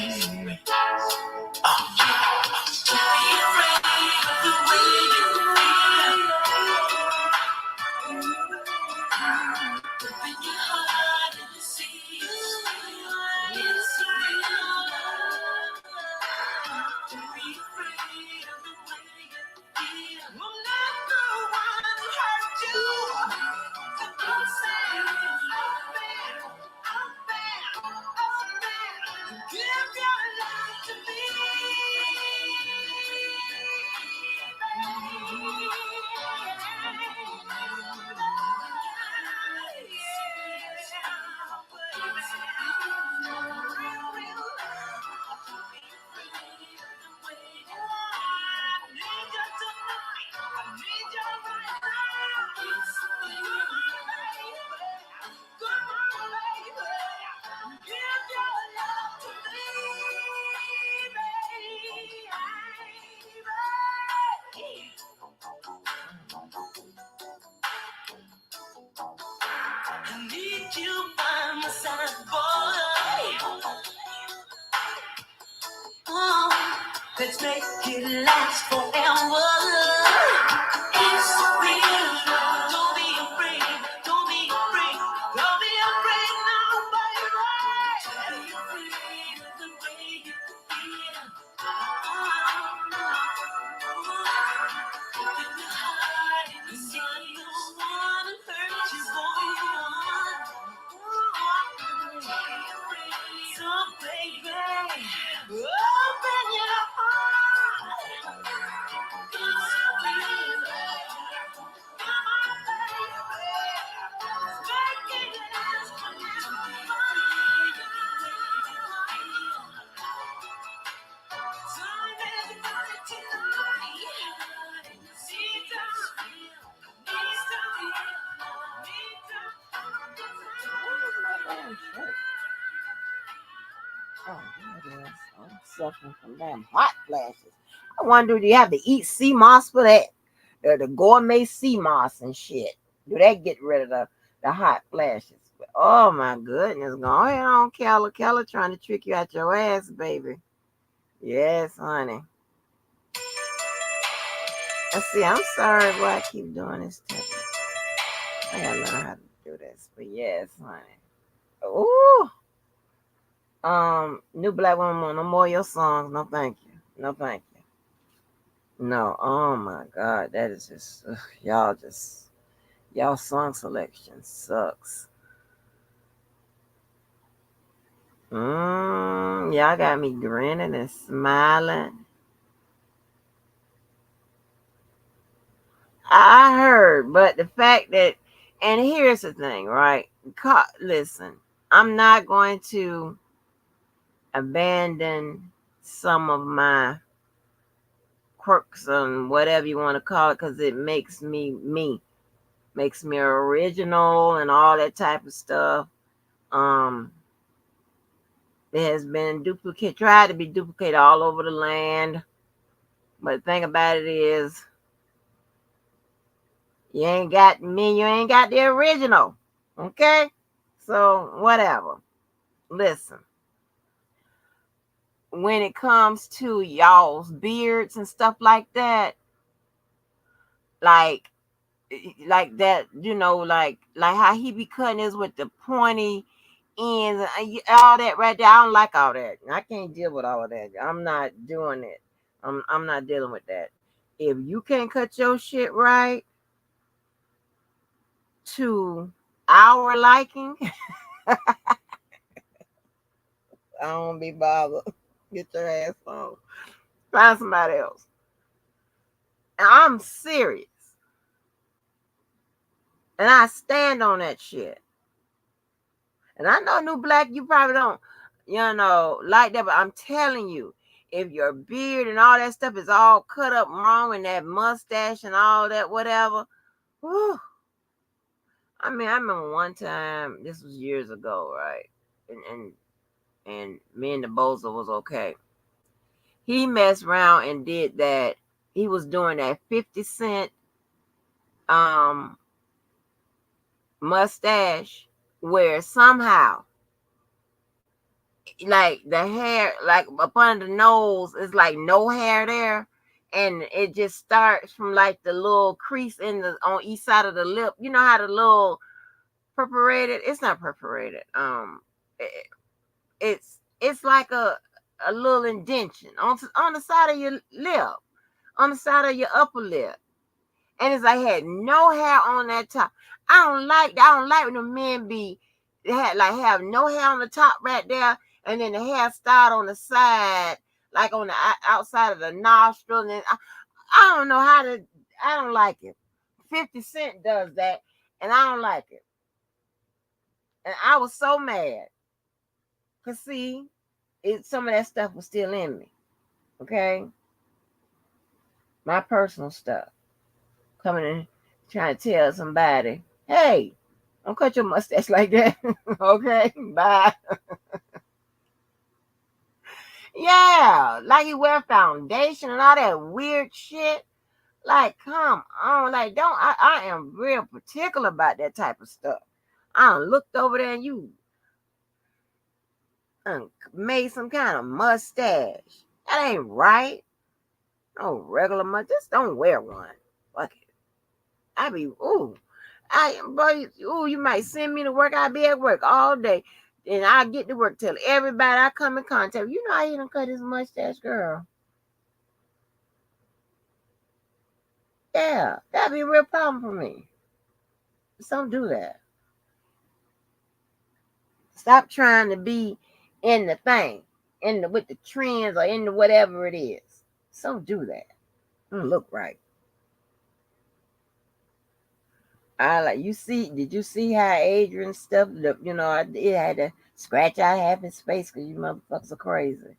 I'm yours. Don't be afraid of the way you feel. Open your heart and see it's real love. Don't be afraid of the way you feel. I'm not the one who hurt you. So don't say I'm bad, I'm bad, I'm bad. Give your love to me. I need you by my side, boy. Oh, let's make it last forever. It's real love. Don't be afraid. Don't be afraid. Don't be afraid now, baby. Don't be afraid of the way you feel. Open your heart and see. I don't wanna hurt you, boy. So baby, open your heart. It's real love. Come on, baby. Make it last forever. Time is right tonight. See time. Need time. Oh, there it is. I'm suffering from damn hot flashes. I wonder, do you have to eat sea moss for that? The gourmet sea moss and shit. Do that get rid of the hot flashes? Oh my goodness. Go ahead on, Keller. Keller trying to trick you out your ass, baby. Yes, honey. Let's see. I'm sorry why I keep doing this to me. I gotta learn how to do this. But yes, honey. Ooh. New Black Woman, no more of your songs. No, thank you. No, thank you. No, oh my God, that is just y'all song selection sucks. Y'all got me grinning and smiling. I heard, but the fact that, and here's the thing, right? Listen, I'm not going to abandon some of my quirks and whatever you want to call it, because it makes me me, makes me original and all that type of stuff. Um, it has been tried to be duplicated all over the land. But the thing about it is, you ain't got me, you ain't got the original. Okay? So, whatever. Listen. When it comes to y'all's beards and stuff like that, like that, like how he be cutting his with the pointy ends and all that right there. I don't like all that. I can't deal with all of that. I'm not doing it. I'm not dealing with that. If you can't cut your shit right to our liking, I don't be bothered. Get your ass on. Find somebody else. And I'm serious. And I stand on that shit. And I know, New Black, you probably don't, like that, but I'm telling you, if your beard and all that stuff is all cut up wrong and that mustache and all that, whatever, whew. I mean, I remember one time, this was years ago, right? And me and the Bozo was okay. He messed around and did that. He was doing that 50 Cent mustache where somehow, like the hair, like up under the nose, is like no hair there, and it just starts from like the little crease on each side of the lip. You know how the little perforated? It's not perforated. It's like a little indentation on the side of your lip, on the side of your upper lip, and it's like had no hair on that top. I don't like when the men have no hair on the top right there, and then the hair start on the side, like on the outside of the nostril. And then I don't know I don't like it. 50 Cent does that, and I don't like it. And I was so mad. Because see, some of that stuff was still in me. Okay? My personal stuff. Coming in trying to tell somebody, hey, don't cut your mustache like that. Okay? Bye. Yeah, like you wear foundation and all that weird shit. Like, come on. Like, I am real particular about that type of stuff. I done looked over there and you made some kind of mustache. That ain't right. No regular mustache. Just don't wear one. Fuck it. I be, you might send me to work. I be at work all day. And I get to work, tell everybody I come in contact with, how he done cut his mustache, girl. Yeah, that'd be a real problem for me. Just don't do that. Stop trying to be in the thing, with the trends or in the whatever it is. Just don't do that. Don't look right. Did you see how Adrian stuff, it had to scratch out half his face because you motherfuckers are crazy.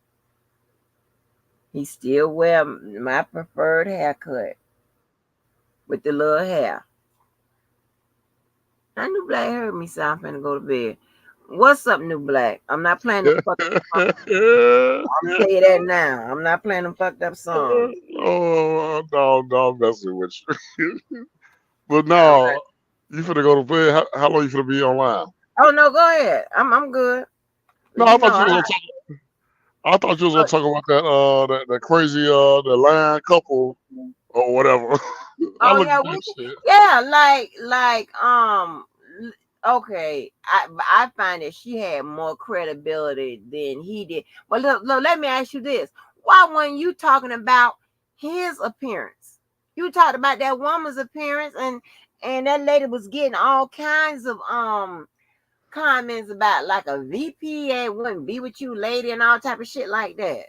He still wear my preferred haircut with the little hair. I New Black heard me say I'm finna go to bed. What's up, New Black? I'm not playing the fucked up song. I'm gonna tell you that now. I'm not playing them fucked up songs. Oh, no, I'm messing with you. But no, Right. you finna go to bed. How long you finna be online? Oh no, go ahead. I'm good. No, I thought you was gonna talk about that crazy the lion couple or whatever. I look at that shit. Okay. I find that she had more credibility than he did. But look, let me ask you this: why weren't you talking about his appearance? You talked about that woman's appearance, and that lady was getting all kinds of comments about like a VP wouldn't be with you, lady, and all type of shit like that.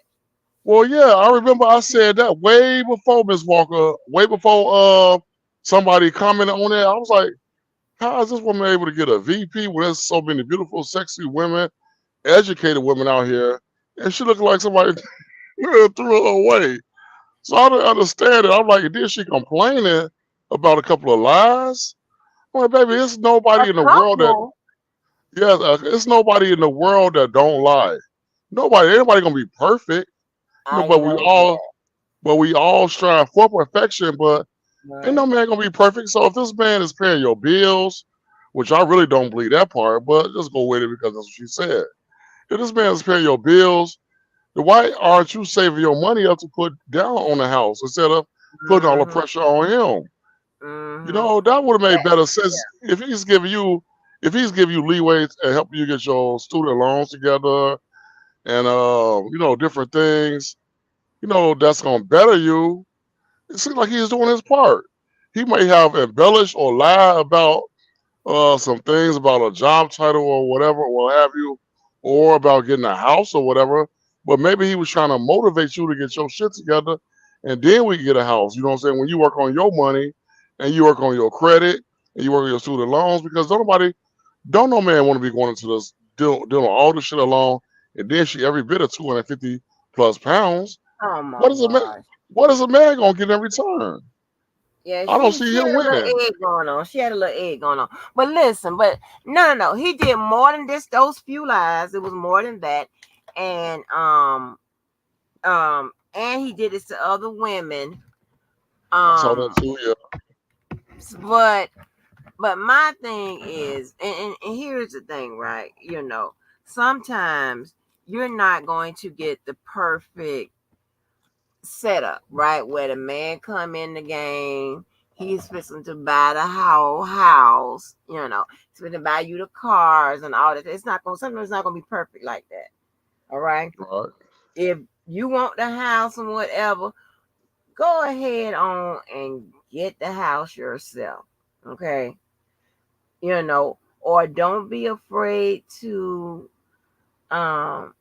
Well, yeah, I remember I said that way before Miss Walker, way before somebody commented on it. I was like, how is this woman able to get a VP when there's so many beautiful, sexy women, educated women out here? and she looked like somebody threw her away. So I didn't understand it. I'm like, then she complaining about a couple of lies. I'm like, baby, it's A nobody in the world that, couple. yes, it's nobody in the world that don't lie. Ain't nobody gonna be perfect. I But we know all, that. strive for perfection. But ain't Right. no man gonna be perfect. So if this man is paying your bills, which I really don't believe that part, but just go with it because that's what she said. If this man is paying your bills, then why aren't you saving your money up to put down on the house instead of putting all the Mm-hmm. pressure on him? You Mm-hmm. know, that would have made That, better sense if he's giving you leeway and help you get your student loans together and different things, that's gonna better you. It seems like he's doing his part. He may have embellished or lied about some things about a job title or whatever, or what have you, or about getting a house or whatever. But maybe he was trying to motivate you to get your shit together, and then we can get a house. You know what I'm saying? When you work on your money, and you work on your credit, and you work on your student loans, because don't no man want to be going into this dealing all this shit alone, and then she every bit of 250 plus pounds. oh my What is a man? gosh. What is a man gonna get in return? Yeah, I don't she see had him a winning. little egg going on. She had a little egg going on. But listen, but no. He did more than this. Those few lies. It was more than that. And and he did this to other women. I saw that Um, too. Yeah. but my thing is, and here's the thing, right? Sometimes you're not going to get the perfect setup, right? Where the man come in the game, he's fixing to buy the whole house, he's going to buy you the cars and all that. Sometimes it's not gonna be perfect like that. All right. Right. If you want the house and whatever, go ahead on and get the house yourself. Okay. Or don't be afraid to um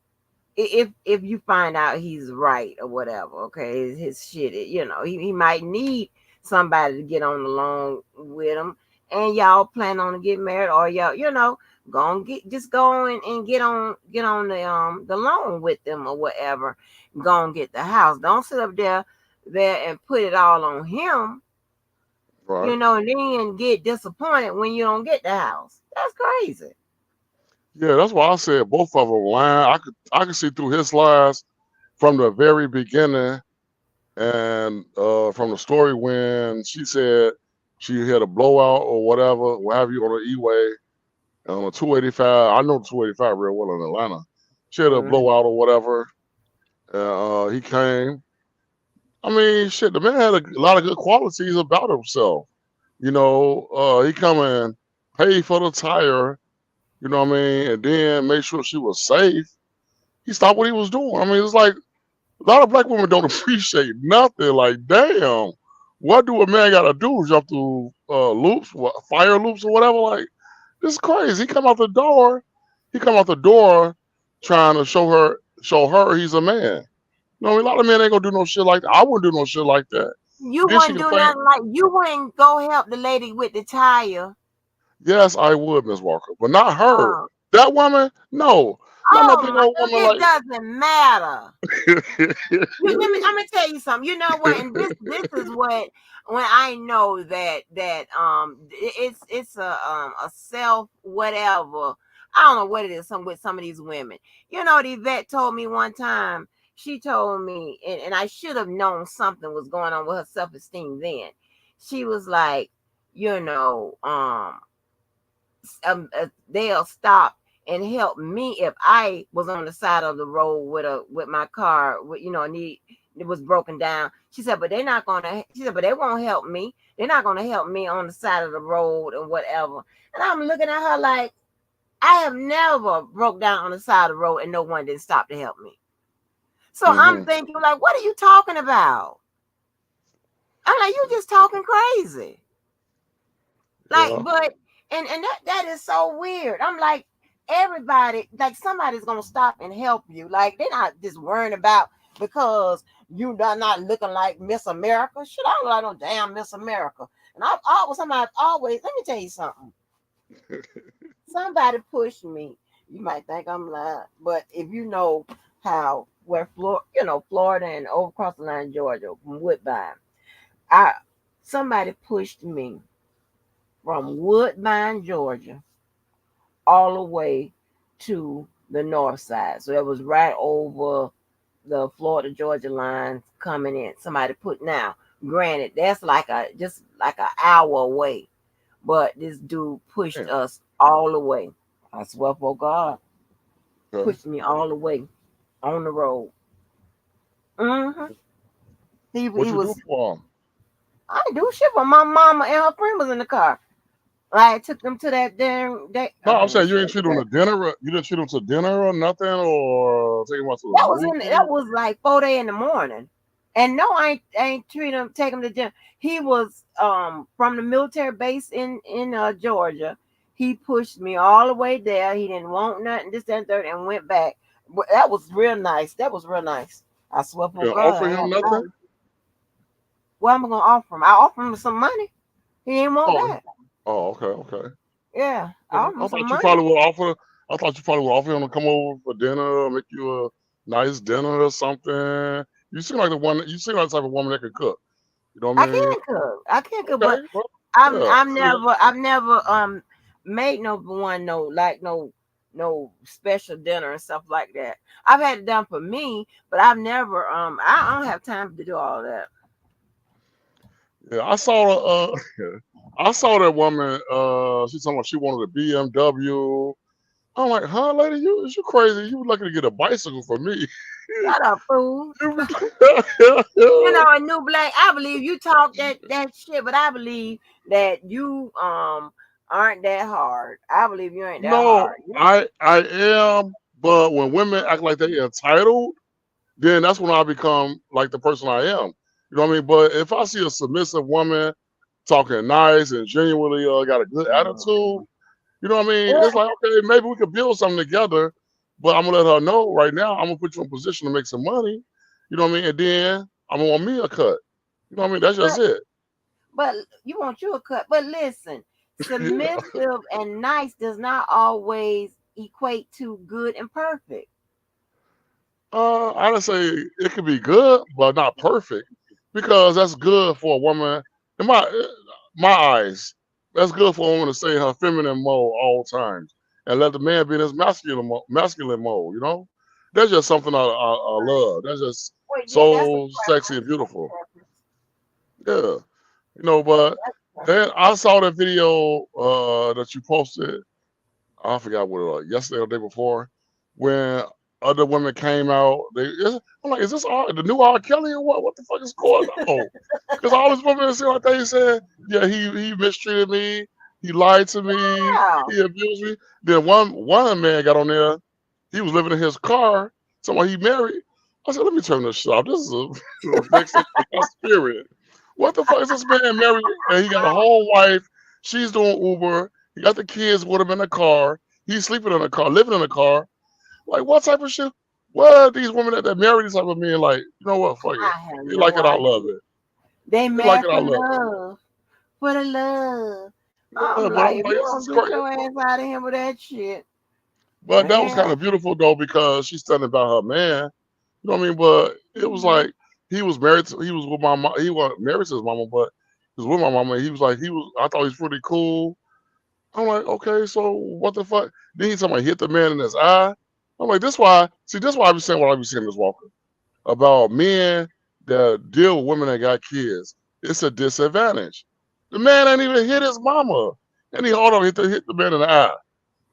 if you find out he's right or whatever, okay, his shit, he might need somebody to get on along with him, and y'all plan on to get married, or y'all, go and go and get on the loan with them or whatever. Go and get the house. Don't sit up there and put it all on him, Right. and then get disappointed when you don't get the house. That's crazy. Yeah, that's why I said both of them lying. I could see through his lies from the very beginning, and from the story when she said she had a blowout or whatever, what have you, on the E-way and on the 285. I know the 285 real well in Atlanta. She had a Mhm. blowout or whatever. And he came. I mean, shit, the man had a lot of good qualities about himself. He come and pay for the tire. You know what I mean, and then make sure she was safe. He stopped what he was doing. I mean, it's like a lot of black women don't appreciate nothing. Like, damn, what do a man gotta do? Jump through loops, fire loops or whatever? Like, this is crazy. He come out the door. He come out the door trying to show her he's a man. No, a lot of men ain't gonna do no shit like that. I wouldn't do no shit like that. You Then she wouldn't do complained. nothing, like you wouldn't go help the lady with the tire. Yes, I would, Miss Walker, but not her. Oh, That woman, no, not no oh big my old God, woman it like. doesn't matter. I'm gonna tell you something. You know what? And this is what, when I know it's a self whatever. I don't know what it is. With some of these women, the vet told me one time. She told me, and I should have known something was going on with her self esteem then. She was like, you know, um, they'll stop and help me if I was on the side of the road with my car, need it was broken down. She said, but they're not gonna. She said, but they won't help me. They're not gonna help me on the side of the road and whatever. And I'm looking at her like, I have never broke down on the side of the road and no one didn't stop to help me. So I'm Hmm. thinking, like, what are you talking about? I'm like, you just talking crazy. Like, Yeah. but and that is so weird. I'm like, everybody, like, somebody's gonna stop and help you. Like, they're not just worrying about because you are not looking like Miss America. Shit, I don't look like no damn Miss America. And somebody always, let me tell you something. Somebody pushed me. You might think I'm lying, but if you know how where Florida and over across the line Georgia from Woodbine. I Somebody pushed me from Woodbine, Georgia, all the way to the north side. So it was right over the Florida Georgia lines coming in. Somebody put now. Granted, that's just like an hour away, but this dude pushed Damn. us all the way. I swear for God, Okay. pushed me all the way on the road. hmm He What you do was. for him? I didn't do shit, but my mama and her friend was in the car. I took them to that damn. No, I'm Oh saying you shit! didn't treat him to dinner. You didn't treat him to dinner or nothing, or take him out to the That movie. was like 4 day in the morning. And no, I ain't take him to gym. He was from the military base in Georgia. He pushed me all the way there. He didn't want nothing, this, that, and third, and went back. But that was real nice. That was real nice. I swear You for didn't God, offer I ain't him gonna lie. nothing. What am I gonna offer him? I offered him some money. He didn't want Oh, that. oh, okay, okay. Yeah, I Okay. offered him I some thought you money. probably would offer. I thought you probably would offer him to come over for dinner, make you a nice dinner or something. You seem like the one. You seem like the type of woman that can cook. You know what I I mean? can cook. I can cook, Okay. but Well, I'm yeah. I'm See, never made no special dinner and stuff like that. I've had it done for me, but I've never I don't have time to do all that. yeah, I saw. I saw that woman. She talking about she wanted a BMW. I'm like, huh, lady, you crazy? You lucky to get a bicycle for me. Shut up, fool. You You- know, a new black. I believe you talk that shit, but I believe that you aren't that hard. I believe you ain't that no, hard. I am. But when women act like they entitled, then that's when I become like the person I am. You know what I mean? But if I see a submissive woman talking nice and genuinely got a good attitude, you know what I mean? It's like, okay, maybe we could build something together, but I'm gonna let her know right now, I'm gonna put you in a position to make some money. You know what I mean? And then I'm gonna want me a cut. You know what I mean? That's just But it. but you want you a cut. But listen, Yeah. submissive and nice does not always equate to good and perfect. I would say it could be good, but not perfect, because that's good for a woman. In my eyes, that's good for a woman to stay in her feminine mode all times and let the man be in his masculine mode. You know, that's just something I love. That's just Well, yeah, that's a so sexy and preference. That's a beautiful. preference. Yeah, you know. But That's a then preference. I saw that video that you posted. I forgot what it was, yesterday or the day before, when other women came out. I'm like, is this the new R. Kelly or what? What the fuck is going on? Because all these women seem like they said, yeah, he mistreated me, he lied to me, Wow. he abused me. Then one man got on there, he was living in his car, somebody he married. I said, let me turn this shit off. This is a reflection of my spirit. What the fuck is this man married and he got a whole wife? She's doing Uber. He got the kids with him in the car. He's sleeping in the car, living in the car. Like, what type of shit? What are these women that marry these type of men like? You know what? Fuck it. I have You like no it, I idea. love it. They You like mad it, I for love it. love. For the love. I'm Yeah, but like, I'm if like, you this don't is get crazy. your ass out of here with that shit, But that was man. kind of beautiful though, because she's telling about her man. You know what I mean? But it was like he was he was with my mom. He was married to his mama, but he was with my mama. He was like, I thought he was pretty cool. I'm like, okay, so what the fuck? Then he told me hit the man in his eye. I'm like, this why I be saying what I be saying, Miss Walker, about men that deal with women that got kids. It's a disadvantage. The man ain't even hit his mama. And he hold on, hit the man in the eye.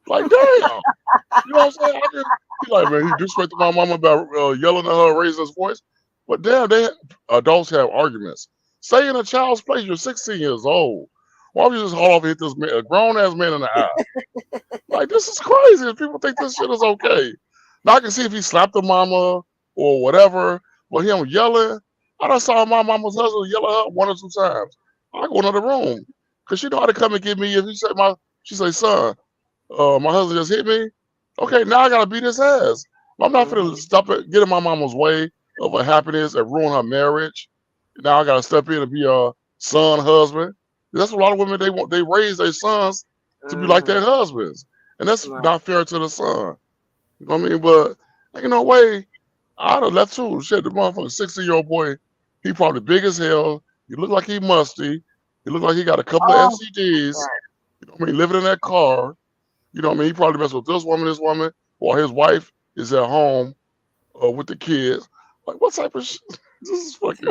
Like, damn. You know what I'm saying? He like, man, he disrespected my mama about yelling at her, raising his voice. But damn, adults have arguments. Stay in a child's place. You're 16 years old. Why would you just haul off and hit this man, a grown ass man in the eye? Like, this is crazy. If people think this shit is okay. Now I can see if he slapped the mama or whatever, but him yelling. I done saw my mama's husband yell at her 1 or 2 times. I go into the room. Cause she know how to come and get me if she say, son, my husband just hit me. Okay, now I gotta beat his ass. I'm not Mm-hmm. finna stop it, get in my mama's way of her happiness and ruin her marriage. Now I gotta step in and be a son, husband. That's what a lot of women they raise their sons to be like Mm-hmm. their husbands, and that's Right. not fair to the son. You know what I mean? But ain't no way. I'd have left too. Shit, the motherfucker, 16-year-old boy, he probably big as hell. He look like he musty. He look like he got a couple of Oh, STDs. right. You know what I mean? Living in that car. You know what I mean? He probably messed with this woman, while his wife is at home with the kids. Like, what type of shit? This is fucking,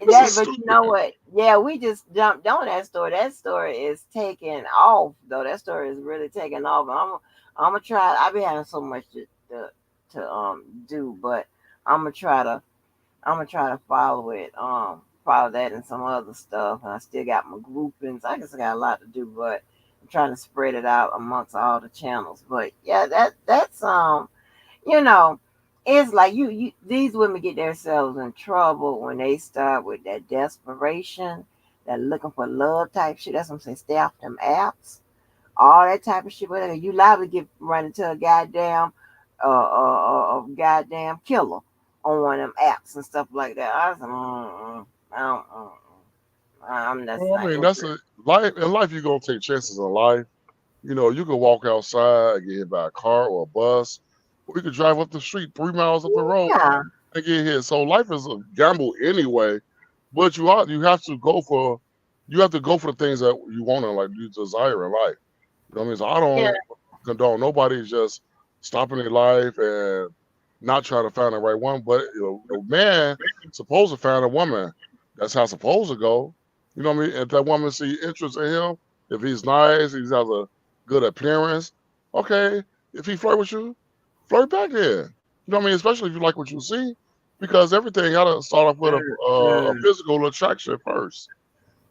this That, is but you stupid. know what? Yeah, we just jumped on that story. That story is taking off, though. That story is really taking off. I'm gonna try. I be having so much to do, but I'm gonna try to I'm gonna try to follow it. Follow that and some other stuff. And I still got my groupings. I guess I got a lot to do, but I'm trying to spread it out amongst all the channels. But yeah, that's you know, it's like you these women get themselves in trouble when they start with that desperation, that looking for love type shit. That's what I'm saying. Stay off them apps, all that type of shit. Whatever you liable to get run into a goddamn killer on one of them apps and stuff like that. I was I don't, I'm that's Well, I not mean, that's interested. a life. In life, you're gonna take chances in life. You know, you can walk outside and get hit by a car or a bus, or you could drive up the street 3 miles up the road Yeah, and get hit. So life is a gamble anyway. But you have to go for the things that you want and like you desire in life. You know what I mean? So I yeah, don't condone nobody just stopping their life and not trying to find the right one. But a man supposed to find a woman. That's how it's supposed to go. You know what I mean? If that woman see interest in him, if he's nice, he has a good appearance. Okay, if he flirt with you, flirt back then. You know what I mean? Especially if you like what you see, because everything gotta start off with a mm, physical attraction first.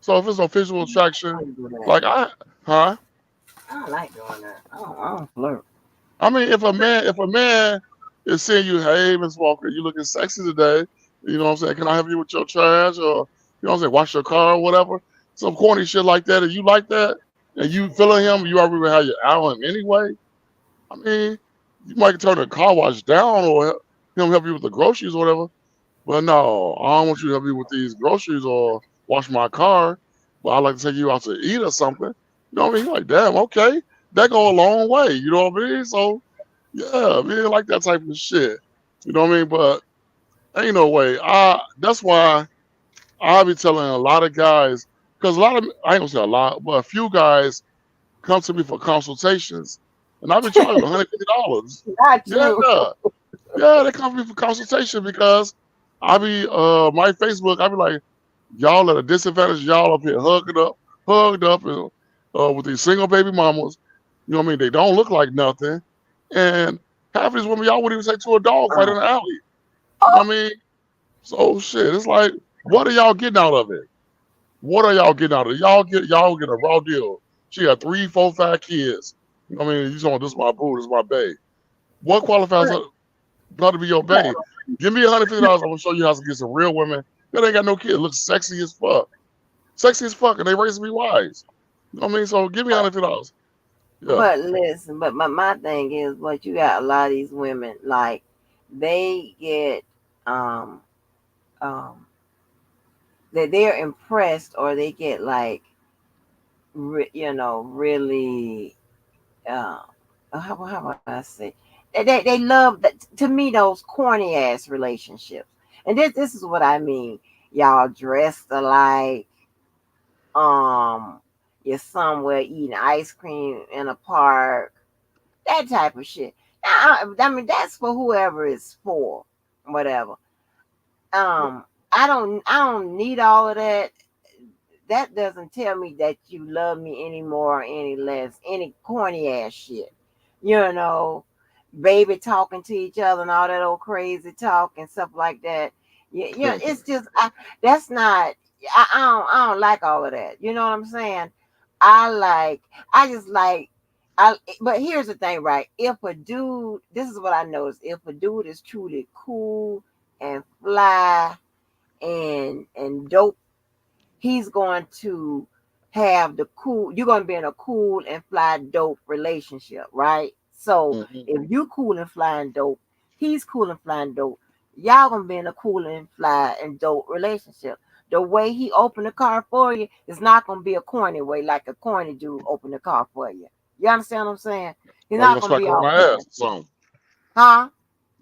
So if it's no physical I attraction, don't do that. like huh? I don't like doing that. I don't flirt. I mean, if a man is saying you, hey, Miss Walker, you looking sexy today. You know what I'm saying? Can I help you with your trash or you know what I'm saying? Wash your car or whatever. Some corny shit like that. And you like that, and you feeling him, you already have your eye on him anyway. I mean, you might turn the car wash down or him help you with the groceries or whatever. But no, I don't want you to help me with these groceries or wash my car. But I like to take you out to eat or something. You know what I mean? You're like, damn, okay, that go a long way. You know what I mean? So yeah, man, like that type of shit. You know what I mean? But ain't no way. That's why I be telling a lot of guys because a lot of I ain't gonna say a lot, but a few guys come to me for consultations, and I be charging $150. Not Yeah, you. yeah, they come to me for consultation because I be my Facebook. I be like, y'all at a disadvantage. Y'all up here hugged up, and with these single baby mamas. You know what I mean? They don't look like nothing, and half of these women y'all wouldn't even take to a dog fight Oh, in the alley. You know what I mean? So shit, it's like, what are y'all getting out of it? What are y'all getting out of it? Y'all get a raw deal. She got 3, 4, 5 kids. You know what I mean? You saying this is my boo, this is my bae. What qualifies her to be your bae? Give me $150. I'm gonna show you how to get some real women that ain't got no kids. Look sexy as fuck. Sexy as fuck, and they raising me wise. You know what I mean? So give me $150. Yeah. but listen, but my thing is, what you got a lot of these women like they get um um they're impressed or they get like really uh how would I say they love that to me those corny ass relationships. And this is what I mean. Y'all dressed alike, um you're somewhere eating ice cream in a park, that type of shit. I mean, that's for whoever it's for, whatever. I don't need all of that. That doesn't tell me that you love me any more or any less. Any corny ass shit, you know, baby talking to each other and all that old crazy talk and stuff like that. Yeah, it's just that's not. I don't like all of that. You know what I'm saying? I like. I just like. But here's the thing, right? If a dude, this is what I noticed. If a dude is truly cool and fly and dope, he's going to have the cool, you're going to be in a cool and fly dope relationship, right? So Mhm. if you cool and flying dope, he's cool and flying dope, y'all gonna be in a cool and fly and dope relationship. The way he opened the car for you is not gonna be a corny way, like a corny dude open the car for you. You understand what I'm saying? He's Or you not gonna gonna smack be her on all my ass corny. or something. Huh?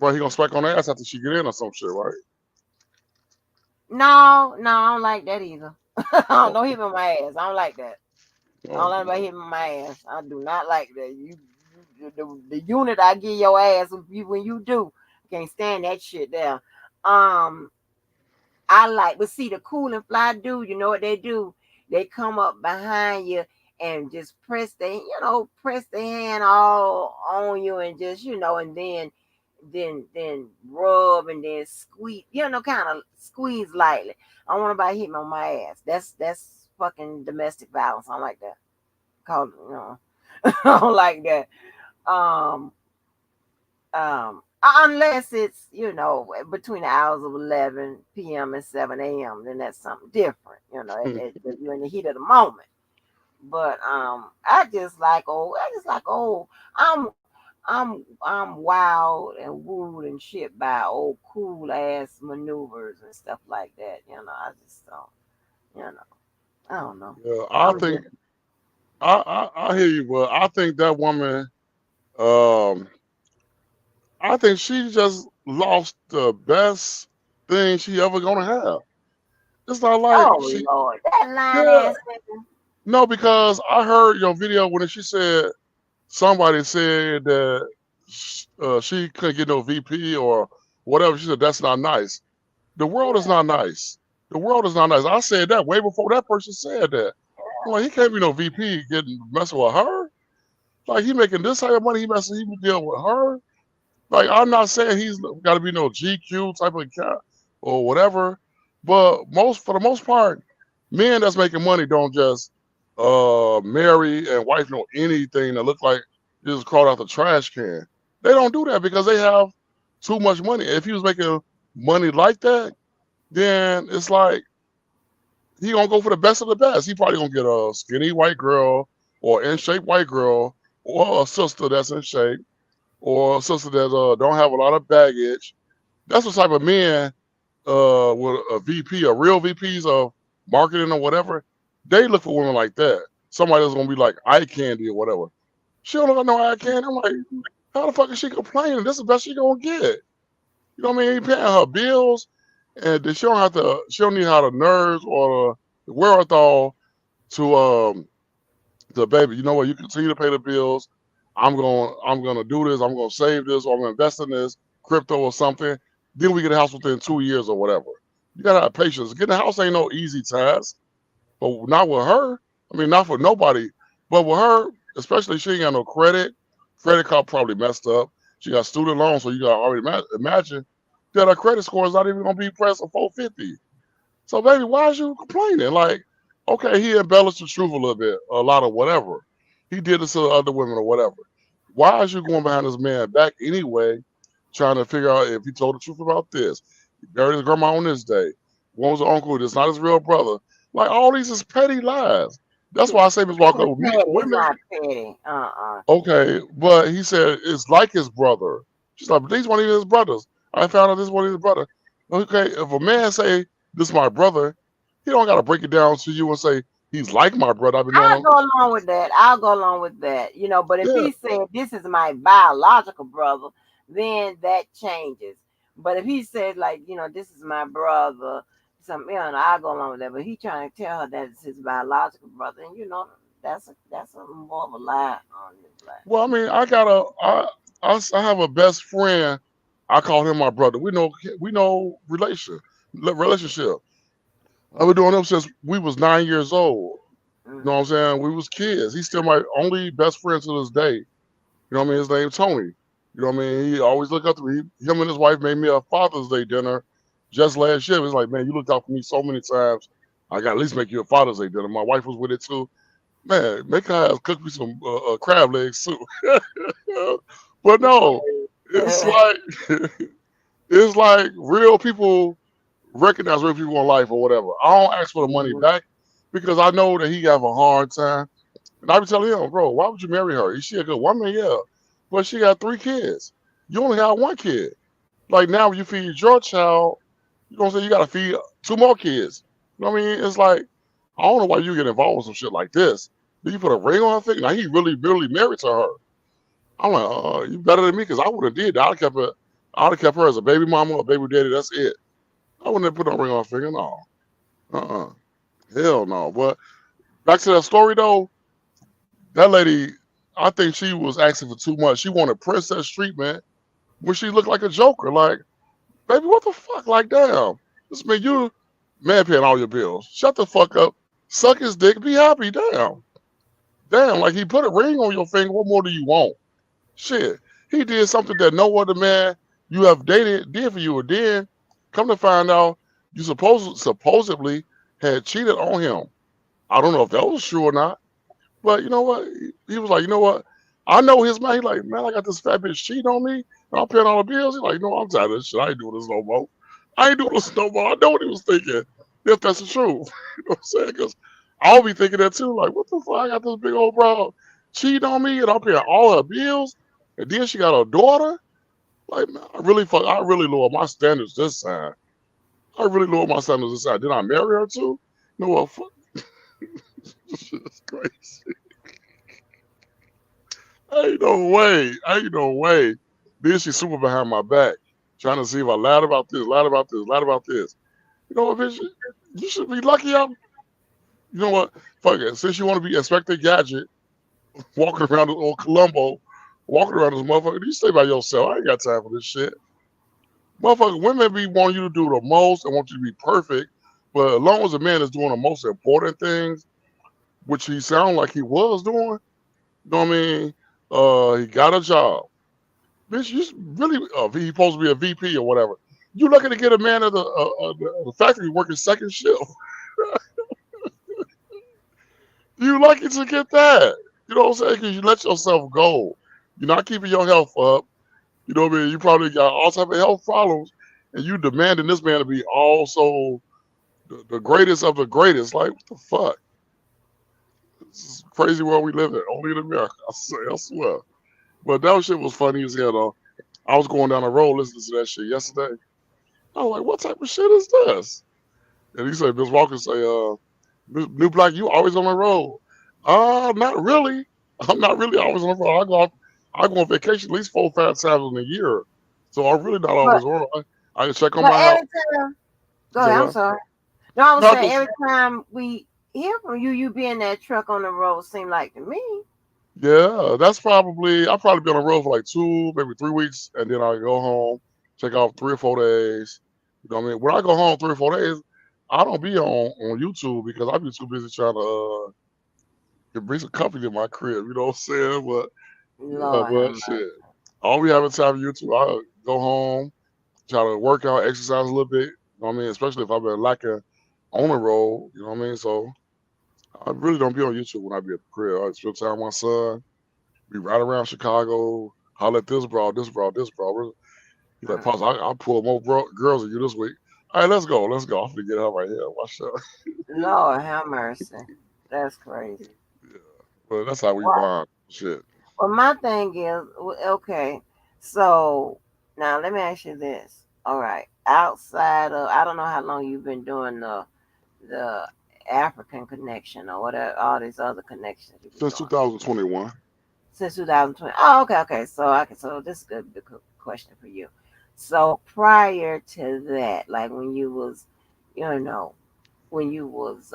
But he gonna smack on her ass after she get in or some shit, right? No, I don't like that either. I don't Okay. hit me on my ass. I don't like that. I don't Oh, like anybody hit me on my ass. I do not like that. The unit I give your ass when you do, can't stand that shit there. Um, I like, but see the cool and fly dude, you know what they do? They come up behind you and just press their hand all on you and just, and then rub and then squeeze, kind of squeeze lightly. I don't want nobody hit me on my ass. That's fucking domestic violence. I don't like that. I don't like that. Um, unless it's between the hours of 11 p.m. and 7 a.m., then that's something different. If you're in the heat of the moment. But I'm I'm wild and wooed and shit by old cool ass maneuvers and stuff like that. I just don't. You know, I don't know. yeah. I'm just I hear you, but I think that woman. Um, I think she just lost the best thing she ever gonna have. It's not like oh she. Lord, that lying Yeah. ass nigga. No, because I heard your video when she said somebody said that she couldn't get no VP or whatever. She said that's not nice. The world is Yeah. not nice. The world is not nice. I said that way before that person said that. I'm like, he can't be no VP getting messing with her. Like he making this type of money, he be dealing with her. Like I'm not saying he's got to be no GQ type of guy or whatever, but for the most part, men that's making money don't just marry and wife know anything that look like you just crawled out the trash can. They don't do that because they have too much money. If he was making money like that, then it's like he gonna go for the best of the best. He probably gonna get a skinny white girl or in shape white girl or a sister that's in shape or a sister that don't have a lot of baggage. That's the type of men with a VP, a real VPs of marketing or whatever. They look for women like that. Somebody that's gonna be like eye candy or whatever. She don't got no eye candy. I'm like, how the fuck is she complaining? This is the best she gonna get. You know what I mean? He paying her bills, and then she don't have to. She don't need how the nerves or the wherewithal to baby. You know what? You continue to pay the bills. I'm gonna do this. I'm gonna save this, or I'm gonna invest in this crypto or something. Then we get a house within 2 years or whatever. You gotta have patience. Getting a house ain't no easy task, but not with her. I mean, not for nobody, but with her, especially she ain't got no credit. Credit card probably messed up. She got student loans, so you got to already imagine that her credit score is not even gonna be pressed a 450. So, baby, why is you complaining? Like, okay, he embellished the truth a little bit, a lot of whatever. He did this to other women or whatever. Why is you going behind this man back anyway, trying to figure out if he told the truth about this? He buried his grandma on this day. One was an uncle. That's not his real brother. Like, all these is petty lies. That's why I say, Ms. Walker, It's women, not petty. okay, but he said it's like his brother. She's like, but these weren't even his brothers. I found out this wasn't his brother. Okay, if a man say this is my brother, he don't gotta break it down to you and say he's like my brother. I've been knowing I'll him. go along with that. I'll go along with that. But if Yeah. he said this is my biological brother, then that changes. But if he says like, this is my brother, I'll go along with that. But he trying to tell her that it's his biological brother, and that's a more of a lie on his lie. Well, I mean, I have a best friend. I call him my brother. We know relationship. I've been doing him since we was 9 years old. You know what I'm saying? We was kids. He's still my only best friend to this day. You know what I mean? His name's Tony. You know what I mean? He always look up to me. Him and his wife made me a Father's Day dinner just last year. It was like, man, you looked out for me so many times. I got to at least make you a Father's Day dinner. My wife was with it too. Man, make her cook me some crab legs too. But no, it's like it's like real people recognize real people in life or whatever. I don't ask for the money back because I know that he have a hard time. And I be telling him, bro, why would you marry her? Is she a good woman? Yeah. But she got 3 kids. You only have 1 kid. Like now you feed your child, you know what I'm saying? You gotta feed 2 more kids. You know what I mean? It's like, I don't know why you get involved with some shit like this. Did you put a ring on her thing? Now he really, really married to her. I'm like, you better than me because I would have did that. I would have kept her as a baby mama or baby daddy. That's it. I wouldn't have put no ring on her finger. No. Hell no. But back to that story though, that lady, I think she was asking for too much. She wanted princess treatment when she looked like a joker. Like, baby, what the fuck? Like, damn. This man, you man paying all your bills. Shut the fuck up. Suck his dick. Be happy. Damn. Damn. Like, he put a ring on your finger. What more do you want? Shit. He did something that no other man you have dated did for you. Or then, come to find out, you supposedly had cheated on him. I don't know if that was true or not. But you know what? He was like, you know what? I know his man. He like, man, I got this fat bitch cheating on me. And I'm paying all the bills. He's like, no, I'm tired of this shit. I ain't doing this no more. I ain't doing this no more. I know what he was thinking. If that's the truth. You know what I'm saying? Because I'll be thinking that too. Like, what the fuck? I got this big old bro cheating on me and I'm paying all her bills. And then she got a daughter. Like, man, I really lowered my standards this time. I really lowered my standards this time. Did I marry her too? No, what? Fuck. This shit is crazy. Ain't no way. Ain't no way. Then she's super behind my back, trying to see if I lied about this, lied about this, lied about this. You know what, bitch? You should be lucky I'm. You know what? Fuck it. Since you want to be Inspector Gadget, walking around this old Columbo, walking around this motherfucker, you stay by yourself. I ain't got time for this shit. Motherfucker, women be wanting you to do the most and want you to be perfect, but as long as a man is doing the most important things, which he sounded like he was doing, you know what I mean? He got a job. Bitch, you really, he's supposed to be a VP or whatever. You lucky to get a man at the factory working second shift. You lucky to get that. You know what I'm saying? Because you let yourself go. You're not keeping your health up. You know what I mean? You probably got all type of health problems, and you demanding this man to be also the greatest of the greatest. Like, what the fuck? This is a crazy world we live in. Only in America. I swear. But that shit was funny as hell, though. I was going down the road listening to that shit yesterday. I was like, what type of shit is this? And he said, Miss Walker say, New Black, you always on the road. Not really. I'm not really always on the road. I go on vacation at least 4 or 5 times in a year. So I'm really not always on the road. I can check on my health. Go ahead, I'm sorry. No, I was No, saying every time we hear from you, you be in that truck on the road seem like to me. Yeah, I'll probably be on the road for like 2, maybe 3 weeks, and then I go home, check off 3 or 4 days. You know what I mean? When I go home 3 or 4 days, I don't be on YouTube because I be too busy trying to bring some company to my crib. You know what I'm saying? But Lord, shit, I don't be having time for YouTube. I go home, try to work out, exercise a little bit. You know what I mean? Especially if I've been lacking on the road. You know what I mean? So I really don't be on YouTube when I be at the crib. I spend time with my son. We ride around Chicago, holler at this bro, this bro, this bro. He's like, Pops, I'll pull more girls than you this week. All right, let's go. I'm gonna get up right here. Watch out. Lord have mercy. That's crazy. Yeah, but that's how we Well, bond. Shit. well, my thing is, okay, so now let me ask you this. All right, outside of, I don't know how long you've been doing the African connection or whatever, all these other connections you've been Since doing 2021. since 2020. Oh, okay. So this is a good question for you. So prior to that, like when you was, you know, when you was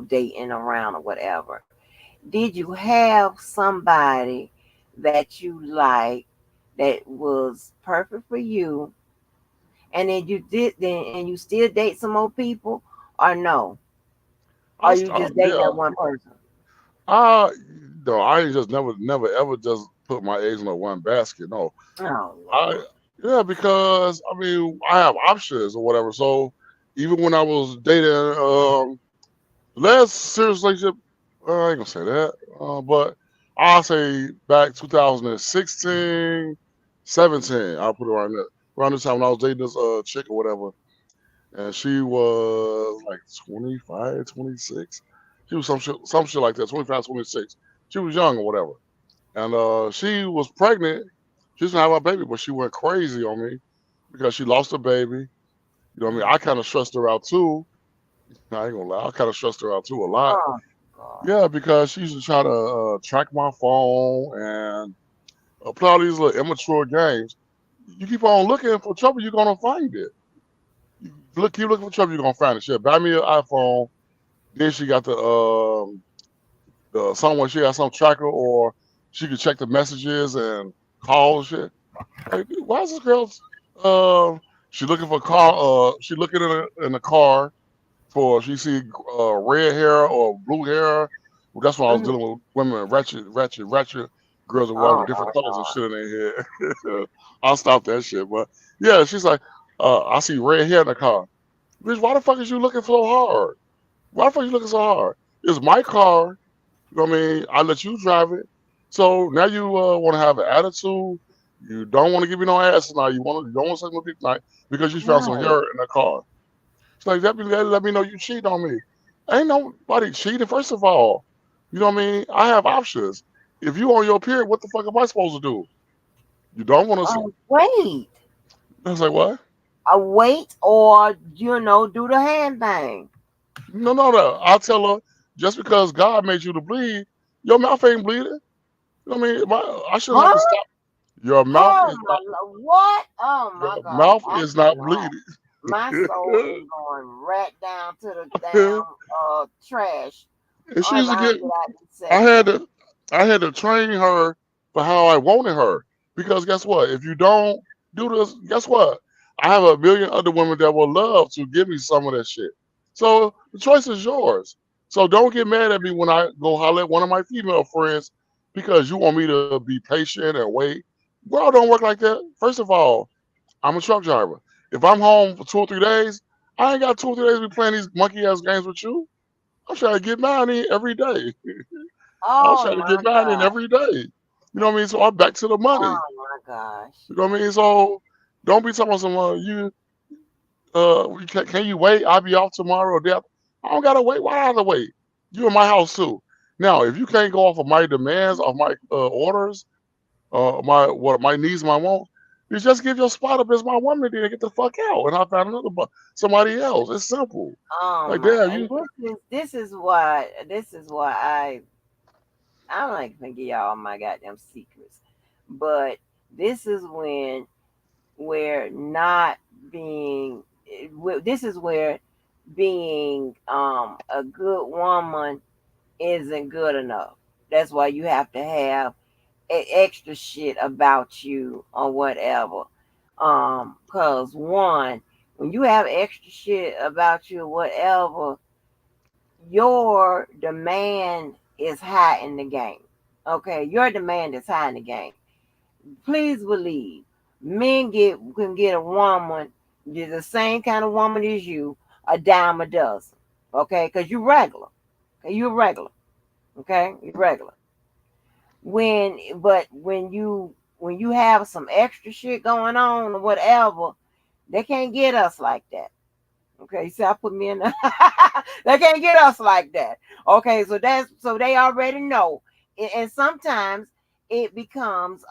dating around or whatever, did you have somebody that you like that was perfect for you, and then you still date some more people, or no? Or you just dating Yeah. that one person? Uh, no, I ain't just never ever just put my eggs in a one basket. No, Oh I Lord. yeah, because I mean I have options or whatever. So even when I was dating, last serious relationship, I ain't gonna say that, but I'll say back 2016, 17. I'll put it around this time when I was dating this chick or whatever, and she was like 25, 26. She was some shit like that, 25, 26. She was young or whatever. And she was pregnant. She was gonna have a baby, but she went crazy on me because she lost a baby. You know what I mean? I kind of stressed her out too. I ain't gonna lie, I kind of stressed her out too a lot. Oh God. Yeah, because she used to try to track my phone and play all these little immature games. You keep on looking for trouble, you're gonna find it. Keep looking for trouble, you're gonna find it. Shit, buy me an iPhone. Then she got the someone she got some tracker, or she could check the messages and call and shit. Like, dude, why is this girl? She looking for car. She looking in the car for she see red hair or blue hair. Well, that's when I was Mhm. dealing with women, ratchet girls are wearing Oh different my colors and God. shit in their hair. I'll stop that shit. But yeah, she's like, I see red hair in the car. Bitch, why the fuck is you looking so hard? Why the fuck you looking so hard? It's my car. You know what I mean? I let you drive it. So now you want to have an attitude. You don't want to give me no ass tonight. You don't want to suck my dick tonight because you found some Right. hair in the car. It's like let me know you cheat on me. Ain't nobody cheating. First of all, you know what I mean? I have options. If you on your period, what the fuck am I supposed to do? You don't want to. Wait. I was like, what? Wait, or do the hand thing. No. I'll tell her just because God made you to bleed, your mouth ain't bleeding. You know what I mean? I shouldn't have to Huh? stop. Your mouth Oh is my not. Lord. What? Oh my Your God. mouth I is not cannot. bleeding. My soul is And going right down to the damn trash. she Oh, if used to I don't get. get out in I had seconds. to. I had to train her for how I wanted her. Because guess what? If you don't do this, guess what? I have a million other women that will love to give me some of that shit. So the choice is yours. So don't get mad at me when I go holler at one of my female friends because you want me to be patient and wait. World don't work like that. First of all, I'm a truck driver. If I'm home for 2 or 3 days, I ain't got 2 or 3 days to be playing these monkey ass games with you. I'm trying to get mine in every day. I'm Oh trying to my get mine in God. every day. You know what I mean? So I'm back to the money. Oh my gosh. You know what I mean? So don't be talking about some can you wait? I'll be off tomorrow or day after. I don't gotta wait. Why I have to wait? You in my house too. Now, if you can't go off of my demands, of my orders, my needs, my wants, you just give your spot up as my woman then and get the fuck out. And I found somebody else. It's simple. Oh Like my. damn, And you this is why I'm not gonna give y'all my goddamn secrets, but this is where not being this is where being a good woman isn't good enough. That's why you have to have extra shit about you or whatever. Cause one, when you have extra shit about you or whatever, your demand is high in the game. Okay, your demand is high in the game. Please believe, men can get a woman, the same kind of woman as you, a dime a dozen. Okay, because you're regular. Okay, you're regular. Okay, you're regular. When you have some extra shit going on or whatever, they can't get us like that. Okay, see, I put me in. They can't get us like that. Okay, so they already know, and sometimes it becomes.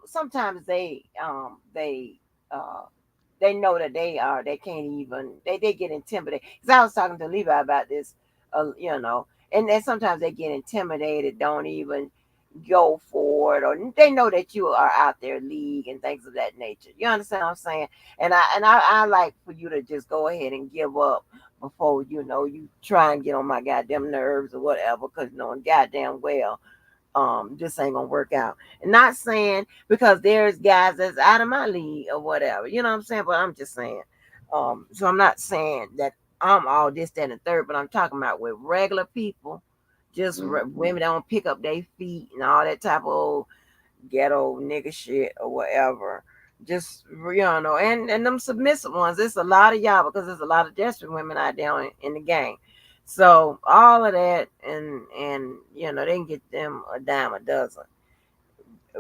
Sometimes uh they know that they can't even they get intimidated. Because I was talking to Levi about this, and then sometimes they get intimidated, don't even go for it, or they know that you are out there league and things of that nature. You understand what I'm saying? And I like for you to just go ahead and give up before you try and get on my goddamn nerves or whatever, because knowing goddamn well this ain't gonna work out. And not saying because there's guys that's out of my league or whatever, you know what I'm saying? But I'm just saying, so I'm not saying that I'm all this, that, and the third, but I'm talking about with regular people, just women that don't pick up their feet and all that type of old ghetto nigga shit or whatever. Just and them submissive ones. It's a lot of y'all because there's a lot of desperate women out there in the game. So all of that, and they can get them a dime a dozen.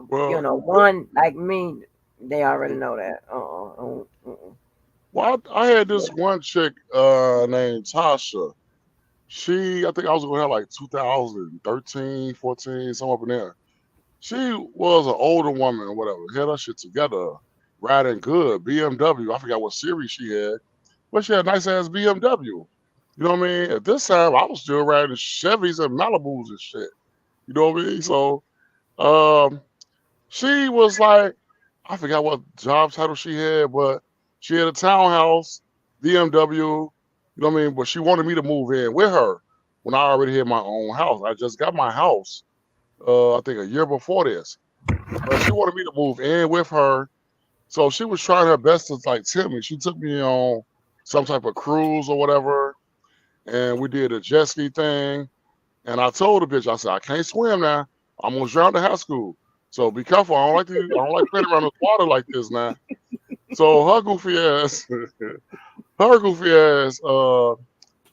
well, One like me, they already know that. well, I had this one chick named Tasha. I think I was going to have like 2013, 14, somewhere up in there. She was an older woman or whatever, had her shit together, riding good, BMW. I forgot what series she had, but she had a nice ass BMW. You know what I mean? At this time, I was still riding Chevys and Malibus and shit. You know what I mean? So, um, she was like, I forgot what job title she had, but she had a townhouse, BMW. You know what I mean? But she wanted me to move in with her when I already had my own house. I just got my house, I think a year before this. But she wanted me to move in with her. So she was trying her best to like tempt me. She took me on some type of cruise or whatever, and we did a jet ski thing. And I told the bitch, I said, I can't swim now. I'm gonna drown to high school. So be careful. I don't like playing around with water like this now. So her goofy ass,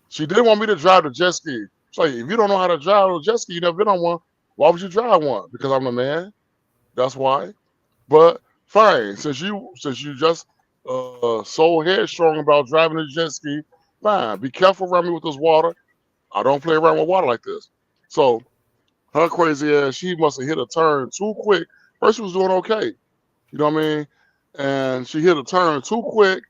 she didn't want me to drive the jet ski. She's like, if you don't know how to drive a jet ski, you never been on one. Why would you drive one? Because I'm the man. That's why. But fine, since you just so headstrong about driving a jet ski, fine. Be careful around me with this water. I don't play around with water like this. So her crazy ass, she must have hit a turn too quick. First she was doing okay. You know what I mean? And she hit a turn too quick.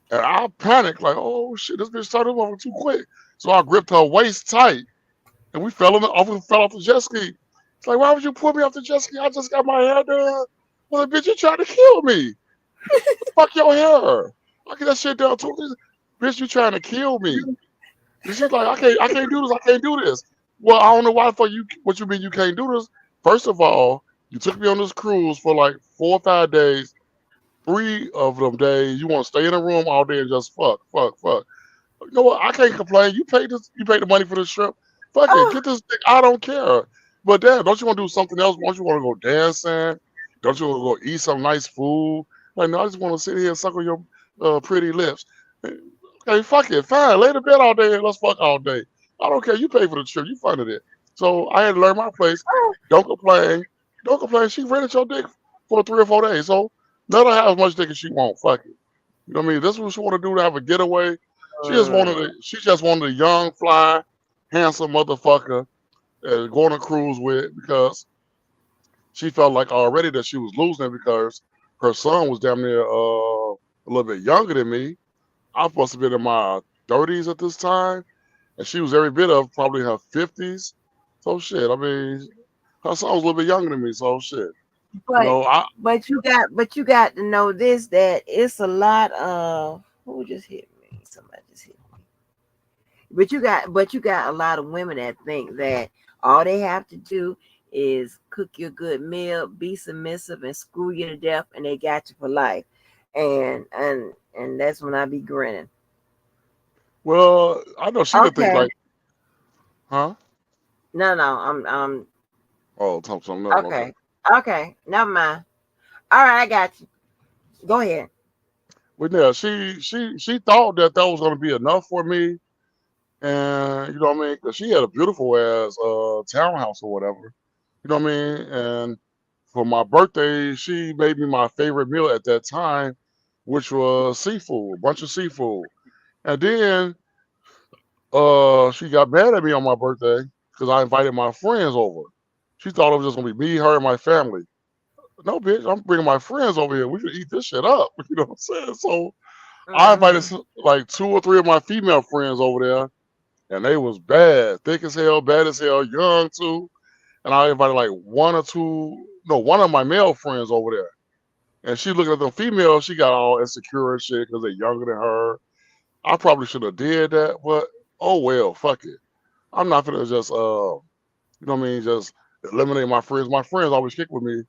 And I panicked, like, oh shit, this bitch started off too quick. So I gripped her waist tight and we fell off the jet ski. It's like, why would you pull me off the jet ski? I just got my hair done. Well, bitch, you trying to kill me. Fuck your hair. I get that shit done too. Bitch, you trying to kill me. And she's like, I can't do this. I can't do this. Well, I don't know why for you. What you mean you can't do this? First of all, you took me on this cruise for like 4 or 5 days. 3 of them days, you want to stay in a room all day and just fuck, fuck, fuck. You know what? I can't complain. You paid this. You paid the money for this trip. Fuck it. Oh, Get this thing. I don't care. But damn, don't you want to do something else? Don't you want to go dancing? Don't you want to go eat some nice food? Like, no, I just want to sit here and suck on your pretty lips. Okay, fuck it. Fine. Lay in the bed all day and let's fuck all day. I don't care. You pay for the trip. You funded it. So I had to learn my place. oh, Don't complain. Don't complain. She rented your dick for 3 or 4 days. So let her have as much dick as she want. Fuck it. You know what I mean? This is what she want to do to have a getaway. She just wanted a young, fly, handsome motherfucker to go on a cruise with because she felt like already that she was losing it because her son was damn near a little bit younger than me. I was supposed to be in my 30s at this time, and she was every bit of probably in her 50s. So shit, I mean, her son was a little bit younger than me. So shit, you but know, I you got to know this, that it's a lot of who just hit me. Somebody just hit me. But you got a lot of women that think that all they have to do is cook you a good meal, be submissive, and screw you to death, and they got you for life. And that's when I be grinning. well, I know she didn't think Okay, like, huh? no, I'm Oh, something else. Okay. okay, okay, never mind. All right, I got you. Go ahead. But yeah, she thought that that was gonna be enough for me, and you know what I mean, because she had a beautiful ass townhouse or whatever. You know what I mean? And for my birthday, she made me my favorite meal at that time, which was seafood, a bunch of seafood. And then she got mad at me on my birthday because I invited my friends over. She thought it was just gonna be me, her, and my family. No, bitch, I'm bringing my friends over here. We can eat this shit up. You know what I'm saying? So I invited Hmm. like 2 or 3 of my female friends over there, and they was bad, thick as hell, bad as hell, young too. And I invited like 1 or 2, no, one of my male friends over there. And she looking at the female, she got all insecure and shit because they're younger than her. I probably should have did that, but oh well, fuck it. I'm not gonna just you know what I mean, just eliminate my friends. My friends always kick with me.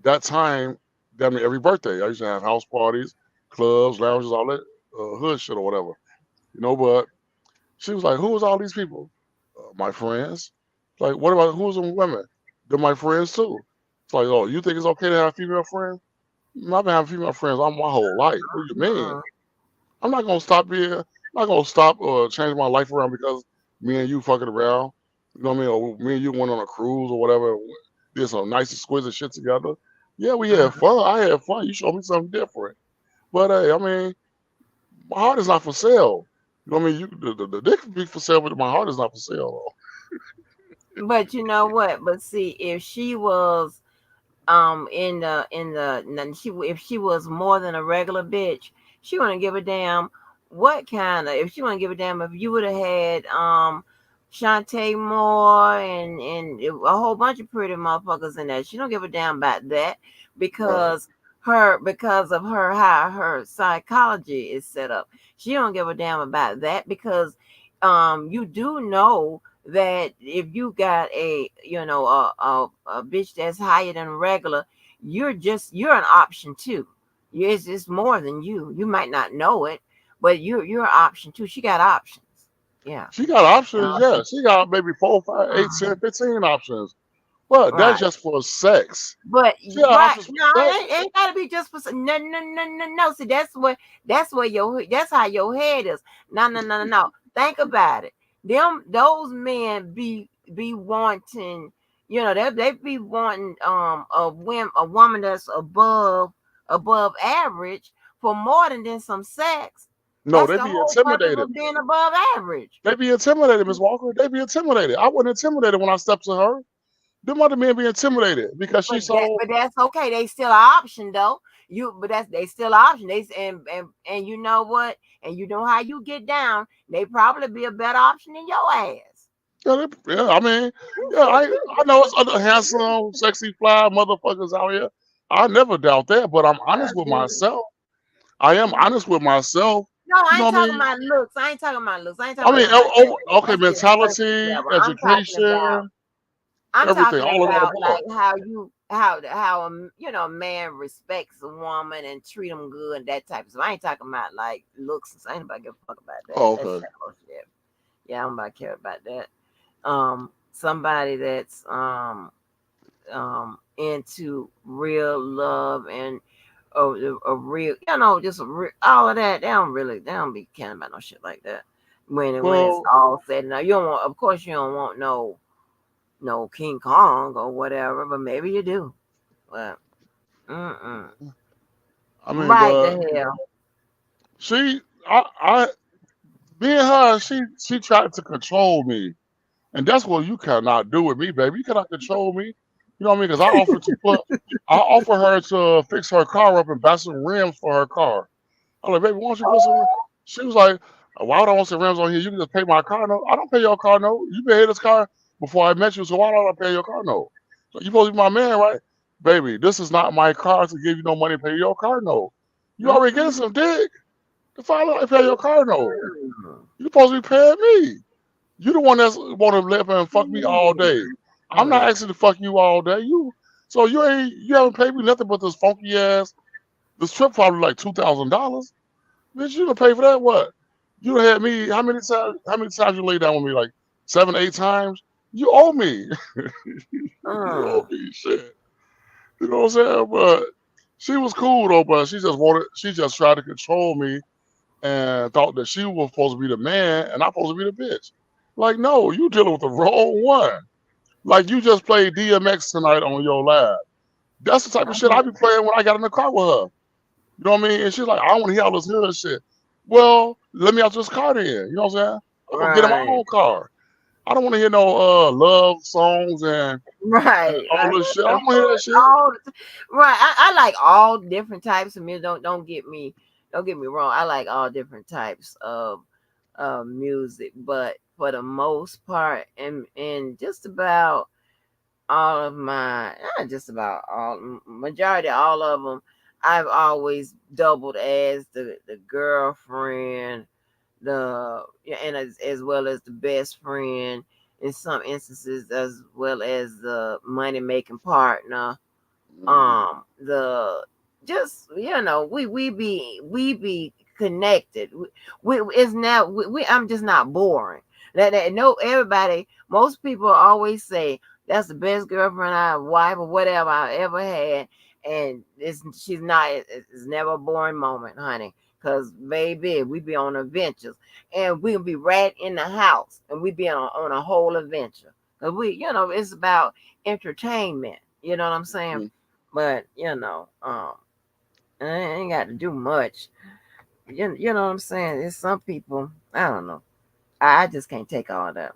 That time, damn near every birthday, I used to have house parties, clubs, lounges, all that hood shit or whatever. You know, but she was like, "Who was all these people?" My friends. Like, what about who's them women? They're my friends too. It's like, oh, you think it's okay to have female friends? I've been having female friends all my whole life. What do you mean? I'm not gonna stop being. I'm not gonna stop or change my life around because me and you fucking around. You know what I mean? Or me and you went on a cruise or whatever. Did some nice exquisite shit together. Yeah, we had fun. I had fun. You showed me something different. But hey, I mean, my heart is not for sale. You know what I mean? The dick can be for sale, but my heart is not for sale. But you know what? But see, if she was in the she if she was more than a regular bitch, she wouldn't give a damn what kind of, if she wouldn't give a damn if you would have had Shantae Moore and a whole bunch of pretty motherfuckers in there. She don't give a damn about that Right. because her because of her how her psychology is set up. She don't give a damn about that because you do know that if you got a bitch that's higher than regular, you're an option too. It's more than you. You might not know it, but you're an option too. She got options. Yeah. She got options, Uh, yeah. She got maybe 4, 5, 8, 10, 15 options. But that's right. just for sex. But She got right, options for no, sex. it ain't gotta be just for no. See, that's how your head is. No. Think about it. Those men be wanting, they be wanting a woman that's above average for more than some sex. No, That's they the be whole purpose intimidated. of being above average. They be intimidated, Miss Walker. They be intimidated. I wasn't intimidated when I stepped to her. Them other men be intimidated because she's so. But that's okay. They still an option though. They still an option. And you know what? And you know how you get down. They probably be a better option than your ass. Yeah, I mean, yeah, I know it's other handsome, sexy, fly motherfuckers out here. I never doubt that, but I'm honest with myself. I am honest with myself. No, You I know ain't what I talking mean? about looks. I ain't talking about looks. I ain't I talking mean, about nothing like that. okay, That's just surface mentality, level. education, I'm everything, talking all around the about board. like how a man respects a woman and treat them good and that type of stuff. I ain't talking about like looks and stuff. I ain't about to give a fuck about that. Oh, That's okay. shallow shit. Yeah, I don't about care about that. Somebody that's into real love and a real, just all of that. They don't be caring about no shit like that. When it's Well, all said and done, you don't want, of course, you don't want no King Kong or whatever, but maybe you do. But mm-mm. I mean, Right but the hell. she, me and her, she tried to control me. And that's what you cannot do with me, baby. You cannot control me. You know what I mean? Because I offer her to fix her car up and buy some rims for her car. I'm like, baby, why don't you put some rims? She was like, why would I want some rims on here? You can just pay my car note. I don't pay your car note. You paid this car before I met you, so why don't I pay your car note? So you supposed to be my man, right? Baby, this is not my car to give you no money to pay your car note. You already getting some dick. The father I pay your car note. You supposed to be paying me. You the one that's want to live and fuck me all day. I'm not asking to fuck you all day. You haven't paid me nothing but this funky ass. This trip probably like $2,000. Bitch, you done pay for that what? You done had me how many times? How many times you lay down with me? Like 7, 8 times. You owe me. You owe me shit. You know what I'm saying? But she was cool though. But she just tried to control me and thought that she was supposed to be the man and I'm supposed to be the bitch. Like, no, you dealing with the wrong one. Like you just played DMX tonight on your lab. That's the type of shit I be playing when I got in the car with her. You know what I mean? And she's like, I don't want to hear all this hood shit. Well, let me out this car then. You know what I'm saying? I'm gonna get in my Right. own car. I don't want to hear no love songs and Right. all this shit. I don't want to hear that shit. Right. I like all different types of music. Don't get me wrong. I like all different types of music, but for the most part, and just about all of my, not just about all, majority all of them, I've always doubled as the girlfriend, and as well as the best friend, in some instances, as well as the money making partner. The just we be connected. It's now I'm just not boring. That no everybody, most people always say that's the best girlfriend, wife or whatever I ever had, and she's not. It's never a boring moment, honey. Cause baby, we be on adventures, and we'll be right in the house, and we be on a whole adventure. Cause it's about entertainment. You know what I'm saying? But I ain't got to do much. You know what I'm saying? It's some people, I don't know. I just can't take all that.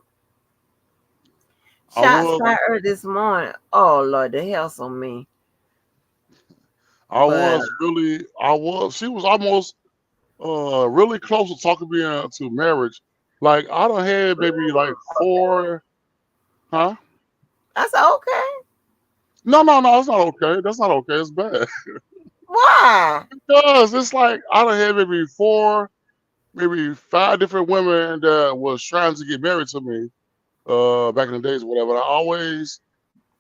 I Shots was fired this morning. Oh Lord, the hell's on me. But she was almost really close to talking me into marriage. Like I done had maybe like 4, huh? I said okay. No, it's not okay. That's not okay. It's bad. Why? Because it's like I done had maybe 4, maybe 5 different women that was trying to get married to me back in the days or whatever. And I always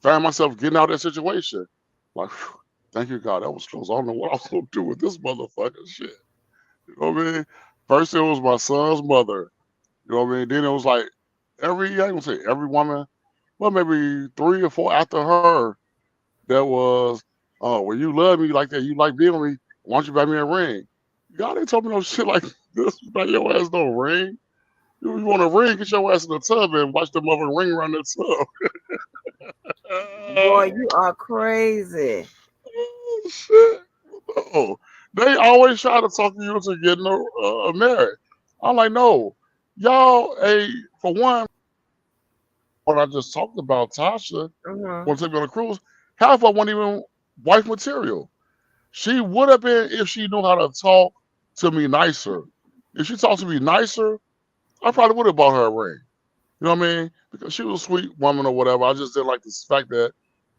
found myself getting out of that situation. Like, phew, thank you, God, that was close. I don't know what I was gonna do with this motherfucking shit. You know what I mean? First it was my son's mother. You know what I mean? Then it was like I ain't gonna say every woman, well, maybe 3 or 4 after her that was, oh, well, you love me like that, you like being with me, why don't you buy me a ring? God ain't told me no shit like this. Like your ass no ring. You want a ring, get your ass in the tub and watch the mother ring around the tub. Boy, you are crazy. Oh, shit. No. They always try to talk you into getting married. I'm like, no. Y'all, for one, when I just talked about Tasha, Mm-hmm. want to take me on a cruise, half of her wasn't even wife material. She would have been if she knew how to talk to me nicer. If she talked to me nicer, I probably would have bought her a ring. You know what I mean? Because she was a sweet woman or whatever. I just didn't like the fact that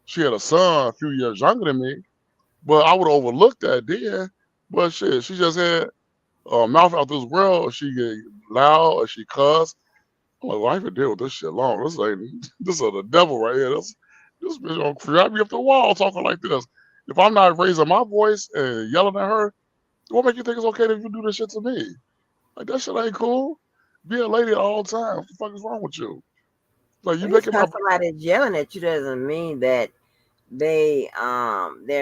she had a son a few years younger than me. But I would have overlooked that then. But shit, she just had a mouth out this world. She get loud or she cuss. I'm like, well, I ain't been deal with this shit long. This is the devil right here. This bitch gonna grab me up the wall talking like this. If I'm not raising my voice and yelling at her, what make you think it's okay if you do this shit to me? Like that shit ain't cool. Be a lady at all times. What the fuck is wrong with you? Like you Well, just making my because somebody's yelling at you doesn't mean that they're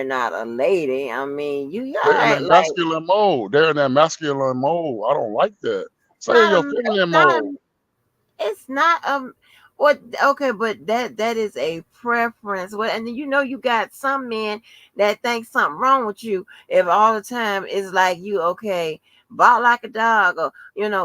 not a lady. I mean, you they're in gotta that act like masculine mode. They're in that masculine mode. I don't like that. Stay in not your a feminine it's not mode. a it's not what okay, but that is a preference. What and you know you got some men that think something wrong with you if all the time it's like you okay, bark like a dog or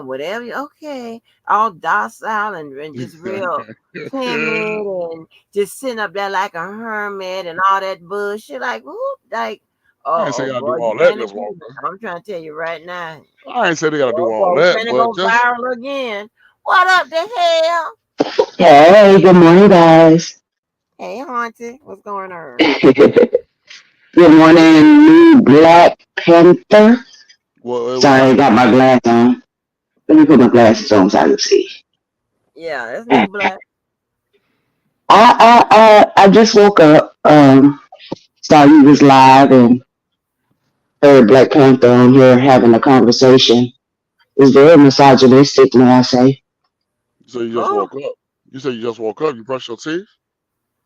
whatever. Okay, all docile and just real timid and just sitting up there like a hermit and all that bullshit. Like whoop, like I ain't say oh you gotta do boy, you all that, finna Miss do Walker. I'm trying to tell you right now. I ain't say they gotta do Oh all boy, we that, finna but go just viral again. What up the hell? Hey, good morning, guys. Hey, Haunty, what's going on? Good morning, new Black Panther. what Sorry, I happened? got my glass on. Let me put my glasses on so I can see. Yeah, it's new black. I just woke up. Saw you was live and heard Black Panther on here having a conversation. It's very misogynistic, may I say? You say you just Oh, woke up. You say you just woke up. You brush your teeth.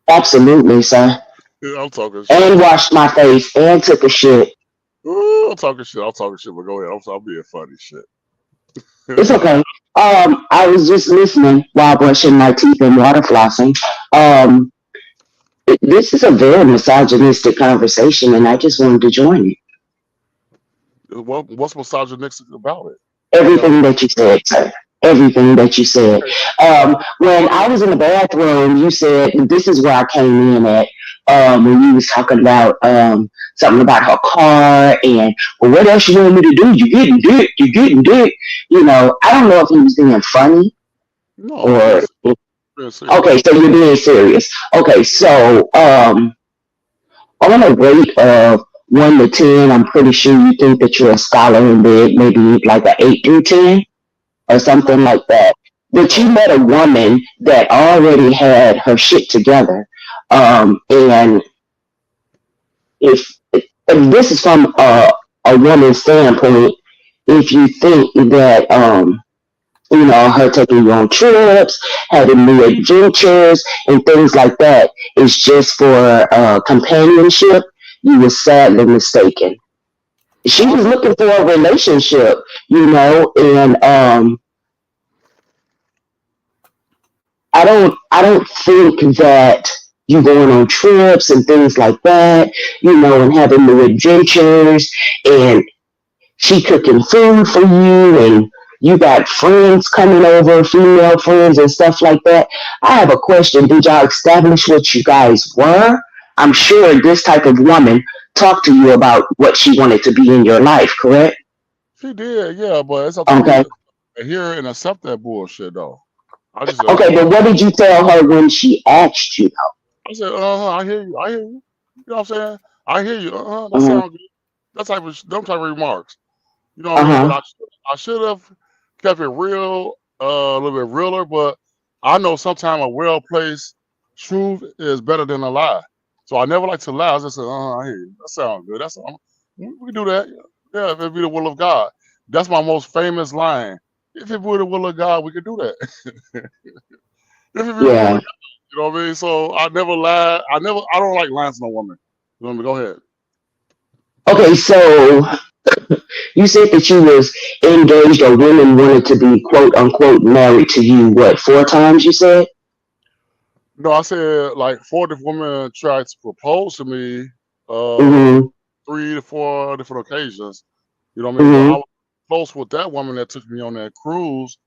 Absolutely, sir. Yeah, I'm talking shit. And washed my face and took a shit. Ooh, I'm talking shit. I'm talking shit. But go ahead. I'm being funny shit. It's okay. I was just listening while brushing my teeth and water flossing. Um, this is a very misogynistic conversation, and I just wanted to join it. What's misogynistic about it? Tell me. Everything that you said, sir. Everything that you said. Okay. When What I is was in the bathroom, you said this is where I came in at. When you was talking about something about her car and well, what else you want me to do? You getting dick? You getting dick? I don't know if he was being funny no? I'm being or being okay. serious. So you're being serious. Okay, so on a rate of 1 to 10, I'm pretty sure you think that you're a scholar in bed, maybe like an 8 through 10 or something like that. But you Oh, met a woman that already had her shit together. And if this is from a woman's standpoint, if you think that, her taking you on trips, having new adventures, and things like that is just for companionship, you were sadly mistaken. She all was she looking for a relationship, and I don't think that you going on trips and things like that, and having new adventures and she cooking food for you and you got friends coming over, female friends and stuff like that. I have a question. Did y'all establish what you guys were? I'm sure this type of woman talked to you about what she wanted to be in your life, correct? she did, yeah, but it's up to me Okay. to hear and accept that bullshit though. I just said, Okay, but what did you tell her when she asked you? I said, I hear you. I hear you. You know what I'm saying? I hear you. That Mhm. sounds good. them type of remarks. You know what I mean? But Uh-huh. I should have kept it real, a little bit realer. But I know sometimes a well placed truth is better than a lie. So I never like to lie. I just say, I hear you. That sounds good. We can do that. Yeah, if it be the will of God. That's my most famous line. If it were the will of God, we could do that. If it be the will of Yeah. God, you know what I mean? So I never lie. I don't like lying to no woman. You know what I mean? Go ahead. Okay, so you said that you was engaged or women wanted to be quote unquote married to you, what, 4 times you said? No, I said like 4 different women tried to propose to me, uh, Mm-hmm. 3 to 4 different occasions. You know what I mean? But I Mm-hmm. was close with that woman that took me on that cruise.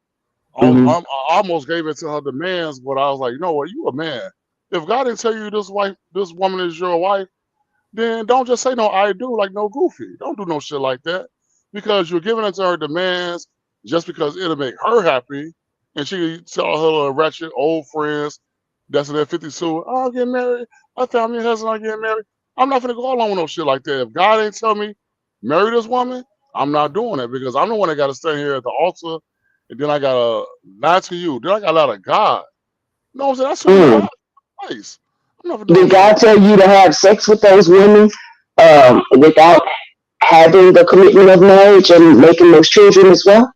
Mm-hmm. I almost gave it to her demands, but I was like, you know what? You a man. If God didn't tell you this woman is your wife, then don't just say no I do like no goofy. Don't do no shit like that. Because you're giving it to her demands just because it'll make her happy. And she tell her little ratchet old friends that's in their 52, oh, I'll get married. I found me a husband, I'm getting married. I'm not gonna go along with no shit like that. If God ain't tell me marry this woman, I'm not doing it because I'm the one that gotta stand here at the altar and then I gotta lie to you. Then I gotta lie to God. You know what I'm saying? That's too many Mm. lies. Nice. I'm not doing no Did shit God like that. tell you to have sex with those women without having the commitment of marriage and making those children as well?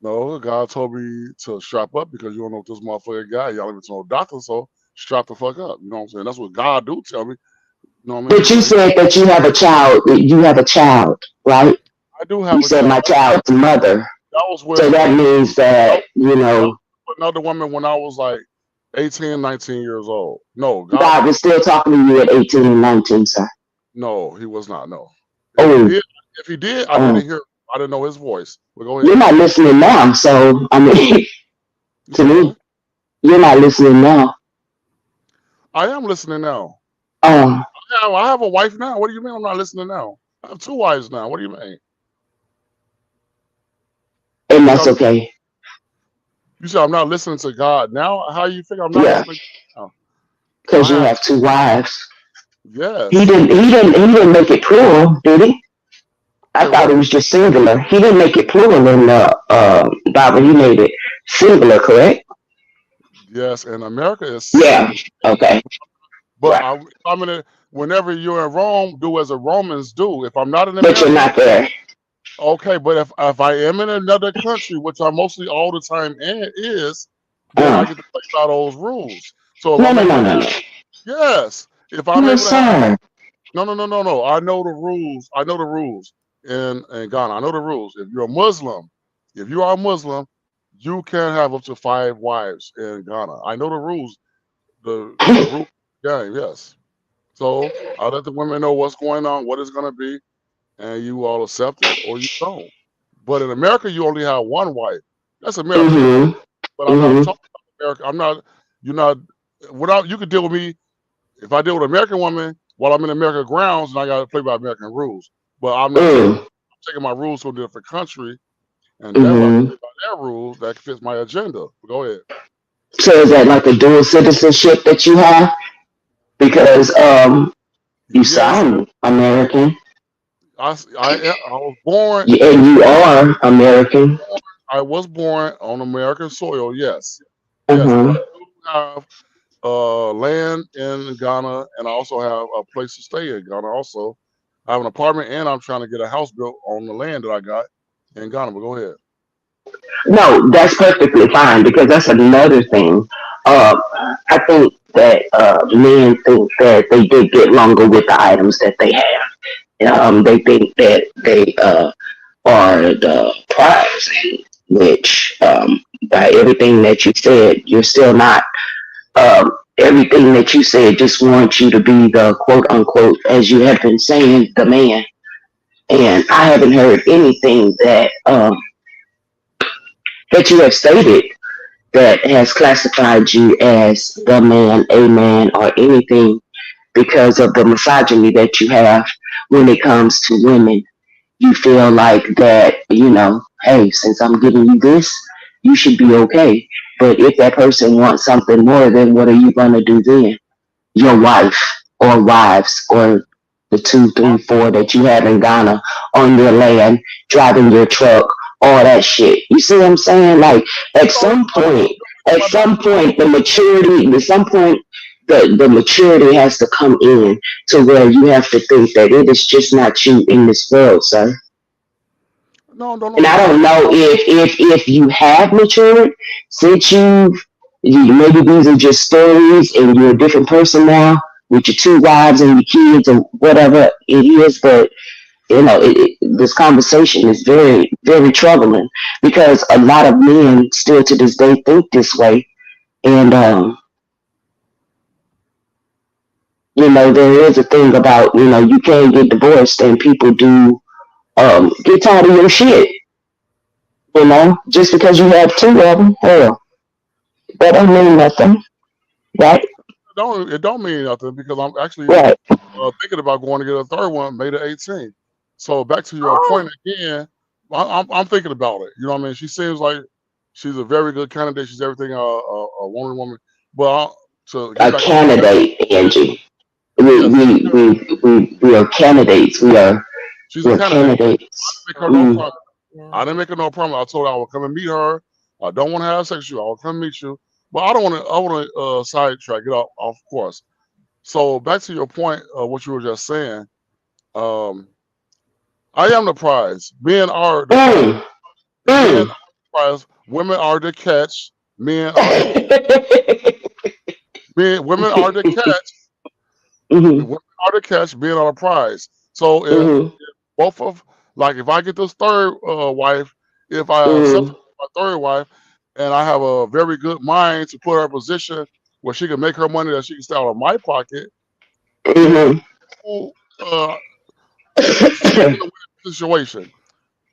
No, God told me to strap up because you don't know what this motherfucker got. Y'all even to no doctor, so strap the fuck up. You know what I'm saying? That's what God do tell me. You know what I mean? But you said that you have a child, that you have a child, right? I do You have a said my child. child's mother. That was So with that means that that, was with another woman when I was like 18, 19 years old. No, God God never. was still talking to you at 18 and 19, sir. No, he was not. No. Oh, If he did, I oh, didn't hear. I didn't know his voice. But go you're ahead. not listening now. So, I mean, You to said me, what? you're not listening now. I am listening now. Oh, I have a wife now. What do you mean I'm not listening now? I have 2 wives now. What do you mean? and You that's said okay. You said I'm not listening to God now. How you think I'm not Yeah, listening to God now? because I you have have 2 wives. He yes. didn't. He didn't. He didn't make it plural, did he? I Say thought it what? was just singular. He didn't make it plural in the Bible. He made it singular, correct? Yes, and America is Yeah. single. Okay. But Right. I'm in a, whenever you're in Rome, do as the Romans do. If I'm not in But you're America, not there. okay. But if I am in another country, which I mostly all the time is, then I Uh, get to play by those rules. So if no, I'm no, able no, to no, have no. yes, if I'm No, able to have sir. no. I know the rules. I know the rules in Ghana. I know the rules. If you're a Muslim, if you are a Muslim, you can have up to 5 wives in Ghana. I know the rules. The rule game. Yes. So I let the women know what's going on, what it's gonna be, and you all accept it or you don't. But in America, you only have 1 wife. That's America. Mm-hmm. But I'm not Mm-hmm. talking about America. I'm not. You're not. Without you could deal with me if I deal with an American woman while I'm in American grounds, and I got to play by American rules. But I'm not taking Mm. taking my rules to a different country, and then when I Mm-hmm. play by their rules, that fits my agenda. Go ahead. So is that like a dual citizenship that you have? Because you Yes, sound American I was born. and you are American. I was born on American soil. Yes, yes, but I Uh-huh. do have land in Ghana, and I also have a place to stay in Ghana. Also, I have an apartment, and I'm trying to get a house built on the land that I got in Ghana. But go ahead. No, that's perfectly fine because that's another thing. Uh, I think that men think that they did get longer with the items that they have. They think that they are the prize, which by everything that you said, you're still not. Everything that you said just wants you to be the quote unquote, as you have been saying, the man. And I haven't heard anything that you have stated that has classified you as the man, a man, or anything because of the misogyny that you have when it comes to women. You feel like that, hey, since I'm giving you this, you should be okay. But if that person wants something more, then what are you going to do then? Your wife or wives or the 2, 3, 4 that you have in Ghana on your land, driving your truck, all that shit. You see what I'm saying? Like at some point, the maturity has to come in to where you have to think that it is just not you in this world, sir. No, And I don't know if you have matured since maybe these are just stories and you're a different person now with your 2 wives and your kids or whatever it is, but this conversation is very, very troubling because a lot of men still to this day think this way. And, there is a thing about, you can't get divorced and people do get tired of your shit. Just because you have 2 of them, hell, that don't mean nothing, right? It don't mean nothing because I'm actually Right. thinking about going to get a third one May the 18th. So back to your point again, I'm thinking about it. You know what I mean? She seems like she's a very good candidate. She's everything a woman. But to get A back to candidate, Angie. We are candidates. she's a We're candidate. candidates. I didn't make her no promise. I didn't make her no promise. I told her I would come and meet her. I don't want to have sex with you. I will come meet you. But I don't want to. I want to sidetrack. Get off course. So back to your point of what you were just saying. I am the prize. Men are the prize. Men are the prize. Women are the catch. Men are the women are the catch. Women are the catch. Men are the prize. So if both of if I get this third wife, if I accept my third wife, and I have a very good mind to put her in a position where she can make her money that she can stay out of my pocket, then she's in a winning situation.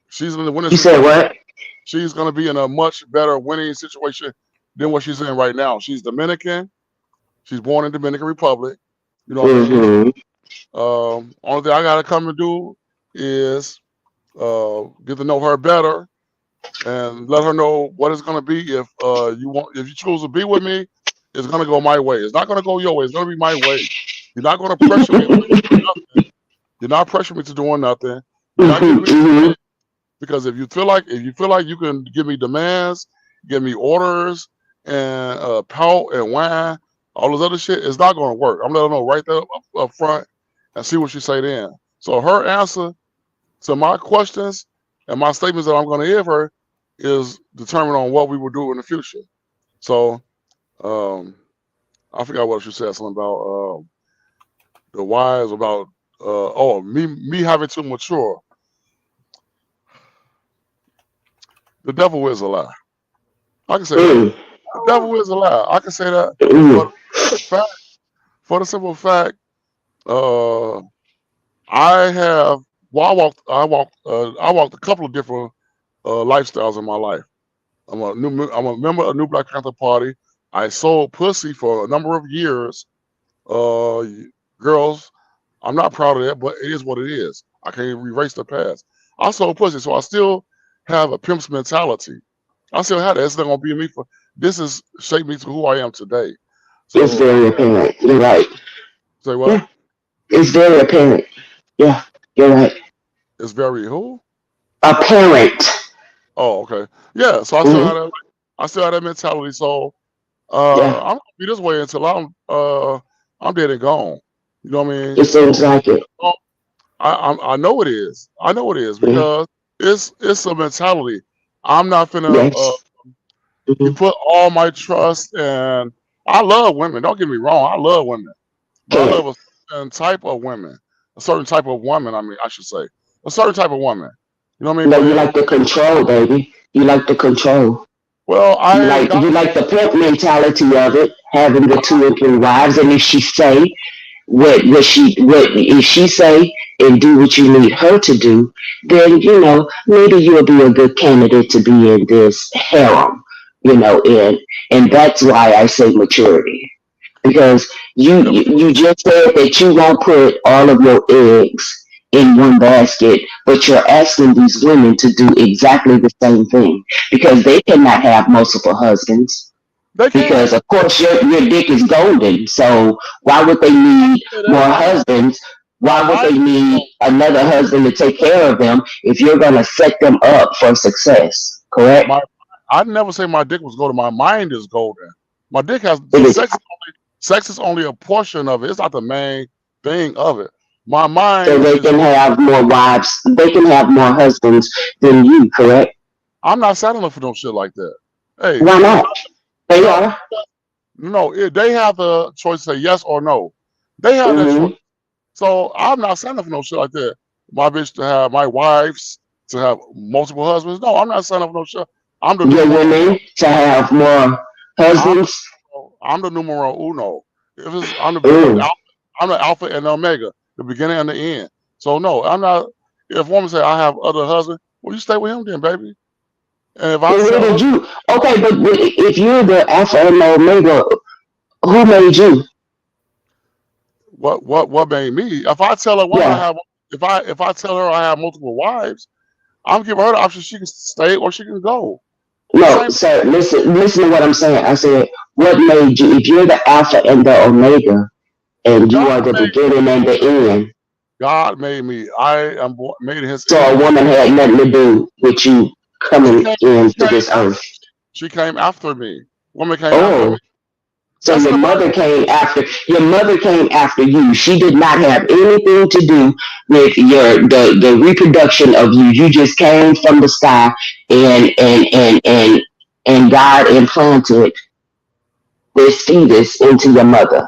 She's in the winning situation. You said what? She's going to be in a much better winning situation than what she's in right now. She's Dominican. She's born in Dominican Republic. You know what I mean? Only thing I got to come and do is get to know her better and let her know what it's going to be. If you choose to be with me, it's going to go my way. It's not going to go your way. It's going to be my way. You're not going to pressure me. You're not pressuring me to doing nothing. You're not giving me because if you feel like you can give me demands, give me orders, and pout and whine, all this other shit, it's not going to work. I'm letting her know right there up front and see what she say then. So her answer to my questions and my statements that I'm going to give her is determined on what we will do in the future. So I forgot what she said. Something about the wise about me having to mature. The devil is a lie. I can say that. The devil is a lie. I can say that for the simple fact, I walked a couple of different lifestyles in my life. I'm a member of New Black Panther Party. I sold pussy for a number of years. Girls, I'm not proud of that, but it is what it is. I can't erase the past. I sold pussy, so I still have a pimp's mentality. I still have that. It's not gonna be me this has shaped me to who I am today. So, it's very apparent. You're right. Say what? Yeah, it's very apparent. Yeah, you're right. It's very who? Apparent. Oh, okay. Yeah, so I still have that mentality. So I'm gonna be this way until I'm dead and gone. You know what I mean? It seems like it. I know it is. I know it is because it's a mentality. I'm not finna put all my trust and I love women. Don't get me wrong. I love women, but I love a certain type of women. A certain type of woman. I mean, I should say a certain type of woman. You know what I mean? No, you like the control, baby. You like the control. Well, you like the pimp mentality of it, having the 2 and 3 wives, and if she say what if she say and do what you need her to do, then maybe you'll be a good candidate to be in this harem, and that's why I say maturity. Because you just said that you won't put all of your eggs in one basket, but you're asking these women to do exactly the same thing because they cannot have multiple husbands. Because of course your dick is golden, so why would they need more husbands? Why would I they need another husband to take care of them if you're going to set them up for success? Correct? my I never say my dick was golden. My mind is golden. My dick has It is. sex is only a portion of it. It's not the main thing of it. My So mind they is. can have more wives. They can have more husbands than you. Correct? I'm not settling for no shit like that. Hey, Why not? They no, are. no. They have the choice to say yes or no. They have that choice. Mm-hmm. So I'm not signing up for no shit like that. My bitch to have my wives to have multiple husbands. No, I'm not signing up for no shit. I'm the Your numero. women to have more I'm husbands. I'm the numero uno. If it's Ooh. I'm the alpha and the omega, the beginning and the end. So no, I'm not. If a woman say I have other husband, well, you stay with him then, baby. And if I Well, where say did look, you? Okay, but if you're the alpha and the omega, who made you? what made me? If I tell a woman I Yeah. have, if I tell her I have multiple wives, I'm giving her the option. She can stay or she can go. No, Same. sir. Listen to what I'm saying. I said, what made you? If you're the alpha and the omega, and you God are the made beginning and the end, God made me. I am made in His so a image. woman had nothing to do with you She coming came. She into came this after. earth. She came after me. Woman came after me. Oh. So That's in your the mother Bible. came after you. She did not have anything to do with the reproduction of you. You just came from the sky and God implanted this fetus into your mother.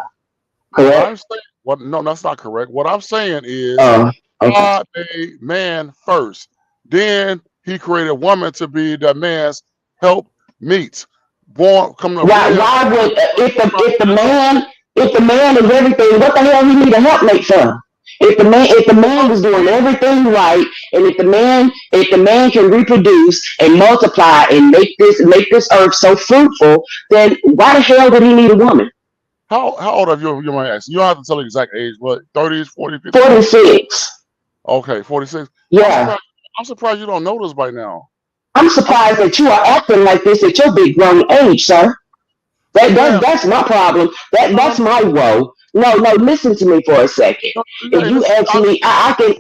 What Correct? I'm saying. What? No, that's not correct. What I'm saying is Oh, okay. God made man first. Then He created woman to be that man's help meet. Born, coming to live. Why would if the man is everything, what the hell he need a helpmate for? If the man was doing everything right, and if the man can reproduce and multiply and make this earth so fruitful, then why the hell would he need a woman? How old are you? You might ask. You don't have to tell the exact age. What? 30s, 40, 50? 46. Okay, 46. I'm Yeah. surprised. I'm surprised you don't know this by now. I'm I'm surprised that you are acting like this at your big grown age, sir. man. That's my problem. No, no, That's my woe. No, no, listen to me for a second. no. If Hey, you listen. ask me, I can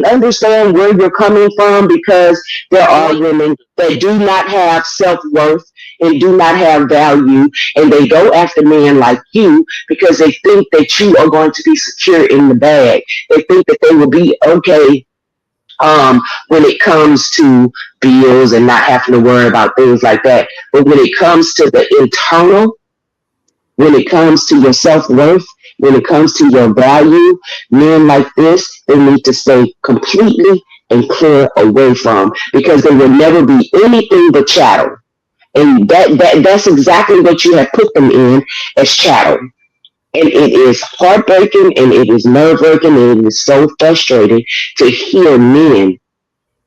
understand where you're coming from because there So are wait. women that do not have self worth and do not have value, and they go after men like you because they think that you are going to be secure in the bag. They think that they will be okay when it comes to bills and not having to worry about things like that. But when it comes to the internal, when it comes to your self worth, when it comes to your value, men like this, they need to stay completely and clear away from because they will never be anything but chattel. And that's exactly what you have put them in as chattel. And it is heartbreaking and it is nerve wracking and it is so frustrating to hear men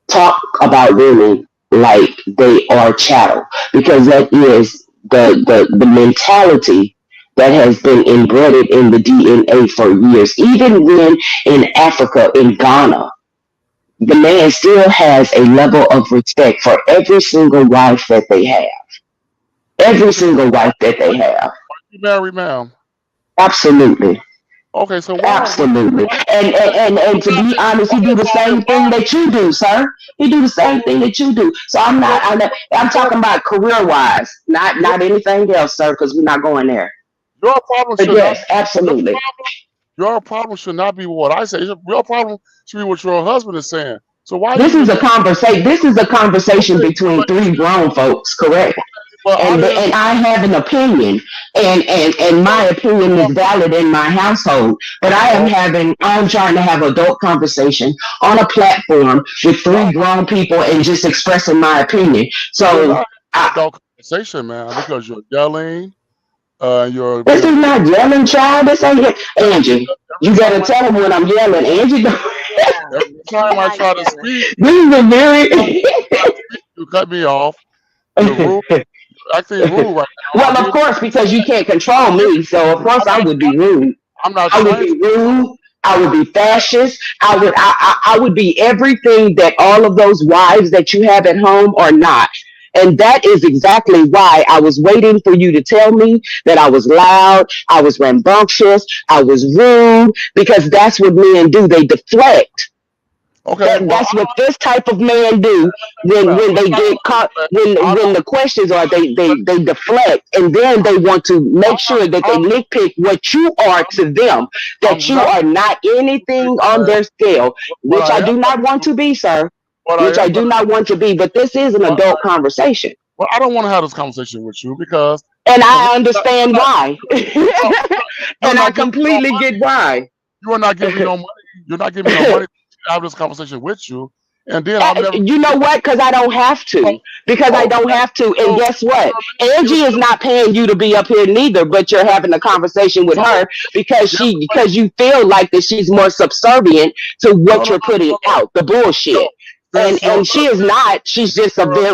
talk about women like they are chattel because that is the mentality that has been embedded in the DNA for years. Even when in Africa, in Ghana, the man still has a level of respect for every single wife that they have. Every What you single wife that they why have. you married, ma'am? Absolutely. Okay, so Absolutely. why And to be honest, he do the same thing that you do, sir. He do the same thing that you do. So I'm talking about career wise, your not anything else, sir, because we're not going there. your problem But should not yes, absolutely. your problem should not be what I say. Your problem should be what your husband is saying. So why are you This even is a saying conversation. This is a conversation okay, between three grown folks, correct? but I didn't And I have an opinion, and my opinion is valid in my household. But oh, I'm trying to have adult conversation on a platform with three no, grown people and just expressing my opinion. you're So not I, adult conversation, man, because you're yelling, this you're is not yelling, child. This ain't Angie. every You gotta time tell them when I'm yelling. Angie, every Yeah, she's time I not try to yelling. speak, this is a very you cut me off. You're rude, you're acting rude right now. well, of course, because you can't control me. So of course I'm I not would be rude. I'm not I would trying be to rude. I would be fascist. I would be everything that all of those wives that you have at home are not. And that is exactly why I was waiting for you to tell me that I was loud, I was rambunctious, I was rude, because that's what men do. They deflect. Okay, well, That's what this type of man do when they get caught, when the questions are, they deflect, and then they want to make sure that they nitpick what you are to them, I'm that you not are not anything on their scale, what which I I am do not want to be, sir, what which I I am do gonna not want to be, but this is an what adult conversation. well, I don't want to have this conversation with you And because I understand why. no, you're And I not giving me no completely money. get why. You are not giving me no money. You're not giving me no money to have this conversation with you, and then I'm never. You know what? Because I don't have Oh, to. Because I oh, don't have to. And so guess what? you Angie is still not paying you to be up here neither, but you're having a conversation with so her because guess what? because you feel like that she's more subservient to No, what no, you're putting no, no, out, the no. bullshit. Since your And she is not. husband, She's just a since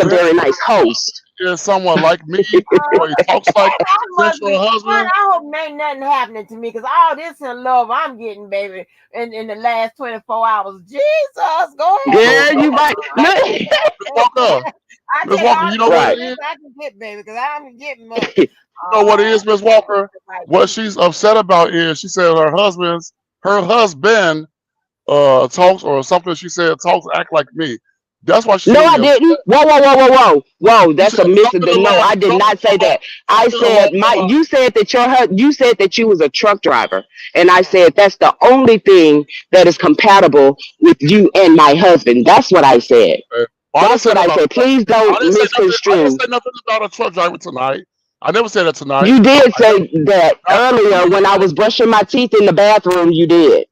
very nice host. is someone like me, or he talks like And I since must your be one. husband, I hope ain't nothing happening to me because all this in love I'm getting, baby, in the last 24 hours. Jesus, go so Girl, ahead. you might look. Miss Walker, I Miss take Walker, all you the know what it Right. is? compliments I can get, baby, because I'm getting much. You know what it is, Miss Walker? Like What Jesus. she's upset about is she said her husband talks or something. She said talks act like me. That's why she's No, I really upset. didn't. Whoa. You That's said a miss. something No, along I did not say that. I something along said the line. you said that you said that you was a truck driver, and I said that's the only thing that is compatible with you and my husband. That's what I said. Okay. Well, I didn't That's say what nothing I about said. Please I don't didn't say nothing. I didn't misconstrue. say nothing about a truck driver tonight. I never said that tonight. You did I never. say that I earlier when I was brushing my teeth in the bathroom. You did.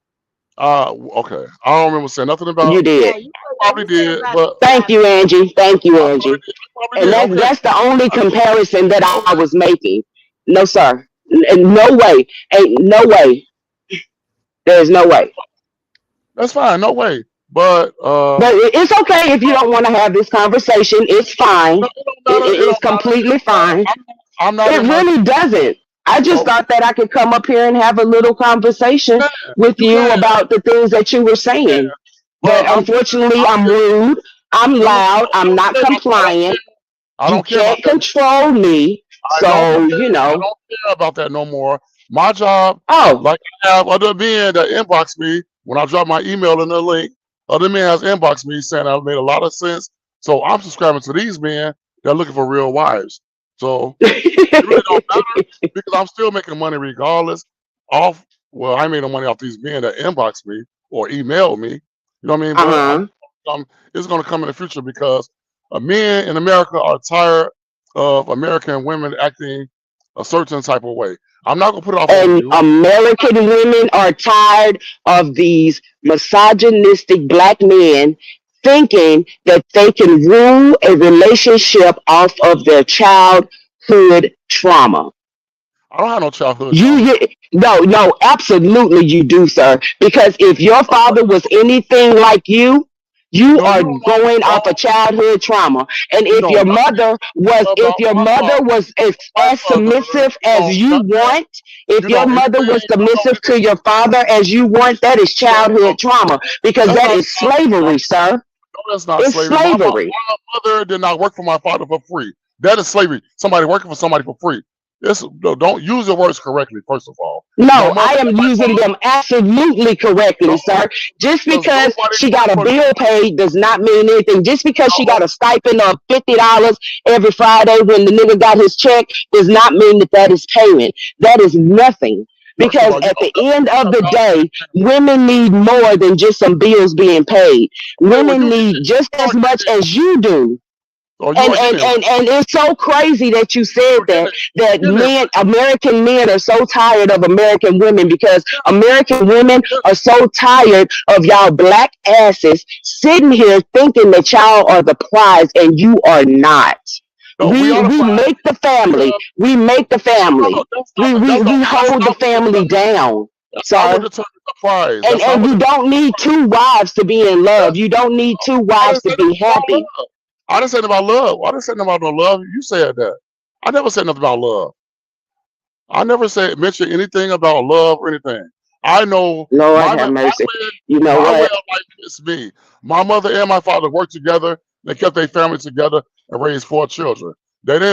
okay. I don't remember saying nothing You about. did. Probably You said did, about the but Thank you, bathroom. Angie. Thank you, I probably Angie. did. I probably And did. Okay. that's the only I, comparison that I okay. was making. No, sir. No way. Ain't no way. There's no way. That's fine. No way. But But it's okay if you don't want to have this conversation. It's fine. no, it don't matter. It It's don't matter. It completely don't matter. fine. I'm not It in my. really doesn't. I just Okay. thought that I could come up here and have a little conversation You can. with You you can. about the things that you were You can. saying. But But I'm just. unfortunately, I'm I'm just. rude. I'm No, loud. I I'm don't not care about that. compliant. I You don't care about can't that. control me. I don't care. So, I don't care about that no more. My job, oh, like I have other men that inbox me when I drop my email in the link. Other men has inboxed me saying I've made a lot of sense. So I'm subscribing to these men that are looking for real wives. So it really don't matter because I'm still making money regardless. Off well, I made no money off these men that inbox me or email me. You know what I mean? But uh-huh. it's going to come in the future because men in America are tired of American women acting a certain type of way. I'm not going to put it off on And you. American women are tired of these misogynistic black men thinking that they can rule a relationship off of their childhood trauma. I don't have no childhood You, trauma. you no, absolutely you do, sir. Because if your father was anything like you No, are you don't know. going off of childhood trauma. And You know nothing if about your my mother father. was My as mother, submissive you as know you nothing. want, if You your know mother was anything about submissive to your father as you want, that is no, childhood trauma because that's that not is slavery, sir. no, that's not It's slavery. slavery. My mother did not work for my father for free. That is slavery. Somebody working for somebody for free. No, don't use your words correctly, first of all. My No, I mother am and my using father, them absolutely correctly, no, sir. Just because because nobody she got worked a for bill paid does not mean anything. Just because she no, got a stipend of $50 every Friday when the nigga got his check does not mean that that is payment. That is nothing. first of Because all, you at know the end nothing of the about day, women need more than just some bills being paid. okay, well Women need just you are as much getting as you do. you are getting it right. And it's so crazy that you said You're getting that you're getting it men, American men are so tired of American women because American women right. are so tired of y'all black asses sitting here thinking that y'all are the prize and you are not. No, we are the We prize make the family. because We make the no, family. We that's hold the not what family determines down, that's not what sir. determines the prize. That's not And what you determines don't need the prize. two wives to be in love. That's, You don't need two I wives didn't to say be nothing about happy. love. I didn't say nothing about love. I didn't say nothing about no love. You said that. I never said nothing about love. I never said mention anything about love or anything. I know Lord have mercy. You know my way what? of life is me. My mother and my father worked together. They kept their family together and raised 4 children.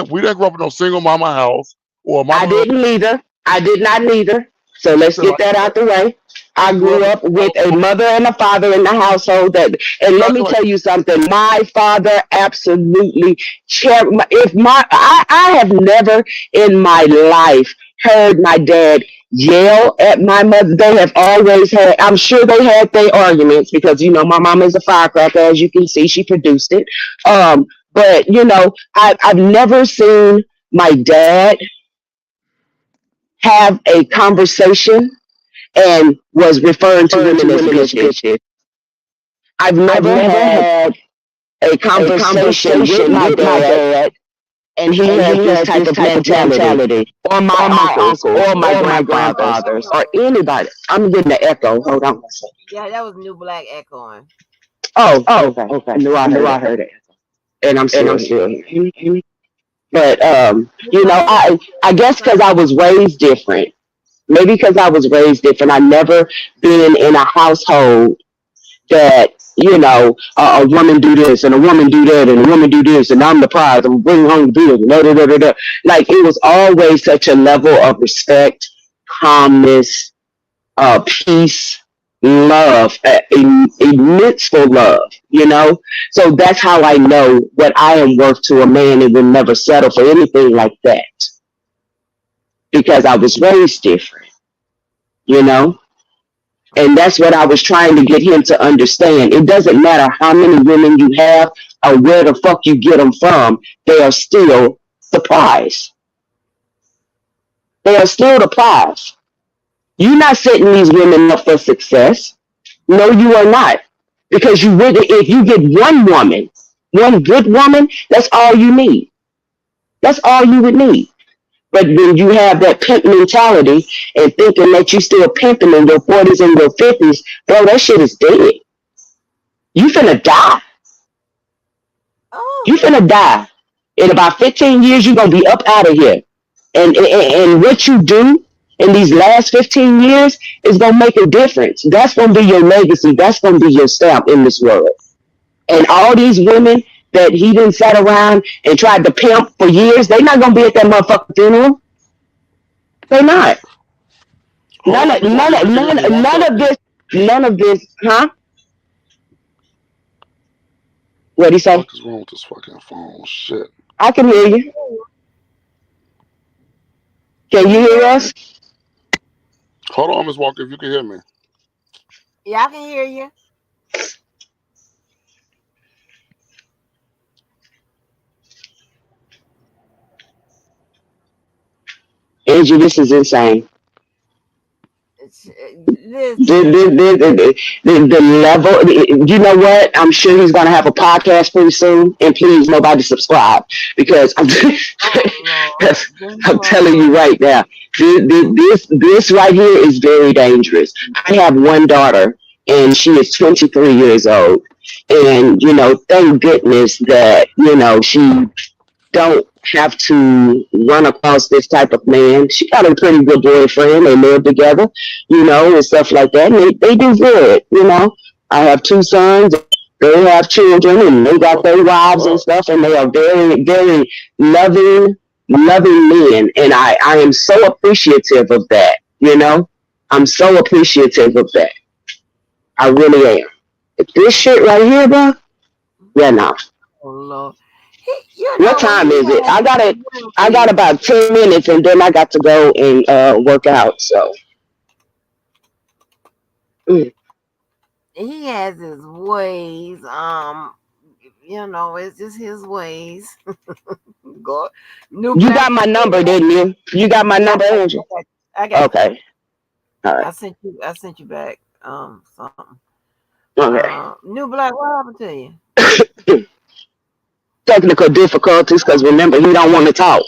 We didn't grow up in no single mama house or I mama didn't either. I did not neither. So let's shit get like that that. out the way. I We grew grew up in up a with a household. mother and a father in the household and let me tell Congratulations. you something. My father absolutely I have never in my life heard my dad yell at my mother. They have always had, I'm sure they had their arguments because, my mom is a firecracker. As you can see, she produced it. But, I've never seen my dad have a conversation and was referring to women as bitches. I've I've never never had had a a conversation with conversation my with my dad dad, and he and had he this had type this of type of mentality, mentality, or my or my uncles, uncles, or my or my grandfathers, grandfathers. or anybody. I'm getting the echo. Hold on a second. Yeah, that was New Black echoing. Oh, Oh, okay. okay. I knew I I knew heard I it. heard it, And I'm and still I'm here. still here. But, New Black, you I guess because I was raised different. Maybe because I was raised different. I never been in a household that a woman do this and a woman do that and a woman do this and I'm the prize, I'm bringing home the bills and da, da, da, da, da. Like it was always such a level of respect, calmness, peace, love, immense love. So that's how I know what I am worth to a man and will never settle for anything like that because I was raised different, you know. And that's what I was trying to get him to understand. It doesn't matter how many women you have or where the fuck you get them from. They are still the prize. They are still the prize. You're not setting these women up for success. No, you are not. Because you would, if you get one woman, one good woman, that's all you need. That's all you would need. But when you have that pimp mentality and thinking that you still pimping in your 40s and your 50s, bro, that shit is dead. You finna die. oh, You finna die. In about 15 years, you're gonna be up out of here. And what you do in these last 15 years is gonna make a difference. That's gonna be your legacy. That's gonna be your stamp in this world. And all these women that he done sat around and tried to pimp for years, they not gonna be at that motherfucking funeral. They not. Hold on, Miss Walker, if you can hear me. One second. None of this, huh? What'd he say? Fuck is wrong with this fucking phone? Shit. I can hear you. Can can you you hear hear? us? Hold on, Miss Walker, if you can hear me. Yeah, I can hear you. Angie, this is insane. Listen, The level, you know what? I'm sure he's going to have a podcast pretty soon. And please, nobody subscribe because oh Lord, I'm telling you Lord. right now, this right here is very dangerous. I have one daughter, and she is 23 years old. And, thank goodness that, she don't have to run across this type of man. She got a pretty good boyfriend. They live together, and stuff like that. And they do good. I have two sons. They have children and they got What their the wives and fuck? stuff. And they are very, very loving, loving men. And I am so appreciative of that. I'm so appreciative of that. I really am. This shit right here, bro, yeah, no. Oh Lord. What time He is it? has his I got ways. about 10 minutes and then I got to go and work out. So mm. He has his ways. It's just his ways. Go, New You Black. got my number, didn't you? You got my Yeah, number, Angie? I got you. Okay. All right. I sent you back something. Okay. New Black, what happened to you? Technical difficulties because remember he don't want to talk.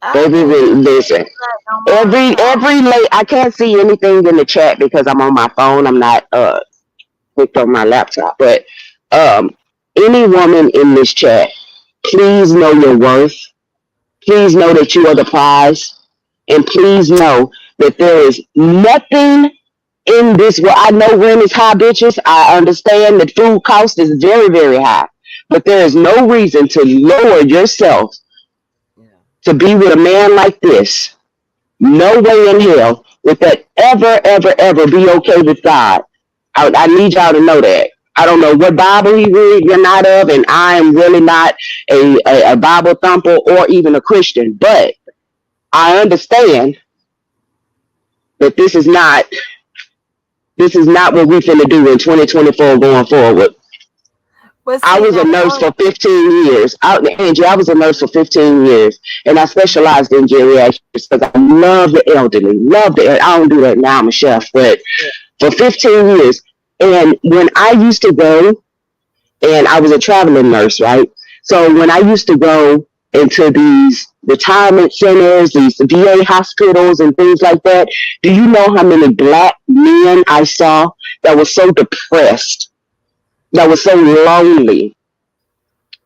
I can't hear Listen. no more to talk. Every late I can't see anything in the chat because I'm on my phone. I'm not hooked on my laptop. But um any woman in this chat, please know your worth. Please know that you are the prize. And please know that there is nothing in this world, I know rent is high, bitches. I understand that food cost is very, very high. But there is no reason to lower yourself Yeah. to be with a man like this. No way in hell would that ever, ever, ever be okay with God. I need y'all to know that. I don't know what Bible he read, you're not of, and I am really not a Bible thumper or even a Christian. But I understand that this is not what we finna do in 2024 going forward. But I see was now, a nurse for 15 years. Angie, I was a nurse for 15 years, and I specialized in geriatrics because I love the elderly. I don't do that now. I'm a chef, but for 15 years, and when I used to go, and I was a traveling nurse, right? So when I used to go into these retirement centers, these VA hospitals, and things like that, do you know how many black men I saw that were so depressed, that were so lonely,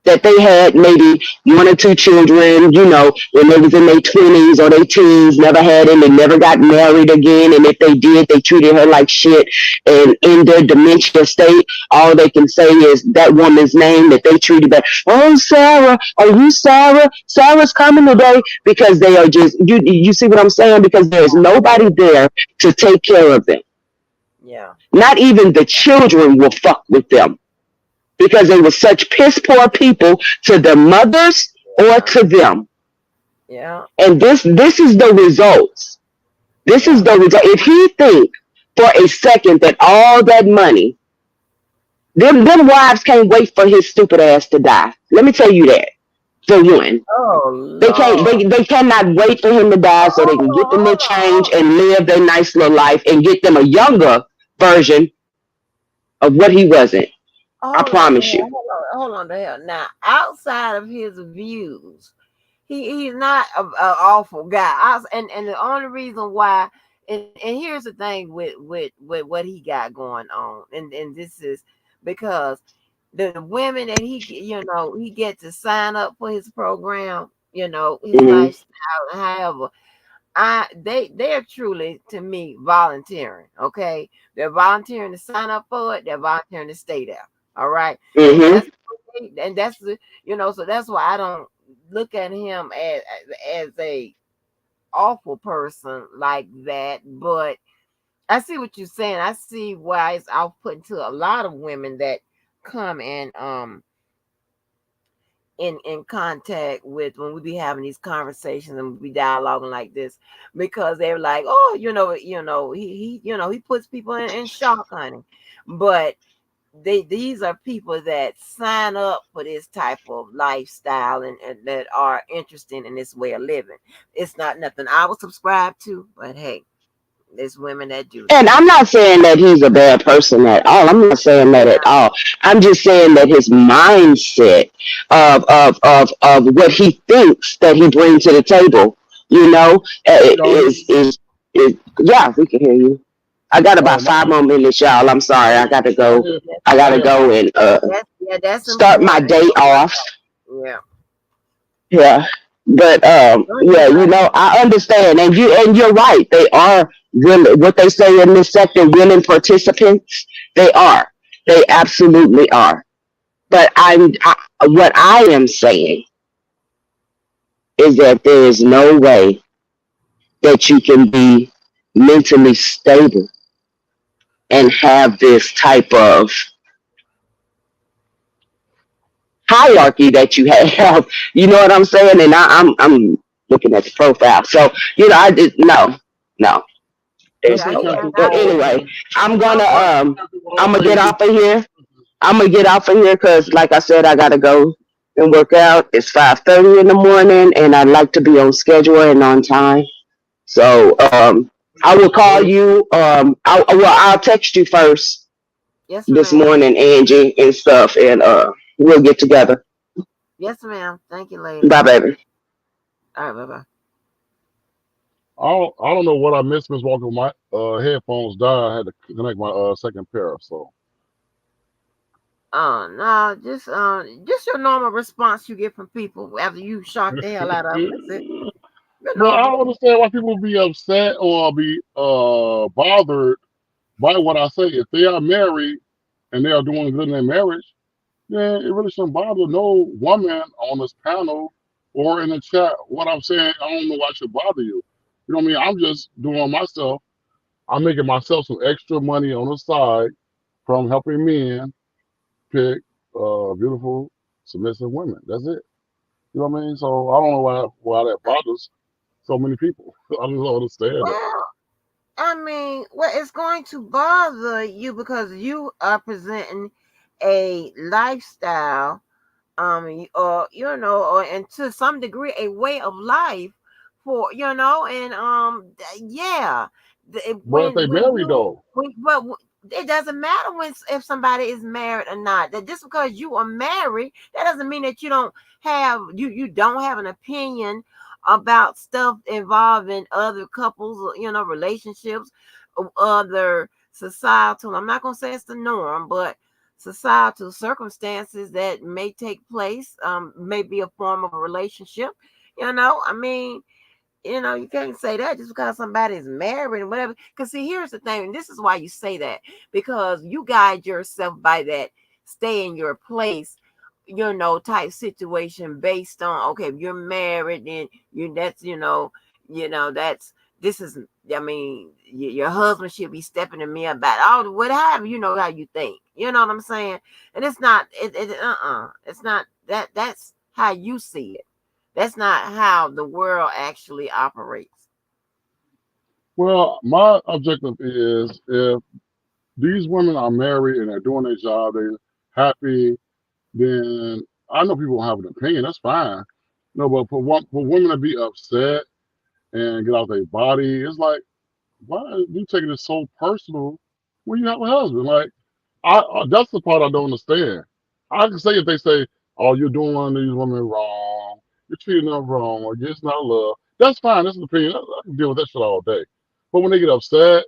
that they had maybe one or two children, when they was in their 20s or their teens, never had any, never got married again, and if they did, they treated her like shit, and in their dementia state, all they can say is that woman's name that they treated back. Oh, Sarah, are you Sarah? Sarah's coming today, because they are just, you see what I'm saying? Because there's nobody there to take care of them. yeah. Not even the children will fuck with them, because they were such piss poor people to their mothers or to them. Yeah. And this is the results. This is the result. If he think for a second that all that money, them wives can't wait for his stupid ass to die. Let me tell you that. For one. Oh They can't Lord. they cannot wait for him to die so they can get them their change and live their nice little life and get them a younger version of what he wasn't. I Hold on, promise you. hold on the hell. Now, outside of his views, he's not a awful guy. And the only reason why, and here's the thing with what he got going on, and this is because the women that he gets to sign up for his program, his Mm-hmm. lifestyle. However, they're truly, to me, volunteering. Okay, they're volunteering to sign up for it. They're volunteering to stay there. All right, and Mm-hmm. that's the so that's why I don't look at him as a awful person like that. But I see what you're saying. I see why it's outputting to a lot of women that come and in contact with when we be having these conversations and we be dialoguing like this, because they're like, oh, he puts people in shock, honey. But these are people that sign up for this type of lifestyle and that are interested in this way of living. It's not nothing I would subscribe to, but hey, there's women that do And that. I'm not saying that he's a bad person at all. I'm not saying that at all. I'm just saying that his mindset of what he thinks that he brings to the table, is yeah, we can hear you. I got about 5 more minutes, y'all. I'm sorry. I gotta go. I gotta go and That's start my important. day off. Yeah. Yeah. But yeah, I understand, and you're right. They are willing, what they say in this sector, willing participants. They are. They absolutely are. But what I am saying is that there is no way that you can be mentally stable and have this type of hierarchy that you have. You know what I'm saying? And I'm looking at the profile. So I just no. There's Yeah, no yeah, way. I But anyway, I'm no gonna work. I'm gonna get off of here. I'm gonna get off of here because, like I said, I gotta go and work out. It's 5:30 in the morning, and I like to be on schedule and on time. So I will call you. I'll text you first Yes, this ma'am. morning, Angie, and stuff, and we'll get together. Yes, ma'am. Thank you, lady. Bye, baby. All right, bye-bye. I don't know what I missed, Miss Walker. My headphones died. I had to connect my second pair. So No, just your normal response you get from people after you shock the hell out of them. That's it. You're but I normal. don't understand why people be upset or be bothered By what I say, if they are married and they are doing good in their marriage, then it really shouldn't bother no woman on this panel or in the chat. What I'm saying, I don't know why it should bother you. You know what I mean? I'm just doing myself. I'm making myself some extra money on the side from helping men pick beautiful, submissive women. That's it. You know what I mean? So I don't know why that bothers so many people. I don't understand that. Well, I mean, well, it's going to bother you because you are presenting a lifestyle, or or and to some degree a way of life for and yeah, But if they when married you though, but it doesn't matter if somebody is married or not. That just because you are married, that doesn't mean that you don't have an opinion about stuff involving other couples, or, relationships, or other societal. I'm not gonna say it's the norm, but societal circumstances that may take place, may be a form of a relationship. I mean, you can't say that just because somebody's married and whatever. Because see, here's the thing, and this is why you say that, because you guide yourself by that stay in your place, type situation based on, okay, if you're married, then that's this is. I mean, your husband should be stepping to me about all whatever. You know how you think. You know what I'm saying? And it's not. It's not that. That's how you see it. That's not how the world actually operates. well, my objective is if these women are married and they're doing their job, they're happy, then I know people have an opinion. That's fine. No, but for women to be upset and get out their body, it's like, why are you taking it so personal when you have a husband? Like, that's the part I don't understand. I can say if they say, "Oh, you're doing these women wrong, you're treating them wrong, or it's not love," that's fine. That's an opinion. I can deal with that shit all day. But when they get upset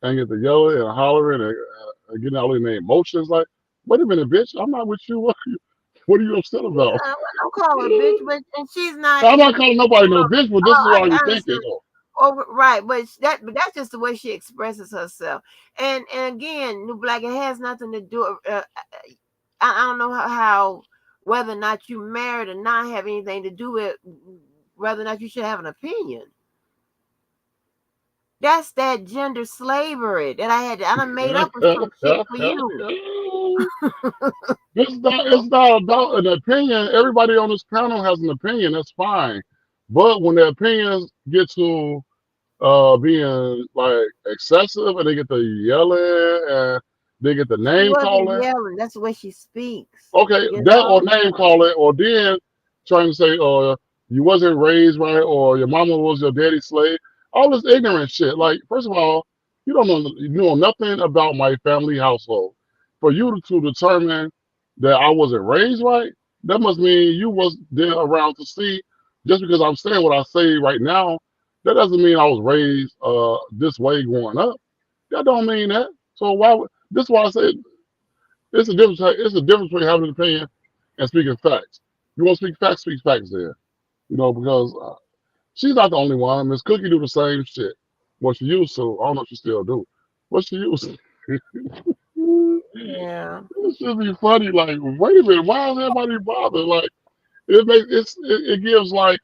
and get the yelling and hollering and getting all in their emotions, like, wait a minute, bitch, I'm not with you. What are you upset about? I don't call her a bitch, but and she's not I'm not even. calling nobody no bitch, but this is what I I was thinking. understand. Oh, right, but that's just the way she expresses herself. And again, New Black, it has nothing to do. I don't know how whether or not you married or not have anything to do with whether or not you should have an opinion. That's that gender slavery that I done made up with some shit for you. It's not about an opinion. Everybody on this panel has an opinion. That's fine. But when their opinions get to being like excessive and they get to yelling and they get the She name wasn't calling, yelling. That's the way she speaks. okay, You that or know? name calling, or then trying to say, you wasn't raised right, or your mama was your daddy's slave. All this ignorant shit. Like, first of all, you know nothing about my family household. For you to determine that I wasn't raised right, that must mean you was there around to see. Just because I'm saying what I say right now, that doesn't mean I was raised this way growing up. That don't mean that. So this is why I say it's a difference. It's a difference between having an opinion and speaking facts. You want to speak facts, speak facts there. Because she's not the only one. Miss Cookie do the same shit. What she used to, I don't know if she still do. What she used to. Yeah. It should be funny. Like, wait a minute, why is everybody bothered? Like, it gives like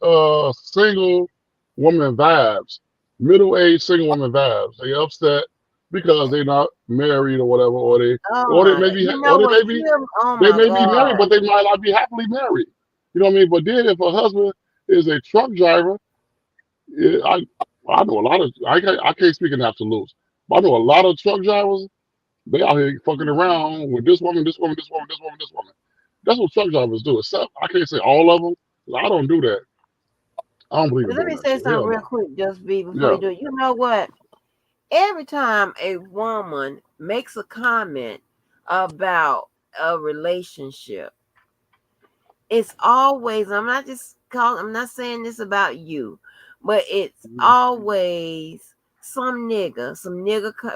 single woman vibes, middle aged single woman vibes. They upset because they're not married or whatever, Oh or they my may God. be, You know or what Kim? Oh my be married, God. but they might not be happily married. You know what I mean? But then if a husband is a truck driver, yeah, I know a lot of I can't speak in absolutes, but I know a lot of truck drivers. They out here fucking around with this woman, this woman, this woman, this woman, this woman. That's what truck drivers do. Except I can't say all of them. 'Cause I don't do that. I don't believe in Let doing me that say shit. something Hell real no. quick, just be before Yeah. you do it. You know what? Every time a woman makes a comment about a relationship, it's always, I'm not saying this about you, but it's always some nigga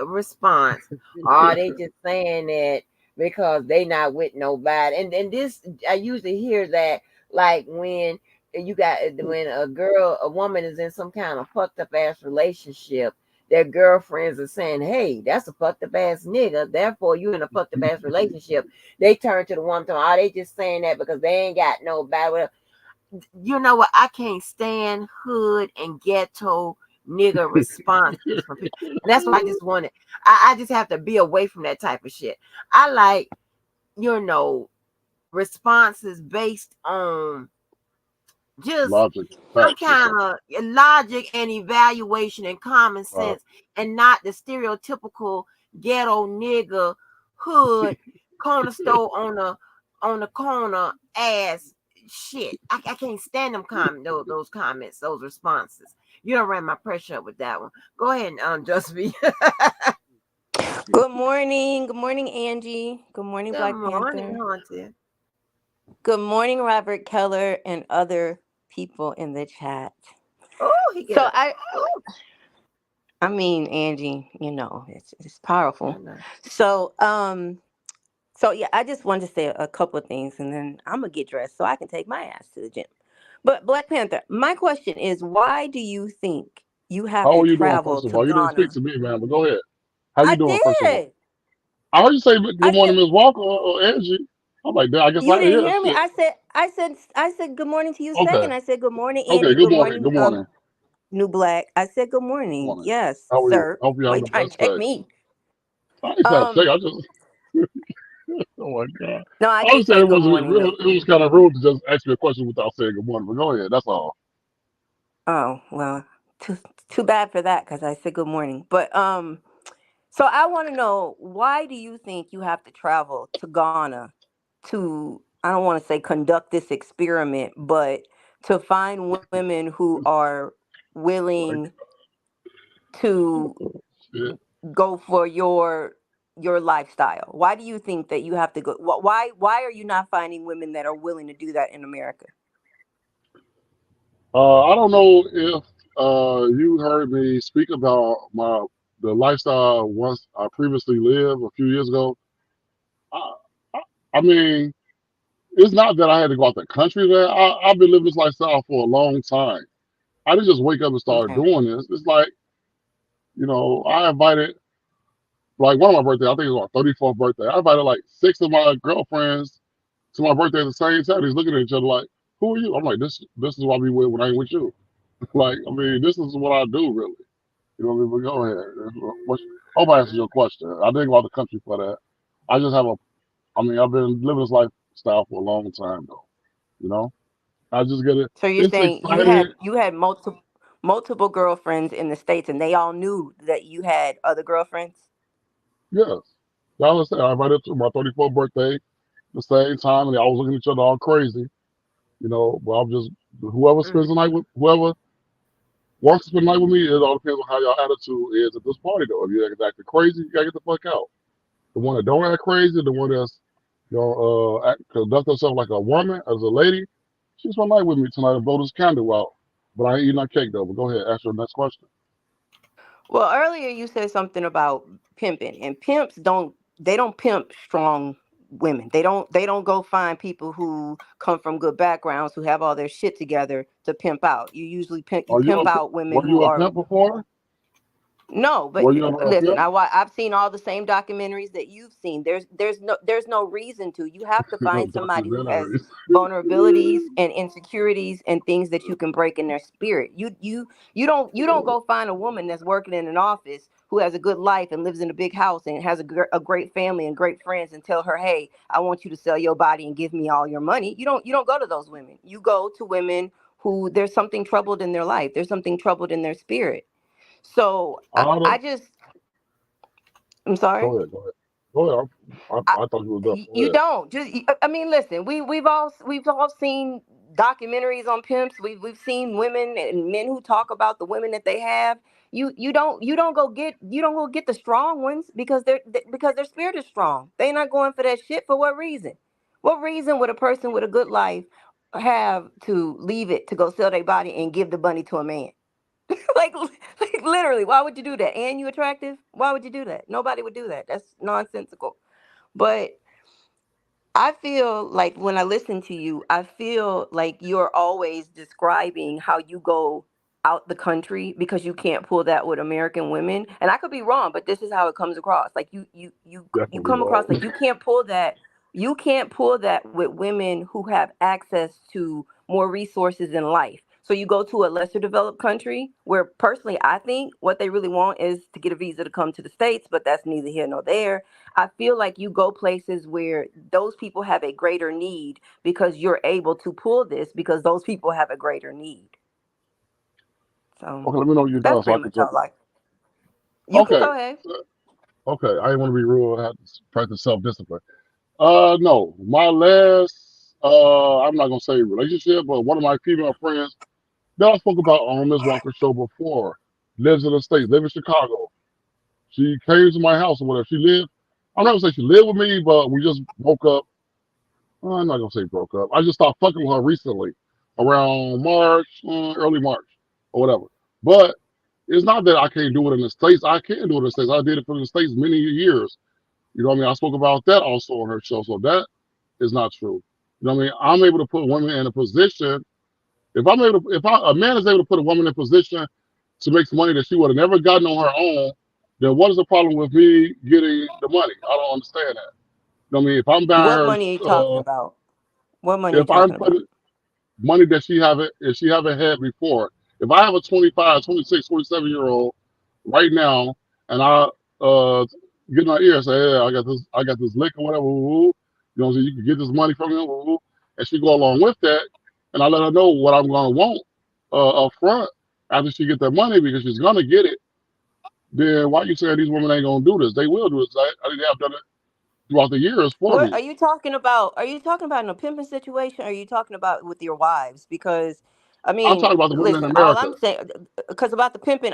response. Oh, they just saying that because they not with nobody. And this, I usually hear that like when a woman is in some kind of fucked up ass relationship their girlfriends are saying, hey, that's a fucked up ass nigga. Therefore, you in a fucked up ass relationship. They turn to the woman, oh, they just saying that because they ain't got no bad. You know what? I can't stand hood and ghetto nigga responses from people. And that's why I just wanted, I just have to be away from that type of shit. I like, you know, responses based on just Logic, some facts, or kind something. of logic and evaluation and common Right. sense, and not the stereotypical ghetto nigga hood corner store on the corner ass shit. I can't stand them those comments, those responses. You don't ran my pressure up with that one. Go ahead and just be. Good morning. Good morning, Angie. Good morning, Good Black morning, Panther. Haunted. Good morning, Robert Keller and other people in the chat. Oh, he get So a. Oh, I mean, Angie, it's powerful. I know. So yeah, I just wanted to say a couple of things, and then I'm gonna get dressed so I can take my ass to the gym. But Black Panther, my question is, why do you think you have How to are you doing, travel first of to all? You didn't speak Ghana? to me, man, but go ahead. How you I doing, first of all? did. I heard you say I good said morning, Miss Walker or Angie. I'm like, I guess you I didn't didn't hear that hear me. shit. I said good morning to you Okay. second. I said good morning, Okay, Angie. good Good morning. morning, Good morning. New Black. I said good Good morning. morning. Yes, How are you? sir. Hope you're Why having you the trying to best check day. me? I ain't trying to check. Um, I just, oh my God. no, I I did was saying say it good wasn't morning real. though. It was kind of rude to just ask me a question without saying good morning. But go ahead. That's all. Oh well, too too bad for that because I said good morning. But so I want to know, why do you think you have to travel to Ghana to, I don't want to say conduct this experiment, but to find women who are Like, willing to shit. go for your lifestyle? Why do you think that you have to go? Why are you not finding women that are willing to do that in America? I don't know if you heard me speak about the lifestyle once I previously lived a few years ago. I, I, I mean, it's not that I had to go out the country there. I've been living this lifestyle for a long time. I didn't just wake up and start Okay. doing this. It's like, I invited, like, one of my birthdays, I think it was my 34th birthday. I invited like six of my girlfriends to my birthday at the same time. He's looking at each other like, who are you? I'm like, this is what I be with when I ain't with you. Like, I mean, this is what I do, really. You know what I mean? But go ahead. Hope I answered your question. I didn't go out the country for that. I just have I've been living this lifestyle for a long time, though. You know? I just get it. So you're It's saying exciting. you had multiple girlfriends in the States, and they all knew that you had other girlfriends? Yes. I understand. I invited to my 34th birthday the same time, and they always looking at each other all crazy. But I'm just, whoever spends the Mm. night with, whoever wants to spend the night with me, it all depends on how your attitude is at this party, though. If you're acting crazy, you gotta get the fuck out. The one that don't act crazy, the one that's conduct herself like a woman, as a lady, she's one night with me tonight and blow this candle out. But I ain't eating that cake though. But go ahead, ask your next question. Well, earlier you said something about pimping, and pimps don't pimp strong women. They don't go find people who come from good backgrounds, who have all their shit together to pimp out. You usually Are you pimp a out women were who you a are. pimp before? No, but Were you ever a listen, pimp? I've seen all the same documentaries that you've seen. There's no reason to. You have to find somebody who has Documentaries. vulnerabilities and insecurities and things that you can break in their spirit. You don't go find a woman that's working in an office who has a good life and lives in a big house and has a great family and great friends and tell her, "Hey, I want you to sell your body and give me all your money." You don't go to those women. You go to women who there's something troubled in their life. There's something troubled in their spirit. So Out of, I'm sorry. go ahead, go ahead. Go ahead. I, I thought you was done. Go you ahead. don't just. I mean, listen. We've all seen documentaries on pimps. We've seen women and men who talk about the women that they have. You don't go get the strong ones because their spirit is strong. They're not going for that shit. For what reason? What reason would a person with a good life have to leave it to go sell their body and give the money to a man? like literally, why would you do that? And you attractive? Why would you do that? Nobody would do that. That's nonsensical. But I feel like when I listen to you, I feel like you're always describing how you go. out the country because you can't pull that with American women. And I could be wrong, but this is how it comes across. Like you Definitely come across wrong. like you can't pull that. You can't pull that with women who have access to more resources in life. So you go to a lesser developed country where personally I think what they really want is to get a visa to come to the States, but that's neither here nor there. I feel like you go places where those people have a greater need because you're able to pull this because those people have a greater need. So Okay, let me know when you're that's done so I pretty can much jump. all. Like you can Okay, go ahead. okay. I didn't want to be rude. I had to practice self-discipline. No, my last, I'm not gonna say relationship, but one of my female friends that I spoke about on Ms. Walker's show before lives in the States, live in Chicago. She came to my house or whatever. She lived, I'm not gonna say she lived with me, but we just broke up. I'm not gonna say broke up. I just stopped fucking with her recently, around March, early March, or whatever. But it's not that I can't do it in the States. I can do it in the States. I did it for the States many years. You know what I mean? I spoke about that also on her show. So that is not true. You know what I mean? I'm able to put women in a position. If I'm able to, a man is able to put a woman in a position to make some money that she would have never gotten on her own, then what is the problem with me getting the money? I don't understand that. You know what I mean? If I'm buying What her, money are you talking about? What money are you if I'm talking about? putting money that she haven't had before. If I have a 25, 26, 27 year old right now, and I get in her ear and say, "Hey, I got this lick or whatever, woo, you know, so you can get this money from him," woo, and she go along with that, and I let her know what I'm gonna want up front after she get that money because she's gonna get it. Then why you saying these women ain't gonna do this? They will do it. I think they have done it throughout the years for What me. are you talking about? Are you talking about in a pimping situation? Or are you talking about with your wives? Because I I'm mean, talking about the women in listen, all America. I'm saying, because about the pimping,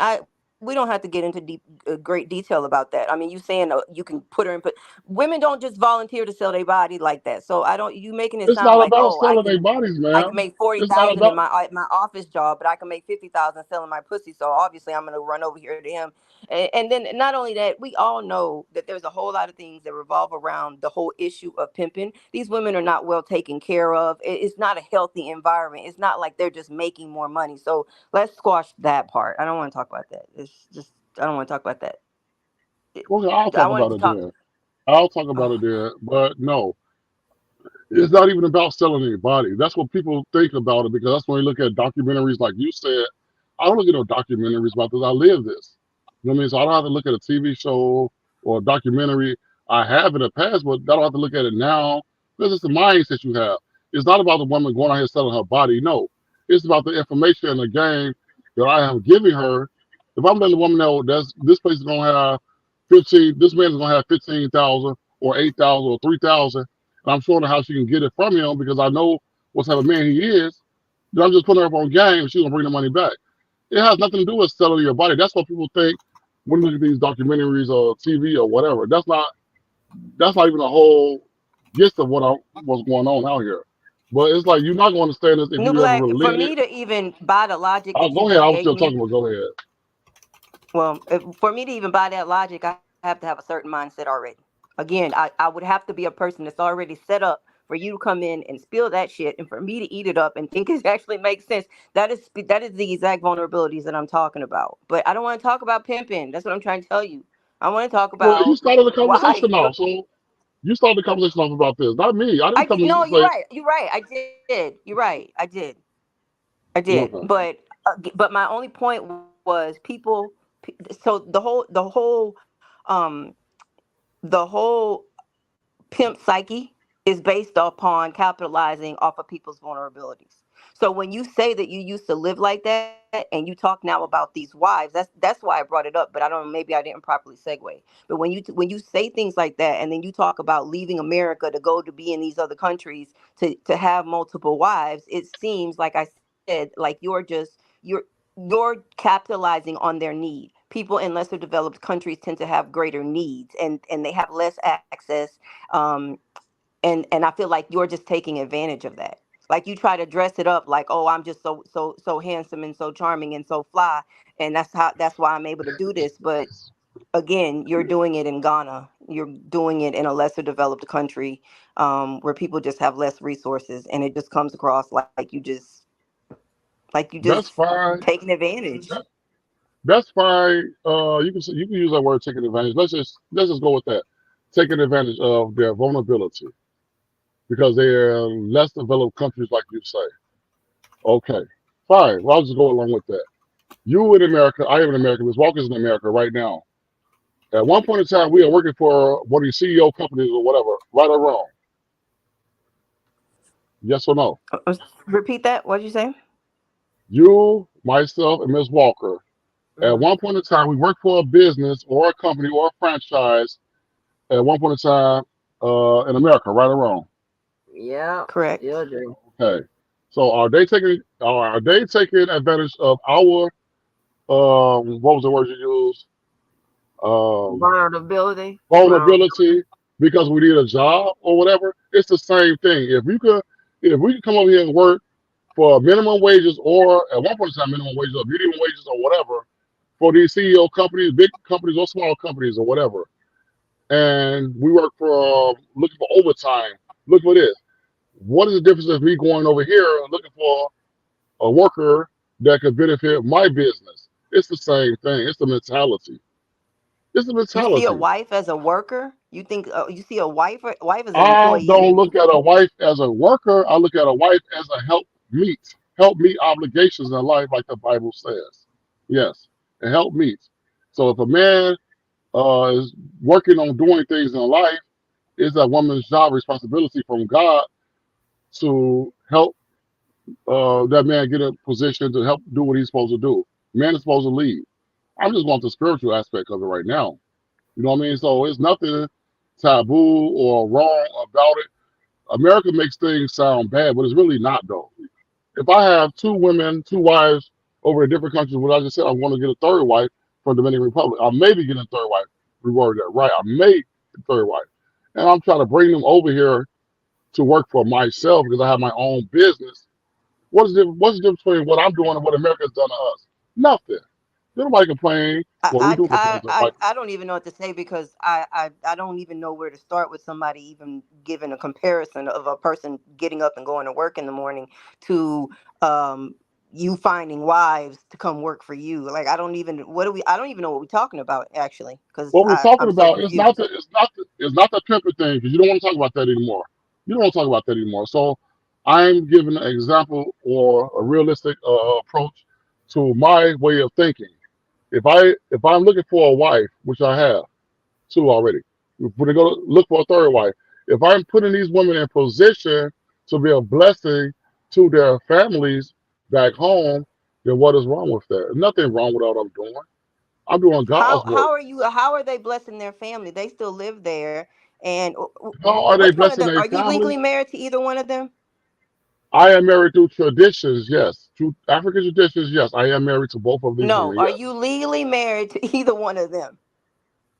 we don't have to get into great detail about that. I mean, you saying you can put her in, but women don't just volunteer to sell their body like that. So I don't. You making it It's sound not like, about oh, selling their bodies, I can man. make forty It's not thousand in about. my office job, but I can make 50,000 selling my pussy. So obviously, I'm gonna run over here to him. And then not only that, we all know that there's a whole lot of things that revolve around the whole issue of pimping. These women are not well taken care of. It's not a healthy environment. It's not like they're just making more money. So let's squash that part. I don't want to talk about that. It's just I don't want to talk about that. Okay, I'll I talk wanted about to it talk. then. I'll talk about it then. But no, it's not even about selling anybody. That's what people think about it because that's when you look at documentaries like you said. I don't look at no documentaries about this. I live this. You know what I mean? So I don't have to look at a TV show or a documentary. I have in the past, but I don't have to look at it now. This is the mindset you have. It's not about the woman going out here selling her body. No, it's about the information and the game that I am giving her. If I'm letting the woman know that this place is gonna have 15, this man is gonna have 15,000 or 8,000 or 3,000, and I'm showing her how she can get it from him because I know what type of man he is. Then I'm just putting her up on game and she's gonna bring the money back. It has nothing to do with selling your body. That's what people think when you look at these documentaries or TV or whatever. That's not even the whole gist of what's going on out here. But it's like you're not going to understand this if New you ever Black, really for live it. me to even buy the logic I'll that you go ahead. just I was gave still me, talking about. Go ahead. well, for me to even buy that logic, I have to have a certain mindset already. Again, I would have to be a person that's already set up for you to come in and spill that shit and for me to eat it up and think it actually makes sense. That is the exact vulnerabilities that I'm talking about. But I don't want to talk about pimping. That's what I'm trying to tell you. I want to talk Well, you about started the why conversation off, so you started the conversation off about this, not me. I didn't come and no, you're say, right. You're right. I did. You're right. I did. okay. But my only point was people. So um the whole pimp psyche is based upon capitalizing off of people's vulnerabilities. So when you say that you used to live like that and you talk now about these wives, that's why I brought it up. But I don't know, maybe I didn't properly segue. But when you say things like that and then you talk about leaving America to go to be in these other countries to have multiple wives, it seems like I said like you're capitalizing on their need. People in lesser developed countries tend to have greater needs and they have less access, um, and I feel like you're just taking advantage of that. Like you try to dress it up like, oh, I'm just so handsome and so charming and so fly, and that's why I'm able to do this. But again, you're doing it in Ghana. You're doing it in a lesser developed country, where people just have less resources, and it just comes across like you just Like you That's just fine. taking advantage. That's fine. You can use that word taking advantage. Let's just go with that. Taking advantage of their vulnerability because they're less developed countries, like you say. Okay, fine. Well, I'll just go along with that. You in America, I am in America. Ms. Walker's in America right now. At one point in time, we are working for one of these CEO companies or whatever, right or wrong. Yes or no? Repeat that. What'd you say? You, myself, and Ms. Walker. At Mm. one point in time, we worked for a business or a company or a franchise. At one point in time, in America, right or wrong. Yeah, Correct. still do. Okay. So are they taking advantage of our what was the word you used? Um, Vulnerability. vulnerability because we need a job or whatever. It's the same thing. If we could come over here and work for minimum wages or at one point in time minimum wages or medium wages or whatever for these CEO companies, big companies or small companies or whatever, and we work for looking for overtime. Look for this. What is the difference of me going over here and looking for a worker that could benefit my business? It's the same thing. It's the mentality. It's the You see a mentality. wife as a worker? You think you see a wife as an I employee? don't look at a wife as a worker. I look at a wife as a help meet obligations in life, like the Bible says. Yes, and help meet. So if a man is working on doing things in life, it's a woman's job responsibility from God to help that man get a position to help do what he's supposed to do. Man is supposed to lead. I'm just going to the spiritual aspect of it right now. You know what I mean? So it's nothing taboo or wrong about it. America makes things sound bad, but it's really not though. If I have two women, two wives over in different countries, what I just said, I'm going to get a third wife from Dominican Republic. I may be getting a third wife. Reword that right. I may get a third wife, and I'm trying to bring them over here to work for myself because I have my own business. What's the difference between what I'm doing and what America's done to us? Nothing. Nobody complain. Well, we do complain. I don't even know what to say because I don't even know where to start with somebody even giving a comparison of a person getting up and going to work in the morning to you finding wives to come work for you. Like I don't even know what we're talking about actually because What we're talking I'm so about is not confused. the pimping thing because you don't want to talk about that anymore. You don't want to talk about that anymore. So I'm giving an example or a realistic approach to my way of thinking. If I'm looking for a wife, which I have two already, when I go to look for a third wife, if I'm putting these women in position to be a blessing to their families back home, then what is wrong with that? Nothing wrong with what I'm doing. I'm doing God's work. How are they blessing their family? They still live there. And How are they which one of blessing them their are you family? legally married to either one of them? I am married through traditions, yes. Through African traditions, yes. I am married to both of these No, women, are yes. you legally married to either one of them?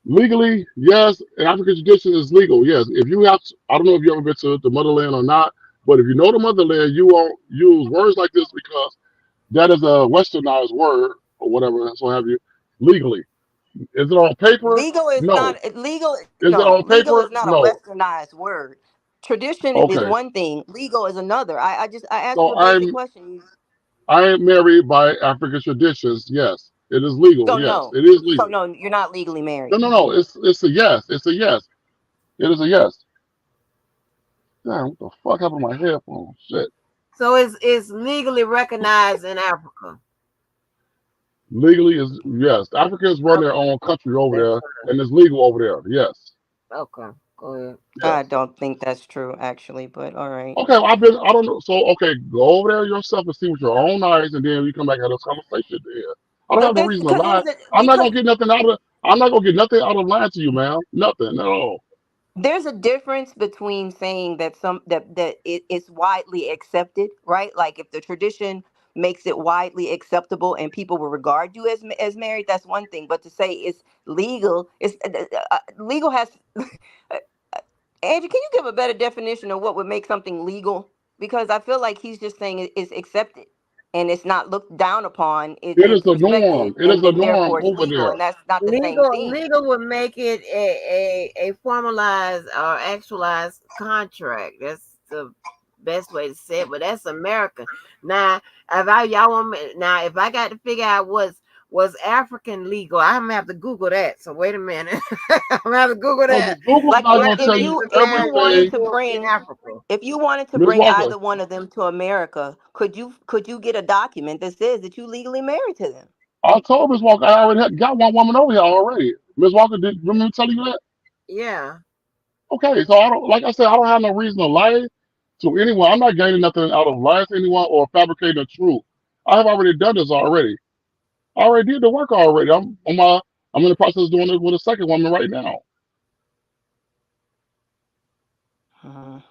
Legally, yes. In African tradition is legal, yes. If you have, I don't know if you ever been to the motherland or not, but if you know the motherland, you won't use words like this because that is a westernized word or whatever, so have you. Legally, is it on paper? Legal is No. not legal. Is it No, on legal paper? is not a No. westernized word. Tradition is Okay. one thing. Legal is another. I asked you So a basic question. I am married by African traditions. Yes, it is legal. Yes, it is So legal. no, you're not legally No, married. no, no. It's a yes. It's a yes. It is a yes. Damn, what the fuck happened to my headphones? Shit. So it's legally recognized in Africa. Legally is yes. Africans run their Okay, own country over that's there, fine. and it's legal over there. Yes, Okay, go ahead. I yes. don't think that's true, actually. But all right. Okay, I've been. I don't know. So okay, go over there yourself and see with your own eyes, and then you come back and have this conversation. There. I don't have no reason to Because lie. I'm not gonna get nothing out of. I'm not gonna get nothing out of lying to you, man. Nothing at all. there's a difference between saying that it's widely accepted, right? Like if the tradition makes it widely acceptable and people will regard you as married, that's one thing. But to say it's legal, it's legal has. Angie, can you give a better definition of what would make something legal? Because I feel like he's just saying it's accepted and it's not looked down upon. It is It's the norm. respected, It is and the then norm therefore it's over legal, there. and that's not the same Legal thing. legal would make it a formalized or actualized contract. That's the best way to say it, but that's American. Now, if I y'all want me, now if I got to figure out was African legal, I'm gonna have to Google that. So wait a minute, I'm gonna have to Google No, but that. Google's Like not What going to if tell is you you wanted everything. to legal in bring Africa? if you wanted to Miss bring Walker, either one of them to America, could you get a document that says that you legally married to them? I told Miss Walker I already got one woman over here already. Miss Walker, did remember me telling you that? Yeah. Okay, so I don't, like I said, I don't have no reason to lie to anyone. I'm not gaining nothing out of lying to anyone or fabricating the truth. I have already done this already. I already did the work already. I'm in the process of doing it with a second woman right now. Mhm.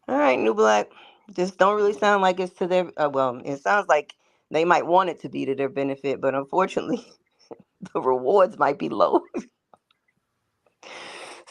All right, New Black. Just don't really sound like it's to their. Well, it sounds like they might want it to be to their benefit, but unfortunately, the rewards might be low.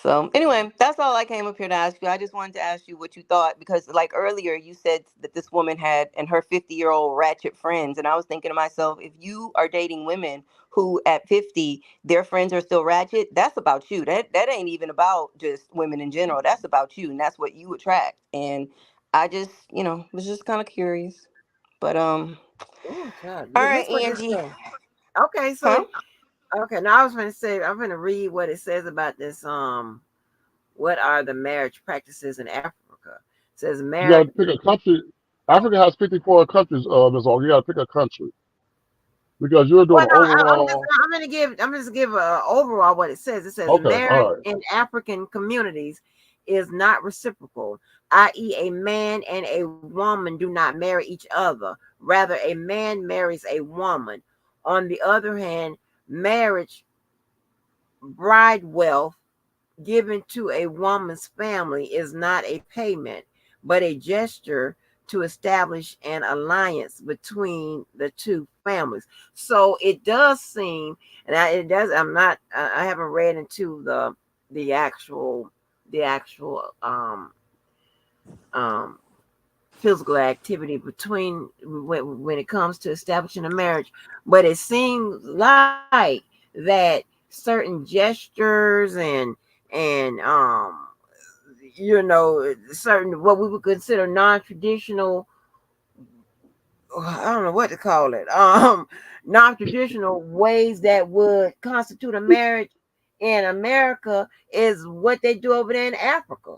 So anyway, that's all I came up here to ask you. I just wanted to ask you what you thought because, like earlier, you said that this woman had and her 50-year-old ratchet friends, and I was thinking to myself, if you are dating women who at 50 their friends are still ratchet, that's about you. That ain't even about just women in general. That's about you, and that's what you attract. And I just, was just kind of curious. But Oh, God. all right, Listen what this Angie, says. Okay, huh? so okay, now I was going to say I'm going to read what it says about this. What are the marriage practices in Africa? It says You got marriage. to pick a country. Africa has 54 countries, Ms. Walker. You got to pick a country because you're doing Well, an no, overall. I'm just give overall what it says. It says Okay, marriage all right. in African communities is not reciprocal, i.e., a man and a woman do not marry each other. Rather, a man marries a woman. On the other hand, marriage bride wealth given to a woman's family is not a payment, but a gesture to establish an alliance between the two families. So it does seem, and it does. I'm not. I haven't read into the actual the actual um physical activity between when it comes to establishing a marriage, but it seems like that certain gestures and certain what we would consider non-traditional, I don't know what to call it, non-traditional ways that would constitute a marriage in America is what they do over there in Africa.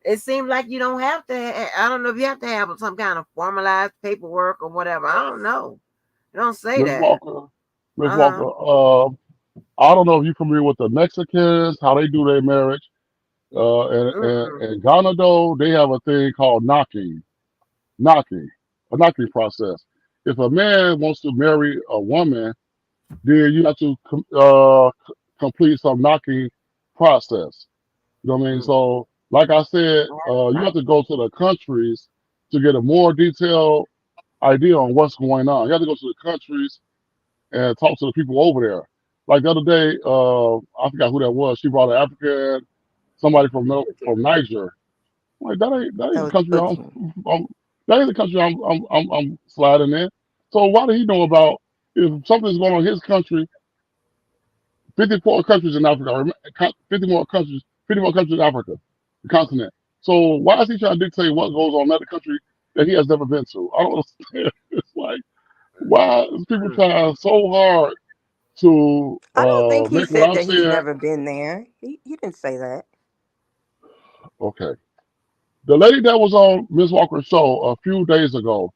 It seems like you don't have to. I don't know if you have to have some kind of formalized paperwork or whatever. I don't know. They don't say Ms. that. Walker, Ms. Uh huh. Walker, I don't know if you're familiar with the Mexicans, how they do their marriage. In Ghana, though, they have a thing called knocking, a knocking process. If a man wants to marry a woman, then you have to complete some knocking process. You know what I mean? So, like I said, you have to go to the countries to get a more detailed idea on what's going on. You have to go to the countries and talk to the people over there. Like the other day, I forgot who that was. She brought an African, somebody from Niger. I'm like that That ain't the was country butching. I'm that ain't the country I'm sliding in. So why did he know about if something's going on in his country? 54 countries in Africa, 50 more countries in Africa, the continent. So why is he trying to dictate what goes on in another country that he has never been to? I don't understand. It's like why is people trying so hard to I don't think he make what said I'm that he's saying? never been there. He didn't say that. Okay. The lady that was on Miss Walker's show a few days ago,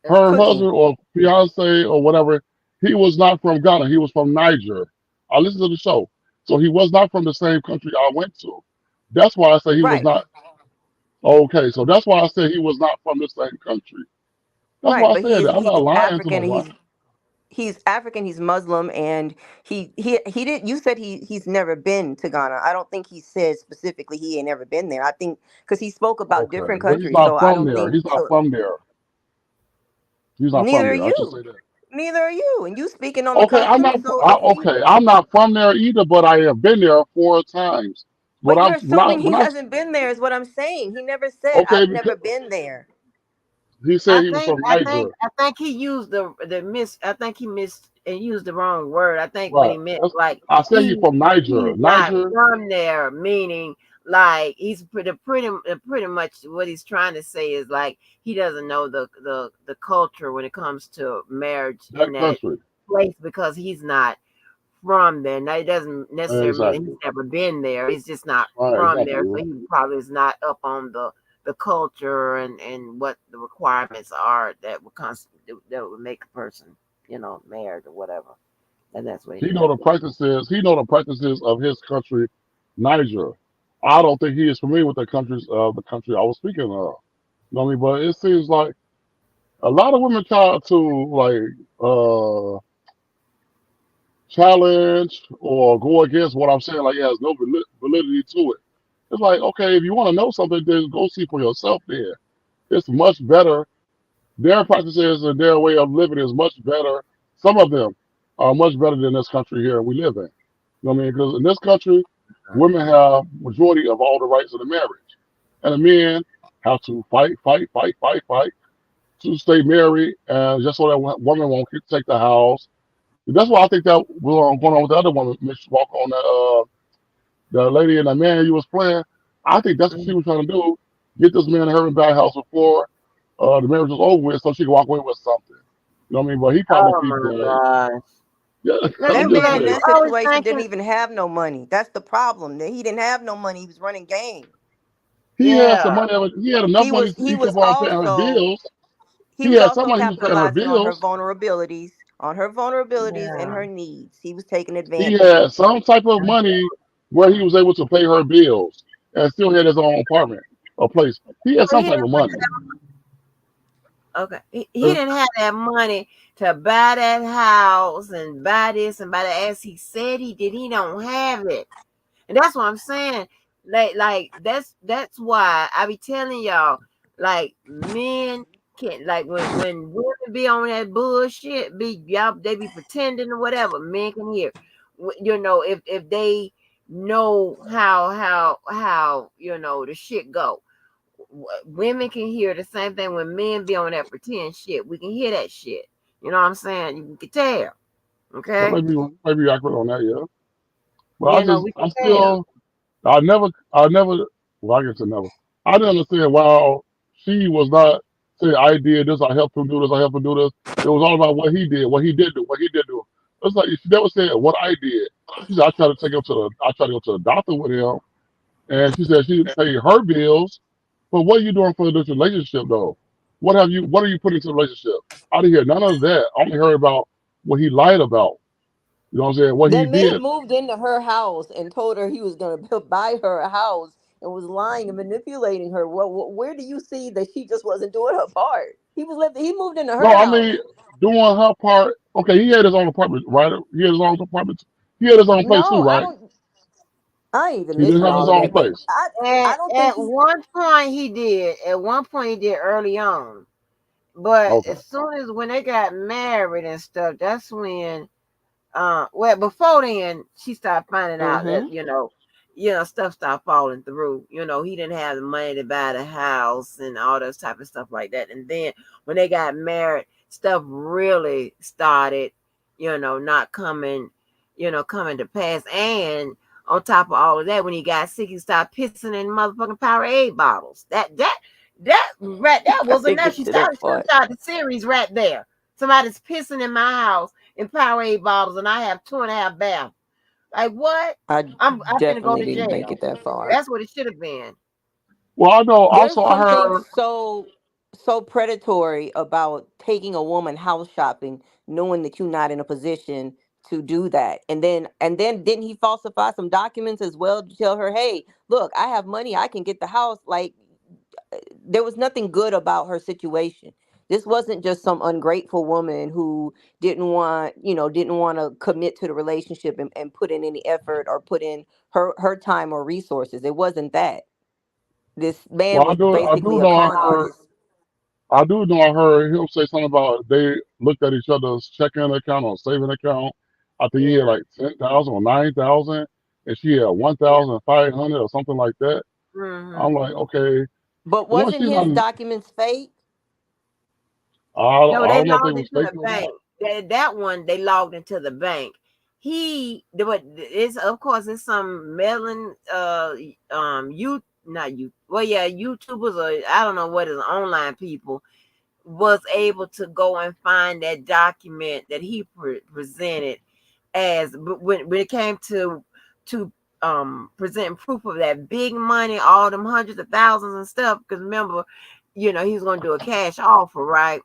her Cooking. husband or fiance or whatever, he was not from Ghana. He was from Niger. I listened to the show. So he was not from the same country I went to. That's why I say he was Right. not. Okay, so that's why I said he was not from the same country. That's why Right, I but said that. I'm he's not lying to African. nobody. He's African. He's Muslim, and he did. You said he's never been to Ghana. I don't think he said specifically he ain't never been there. I think because he spoke about Okay, different but he's countries, not so I from don't there. think He's not so. from there. He's not from Neither are there. I should say you. that. Neither are you, and you speaking on the Okay, I'm country. not. So if he, Okay, I'm not from there either, but I have been there 4 times. but you're When I assuming he when I hasn't been there, is what I'm saying. He never said okay, I've because never been there. he I said he was think from I think Niger. I think he used the miss. I think he missed and used the wrong word. I think what Right. he meant like I said he's he from Niger. he's not Niger. from there, meaning like he's pretty much what he's trying to say is like he doesn't know the culture when it comes to marriage in That that country. place because he's not from there. Now, it doesn't necessarily mean that Exactly. he's never been there. He's just not Right, from exactly. there, so he probably is not up on the culture and what the requirements are that would constitute that would make a person, married or whatever. And that's what He he know has. the practices. He know the practices of his country, Niger. I don't think he is familiar with the country I was speaking of. You know what I mean? But it seems like a lot of women try to like challenge or go against what I'm saying. Like, yeah, there's no validity to it. It's like, okay, if you want to know something, then go see for yourself. There, it's much better. Their practices and their way of living is much better. Some of them are much better than this country here we live in. You know what I mean? Because in this country, women have majority of all the rights of the marriage, and the men have to fight to stay married, and just so that woman won't take the house. That's why I think that was going on with the other woman, Miss Walker, on the lady and the man you was playing. I think that's what she Mhm. was trying to do: get this man her in bad house before the marriage was over with, so she could walk away with something. You know what I mean? But he probably Oh think my that. gosh. Yeah, Maybe I'm That just man maybe in he's saying. that always situation didn't thinking, even have no money. That's the problem. That he didn't have no money. He was running game. He had some yeah. money. He had enough He money. was So he he kept was on paying her also bills. he He was had some also money. He was paying her capitalizing bills. on her vulnerabilities and Yeah. her needs. He was taking He advantage. had some type of money where he was able to pay her bills and still had his own apartment or place. He had Well, some he type didn't of money. okay. He didn't have that money to buy that house and buy this and buy that as he said he did. He don't have it. And that's what I'm saying. Like that's why I be telling y'all, like men can like when women be on that bullshit, be y'all they be pretending or whatever. Men can hear, if they know how the shit go. Women can hear the same thing when men be on that pretend shit. We can hear that shit. You know what I'm saying? You can tell. That Okay. might be accurate on that, yeah. But We can I'm tell. still, I never, well, I guess I never. I didn't understand why she was not saying, I did this, I helped him do this, I helped him do this. It was all about what he did, what he did do, what he did do. It's like she never said what I did. She said, I tried to go to the doctor with him, and she said she paid her bills. But what are you doing for this relationship though? What are you putting into the relationship? I didn't hear none of that. I only heard about what he lied about. You know what I'm saying? What he That man did. moved into her house and told her he was going to buy her a house and was lying and manipulating her. Where do you see that she just wasn't doing her part? He was living. He moved into No, her I house. mean doing her part. Okay, he had his own apartment, right? He had his own apartment. He had his own place too, No, I right? don't. I ain't even He didn't listening to have his all of own that. But place. I don't think At he. one point he did. At one point he did early on. But Okay. as soon as when they got married and stuff, that's when well before then she started finding out that Mm-hmm. stuff started falling through. He didn't have the money to buy the house and all those type of stuff like that. And then when they got married, stuff really started, not coming to pass. And on top of all of that, when he got sick, he started pissing in motherfucking Powerade bottles. That I was didn't enough. get She to that started should have part. started the series right there. Somebody's pissing in my house in Powerade bottles, and I have 2.5 baths. Like what? I I'm finna go definitely to didn't make jail. it that far. That's what it should have been. Well, I know. There's Also, I something heard. so predatory about taking a woman house shopping, knowing that you're not in a position to do that. And then didn't he falsify some documents as well to tell her, hey, look, I have money, I can get the house. Like there was nothing good about her situation. This wasn't just some ungrateful woman who didn't want to commit to the relationship and put in any effort or put in her time or resources. It wasn't that. This man Well, was I do basically a know. con artist. I heard him say something about they looked at each other's checking account or saving account. I think he had Yeah. like 10,000 or 9,000, and she had Yeah. 1,500 or something like that. I'm Hmm. like, okay, But once wasn't she's not, his documents fake? I No, they don't know if they logged was into fake the or not. bank. That one they logged into the bank. but it's of course it's some melon you not you well yeah YouTubers or I don't know what is online people was able to go and find that document that he presented as but when it came to presenting proof of that big money, all them hundreds of thousands and stuff. Because remember, he was going to do a cash offer, right?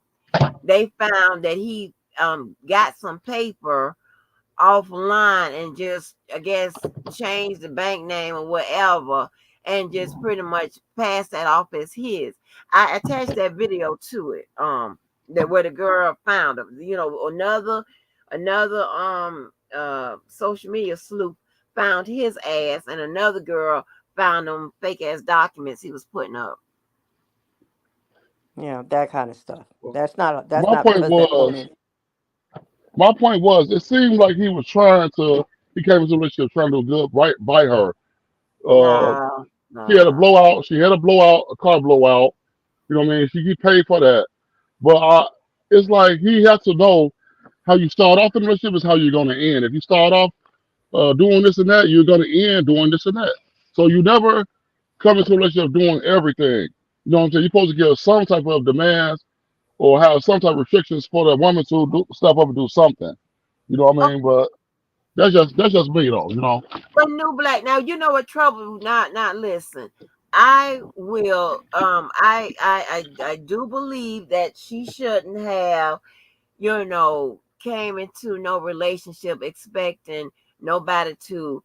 They found that he got some paper offline and just I guess change the bank name or whatever and just pretty much pass that off as his. I attached that video to it. That where the girl found him. Another social media sleuth found his ass and another girl found them fake ass documents he was putting up. Yeah, that kind of stuff. That's My not point because that was, woman. it seemed like he was he came into a relationship trying to do good right by her. Uh, No, she had a no. blowout. She had a blowout, a car blowout. You know what I mean? He paid for that. But it's like he has to know how you start off in a relationship is how you're going to end. If you start off doing this and that, you're going to end doing this and that. So you never come into a relationship doing everything. You know what I'm saying? You're supposed to give some type of demands or have some type of restrictions for the woman to step up and do something. You know what I mean? But that's just me though. You know. But new black. Now you know what trouble. Not listen. I will. I do believe that she shouldn't have. Came into no relationship expecting nobody to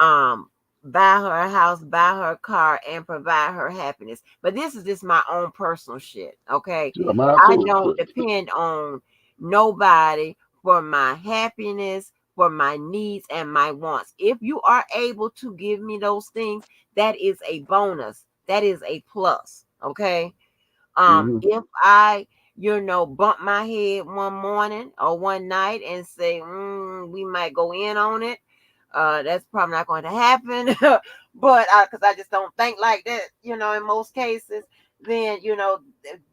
um buy her a house, buy her a car, and provide her happiness. But this is just my own personal shit. Okay, Yeah, mine I too. don't Shit. depend on nobody for my happiness, for my needs and my wants. If you are able to give me those things, that is a bonus. That is a plus. Okay. Hmm. If I bump my head one morning or one night and say we might go in on it, that's probably not going to happen. But because I just don't think like that, in most cases, then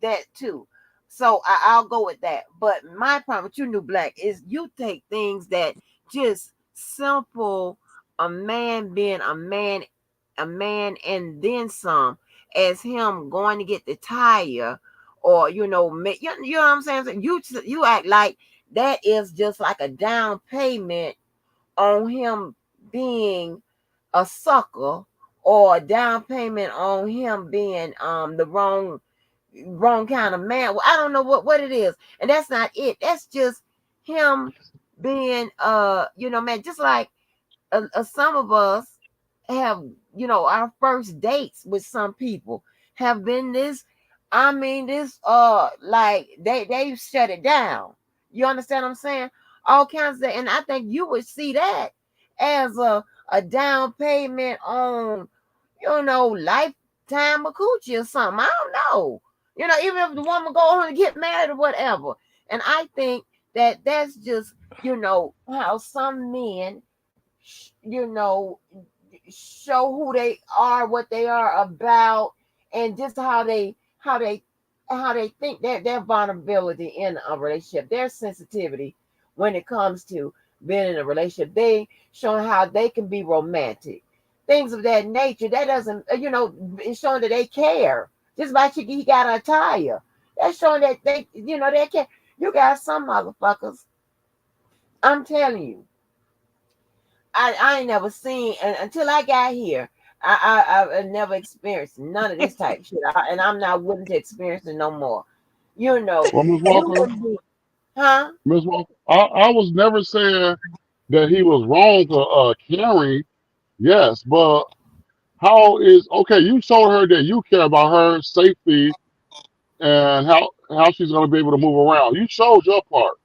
that too. So I'll go with that. But my problem with you, new black, is you take things that just simple, a man being a man and then some, as him going to get the tire, or you know what I'm saying. So you act like that is just like a down payment on him being a sucker, or a down payment on him being the wrong kind of man. Well, I don't know what it is, and that's not it. That's just him being man, just like some of us have, our first dates with some people have been this. I mean, this like they shut it down. You understand what I'm saying? All kinds of, and I think you would see that as a down payment on, lifetime of coochie or something. I don't know. Even if the woman go on and get married or whatever. And I think that that's just, how some men you know, show who they are, what they are about, and just how they think their vulnerability in a relationship, their sensitivity when it comes to being in a relationship. They showing how they can be romantic, things of that nature. That doesn't, it's showing that they care. Just like he got a tire. That's showing that they care. You got some motherfuckers. I'm telling you. I ain't never seen until I got here. I never experienced none of this type of shit, and I'm not willing to experience it no more. Well, Miss You Walker, would be, huh? Miss Walker, I was never saying that he was wrong for caring. Yes, but how is okay? You showed her that you care about her safety and how she's going to be able to move around. You showed your part.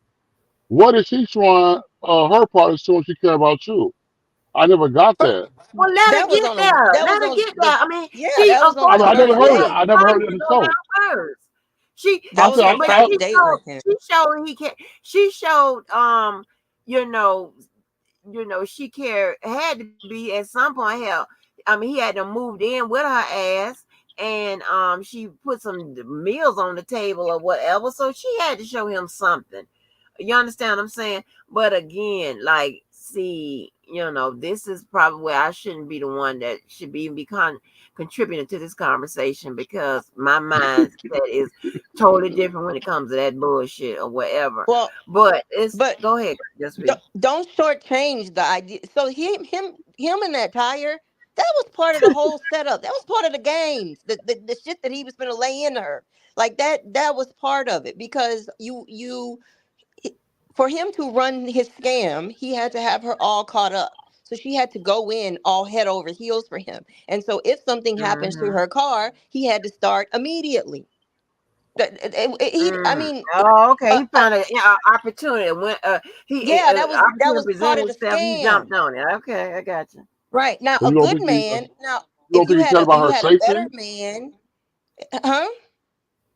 What is she showing? Her part is showing she care about you. I never got that. Well, let her That was get on the. there. That Let was her on get the. there. I mean, Yeah, she that was on I the mean, I according to never first heard it. her, date. I never heard it in praise the on show. her words. She That was on the but I first she date showed with him. she showed he can she showed you know she cared, had to be at some point. Hell, I mean, he had to moved in with her ass, and she put some meals on the table or whatever, so she had to show him something. You understand what I'm saying? But again, like see, this is probably where I shouldn't be the one that should be contributing to this conversation, because my mindset is totally different when it comes to that bullshit or whatever. Well, But it's but go ahead, just be. don't shortchange the idea. So him in that tire, that was part of the whole setup. That was part of the games. The shit that he was gonna lay into her. Like that was part of it, because for him to run his scam, he had to have her all caught up. So she had to go in all head over heels for him. And so if something happens to Mm-hmm. her car, he had to start immediately. I Mm. mean, Oh, okay. He found an opportunity. When he yeah, that opportunity was part presented of the itself, he jumped. jumped on it. Okay, I got you. Right. Now, So a you don't good think man, now you don't think he cared if about you her had a better safety? man, huh?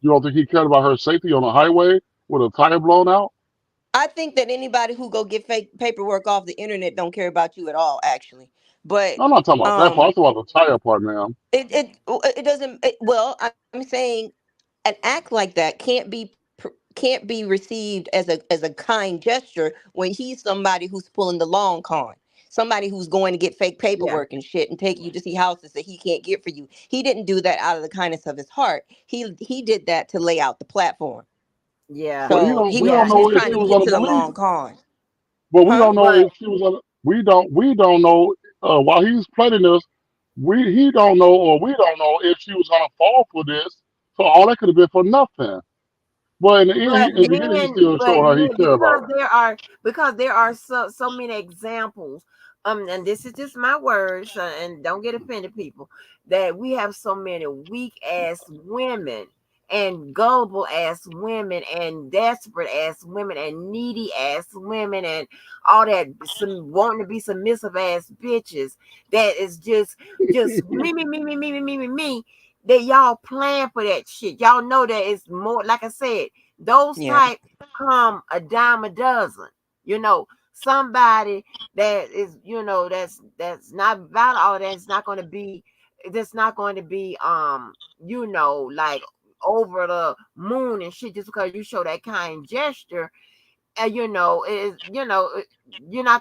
You don't think he cared about her safety on the highway with a tire blown out? I think that anybody who go get fake paperwork off the internet don't care about you at all, actually. But No, I'm not talking about that part. um I'm talking about the tire part, man. it doesn't well, I'm saying an act like that can't be received as a kind gesture when he's somebody who's pulling the long con, somebody who's going to get fake Yeah, paperwork and shit and take you to see houses that he can't get for you. He didn't do that out of the kindness of his heart. He did that to lay out the platform. yeah, But So we don't yeah. he was know if trying she to was get gonna to the believe long him. con. But we Huh? don't know But if she was gonna. We don't know while he's planning this. He don't know, or we don't know if she was gonna fall for this. So all that could have been for nothing. But in the end, in the beginning, he still showed her he cared about her. because there are so many examples. And this is just my words, and don't get offended, people. That we have so many weak ass women and gullible ass women and desperate ass women and needy ass women and all that, some wanting to be submissive ass bitches, that is just me, that y'all plan for that shit. Y'all know that it's more, like I said, those Yeah. type come a dime a dozen. Somebody that is, that's not about all that. It's not going to be, that's not going to be, like over the moon and shit just because you show that kind gesture. And you're not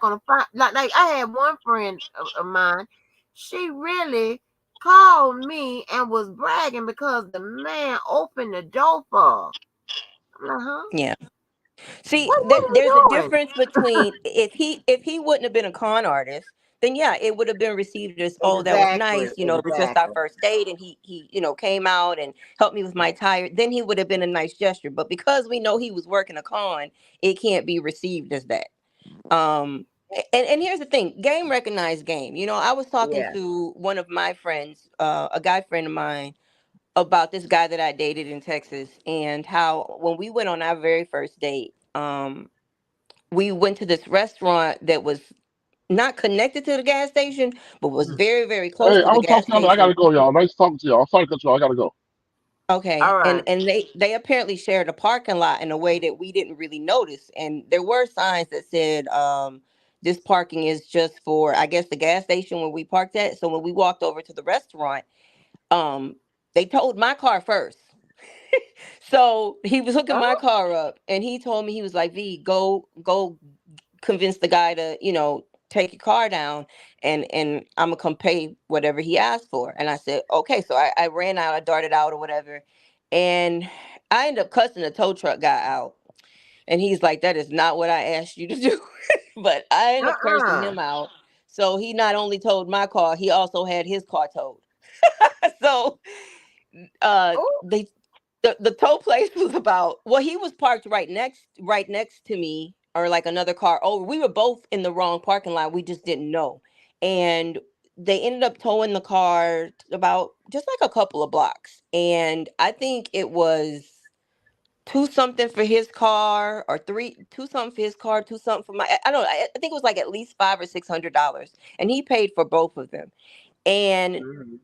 gonna find, like I had one friend of mine. She really called me and was bragging because the man opened the door for her. I'm like, huh? Yeah. See, What are there's a you doing? difference between if he wouldn't have been a con artist, then yeah, it would have been received as, oh, that was Exactly, nice. It was just our exactly. first date, and he came out and helped me with my tire. Then he would have been a nice gesture. But because we know he was working a con, it can't be received as that. Um, and here's the thing: game recognized game. I was talking Yeah. to one of my friends, a guy friend of mine, about this guy that I dated in Texas, and how when we went on our very first date, we went to this restaurant that was not connected to the gas station, but was very, very close Hey, to I the was gas talking to you. I station. gotta go, y'all. Nice talking to y'all. I'm sorry to cut you off. I gotta go. Okay, All and right. and they apparently shared a parking lot in a way that we didn't really notice, and there were signs that said, this parking is just for, I guess, the gas station where we parked at. So when we walked over to the restaurant, um, they towed my car first. So he was hooking my Oh, car up, and he told me, he was like, "V, go convince the guy to, take your car down, and I'm gonna come pay whatever he asked for." And I said, "Okay." So I ran out, I darted out or whatever, and I ended up cussing the tow truck guy out. And he's like, "That is not what I asked you to do." But I ended up cursing uh-uh. him out. So he not only towed my car, he also had his car towed. So Oh, they the tow place was about, well, he was parked right next to me, or like another car over. We were both in the wrong parking lot, we just didn't know. And they ended up towing the car about just like a couple of blocks, and I think it was two something for his car, or two something for his car, two something for my, I don't know, I think it was like at least $500 or $600, and he paid for both of them. And mhm.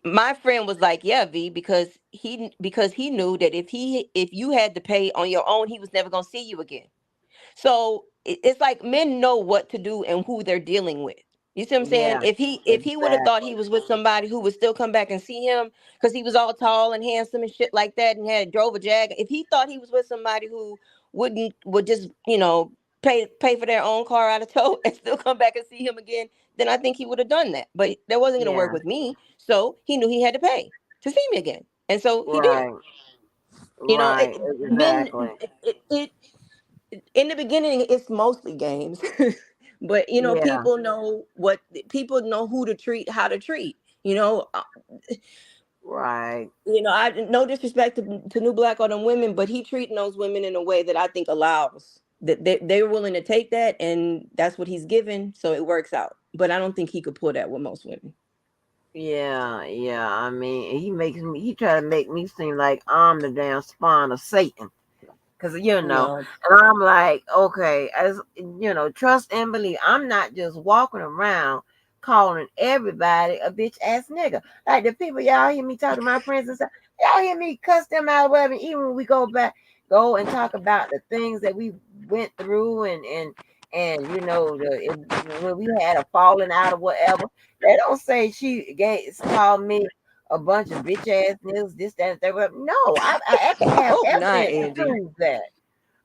my friend was like, "Yeah, V, because he knew that if you had to pay on your own, he was never gonna see you again." So it's like men know what to do and who they're dealing with. You see what I'm saying? Yeah, If he would have thought he exactly. was with somebody who would still come back and see him because he was all tall and handsome and shit like that and had drove a Jag, if he thought he was with somebody who would just pay for their own car out of tow and still come back and see him again, then I think he would have done that. But that wasn't going to work Yeah. with me, so he knew he had to pay to see me again, and so he did. Right. You know, Right. men. Exactly. In the beginning, it's mostly games, but Yeah. people know who to treat, how to treat. Right. I no disrespect to New Black or them women, but he treating those women in a way that I think allows that they're willing to take that, and that's what he's given, so it works out. But I don't think he could pull that with most women. Yeah. Yeah. I mean, he try to make me seem like I'm the damn spawn of Satan. Cause No, and I'm like, okay, as trust and believe. I'm not just walking around calling everybody a bitch ass nigga. Like the people y'all hear me talk to my friends and stuff, y'all hear me cuss them out, whatever. Even when we go and talk about the things that we went through and when we had a falling out or whatever, they don't say called me a bunch of bitch ass niggas, this, that, and that. No, I actually I have hope not, evidence to Angie. prove that.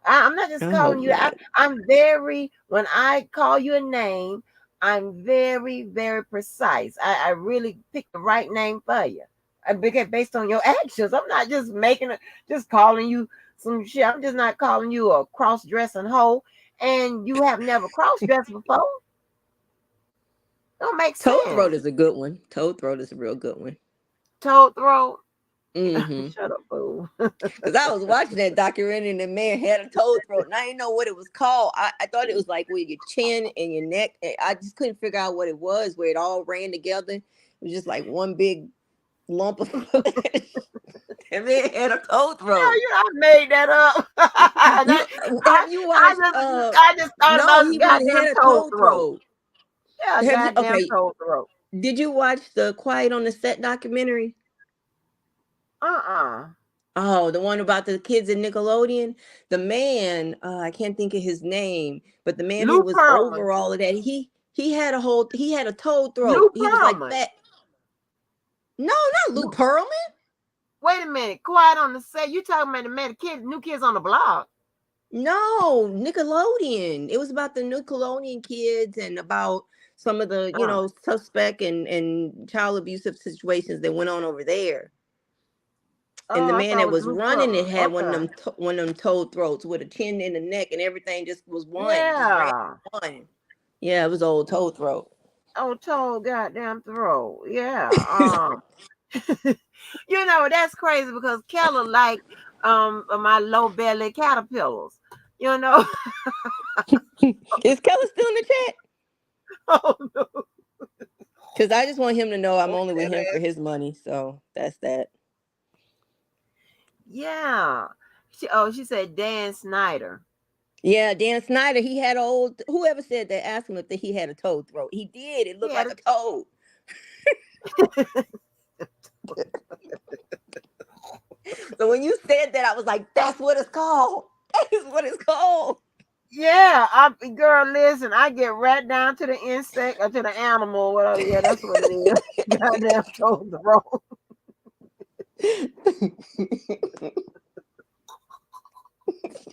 I'm not just I calling hope you. not. When I call you a name, I'm very, very precise. I really pick the right name for you. I pick it based on your actions. I'm not just just calling you some shit. I'm just not calling you a cross dressing hoe, and you have never cross dressed before. Don't make Toad throat sense. is a good one. Toad throat is a real good one. Toad throat. Mm-hmm. Shut up, boo. Because I was watching that documentary and the man had a toad throat, and I didn't know what it was called. I thought it was like with your chin and your neck. I just couldn't figure out what it was, where it all ran together. It was just like one big lump of flesh. And man had a toad throat. I made that up. You I, have you watched I just thought no, about he this really goddamn had a toad toad throat. throat. Yeah, Have you goddamn okay, toad throat. did you watch the Quiet on the Set documentary? Uh-uh. Oh, the one about the kids in Nickelodeon. The man, I can't think of his name, but the man who Lou was Pearlman. over all of that, he had a toad throat. Lou He was like Pearlman. fat. No, not Lou Pearlman. Wait a minute. Quiet on the Set. You talking about the man, new kids on the block. No, Nickelodeon. It was about the Nickelodeon kids and about some of the, Oh. suspect and child abusive situations that went on over there. And the I man thought it that was was Lou running it Pearlman. had Okay. one of them toad throats with a chin in the neck, and everything just was one, just ran Yeah. one. Yeah, it was old toad throat. Oh, toad goddamn throat. Yeah. That's crazy because Keller like my low belly caterpillars. You know. Is Keller still in the chat? Oh no. Because I just want him to know I'm only with That him for ass. his money. So that's that. Yeah. She said Dan Snyder. Yeah, Dan Snyder, he had whoever said that, asked him if he had a toad throat. He did. It looked Yeah. like a toad. So when you said that, I was like, that's what it's called. That is what it's called. Yeah, girl, listen, I get right down to the insect or to the animal, or whatever. Yeah, that's what it is. Goddamn toad throat.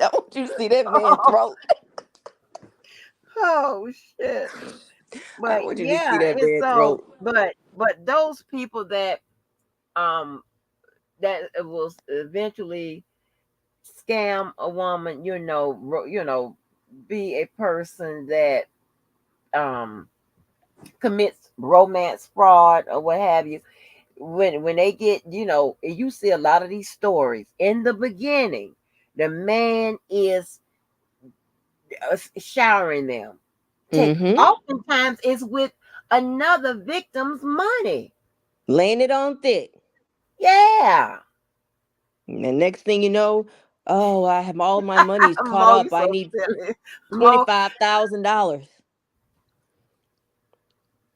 I want you to see that man's throat. Oh shit. I But want you to see yeah, that and man's so throat. but those people um that will eventually scam a woman, be a person that um commits romance fraud or what have you. When they get, you see a lot of these stories in the beginning, the man is showering them. Mm-hmm. Oftentimes it's with another victim's money. Laying it on thick. Yeah. And the next thing you know, oh, I have all my money's caught Mo, you up. I so need silly. Mo, $25,000.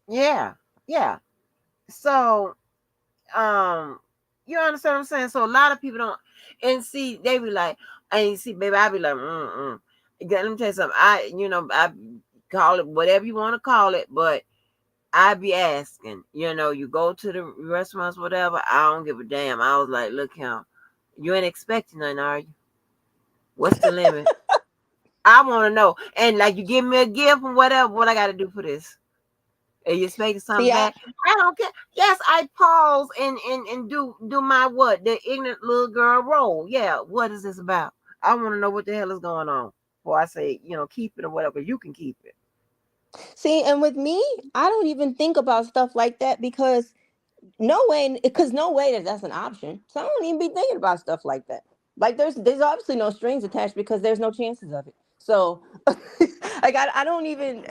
yeah, yeah. So, you understand what I'm saying? So a lot of people don't, and see, they be like, and see, baby, I be like, Let me tell you something. I call it whatever you want to call it, but I be asking, you go to the restaurants, whatever. I don't give a damn. I was like, look, him, you ain't expecting nothing, are you? What's the limit? I want to know. And like, you give me a gift or whatever. What I got to do for this? And you expecting something See, back? I don't care. Yes, I pause and do my what? The ignorant little girl role. Yeah. What is this about? I want to know what the hell is going on before I say, keep it or whatever. You can keep it. see, and with me, I don't even think about stuff like that because no way, that that's an option. So I don't even be thinking about stuff like that. Like there's obviously no strings attached because there's no chances of it. So like I don't even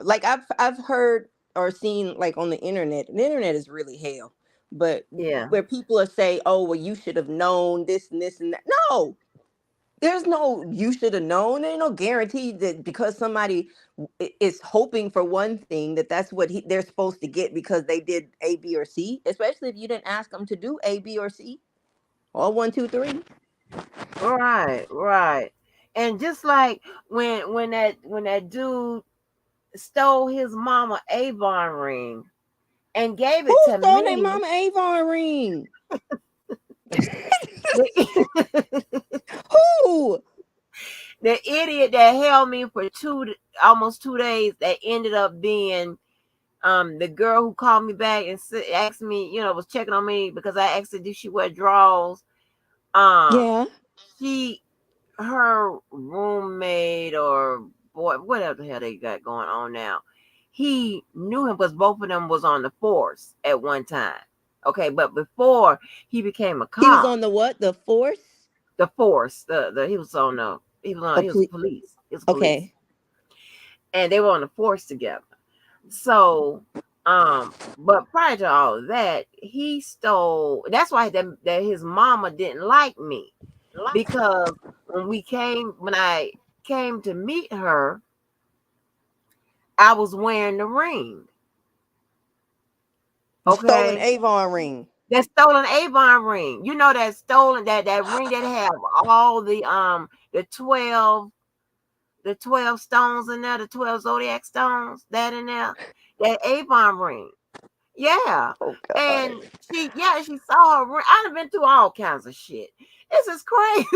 like I've heard or seen like on the internet. The internet is really hell. But Yeah. where people are saying, "Oh, well, you should have known this and this and that." No, there's no you should have known. There ain't no guarantee that because somebody is hoping for one thing that's what they're supposed to get because they did A, B, or C. Especially if you didn't ask them to do A, B, or C, or 1, 2, 3. Right. Right. And just like when that dude stole his mama Avon ring and gave Who it to stole their me. mama Avon ring? Who? The idiot that held me for almost 2 days, that ended up being the girl who called me back and asked me, was checking on me because I asked her, did she wear drawers? Um, Yeah. her roommate or boy, whatever the hell they got going on now, he knew him because both of them was on the force at one time. Okay, but before he became a He was cop, on the what? The force? the force, the he was on the he was police. He was police, Okay. and they were on the force together. So, but prior to all of that, he stole. That's why that his mama didn't like me, because when I came to meet her, I was wearing the ring. The stolen Okay, Avon ring. that stolen Avon ring. That stolen that ring that have all the 12 stones in there, the 12 zodiac stones, that in there, that Avon ring. Yeah. Oh God. And she saw her ring. I've been through all kinds of shit. This is crazy.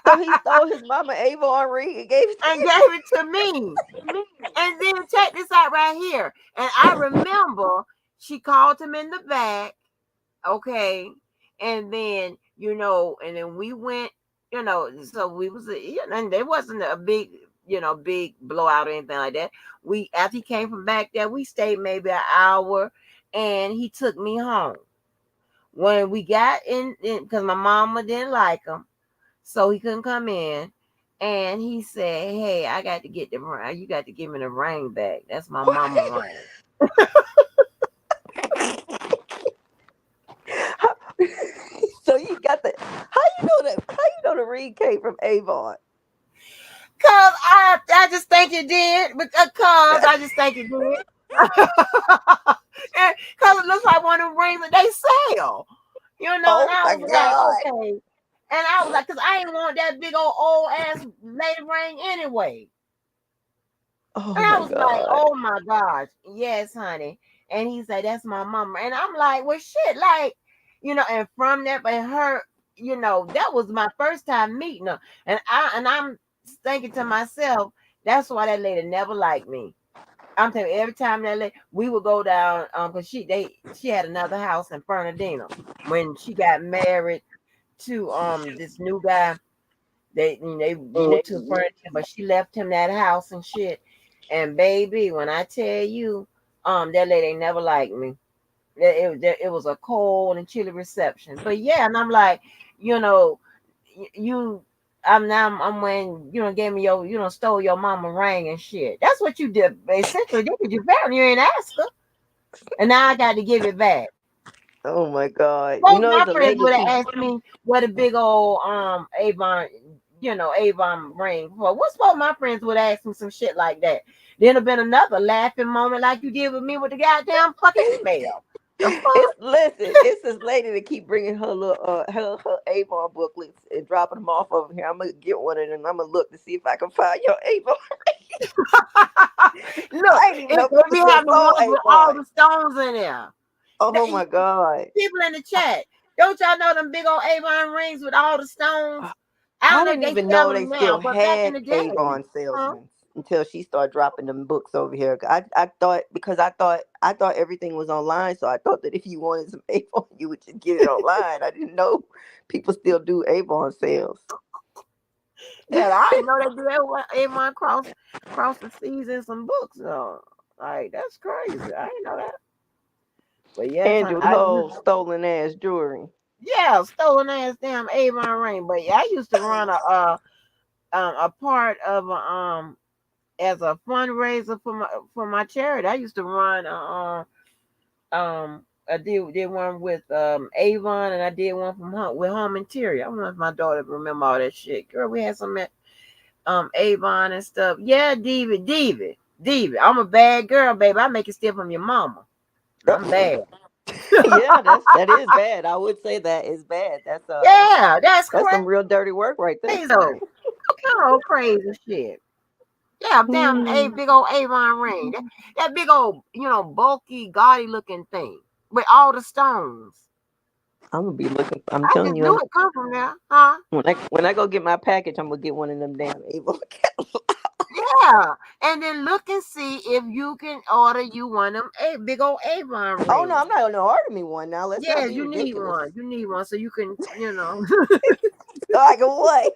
So he stole his mama Avon ring and gave it to And gave it to me. And then check this out right here. And I remember she called him in the back. Okay. And then, and then we went, so we was, and there wasn't a big blowout or anything like that. After he came from back there, we stayed maybe an hour and he took me home. When we got in, because my mama didn't like him, so he couldn't come in. And he said, "Hey, I got to get the ring. You got to give me the ring back. That's my mama ring." So you got the how you know the ring came from Avon? Cause I just think it did. Because I just think it did. Because it looks like one of the rings that they sell. And Oh I my was like, God. okay. And I was like, because I didn't want that big old ass lady ring anyway. Oh And I my was like, God. oh my gosh, yes, honey. And he said, that's my mama. And I'm like, well, shit, like, and from that, but her, that was my first time meeting her. And I'm thinking to myself, that's why that lady never liked me. I'm telling you, every time that lady, we would go down, because she had another house in Fernandina. When she got married to this new guy, they moved to Fernandina, but she left him that house and shit. And baby, when I tell you, that lady ain't never liked me. It was a cold and chilly reception. But yeah, and I'm like, you know, you, I'm when gave me stole your mama ring and shit. That's what you did essentially. Did you found you ain't ask her, and now I got to give it back. Oh my God. Both my The friends would legacy. have asked me what a big old Avon ring for. What's both my friends would ask me some shit like that. Then have been another laughing moment like you did with me with the goddamn fucking email. The fuck? It's this lady that keep bringing her little her Avon booklets and dropping them off over here. I'm gonna get one and then I'm gonna look to see if I can find your Avon. Look, I didn't even know we people have the sold ones with all Avon. the stones in there. Oh my God. People in the chat, don't y'all know them big old Avon rings with all the stones? I I don't know if didn't they even sell know they them now, still but back in had the day, Avon huh? salesmen until she started dropping them books over here. I thought because I thought everything was online, so I thought that if you wanted some Avon, you would just get it online. I didn't know people still do Avon sales. Yeah, I didn't know they do Avon cross the seas in some books. So, like that's crazy. I didn't know that. But yes, And honey, your I whole used stolen ass jewelry. yeah stolen ass damn Avon ring. But yeah, I used to run a part of as a fundraiser for my charity. I used to run I did one with Avon, and I did one from with Home Interior. I want my daughter to remember all that shit. Girl, we had some Avon and stuff. Yeah, Diva. I'm a bad girl, baby. I make it steal from your mama. I'm bad. Yeah, that is bad. I would say that is bad. Yeah, that's That's crazy some real dirty work right there. though. Oh, crazy shit. Yeah, damn a Hmm. big old Avon ring. That big old, bulky, gaudy looking thing with all the stones. I'm gonna be looking. I'm I telling just you, knew it come from there, huh? when I go get my package, I'm gonna get one of them damn Avon. Yeah, and then look and see if you can order you one of them big old Avon Oh no, rings. I'm not gonna order me one now. Let's not Yeah, be you need ridiculous. one. You need one so you can, So I can what?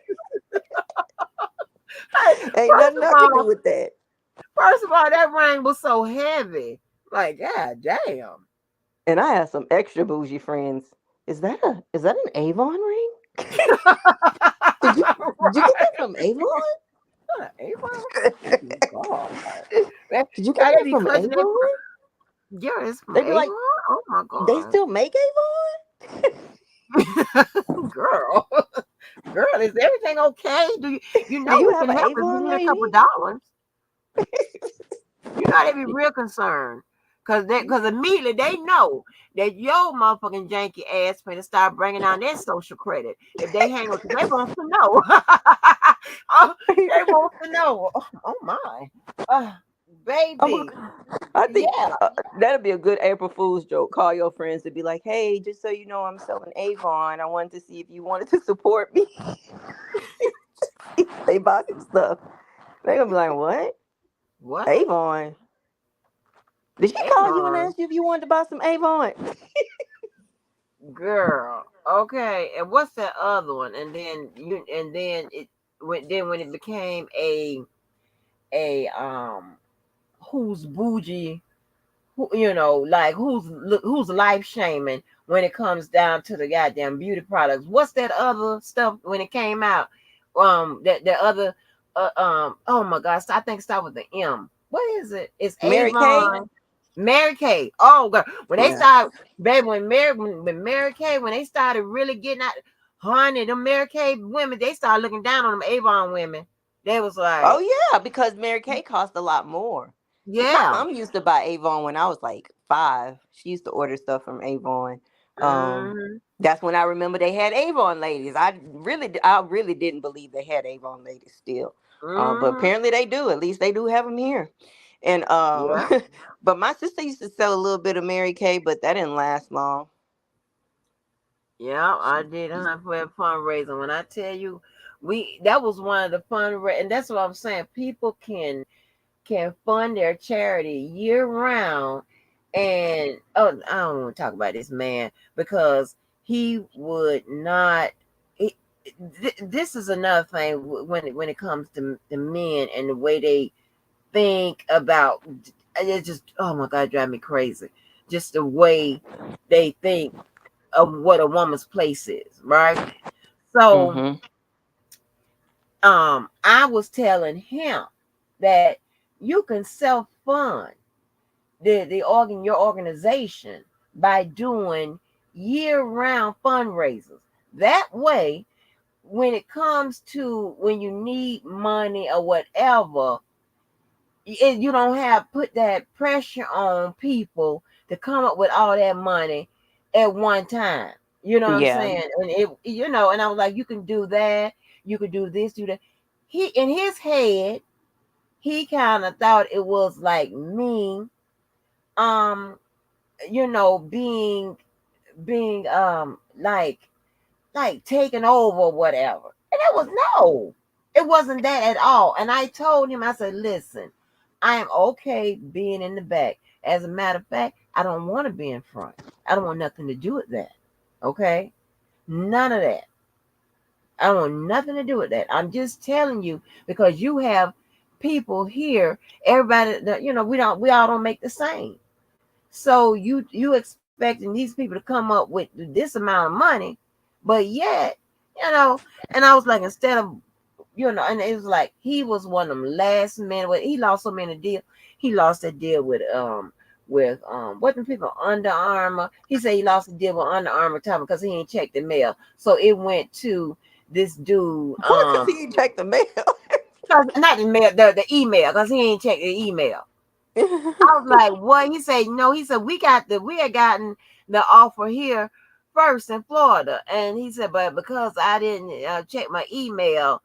Hey, Ain't first nothing of I can do all, with that. that ring was so heavy. Like, god damn. And I have some extra bougie friends. Is that an Avon ring? Did you get that from Avon? Avon? Oh my god. Man, Did you get God, they that be from clutching their Avon? yeah, it's from They be Avon. like, Oh my they god. still make Avon? Girl. Girl, is everything okay? You Do know you we have can an help if you Avon need a couple lady? dollars. You know they be real concerned. Cause immediately they know that your motherfucking janky ass finna start bringing down their social credit. If they hang with you, they want to know. Oh, they want to know. Oh my. I'm Baby. I think Yeah. that'd be a good April Fool's joke. Call your friends to be like, "Hey, just so you know, I'm selling Avon. I wanted to see if you wanted to support me." They buy some stuff. They gonna be like, "What? What? Avon? Did she call you and Avon. ask you if you wanted to buy some Avon?" Girl. Okay. And what's that other one? And then it became a who's bougie, like who's life shaming when it comes down to the goddamn beauty products. What's that other stuff when it came out? That other oh my gosh, I think it started with the M. What is it? It's Mary Kay? Avon. Mary Kay. Oh god. When they Yeah. started, baby, when Mary Kay, when they started really getting out, honey, them Mary Kay women, they started looking down on them Avon women. They was Oh like, yeah, because Mary Kay cost a lot more. My yeah. mom used to buy Avon when I was like 5. She used to order stuff from Avon. Um, Mm-hmm. that's when I remember they had Avon ladies. I really didn't believe they had Avon ladies still, but Mm-hmm. apparently they do. At least they do have them here. And Yeah. but my sister used to sell a little bit of Mary Kay, but that didn't last long. Yeah, I She, did for a fundraiser. When I tell you, that was one of the fundraisers, and that's what I'm saying. People can fund their charity year round, and I don't want to talk about this man because he would not. He, this is another thing when it comes to the men and the way they think about. It just oh my god, drive me crazy. Just the way they think of what a woman's place is, right? So mm-hmm. I was telling him that you can self-fund your organization by doing year-round fundraisers. That way, when it comes to when you need money or whatever, you don't have put that pressure on people to come up with all that money at one time. You know what I'm Yeah, saying? And and I was like, you can do that, you could do this, do that. He in his head, he kind of thought it was like me, um, being like taking over or whatever. And it was no, it wasn't that at all. And I told him, I said, listen, I am okay being in the back. As a matter of fact, I don't want to be in front. I don't want nothing to do with that. Okay? None of that. I don't want nothing to do with that. I'm just telling you because you have people here, everybody that we all don't make the same. So you expecting these people to come up with this amount of money, but yet, you know, and I was like, instead of and it was like he was one of them last minute. He lost so many deals. He lost that deal with what the people Under Armour. He said he lost a deal with Under Armour time because he ain't checked the mail. So it went to this dude. What? Because he didn't check the mail. Not the mail, the email, because he ain't checked the email. I was like, what? He said, no. He said we had gotten the offer here first in Florida, and he said, but because I didn't check my email,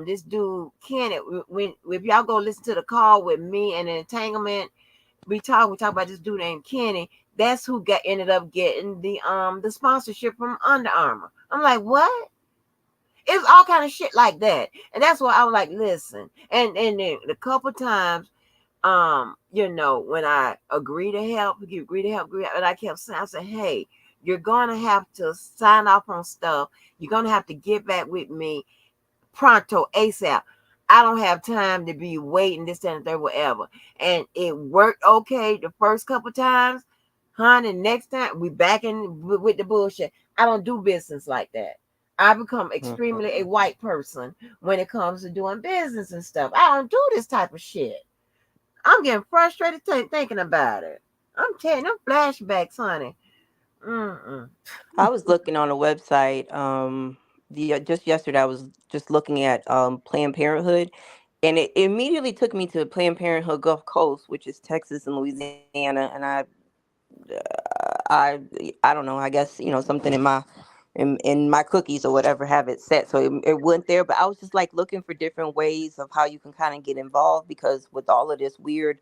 this dude Kenneth, when if y'all go listen to the call with me and Entanglement, we talk about this dude named Kenny. That's who ended up getting the sponsorship from Under Armour. I'm like, what? It's all kind of shit like that, and that's why I was like, listen, and then a couple times when I agree to help, and I kept saying, I said, hey, you're gonna have to sign off on stuff. You're gonna have to get back with me pronto, ASAP. I don't have time to be waiting this and that, whatever. And it worked okay the first couple times, honey. Next time we back in with the bullshit. I don't do business like that. I become extremely a white person when it comes to doing business and stuff. I don't do this type of shit. I'm getting frustrated thinking about it. I'm telling them flashbacks, honey. Mm-mm. I was looking on a website. Just yesterday, I was just looking at Planned Parenthood, and it immediately took me to Planned Parenthood Gulf Coast, which is Texas and Louisiana. And I, I don't know. I guess something in my cookies or whatever have it set, so it went there. But I was just like looking for different ways of how you can kind of get involved, because with all of this weird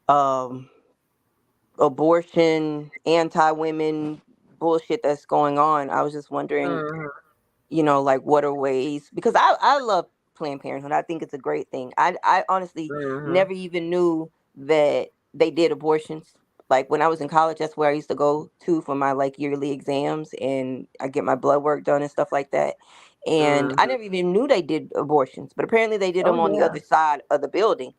um abortion, anti-women bullshit that's going on, I was just wondering, Mm-hmm. like what are ways, because I love Planned Parenthood. I think it's a great thing. I honestly Mm-hmm. never even knew that they did abortions. Like when I was in college, that's where I used to go to for my like yearly exams, and I get my blood work done and stuff like that. And I Mm-hmm. never even knew they did abortions, but apparently they did Oh them on the yeah. other side of the building.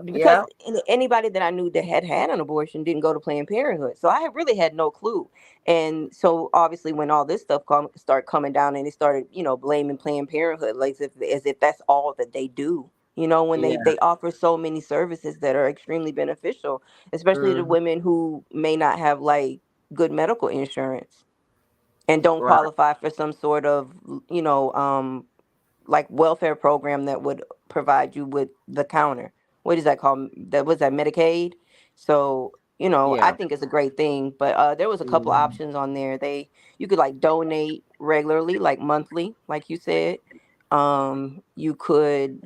Because Yeah. anybody that I knew that had an abortion didn't go to Planned Parenthood, so I really had no clue. And so obviously when all this stuff start coming down, and they started, blaming Planned Parenthood, like as if that's all that they do. When they, Yeah. they offer so many services that are extremely beneficial, especially to Mm-hmm. women who may not have like good medical insurance and don't Right. qualify for some sort of, like welfare program that would provide you with the counter. What is that called? That was that Medicaid. So I Yeah. think it's a great thing. But there was a couple Mm-hmm. options on there. You could like donate regularly, like monthly, like you said. You could.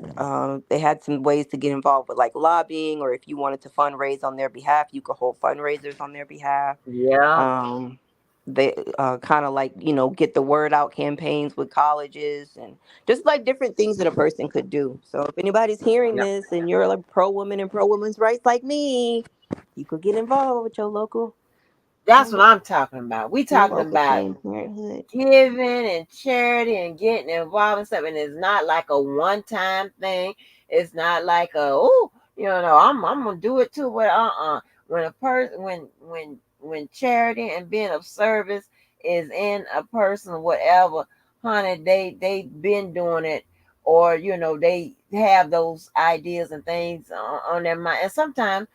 They had some ways to get involved with like lobbying, or if you wanted to fundraise on their behalf, you could hold fundraisers on their behalf. Yeah. um they kind of like get the word out campaigns with colleges, and just like different things that a person could do. So if anybody's hearing Yeah. this and you're like pro woman and pro women's rights like me, you could get involved with That's what your I'm talking about. We talking local about Planned Parenthood. giving and charity and getting involved and stuff. And it's not like a one time thing. It's not like I'm gonna do it too. But when a person when charity and being of service is in a person, whatever, honey, they been doing it, or they have those ideas and things on their mind. And sometimes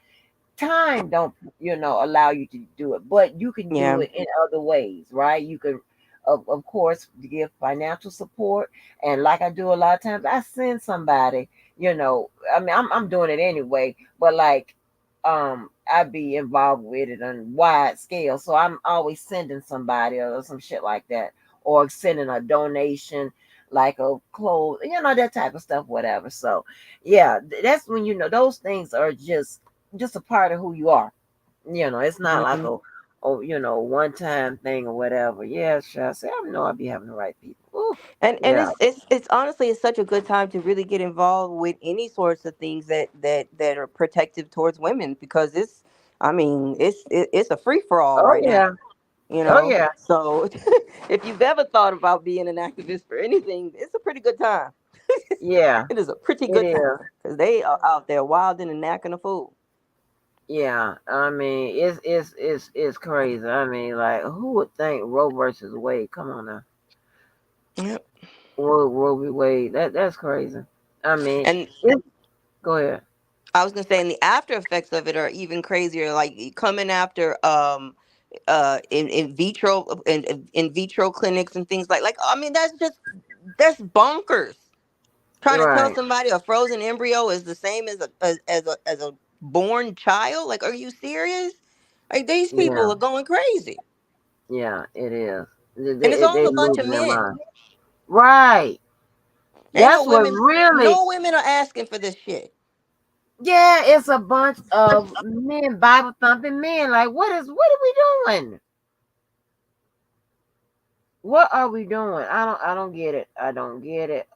time don't allow you to do it, but you can do Yeah. it in other ways, right? You can of course give financial support, and like I do a lot of times, I send somebody, I mean, I'm doing it anyway, but like I'd be involved with it on wide scale, so I'm always sending somebody or some shit like that, or sending a donation like a clothes, that type of stuff, whatever. So yeah, that's when those things are just a part of who you are. It's not like Mhm. a or one time thing or whatever. Yeah, sure. I say I know I'll be having the right people. Ooh, And yeah. it's honestly it's such a good time to really get involved with any sorts of things that are protective towards women, because it's, I mean, it's a free for all Oh right yeah. now, you Oh know. yeah. So if you've ever thought about being an activist for anything, it's a pretty good time. Yeah. It is a pretty It good time is. because they are out there wilding and knacking a fool. Yeah. I mean, it's crazy. I mean, like, who would think Roe versus Wade? Come on now, Yep. Roe v. Wade. That's crazy. I mean, And it, go ahead. I was gonna say, and the after effects of it are even crazier. Like coming after in vitro in vitro clinics and things like I mean that's bonkers. Trying to tell Right. somebody a frozen embryo is the same as a born child. Like, are you serious? Like, these Yeah. people are going crazy, Yeah. It is. and it's all They a bunch of losing their men. mind. Right. Ain't no That's what women. really. No women are asking for this shit. Yeah, it's a bunch of men, Bible thumping men. Like, what are we doing? What are we doing? I don't get it. I don't get it.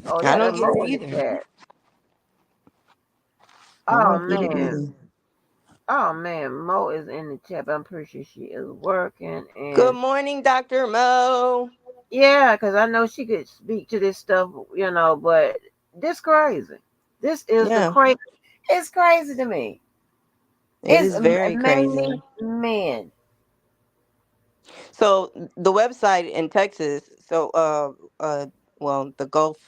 Oh, I look don't at get it Mo in the either. chat. I Oh don't get it man. either. Oh man, Mo is in the chat. But I'm pretty sure she is working Good and morning, Dr. Mo. yeah, because I know she could speak to this stuff, but this crazy. This is the Yeah, crazy. It's crazy to me. it It's is very mainly crazy. men. So the website in Texas, well, the Gulf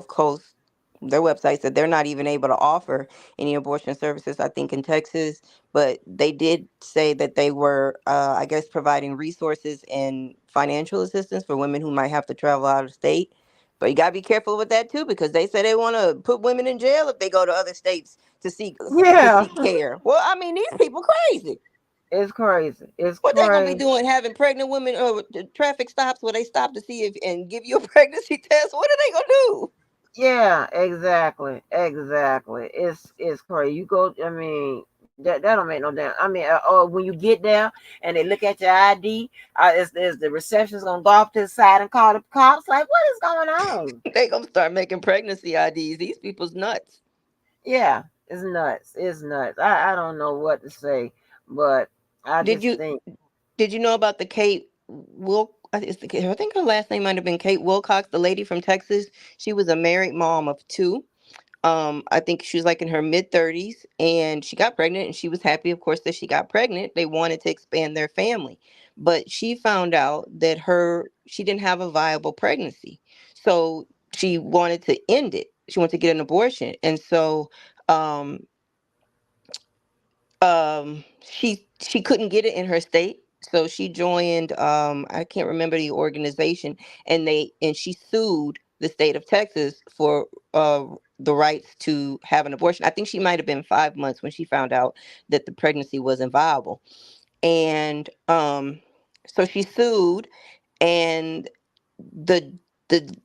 Coast, their website said they're not even able to offer any abortion services, I think, in Texas, but they did say that they were, I guess, providing resources and financial assistance for women who might have to travel out of state. But you gotta be careful with that too, because they say they want to put women in jail if they go to other states to Yeah, seek care. Well, I mean, these people crazy. it's crazy. It's What they gonna be crazy. doing? Having pregnant women or traffic stops where they stop to see if and give you a pregnancy test? What are they gonna do? Yeah, exactly, exactly. It's crazy. You go. I mean, that don't make no damn. I mean, or when you get there and they look at your ID, is the reception's gonna go off to the side and call the cops? Like, what is going on? They gonna start making pregnancy IDs. These people's nuts. Yeah, it's nuts. It's nuts. I don't know what to say, but I Did just you think, did you know about the Kate Wil? I think her last name might have been Kate Wilcox, the lady from Texas. She was a married mom of two. I think she was like in her mid 30s, and she got pregnant, and she was happy, of course, that she got pregnant. They wanted to expand their family, but she found out that she didn't have a viable pregnancy, so she wanted to end it. She wanted to get an abortion, and so um she couldn't get it in her state, so she joined, I can't remember the organization, and she sued the state of Texas for the rights to have an abortion. I think she might have been 5 months when she found out that the pregnancy wasn't viable, and so she sued, and the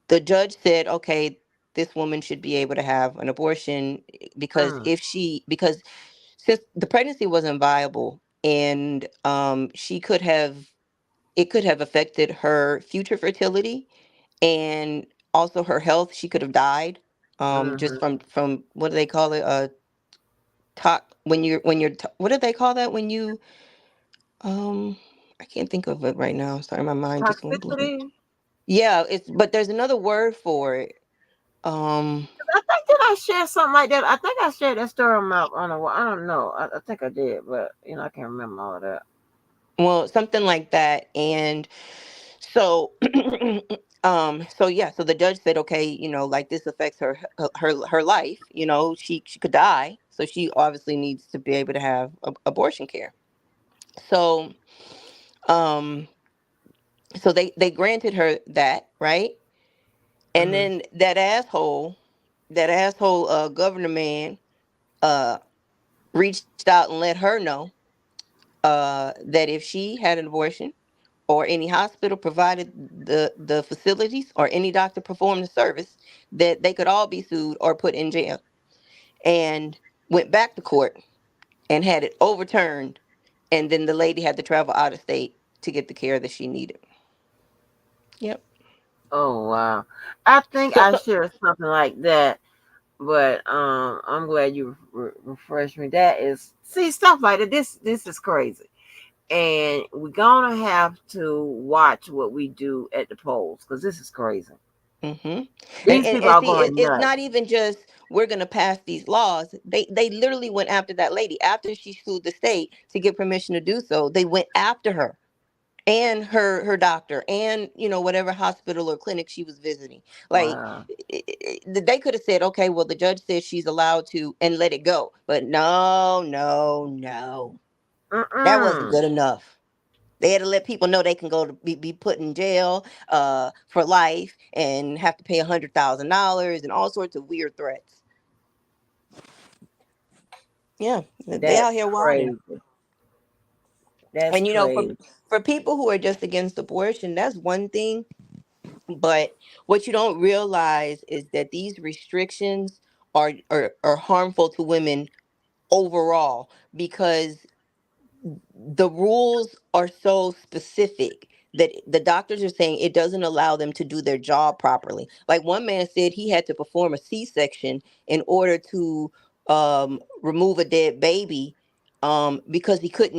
the judge said, okay, this woman should be able to have an abortion, because mm, because since the pregnancy wasn't viable, and she could have it could have affected her future fertility and also her health. She could have died, just mm-hmm. from what do they call it, what do they call that when you um I can't think of it right now. Sorry, my mind just went blank. Toxicity. Yeah, but there's another word for it. um I think did I share something like that? I think I shared that story on my on a. I don't know. I think I did, but I can't remember all of that. well, something like that. And so so the judge said, okay, like, this affects her life. She could die, so she obviously needs to be able to have abortion care. So um they granted her that, right? And Hmm. then that asshole governor man uh reached out and let her know that if she had an abortion, or any hospital provided the facilities, or any doctor performed the service, that they could all be sued or put in jail. And went back to court and had it overturned, And then the lady had to travel out of state to get the care that she needed. Yep. Oh wow. I think So, I shared something like that, but I'm glad you refreshed me. That is, see, stuff like that. This is crazy, and we're gonna have to watch what we do at the polls because this is crazy. hmm and, These and, people and are see, going it's nuts. not even just we're gonna pass these laws. They literally went after that lady after she sued the state to get permission to do so. They went after her and her doctor and whatever hospital or clinic she was visiting. Like Wow. they could have said, okay, well the judge says she's allowed to and let it go, but no, no, no, that wasn't Mm-mm. good enough. They had to let people know they can go to be put in jail for life and have to pay $100,000 and all sorts of weird threats. Yeah, they That's out here wilding. crazy. That's And crazy. for people who are just against abortion, that's one thing. But what you don't realize is that these restrictions are harmful to women overall because the rules are so specific that the doctors are saying it doesn't allow them to do their job properly. Like one man said he had to perform a C-section in order to remove a dead baby because he could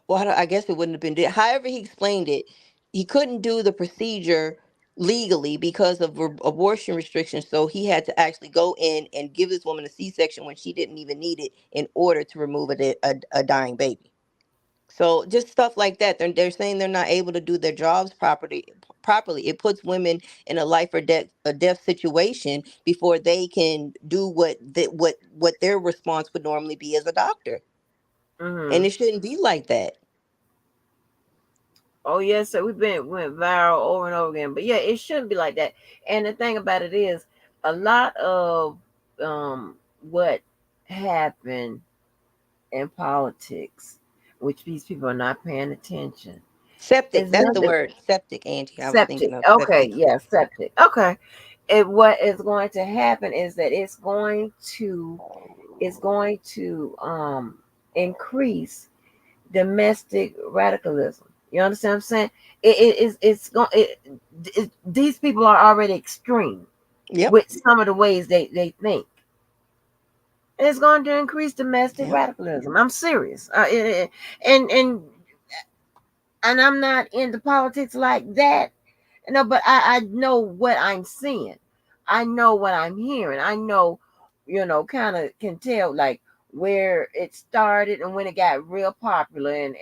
well I guess it wouldn't have been dead. However he explained it, he couldn't do the procedure legally because of abortion restrictions, so he had to actually go in and give this woman a C-section when she didn't even need it in order to remove a dying baby. So just stuff like that. They're saying they're not able to do their jobs properly. It puts women in a life or death situation before they can do what their response would normally be as a doctor. And Mm-hmm. it shouldn't be like that. Oh yes, so went viral over and over again. But yeah, it shouldn't be like that. And the thing about it is, a lot of what happened in politics, which these people are not paying attention, Septic, is that's the nothing. word. Septic, Angie. I was Septic. thinking of Okay, septic. yeah, septic. Okay. What is going to happen is that it's going to increase domestic radicalism. You understand what I'm saying? It's going these people are already extreme Yep. with some of the ways they think. It's going to increase domestic Yep. radicalism. I'm serious. And and I'm not into politics like that. No, but I know what I'm seeing. I know what I'm hearing. I know, kind of can tell like where it started and when it got real popular and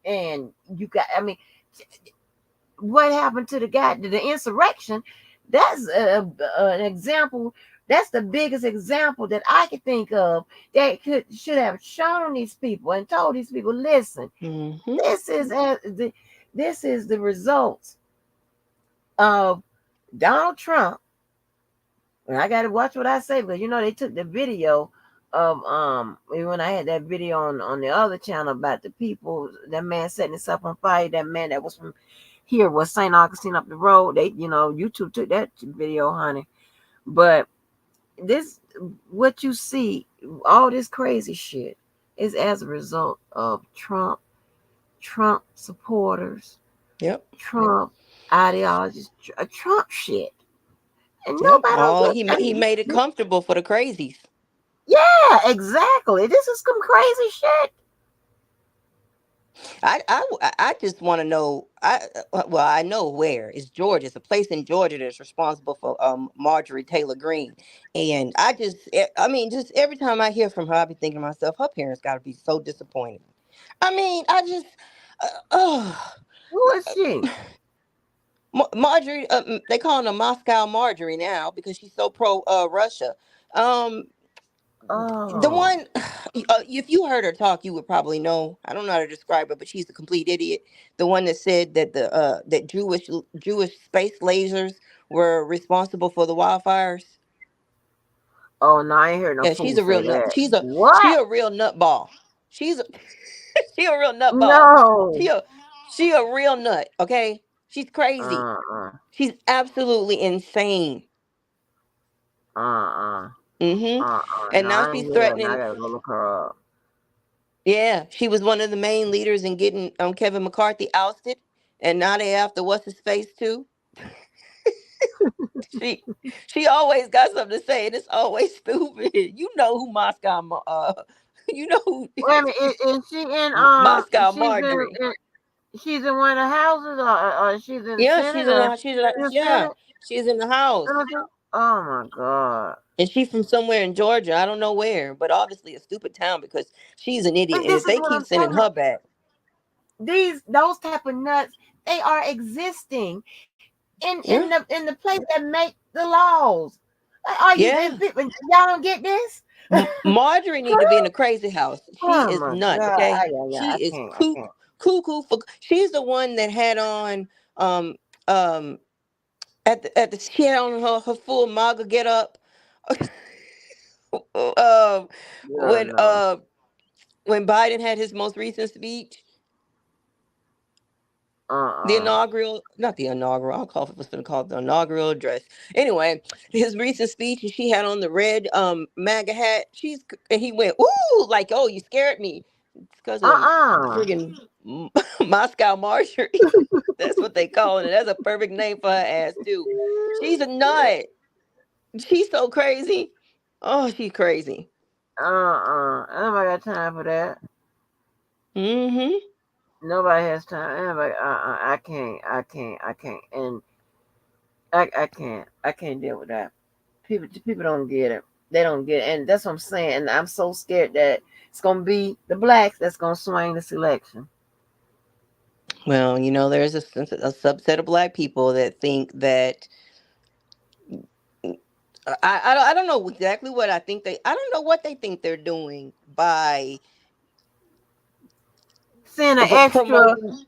you got. I mean, what happened to the guy to the insurrection? That's an example. That's the biggest example that I could think of that should have shown these people and told these people, listen, hmm this is this is the results of Donald Trump. And I got to watch what I say because they took the video of when I had that video on the other channel about the people, that man setting himself on fire, that man that was from here was St. Augustine up the road. They YouTube took that video, honey. But this what you see, all this crazy shit is as a result of Trump supporters, Yep. Trump ideologies, Trump shit. And Yep. nobody don't All get. he made it comfortable for the crazies. Yeah, exactly. This is some crazy shit. I just want to know. Well, I know where it's Georgia. It's a place in Georgia that's responsible for Marjorie Taylor Greene, and I mean, just every time I hear from her, I be thinking to myself, her parents got to be so disappointed. I mean, I just, oh, Who is she? Marjorie. They call her Moscow Marjorie now because she's so pro Russia. Um, the Oh, one, if you heard her talk, you would probably know. I don't know how to describe her, but she's a complete idiot. The one that said that that Jewish space lasers were responsible for the wildfires. oh no, I ain't heard no Yeah, fool she's a real say nut. that. She What? a real nutball. She's a, she a real nutball. No. She a she a real nut. Okay, she's crazy. Uh-uh. She's absolutely insane. Uh-uh. hmm Uh-uh. And No, now I ain't she's hear that. Now I threatening. gotta go look her up. Yeah, she was one of the main leaders in getting Kevin McCarthy ousted, and now they after what's his face too. She she always got something to say, and it's always stupid. You know who you know who Wait a minute, is she in Moscow she's Marjorie. in she's in one of the houses, or she's in the Yeah, Senate, or she's yeah, Senate she's in the house, senator? Oh my God! and she's from somewhere in Georgia. I don't know where, but obviously a stupid town because she's an idiot. And And this if is they what keep I'm sending talking about. her back, Those type of nuts, they are existing yeah, in the place that make the laws. Are you yeah. y'all don't get this? Marjorie need to be in a crazy house. She Oh is my nuts. God! Okay, I she is can't. I can't. cuckoo for. She's the one that had on um um at the she had on her full MAGA get up. um Yeah, when no. uh when Biden had his most recent speech, the Uh-uh. inaugural, not the inaugural, I'll call it what's going to call it the inaugural address. Anyway, his recent speech, and she had on the red MAGA hat. And he went, ooh, like, oh, you scared me. It's because of Uh-uh. friggin' Moscow Marjorie. That's what they call it. That's a perfect name for her ass, too. She's a nut. She's so crazy. Oh, she's crazy. Nobody got time for that. Mm-hmm. Nobody has time. Anybody, I can't. I can't. I can't. And I can't. I can't deal with that. People don't get it. They don't get it. And that's what I'm saying. And I'm so scared that it's gonna be the blacks that's gonna swing this election. Well, there's a subset of black people that think that I don't know exactly what I don't know what they think they're doing by Send an extra. promoting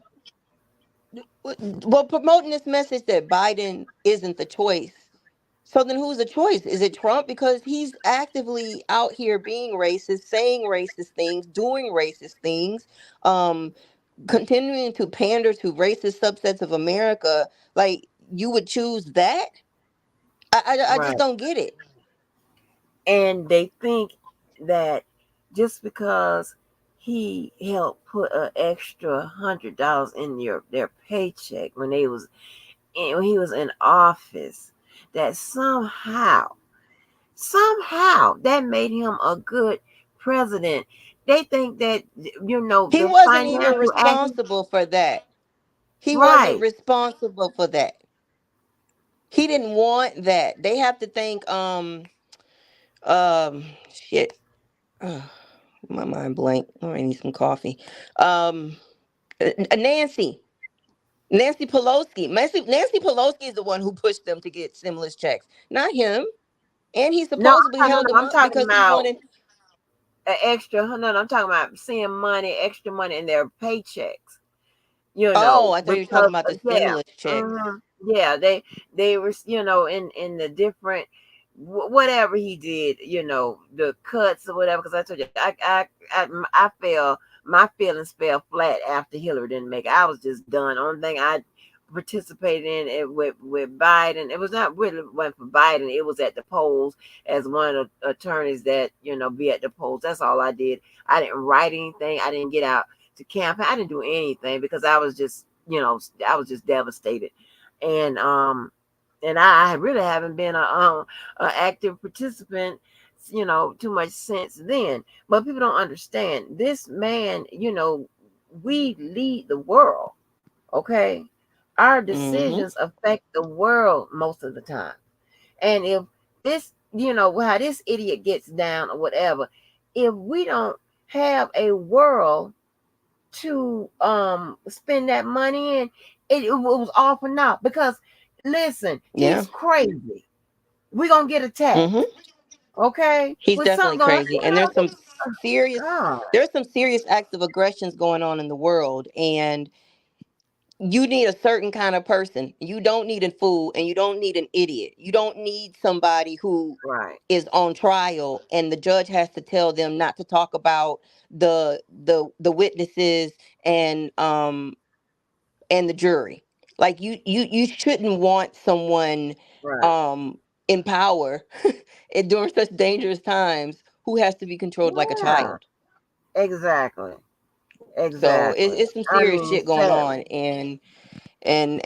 promoting this message that Biden isn't the choice. So then who's the choice? Is it Trump? Because he's actively out here being racist, saying racist things, doing racist things, um, continuing to pander to racist subsets of America. Like, you would choose that? I just Right. don't get it. And they think that just because he helped put an extra $100 in their paycheck when he was in office, that somehow that made him a good president. They think that He the wasn't even financial aspect. responsible for that. He wasn't Right. responsible for that. He didn't want that. They have to thank shit. Ugh, my mind blank. Oh, I need some coffee. Um Nancy. Nancy Pelosi. Nancy Pelosi is the one who pushed them to get stimulus checks, not him. And he No, supposedly no, held no, them I'm up talking because he about wanted. an extra. No, no, I'm talking about seeing extra money in their paychecks. Oh, I thought you were talking Because about the yeah, stimulus checks. hmm yeah, they were in the different whatever he did, the cuts or whatever. Because I told you, I fell my feelings fell flat after Hillary didn't make it. I was just done. Only thing I participated in it with Biden. It was not really went for Biden. It was at the polls as one of the attorneys that be at the polls. That's all I did. I didn't write anything. I didn't get out to campaign. I didn't do anything because I was just I was just devastated, and I really haven't been a active participant too much since then. But people don't understand this man. We lead the world. Okay, our Mm-hmm. decisions affect the world most of the time. And if this, how this idiot gets down or whatever, if we don't have a world to spend that money in, it was all for naught. Because listen, Yeah. he's crazy. We're gonna get Mm-hmm. attacked. Okay? He's With something definitely going, crazy, and serious God. there's some serious acts of aggressions going on in the world, and you need a certain kind of person. You don't need a fool, and you don't need an idiot. You don't need somebody who Right. is on trial and the judge has to tell them not to talk about the witnesses and the jury. Like, you shouldn't want someone Right. um in power and during such dangerous times who has to be controlled like a Yeah. child. Exactly. So Exactly. it's some I serious mean, shit going sadly. on,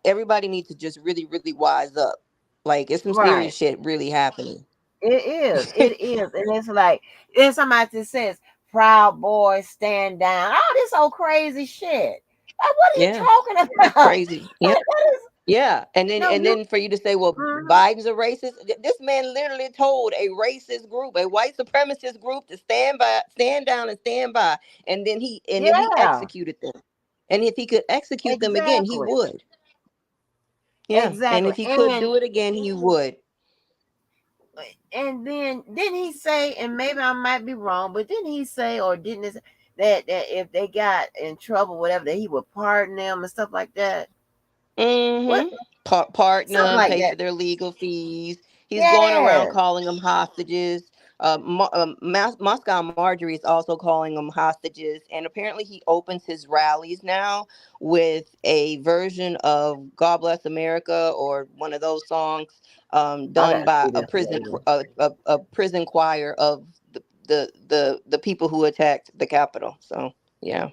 everybody needs to just really really wise up. Like it's some serious Right. shit really happening. It is. It is. And it's like, then somebody just says, Proud Boys stand down. All this old crazy shit. Like, what are you Yeah, talking about? crazy. Like, Yep. that is, Yeah, no, and you, then for you to say, well, mhm. Biden's a racist. This man literally told a racist group, a white supremacist group, to stand down and stand by, and then he Yeah, executed them. And if he could execute them again, he exactly. would. Yeah, and Exactly. if he could do it again, he would. And then didn't he say, and maybe I might be wrong, but didn't he say, or didn't it say that if they got in trouble, whatever, that he would pardon them and stuff like that? What, Mm-hmm. Partner something and like pay that. for their legal fees. He's going around Yes. calling them hostages. Moscow Marjorie is also calling them hostages, and apparently he opens his rallies now with a version of "God Bless America" or one of those songs I done gotta by see this later. a prison choir of the people who attacked the Capitol. So yeah.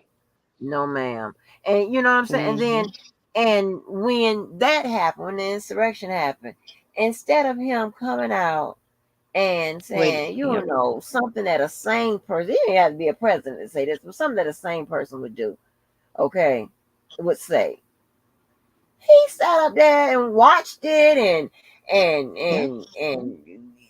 No, ma'am. And you know what I'm saying? And Hmm. then, and when that happened, when the insurrection happened, instead of him coming out and Wait. saying, Yep. something that a sane person, he didn't have to be a president to say this, but something that a sane person would do, okay, would say. He sat up there and watched it Yeah. and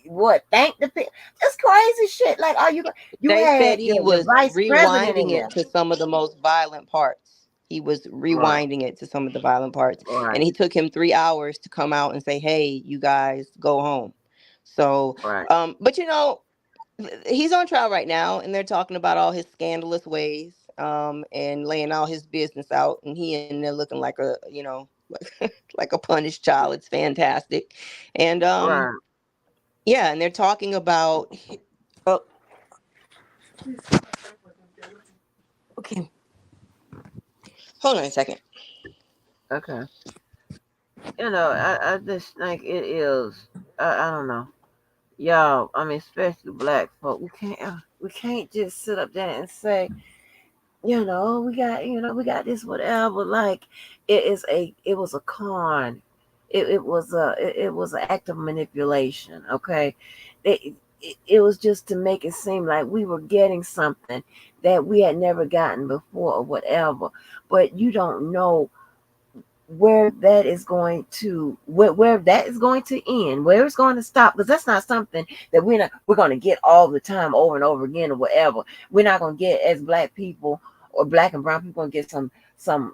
what, thanked the people. Just crazy shit. Like, you They said had he the was vice president in rewinding it there. to some of the most violent parts. He was Right, rewinding it to some of the violent parts. And right, he took him 3 hours to come out and say, hey, you guys go home. So, right. but he's on trial right now and they're talking about all his scandalous ways and laying all his business out. And he in there looking like like a punished child. It's fantastic. And Right. yeah, and they're talking about. Oh, okay. Hold on a second. Okay. I just think it is. I don't know, y'all. I mean, especially black folk. We can't just sit up there and say, we got this whatever. Like, it was a con. It was an act of manipulation. Okay, it was just to make it seem like we were getting something that we had never gotten before or whatever. But you don't know where that is going to end, where it's going to stop, because that's not something that we're going to get all the time over and over again or whatever. We're not going to get, as black people or black and brown people, going to get some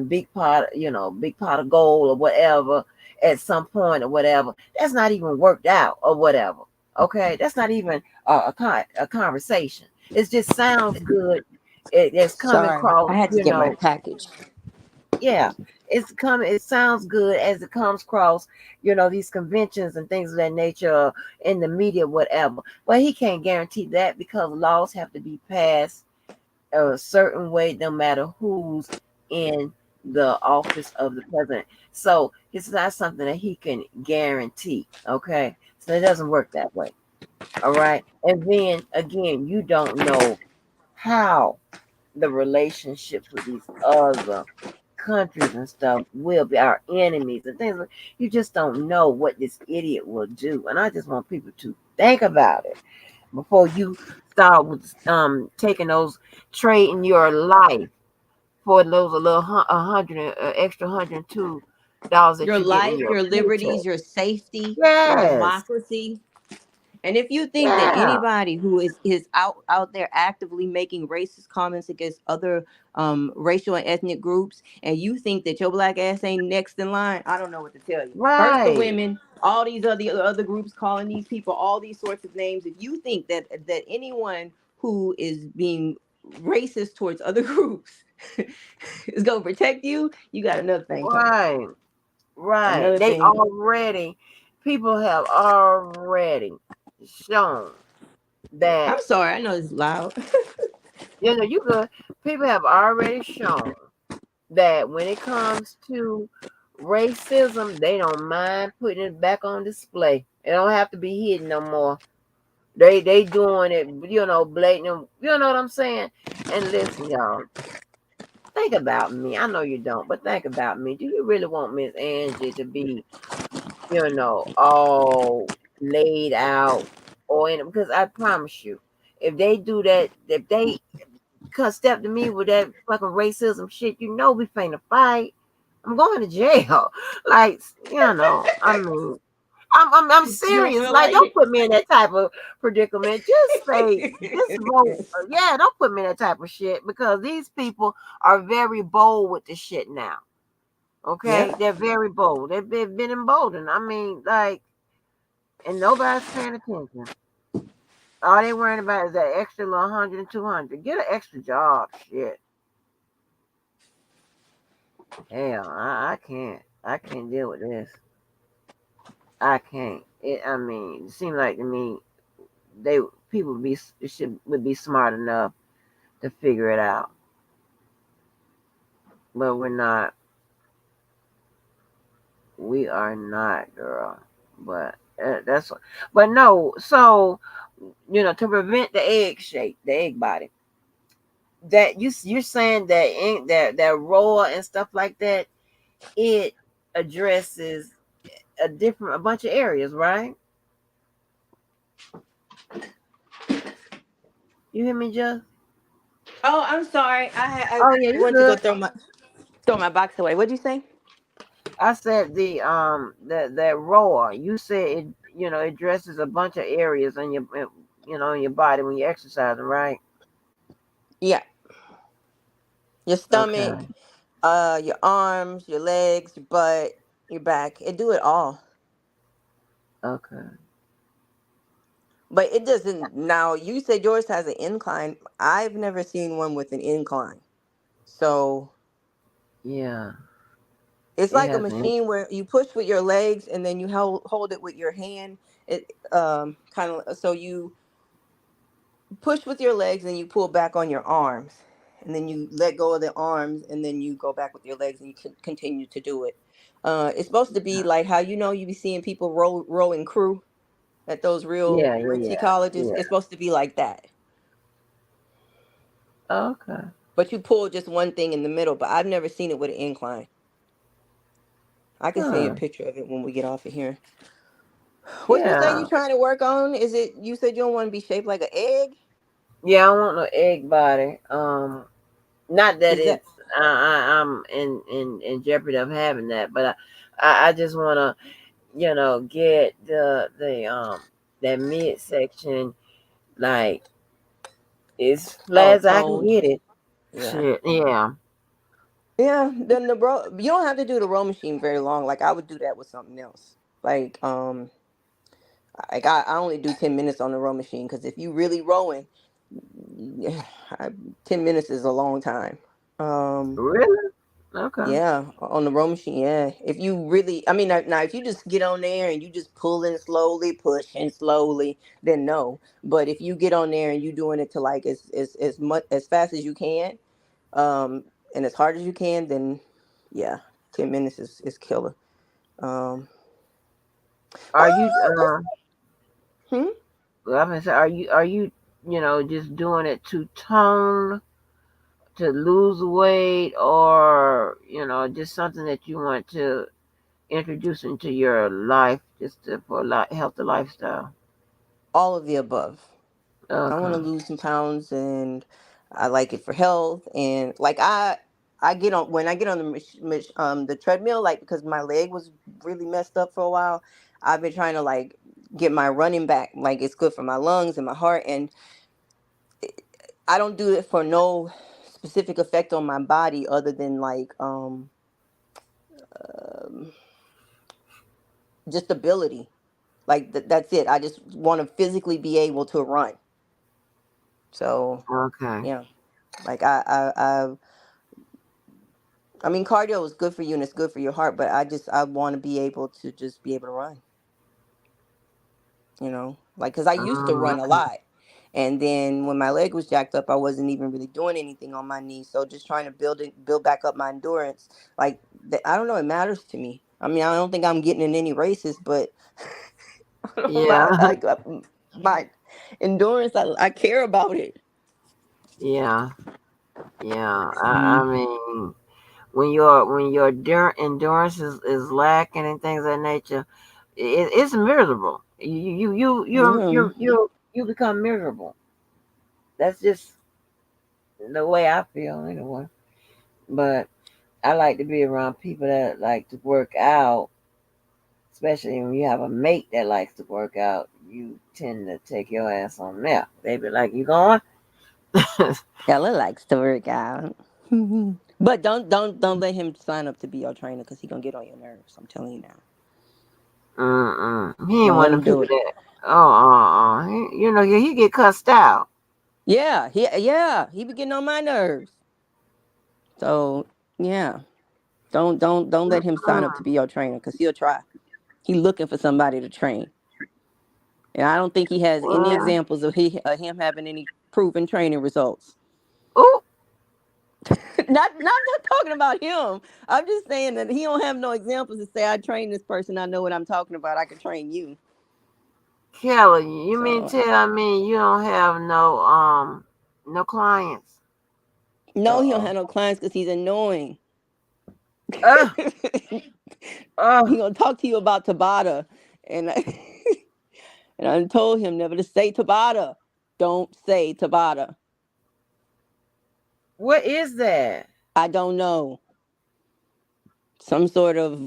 big pot of gold or whatever at some point or whatever. That's not even worked out or whatever. Okay, that's not even a conversation. It just sounds good. It's coming Sorry, I across, had to get my package. yeah, it sounds good as it comes across, these conventions and things of that nature, in the media, whatever. But he can't guarantee that, because laws have to be passed a certain way no matter who's in the office of the president. So it's not something that he can guarantee. Okay, so it doesn't work that way. All right, and then again, you don't know how the relationships with these other countries and stuff will be, our enemies and things. You just don't know what this idiot will do, and I just want people to think about it before you start with taking those, trading your life for those extra $102 that Your you get in life, your your paycheck. liberties, your safety, your Yes, democracy. And if you think that yeah, anybody who is out there actively making racist comments against other racial and ethnic groups, and you think that your black ass ain't next in line, I don't know what to tell you. First the right, women, all these other groups calling these people all these sorts of names. If you think that anyone who is being racist towards other groups is gonna protect you, you got another thing coming. right, right. Another They thing. already, people have already shown that, I'm sorry, I know it's loud. you good. People have already shown that when it comes to racism, they don't mind putting it back on display. It don't have to be hidden no more. They doing it, blatant. You know what I'm saying? And listen, y'all, think about me. I know you don't, but think about me. Do you really want Miss Angie to be, all laid out or in? Because I promise you, if they do that, if they step to me with that fucking racism shit, we finna fight. I'm going to jail. Like, I mean, I'm You don't serious. feel Like, like don't it? put me in that type of predicament. Just say, just vote. Yeah, don't put me in that type of shit because these people are very bold with the shit now. Yeah. Okay, they're very bold. They've been emboldened. I mean, like, and nobody's paying attention. All they worrying about is that extra little 100 and 200. Get an extra job. Shit. Hell, I can't. I can't deal with this. I can't. I mean, it seems like to me they people would be smart enough to figure it out, but we're not. We are not, girl. But that's. But no. So to prevent the egg shape, the egg body. That you're saying that that roar and stuff like that, it addresses a bunch of areas, right? You hear me, just? Oh, I'm sorry. Oh yeah, I you went to go good. throw my box away. What'd you say? I said that roar. You said it. It addresses a bunch of areas in your body when you're exercising, right? Yeah, your Okay. stomach, your arms, your legs, your butt, your back. It do it all. Okay. But it doesn't. Now you said yours has an incline. I've never seen one with an incline. So Yeah. it's It like a hasn't. machine where you push with your legs and then you hold it with your hand. It kind of so you push with your legs and you pull back on your arms, and then you let go of the arms and then you go back with your legs and you continue to do it. It's supposed to be like how you be seeing people rowing crew at those real Yeah. Yeah. ritzy Yeah. colleges. Yeah. It's supposed to be like that, Okay. but you pull just one thing in the middle. But I've never seen it with an incline. I can send you a Huh. picture of it when we get off of here. What you say you Yeah. trying to work on? Is it you said you don't want to be shaped like an egg? Yeah. I want no egg body. Not that Is that it's I'm in jeopardy of having that, but I just want to get the that midsection like as flat all as I can toned? get it. Yeah. Shit, yeah. Yeah, then the row you don't have to do the row machine very long. Like I would do that with something else. I only do 10 minutes on the row machine because if you really rowing, yeah, 10 minutes is a long time. Um, Really? Okay. yeah, on the row machine, yeah. If you really, I mean, now if you just get on there and you just pulling slowly, pushing slowly, then no. But if you get on there and you doing it to like as much as fast as you can, um, and as hard as you can, then yeah, 10 minutes is killer. Um, Are you hmm? well, I'm gonna say are you just doing it to tone to lose weight or just something that you want to introduce into your life just for healthy lifestyle? All of the above. I want Okay. to lose some pounds, and I like it for health. And like I get on when I get on the treadmill, like because my leg was really messed up for a while. I've been trying to like get my running back. Like it's good for my lungs and my heart, and I don't do it for no specific effect on my body other than like um just ability. Like that's it. I just want to physically be able to run. So Okay. yeah, like I mean, cardio is good for you and it's good for your heart, but I want to be able to just be able to run, like because I used to run a Okay. lot, and then when my leg was jacked up, I wasn't even really doing anything on my knees. So just trying to build back up my endurance, like I don't know, it matters to me. I mean, I don't think I'm getting in any races, but Yeah. like my endurance. I care about it. Yeah, yeah. I Mm. mean, when your endurance is lacking and things of that nature, it's miserable. Yeah. You become miserable. That's just the way I feel anyway. But I like to be around people that like to work out, especially when you have a mate that likes to work out. You tend to take your ass on there. They be like, "You going?" Ella likes to work out. But don't let him sign up to be your trainer because he gonna get on your nerves. I'm telling you now. Mm-mm. He ain't Don't one let of him them do people it. that. You know, he get cussed out. Yeah, he be getting on my nerves. So yeah, don't let him sign up to Mm-mm. be your trainer because he'll try. He looking for somebody to train, and I don't think he has any Well, examples of him having any proven training results. ooh, Not talking about him. I'm just saying that he don't have no examples to say I trained this person. I know what I'm talking about. I can train you. Kelly, you mean So tell me you don't have no clients? no, he don't Uh-oh. have no clients because he's annoying. Uh, He uh, gonna talk to you about Tabata, and and I told him never to say Tabata. Don't say Tabata. what is that? I don't know. Some sort of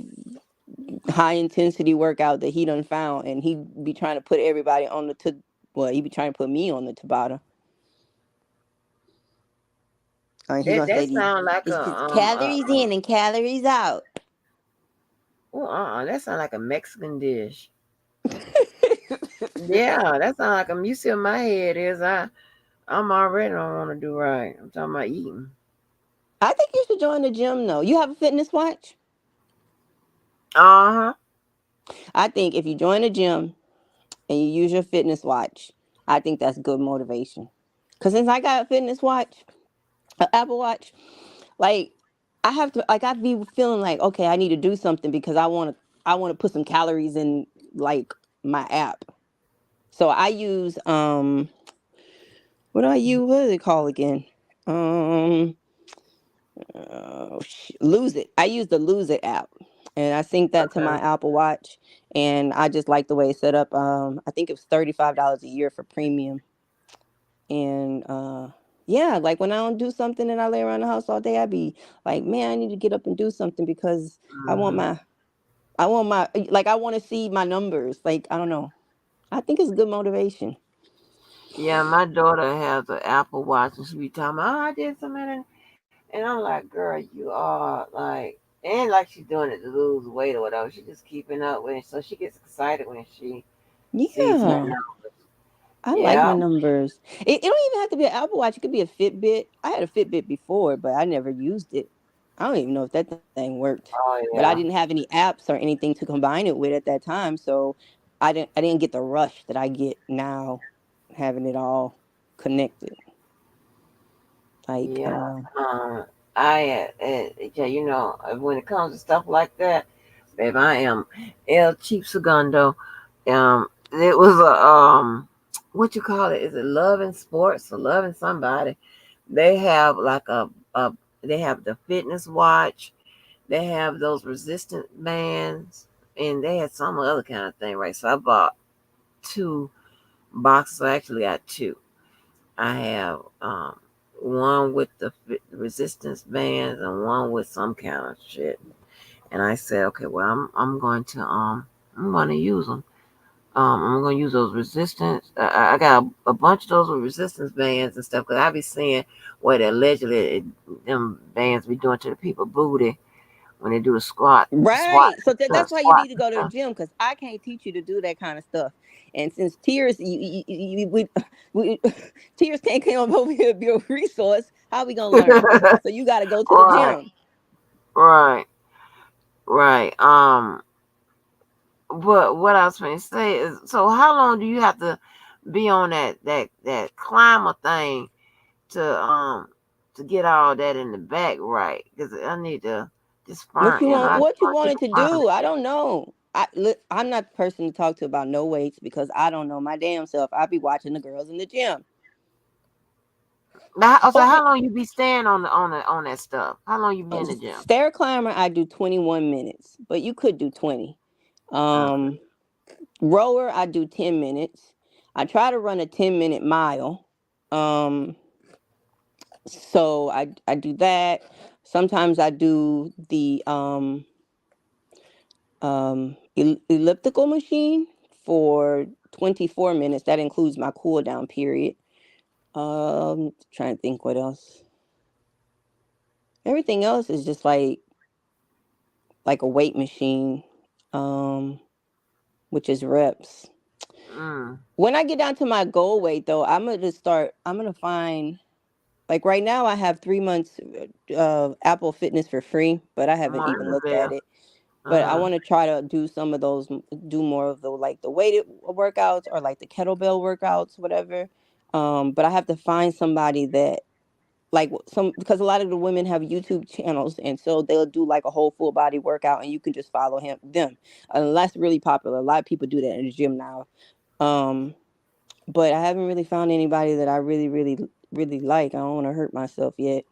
high intensity workout that he done found, and he be trying to put everybody on the well, he be trying to put me on the Tabata. He That gonna say that sound like it's just calories in and calories out. that sound like a Mexican dish. Yeah, that sound like a. You see, what my head is I'm already don't want to do right. I'm talking about eating. I think you should join the gym though. You have a fitness watch? Uh huh. I think if you join a gym and you use your fitness watch, I think that's good motivation. Cause since I got a fitness watch, an Apple Watch, like I have to like I be feeling like okay, I need to do something because I want to put some calories in like my app. So I use what do I use? What is it called again? Um Lose It. I use the Lose It app, and I sync that to my Okay. Apple Watch, and I just like the way it's set up. I think it was $35 a year for premium, and yeah, like when I don't do something and I lay around the house all day, I be like, man, I need to get up and do something because I want Hmm. my, I want my, like I want to see my numbers. Like I don't know. I think it's good motivation. Yeah, my daughter has an Apple Watch, and she be telling me, "Oh, I did something," and I'm like, "Girl, you are like," and like she's doing it to lose weight or whatever. She's just keeping up with it, so she gets excited when she sees her Yeah. numbers. I like Yeah. my numbers. It don't even have to be an Apple Watch. It could be a Fitbit. I had a Fitbit before, but I never used it. I don't even know if that thing worked. Oh But I yeah. didn't have any apps or anything to combine it with at that time, so I didn't get the rush that I get now, having it all connected. Like Yeah. Yeah, when it comes to stuff like that, babe, I am El Cheap Segundo. It was what you call it? Is it Love and Sports or Love and Somebody? They have like a they have the fitness watch. They have those resistance bands, and they had some other kind of thing, right? So I bought two boxes. I actually got two. I have one with the resistance bands and one with some kind of shit. And I said, okay, well, I'm going to use them. I'm going to use those resistance. I got a bunch of those with resistance bands and stuff because I be seeing what allegedly them bands be doing to the people booty when they do the right. So that's why you need squats to and go to the stuff. gym because I can't teach you to do that kind of stuff. And since Tears, we Tears can't come up over here and be a resource, how we gonna learn? So you got to go to the Right, gym. right, right. But what I was going to say is, so how long do you have to be on that climber thing to get all that in the back right? Because I need to just What find, you want? I just What you want to get wanted the to front of do? I don't know. I'm not the person to talk to about no weights because I don't know my damn self. I be watching the girls in the gym. Now, so Hold how it. long you be staying on that stuff? How long you be in the gym? Stair climber, I do 21 minutes, but you could do 20. Okay. Rower, I do 10 minutes. I try to run a 10-minute mile. So I do that. Sometimes I do the elliptical machine for 24 minutes. That includes my cool down period. Trying to think what else. Everything else is just like a weight machine, which is reps. Mm. When I get down to my goal weight, though, I'm gonna find, like right now, I have 3 months Apple Fitness for free, but I haven't even looked at Motivate. it. But I Uh-huh. want to try to do some of those, do more of the like the weighted workouts or like the kettlebell workouts, whatever. But I have to find somebody that like some, because a lot of the women have YouTube channels, and so they'll do like a whole full body workout, and you can just follow them. And that's really popular. A lot of people do that in the gym now. Um, but I haven't really found anybody that I really, really, really like. I don't want to hurt myself yet.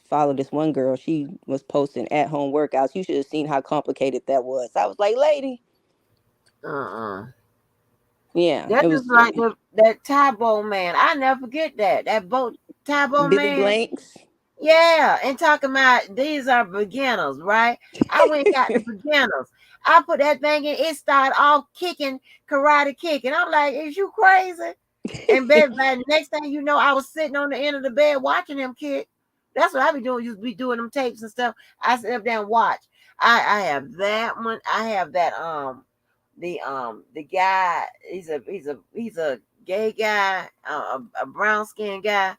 Follow this one girl. She was posting at home workouts. You should have seen how complicated that was. I was like, lady, Uh-uh. yeah, That's it just was like that Tybo man. I never forget that. That boat Tybo Billy man. Blanks. Yeah, and talking about these are beginners, right? I went and got the beginners. I put that thing in, it started off kicking, karate kicking. I'm like, is you crazy? And baby, by the next thing you know, I was sitting on the end of the bed watching him kick. That's what I be doing. You be doing them tapes and stuff. I sit up there and watch. I have that one. I have that the guy. He's a gay guy, a brown skinned guy.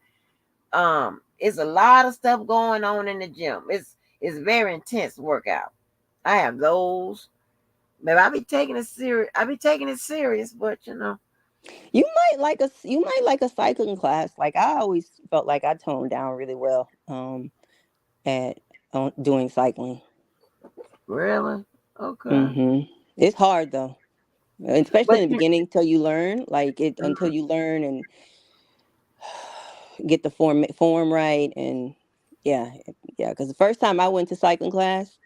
It's a lot of stuff going on in the gym. It's very intense workout. I have those. Maybe I be taking it serious. I be taking it serious, but You might like a cycling class. Like I always felt like I toned down really well at doing cycling. really, okay. It's hard though, especially But in the you, beginning till you learn. Like it until mm, you learn and get the form right. And yeah, yeah. Because the first time I went to cycling class,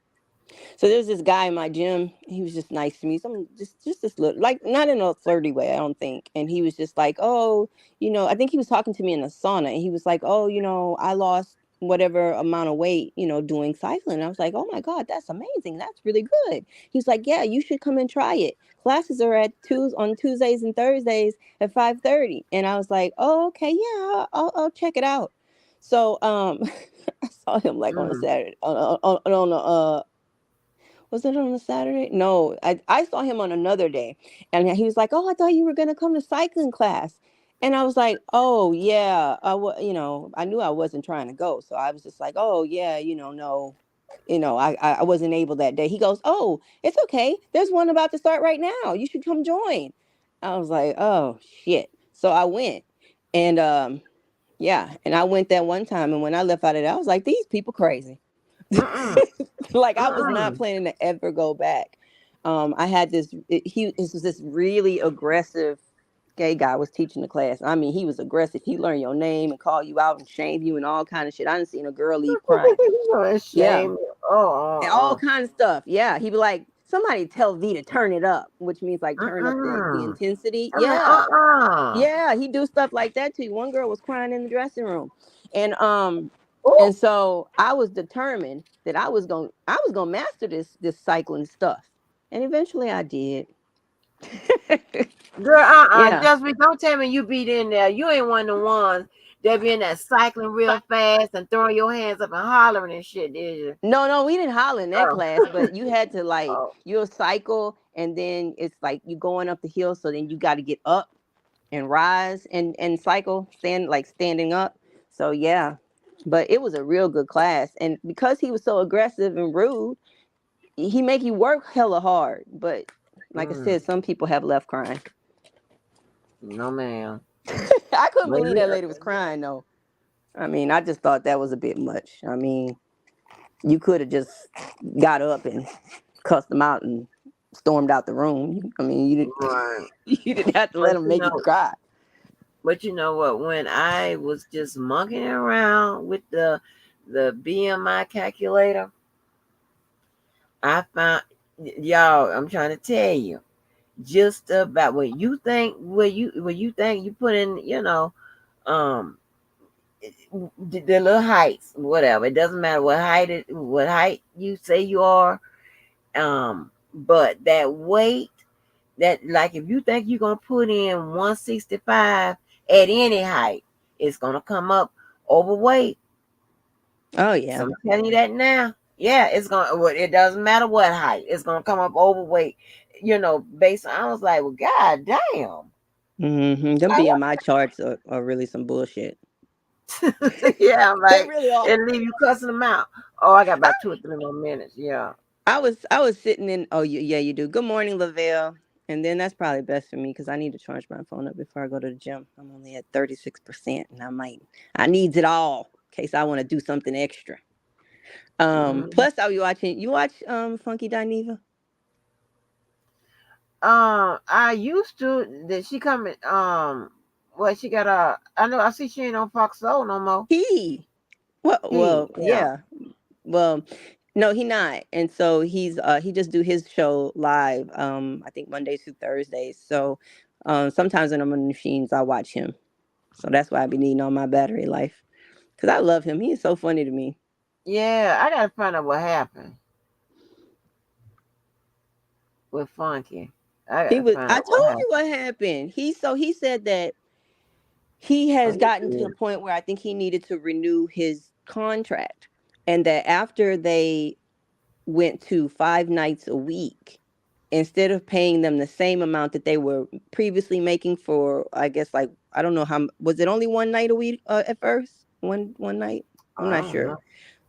so there's this guy in my gym. He was just nice to me. Some just this little, like not in a flirty way, I don't think. And he was just like, oh, I think he was talking to me in the sauna, and he was like, oh, I lost whatever amount of weight, doing cycling. And I was like, oh my God, that's amazing. That's really good. He was like, yeah, you should come and try it. Classes are on Tuesdays and Thursdays at 5:30. And I was like, oh, okay, yeah, I'll check it out. So I saw him like on a mm, Saturday on a was it on a Saturday? No, I saw him on another day. And he was like, oh, I thought you were going to come to cycling class. And I was like, oh, yeah, I knew I wasn't trying to go. So I was just like, oh, yeah, no, I wasn't able that day. He goes, oh, it's okay. There's one about to start right now. You should come join. I was like, oh, shit. So I went. And yeah, and I went that one time. And when I left out of it, I was like, these people crazy. mm, Like I was not mm, planning to ever go back. I had this was this really aggressive gay guy was teaching the class. I mean, he was aggressive. He learned your name and call you out and shame you and all kind of shit. I didn't seen a girl leave crying. Yeah, shame. and all Oh, kind of stuff. Yeah, he'd be like, somebody tell V to turn it up, which means like turn up the mm. intensity. I mean, Yeah, yeah, he do stuff like that too. One girl was crying in the dressing room, and Oh, so I was determined that I was gonna master this cycling stuff, and eventually I did. girl, Yeah. just don't tell me you beat in there. You ain't one of the ones that be in that cycling real fast and throwing your hands up and hollering and shit, did you? No, no, we didn't holler in that Oh, class, but you had to like oh, you'll cycle, and then it's like you going up the hill, so then you got to get up and rise and cycle, standing up. So yeah, but it was a real good class, and because he was so aggressive and rude, he make you work hella hard. But like I mm, said, some people have left crying. no, ma'am. I couldn't believe Maybe. that lady was crying though. I mean, I just thought that was a bit much. I mean, you could have just got up and cussed them out and stormed out the room. I mean, you didn't Right. you didn't have to let But him make you cry. you know what? When I was just monkeying around with the BMI calculator, I found y'all. I'm trying to tell you, just about what you think you put in, um, the little heights, whatever. It doesn't matter what height you say you are. But that weight, that like if you think you're gonna put in 165 at any height, it's gonna come up overweight. Oh So yeah. I'm telling you that now. Yeah, it's gonna. Well, it doesn't matter what height. It's gonna come up overweight. Based on. I was like, well, god damn. Them BMI charts are really some bullshit. Yeah, I'm They like, really are. it leave you cussing them out. Oh, I got about 2 or 3 more minutes. Yeah. I was sitting in. Oh, yeah, you do. Good morning, Lavelle. And then that's probably best for me because I need to charge my phone up before I go to the gym. I'm only at 36%, and I needs it all in case I want to do something extra. Mm. Plus I'll be watching. You watch Funky Dineva? I used to. Did she coming? Well, she got a. I know. I see she ain't on Fox Soul no more. He well, Yeah. yeah. Well, no, he not. And so he just do his show live. I think Mondays through Thursdays. So sometimes when I'm on the machines, I watch him. So that's why I be needing all my battery life. Cause I love him. He is so funny to me. Yeah, I gotta find out what happened with Funky. I He gotta was. find I out what told you happened. what happened. He said that he Oh, has you gotten to the did. point where I think he needed to renew his contract, and that after they went to 5 nights a week, instead of paying them the same amount that they were previously making for, I guess, like, I don't know how, was it only one night a week at first? One night? I'm I not don't sure. know.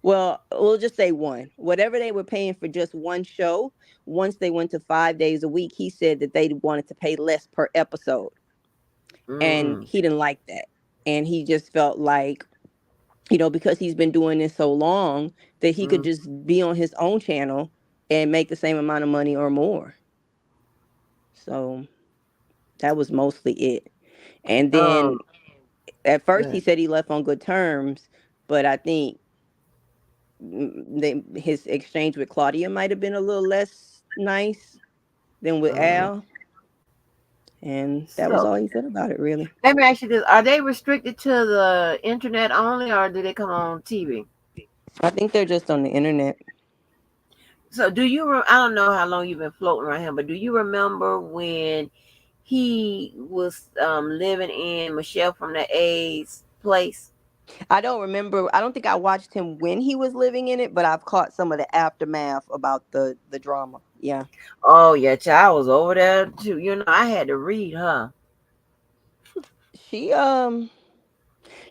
Well, we'll just say one. Whatever they were paying for just one show, once they went to 5 days a week, he said that they wanted to pay less per episode. And Mm. he didn't like that. And he just felt like, because he's been doing this so long, that he could Mm. just be on his own channel and make the same amount of money or more. So that was mostly it. And Oh, then at first he good. said he left on good terms, but I think his exchange with Claudia might have been a little less nice than with Mm. Al. And that was So all he said about it, really. let me ask you this: Are they restricted to the internet only, or do they come on TV? I think they're just on the internet. So do you? I don't know how long you've been floating around him, but do you remember when he was living in Michelle from the A's place? I don't remember. I don't think I watched him when he was living in it, but I've caught some of the aftermath about the drama. Yeah. Oh yeah, child was over there too. I had to read her. She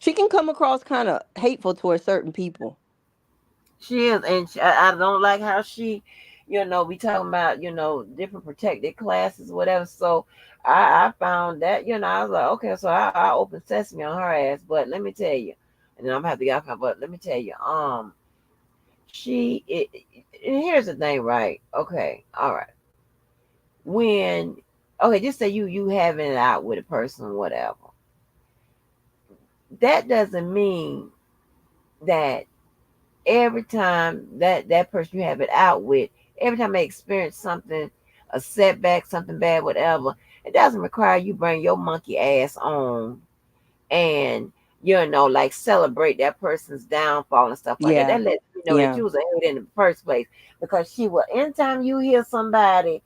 she can come across kind of hateful towards certain people. She is, and I don't like how she, we talking about, different protected classes, whatever. So I found that, I was like, okay, so I opened sesame on her ass. But let me tell you, and then I'm gonna have to get off. But let me tell you, and here's the thing, right? Okay, all right. When okay, just say you having it out with a person, whatever. That doesn't mean that every time that person you have it out with, every time they experience something, a setback, something bad, whatever, it doesn't require you bring your monkey ass on and like celebrate that person's downfall and stuff like that. Yeah. That lets you know that Yeah. you was ahead in the first place. Because she will, anytime you hear somebody,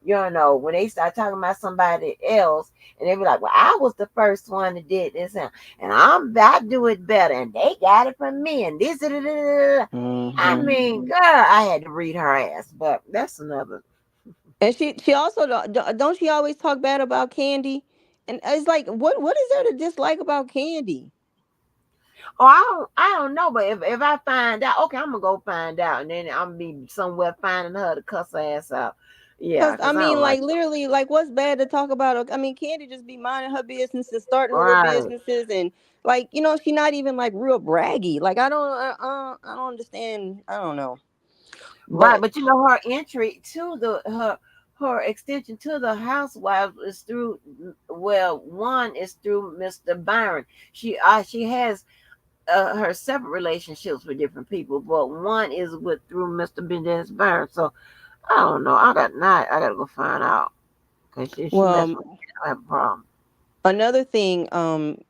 when they start talking about somebody else, and they be like, well, I was the first one that did this, and I do it better, and they got it from me, and this, I Hmm. mean, girl, I had to read her ass, but that's another. And she also don't she always talk bad about Candy? And it's like, what is there to dislike about Candy? Oh, I don't know, but if I find out, okay, I'm gonna go find out, and then I'm gonna be somewhere finding her to cuss her ass out. Yeah, Because I because I mean, don't like like literally, like what's bad to talk about? I mean, Candy just be minding her business and starting little right, businesses, and like she not even like real braggy. Like I don't understand. I don't know, right. but But her entry to the her her extension to the housewives is through, well, one is through Mr. Byron. She has her separate relationships with different people, but one is with through Mr. Dennis Byron. So I don't know. I gotta go find out because she messed Well, with me. I have a problem. another thing,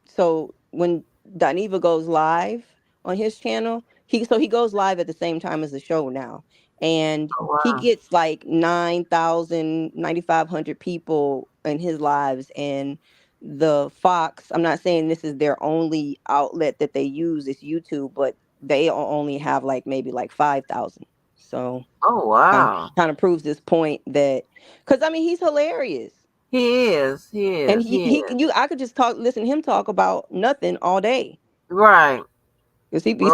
so when Daniva goes live on his channel, he goes live at the same time as the show now. And Oh he wow. gets like 9,000, 9,500 people in his lives. And the Fox, I'm not saying this is their only outlet that they use, is YouTube, but they only have like maybe like 5,000. So Oh kind wow. of proves this point that, because I mean, he's hilarious. He is. He And is. He is. I could just listen to him talk about nothing all day Right. because he be Right.